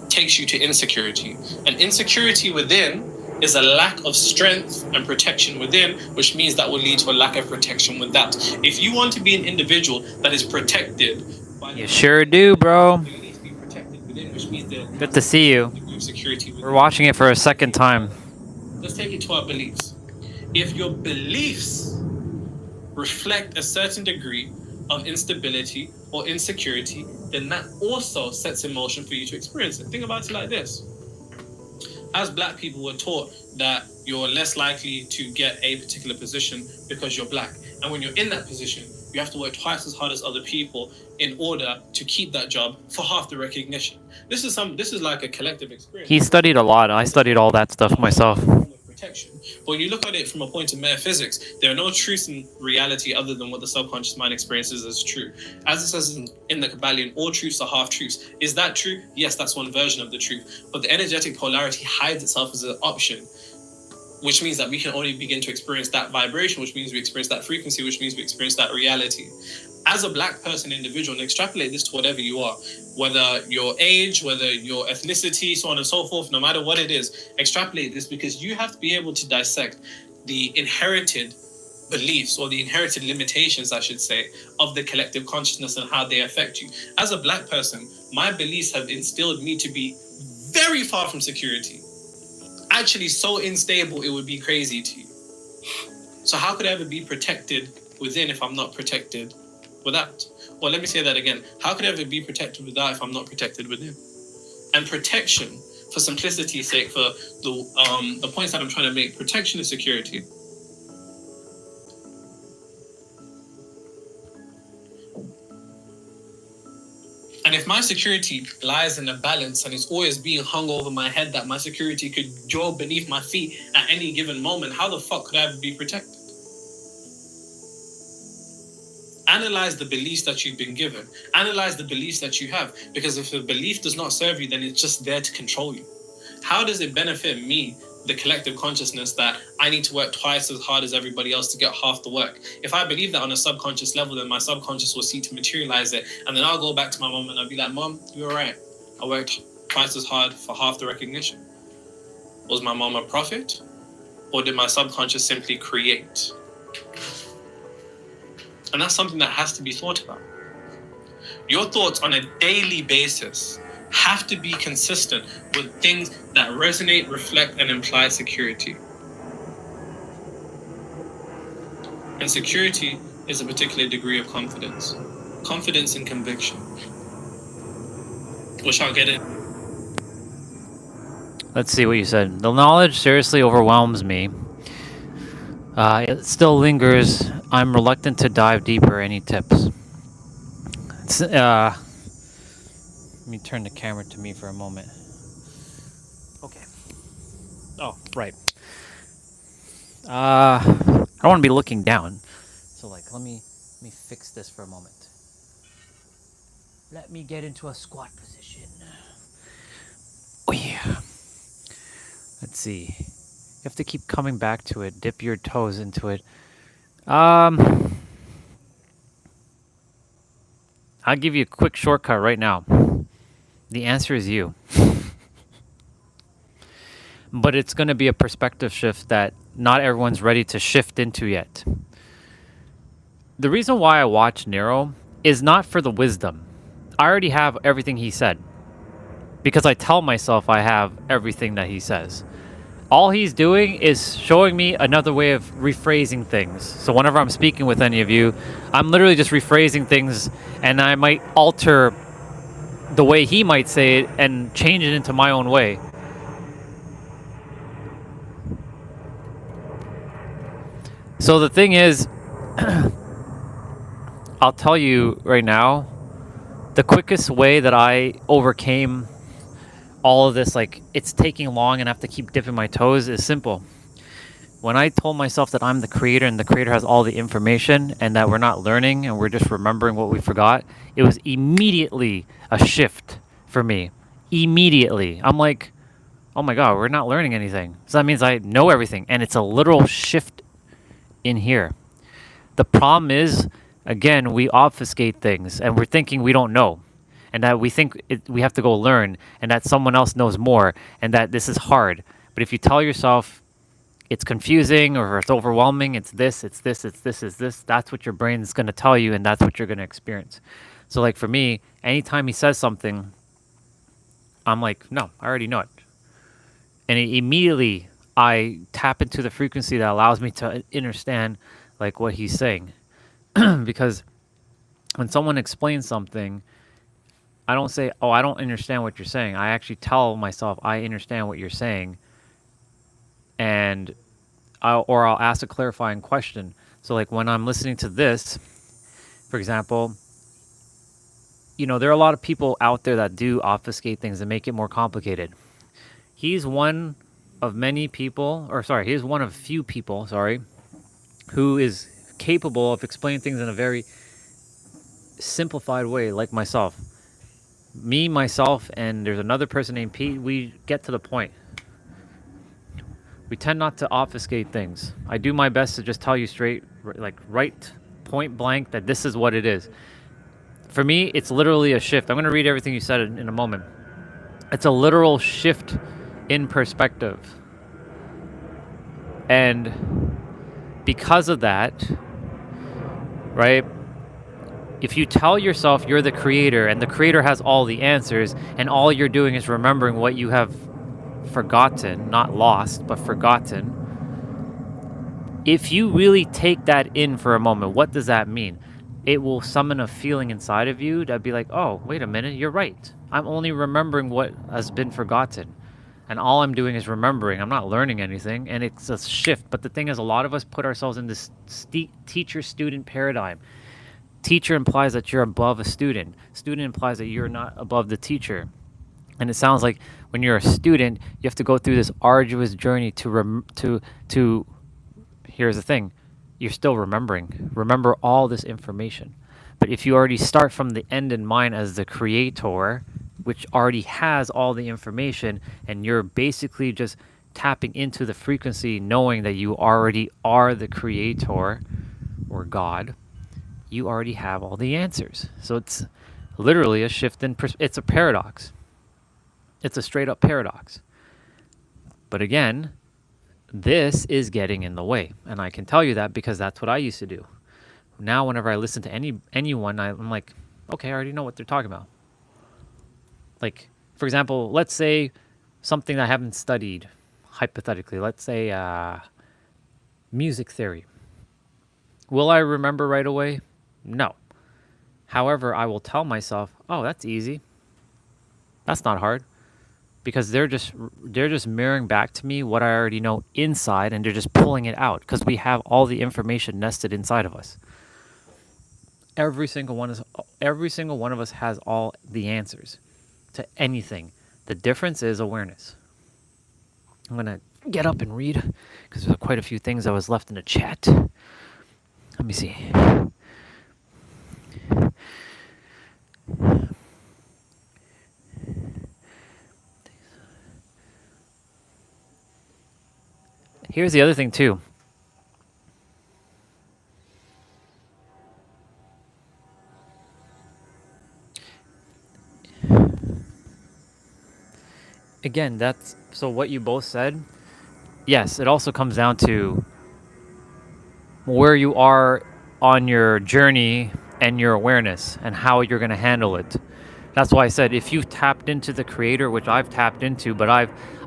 E: takes you to insecurity. And insecurity within is a lack of strength and protection within, which means that will lead to a lack of protection with that. If you want to be an individual that is protected But
H: You sure do, bro.
E: beliefs be protected within, which means there
H: Good
E: has
H: to
E: to
H: see
E: be
H: you.
E: a degree of security
H: We're
E: within.
H: watching it for a second time.
E: Let's take it to our beliefs. If your beliefs reflect a certain degree of instability or insecurity, then that also sets in motion for you to experience it. Think about it like this. As black people, were taught that you're less likely to get a particular position because you're black. And when you're in that position, you have to work twice as hard as other people in order to keep that job for half the recognition. This is like a collective experience.
H: He studied a lot. I studied all that stuff myself.
E: Protection. But when you look at it from a point of metaphysics, there are no truths in reality other than what the subconscious mind experiences as true. As it says in the Kabbalion, all truths are half truths. Is that true? Yes, that's one version of the truth. But the energetic polarity hides itself as an option, which means that we can only begin to experience that vibration, which means we experience that frequency, which means we experience that reality. As a black person individual, and extrapolate this to whatever you are, whether your age, whether your ethnicity, so on and so forth, no matter what it is, extrapolate this, because you have to be able to dissect the inherited beliefs, or the inherited limitations, I should say, of the collective consciousness and how they affect you. As a black person, my beliefs have instilled me to be very far from security. Actually so unstable it would be crazy to you. So how could I ever be protected within if I'm not protected without? Well, let me say that again. How could I ever be protected without if I'm not protected within? And protection, for simplicity's sake, for the points that I'm trying to make, protection is security. And if my security lies in a balance and it's always being hung over my head that my security could jaw beneath my feet at any given moment, how the fuck could I ever be protected? Analyze the beliefs that you've been given. Analyze the beliefs that you have. Because if a belief does not serve you, then it's just there to control you. How does it benefit me, the collective consciousness, that I need to work twice as hard as everybody else to get half the work? If I believe that on a subconscious level, then my subconscious will seek to materialize it. And then I'll go back to my mom and I'll be like, Mom, you're right. I worked twice as hard for half the recognition. Was my mom a prophet? Or did my subconscious simply create? And that's something that has to be thought about. Your thoughts on a daily basis have to be consistent with things that resonate, reflect, and imply security. And security is a particular degree of confidence. Confidence and conviction. Which I'll get in.
H: Let's see what you said. The knowledge seriously overwhelms me. It still lingers. I'm reluctant to dive deeper. Any tips? Let me turn the camera to me for a moment. Okay. Oh, right. I don't want to be looking down. So let me fix this for a moment. Let me get into a squat position. Oh yeah. Let's see. You have to keep coming back to it. Dip your toes into it. I'll give you a quick shortcut right now. The answer is you. But it's going to be a perspective shift that not everyone's ready to shift into yet. The reason why I watch Nero is not for the wisdom. I already have everything he said. Because I tell myself I have everything that he says. All he's doing is showing me another way of rephrasing things. So whenever I'm speaking with any of you, I'm literally just rephrasing things, and I might alter the way he might say it and change it into my own way. So the thing is, I'll tell you right now, the quickest way that I overcame all of this, like it's taking long and I have to keep dipping my toes, is simple. When I told myself that I'm the creator and the creator has all the information and that we're not learning and we're just remembering what we forgot, it was immediately a shift for me. Immediately. I'm like, oh my God, we're not learning anything. So that means I know everything, and it's a literal shift in here. The problem is, again, we obfuscate things and we're thinking we don't know. And that we think we have to go learn, and that someone else knows more, and that this is hard. But if you tell yourself it's confusing or it's overwhelming, it's this, that's what your brain is going to tell you, and that's what you're going to experience.
C: So like for me, anytime he says something, I'm like, no, I already know it. And immediately I tap into the frequency that allows me to understand like what he's saying. Because when someone explains something, I don't say, oh, I don't understand what you're saying. I actually tell myself, I understand what you're saying. And I'll ask a clarifying question. So like when I'm listening to this, for example, there are a lot of people out there that do obfuscate things and make it more complicated. He's one of many people, he's one of few people, who is capable of explaining things in a very simplified way, like myself. Me, myself, and there's another person named Pete, we get to the point. We tend not to obfuscate things. I do my best to just tell you straight, like right point blank, that this is what it is. For me, it's literally a shift. I'm going to read everything you said in a moment. It's a literal shift in perspective. And because of that, right, if you tell yourself you're the creator and the creator has all the answers and all you're doing is remembering what you have forgotten, not lost, but forgotten, if you really take that in for a moment, what does that mean? It will summon a feeling inside of you that'd be like, oh, wait a minute, you're right. I'm only remembering what has been forgotten. And all I'm doing is remembering. I'm not learning anything. And it's a shift. But the thing is, a lot of us put ourselves in this teacher-student paradigm. Teacher implies that you're above a student. Student implies that you're not above the teacher. And it sounds like when you're a student, you have to go through this arduous journey to here's the thing, you're still remembering. Remember all this information. But if you already start from the end in mind as the creator, which already has all the information, and you're basically just tapping into the frequency, knowing that you already are the creator or God, you already have all the answers. So it's literally a shift in it's a paradox. It's a straight up paradox. But again, this is getting in the way. And I can tell you that because that's what I used to do. Now, whenever I listen to anyone, I'm like, okay, I already know what they're talking about. Like, for example, let's say something that I haven't studied, hypothetically. Let's say music theory. Will I remember right away? No. However, I will tell myself, oh, that's easy. That's not hard. Because they're just mirroring back to me what I already know inside, and they're just pulling it out because we have all the information nested inside of us. Every single one of us has all the answers to anything. The difference is awareness. I'm gonna get up and read because there's quite a few things that was left in the chat. Let me see. Here's the other thing too. Again, that's so what you both said. Yes, it also comes down to where you are on your journey and your awareness and how you're going to handle it. That's why I said if you've tapped into the creator, which I've tapped into, but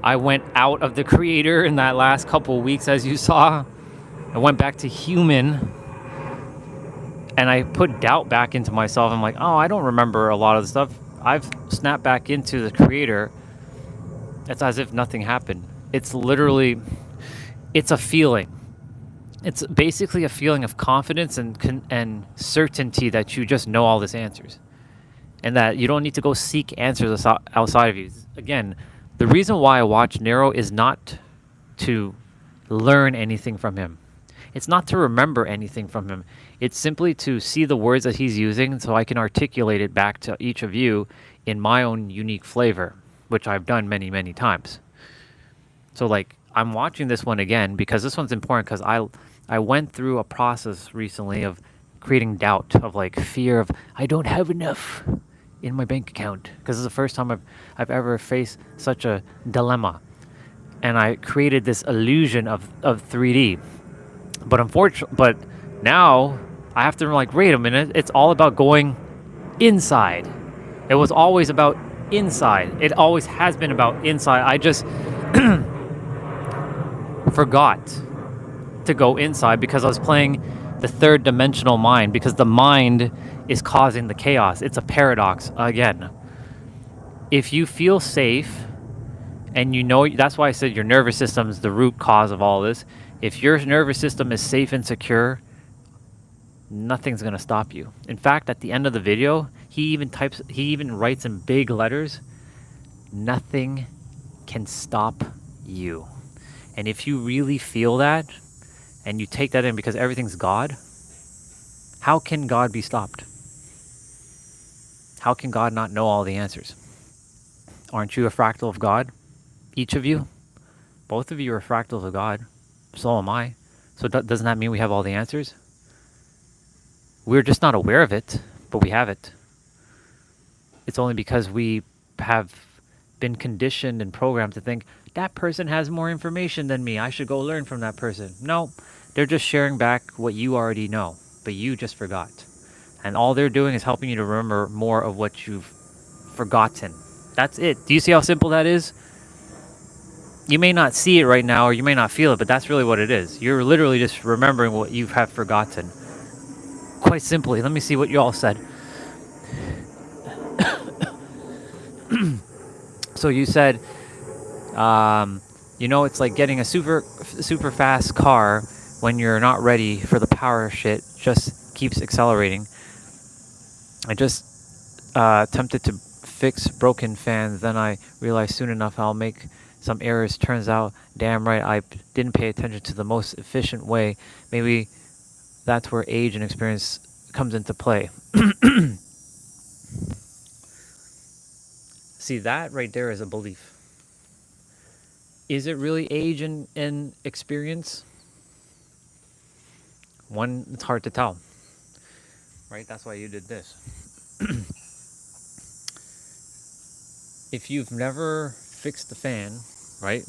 C: I went out of the creator in that last couple of weeks, as you saw. I went back to human, and I put doubt back into myself. I'm like, oh, I don't remember a lot of the stuff. I've snapped back into the creator. It's as if nothing happened. It's literally, it's a feeling. It's basically a feeling of confidence and certainty that you just know all these answers. And that you don't need to go seek answers outside of you. Again, the reason why I watch Nero is not to learn anything from him. It's not to remember anything from him. It's simply to see the words that he's using so I can articulate it back to each of you in my own unique flavor, which I've done many, many times. So like, I'm watching this one again because this one's important because I went through a process recently of creating doubt, of like fear of I don't have enough in my bank account, because it's the first time I've ever faced such a dilemma. And I created this illusion of 3D. But now I have to like, wait a minute, it's all about going inside. It was always about inside. It always has been about inside. I just forgot to go inside because I was playing the third dimensional mind, because the mind is causing the chaos. It's a paradox again. If you feel safe, and you know, that's why I said your nervous system is the root cause of all this. If your nervous system is safe and secure, nothing's going to stop you. In fact, at the end of the video, he even writes in big letters, nothing can stop you. And if you really feel that, and you take that in, because everything's God, how can God be stopped? How can God not know all the answers? Aren't you a fractal of God? Each of you? Both of you are fractals of God. So am I. So doesn't that mean we have all the answers? We're just not aware of it, but we have it. It's only because we have been conditioned and programmed to think, that person has more information than me, I should go learn from that person. No, they're just sharing back what you already know, but you just forgot. And all they're doing is helping you to remember more of what you've forgotten. That's it. Do you see how simple that is? You may not see it right now, or you may not feel it, but that's really what it is. You're literally just remembering what you have forgotten. Quite simply. Let me see what you all said. So you said, it's like getting a super fast car when you're not ready for the power shit, just keeps accelerating. I just attempted to fix broken fans, then I realized soon enough I'll make some errors. Turns out, damn right, I didn't pay attention to the most efficient way. Maybe that's where age and experience comes into play. See, that right there is a belief. Is it really age and experience? One, it's hard to tell. Right? That's why you did this. If you've never fixed the fan, right?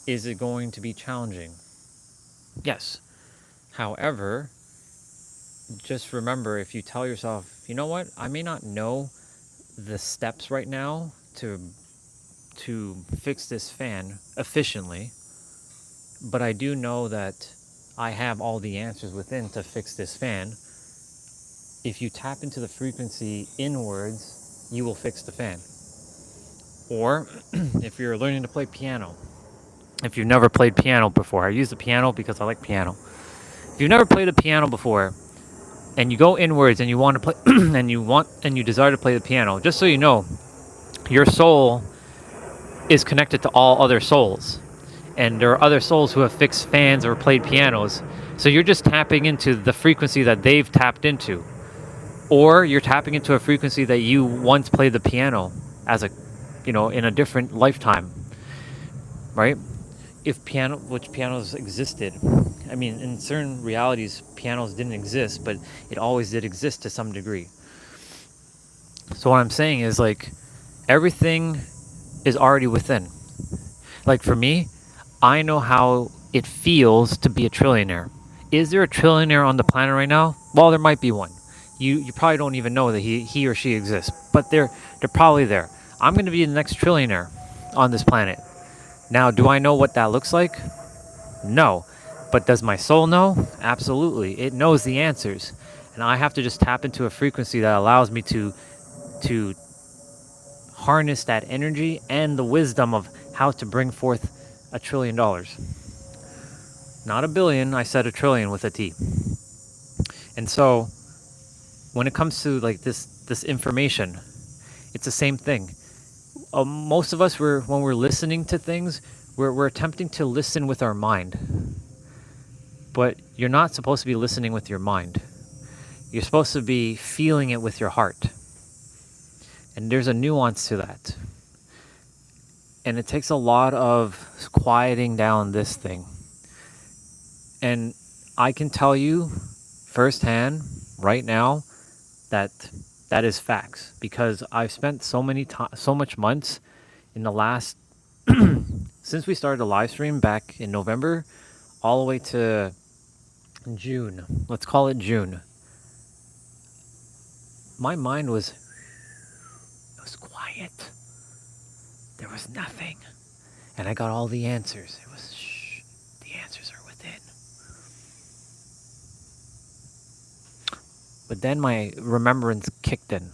C: Is it going to be challenging? Yes. However, just remember, if you tell yourself, you know what, I may not know the steps right now to fix this fan efficiently, but I do know that I have all the answers within to fix this fan. If you tap into the frequency inwards, you will fix the fan. Or if you're learning to play piano, if you've never played piano before, I use the piano because I like piano. If you've never played the piano before, and you go inwards and you want to play and you desire to play the piano, just so you know, your soul is connected to all other souls, and there are other souls who have fixed fans or played pianos. So you're just tapping into the frequency that they've tapped into, or you're tapping into a frequency that you once played the piano as in a different lifetime, right? Which pianos existed. I mean, in certain realities, pianos didn't exist, but it always did exist to some degree. So what I'm saying is, like, everything is already within. Like, for me, I know how it feels to be a trillionaire. Is there a trillionaire on the planet right now? Well, there might be one. You probably don't even know that he or she exists, but they're probably there. I'm going to be the next trillionaire on this planet. Now, do I know what that looks like? No. But does my soul know? Absolutely. It knows the answers. And I have to just tap into a frequency that allows me to harness that energy and the wisdom of how to bring forth $1 trillion. Not a billion, I said $1 trillion with a T. And so, when it comes to like this information, it's the same thing. Most of us, when we're listening to things, we're attempting to listen with our mind. But you're not supposed to be listening with your mind. You're supposed to be feeling it with your heart. And there's a nuance to that. And it takes a lot of quieting down this thing. And I can tell you firsthand right now that is facts, because I've spent so much months in the last since we started the live stream back in November all the way to June. Let's call it June. my mind was, it was quiet. There was nothing. And I got all the answers. It was, shh, the answers are within. But then my remembrance kicked in.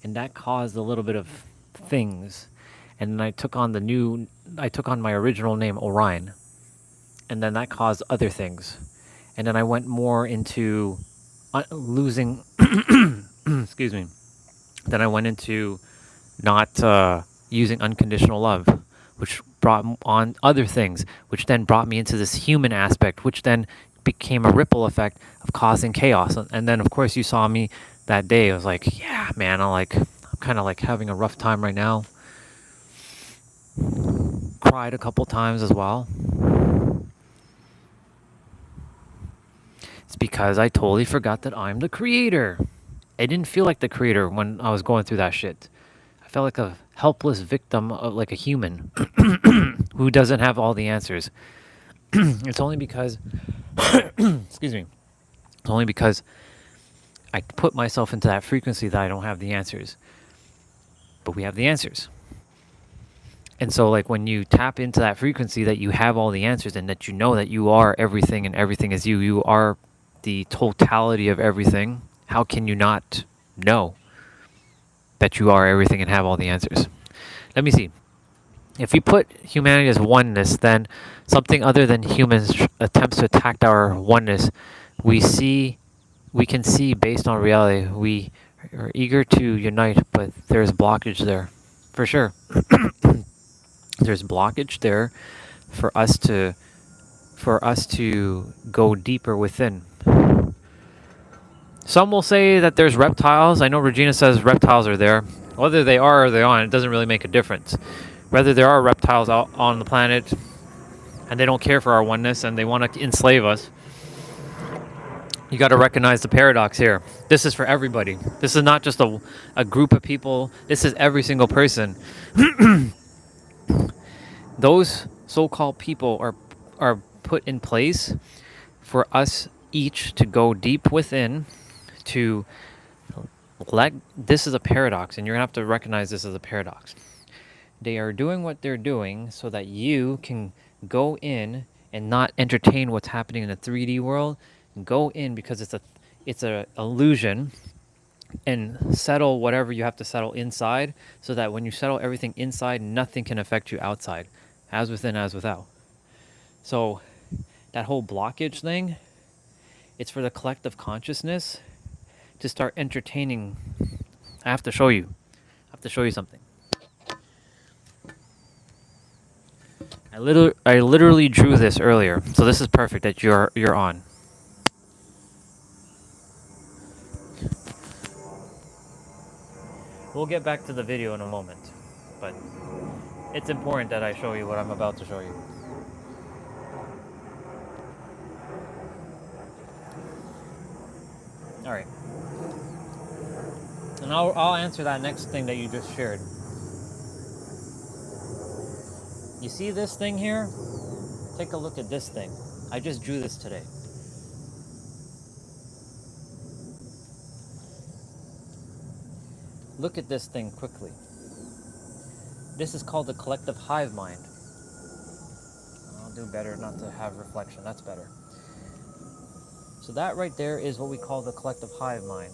C: And that caused a little bit of things. And then I took on my original name, Orion. And then that caused other things. And then I went more into losing, excuse me. Then I went into not using unconditional love, which brought on other things, which then brought me into this human aspect, which then became a ripple effect of causing chaos. And then, of course, you saw me that day. I was like, yeah, man, I'm kind of like having a rough time right now. Cried a couple times as well. It's because I totally forgot that I'm the creator. I didn't feel like the creator when I was going through that shit. I felt like a helpless victim of like a human who doesn't have all the answers. It's only because, excuse me, it's only because I put myself into that frequency that I don't have the answers. But we have the answers. And so like when you tap into that frequency that you have all the answers and that you know that you are everything and everything is you, you are the totality of everything, how can you not know that you are everything and have all the answers? Let me see. If we put humanity as oneness, then something other than humans attempts to attack our oneness, we can see based on reality. We are eager to unite, but there's blockage there, for sure. There's blockage there for us to go deeper within. Some will say that there's reptiles. I know Regina says reptiles are there. Whether they are or they aren't, it doesn't really make a difference. Whether there are reptiles out on the planet and they don't care for our oneness and they want to enslave us, you got to recognize the paradox here. This is for everybody. This is not just a group of people. This is every single person. Those so-called people are put in place for us each to go deep within, to this is a paradox, and you're gonna have to recognize this as a paradox. They are doing what they're doing so that you can go in and not entertain what's happening in the 3D world, and go in because it's a illusion, and settle whatever you have to settle inside, so that when you settle everything inside, nothing can affect you outside, as within, as without. So that whole blockage thing, it's for the collective consciousness to start entertaining. I have to show you something. I literally drew this earlier, so this is perfect that you're on. We'll get back to the video in a moment, but it's important that I show you what I'm about to show you. All right. And I'll answer that next thing that you just shared. You see this thing here? Take a look at this thing. I just drew this today. Look at this thing quickly. This is called the collective hive mind. I'll do better not to have reflection. That's better. So that right there is what we call the collective hive mind.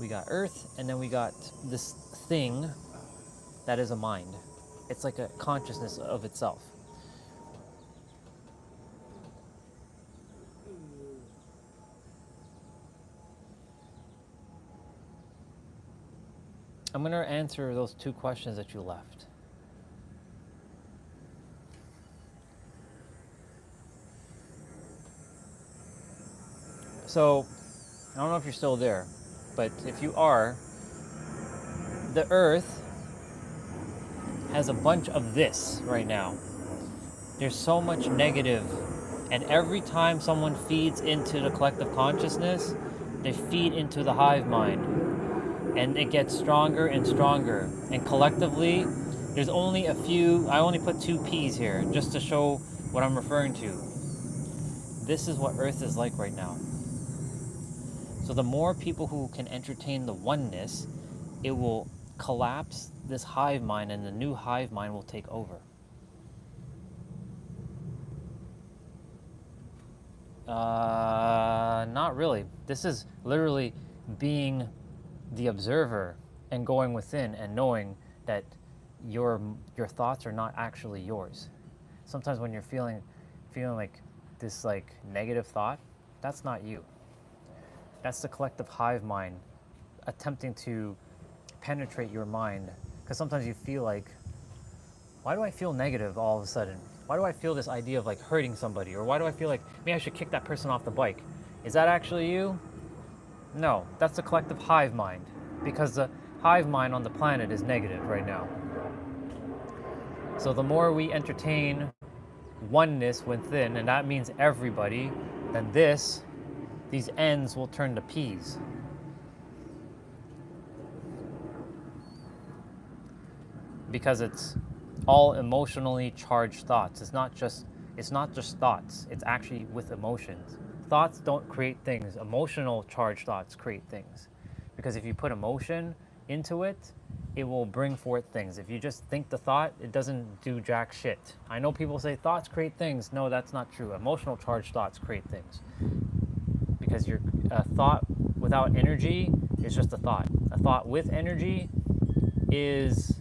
C: We got Earth, and then we got this thing that is a mind. It's like a consciousness of itself. I'm going to answer those two questions that you left. So, I don't know if you're still there, but if you are, the Earth has a bunch of this right now. There's so much negative, and every time someone feeds into the collective consciousness, they feed into the hive mind. And it gets stronger and stronger. And collectively, there's only a few, I only put 2 P's here, just to show what I'm referring to. This is what Earth is like right now. So the more people who can entertain the oneness, it will collapse this hive mind, and the new hive mind will take over. Not really. This is literally being the observer and going within and knowing that your thoughts are not actually yours. Sometimes when you're feeling like this like negative thought, that's not you. That's the collective hive mind attempting to penetrate your mind. Because sometimes you feel like, why do I feel negative all of a sudden? Why do I feel this idea of like hurting somebody? Or why do I feel like maybe I should kick that person off the bike? Is that actually you? No, that's the collective hive mind. Because the hive mind on the planet is negative right now. So the more we entertain oneness within, and that means everybody, then these N's will turn to P's. Because it's all emotionally charged thoughts. It's not just thoughts. It's actually with emotions. Thoughts don't create things. Emotional charged thoughts create things. Because if you put emotion into it, it will bring forth things. If you just think the thought, it doesn't do jack shit. I know people say thoughts create things. No, that's not true. Emotional charged thoughts create things. Because a thought without energy is just a thought. A thought with energy is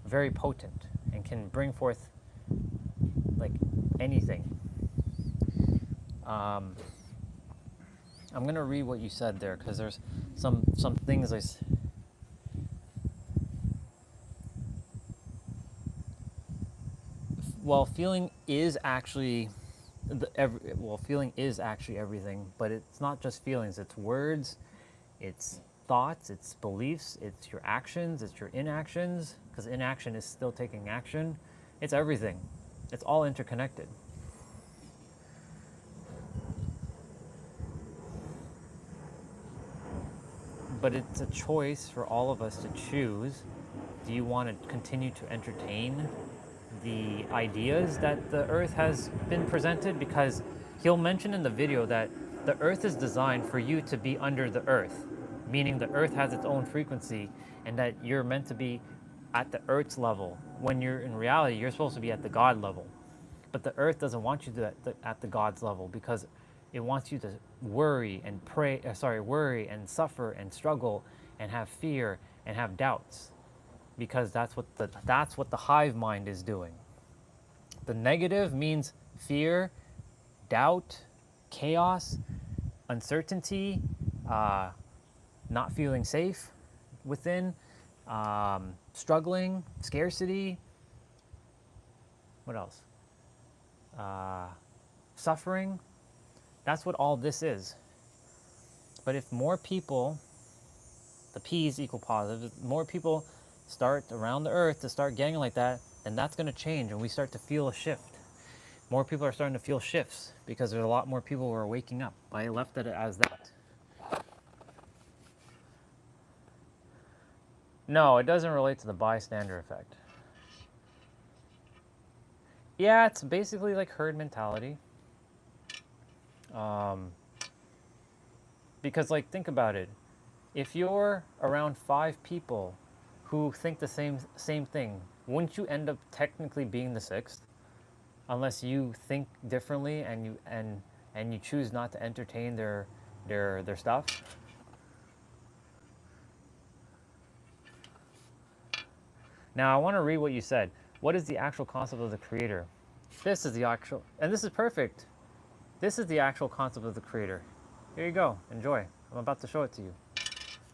C: very potent and can bring forth like anything. I'm gonna read what you said there because there's some things feeling is actually feeling is actually everything, but it's not just feelings. It's words, it's thoughts, it's beliefs, it's your actions, it's your inactions, because inaction is still taking action. It's everything. It's all interconnected. But it's a choice for all of us to choose. Do you want to continue to entertain the ideas that the earth has been presented? Because he'll mention in the video that the earth is designed for you to be under the earth, meaning the earth has its own frequency and that you're meant to be at the earth's level, when you're in reality you're supposed to be at the God level. But the earth doesn't want you to at the God's level, because it wants you to worry and worry and suffer and struggle and have fear and have doubts, because that's what the hive mind is doing. The negative means fear, doubt, chaos, uncertainty, not feeling safe within, struggling, scarcity. What else? Suffering. That's what all this is. But if more people, the P's equal positive, if more people start around the earth to start getting like that, then that's going to change and we start to feel a shift. More people are starting to feel shifts because there's a lot more people who are waking up. I left it as that. No, it doesn't relate to the bystander effect. Yeah, it's basically like herd mentality. Because like, think about it. If you're around 5 people who think the same thing, wouldn't you end up technically being the 6th? Unless you think differently and you choose not to entertain their stuff. Now I want to read what you said. What is the actual concept of the creator? This is the actual, and this is perfect. This is the actual concept of the creator. Here you go, enjoy. I'm about to show it to you.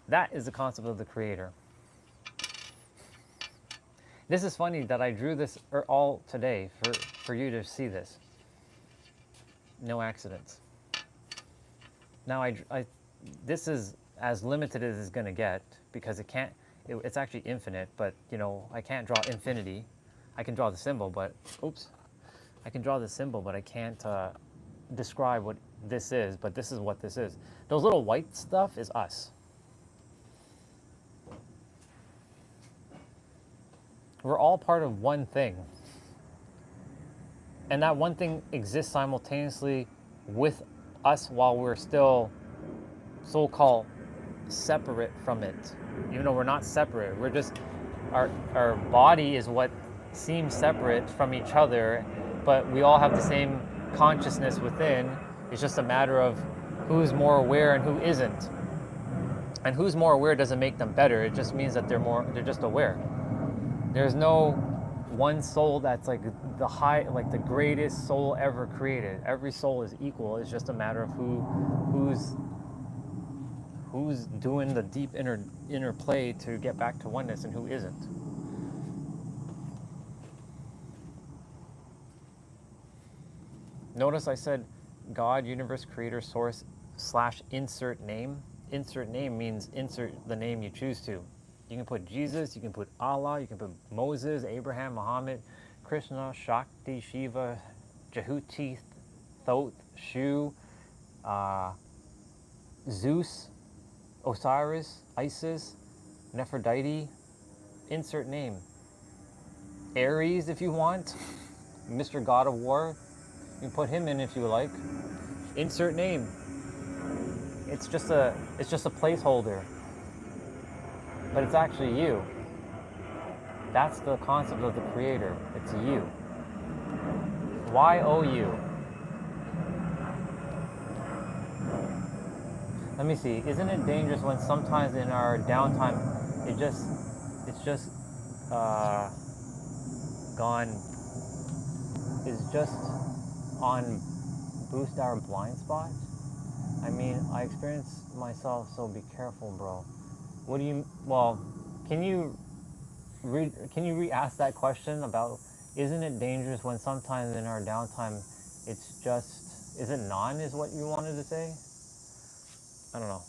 C: That is the concept of the creator. This is funny that I drew this all today for you to see this. No accidents. Now this is as limited as it's gonna get, because it's actually infinite, but you know, I can't draw infinity. I can draw the symbol, but, oops. I can draw the symbol, but I can't describe what this is, but this is what this is. Those little white stuff is us. We're all part of one thing. And that one thing exists simultaneously with us while we're still so-called separate from it, even though we're not separate. We're just, our body is what seems separate from each other, but we all have the same consciousness within. It's just a matter of who's more aware and who isn't. And who's more aware doesn't make them better. It just means that they're just aware. There's no one soul that's like the greatest soul ever created. Every soul is equal. It's just a matter of who's doing the deep inner play to get back to oneness and who isn't. Notice I said God, universe, creator, source, / insert name. Insert name means insert the name you choose to. You can put Jesus, you can put Allah, you can put Moses, Abraham, Muhammad, Krishna, Shakti, Shiva, Jehuti, Thoth, Shu, Zeus, Osiris, Isis, Nephrodite. Insert name. Ares if you want. Mr. God of War. You can put him in if you like. Insert name. It's just a placeholder. But it's actually you. That's the concept of the creator. It's you. Y-O-U. Let me see. Isn't it dangerous when sometimes in our downtime it's just on boost our blind spot? I mean, I experience myself, so be careful, bro. What do you, well, can you re-ask that question about, isn't it dangerous when sometimes in our downtime it's just, is it non is what you wanted to say? I don't know.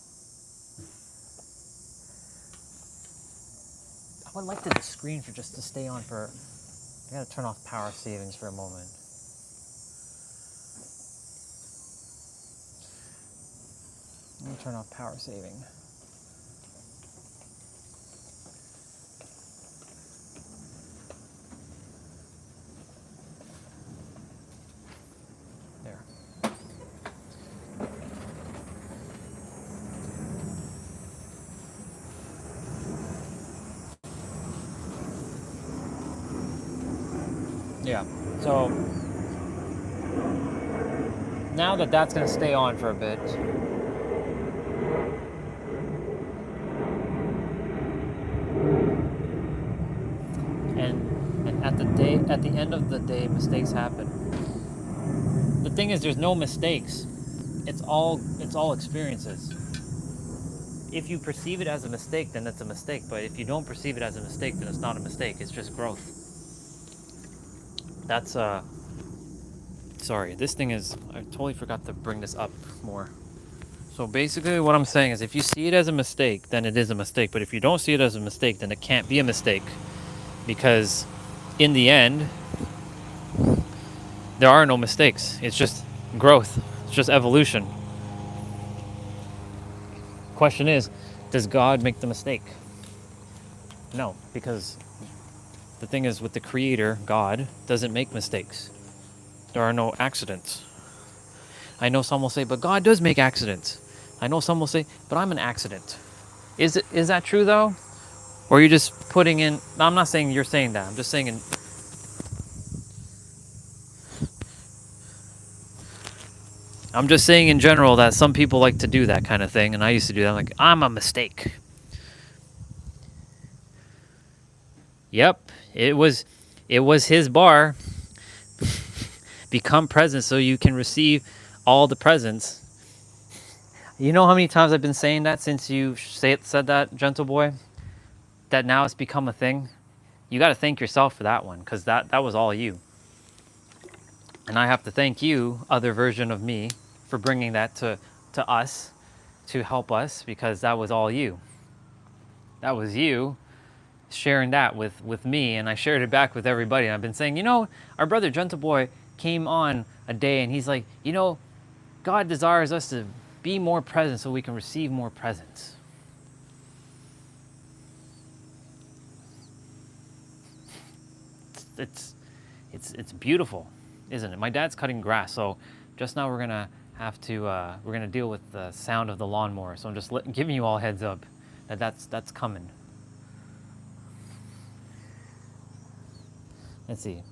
C: I would like the screen for just to stay on for, I gotta turn off power savings for a moment. Let me turn off power saving. There. Yeah, so now that that's going to stay on for a bit, and at the end of the day, mistakes happen. The thing is, there's no mistakes. It's all experiences. If you perceive it as a mistake, then it's a mistake. But if you don't perceive it as a mistake, then it's not a mistake. It's just growth. That's sorry, this thing is, I totally forgot to bring this up more. So basically what I'm saying is if you see it as a mistake, then it is a mistake. But if you don't see it as a mistake, then it can't be a mistake. Because in the end, there are no mistakes. It's just growth. It's just evolution. Question is, does God make the mistake? No, because the thing is with the creator, God, doesn't make mistakes. There are no accidents. I know some will say, but God does make accidents. I know some will say, but I'm an accident. Is that true though? Or are you just putting in, no, I'm not saying you're saying that. I'm just saying in general that some people like to do that kind of thing, and I used to do that. I'm like, I'm a mistake. Yep, it was his bar. Become present so you can receive all the presents. You know how many times I've been saying that since you said that, gentle boy? That now it's become a thing? You got to thank yourself for that one, because that was all you. And I have to thank you, other version of me, for bringing that to us, to help us, because that was all you. That was you sharing that with me, and I shared it back with everybody. And I've been saying, you know, our brother Gentle Boy came on a day and he's like, you know, God desires us to be more present so we can receive more presents. It's beautiful, isn't it? My dad's cutting grass, so just now we're gonna have to, we're gonna deal with the sound of the lawnmower. So I'm just giving you all heads up that that's coming. Let's see.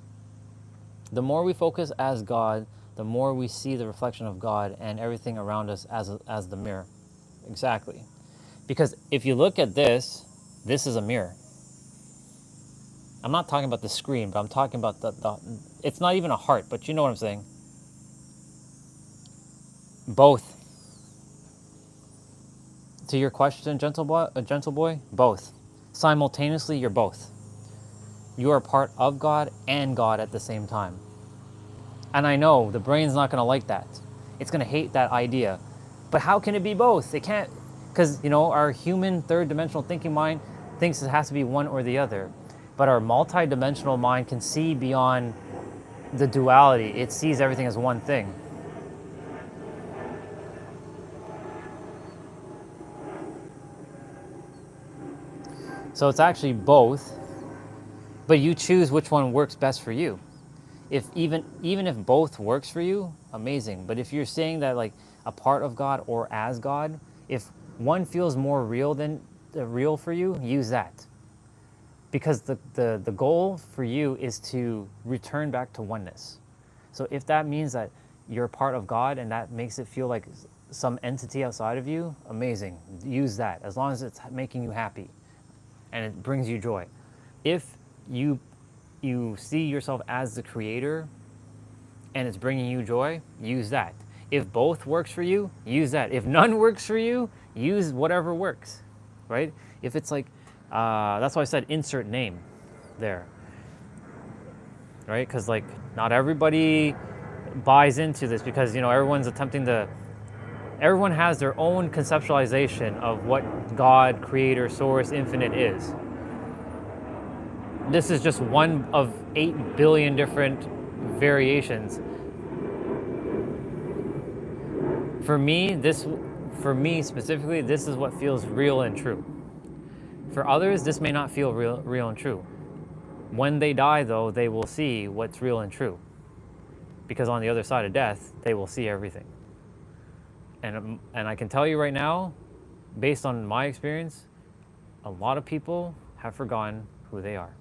C: The more we focus as God, the more we see the reflection of God and everything around us as the mirror. Exactly. Because if you look at this is a mirror. I'm not talking about the screen, but I'm talking about the it's not even a heart, but you know what I'm saying. Both. To your question, gentle boy, both. Simultaneously, you're both. You are part of God and God at the same time. And I know the brain's not going to like that. It's going to hate that idea. But how can it be both? It can't, because, you know, our human third dimensional thinking mind thinks it has to be one or the other. But our multi-dimensional mind can see beyond the duality. It sees everything as one thing. So it's actually both, but you choose which one works best for you. If even if both works for you, amazing. But if you're saying that like a part of God or as God, if one feels more real than real for you, use that. Because the goal for you is to return back to oneness. So if that means that you're part of God and that makes it feel like some entity outside of you, amazing. Use that as long as it's making you happy and it brings you joy. If you see yourself as the creator and it's bringing you joy, use that. If both works for you, use that. If none works for you, use whatever works, right? If it's like, that's why I said insert name there, right? Because like not everybody buys into this because, you know, everyone has their own conceptualization of what God, creator, source, infinite is. This is just one of 8 billion different variations. For me specifically, this is what feels real and true. For others, this may not feel real and true. When they die, though, they will see what's real and true. Because on the other side of death, they will see everything. And I can tell you right now, based on my experience, a lot of people have forgotten who they are.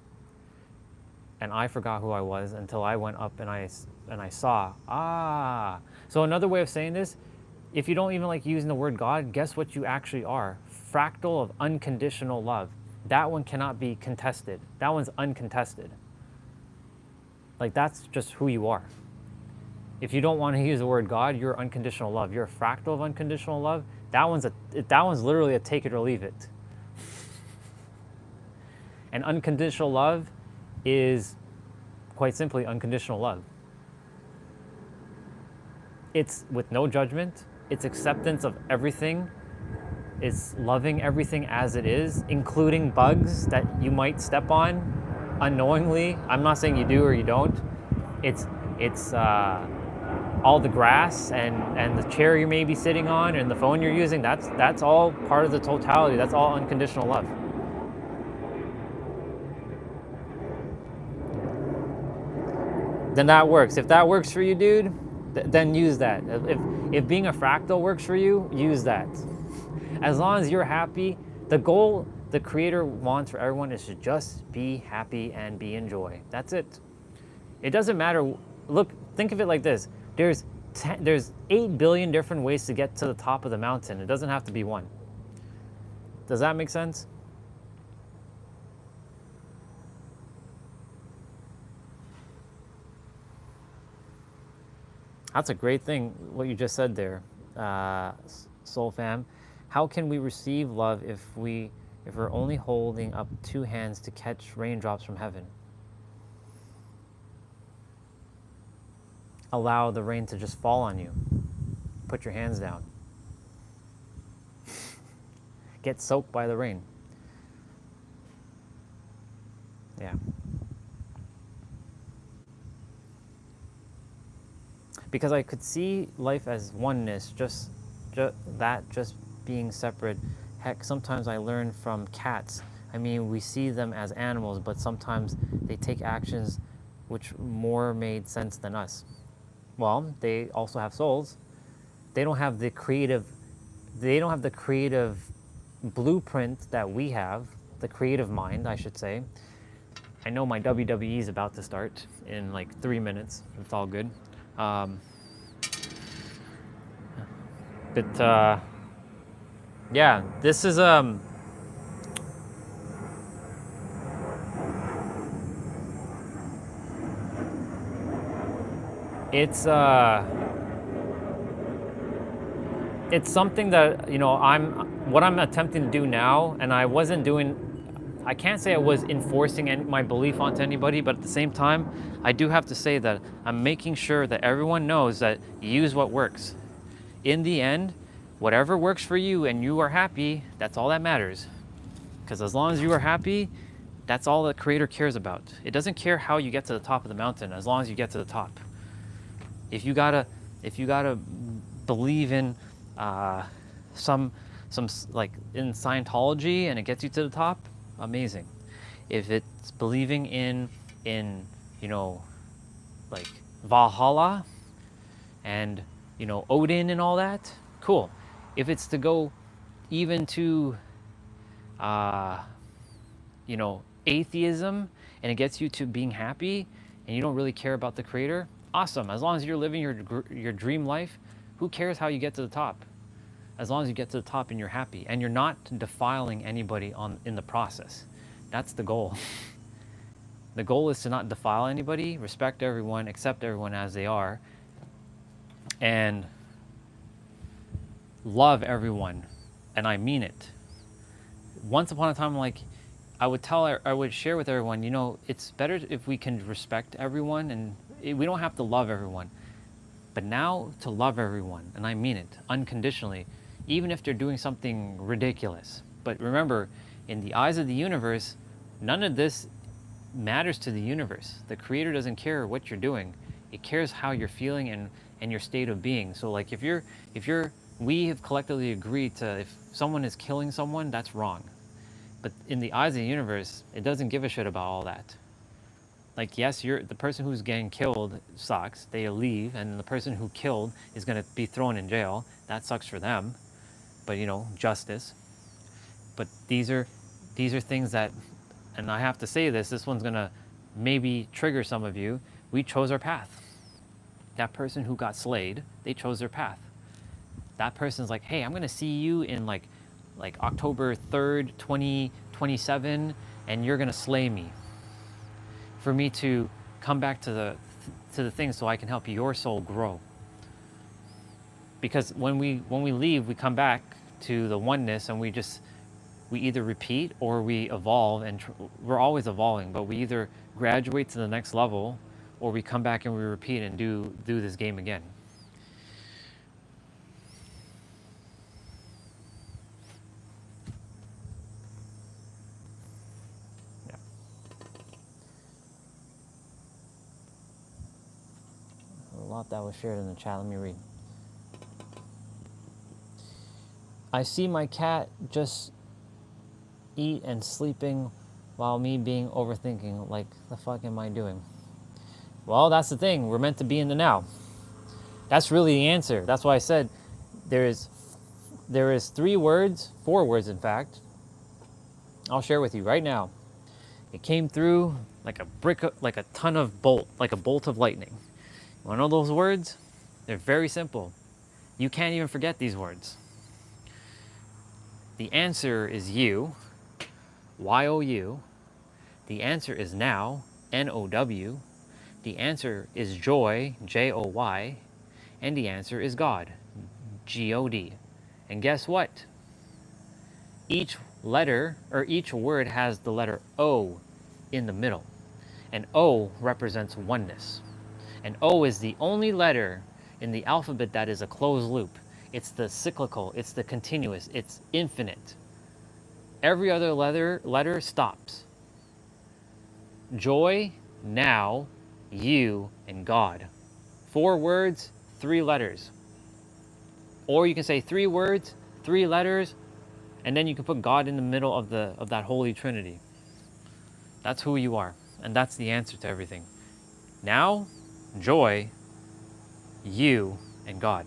C: And I forgot who I was until I went up and I saw, So another way of saying this, if you don't even like using the word God, guess what you actually are? Fractal of unconditional love. That one cannot be contested. That one's uncontested. Like that's just who you are. If you don't want to use the word God, you're unconditional love. You're a fractal of unconditional love. That one's literally a take it or leave it. And unconditional love is quite simply unconditional love. It's with no judgment. It's acceptance of everything. It's loving everything as it is, including bugs that you might step on unknowingly. I'm not saying you do or you don't. It's all the grass and the chair you may be sitting on and the phone you're using. That's all part of the totality. That's all unconditional love. Then that works. If that works for you, dude, then use that. If being a fractal works for you, use that. As long as you're happy, the goal the creator wants for everyone is to just be happy and be in joy. That's it. It doesn't matter. Look, think of it like this. There's 8 billion different ways to get to the top of the mountain. It doesn't have to be one. Does that make sense? That's a great thing, what you just said there, Soul Fam. How can we receive love if we're only holding up 2 hands to catch raindrops from heaven? Allow the rain to just fall on you. Put your hands down. Get soaked by the rain. Yeah. Because I could see life as oneness, just being separate. Heck, sometimes I learn from cats. I mean, we see them as animals, but sometimes they take actions which more made sense than us. Well, they also have souls. they don't have the creative blueprint that we have, the creative mind, I should say. I know my WWE is about to start in like 3 minutes. It's all good. But yeah, this is it's something that, you know, what I'm attempting to do now, and I wasn't doing, I can't say I was enforcing my belief onto anybody, but at the same time, I do have to say that I'm making sure that everyone knows that use what works. In the end, whatever works for you and you are happy, that's all that matters. Because as long as you are happy, that's all the Creator cares about. It doesn't care how you get to the top of the mountain, as long as you get to the top. If you gotta believe in some like in Scientology and it gets you to the top, amazing. If it's believing in you know, like Valhalla and, you know, Odin and all that, cool. If it's to go even to you know, atheism and it gets you to being happy and you don't really care about the Creator, awesome. As long as you're living your dream life, who cares how you get to the top? As long as you get to the top and you're happy and you're not defiling anybody in the process. That's the goal. The goal is to not defile anybody, respect everyone, accept everyone as they are, and love everyone. And I mean it. Once upon a time, like, I would share with everyone, you know, it's better if we can respect everyone, and we don't have to love everyone. But now, to love everyone, and I mean it, unconditionally, even if they're doing something ridiculous. But remember, in the eyes of the universe, none of this matters to the universe. The Creator doesn't care what you're doing. It cares how you're feeling and your state of being. So like we have collectively agreed to, if someone is killing someone, that's wrong. But in the eyes of the universe, it doesn't give a shit about all that. Like, yes, the person who's getting killed sucks. They leave, and the person who killed is going to be thrown in jail. That sucks for them. But, you know, justice. But these are things that, and I have to say this one's going to maybe trigger some of you. We chose our path. That person who got slayed, they chose their path. That person's like, hey, I'm going to see you in like October 3rd, 2027, and you're going to slay me. For me to come back to the thing so I can help your soul grow. Because when we leave, we come back to the oneness, and we either repeat or we evolve, and we're always evolving, but we either graduate to the next level or we come back and we repeat and do this game again. Yeah. A lot that was shared in the chat. Let me read. I see my cat just eat and sleeping while me being overthinking. Like, the fuck am I doing? Well, that's the thing. We're meant to be in the now. That's really the answer. That's why I said there is 4 words in fact. I'll share with you right now. It came through like a ton of bolt, like a bolt of lightning. You want to know those words? They're very simple. You can't even forget these words. The answer is you, Y-O-U. The answer is now, N-O-W. The answer is joy, J-O-Y. And the answer is God, G-O-D. And guess what? Each letter, or each word, has the letter O in the middle. And O represents oneness. And O is the only letter in the alphabet that is a closed loop. It's the cyclical, it's the continuous, it's infinite. Every other letter stops. Joy, now, you, and God. 4 words, 3 letters. Or you can say 3 words, 3 letters, and then you can put God in the middle of that Holy Trinity. That's who you are, and that's the answer to everything. Now, joy, you, and God.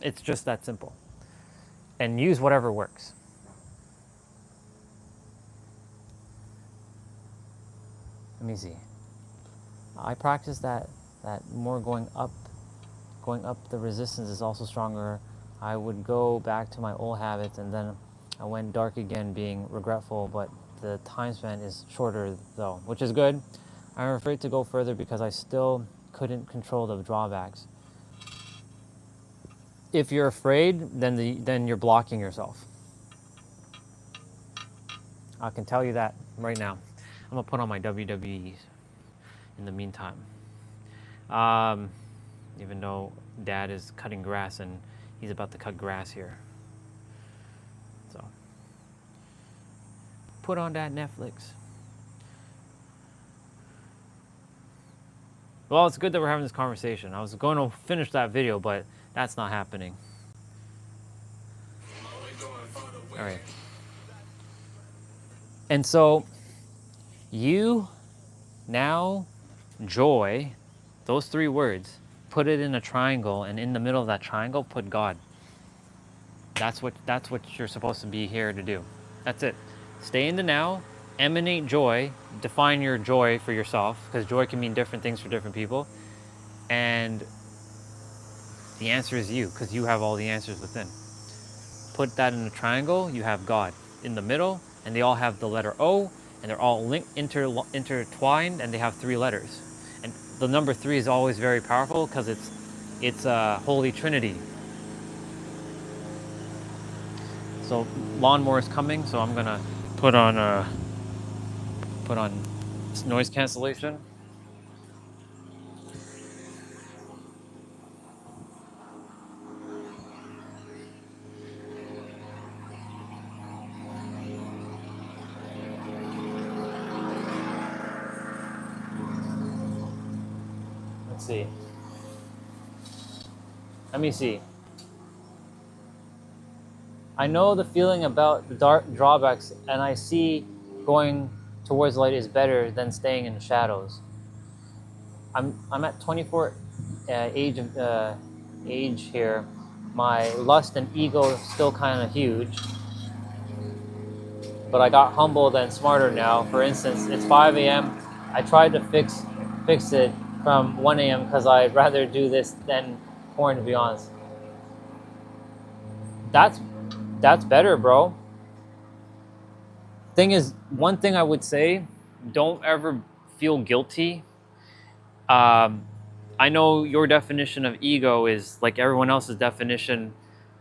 C: It's just that simple. And use whatever works. Let me see. I practice that more going up the resistance is also stronger. I would go back to my old habits, and then I went dark again, being regretful, but the time span is shorter though, which is good. I'm afraid to go further because I still couldn't control the drawbacks. If you're afraid, then you're blocking yourself. I can tell you that right now. I'm gonna put on my WWEs in the meantime. Even though Dad is cutting grass and he's about to cut grass here. So, put on that Netflix. Well, it's good that we're having this conversation. I was going to finish that video, but that's not happening. All right. And so, you, now, joy, those three words, put it in a triangle, and in the middle of that triangle, put God. That's what you're supposed to be here to do. That's it. Stay in the now, emanate joy, define your joy for yourself, because joy can mean different things for different people. And the answer is you, because you have all the answers within. Put that in a triangle, you have God in the middle, and they all have the letter O, and they're all intertwined, and they have three letters. And the number 3 is always very powerful because it's a Holy Trinity. So lawnmower is coming, so I'm gonna put on noise cancellation. Let's see. Let me see. I know the feeling about the dark drawbacks, and I see going towards light is better than staying in the shadows. I'm at 24 age here. My lust and ego is still kind of huge, but I got humbled and smarter now. For instance, it's 5 a.m. I tried to fix it from 1 a.m. because I'd rather do this than porn, to be honest. That's better, bro. Thing is, one thing I would say, don't ever feel guilty. I know your definition of ego is like everyone else's definition,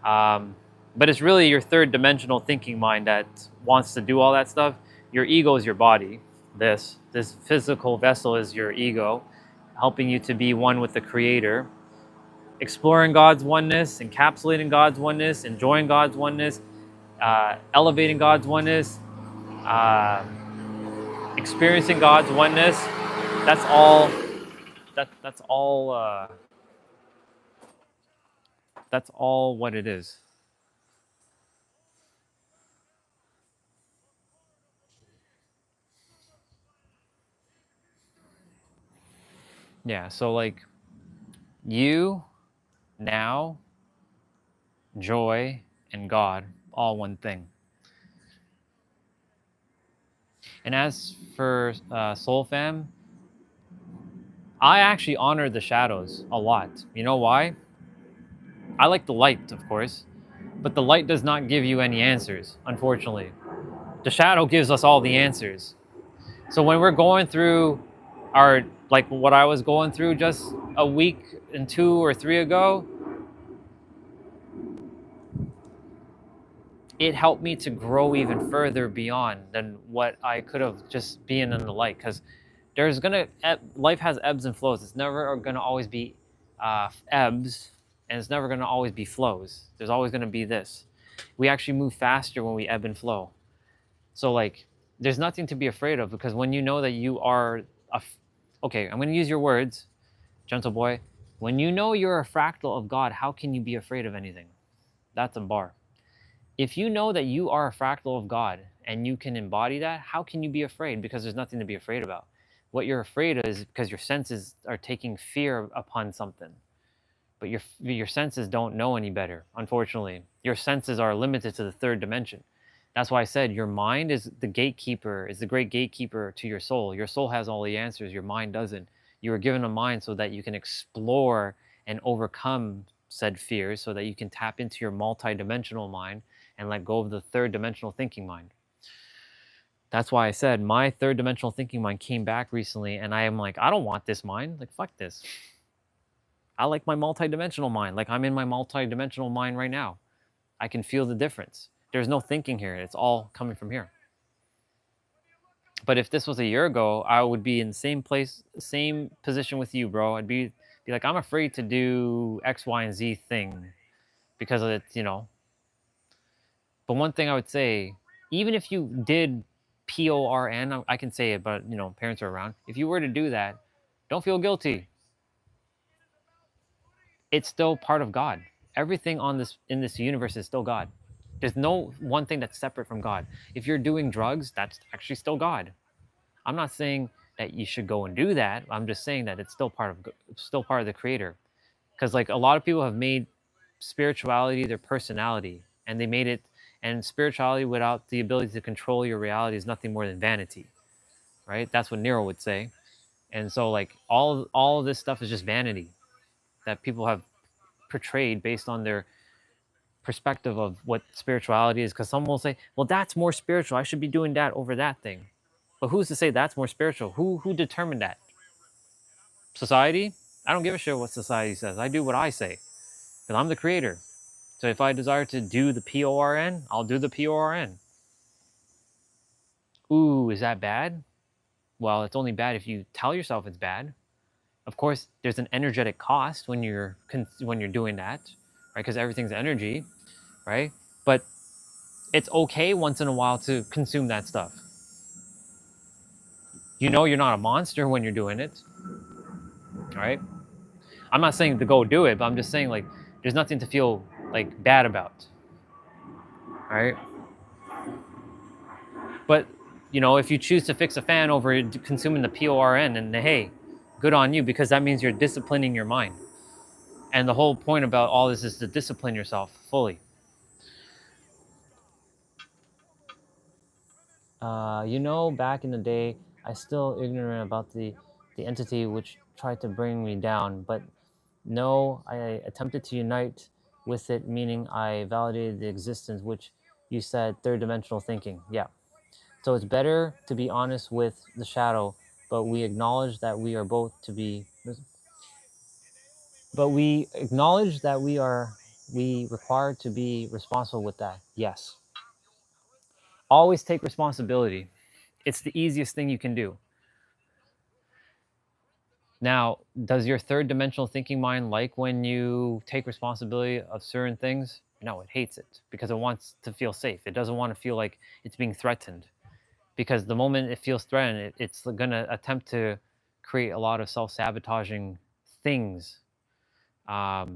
C: but it's really your third dimensional thinking mind that wants to do all that stuff. Your ego is your body. This physical vessel is your ego, helping you to be one with the Creator, exploring God's oneness, encapsulating God's oneness, enjoying God's oneness, elevating God's oneness, experiencing God's oneness. That's all. That's all. That's all what it is. Yeah. So like, you, now, joy, and God, all one thing. And as for Soul Fam, I actually honor the shadows a lot. You know why? I like the light, of course, but the light does not give you any answers, unfortunately. The shadow gives us all the answers. So when we're going through like what I was going through just a week and 2 or 3 ago, it helped me to grow even further beyond than what I could have just been in the light. Because life has ebbs and flows. It's never gonna always be ebbs, and it's never gonna always be flows. There's always gonna be this. We actually move faster when we ebb and flow. So like, there's nothing to be afraid of, because when you know that you are okay, I'm gonna use your words, gentle boy. When you know you're a fractal of God, how can you be afraid of anything? That's a bar. If you know that you are a fractal of God and you can embody that, how can you be afraid? Because there's nothing to be afraid about. What you're afraid of is because your senses are taking fear upon something. but your senses don't know any better, unfortunately. Your senses are limited to the third dimension. That's why I said your mind is the gatekeeper, is the great gatekeeper to your soul. Your soul has all the answers, your mind doesn't. You were given a mind so that you can explore and overcome said fears, so that you can tap into your multi-dimensional mind and let go of the third dimensional thinking mind. That's why I said my third dimensional thinking mind came back recently, and I am like, I don't want this mind. Like, fuck this. I like my multi-dimensional mind. Like, I'm in my multi-dimensional mind right now. I can feel the difference. There's no thinking here. It's all coming from here. But if this was a year ago, I would be in the same place, same position with you, bro. I'd be like, I'm afraid to do X, Y, and Z thing because of it, you know. But one thing I would say, even if you did PORN, I can say it, but you know, parents are around. If you were to do that, don't feel guilty. It's still part of God. Everything on this in this universe is still God. There's no one thing that's separate from God. If you're doing drugs, that's actually still God. I'm not saying that you should go and do that. I'm just saying that it's still part of the Creator. Because like a lot of people have made spirituality their personality, and they made it. And spirituality without the ability to control your reality is nothing more than vanity, right? That's what Nero would say. And so like all of this stuff is just vanity that people have portrayed based on their perspective of what spirituality is. Because someone will say, well, that's more spiritual, I should be doing that over that thing. But who's to say that's more spiritual? Who determined that? Society? I don't give a shit what society says. I do what I say because I'm the creator. So if I desire to do the PORN, I'll do the PORN. Ooh, is that bad? Well, it's only bad if you tell yourself it's bad. Of course, there's an energetic cost when you're doing that, right? Because everything's energy, right? But it's okay once in a while to consume that stuff. You know you're not a monster when you're doing it, right? I'm not saying to go do it, but I'm just saying like there's nothing to feel like bad about, right? But you know, if you choose to fix a fan over consuming the PORN, then hey, good on you, because that means you're disciplining your mind. And the whole point about all this is to discipline yourself fully. You know, back in the day, I still ignorant about the entity which tried to bring me down, but no, I attempted to unite with it, meaning I validated the existence, which you said third dimensional thinking. Yeah. So it's better to be honest with the shadow, but we acknowledge that we are both to be. But we acknowledge that we required to be responsible with that. Yes. Always take responsibility. It's the easiest thing you can do. Now, does your third dimensional thinking mind like when you take responsibility of certain things? No, it hates it because it wants to feel safe. It doesn't want to feel like it's being threatened, because the moment it feels threatened, it's going to attempt to create a lot of self-sabotaging things. But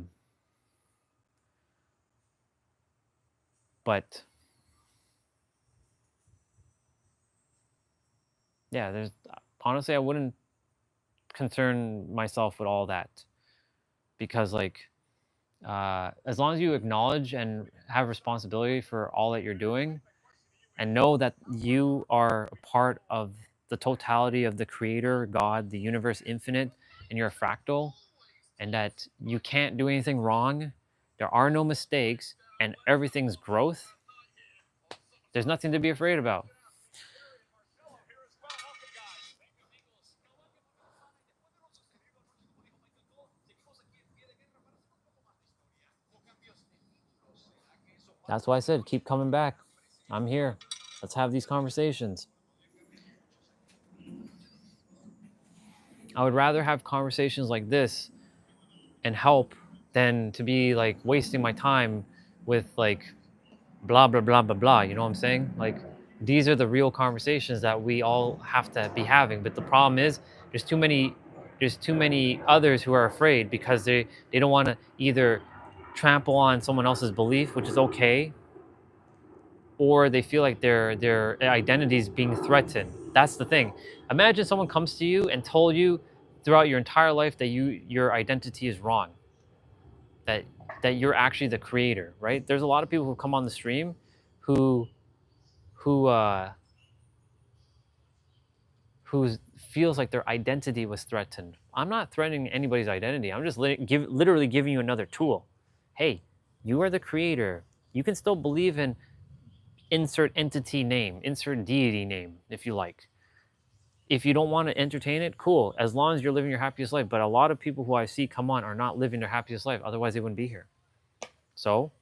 C: yeah, there's honestly, I wouldn't concern myself with all that, because like as long as you acknowledge and have responsibility for all that you're doing, and know that you are a part of the totality of the Creator, God, the universe, infinite, and you're a fractal, and that you can't do anything wrong, there are no mistakes, and everything's growth, there's nothing to be afraid about. That's why I said keep coming back. I'm here. Let's have these conversations. I would rather have conversations like this and help than to be like wasting my time with like blah blah blah blah blah. You know what I'm saying? Like, these are the real conversations that we all have to be having. But the problem is there's too many others who are afraid because they don't want to either trample on someone else's belief, which is okay, or they feel like their identity is being threatened. That's the thing. Imagine someone comes to you and told you throughout your entire life that your identity is wrong. that you're actually the creator, right? There's a lot of people who come on the stream who feels like their identity was threatened. I'm not threatening anybody's identity. I'm just literally giving you another tool. Hey, you are the creator. You can still believe in insert entity name, insert deity name, if you like. If you don't want to entertain it, cool. As long as you're living your happiest life. But a lot of people who I see come on are not living their happiest life. Otherwise, they wouldn't be here. So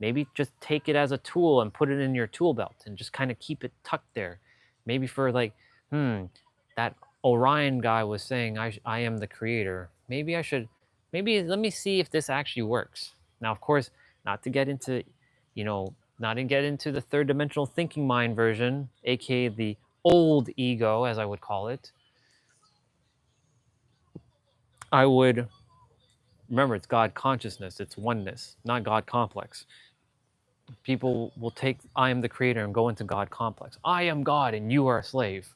C: maybe just take it as a tool and put it in your tool belt and just kind of keep it tucked there. Maybe for like, that Orion guy was saying, I am the creator. Maybe let me see if this actually works. Now, of course, not to get into, not to get into the third dimensional thinking mind version, aka the old ego, as I would call it. I would remember it's God consciousness, it's oneness, not God complex. People will take I am the creator and go into God complex. I am God and you are a slave.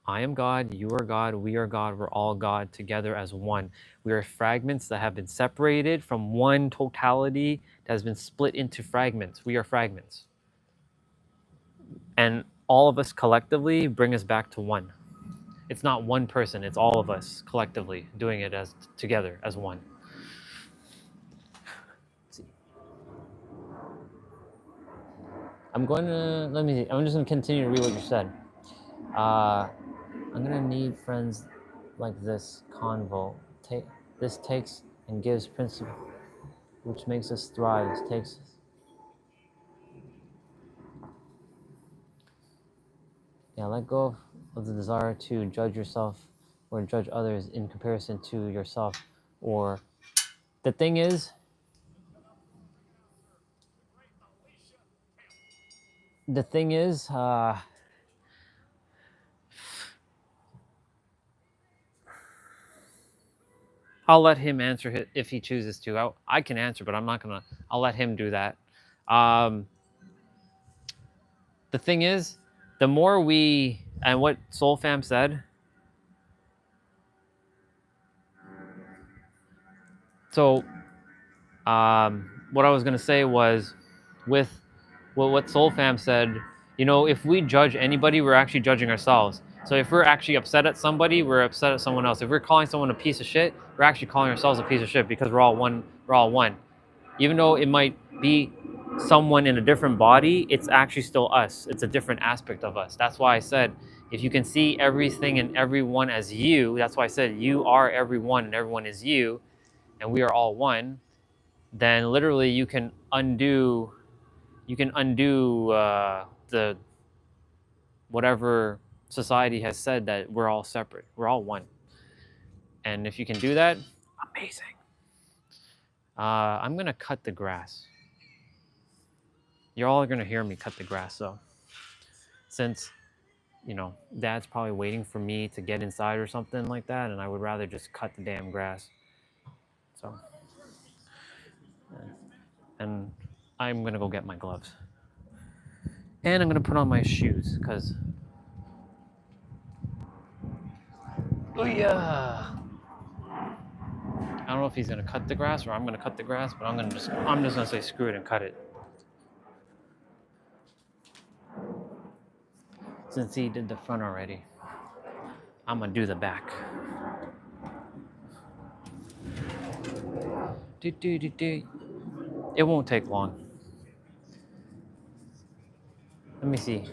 C: I am God, you are God, we are God, we're all God together as one. We are fragments that have been separated from one totality that has been split into fragments. We are fragments. And all of us collectively bring us back to one. It's not one person, it's all of us collectively doing it as together as one. Let's see. I'm just gonna continue to read what you said. I'm gonna need friends like this convo. This takes and gives principle, which makes us thrive. This takes. Yeah, let go of the desire to judge yourself or judge others in comparison to yourself. Or the thing is, I'll let him answer it if he chooses to. I can answer, but I'm not gonna. I'll let him do that. The thing is, the more we, and what Soul Fam said. So, what I was gonna say was, with what Soul Fam said, if we judge anybody, we're actually judging ourselves. So if we're actually upset at somebody, we're upset at someone else. If we're calling someone a piece of shit, we're actually calling ourselves a piece of shit because we're all one. We're all one. Even though it might be someone in a different body, it's actually still us. It's a different aspect of us. That's why I said, if you can see everything and everyone as you, that's why I said you are everyone and everyone is you, and we are all one, then literally you can undo the whatever society has said that we're all separate. We're all one. And if you can do that, amazing. I'm gonna cut the grass. You're all gonna hear me cut the grass, though. Since, Dad's probably waiting for me to get inside or something like that, and I would rather just cut the damn grass. So, and I'm gonna go get my gloves. And I'm gonna put on my shoes, because, oh yeah. I don't know if he's gonna cut the grass or I'm gonna cut the grass, but I'm just gonna say screw it and cut it. Since he did the front already, I'm gonna do the back. It won't take long. Let me see.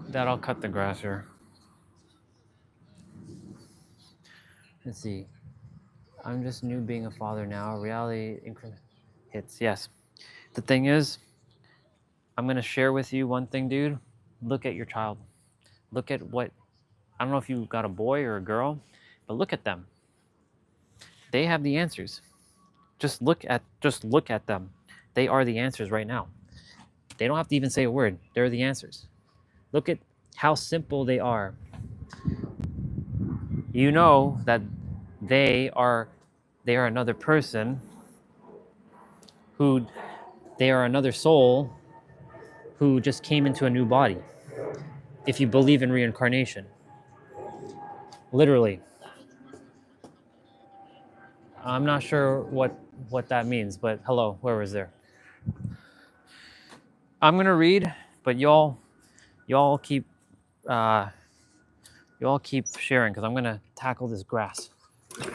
C: That'll cut the grass here. Let's see. I'm just new being a father now. Reality increment hits. Yes. The thing is, I'm gonna share with you one thing, dude. Look at your child. Look at what, I don't know if you got a boy or a girl, but look at them. They have the answers. Just look at them. They are the answers right now. They don't have to even say a word. They're the answers. Look at how simple they are. You know that they are another person they are another soul who just came into a new body. if you believe in reincarnation. Literally. I'm not sure what that means, but hello, whoever is there. I'm gonna read, but y'all keep sharing because I'm gonna tackle this grass. I'm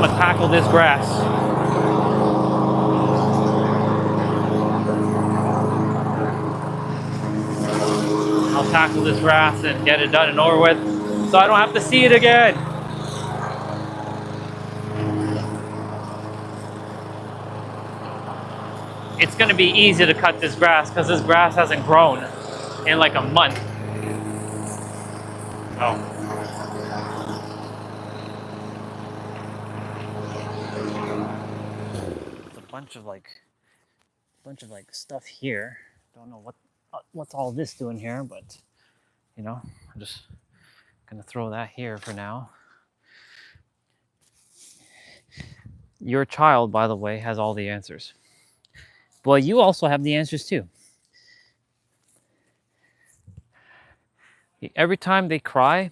C: gonna tackle this grass. I'll tackle this grass and get it done and over with, so I don't have to see it again. It's gonna be easy to cut this grass because this grass hasn't grown in like a month. Oh. It's a bunch of like stuff here. Don't know what's all this doing here, but you know, I'm just gonna throw that here for now. Your child, by the way, has all the answers. Well, you also have the answers too. Every time they cry,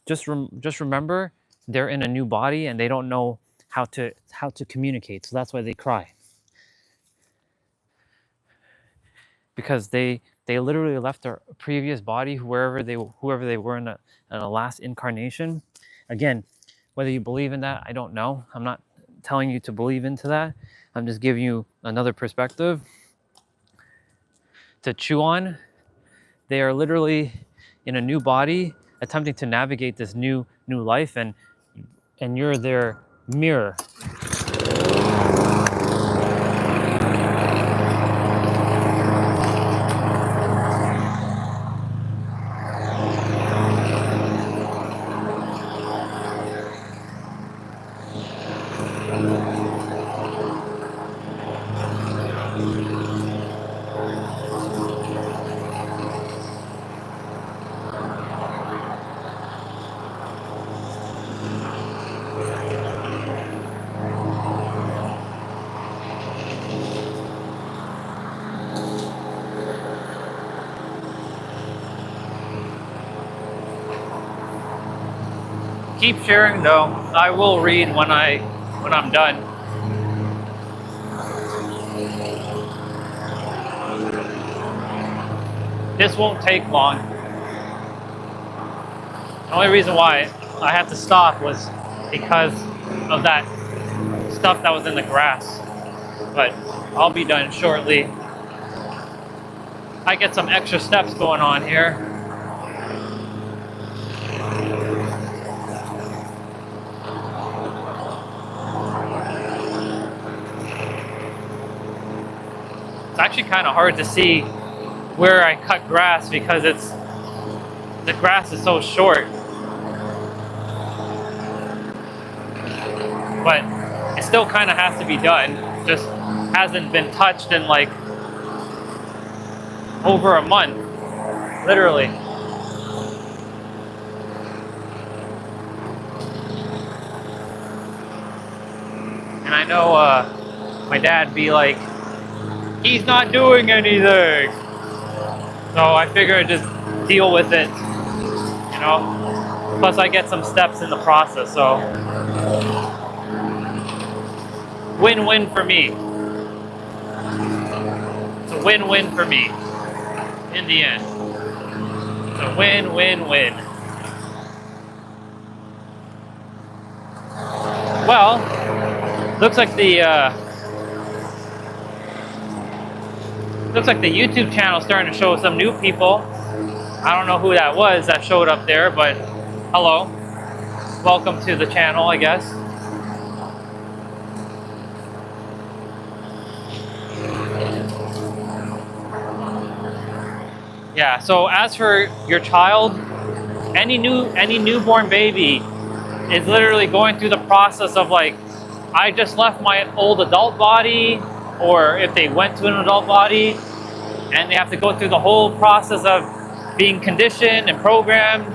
C: just remember they're in a new body and they don't know how to communicate. So that's why they cry. Because they literally left their previous body, whoever they were in a last incarnation. Again, whether you believe in that, I don't know. I'm not telling you to believe into that. I'm just giving you another perspective to chew on. They are literally in a new body, attempting to navigate this new life, and you're their mirror. Keep sharing though. I will read when I'm done. This won't take long. The only reason why I had to stop was because of that stuff that was in the grass. But I'll be done shortly. I get some extra steps going on here. It's actually kind of hard to see where I cut grass because the grass is so short. But it still kind of has to be done. Just hasn't been touched in like over a month, literally. And I know my dad be like, he's not doing anything. So I figure I'd just deal with it, you know? Plus I get some steps in the process, so win-win for me. It's a win-win for me in the end. It's a win-win-win. Well, looks like the YouTube channel is starting to show some new people. I don't know who that was that showed up there, but hello. Welcome to the channel, I guess. Yeah, so as for your child, any newborn baby is literally going through the process of like, I just left my old adult body, or if they went to an adult body, and they have to go through the whole process of being conditioned and programmed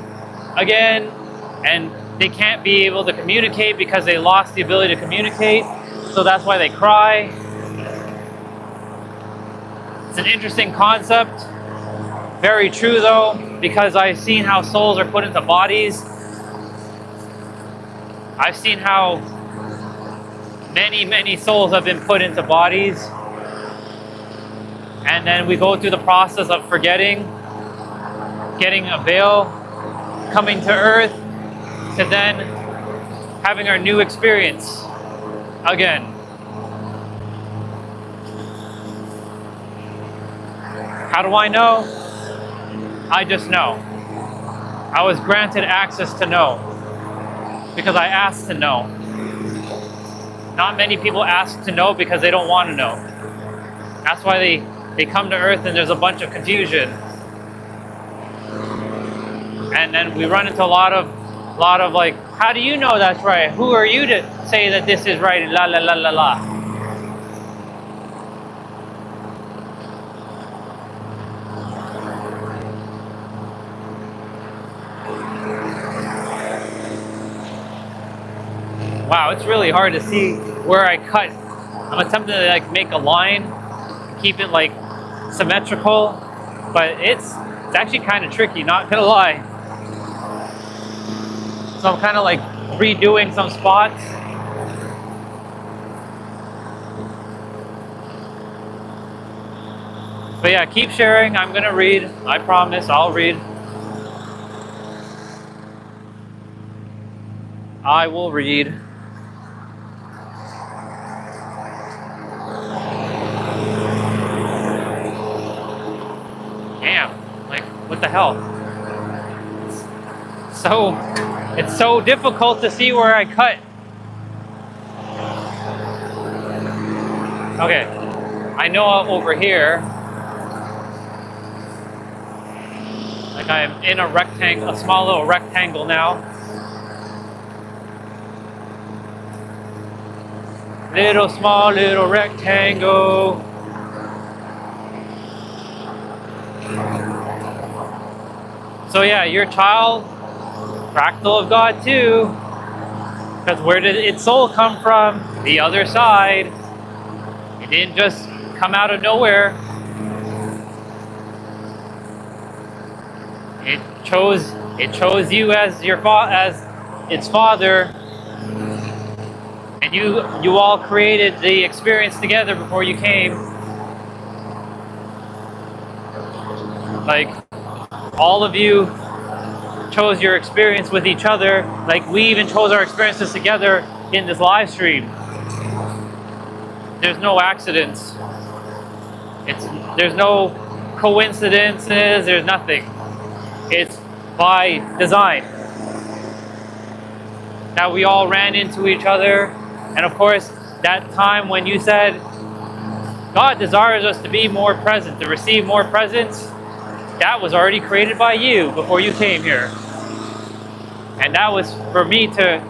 C: again, and they can't be able to communicate because they lost the ability to communicate, so that's why they cry. It's an interesting concept.
H: very true though, because I've seen how souls are put into bodies. I've seen how many souls have been put into bodies, and then we go through the process of forgetting, getting a veil, coming to earth, to then having our new experience again. How do I know? I just know. I was granted access to know because I asked to know. Not many people ask to know because they don't want to know. That's why they come to earth and there's a bunch of confusion. And then we run into a lot of like, how do you know that's right? Who are you to say that this is right? La la la la la. Wow, it's really hard to see where I cut. I'm attempting to like make a line, keep it like symmetrical, but it's actually kind of tricky, not gonna lie. So I'm kind of like redoing some spots. But yeah, keep sharing. I'm gonna read. I promise I'll read. I will read. Damn, like what the hell? It's so difficult to see where I cut. Okay, I know over here, like I'm in a rectangle, a small little rectangle now. Small little rectangle. So yeah, your child, fractal of God too. Because where did its soul come from? The other side. It didn't just come out of nowhere. It chose you as as its father, and you all created the experience together before you came. Like all of you chose your experience with each other. Like we even chose our experiences together in this live stream. There's no accidents. There's no coincidences. There's nothing. It's by design. That we all ran into each other. And of course, that time when you said, God desires us to be more present, to receive more presence, that was already created by you before you came here. And that was for me to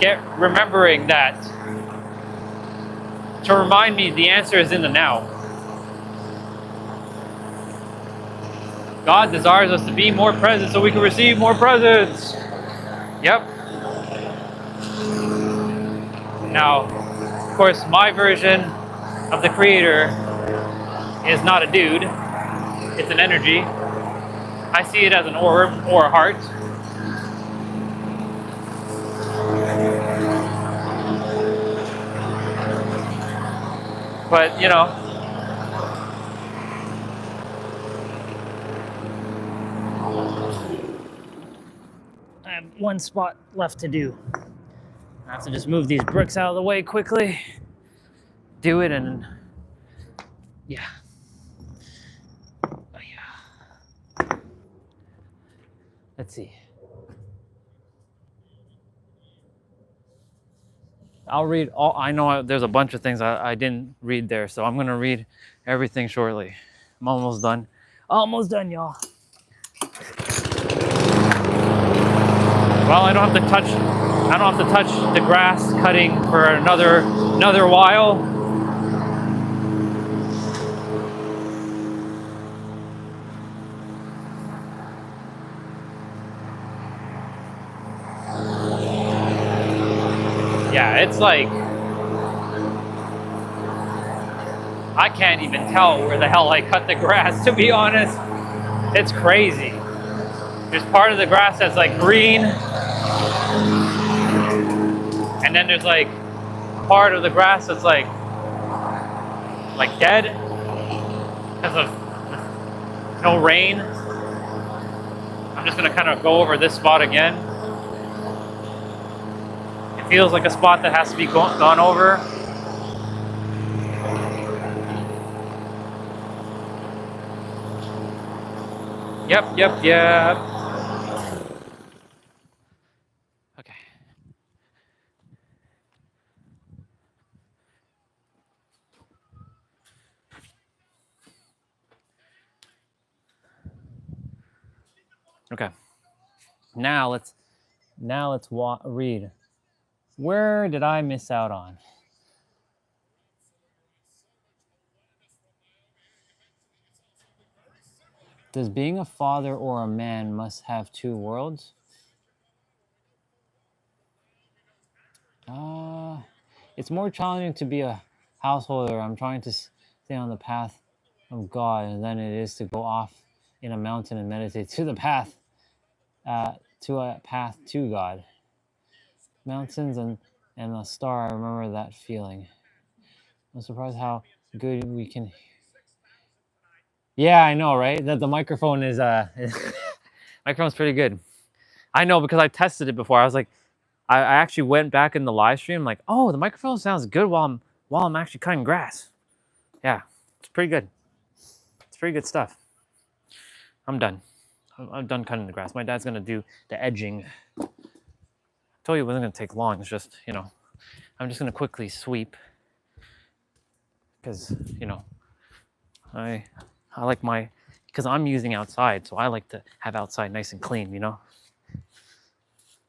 H: get remembering that. To remind me the answer is in the now. God desires us to be more present so we can receive more presence. Yep. Now, of course, my version of the creator is not a dude. It's an energy. I see it as an orb or a heart. But, you know, I have one spot left to do. I have to just move these bricks out of the way quickly. Do it and yeah. Oh, yeah. Let's see. I'll read all. I know there's a bunch of things I didn't read there, so I'm gonna read everything shortly. I'm almost done. Almost done, y'all. Well, I don't have to touch the grass cutting for another while. Yeah, it's like I can't even tell where the hell I cut the grass, to be honest. It's crazy. There's part of the grass that's like green, and then there's like part of the grass that's like dead because of no rain. I'm just gonna kind of go over this spot again. It feels like a spot that has to be gone over. Yep. Okay. Okay. Now let's read. Where did I miss out on? Does being a father or a man must have two worlds? It's more challenging to be a householder. I'm trying to stay on the path of God than it is to go off in a mountain and meditate to a path to God. Mountains and a star. I remember that feeling. I'm surprised how good we can. Yeah, I know, right? That the microphone is microphone's pretty good. I know because I tested it before. I was like, I actually went back in the live stream, like, oh, the microphone sounds good while I'm actually cutting grass. Yeah, it's pretty good. It's pretty good stuff. I'm done. I'm done cutting the grass. My dad's gonna do the edging. I told you it wasn't gonna take long. It's just, I'm just gonna quickly sweep because, I like because I'm using outside, so I like to have outside nice and clean,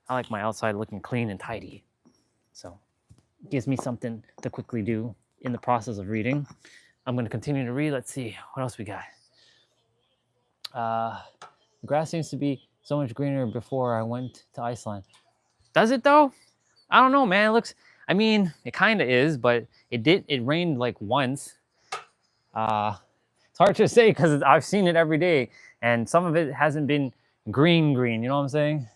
H: I like my outside looking clean and tidy. So it gives me something to quickly do in the process of reading. I'm going to continue to read. Let's see what else we got. The grass seems to be so much greener before I went to Iceland. Does it though? I don't know, man. It kind of is, but it rained like once. It's hard to say because I've seen it every day, and some of it hasn't been green. You know what I'm saying?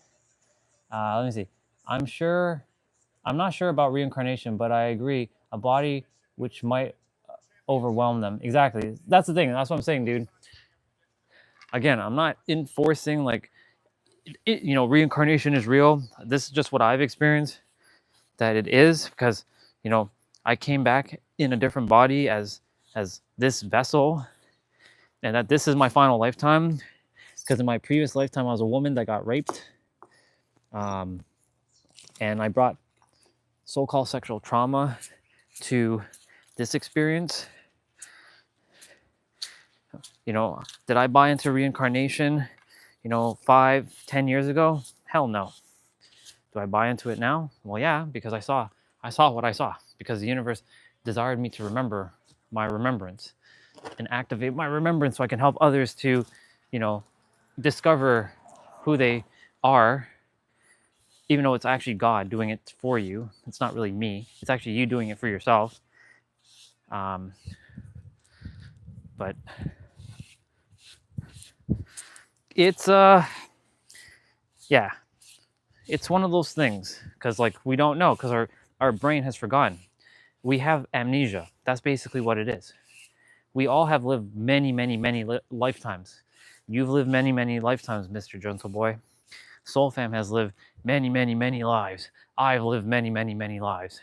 H: Let me see. I'm not sure about reincarnation, but I agree. A body which might overwhelm them. Exactly. That's the thing. That's what I'm saying, dude. Again, I'm not enforcing reincarnation is real. This is just what I've experienced that it is because, I came back in a different body as this vessel, and that this is my final lifetime because in my previous lifetime I was a woman that got raped. And I brought so-called sexual trauma to this experience. Did I buy into reincarnation, 5-10 years ago? Hell no. Do I buy into it now? Well, yeah, because I saw what I saw, because the universe desired me to remember my remembrance and activate my remembrance so I can help others to, discover who they are, even though it's actually God doing it for you. It's not really me. It's actually you doing it for yourself. But it's it's one of those things because we don't know because our brain has forgotten. We have amnesia. That's basically what it is. We all have lived many lifetimes. You've lived many lifetimes, Mr. Gentle Boy. Soul Fam has lived many lives. I've lived many lives.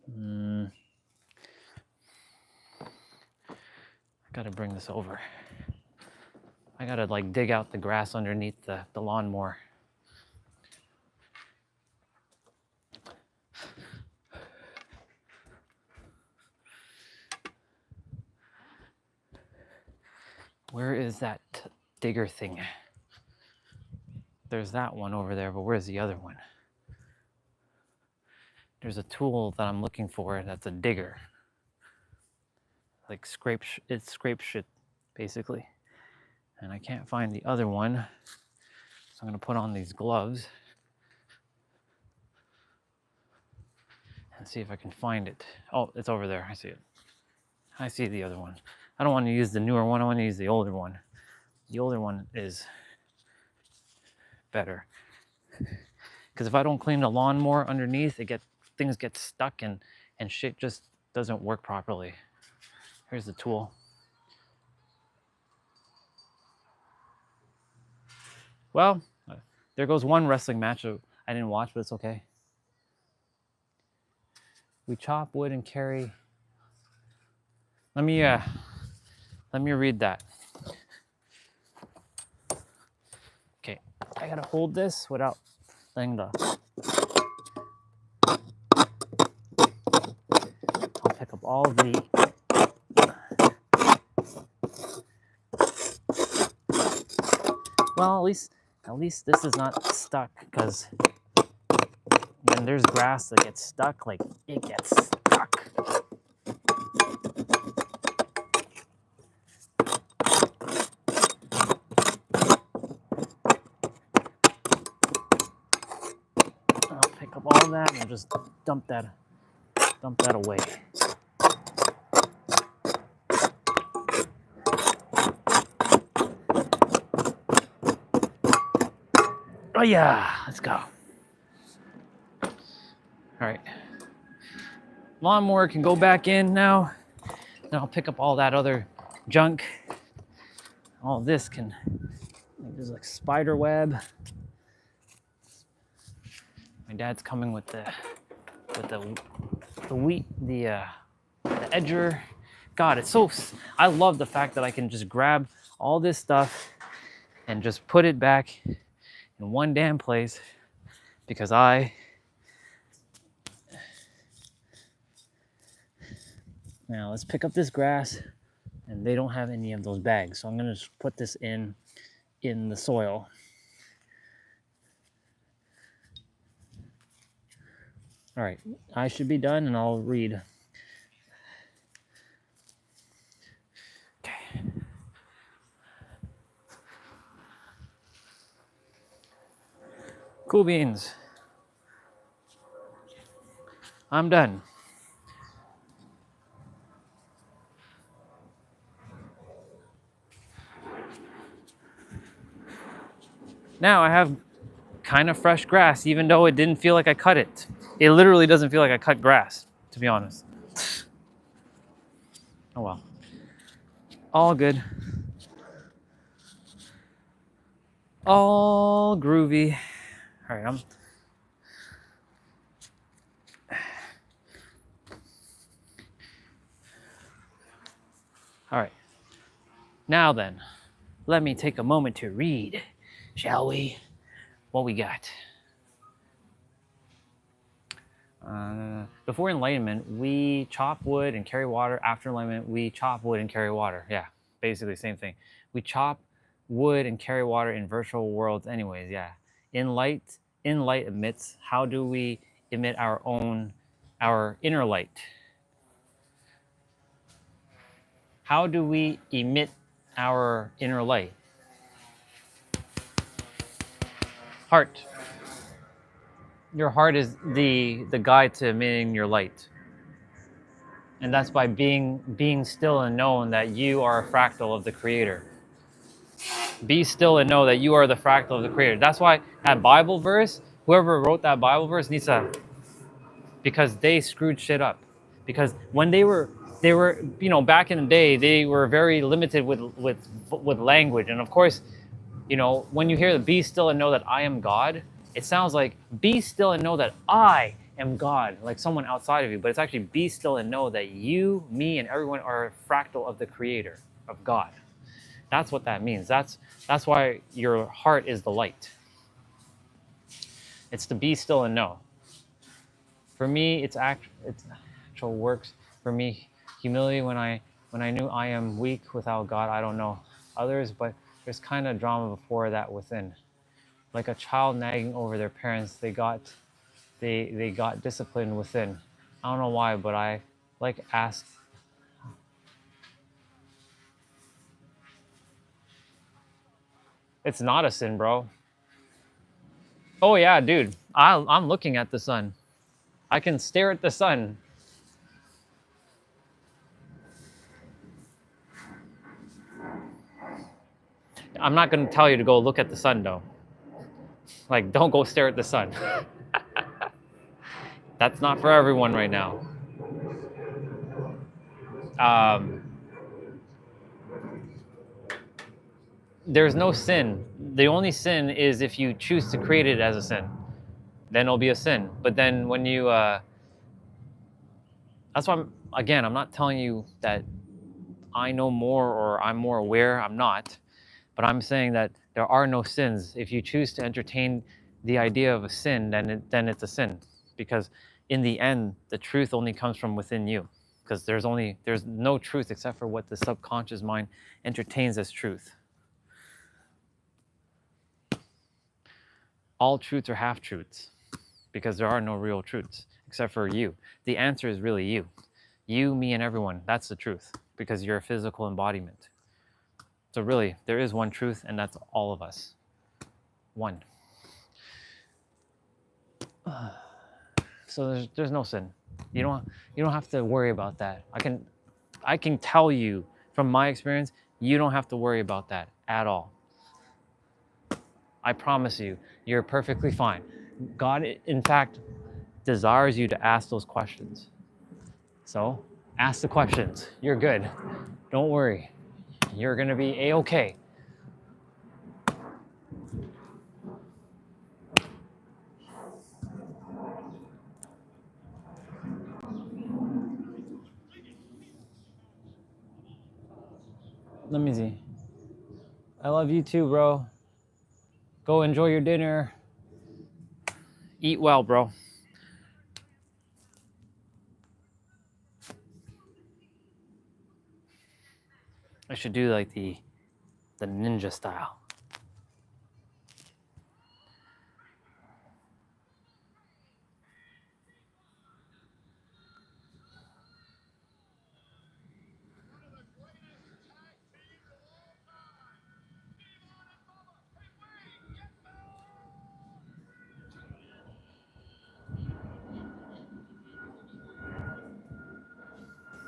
H: I gotta bring this over. I gotta dig out the grass underneath the lawnmower. Where is that digger thing? There's that one over there, but where's the other one? There's a tool that I'm looking for that's a digger. It scrapes shit, basically. And I can't find the other one. So I'm gonna put on these gloves.
A: Let's see if I can find it. Oh, it's over there. I see it. I see the other one. I don't want to use the newer one. I want to use the older one. The older one is better. Because if I don't clean the lawn more underneath, things get stuck and shit just doesn't work properly. Here's the tool. Well, there goes one wrestling match I didn't watch, but it's okay. We chop wood and carry. Let me read that. Okay, I gotta hold this without letting the. I'll pick up all the. Well, at least this is not stuck, because when there's grass that gets stuck, like it gets stuck. I'll pick up all that and just dump that away. Oh yeah, let's go. All right. Lawnmower can go back in now. Then I'll pick up all that other junk. All this can, there's like spider web. My dad's coming with the edger. God, it's so, I love the fact that I can just grab all this stuff and just put it back in one damn place, because now let's pick up this grass, and they don't have any of those bags. So I'm gonna just put this in the soil. All right, I should be done, and I'll read. Okay. Cool beans. I'm done. Now I have kind of fresh grass, even though it didn't feel like I cut it. It literally doesn't feel like I cut grass, to be honest. Oh well. All good. All groovy. All right, All right. Now then, let me take a moment to read, shall we? What we got? Before enlightenment, we chop wood and carry water. After enlightenment, we chop wood and carry water. Yeah, basically same thing. We chop wood and carry water in virtual worlds anyways, yeah. In light emits. How do we emit our inner light? How do we emit our inner light? Heart. Your heart is the guide to emitting your light. And that's by being still and knowing that you are a fractal of the Creator. Be still and know that you are the fractal of the Creator. That's why that Bible verse, whoever wrote that Bible verse needs to, because they screwed shit up. Because when they were, back in the day, they were very limited with language. And of course, when you hear the be still and know that I am God, it sounds like be still and know that I am God, like someone outside of you. But it's actually be still and know that you, me, and everyone are a fractal of the Creator, of God. That's what that means. That's why your heart is the light. It's to be still and know. For me, it's actual works. For me, humility when I knew I am weak without God. I don't know others, but there's kind of drama before that within. Like a child nagging over their parents, they got disciplined within. I don't know why, but I asked. It's not a sin, bro. Oh yeah, dude. I'm looking at the sun. I can stare at the sun. I'm not going to tell you to go look at the sun, though. Like, don't go stare at the sun. That's not for everyone right now. There's no sin. The only sin is if you choose to create it as a sin. Then it'll be a sin. But then when you... that's why, I'm not telling you that I know more or I'm more aware. I'm not. But I'm saying that there are no sins. If you choose to entertain the idea of a sin, then it's a sin. Because in the end, the truth only comes from within you. Because there's no truth except for what the subconscious mind entertains as truth. All truths are half-truths. Because there are no real truths except for you. The answer is really you. You, me, and everyone. That's the truth. Because you're a physical embodiment. So really, there is one truth, and that's all of us. One. So there's no sin. You don't have to worry about that. I can tell you from my experience, you don't have to worry about that at all. I promise you, you're perfectly fine. God, in fact, desires you to ask those questions. So ask the questions. You're good. Don't worry. You're gonna be A-okay. Let me see. I love you too, bro. Go enjoy your dinner. Eat well, bro. I should do like the ninja style.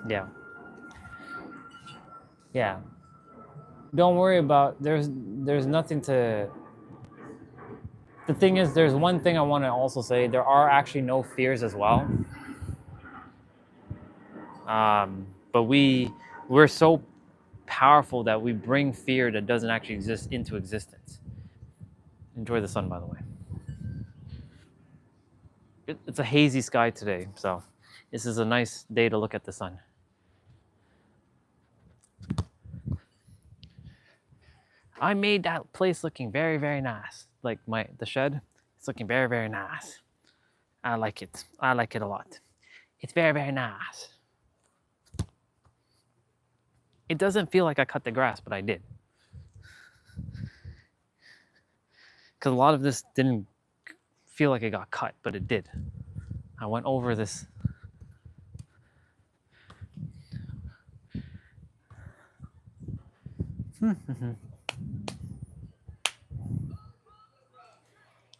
A: Yeah. Yeah. Don't worry about, there's nothing to, the thing is, there's one thing I want to also say. There are actually no fears as well. But we're so powerful that we bring fear that doesn't actually exist into existence. Enjoy the sun, by the way. It's a hazy sky today, so this is a nice day to look at the sun. I made that place looking very, very nice. Like the shed, it's looking very, very nice. I like it. I like it a lot. It's very, very nice. It doesn't feel like I cut the grass, but I did. Because a lot of this didn't feel like it got cut, but it did. I went over this.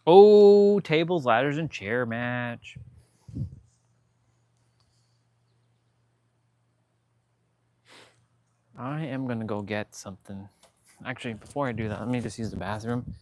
A: Oh, tables, ladders, and chair match. I am gonna go get something. Actually, before I do that, let me just use the bathroom.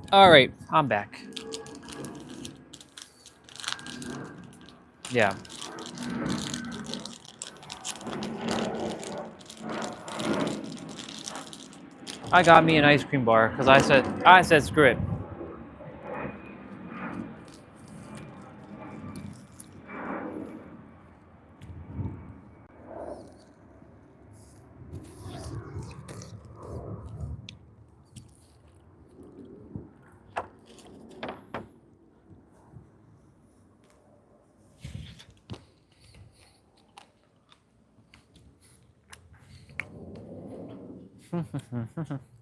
H: All right, I'm back. Yeah. I got me an ice cream bar because I said screw it.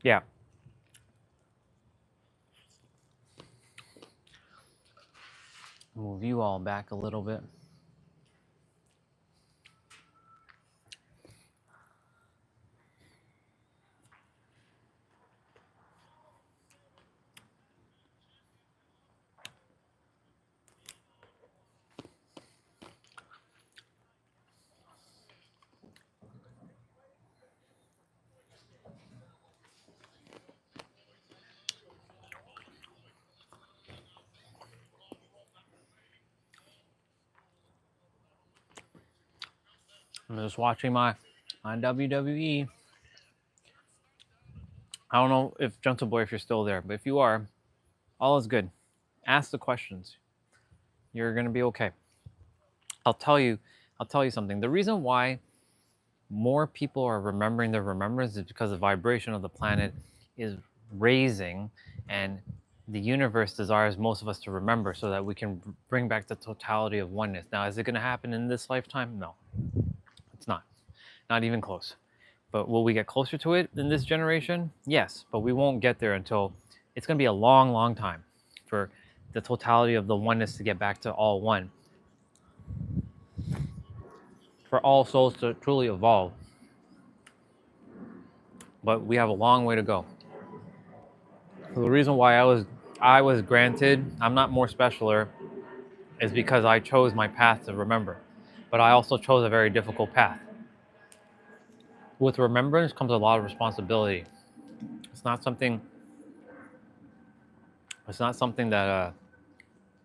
H: Yeah. Move you all back a little bit. I'm just watching my on WWE. I don't know if Gentle Boy, if you're still there, but if you are, all is good. Ask the questions. You're gonna be okay. I'll tell you something. The reason why more people are remembering their remembrance is because the vibration of the planet is raising, and the universe desires most of us to remember so that we can bring back the totality of oneness. Now, is it going to happen in this lifetime? No, it's not even close. But will we get closer to it in this generation? Yes, but we won't get there until it's going to be a long, long time for the totality of the oneness to get back to all one, for all souls to truly evolve. But we have a long way to go. So the reason why I was granted, I'm not more specialer, is because I chose my path to remember. But I also chose a very difficult path. With remembrance comes a lot of responsibility. It's not something that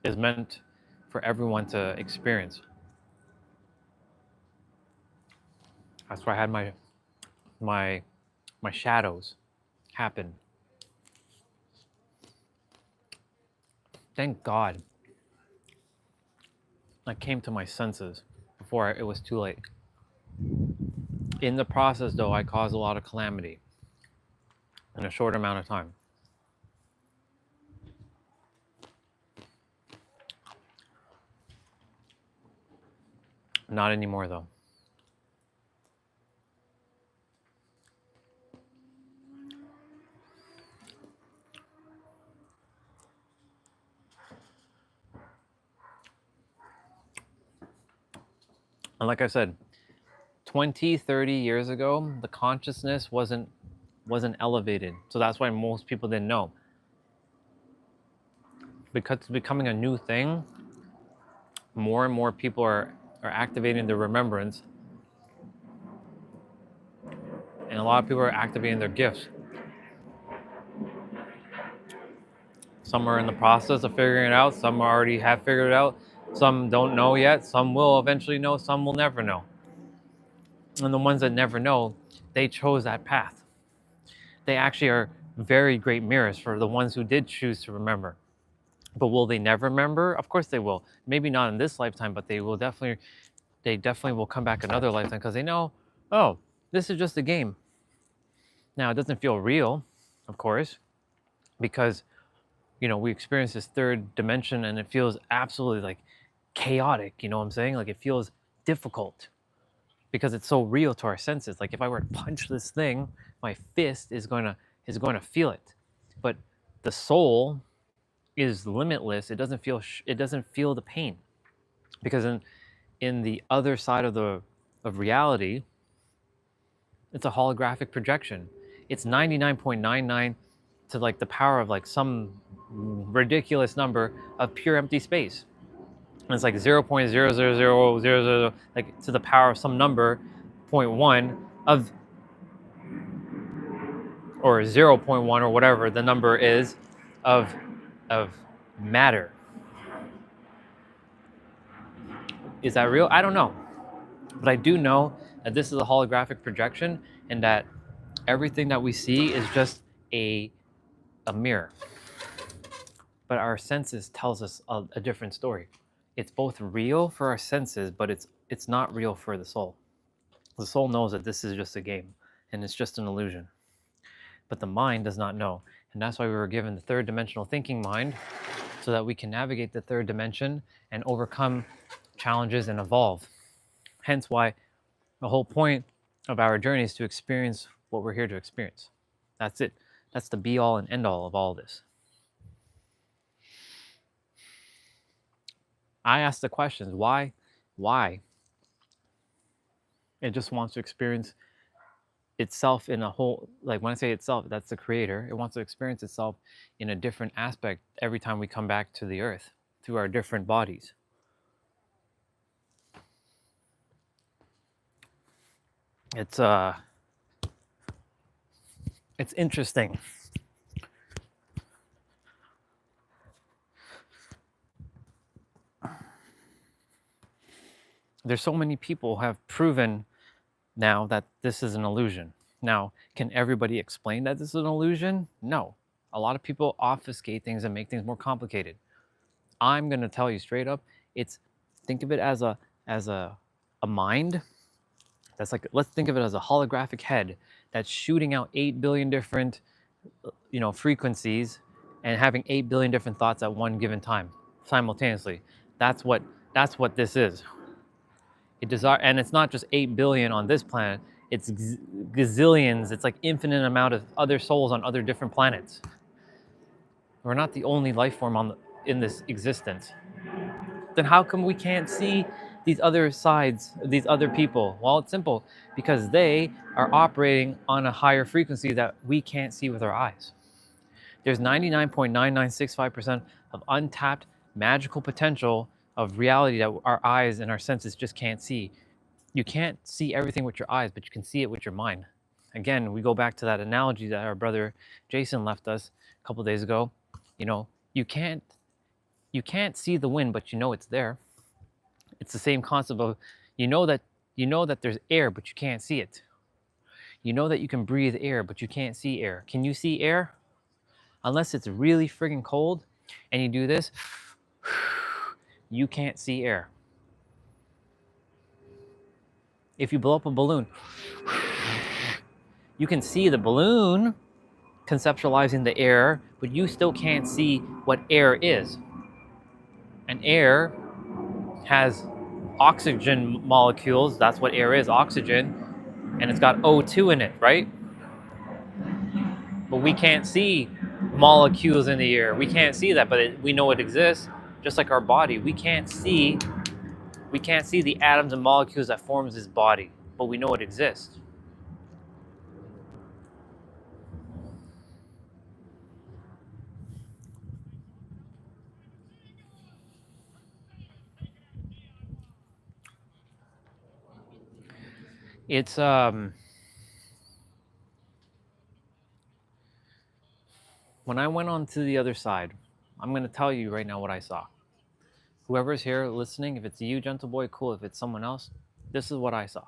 H: is meant for everyone to experience. That's why I had my shadows happen. Thank God I came to my senses before it was too late. In the process, though, I caused a lot of calamity in a short amount of time. Not anymore, though. And like I said, 20, 30 years ago, the consciousness wasn't elevated. So that's why most people didn't know. Because it's becoming a new thing, more and more people are activating the remembrance. And a lot of people are activating their gifts. Some are in the process of figuring it out. Some already have figured it out. Some don't know yet. Some will eventually know. Some will never know. And the ones that never know, they chose that path. They actually are very great mirrors for the ones who did choose to remember. But will they never remember? Of course they will. Maybe not in this lifetime, but they definitely will come back another lifetime because they know, oh, this is just a game. Now, it doesn't feel real, of course, because, we experience this third dimension and it feels absolutely like chaotic, you know what I'm saying? Like it feels difficult because it's so real to our senses. Like if I were to punch this thing, my fist is going to feel it. But the soul is limitless. It doesn't feel the pain. Because in the other side of reality, it's a holographic projection. It's 99.99 to like the power of like some ridiculous number of pure empty space. And it's like 0.00000, like to the power of some number 0.1 of, or 0.1 or whatever the number is
C: of matter. Is that real? I don't know. But I do know that this is a holographic projection and that everything that we see is just a mirror. But our senses tells us a different story. It's both real for our senses, but it's not real for the soul. The soul knows that this is just a game and it's just an illusion. But the mind does not know. And that's why we were given the third dimensional thinking mind, so that we can navigate the third dimension and overcome challenges and evolve. Hence why the whole point of our journey is to experience what we're here to experience. That's it. That's the be all and end all of all this. I ask the questions, why? Why? It just wants to experience itself in a whole, like when I say itself, that's the creator. It wants to experience itself in a different aspect every time we come back to the earth through our different bodies. It's interesting. There's so many people who have proven now that this is an illusion. Now, can everybody explain that this is an illusion? No. A lot of people obfuscate things and make things more complicated. I'm going to tell you straight up, think of it as a mind. That's like, let's think of it as a holographic head that's shooting out 8 billion different frequencies and having 8 billion different thoughts at one given time simultaneously. That's what this is. And it's not just 8 billion on this planet, it's gazillions, it's like infinite amount of other souls on other different planets. We're not the only life form in this existence. Then how come we can't see these other sides, these other people? Well, it's simple, because they are operating on a higher frequency that we can't see with our eyes. There's 99.9965% of untapped magical potential of reality that our eyes and our senses just can't see. You can't see everything with your eyes, but you can see it with your mind. Again, we go back to that analogy that our brother Jason left us a couple of days ago. You can't see the wind, but you know it's there. It's the same concept of you know that there's air, but you can't see it. You know that you can breathe air, but you can't see air. Can you see air? Unless it's really friggin' cold and you do this, you can't see air. If you blow up a balloon, you can see the balloon conceptualizing the air, but you still can't see what air is. And air has oxygen molecules. That's what air is, oxygen. And it's got O2 in it, right? But we can't see molecules in the air. We can't see that, but we know it exists. Just like our body, we can't see the atoms and molecules that forms this body, but we know it exists. It's when I went on to the other side, I'm going to tell you right now what I saw. Whoever's here listening, if it's you, gentle boy, cool. If it's someone else, this is what I saw.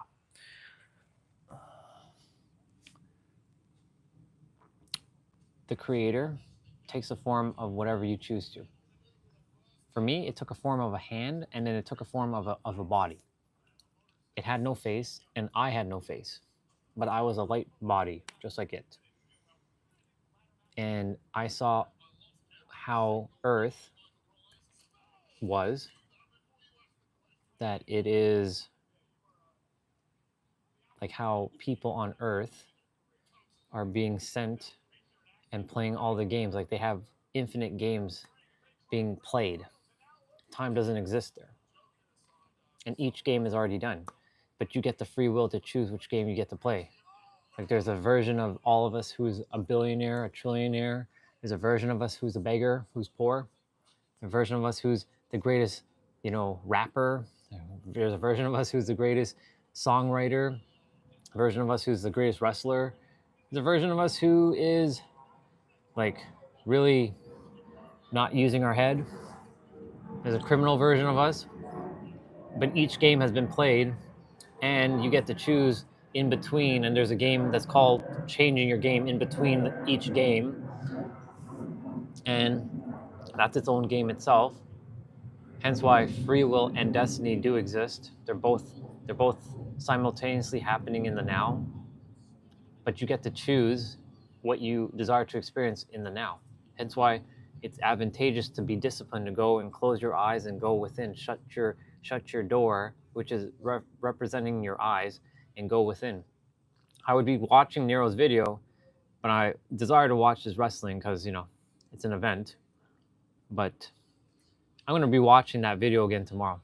C: The creator takes the form of whatever you choose to. For me, it took a form of a hand, and then it took a form of a body. It had no face, and I had no face, but I was a light body, just like it. And I saw how Earth was, that it is like how people on Earth are being sent and playing all the games. Like they have infinite games being played. Time doesn't exist there. And each game is already done. But you get the free will to choose which game you get to play. Like there's a version of all of us who's a billionaire, a trillionaire. There's a version of us who's a beggar, who's poor. A version of us who's the greatest, rapper. There's a version of us who's the greatest songwriter. A version of us who's the greatest wrestler. There's a version of us who is like really not using our head. There's a criminal version of us, but each game has been played, and you get to choose in between. And there's a game that's called changing your game in between each game, and that's its own game itself. Hence why free will and destiny do exist. They're both simultaneously happening in the now, but you get to choose what you desire to experience in the now. Hence why it's advantageous to be disciplined, to go and close your eyes and go within, shut your door, which is representing your eyes, and go within. I would be watching Nero's video, but I desire to watch his wrestling because, it's an event. But I'm going to be watching that video again tomorrow.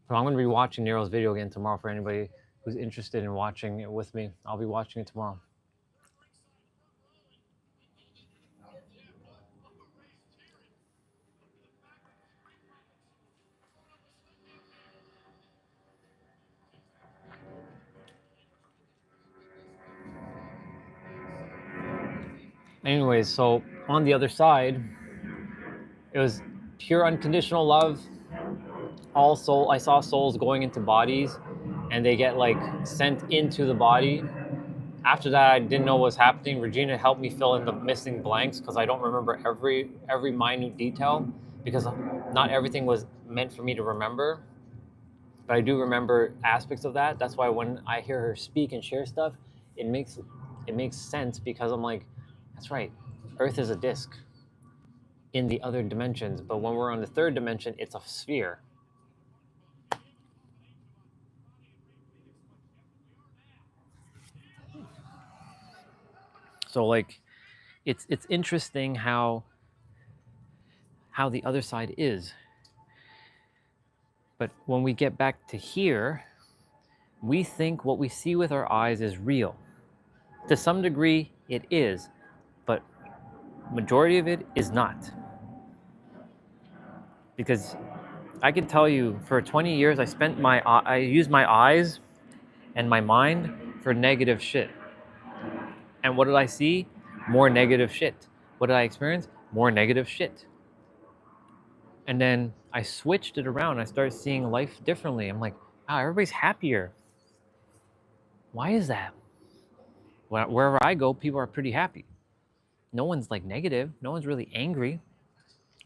C: So I'm going to be watching Nero's video again tomorrow for anybody who's interested in watching it with me. I'll be watching it tomorrow. Anyways, so on the other side, it was pure unconditional love. I saw souls going into bodies, and they get like sent into the body. After that, I didn't know what was happening. Regina helped me fill in the missing blanks because I don't remember every minute detail, because not everything was meant for me to remember. But I do remember aspects of that. That's why when I hear her speak and share stuff, it makes sense, because I'm like, that's right. Earth is a disc in the other dimensions, but when we're on the third dimension, it's a sphere. So like, it's interesting how the other side is. But when we get back to here, we think what we see with our eyes is real. To some degree, it is, but majority of it is not. Because I can tell you, for 20 years, I used my eyes and my mind for negative shit. And what did I see? More negative shit. What did I experience? More negative shit. And then I switched it around. I started seeing life differently. I'm like, wow, everybody's happier. Why is that? Wherever I go, people are pretty happy. No one's like negative. No one's really angry.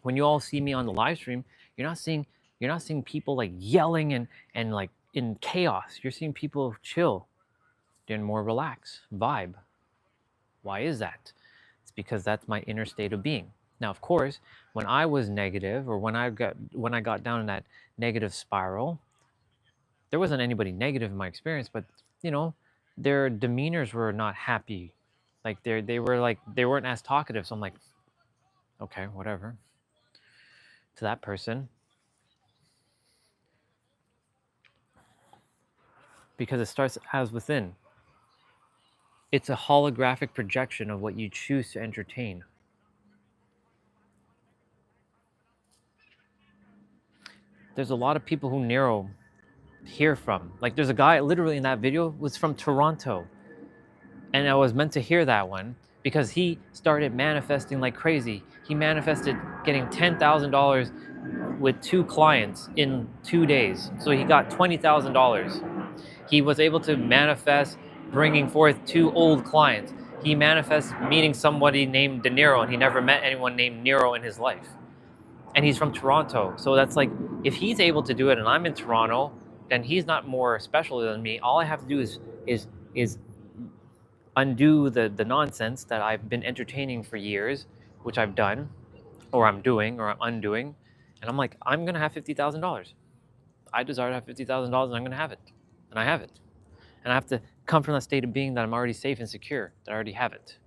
C: When you all see me on the live stream, you're not seeing people like yelling and like in chaos. You're seeing people chill. They're more relaxed, vibe. Why is that? It's because that's my inner state of being. Now, of course, when I was negative, or when I got down in that negative spiral, there wasn't anybody negative in my experience, but their demeanors were not happy. Like they weren't as talkative. So I'm like, okay, whatever. To that person, because it starts as within. It's a holographic projection of what you choose to entertain. There's a lot of people who Nero hear from. Like there's a guy literally in that video was from Toronto. And I was meant to hear that one because he started manifesting like crazy. He manifested getting $10,000 with 2 clients in 2 days. So he got $20,000. He was able to manifest bringing forth 2 old clients. He manifests meeting somebody named De Niro, and he never met anyone named Nero in his life. And he's from Toronto. So that's like, if he's able to do it and I'm in Toronto, then he's not more special than me. All I have to do is undo the nonsense that I've been entertaining for years, which I've done, or I'm doing, or I'm undoing. And I'm like, I'm going to have $50,000. I desire to have $50,000 and I'm going to have it. And I have it. And I have to come from that state of being that I'm already safe and secure, that I already have it.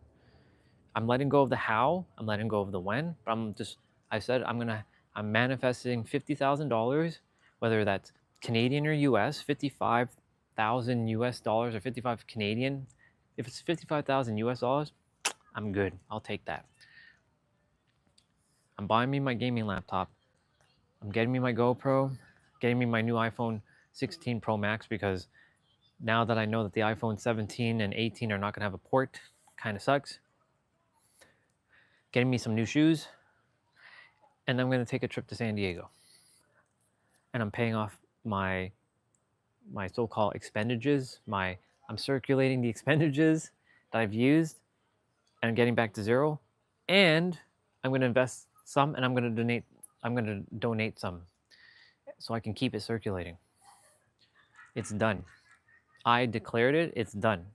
C: I'm letting go of the how, I'm letting go of the when, but I'm manifesting $50,000, whether that's Canadian or US, 55,000 US dollars or 55 Canadian. If it's 55,000 US dollars, I'm good. I'll take that. I'm buying me my gaming laptop. I'm getting me my GoPro, getting me my new iPhone 16 Pro Max, because now that I know that the iPhone 17 and 18 are not going to have a port, kind of sucks. getting me some new shoes, and I'm gonna take a trip to San Diego. And I'm paying off my so-called expenditures. I'm circulating the expenditures that I've used, and I'm getting back to zero. And I'm gonna invest some, and I'm gonna donate some, so I can keep it circulating. It's done. I declared it. It's done.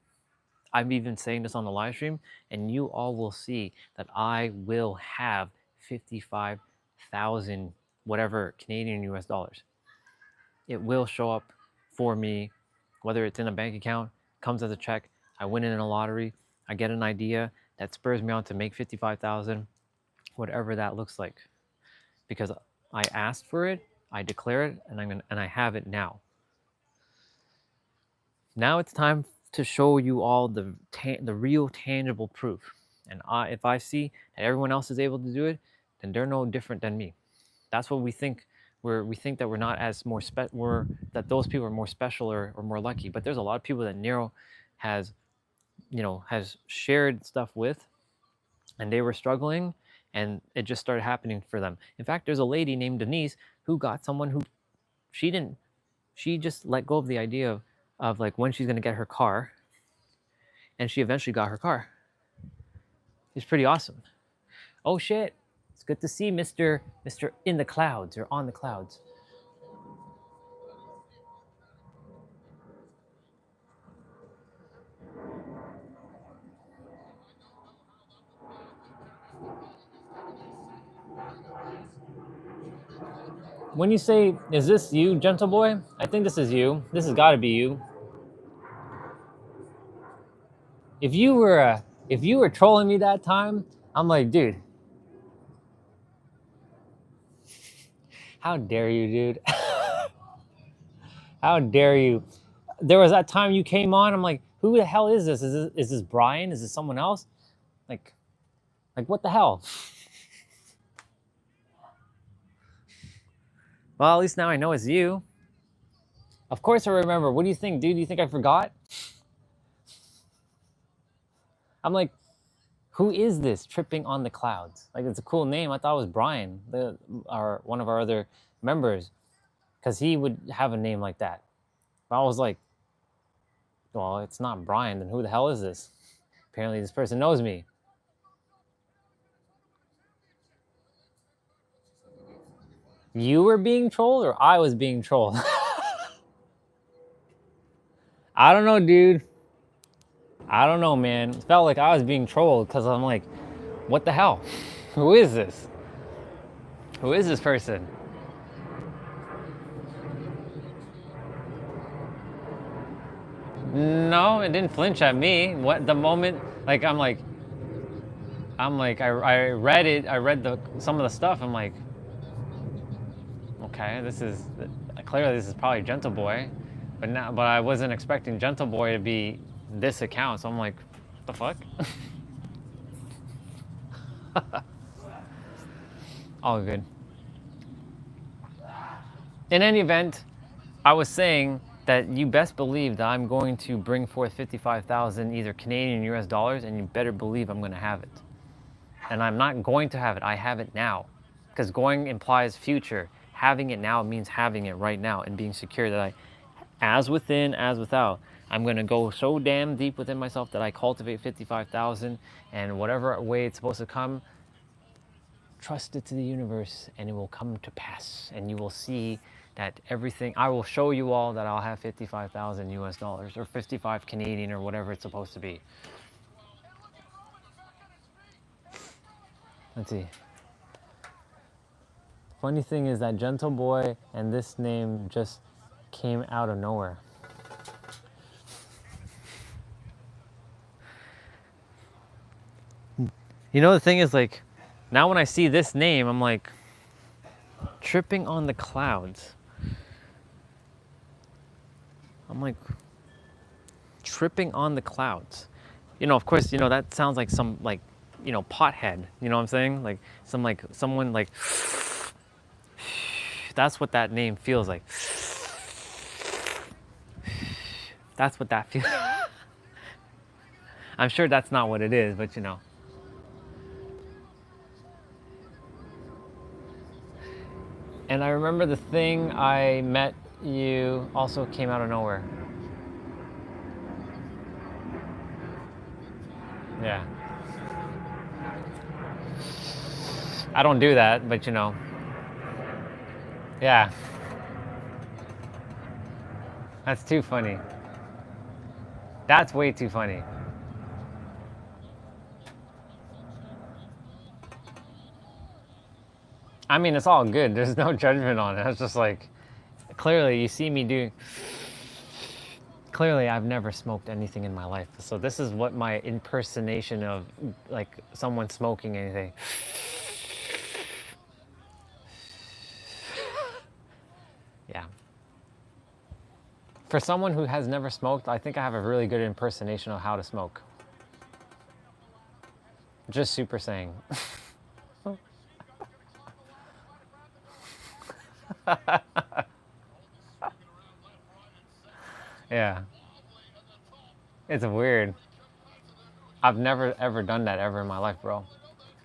C: I'm even saying this on the live stream, and you all will see that I will have 55,000 whatever Canadian US dollars. It will show up for me, whether it's in a bank account, comes as a check, I win it in a lottery, I get an idea that spurs me on to make 55,000, whatever that looks like. Because I asked for it, I declare it, and I have it now. Now it's time to show you all the real tangible proof. And if I see that everyone else is able to do it, then they're no different than me. That's what we think. We think that we're not as that those people are more special or more lucky. But there's a lot of people that Nero has shared stuff with, and they were struggling, and it just started happening for them. In fact, there's a lady named Denise who got someone who she just let go of the idea of like when she's gonna get her car, and she eventually got her car. It's pretty awesome. Oh shit. It's good to see Mr. in the clouds or on the clouds. When you say, is this you, gentle boy? I think this is you. This has got to be you. If you were trolling me that time, I'm like, dude, how dare you, dude? How dare you? There was that time you came on. I'm like, who the hell is this? Is this Brian? Is this someone else? Like what the hell? Well, at least now I know it's you. Of course I remember. What do you think, dude? Do you think I forgot? I'm like, who is this tripping on the clouds? Like, it's a cool name. I thought it was Brian, one of our other members, because he would have a name like that. But I was like, well, it's not Brian, then who the hell is this? Apparently this person knows me. You were being trolled or I was being trolled? I don't know, dude. I don't know, man. It felt like I was being trolled because I'm like, what the hell? Who is this? Who is this person? No, it didn't flinch at me. What the moment, like I read it. I read some of the stuff. I'm like, okay, this is probably Gentle Boy, but I wasn't expecting Gentle Boy to be this account. So I'm like, what the fuck? All good. In any event, I was saying that you best believe that I'm going to bring forth 55,000 either Canadian or US dollars, and you better believe I'm going to have it. And I'm not going to have it, I have it now. Because going implies future. Having it now means having it right now and being secure that as within, as without, I'm going to go so damn deep within myself that I cultivate 55,000, and whatever way it's supposed to come, trust it to the universe and it will come to pass. And you will see that everything, I will show you all that I'll have 55,000 US dollars or 55 Canadian or whatever it's supposed to be. Let's see. Funny thing is that Gentle Boy and this name just came out of nowhere. You know, the thing is, like, now when I see this name, I'm like, tripping on the clouds. I'm like, tripping on the clouds. You know, of course, you know, that sounds like some, like, you know, pothead. You know what I'm saying? Like, someone, like, that's what that name feels like. That's what that feels. I'm sure that's not what it is, but you know. And I remember the thing I met you also came out of nowhere. Yeah. I don't do that, but you know. Yeah. That's too funny. That's way too funny. I mean, it's all good. There's no judgment on it. It's just like, clearly you see me doing, clearly I've never smoked anything in my life. So this is what my impersonation of like someone smoking anything. Yeah. For someone who has never smoked, I think I have a really good impersonation of how to smoke. Just super saying. Yeah. It's weird. I've never ever done that ever in my life, bro.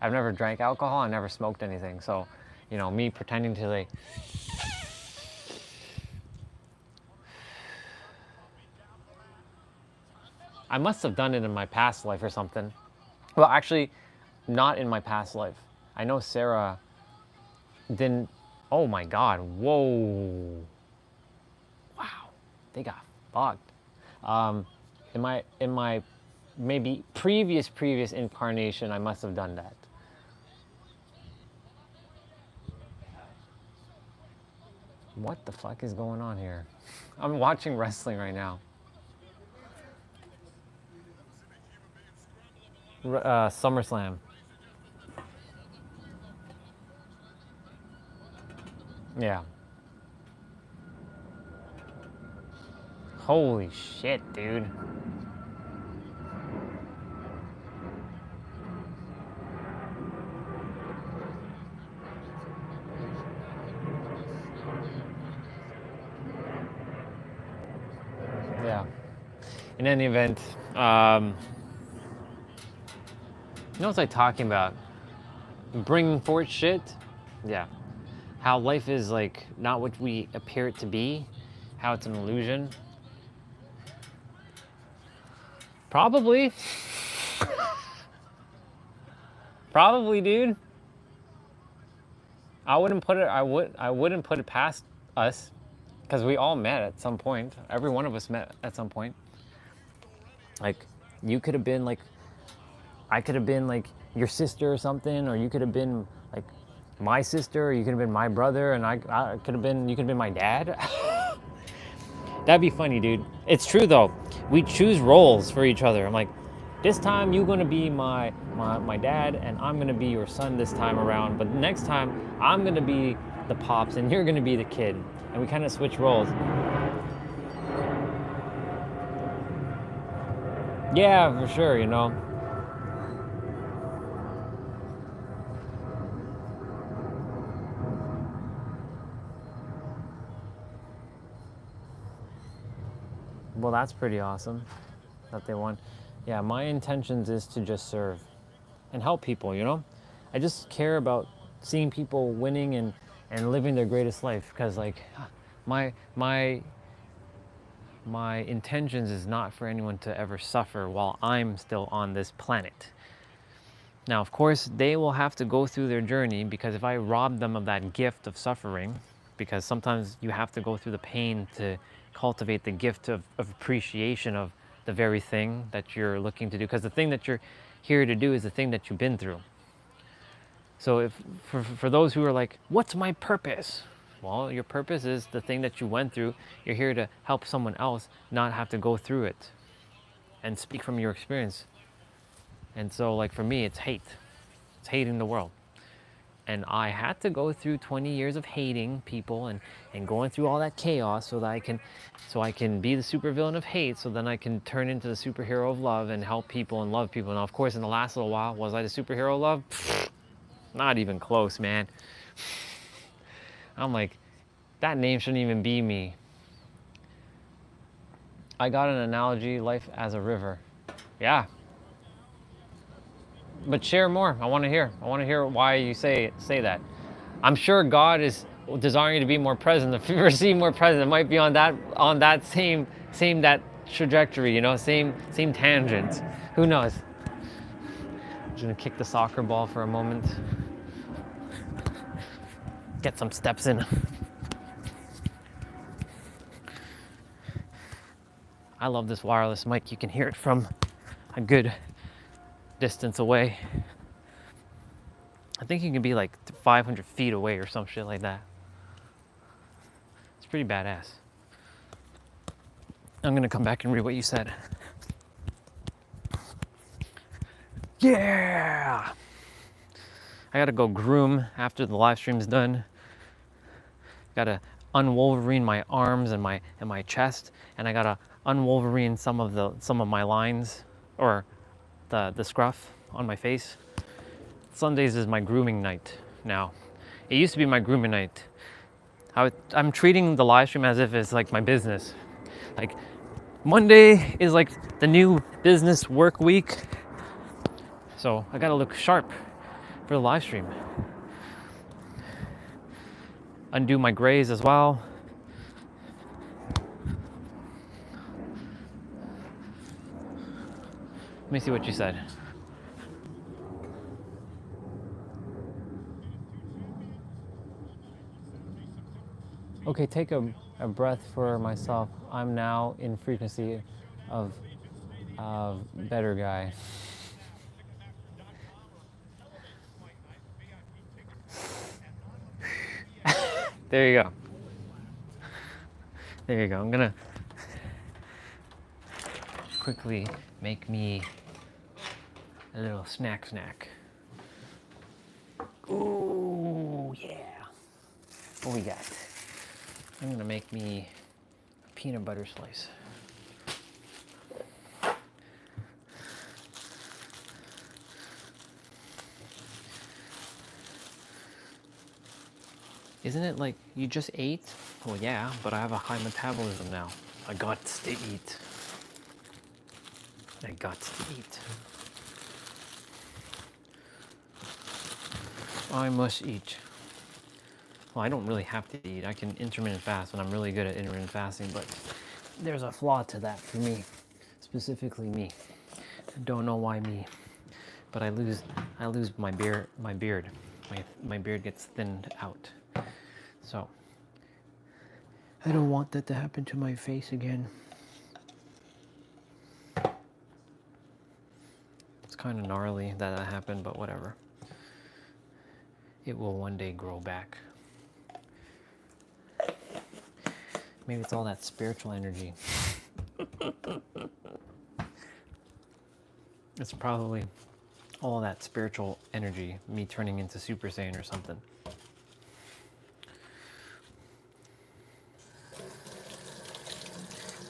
C: I've never drank alcohol. I never smoked anything. So, you know, me pretending to like. I must have done it in my past life or something. Well, actually, not in my past life. I know Sarah didn't. Oh my God. Whoa. Wow. They got fucked. In my maybe previous incarnation, I must have done that. What the fuck is going on here? I'm watching wrestling right now. SummerSlam. Yeah. Holy shit, dude. Yeah. In any event, you know what was I talking about? Bringing forth shit? Yeah. How life is like not what we appear it to be, how it's an illusion. Probably. Probably, dude. I wouldn't put it past us, because we all met at some point. Every one of us met at some point. Like, you could have been like, I could have been like your sister or something, or you could have been like my sister, or you could have been my brother, and I could have been, you could have been my dad. That'd be funny, dude. It's true though. We choose roles for each other. I'm like, this time you're gonna be my dad, and I'm gonna be your son this time around. But next time I'm gonna be the pops, and you're gonna be the kid, and we kind of switch roles. Yeah, for sure. You know. Well, that's pretty awesome that they won. Yeah, my intentions is to just serve and help people, you know? I just care about seeing people winning and living their greatest life, because like my intentions is not for anyone to ever suffer while I'm still on this planet. Now, of course, they will have to go through their journey, because if I rob them of that gift of suffering, because sometimes you have to go through the pain to cultivate the gift of appreciation of the very thing that you're looking to do, because the thing that you're here to do is the thing that you've been through. So if for those who are like, what's my purpose? Well, your purpose is the thing that you went through. You're here to help someone else not have to go through it and speak from your experience. And so like for me, it's hate. It's hating the world. And I had to go through 20 years of hating people and going through all that chaos so that I can be the supervillain of hate, so then I can turn into the superhero of love and help people and love people. Now, of course, in the last little while, was I the superhero of love? Pfft, not even close, man. I'm like, that name shouldn't even be me. I got an analogy, life as a river. Yeah. But share more. I want to hear. I want to hear why you say that. I'm sure God is desiring to be more present, if you ever see more present, it might be on that same that trajectory, you know, same tangent. Who knows? I'm just gonna kick the soccer ball for a moment. Get some steps in. I love this wireless mic. You can hear it from a good distance away. I think you can be like 500 feet away or some shit like that. It's pretty badass. I'm gonna come back and read what you said. Yeah! I gotta go groom after the live stream's done. Gotta unwolverine my arms and my chest, and I gotta unwolverine some of my lines, or the scruff on my face. Sundays is my grooming night now. It used to be my grooming night. I'm treating the live stream as if it's like my business. Like Monday is like the new business work week. So I gotta look sharp for the live stream. Undo my grays as well. Let me see what you said. Okay, take a breath for myself. I'm now in frequency of better guy. There you go. There you go. I'm gonna quickly make me a little snack. Ooh, yeah. What we got? I'm gonna make me a peanut butter slice. Isn't it like you just ate? Well, yeah, but I have a high metabolism now. I got to eat. I got to eat. I must eat. Well, I don't really have to eat. I can intermittent fast, and I'm really good at intermittent fasting, but there's a flaw to that for me, specifically me. I don't know why me, but I lose my beard. My beard gets thinned out. So I don't want that to happen to my face again. It's kind of gnarly that happened, but whatever. It will one day grow back. Maybe it's all that spiritual energy. It's probably all that spiritual energy, me turning into Super Saiyan or something.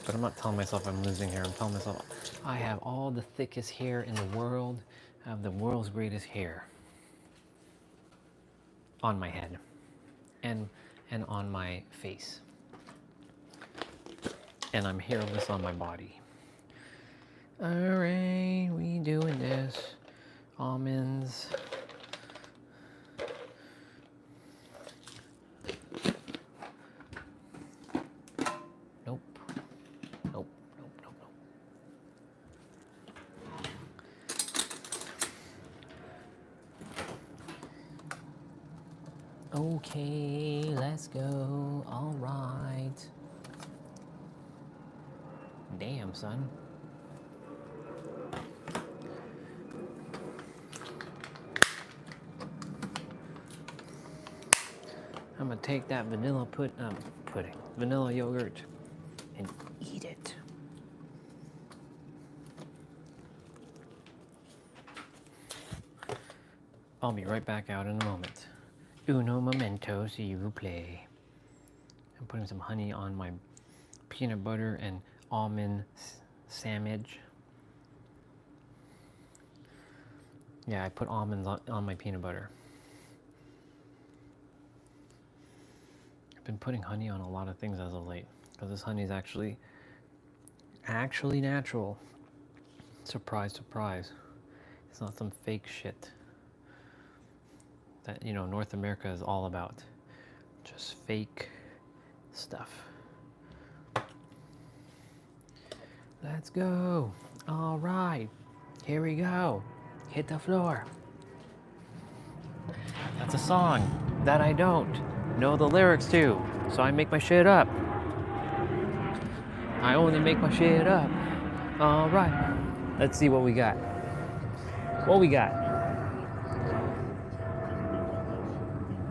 C: But I'm not telling myself I'm losing hair. I'm telling myself I have all the thickest hair in the world. I have the world's greatest hair on my head and on my face. And I'm hairless on my body. All right, we doing this. Almonds. Nope. Okay, let's go. All right. Damn, son. I'm gonna take that vanilla vanilla yogurt and eat it. I'll be right back out in a moment. Uno momento, see you play. I'm putting some honey on my peanut butter and almond sandwich. Yeah, I put almonds on my peanut butter. I've been putting honey on a lot of things as of late, because this honey is actually natural. Surprise, surprise. It's not some fake shit that, North America is all about. just fake stuff. Let's go. All right, here we go. Hit the floor. That's a song that I don't know the lyrics to, so I make my shit up. I only make my shit up. All right, let's see what we got. What we got?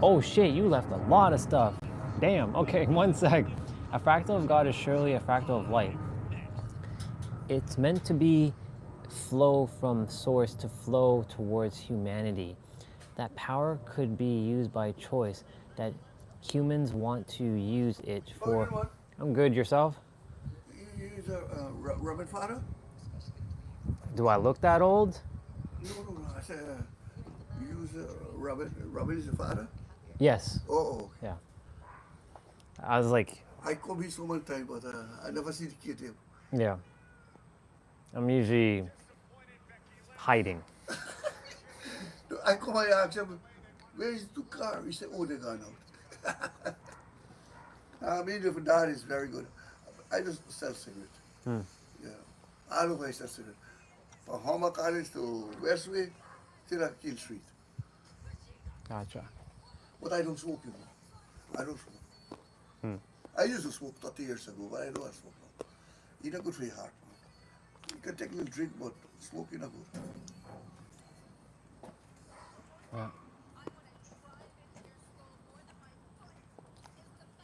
C: Oh shit, you left a lot of stuff. Damn, okay, one sec. A fractal of God is surely a fractal of light. It's meant to be flow from source to flow towards humanity. That power could be used by choice, that humans want to use it for...
K: what?
C: I'm good, yourself?
K: You use a Robin father?
C: Do I look that old?
K: No. I said you use Robin. Robin is the father?
C: Yes.
K: Oh.
C: Yeah. I was like...
K: I call him so many times, but I never see the kid here.
C: Yeah. I'm usually hiding.
K: I come and ask him, where is the car? He said, oh, they're gone out. I mean, if that is very good. I just sell cigarettes. Yeah. I don't know if I sell cigarettes. From Homer College to Westway, till Kill Street.
C: Gotcha.
K: But I don't smoke anymore. I don't smoke. I used to smoke 30 years ago, but I don't smoke now. It's not good for your heart. You can take a little drink, but smoking not good.
C: Yeah.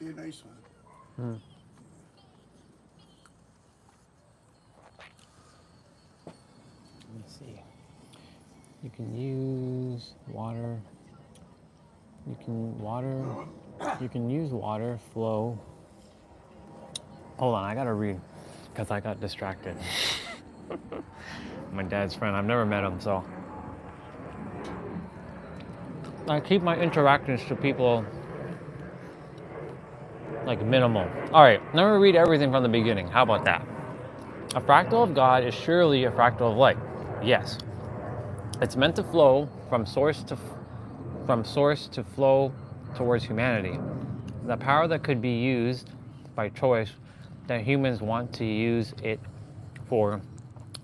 K: Yeah, nice one.
C: Let me see. You can use water. You can use water flow. Hold on, I gotta read because I got distracted. My dad's friend. I've never met him, so I keep my interactions to people like minimal. All right, let me read everything from the beginning. How about that? A fractal of God is surely a fractal of light. Yes. It's meant to flow from source to flow towards humanity. The power that could be used by choice that humans want to use it for,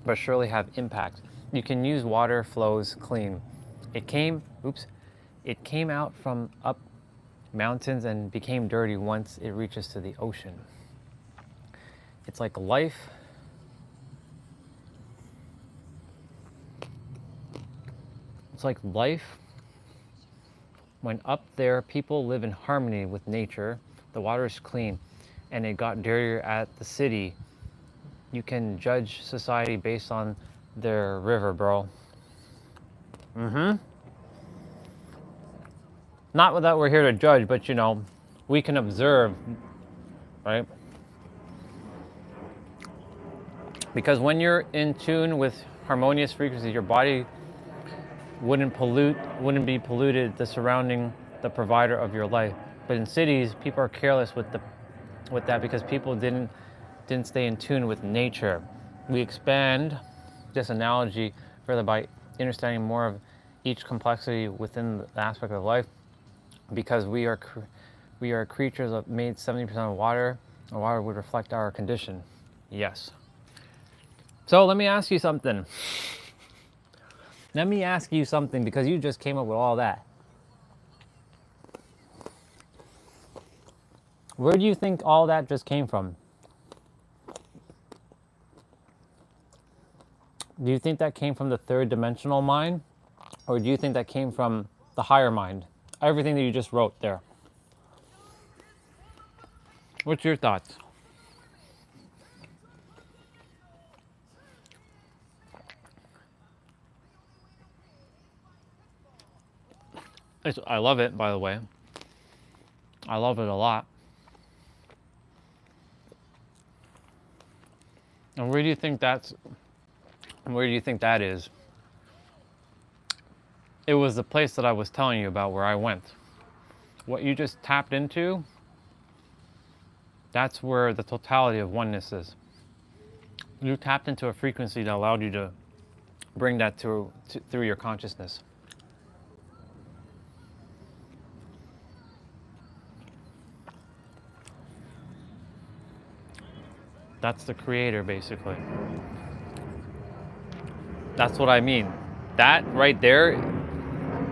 C: but surely have impact. You can use water flows clean. It came out from up mountains and became dirty once it reaches to the ocean. It's like life. It's like life. When up there, people live in harmony with nature. The water is clean, and it got dirtier at the city. You can judge society based on their river, bro. Not that we're here to judge, but you know, we can observe, right? Because when you're in tune with harmonious frequencies, your body wouldn't be polluted, the surrounding, the provider of your life. But in cities, people are careless with that because people didn't stay in tune with nature. We expand this analogy further by understanding more of each complexity within the aspect of life, because we are creatures made 70% of water, and water would reflect our condition. Yes. So let me ask you something. Let me ask you something, because you just came up with all that. Where do you think all that just came from? Do you think that came from the third dimensional mind? Or do you think that came from the higher mind? Everything that you just wrote there. What's your thoughts? I love it, by the way. I love it a lot. And where do you think that is? It was the place that I was telling you about where I went. What you just tapped into, that's where the totality of oneness is. You tapped into a frequency that allowed you to bring that through your consciousness.
A: That's the creator, basically. That's what I mean. That right there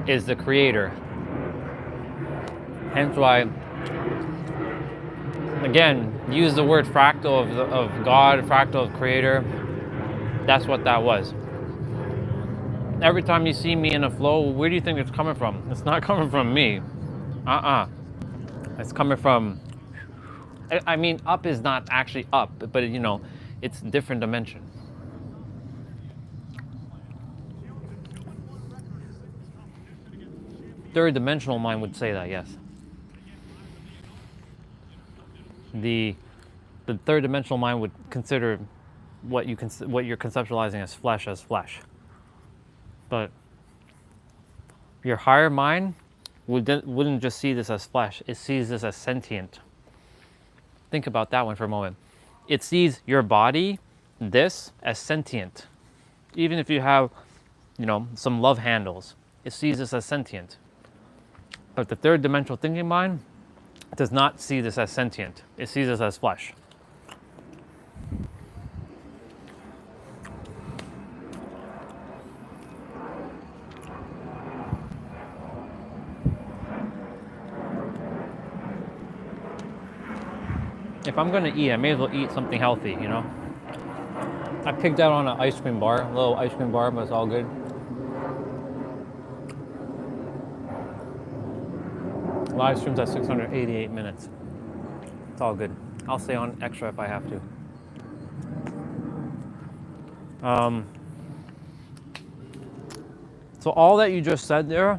A: is the creator. Hence why, again, use the word fractal of God, fractal of creator. That's what that was. Every time you see me in a flow, where do you think it's coming from? It's not coming from me. It's coming from, I mean, up is not actually up, but you know, it's a different dimension. Third dimensional mind would say that, yes. The third dimensional mind would consider what you're conceptualizing as flesh. But your higher mind wouldn't just see this as flesh, it sees this as sentient. Think about that one for a moment. It sees your body, this, as sentient. Even if you have, you know, some love handles, it sees this as sentient. But the third dimensional thinking mind does not see this as sentient. It sees this as flesh. If I'm gonna eat, I may as well eat something healthy, you know? I picked out on an ice cream bar, a little ice cream bar, but it's all good. Live stream's at 688 minutes. It's all good. I'll stay on extra if I have to. So all that you just said there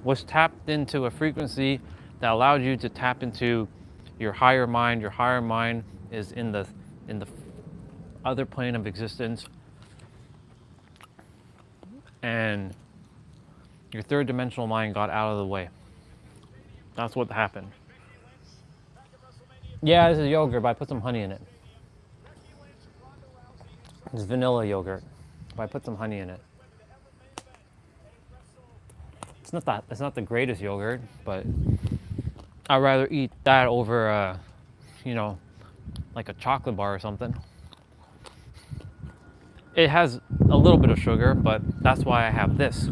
A: was tapped into a frequency that allowed you to tap into your higher mind. Your higher mind is in the other plane of existence, and your third dimensional mind got out of the way. That's what happened. Yeah, this is yogurt, but I put some honey in it. It's vanilla yogurt, but I put some honey in it. It's not the greatest yogurt, but I'd rather eat that over, you know, like a chocolate bar or something. It has a little bit of sugar, but that's why I have this,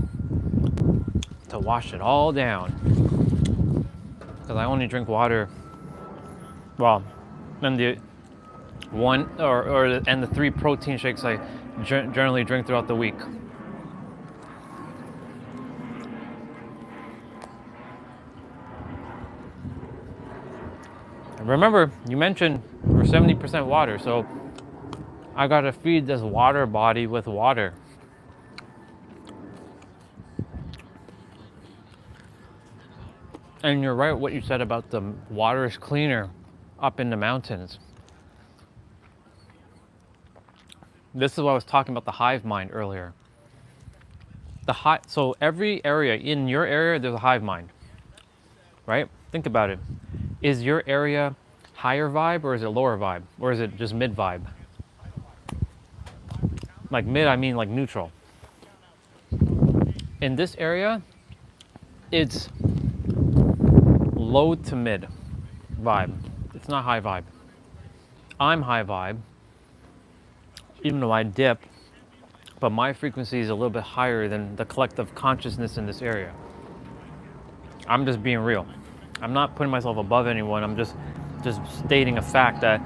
A: to wash it all down. Because I only drink water, well, and the 3 protein shakes I generally drink throughout the week. Remember, you mentioned we're 70% water, so I gotta feed this water body with water. And you're right what you said about the water is cleaner up in the mountains. This is what I was talking about, the hive mind earlier. So every area, in your area, there's a hive mind, right? Think about it. Is your area higher vibe or is it lower vibe? Or is it just mid vibe? Like mid, I mean like neutral. In this area, it's low to mid vibe. It's not high vibe. I'm high vibe, even though I dip, but my frequency is a little bit higher than the collective consciousness in this area. I'm just being real. I'm not putting myself above anyone. I'm just stating a fact that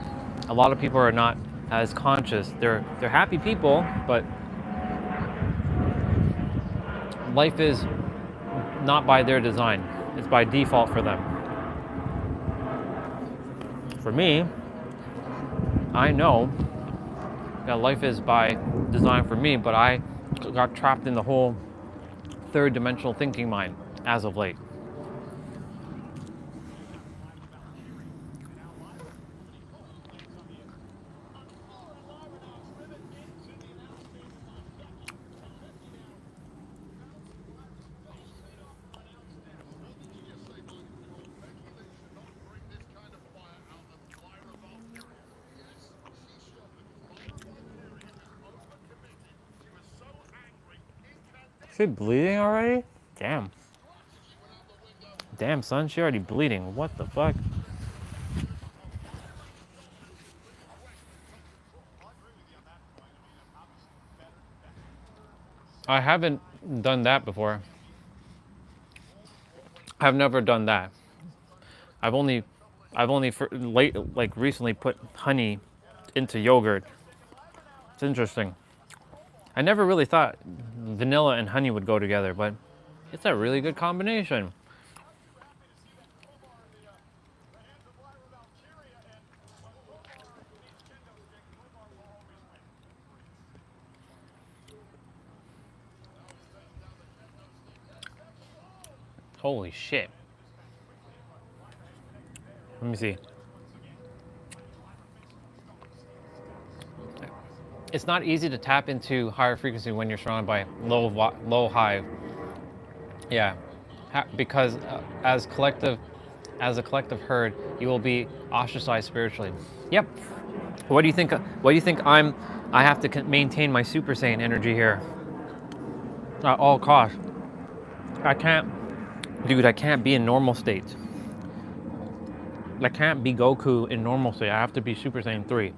A: a lot of people are not as conscious. They're happy people, but life is not by their design. It's by default for them. For me, I know that life is by design for me, but I got trapped in the whole third dimensional thinking mind as of late. Is she bleeding already? Damn. Damn, son, she already bleeding. What the fuck? I haven't done that before. I've never done that. I've only recently put honey into yogurt. It's interesting. I never really thought vanilla and honey would go together, but it's a really good combination. Holy shit. Let me see. It's not easy to tap into higher frequency when you're surrounded by low high. Yeah, because as a collective herd, you will be ostracized spiritually. Yep. What do you think? I have to maintain my Super Saiyan energy here at all costs. I can't, dude. I can't be in normal state. I can't be Goku in normal state. I have to be Super Saiyan 3.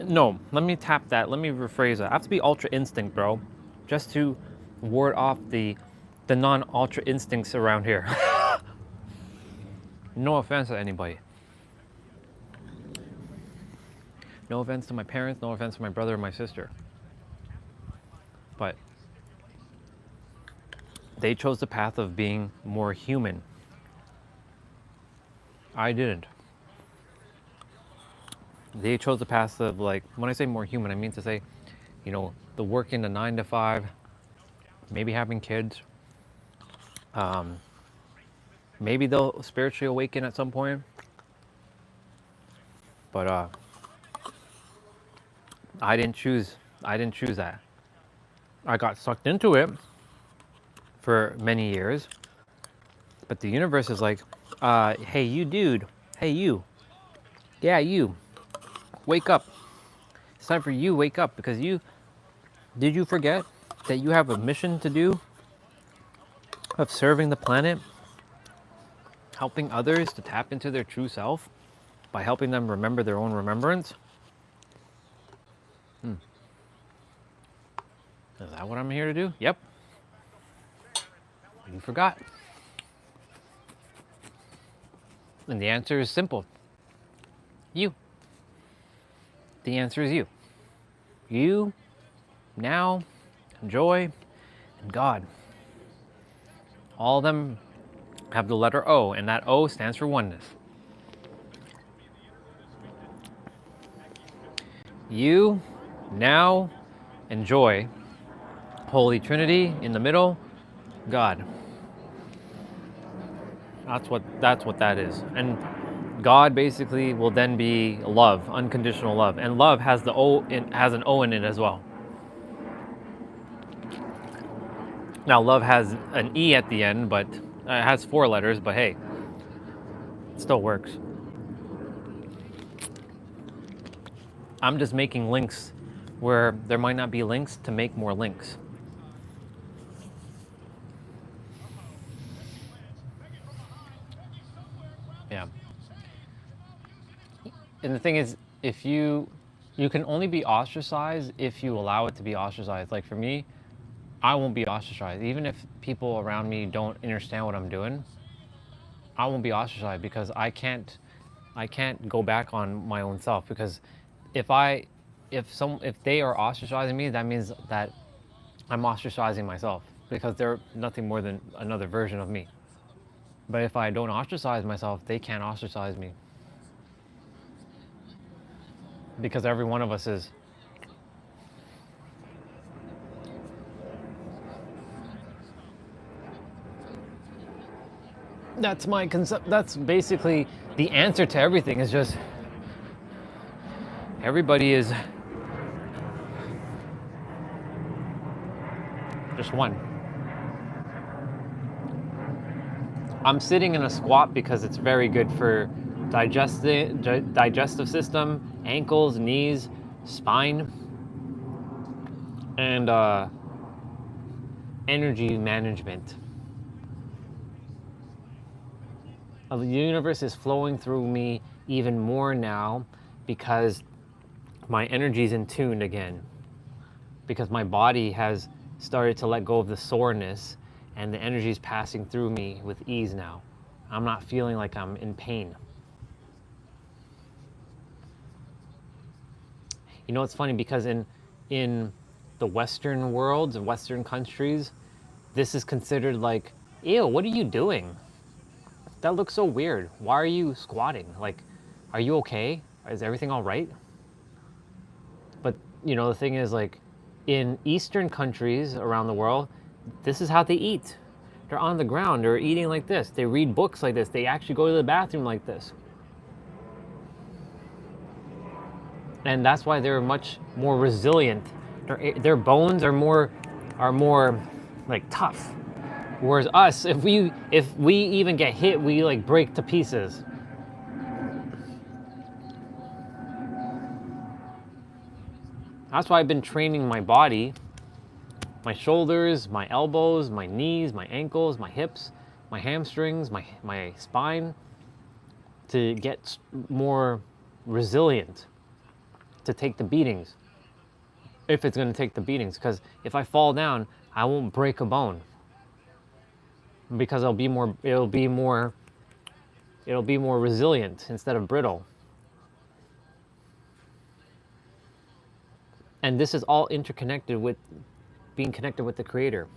A: No, let me tap that. Let me rephrase that. I have to be Ultra Instinct, bro, just to ward off the non-Ultra Instincts around here. No offense to anybody. No offense to my parents. No offense to my brother or my sister. But they chose the path of being more human. I didn't. They chose the path of, like, when I say more human, I mean to say, you know, the working the 9 to 5, maybe having kids. Maybe they'll spiritually awaken at some point. But I didn't choose that. I got sucked into it for many years. But the universe is like, hey you dude, hey you. Yeah, you. Wake up. It's time for you wake up, because did you forget that you have a mission to do of serving the planet, helping others to tap into their true self by helping them remember their own remembrance? Is that what I'm here to do? Yep. You forgot. And the answer is simple. You. The answer is you. You, now, joy, and God. All of them have the letter O, and that O stands for oneness. You, now, and joy. Holy Trinity in the middle, God. That's what that is. And God basically will then be love, unconditional love. And love has has an O in it as well. Now love has an E at the end, but it has 4 letters, but hey, it still works. I'm just making links where there might not be links to make more links. Yeah. And the thing is, if you can only be ostracized if you allow it to be ostracized. Like for me, I won't be ostracized. Even if people around me don't understand what I'm doing, I won't be ostracized, because I can't go back on my own self. Because if they are ostracizing me, that means that I'm ostracizing myself, because they're nothing more than another version of me. But if I don't ostracize myself, they can't ostracize me. Because every one of us is. That's my concept. That's basically the answer to everything, is just everybody is just one. I'm sitting in a squat because it's very good for digestive system, ankles, knees, spine, and energy management. The universe is flowing through me even more now, because my energy is in tune again, because my body has
C: started to let go of the soreness, and the energy is passing through me with ease now. I'm not feeling like I'm in pain. You know, it's funny because in the Western world, the Western countries, this is considered like, ew, what are you doing? That looks so weird. Why are you squatting? Like, are you okay? Is everything all right? But, you know, the thing is, like, in Eastern countries around the world, this is how they eat. They're on the ground, they're eating like this. They read books like this. They actually go to the bathroom like this. And that's why they're much more resilient. Their bones are more like tough. Whereas us, if we even get hit, we like break to pieces. That's why I've been training my body, my shoulders, my elbows, my knees, my ankles, my hips, my hamstrings, my spine, to get more resilient, to take the beatings, if it's going to take the beatings. Because if I fall down, I won't break a bone, because it'll be more resilient instead of brittle. And this is all interconnected with being connected with the Creator.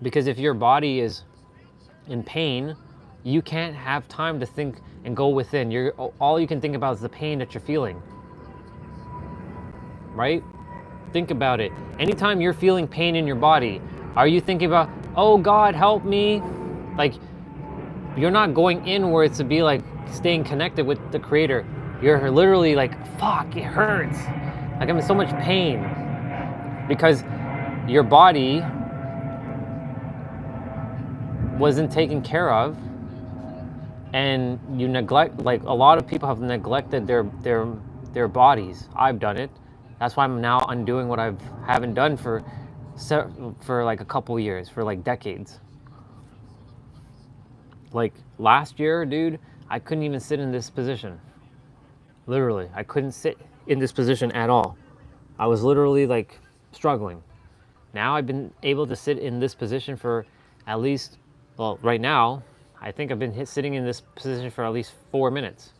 C: Because if your body is in pain, you can't have time to think and go within. All you can think about is the pain that you're feeling. Right? Think about it. Anytime you're feeling pain in your body, are you thinking about, oh God, help me? Like, you're not going inwards to be like staying connected with the Creator. You're literally like, fuck, it hurts. Like, I'm in so much pain. Because your body wasn't taken care of, and you neglect, like a lot of people have neglected their bodies. I've done it. That's why I'm now undoing what I haven't done for like a couple years, for like decades. Like last year, dude, I couldn't even sit in this position. Literally, I couldn't sit in this position at all. I was literally like struggling. Now I've been able to sit in this position for at least, well, right now, I think I've been sitting in this position for at least 4 minutes.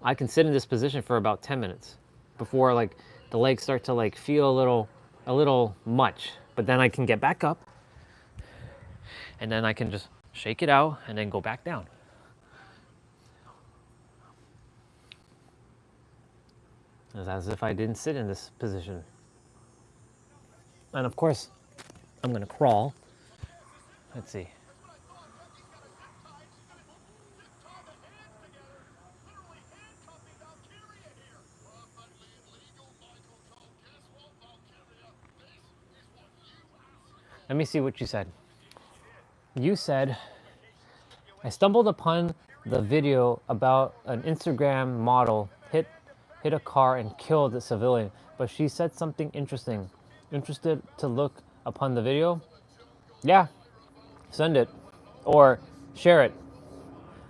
C: I can sit in this position for about 10 minutes before like the legs start to like feel a little much, but then I can get back up, and then I can just shake it out and then go back down. It's as if I didn't sit in this position. And of course, I'm gonna crawl. Let's see. Let me see what you said. You said, I stumbled upon the video about an Instagram model hit a car and killed a civilian, but she said something interesting. Interested to look upon the video? Yeah, send it or share it.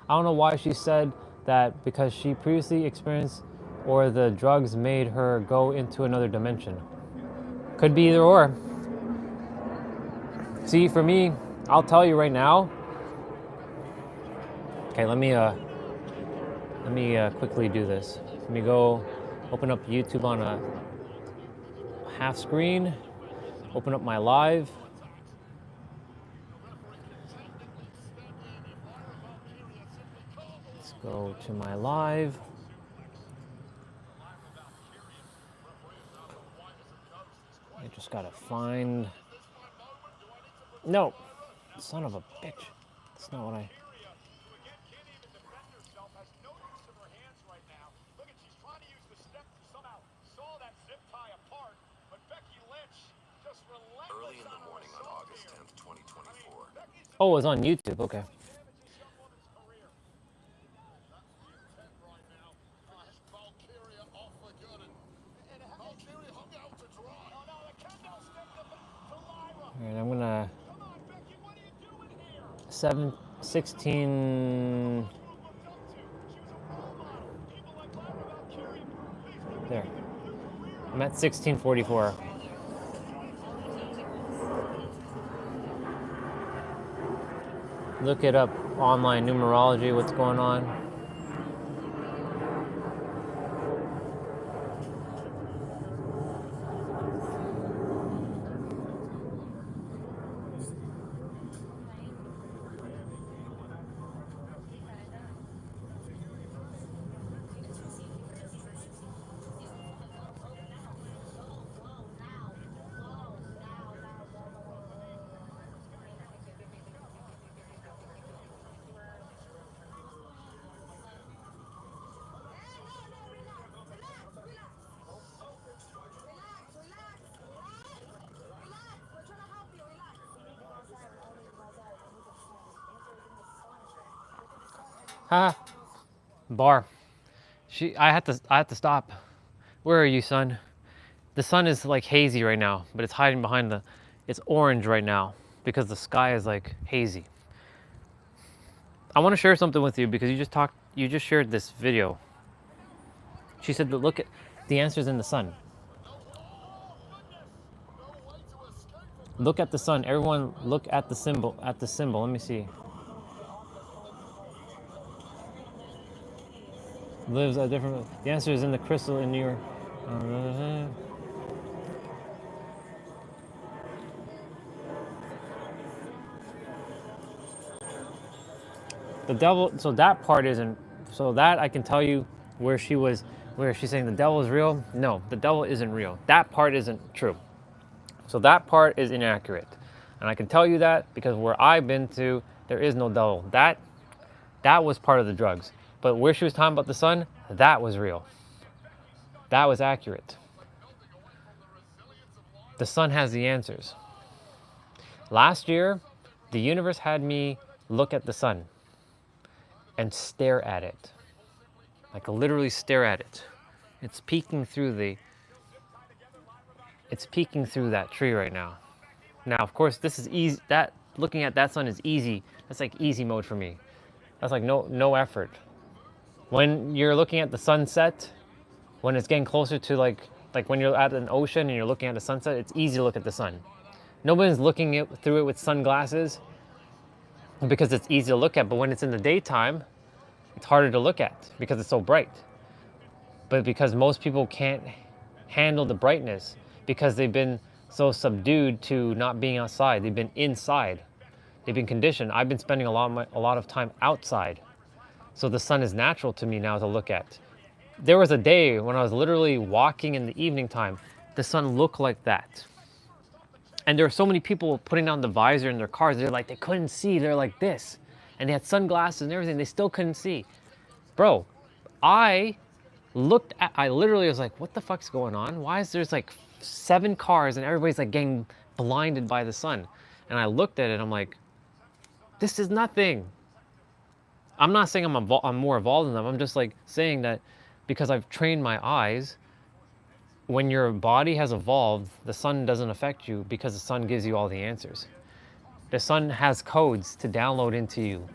C: I don't know why she said that, because she previously experienced, or the drugs made her go into another dimension. Could be either or. See, for me, I'll tell you right now. Okay, let me quickly do this. Let me go open up YouTube on a half screen, open up my live. Let's go to my live. I just gotta find, no, son of a bitch. That's not what I,
L: Early in the morning on August 10th, 2024.
C: oh, it's on YouTube, okay. All right, I'm gonna 16. There. I'm at 1644. Look it up online, numerology, what's going on. Ha! Bar. I had to stop. Where are you, son? The sun is like hazy right now, but it's hiding behind it's orange right now because the sky is like hazy. I want to share something with you because you just shared this video. She said that look at the answers in the sun. Look at the sun. Everyone look at the symbol, Let me see. Lives a different, the answer is in the crystal in your, the devil, so that part isn't, so that I can tell you where she's saying the devil is real. No, the devil isn't real. That part isn't true. So that part is inaccurate. And I can tell you that because where I've been to, there is no devil. That was part of the drugs. But where she was talking about the sun, that was real. That was accurate. The sun has the answers. Last year, the universe had me look at the sun and stare at it. Like literally stare at it. It's peeking through that tree right now. Now, of course, this is easy. Looking at that sun is easy. That's like easy mode for me. That's like no effort. When you're looking at the sunset, when it's getting closer to like when you're at an ocean and you're looking at the sunset, it's easy to look at the sun. Nobody's looking through it with sunglasses because it's easy to look at. But when it's in the daytime, it's harder to look at because it's so bright. But because most people can't handle the brightness because they've been so subdued to not being outside. They've been inside. They've been conditioned. I've been spending a lot of time outside. So the sun is natural to me now to look at. There was a day when I was literally walking in the evening time. The sun looked like that. And there were so many people putting down the visor in their cars. They're like, they couldn't see. They're like this. And they had sunglasses and everything. They still couldn't see. Bro, I literally was like, what the fuck's going on? Why is there's like 7 cars and everybody's like getting blinded by the sun? And I looked at it, I'm like, this is nothing. I'm not saying I'm more evolved than them. I'm just like saying that because I've trained my eyes, when your body has evolved, the sun doesn't affect you because the sun gives you all the answers. The sun has codes to download into you.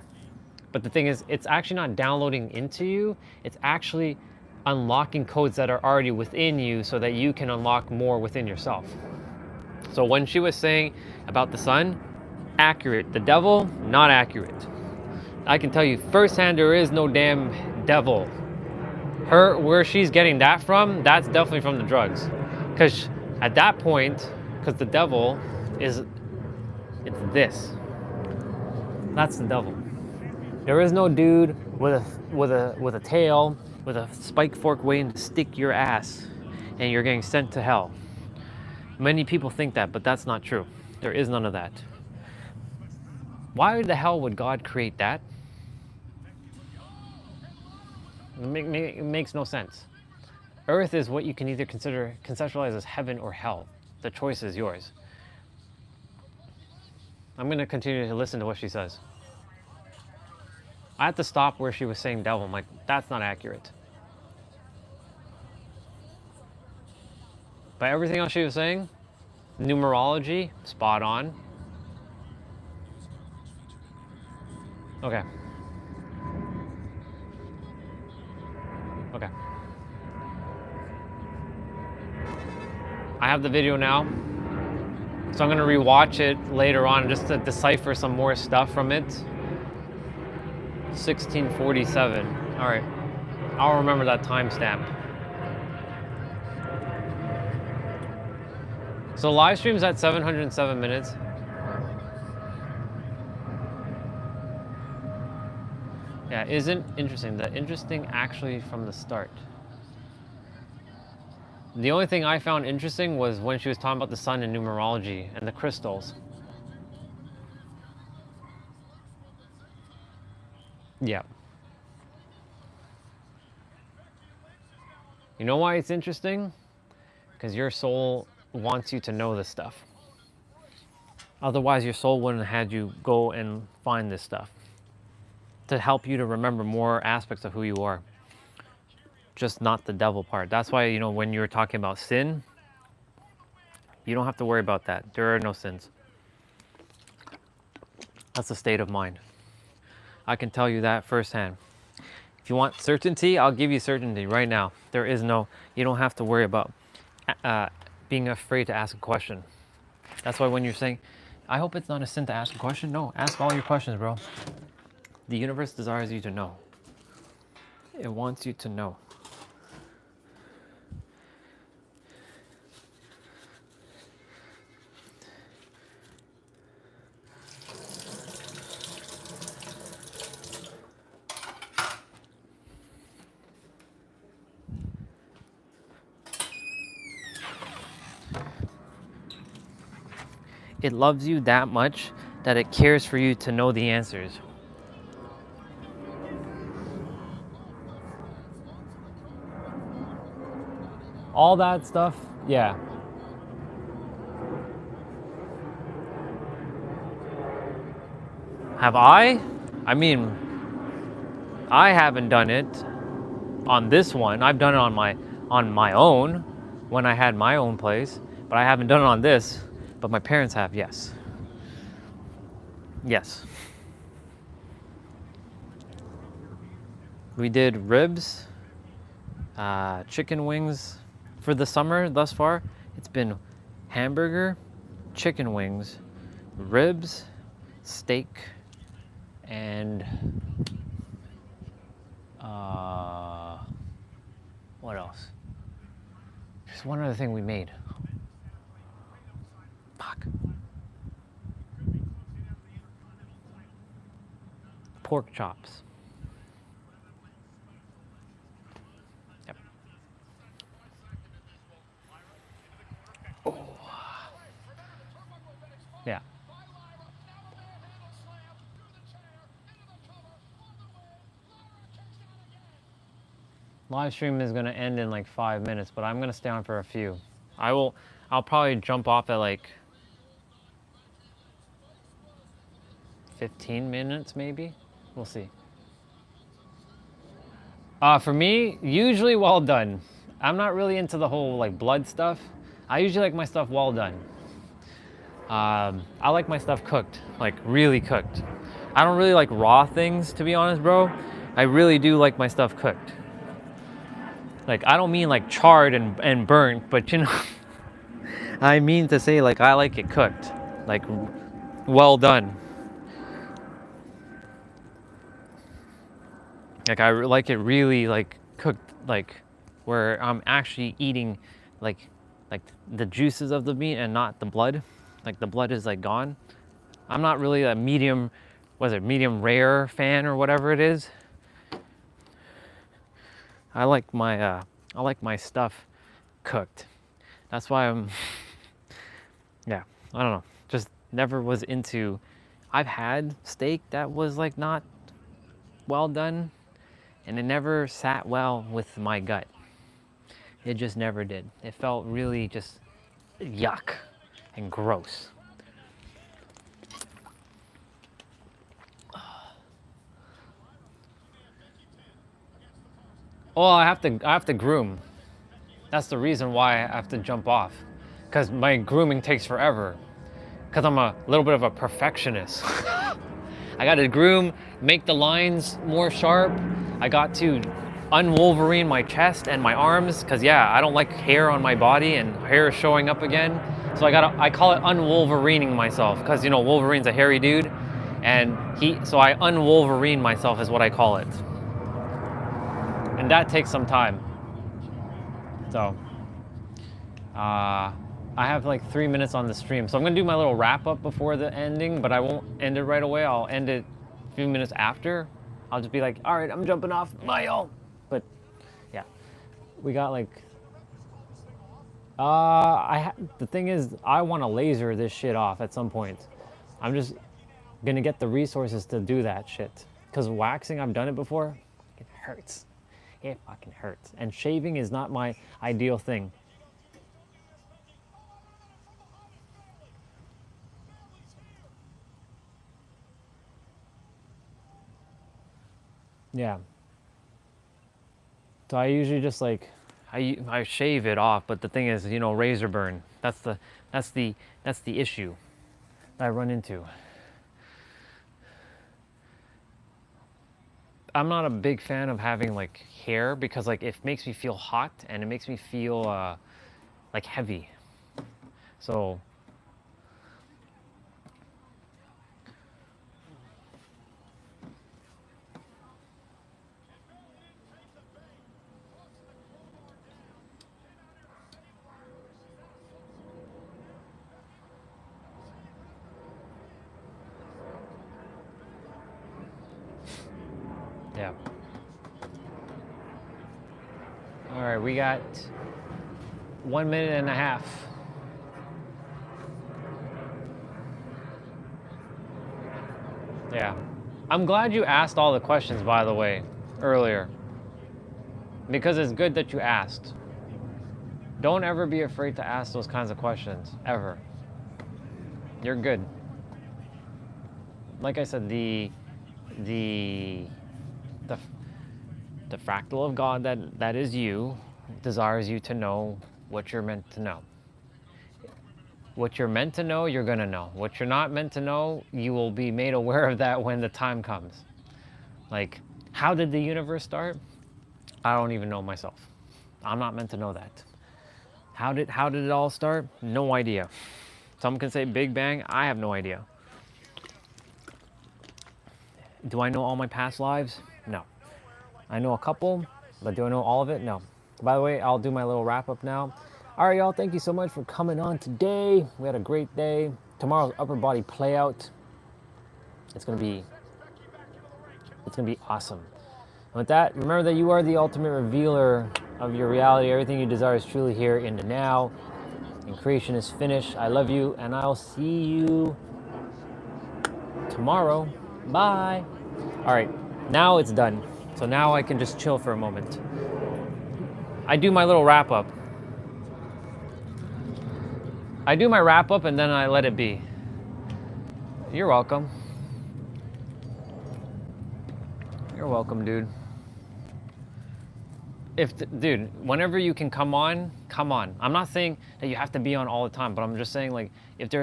C: But the thing is, it's actually not downloading into you. It's actually unlocking codes that are already within you so that you can unlock more within yourself. So when she was saying about the sun, accurate. The devil, not accurate. I can tell you firsthand, there is no damn devil. Where she's getting that from, that's definitely from the drugs. Because at that point, because the devil it's this. That's the devil. There is no dude with a tail, with a spike fork waiting to stick your ass, and you're getting sent to hell. Many people think that, but that's not true. There is none of that. Why the hell would God create that? It makes no sense. Earth is what you can either conceptualize as heaven or hell. The choice is yours. I'm going to continue to listen to what she says. I had to stop where she was saying devil. I'm like, that's not accurate. But everything else she was saying, numerology, spot on. Okay. Okay. I have the video now, so I'm gonna rewatch it later on just to decipher some more stuff from it. 16:47. All right, I'll remember that timestamp. So live stream's at 707 minutes. Yeah, isn't interesting. The interesting actually from the start. The only thing I found interesting was when she was talking about the sun and numerology and the crystals. Yeah. You know why it's interesting? Because your soul wants you to know this stuff. Otherwise, your soul wouldn't have had you go and find this stuff to help you to remember more aspects of who you are. Just not the devil part. That's why, you know, when you were talking about sin, you don't have to worry about that. There are no sins. That's a state of mind. I can tell you that firsthand. If you want certainty, I'll give you certainty right now. There is no, you don't have to worry about being afraid to ask a question. That's why when you're saying, I hope it's not a sin to ask a question. No, ask all your questions, bro. The universe desires you to know. It wants you to know. It loves you that much that it cares for you to know the answers. All that stuff, yeah. Have I? I mean, I haven't done it on this one. I've done it on my own when I had my own place, but I haven't done it on this. But my parents have, yes. Yes. We did ribs, chicken wings. For the summer thus far, it's been hamburger, chicken wings, ribs, steak, and what else? There's one other thing we made. Fuck. Pork chops. Yep. Oh. Yeah. Live stream is gonna end in like 5 minutes, but I'm gonna stay on for a few. I'll probably jump off at like 15 minutes maybe. We'll see. For me, usually well done. I'm not really into the whole like blood stuff. I usually like my stuff well done. I like my stuff cooked, like really cooked. I don't really like raw things, to be honest, bro. I really do like my stuff cooked. Like, I don't mean like charred and burnt, but you know, I mean to say like I like it cooked, like well done. Like I like it really like cooked, like where I'm actually eating like the juices of the meat and not the blood. Like the blood is like gone. I'm not really a medium, medium rare fan or whatever it is. I like my stuff cooked. That's why I'm, yeah, I don't know. Just never was into, I've had steak that was like not well done, and it never sat well with my gut. It just never did. It felt really just yuck and gross. Oh, I have to groom. That's the reason why I have to jump off, because my grooming takes forever. Because I'm a little bit of a perfectionist. I got to groom, make the lines more sharp. I got to unwolverine my chest and my arms, because yeah, I don't like hair on my body and hair showing up again. So I call it unwolverining myself, because you know Wolverine's a hairy dude, And so I un-Wolverine myself is what I call it. And that takes some time. So, I have like 3 minutes on the stream. So I'm gonna do my little wrap up before the ending, but I won't end it right away. I'll end it a few minutes after. I'll just be like, all right, I'm jumping off, bye y'all. But yeah, we got like, the thing is, I want to laser this shit off at some point. I'm just gonna get the resources to do that shit. Cause waxing, I've done it before, it hurts. It fucking hurts. And shaving is not my ideal thing. Yeah. So I usually just like, I shave it off, but the thing is, you know, razor burn. That's the issue that I run into. I'm not a big fan of having like hair because like it makes me feel hot and it makes me feel like heavy. So yeah. All right, we got 1 minute and a half. Yeah. I'm glad you asked all the questions, by the way, earlier. Because it's good that you asked. Don't ever be afraid to ask those kinds of questions, ever. You're good. Like I said, the fractal of God that is you desires you to know what you're meant to know. What you're meant to know, you're gonna know. What you're not meant to know, you will be made aware of that when the time comes. Like, how did the universe start? I don't even know myself. I'm not meant to know that. How did it all start? No idea. Some can say Big Bang, I have no idea. Do I know all my past lives? No. I know a couple, but do I know all of it? No. By the way, I'll do my little wrap up now. All right, y'all, thank you so much for coming on today. We had a great day. Tomorrow's upper body play out. It's gonna be awesome. And with that, remember that you are the ultimate revealer of your reality. Everything you desire is truly here in the now. And creation is finished. I love you, and I'll see you tomorrow. Bye. All right, now it's done. So now I can just chill for a moment. I do my little wrap up. I do my wrap up and then I let it be. You're welcome. You're welcome, dude. Dude, whenever you can come on, come on. I'm not saying that you have to be on all the time, but I'm just saying, like, if there's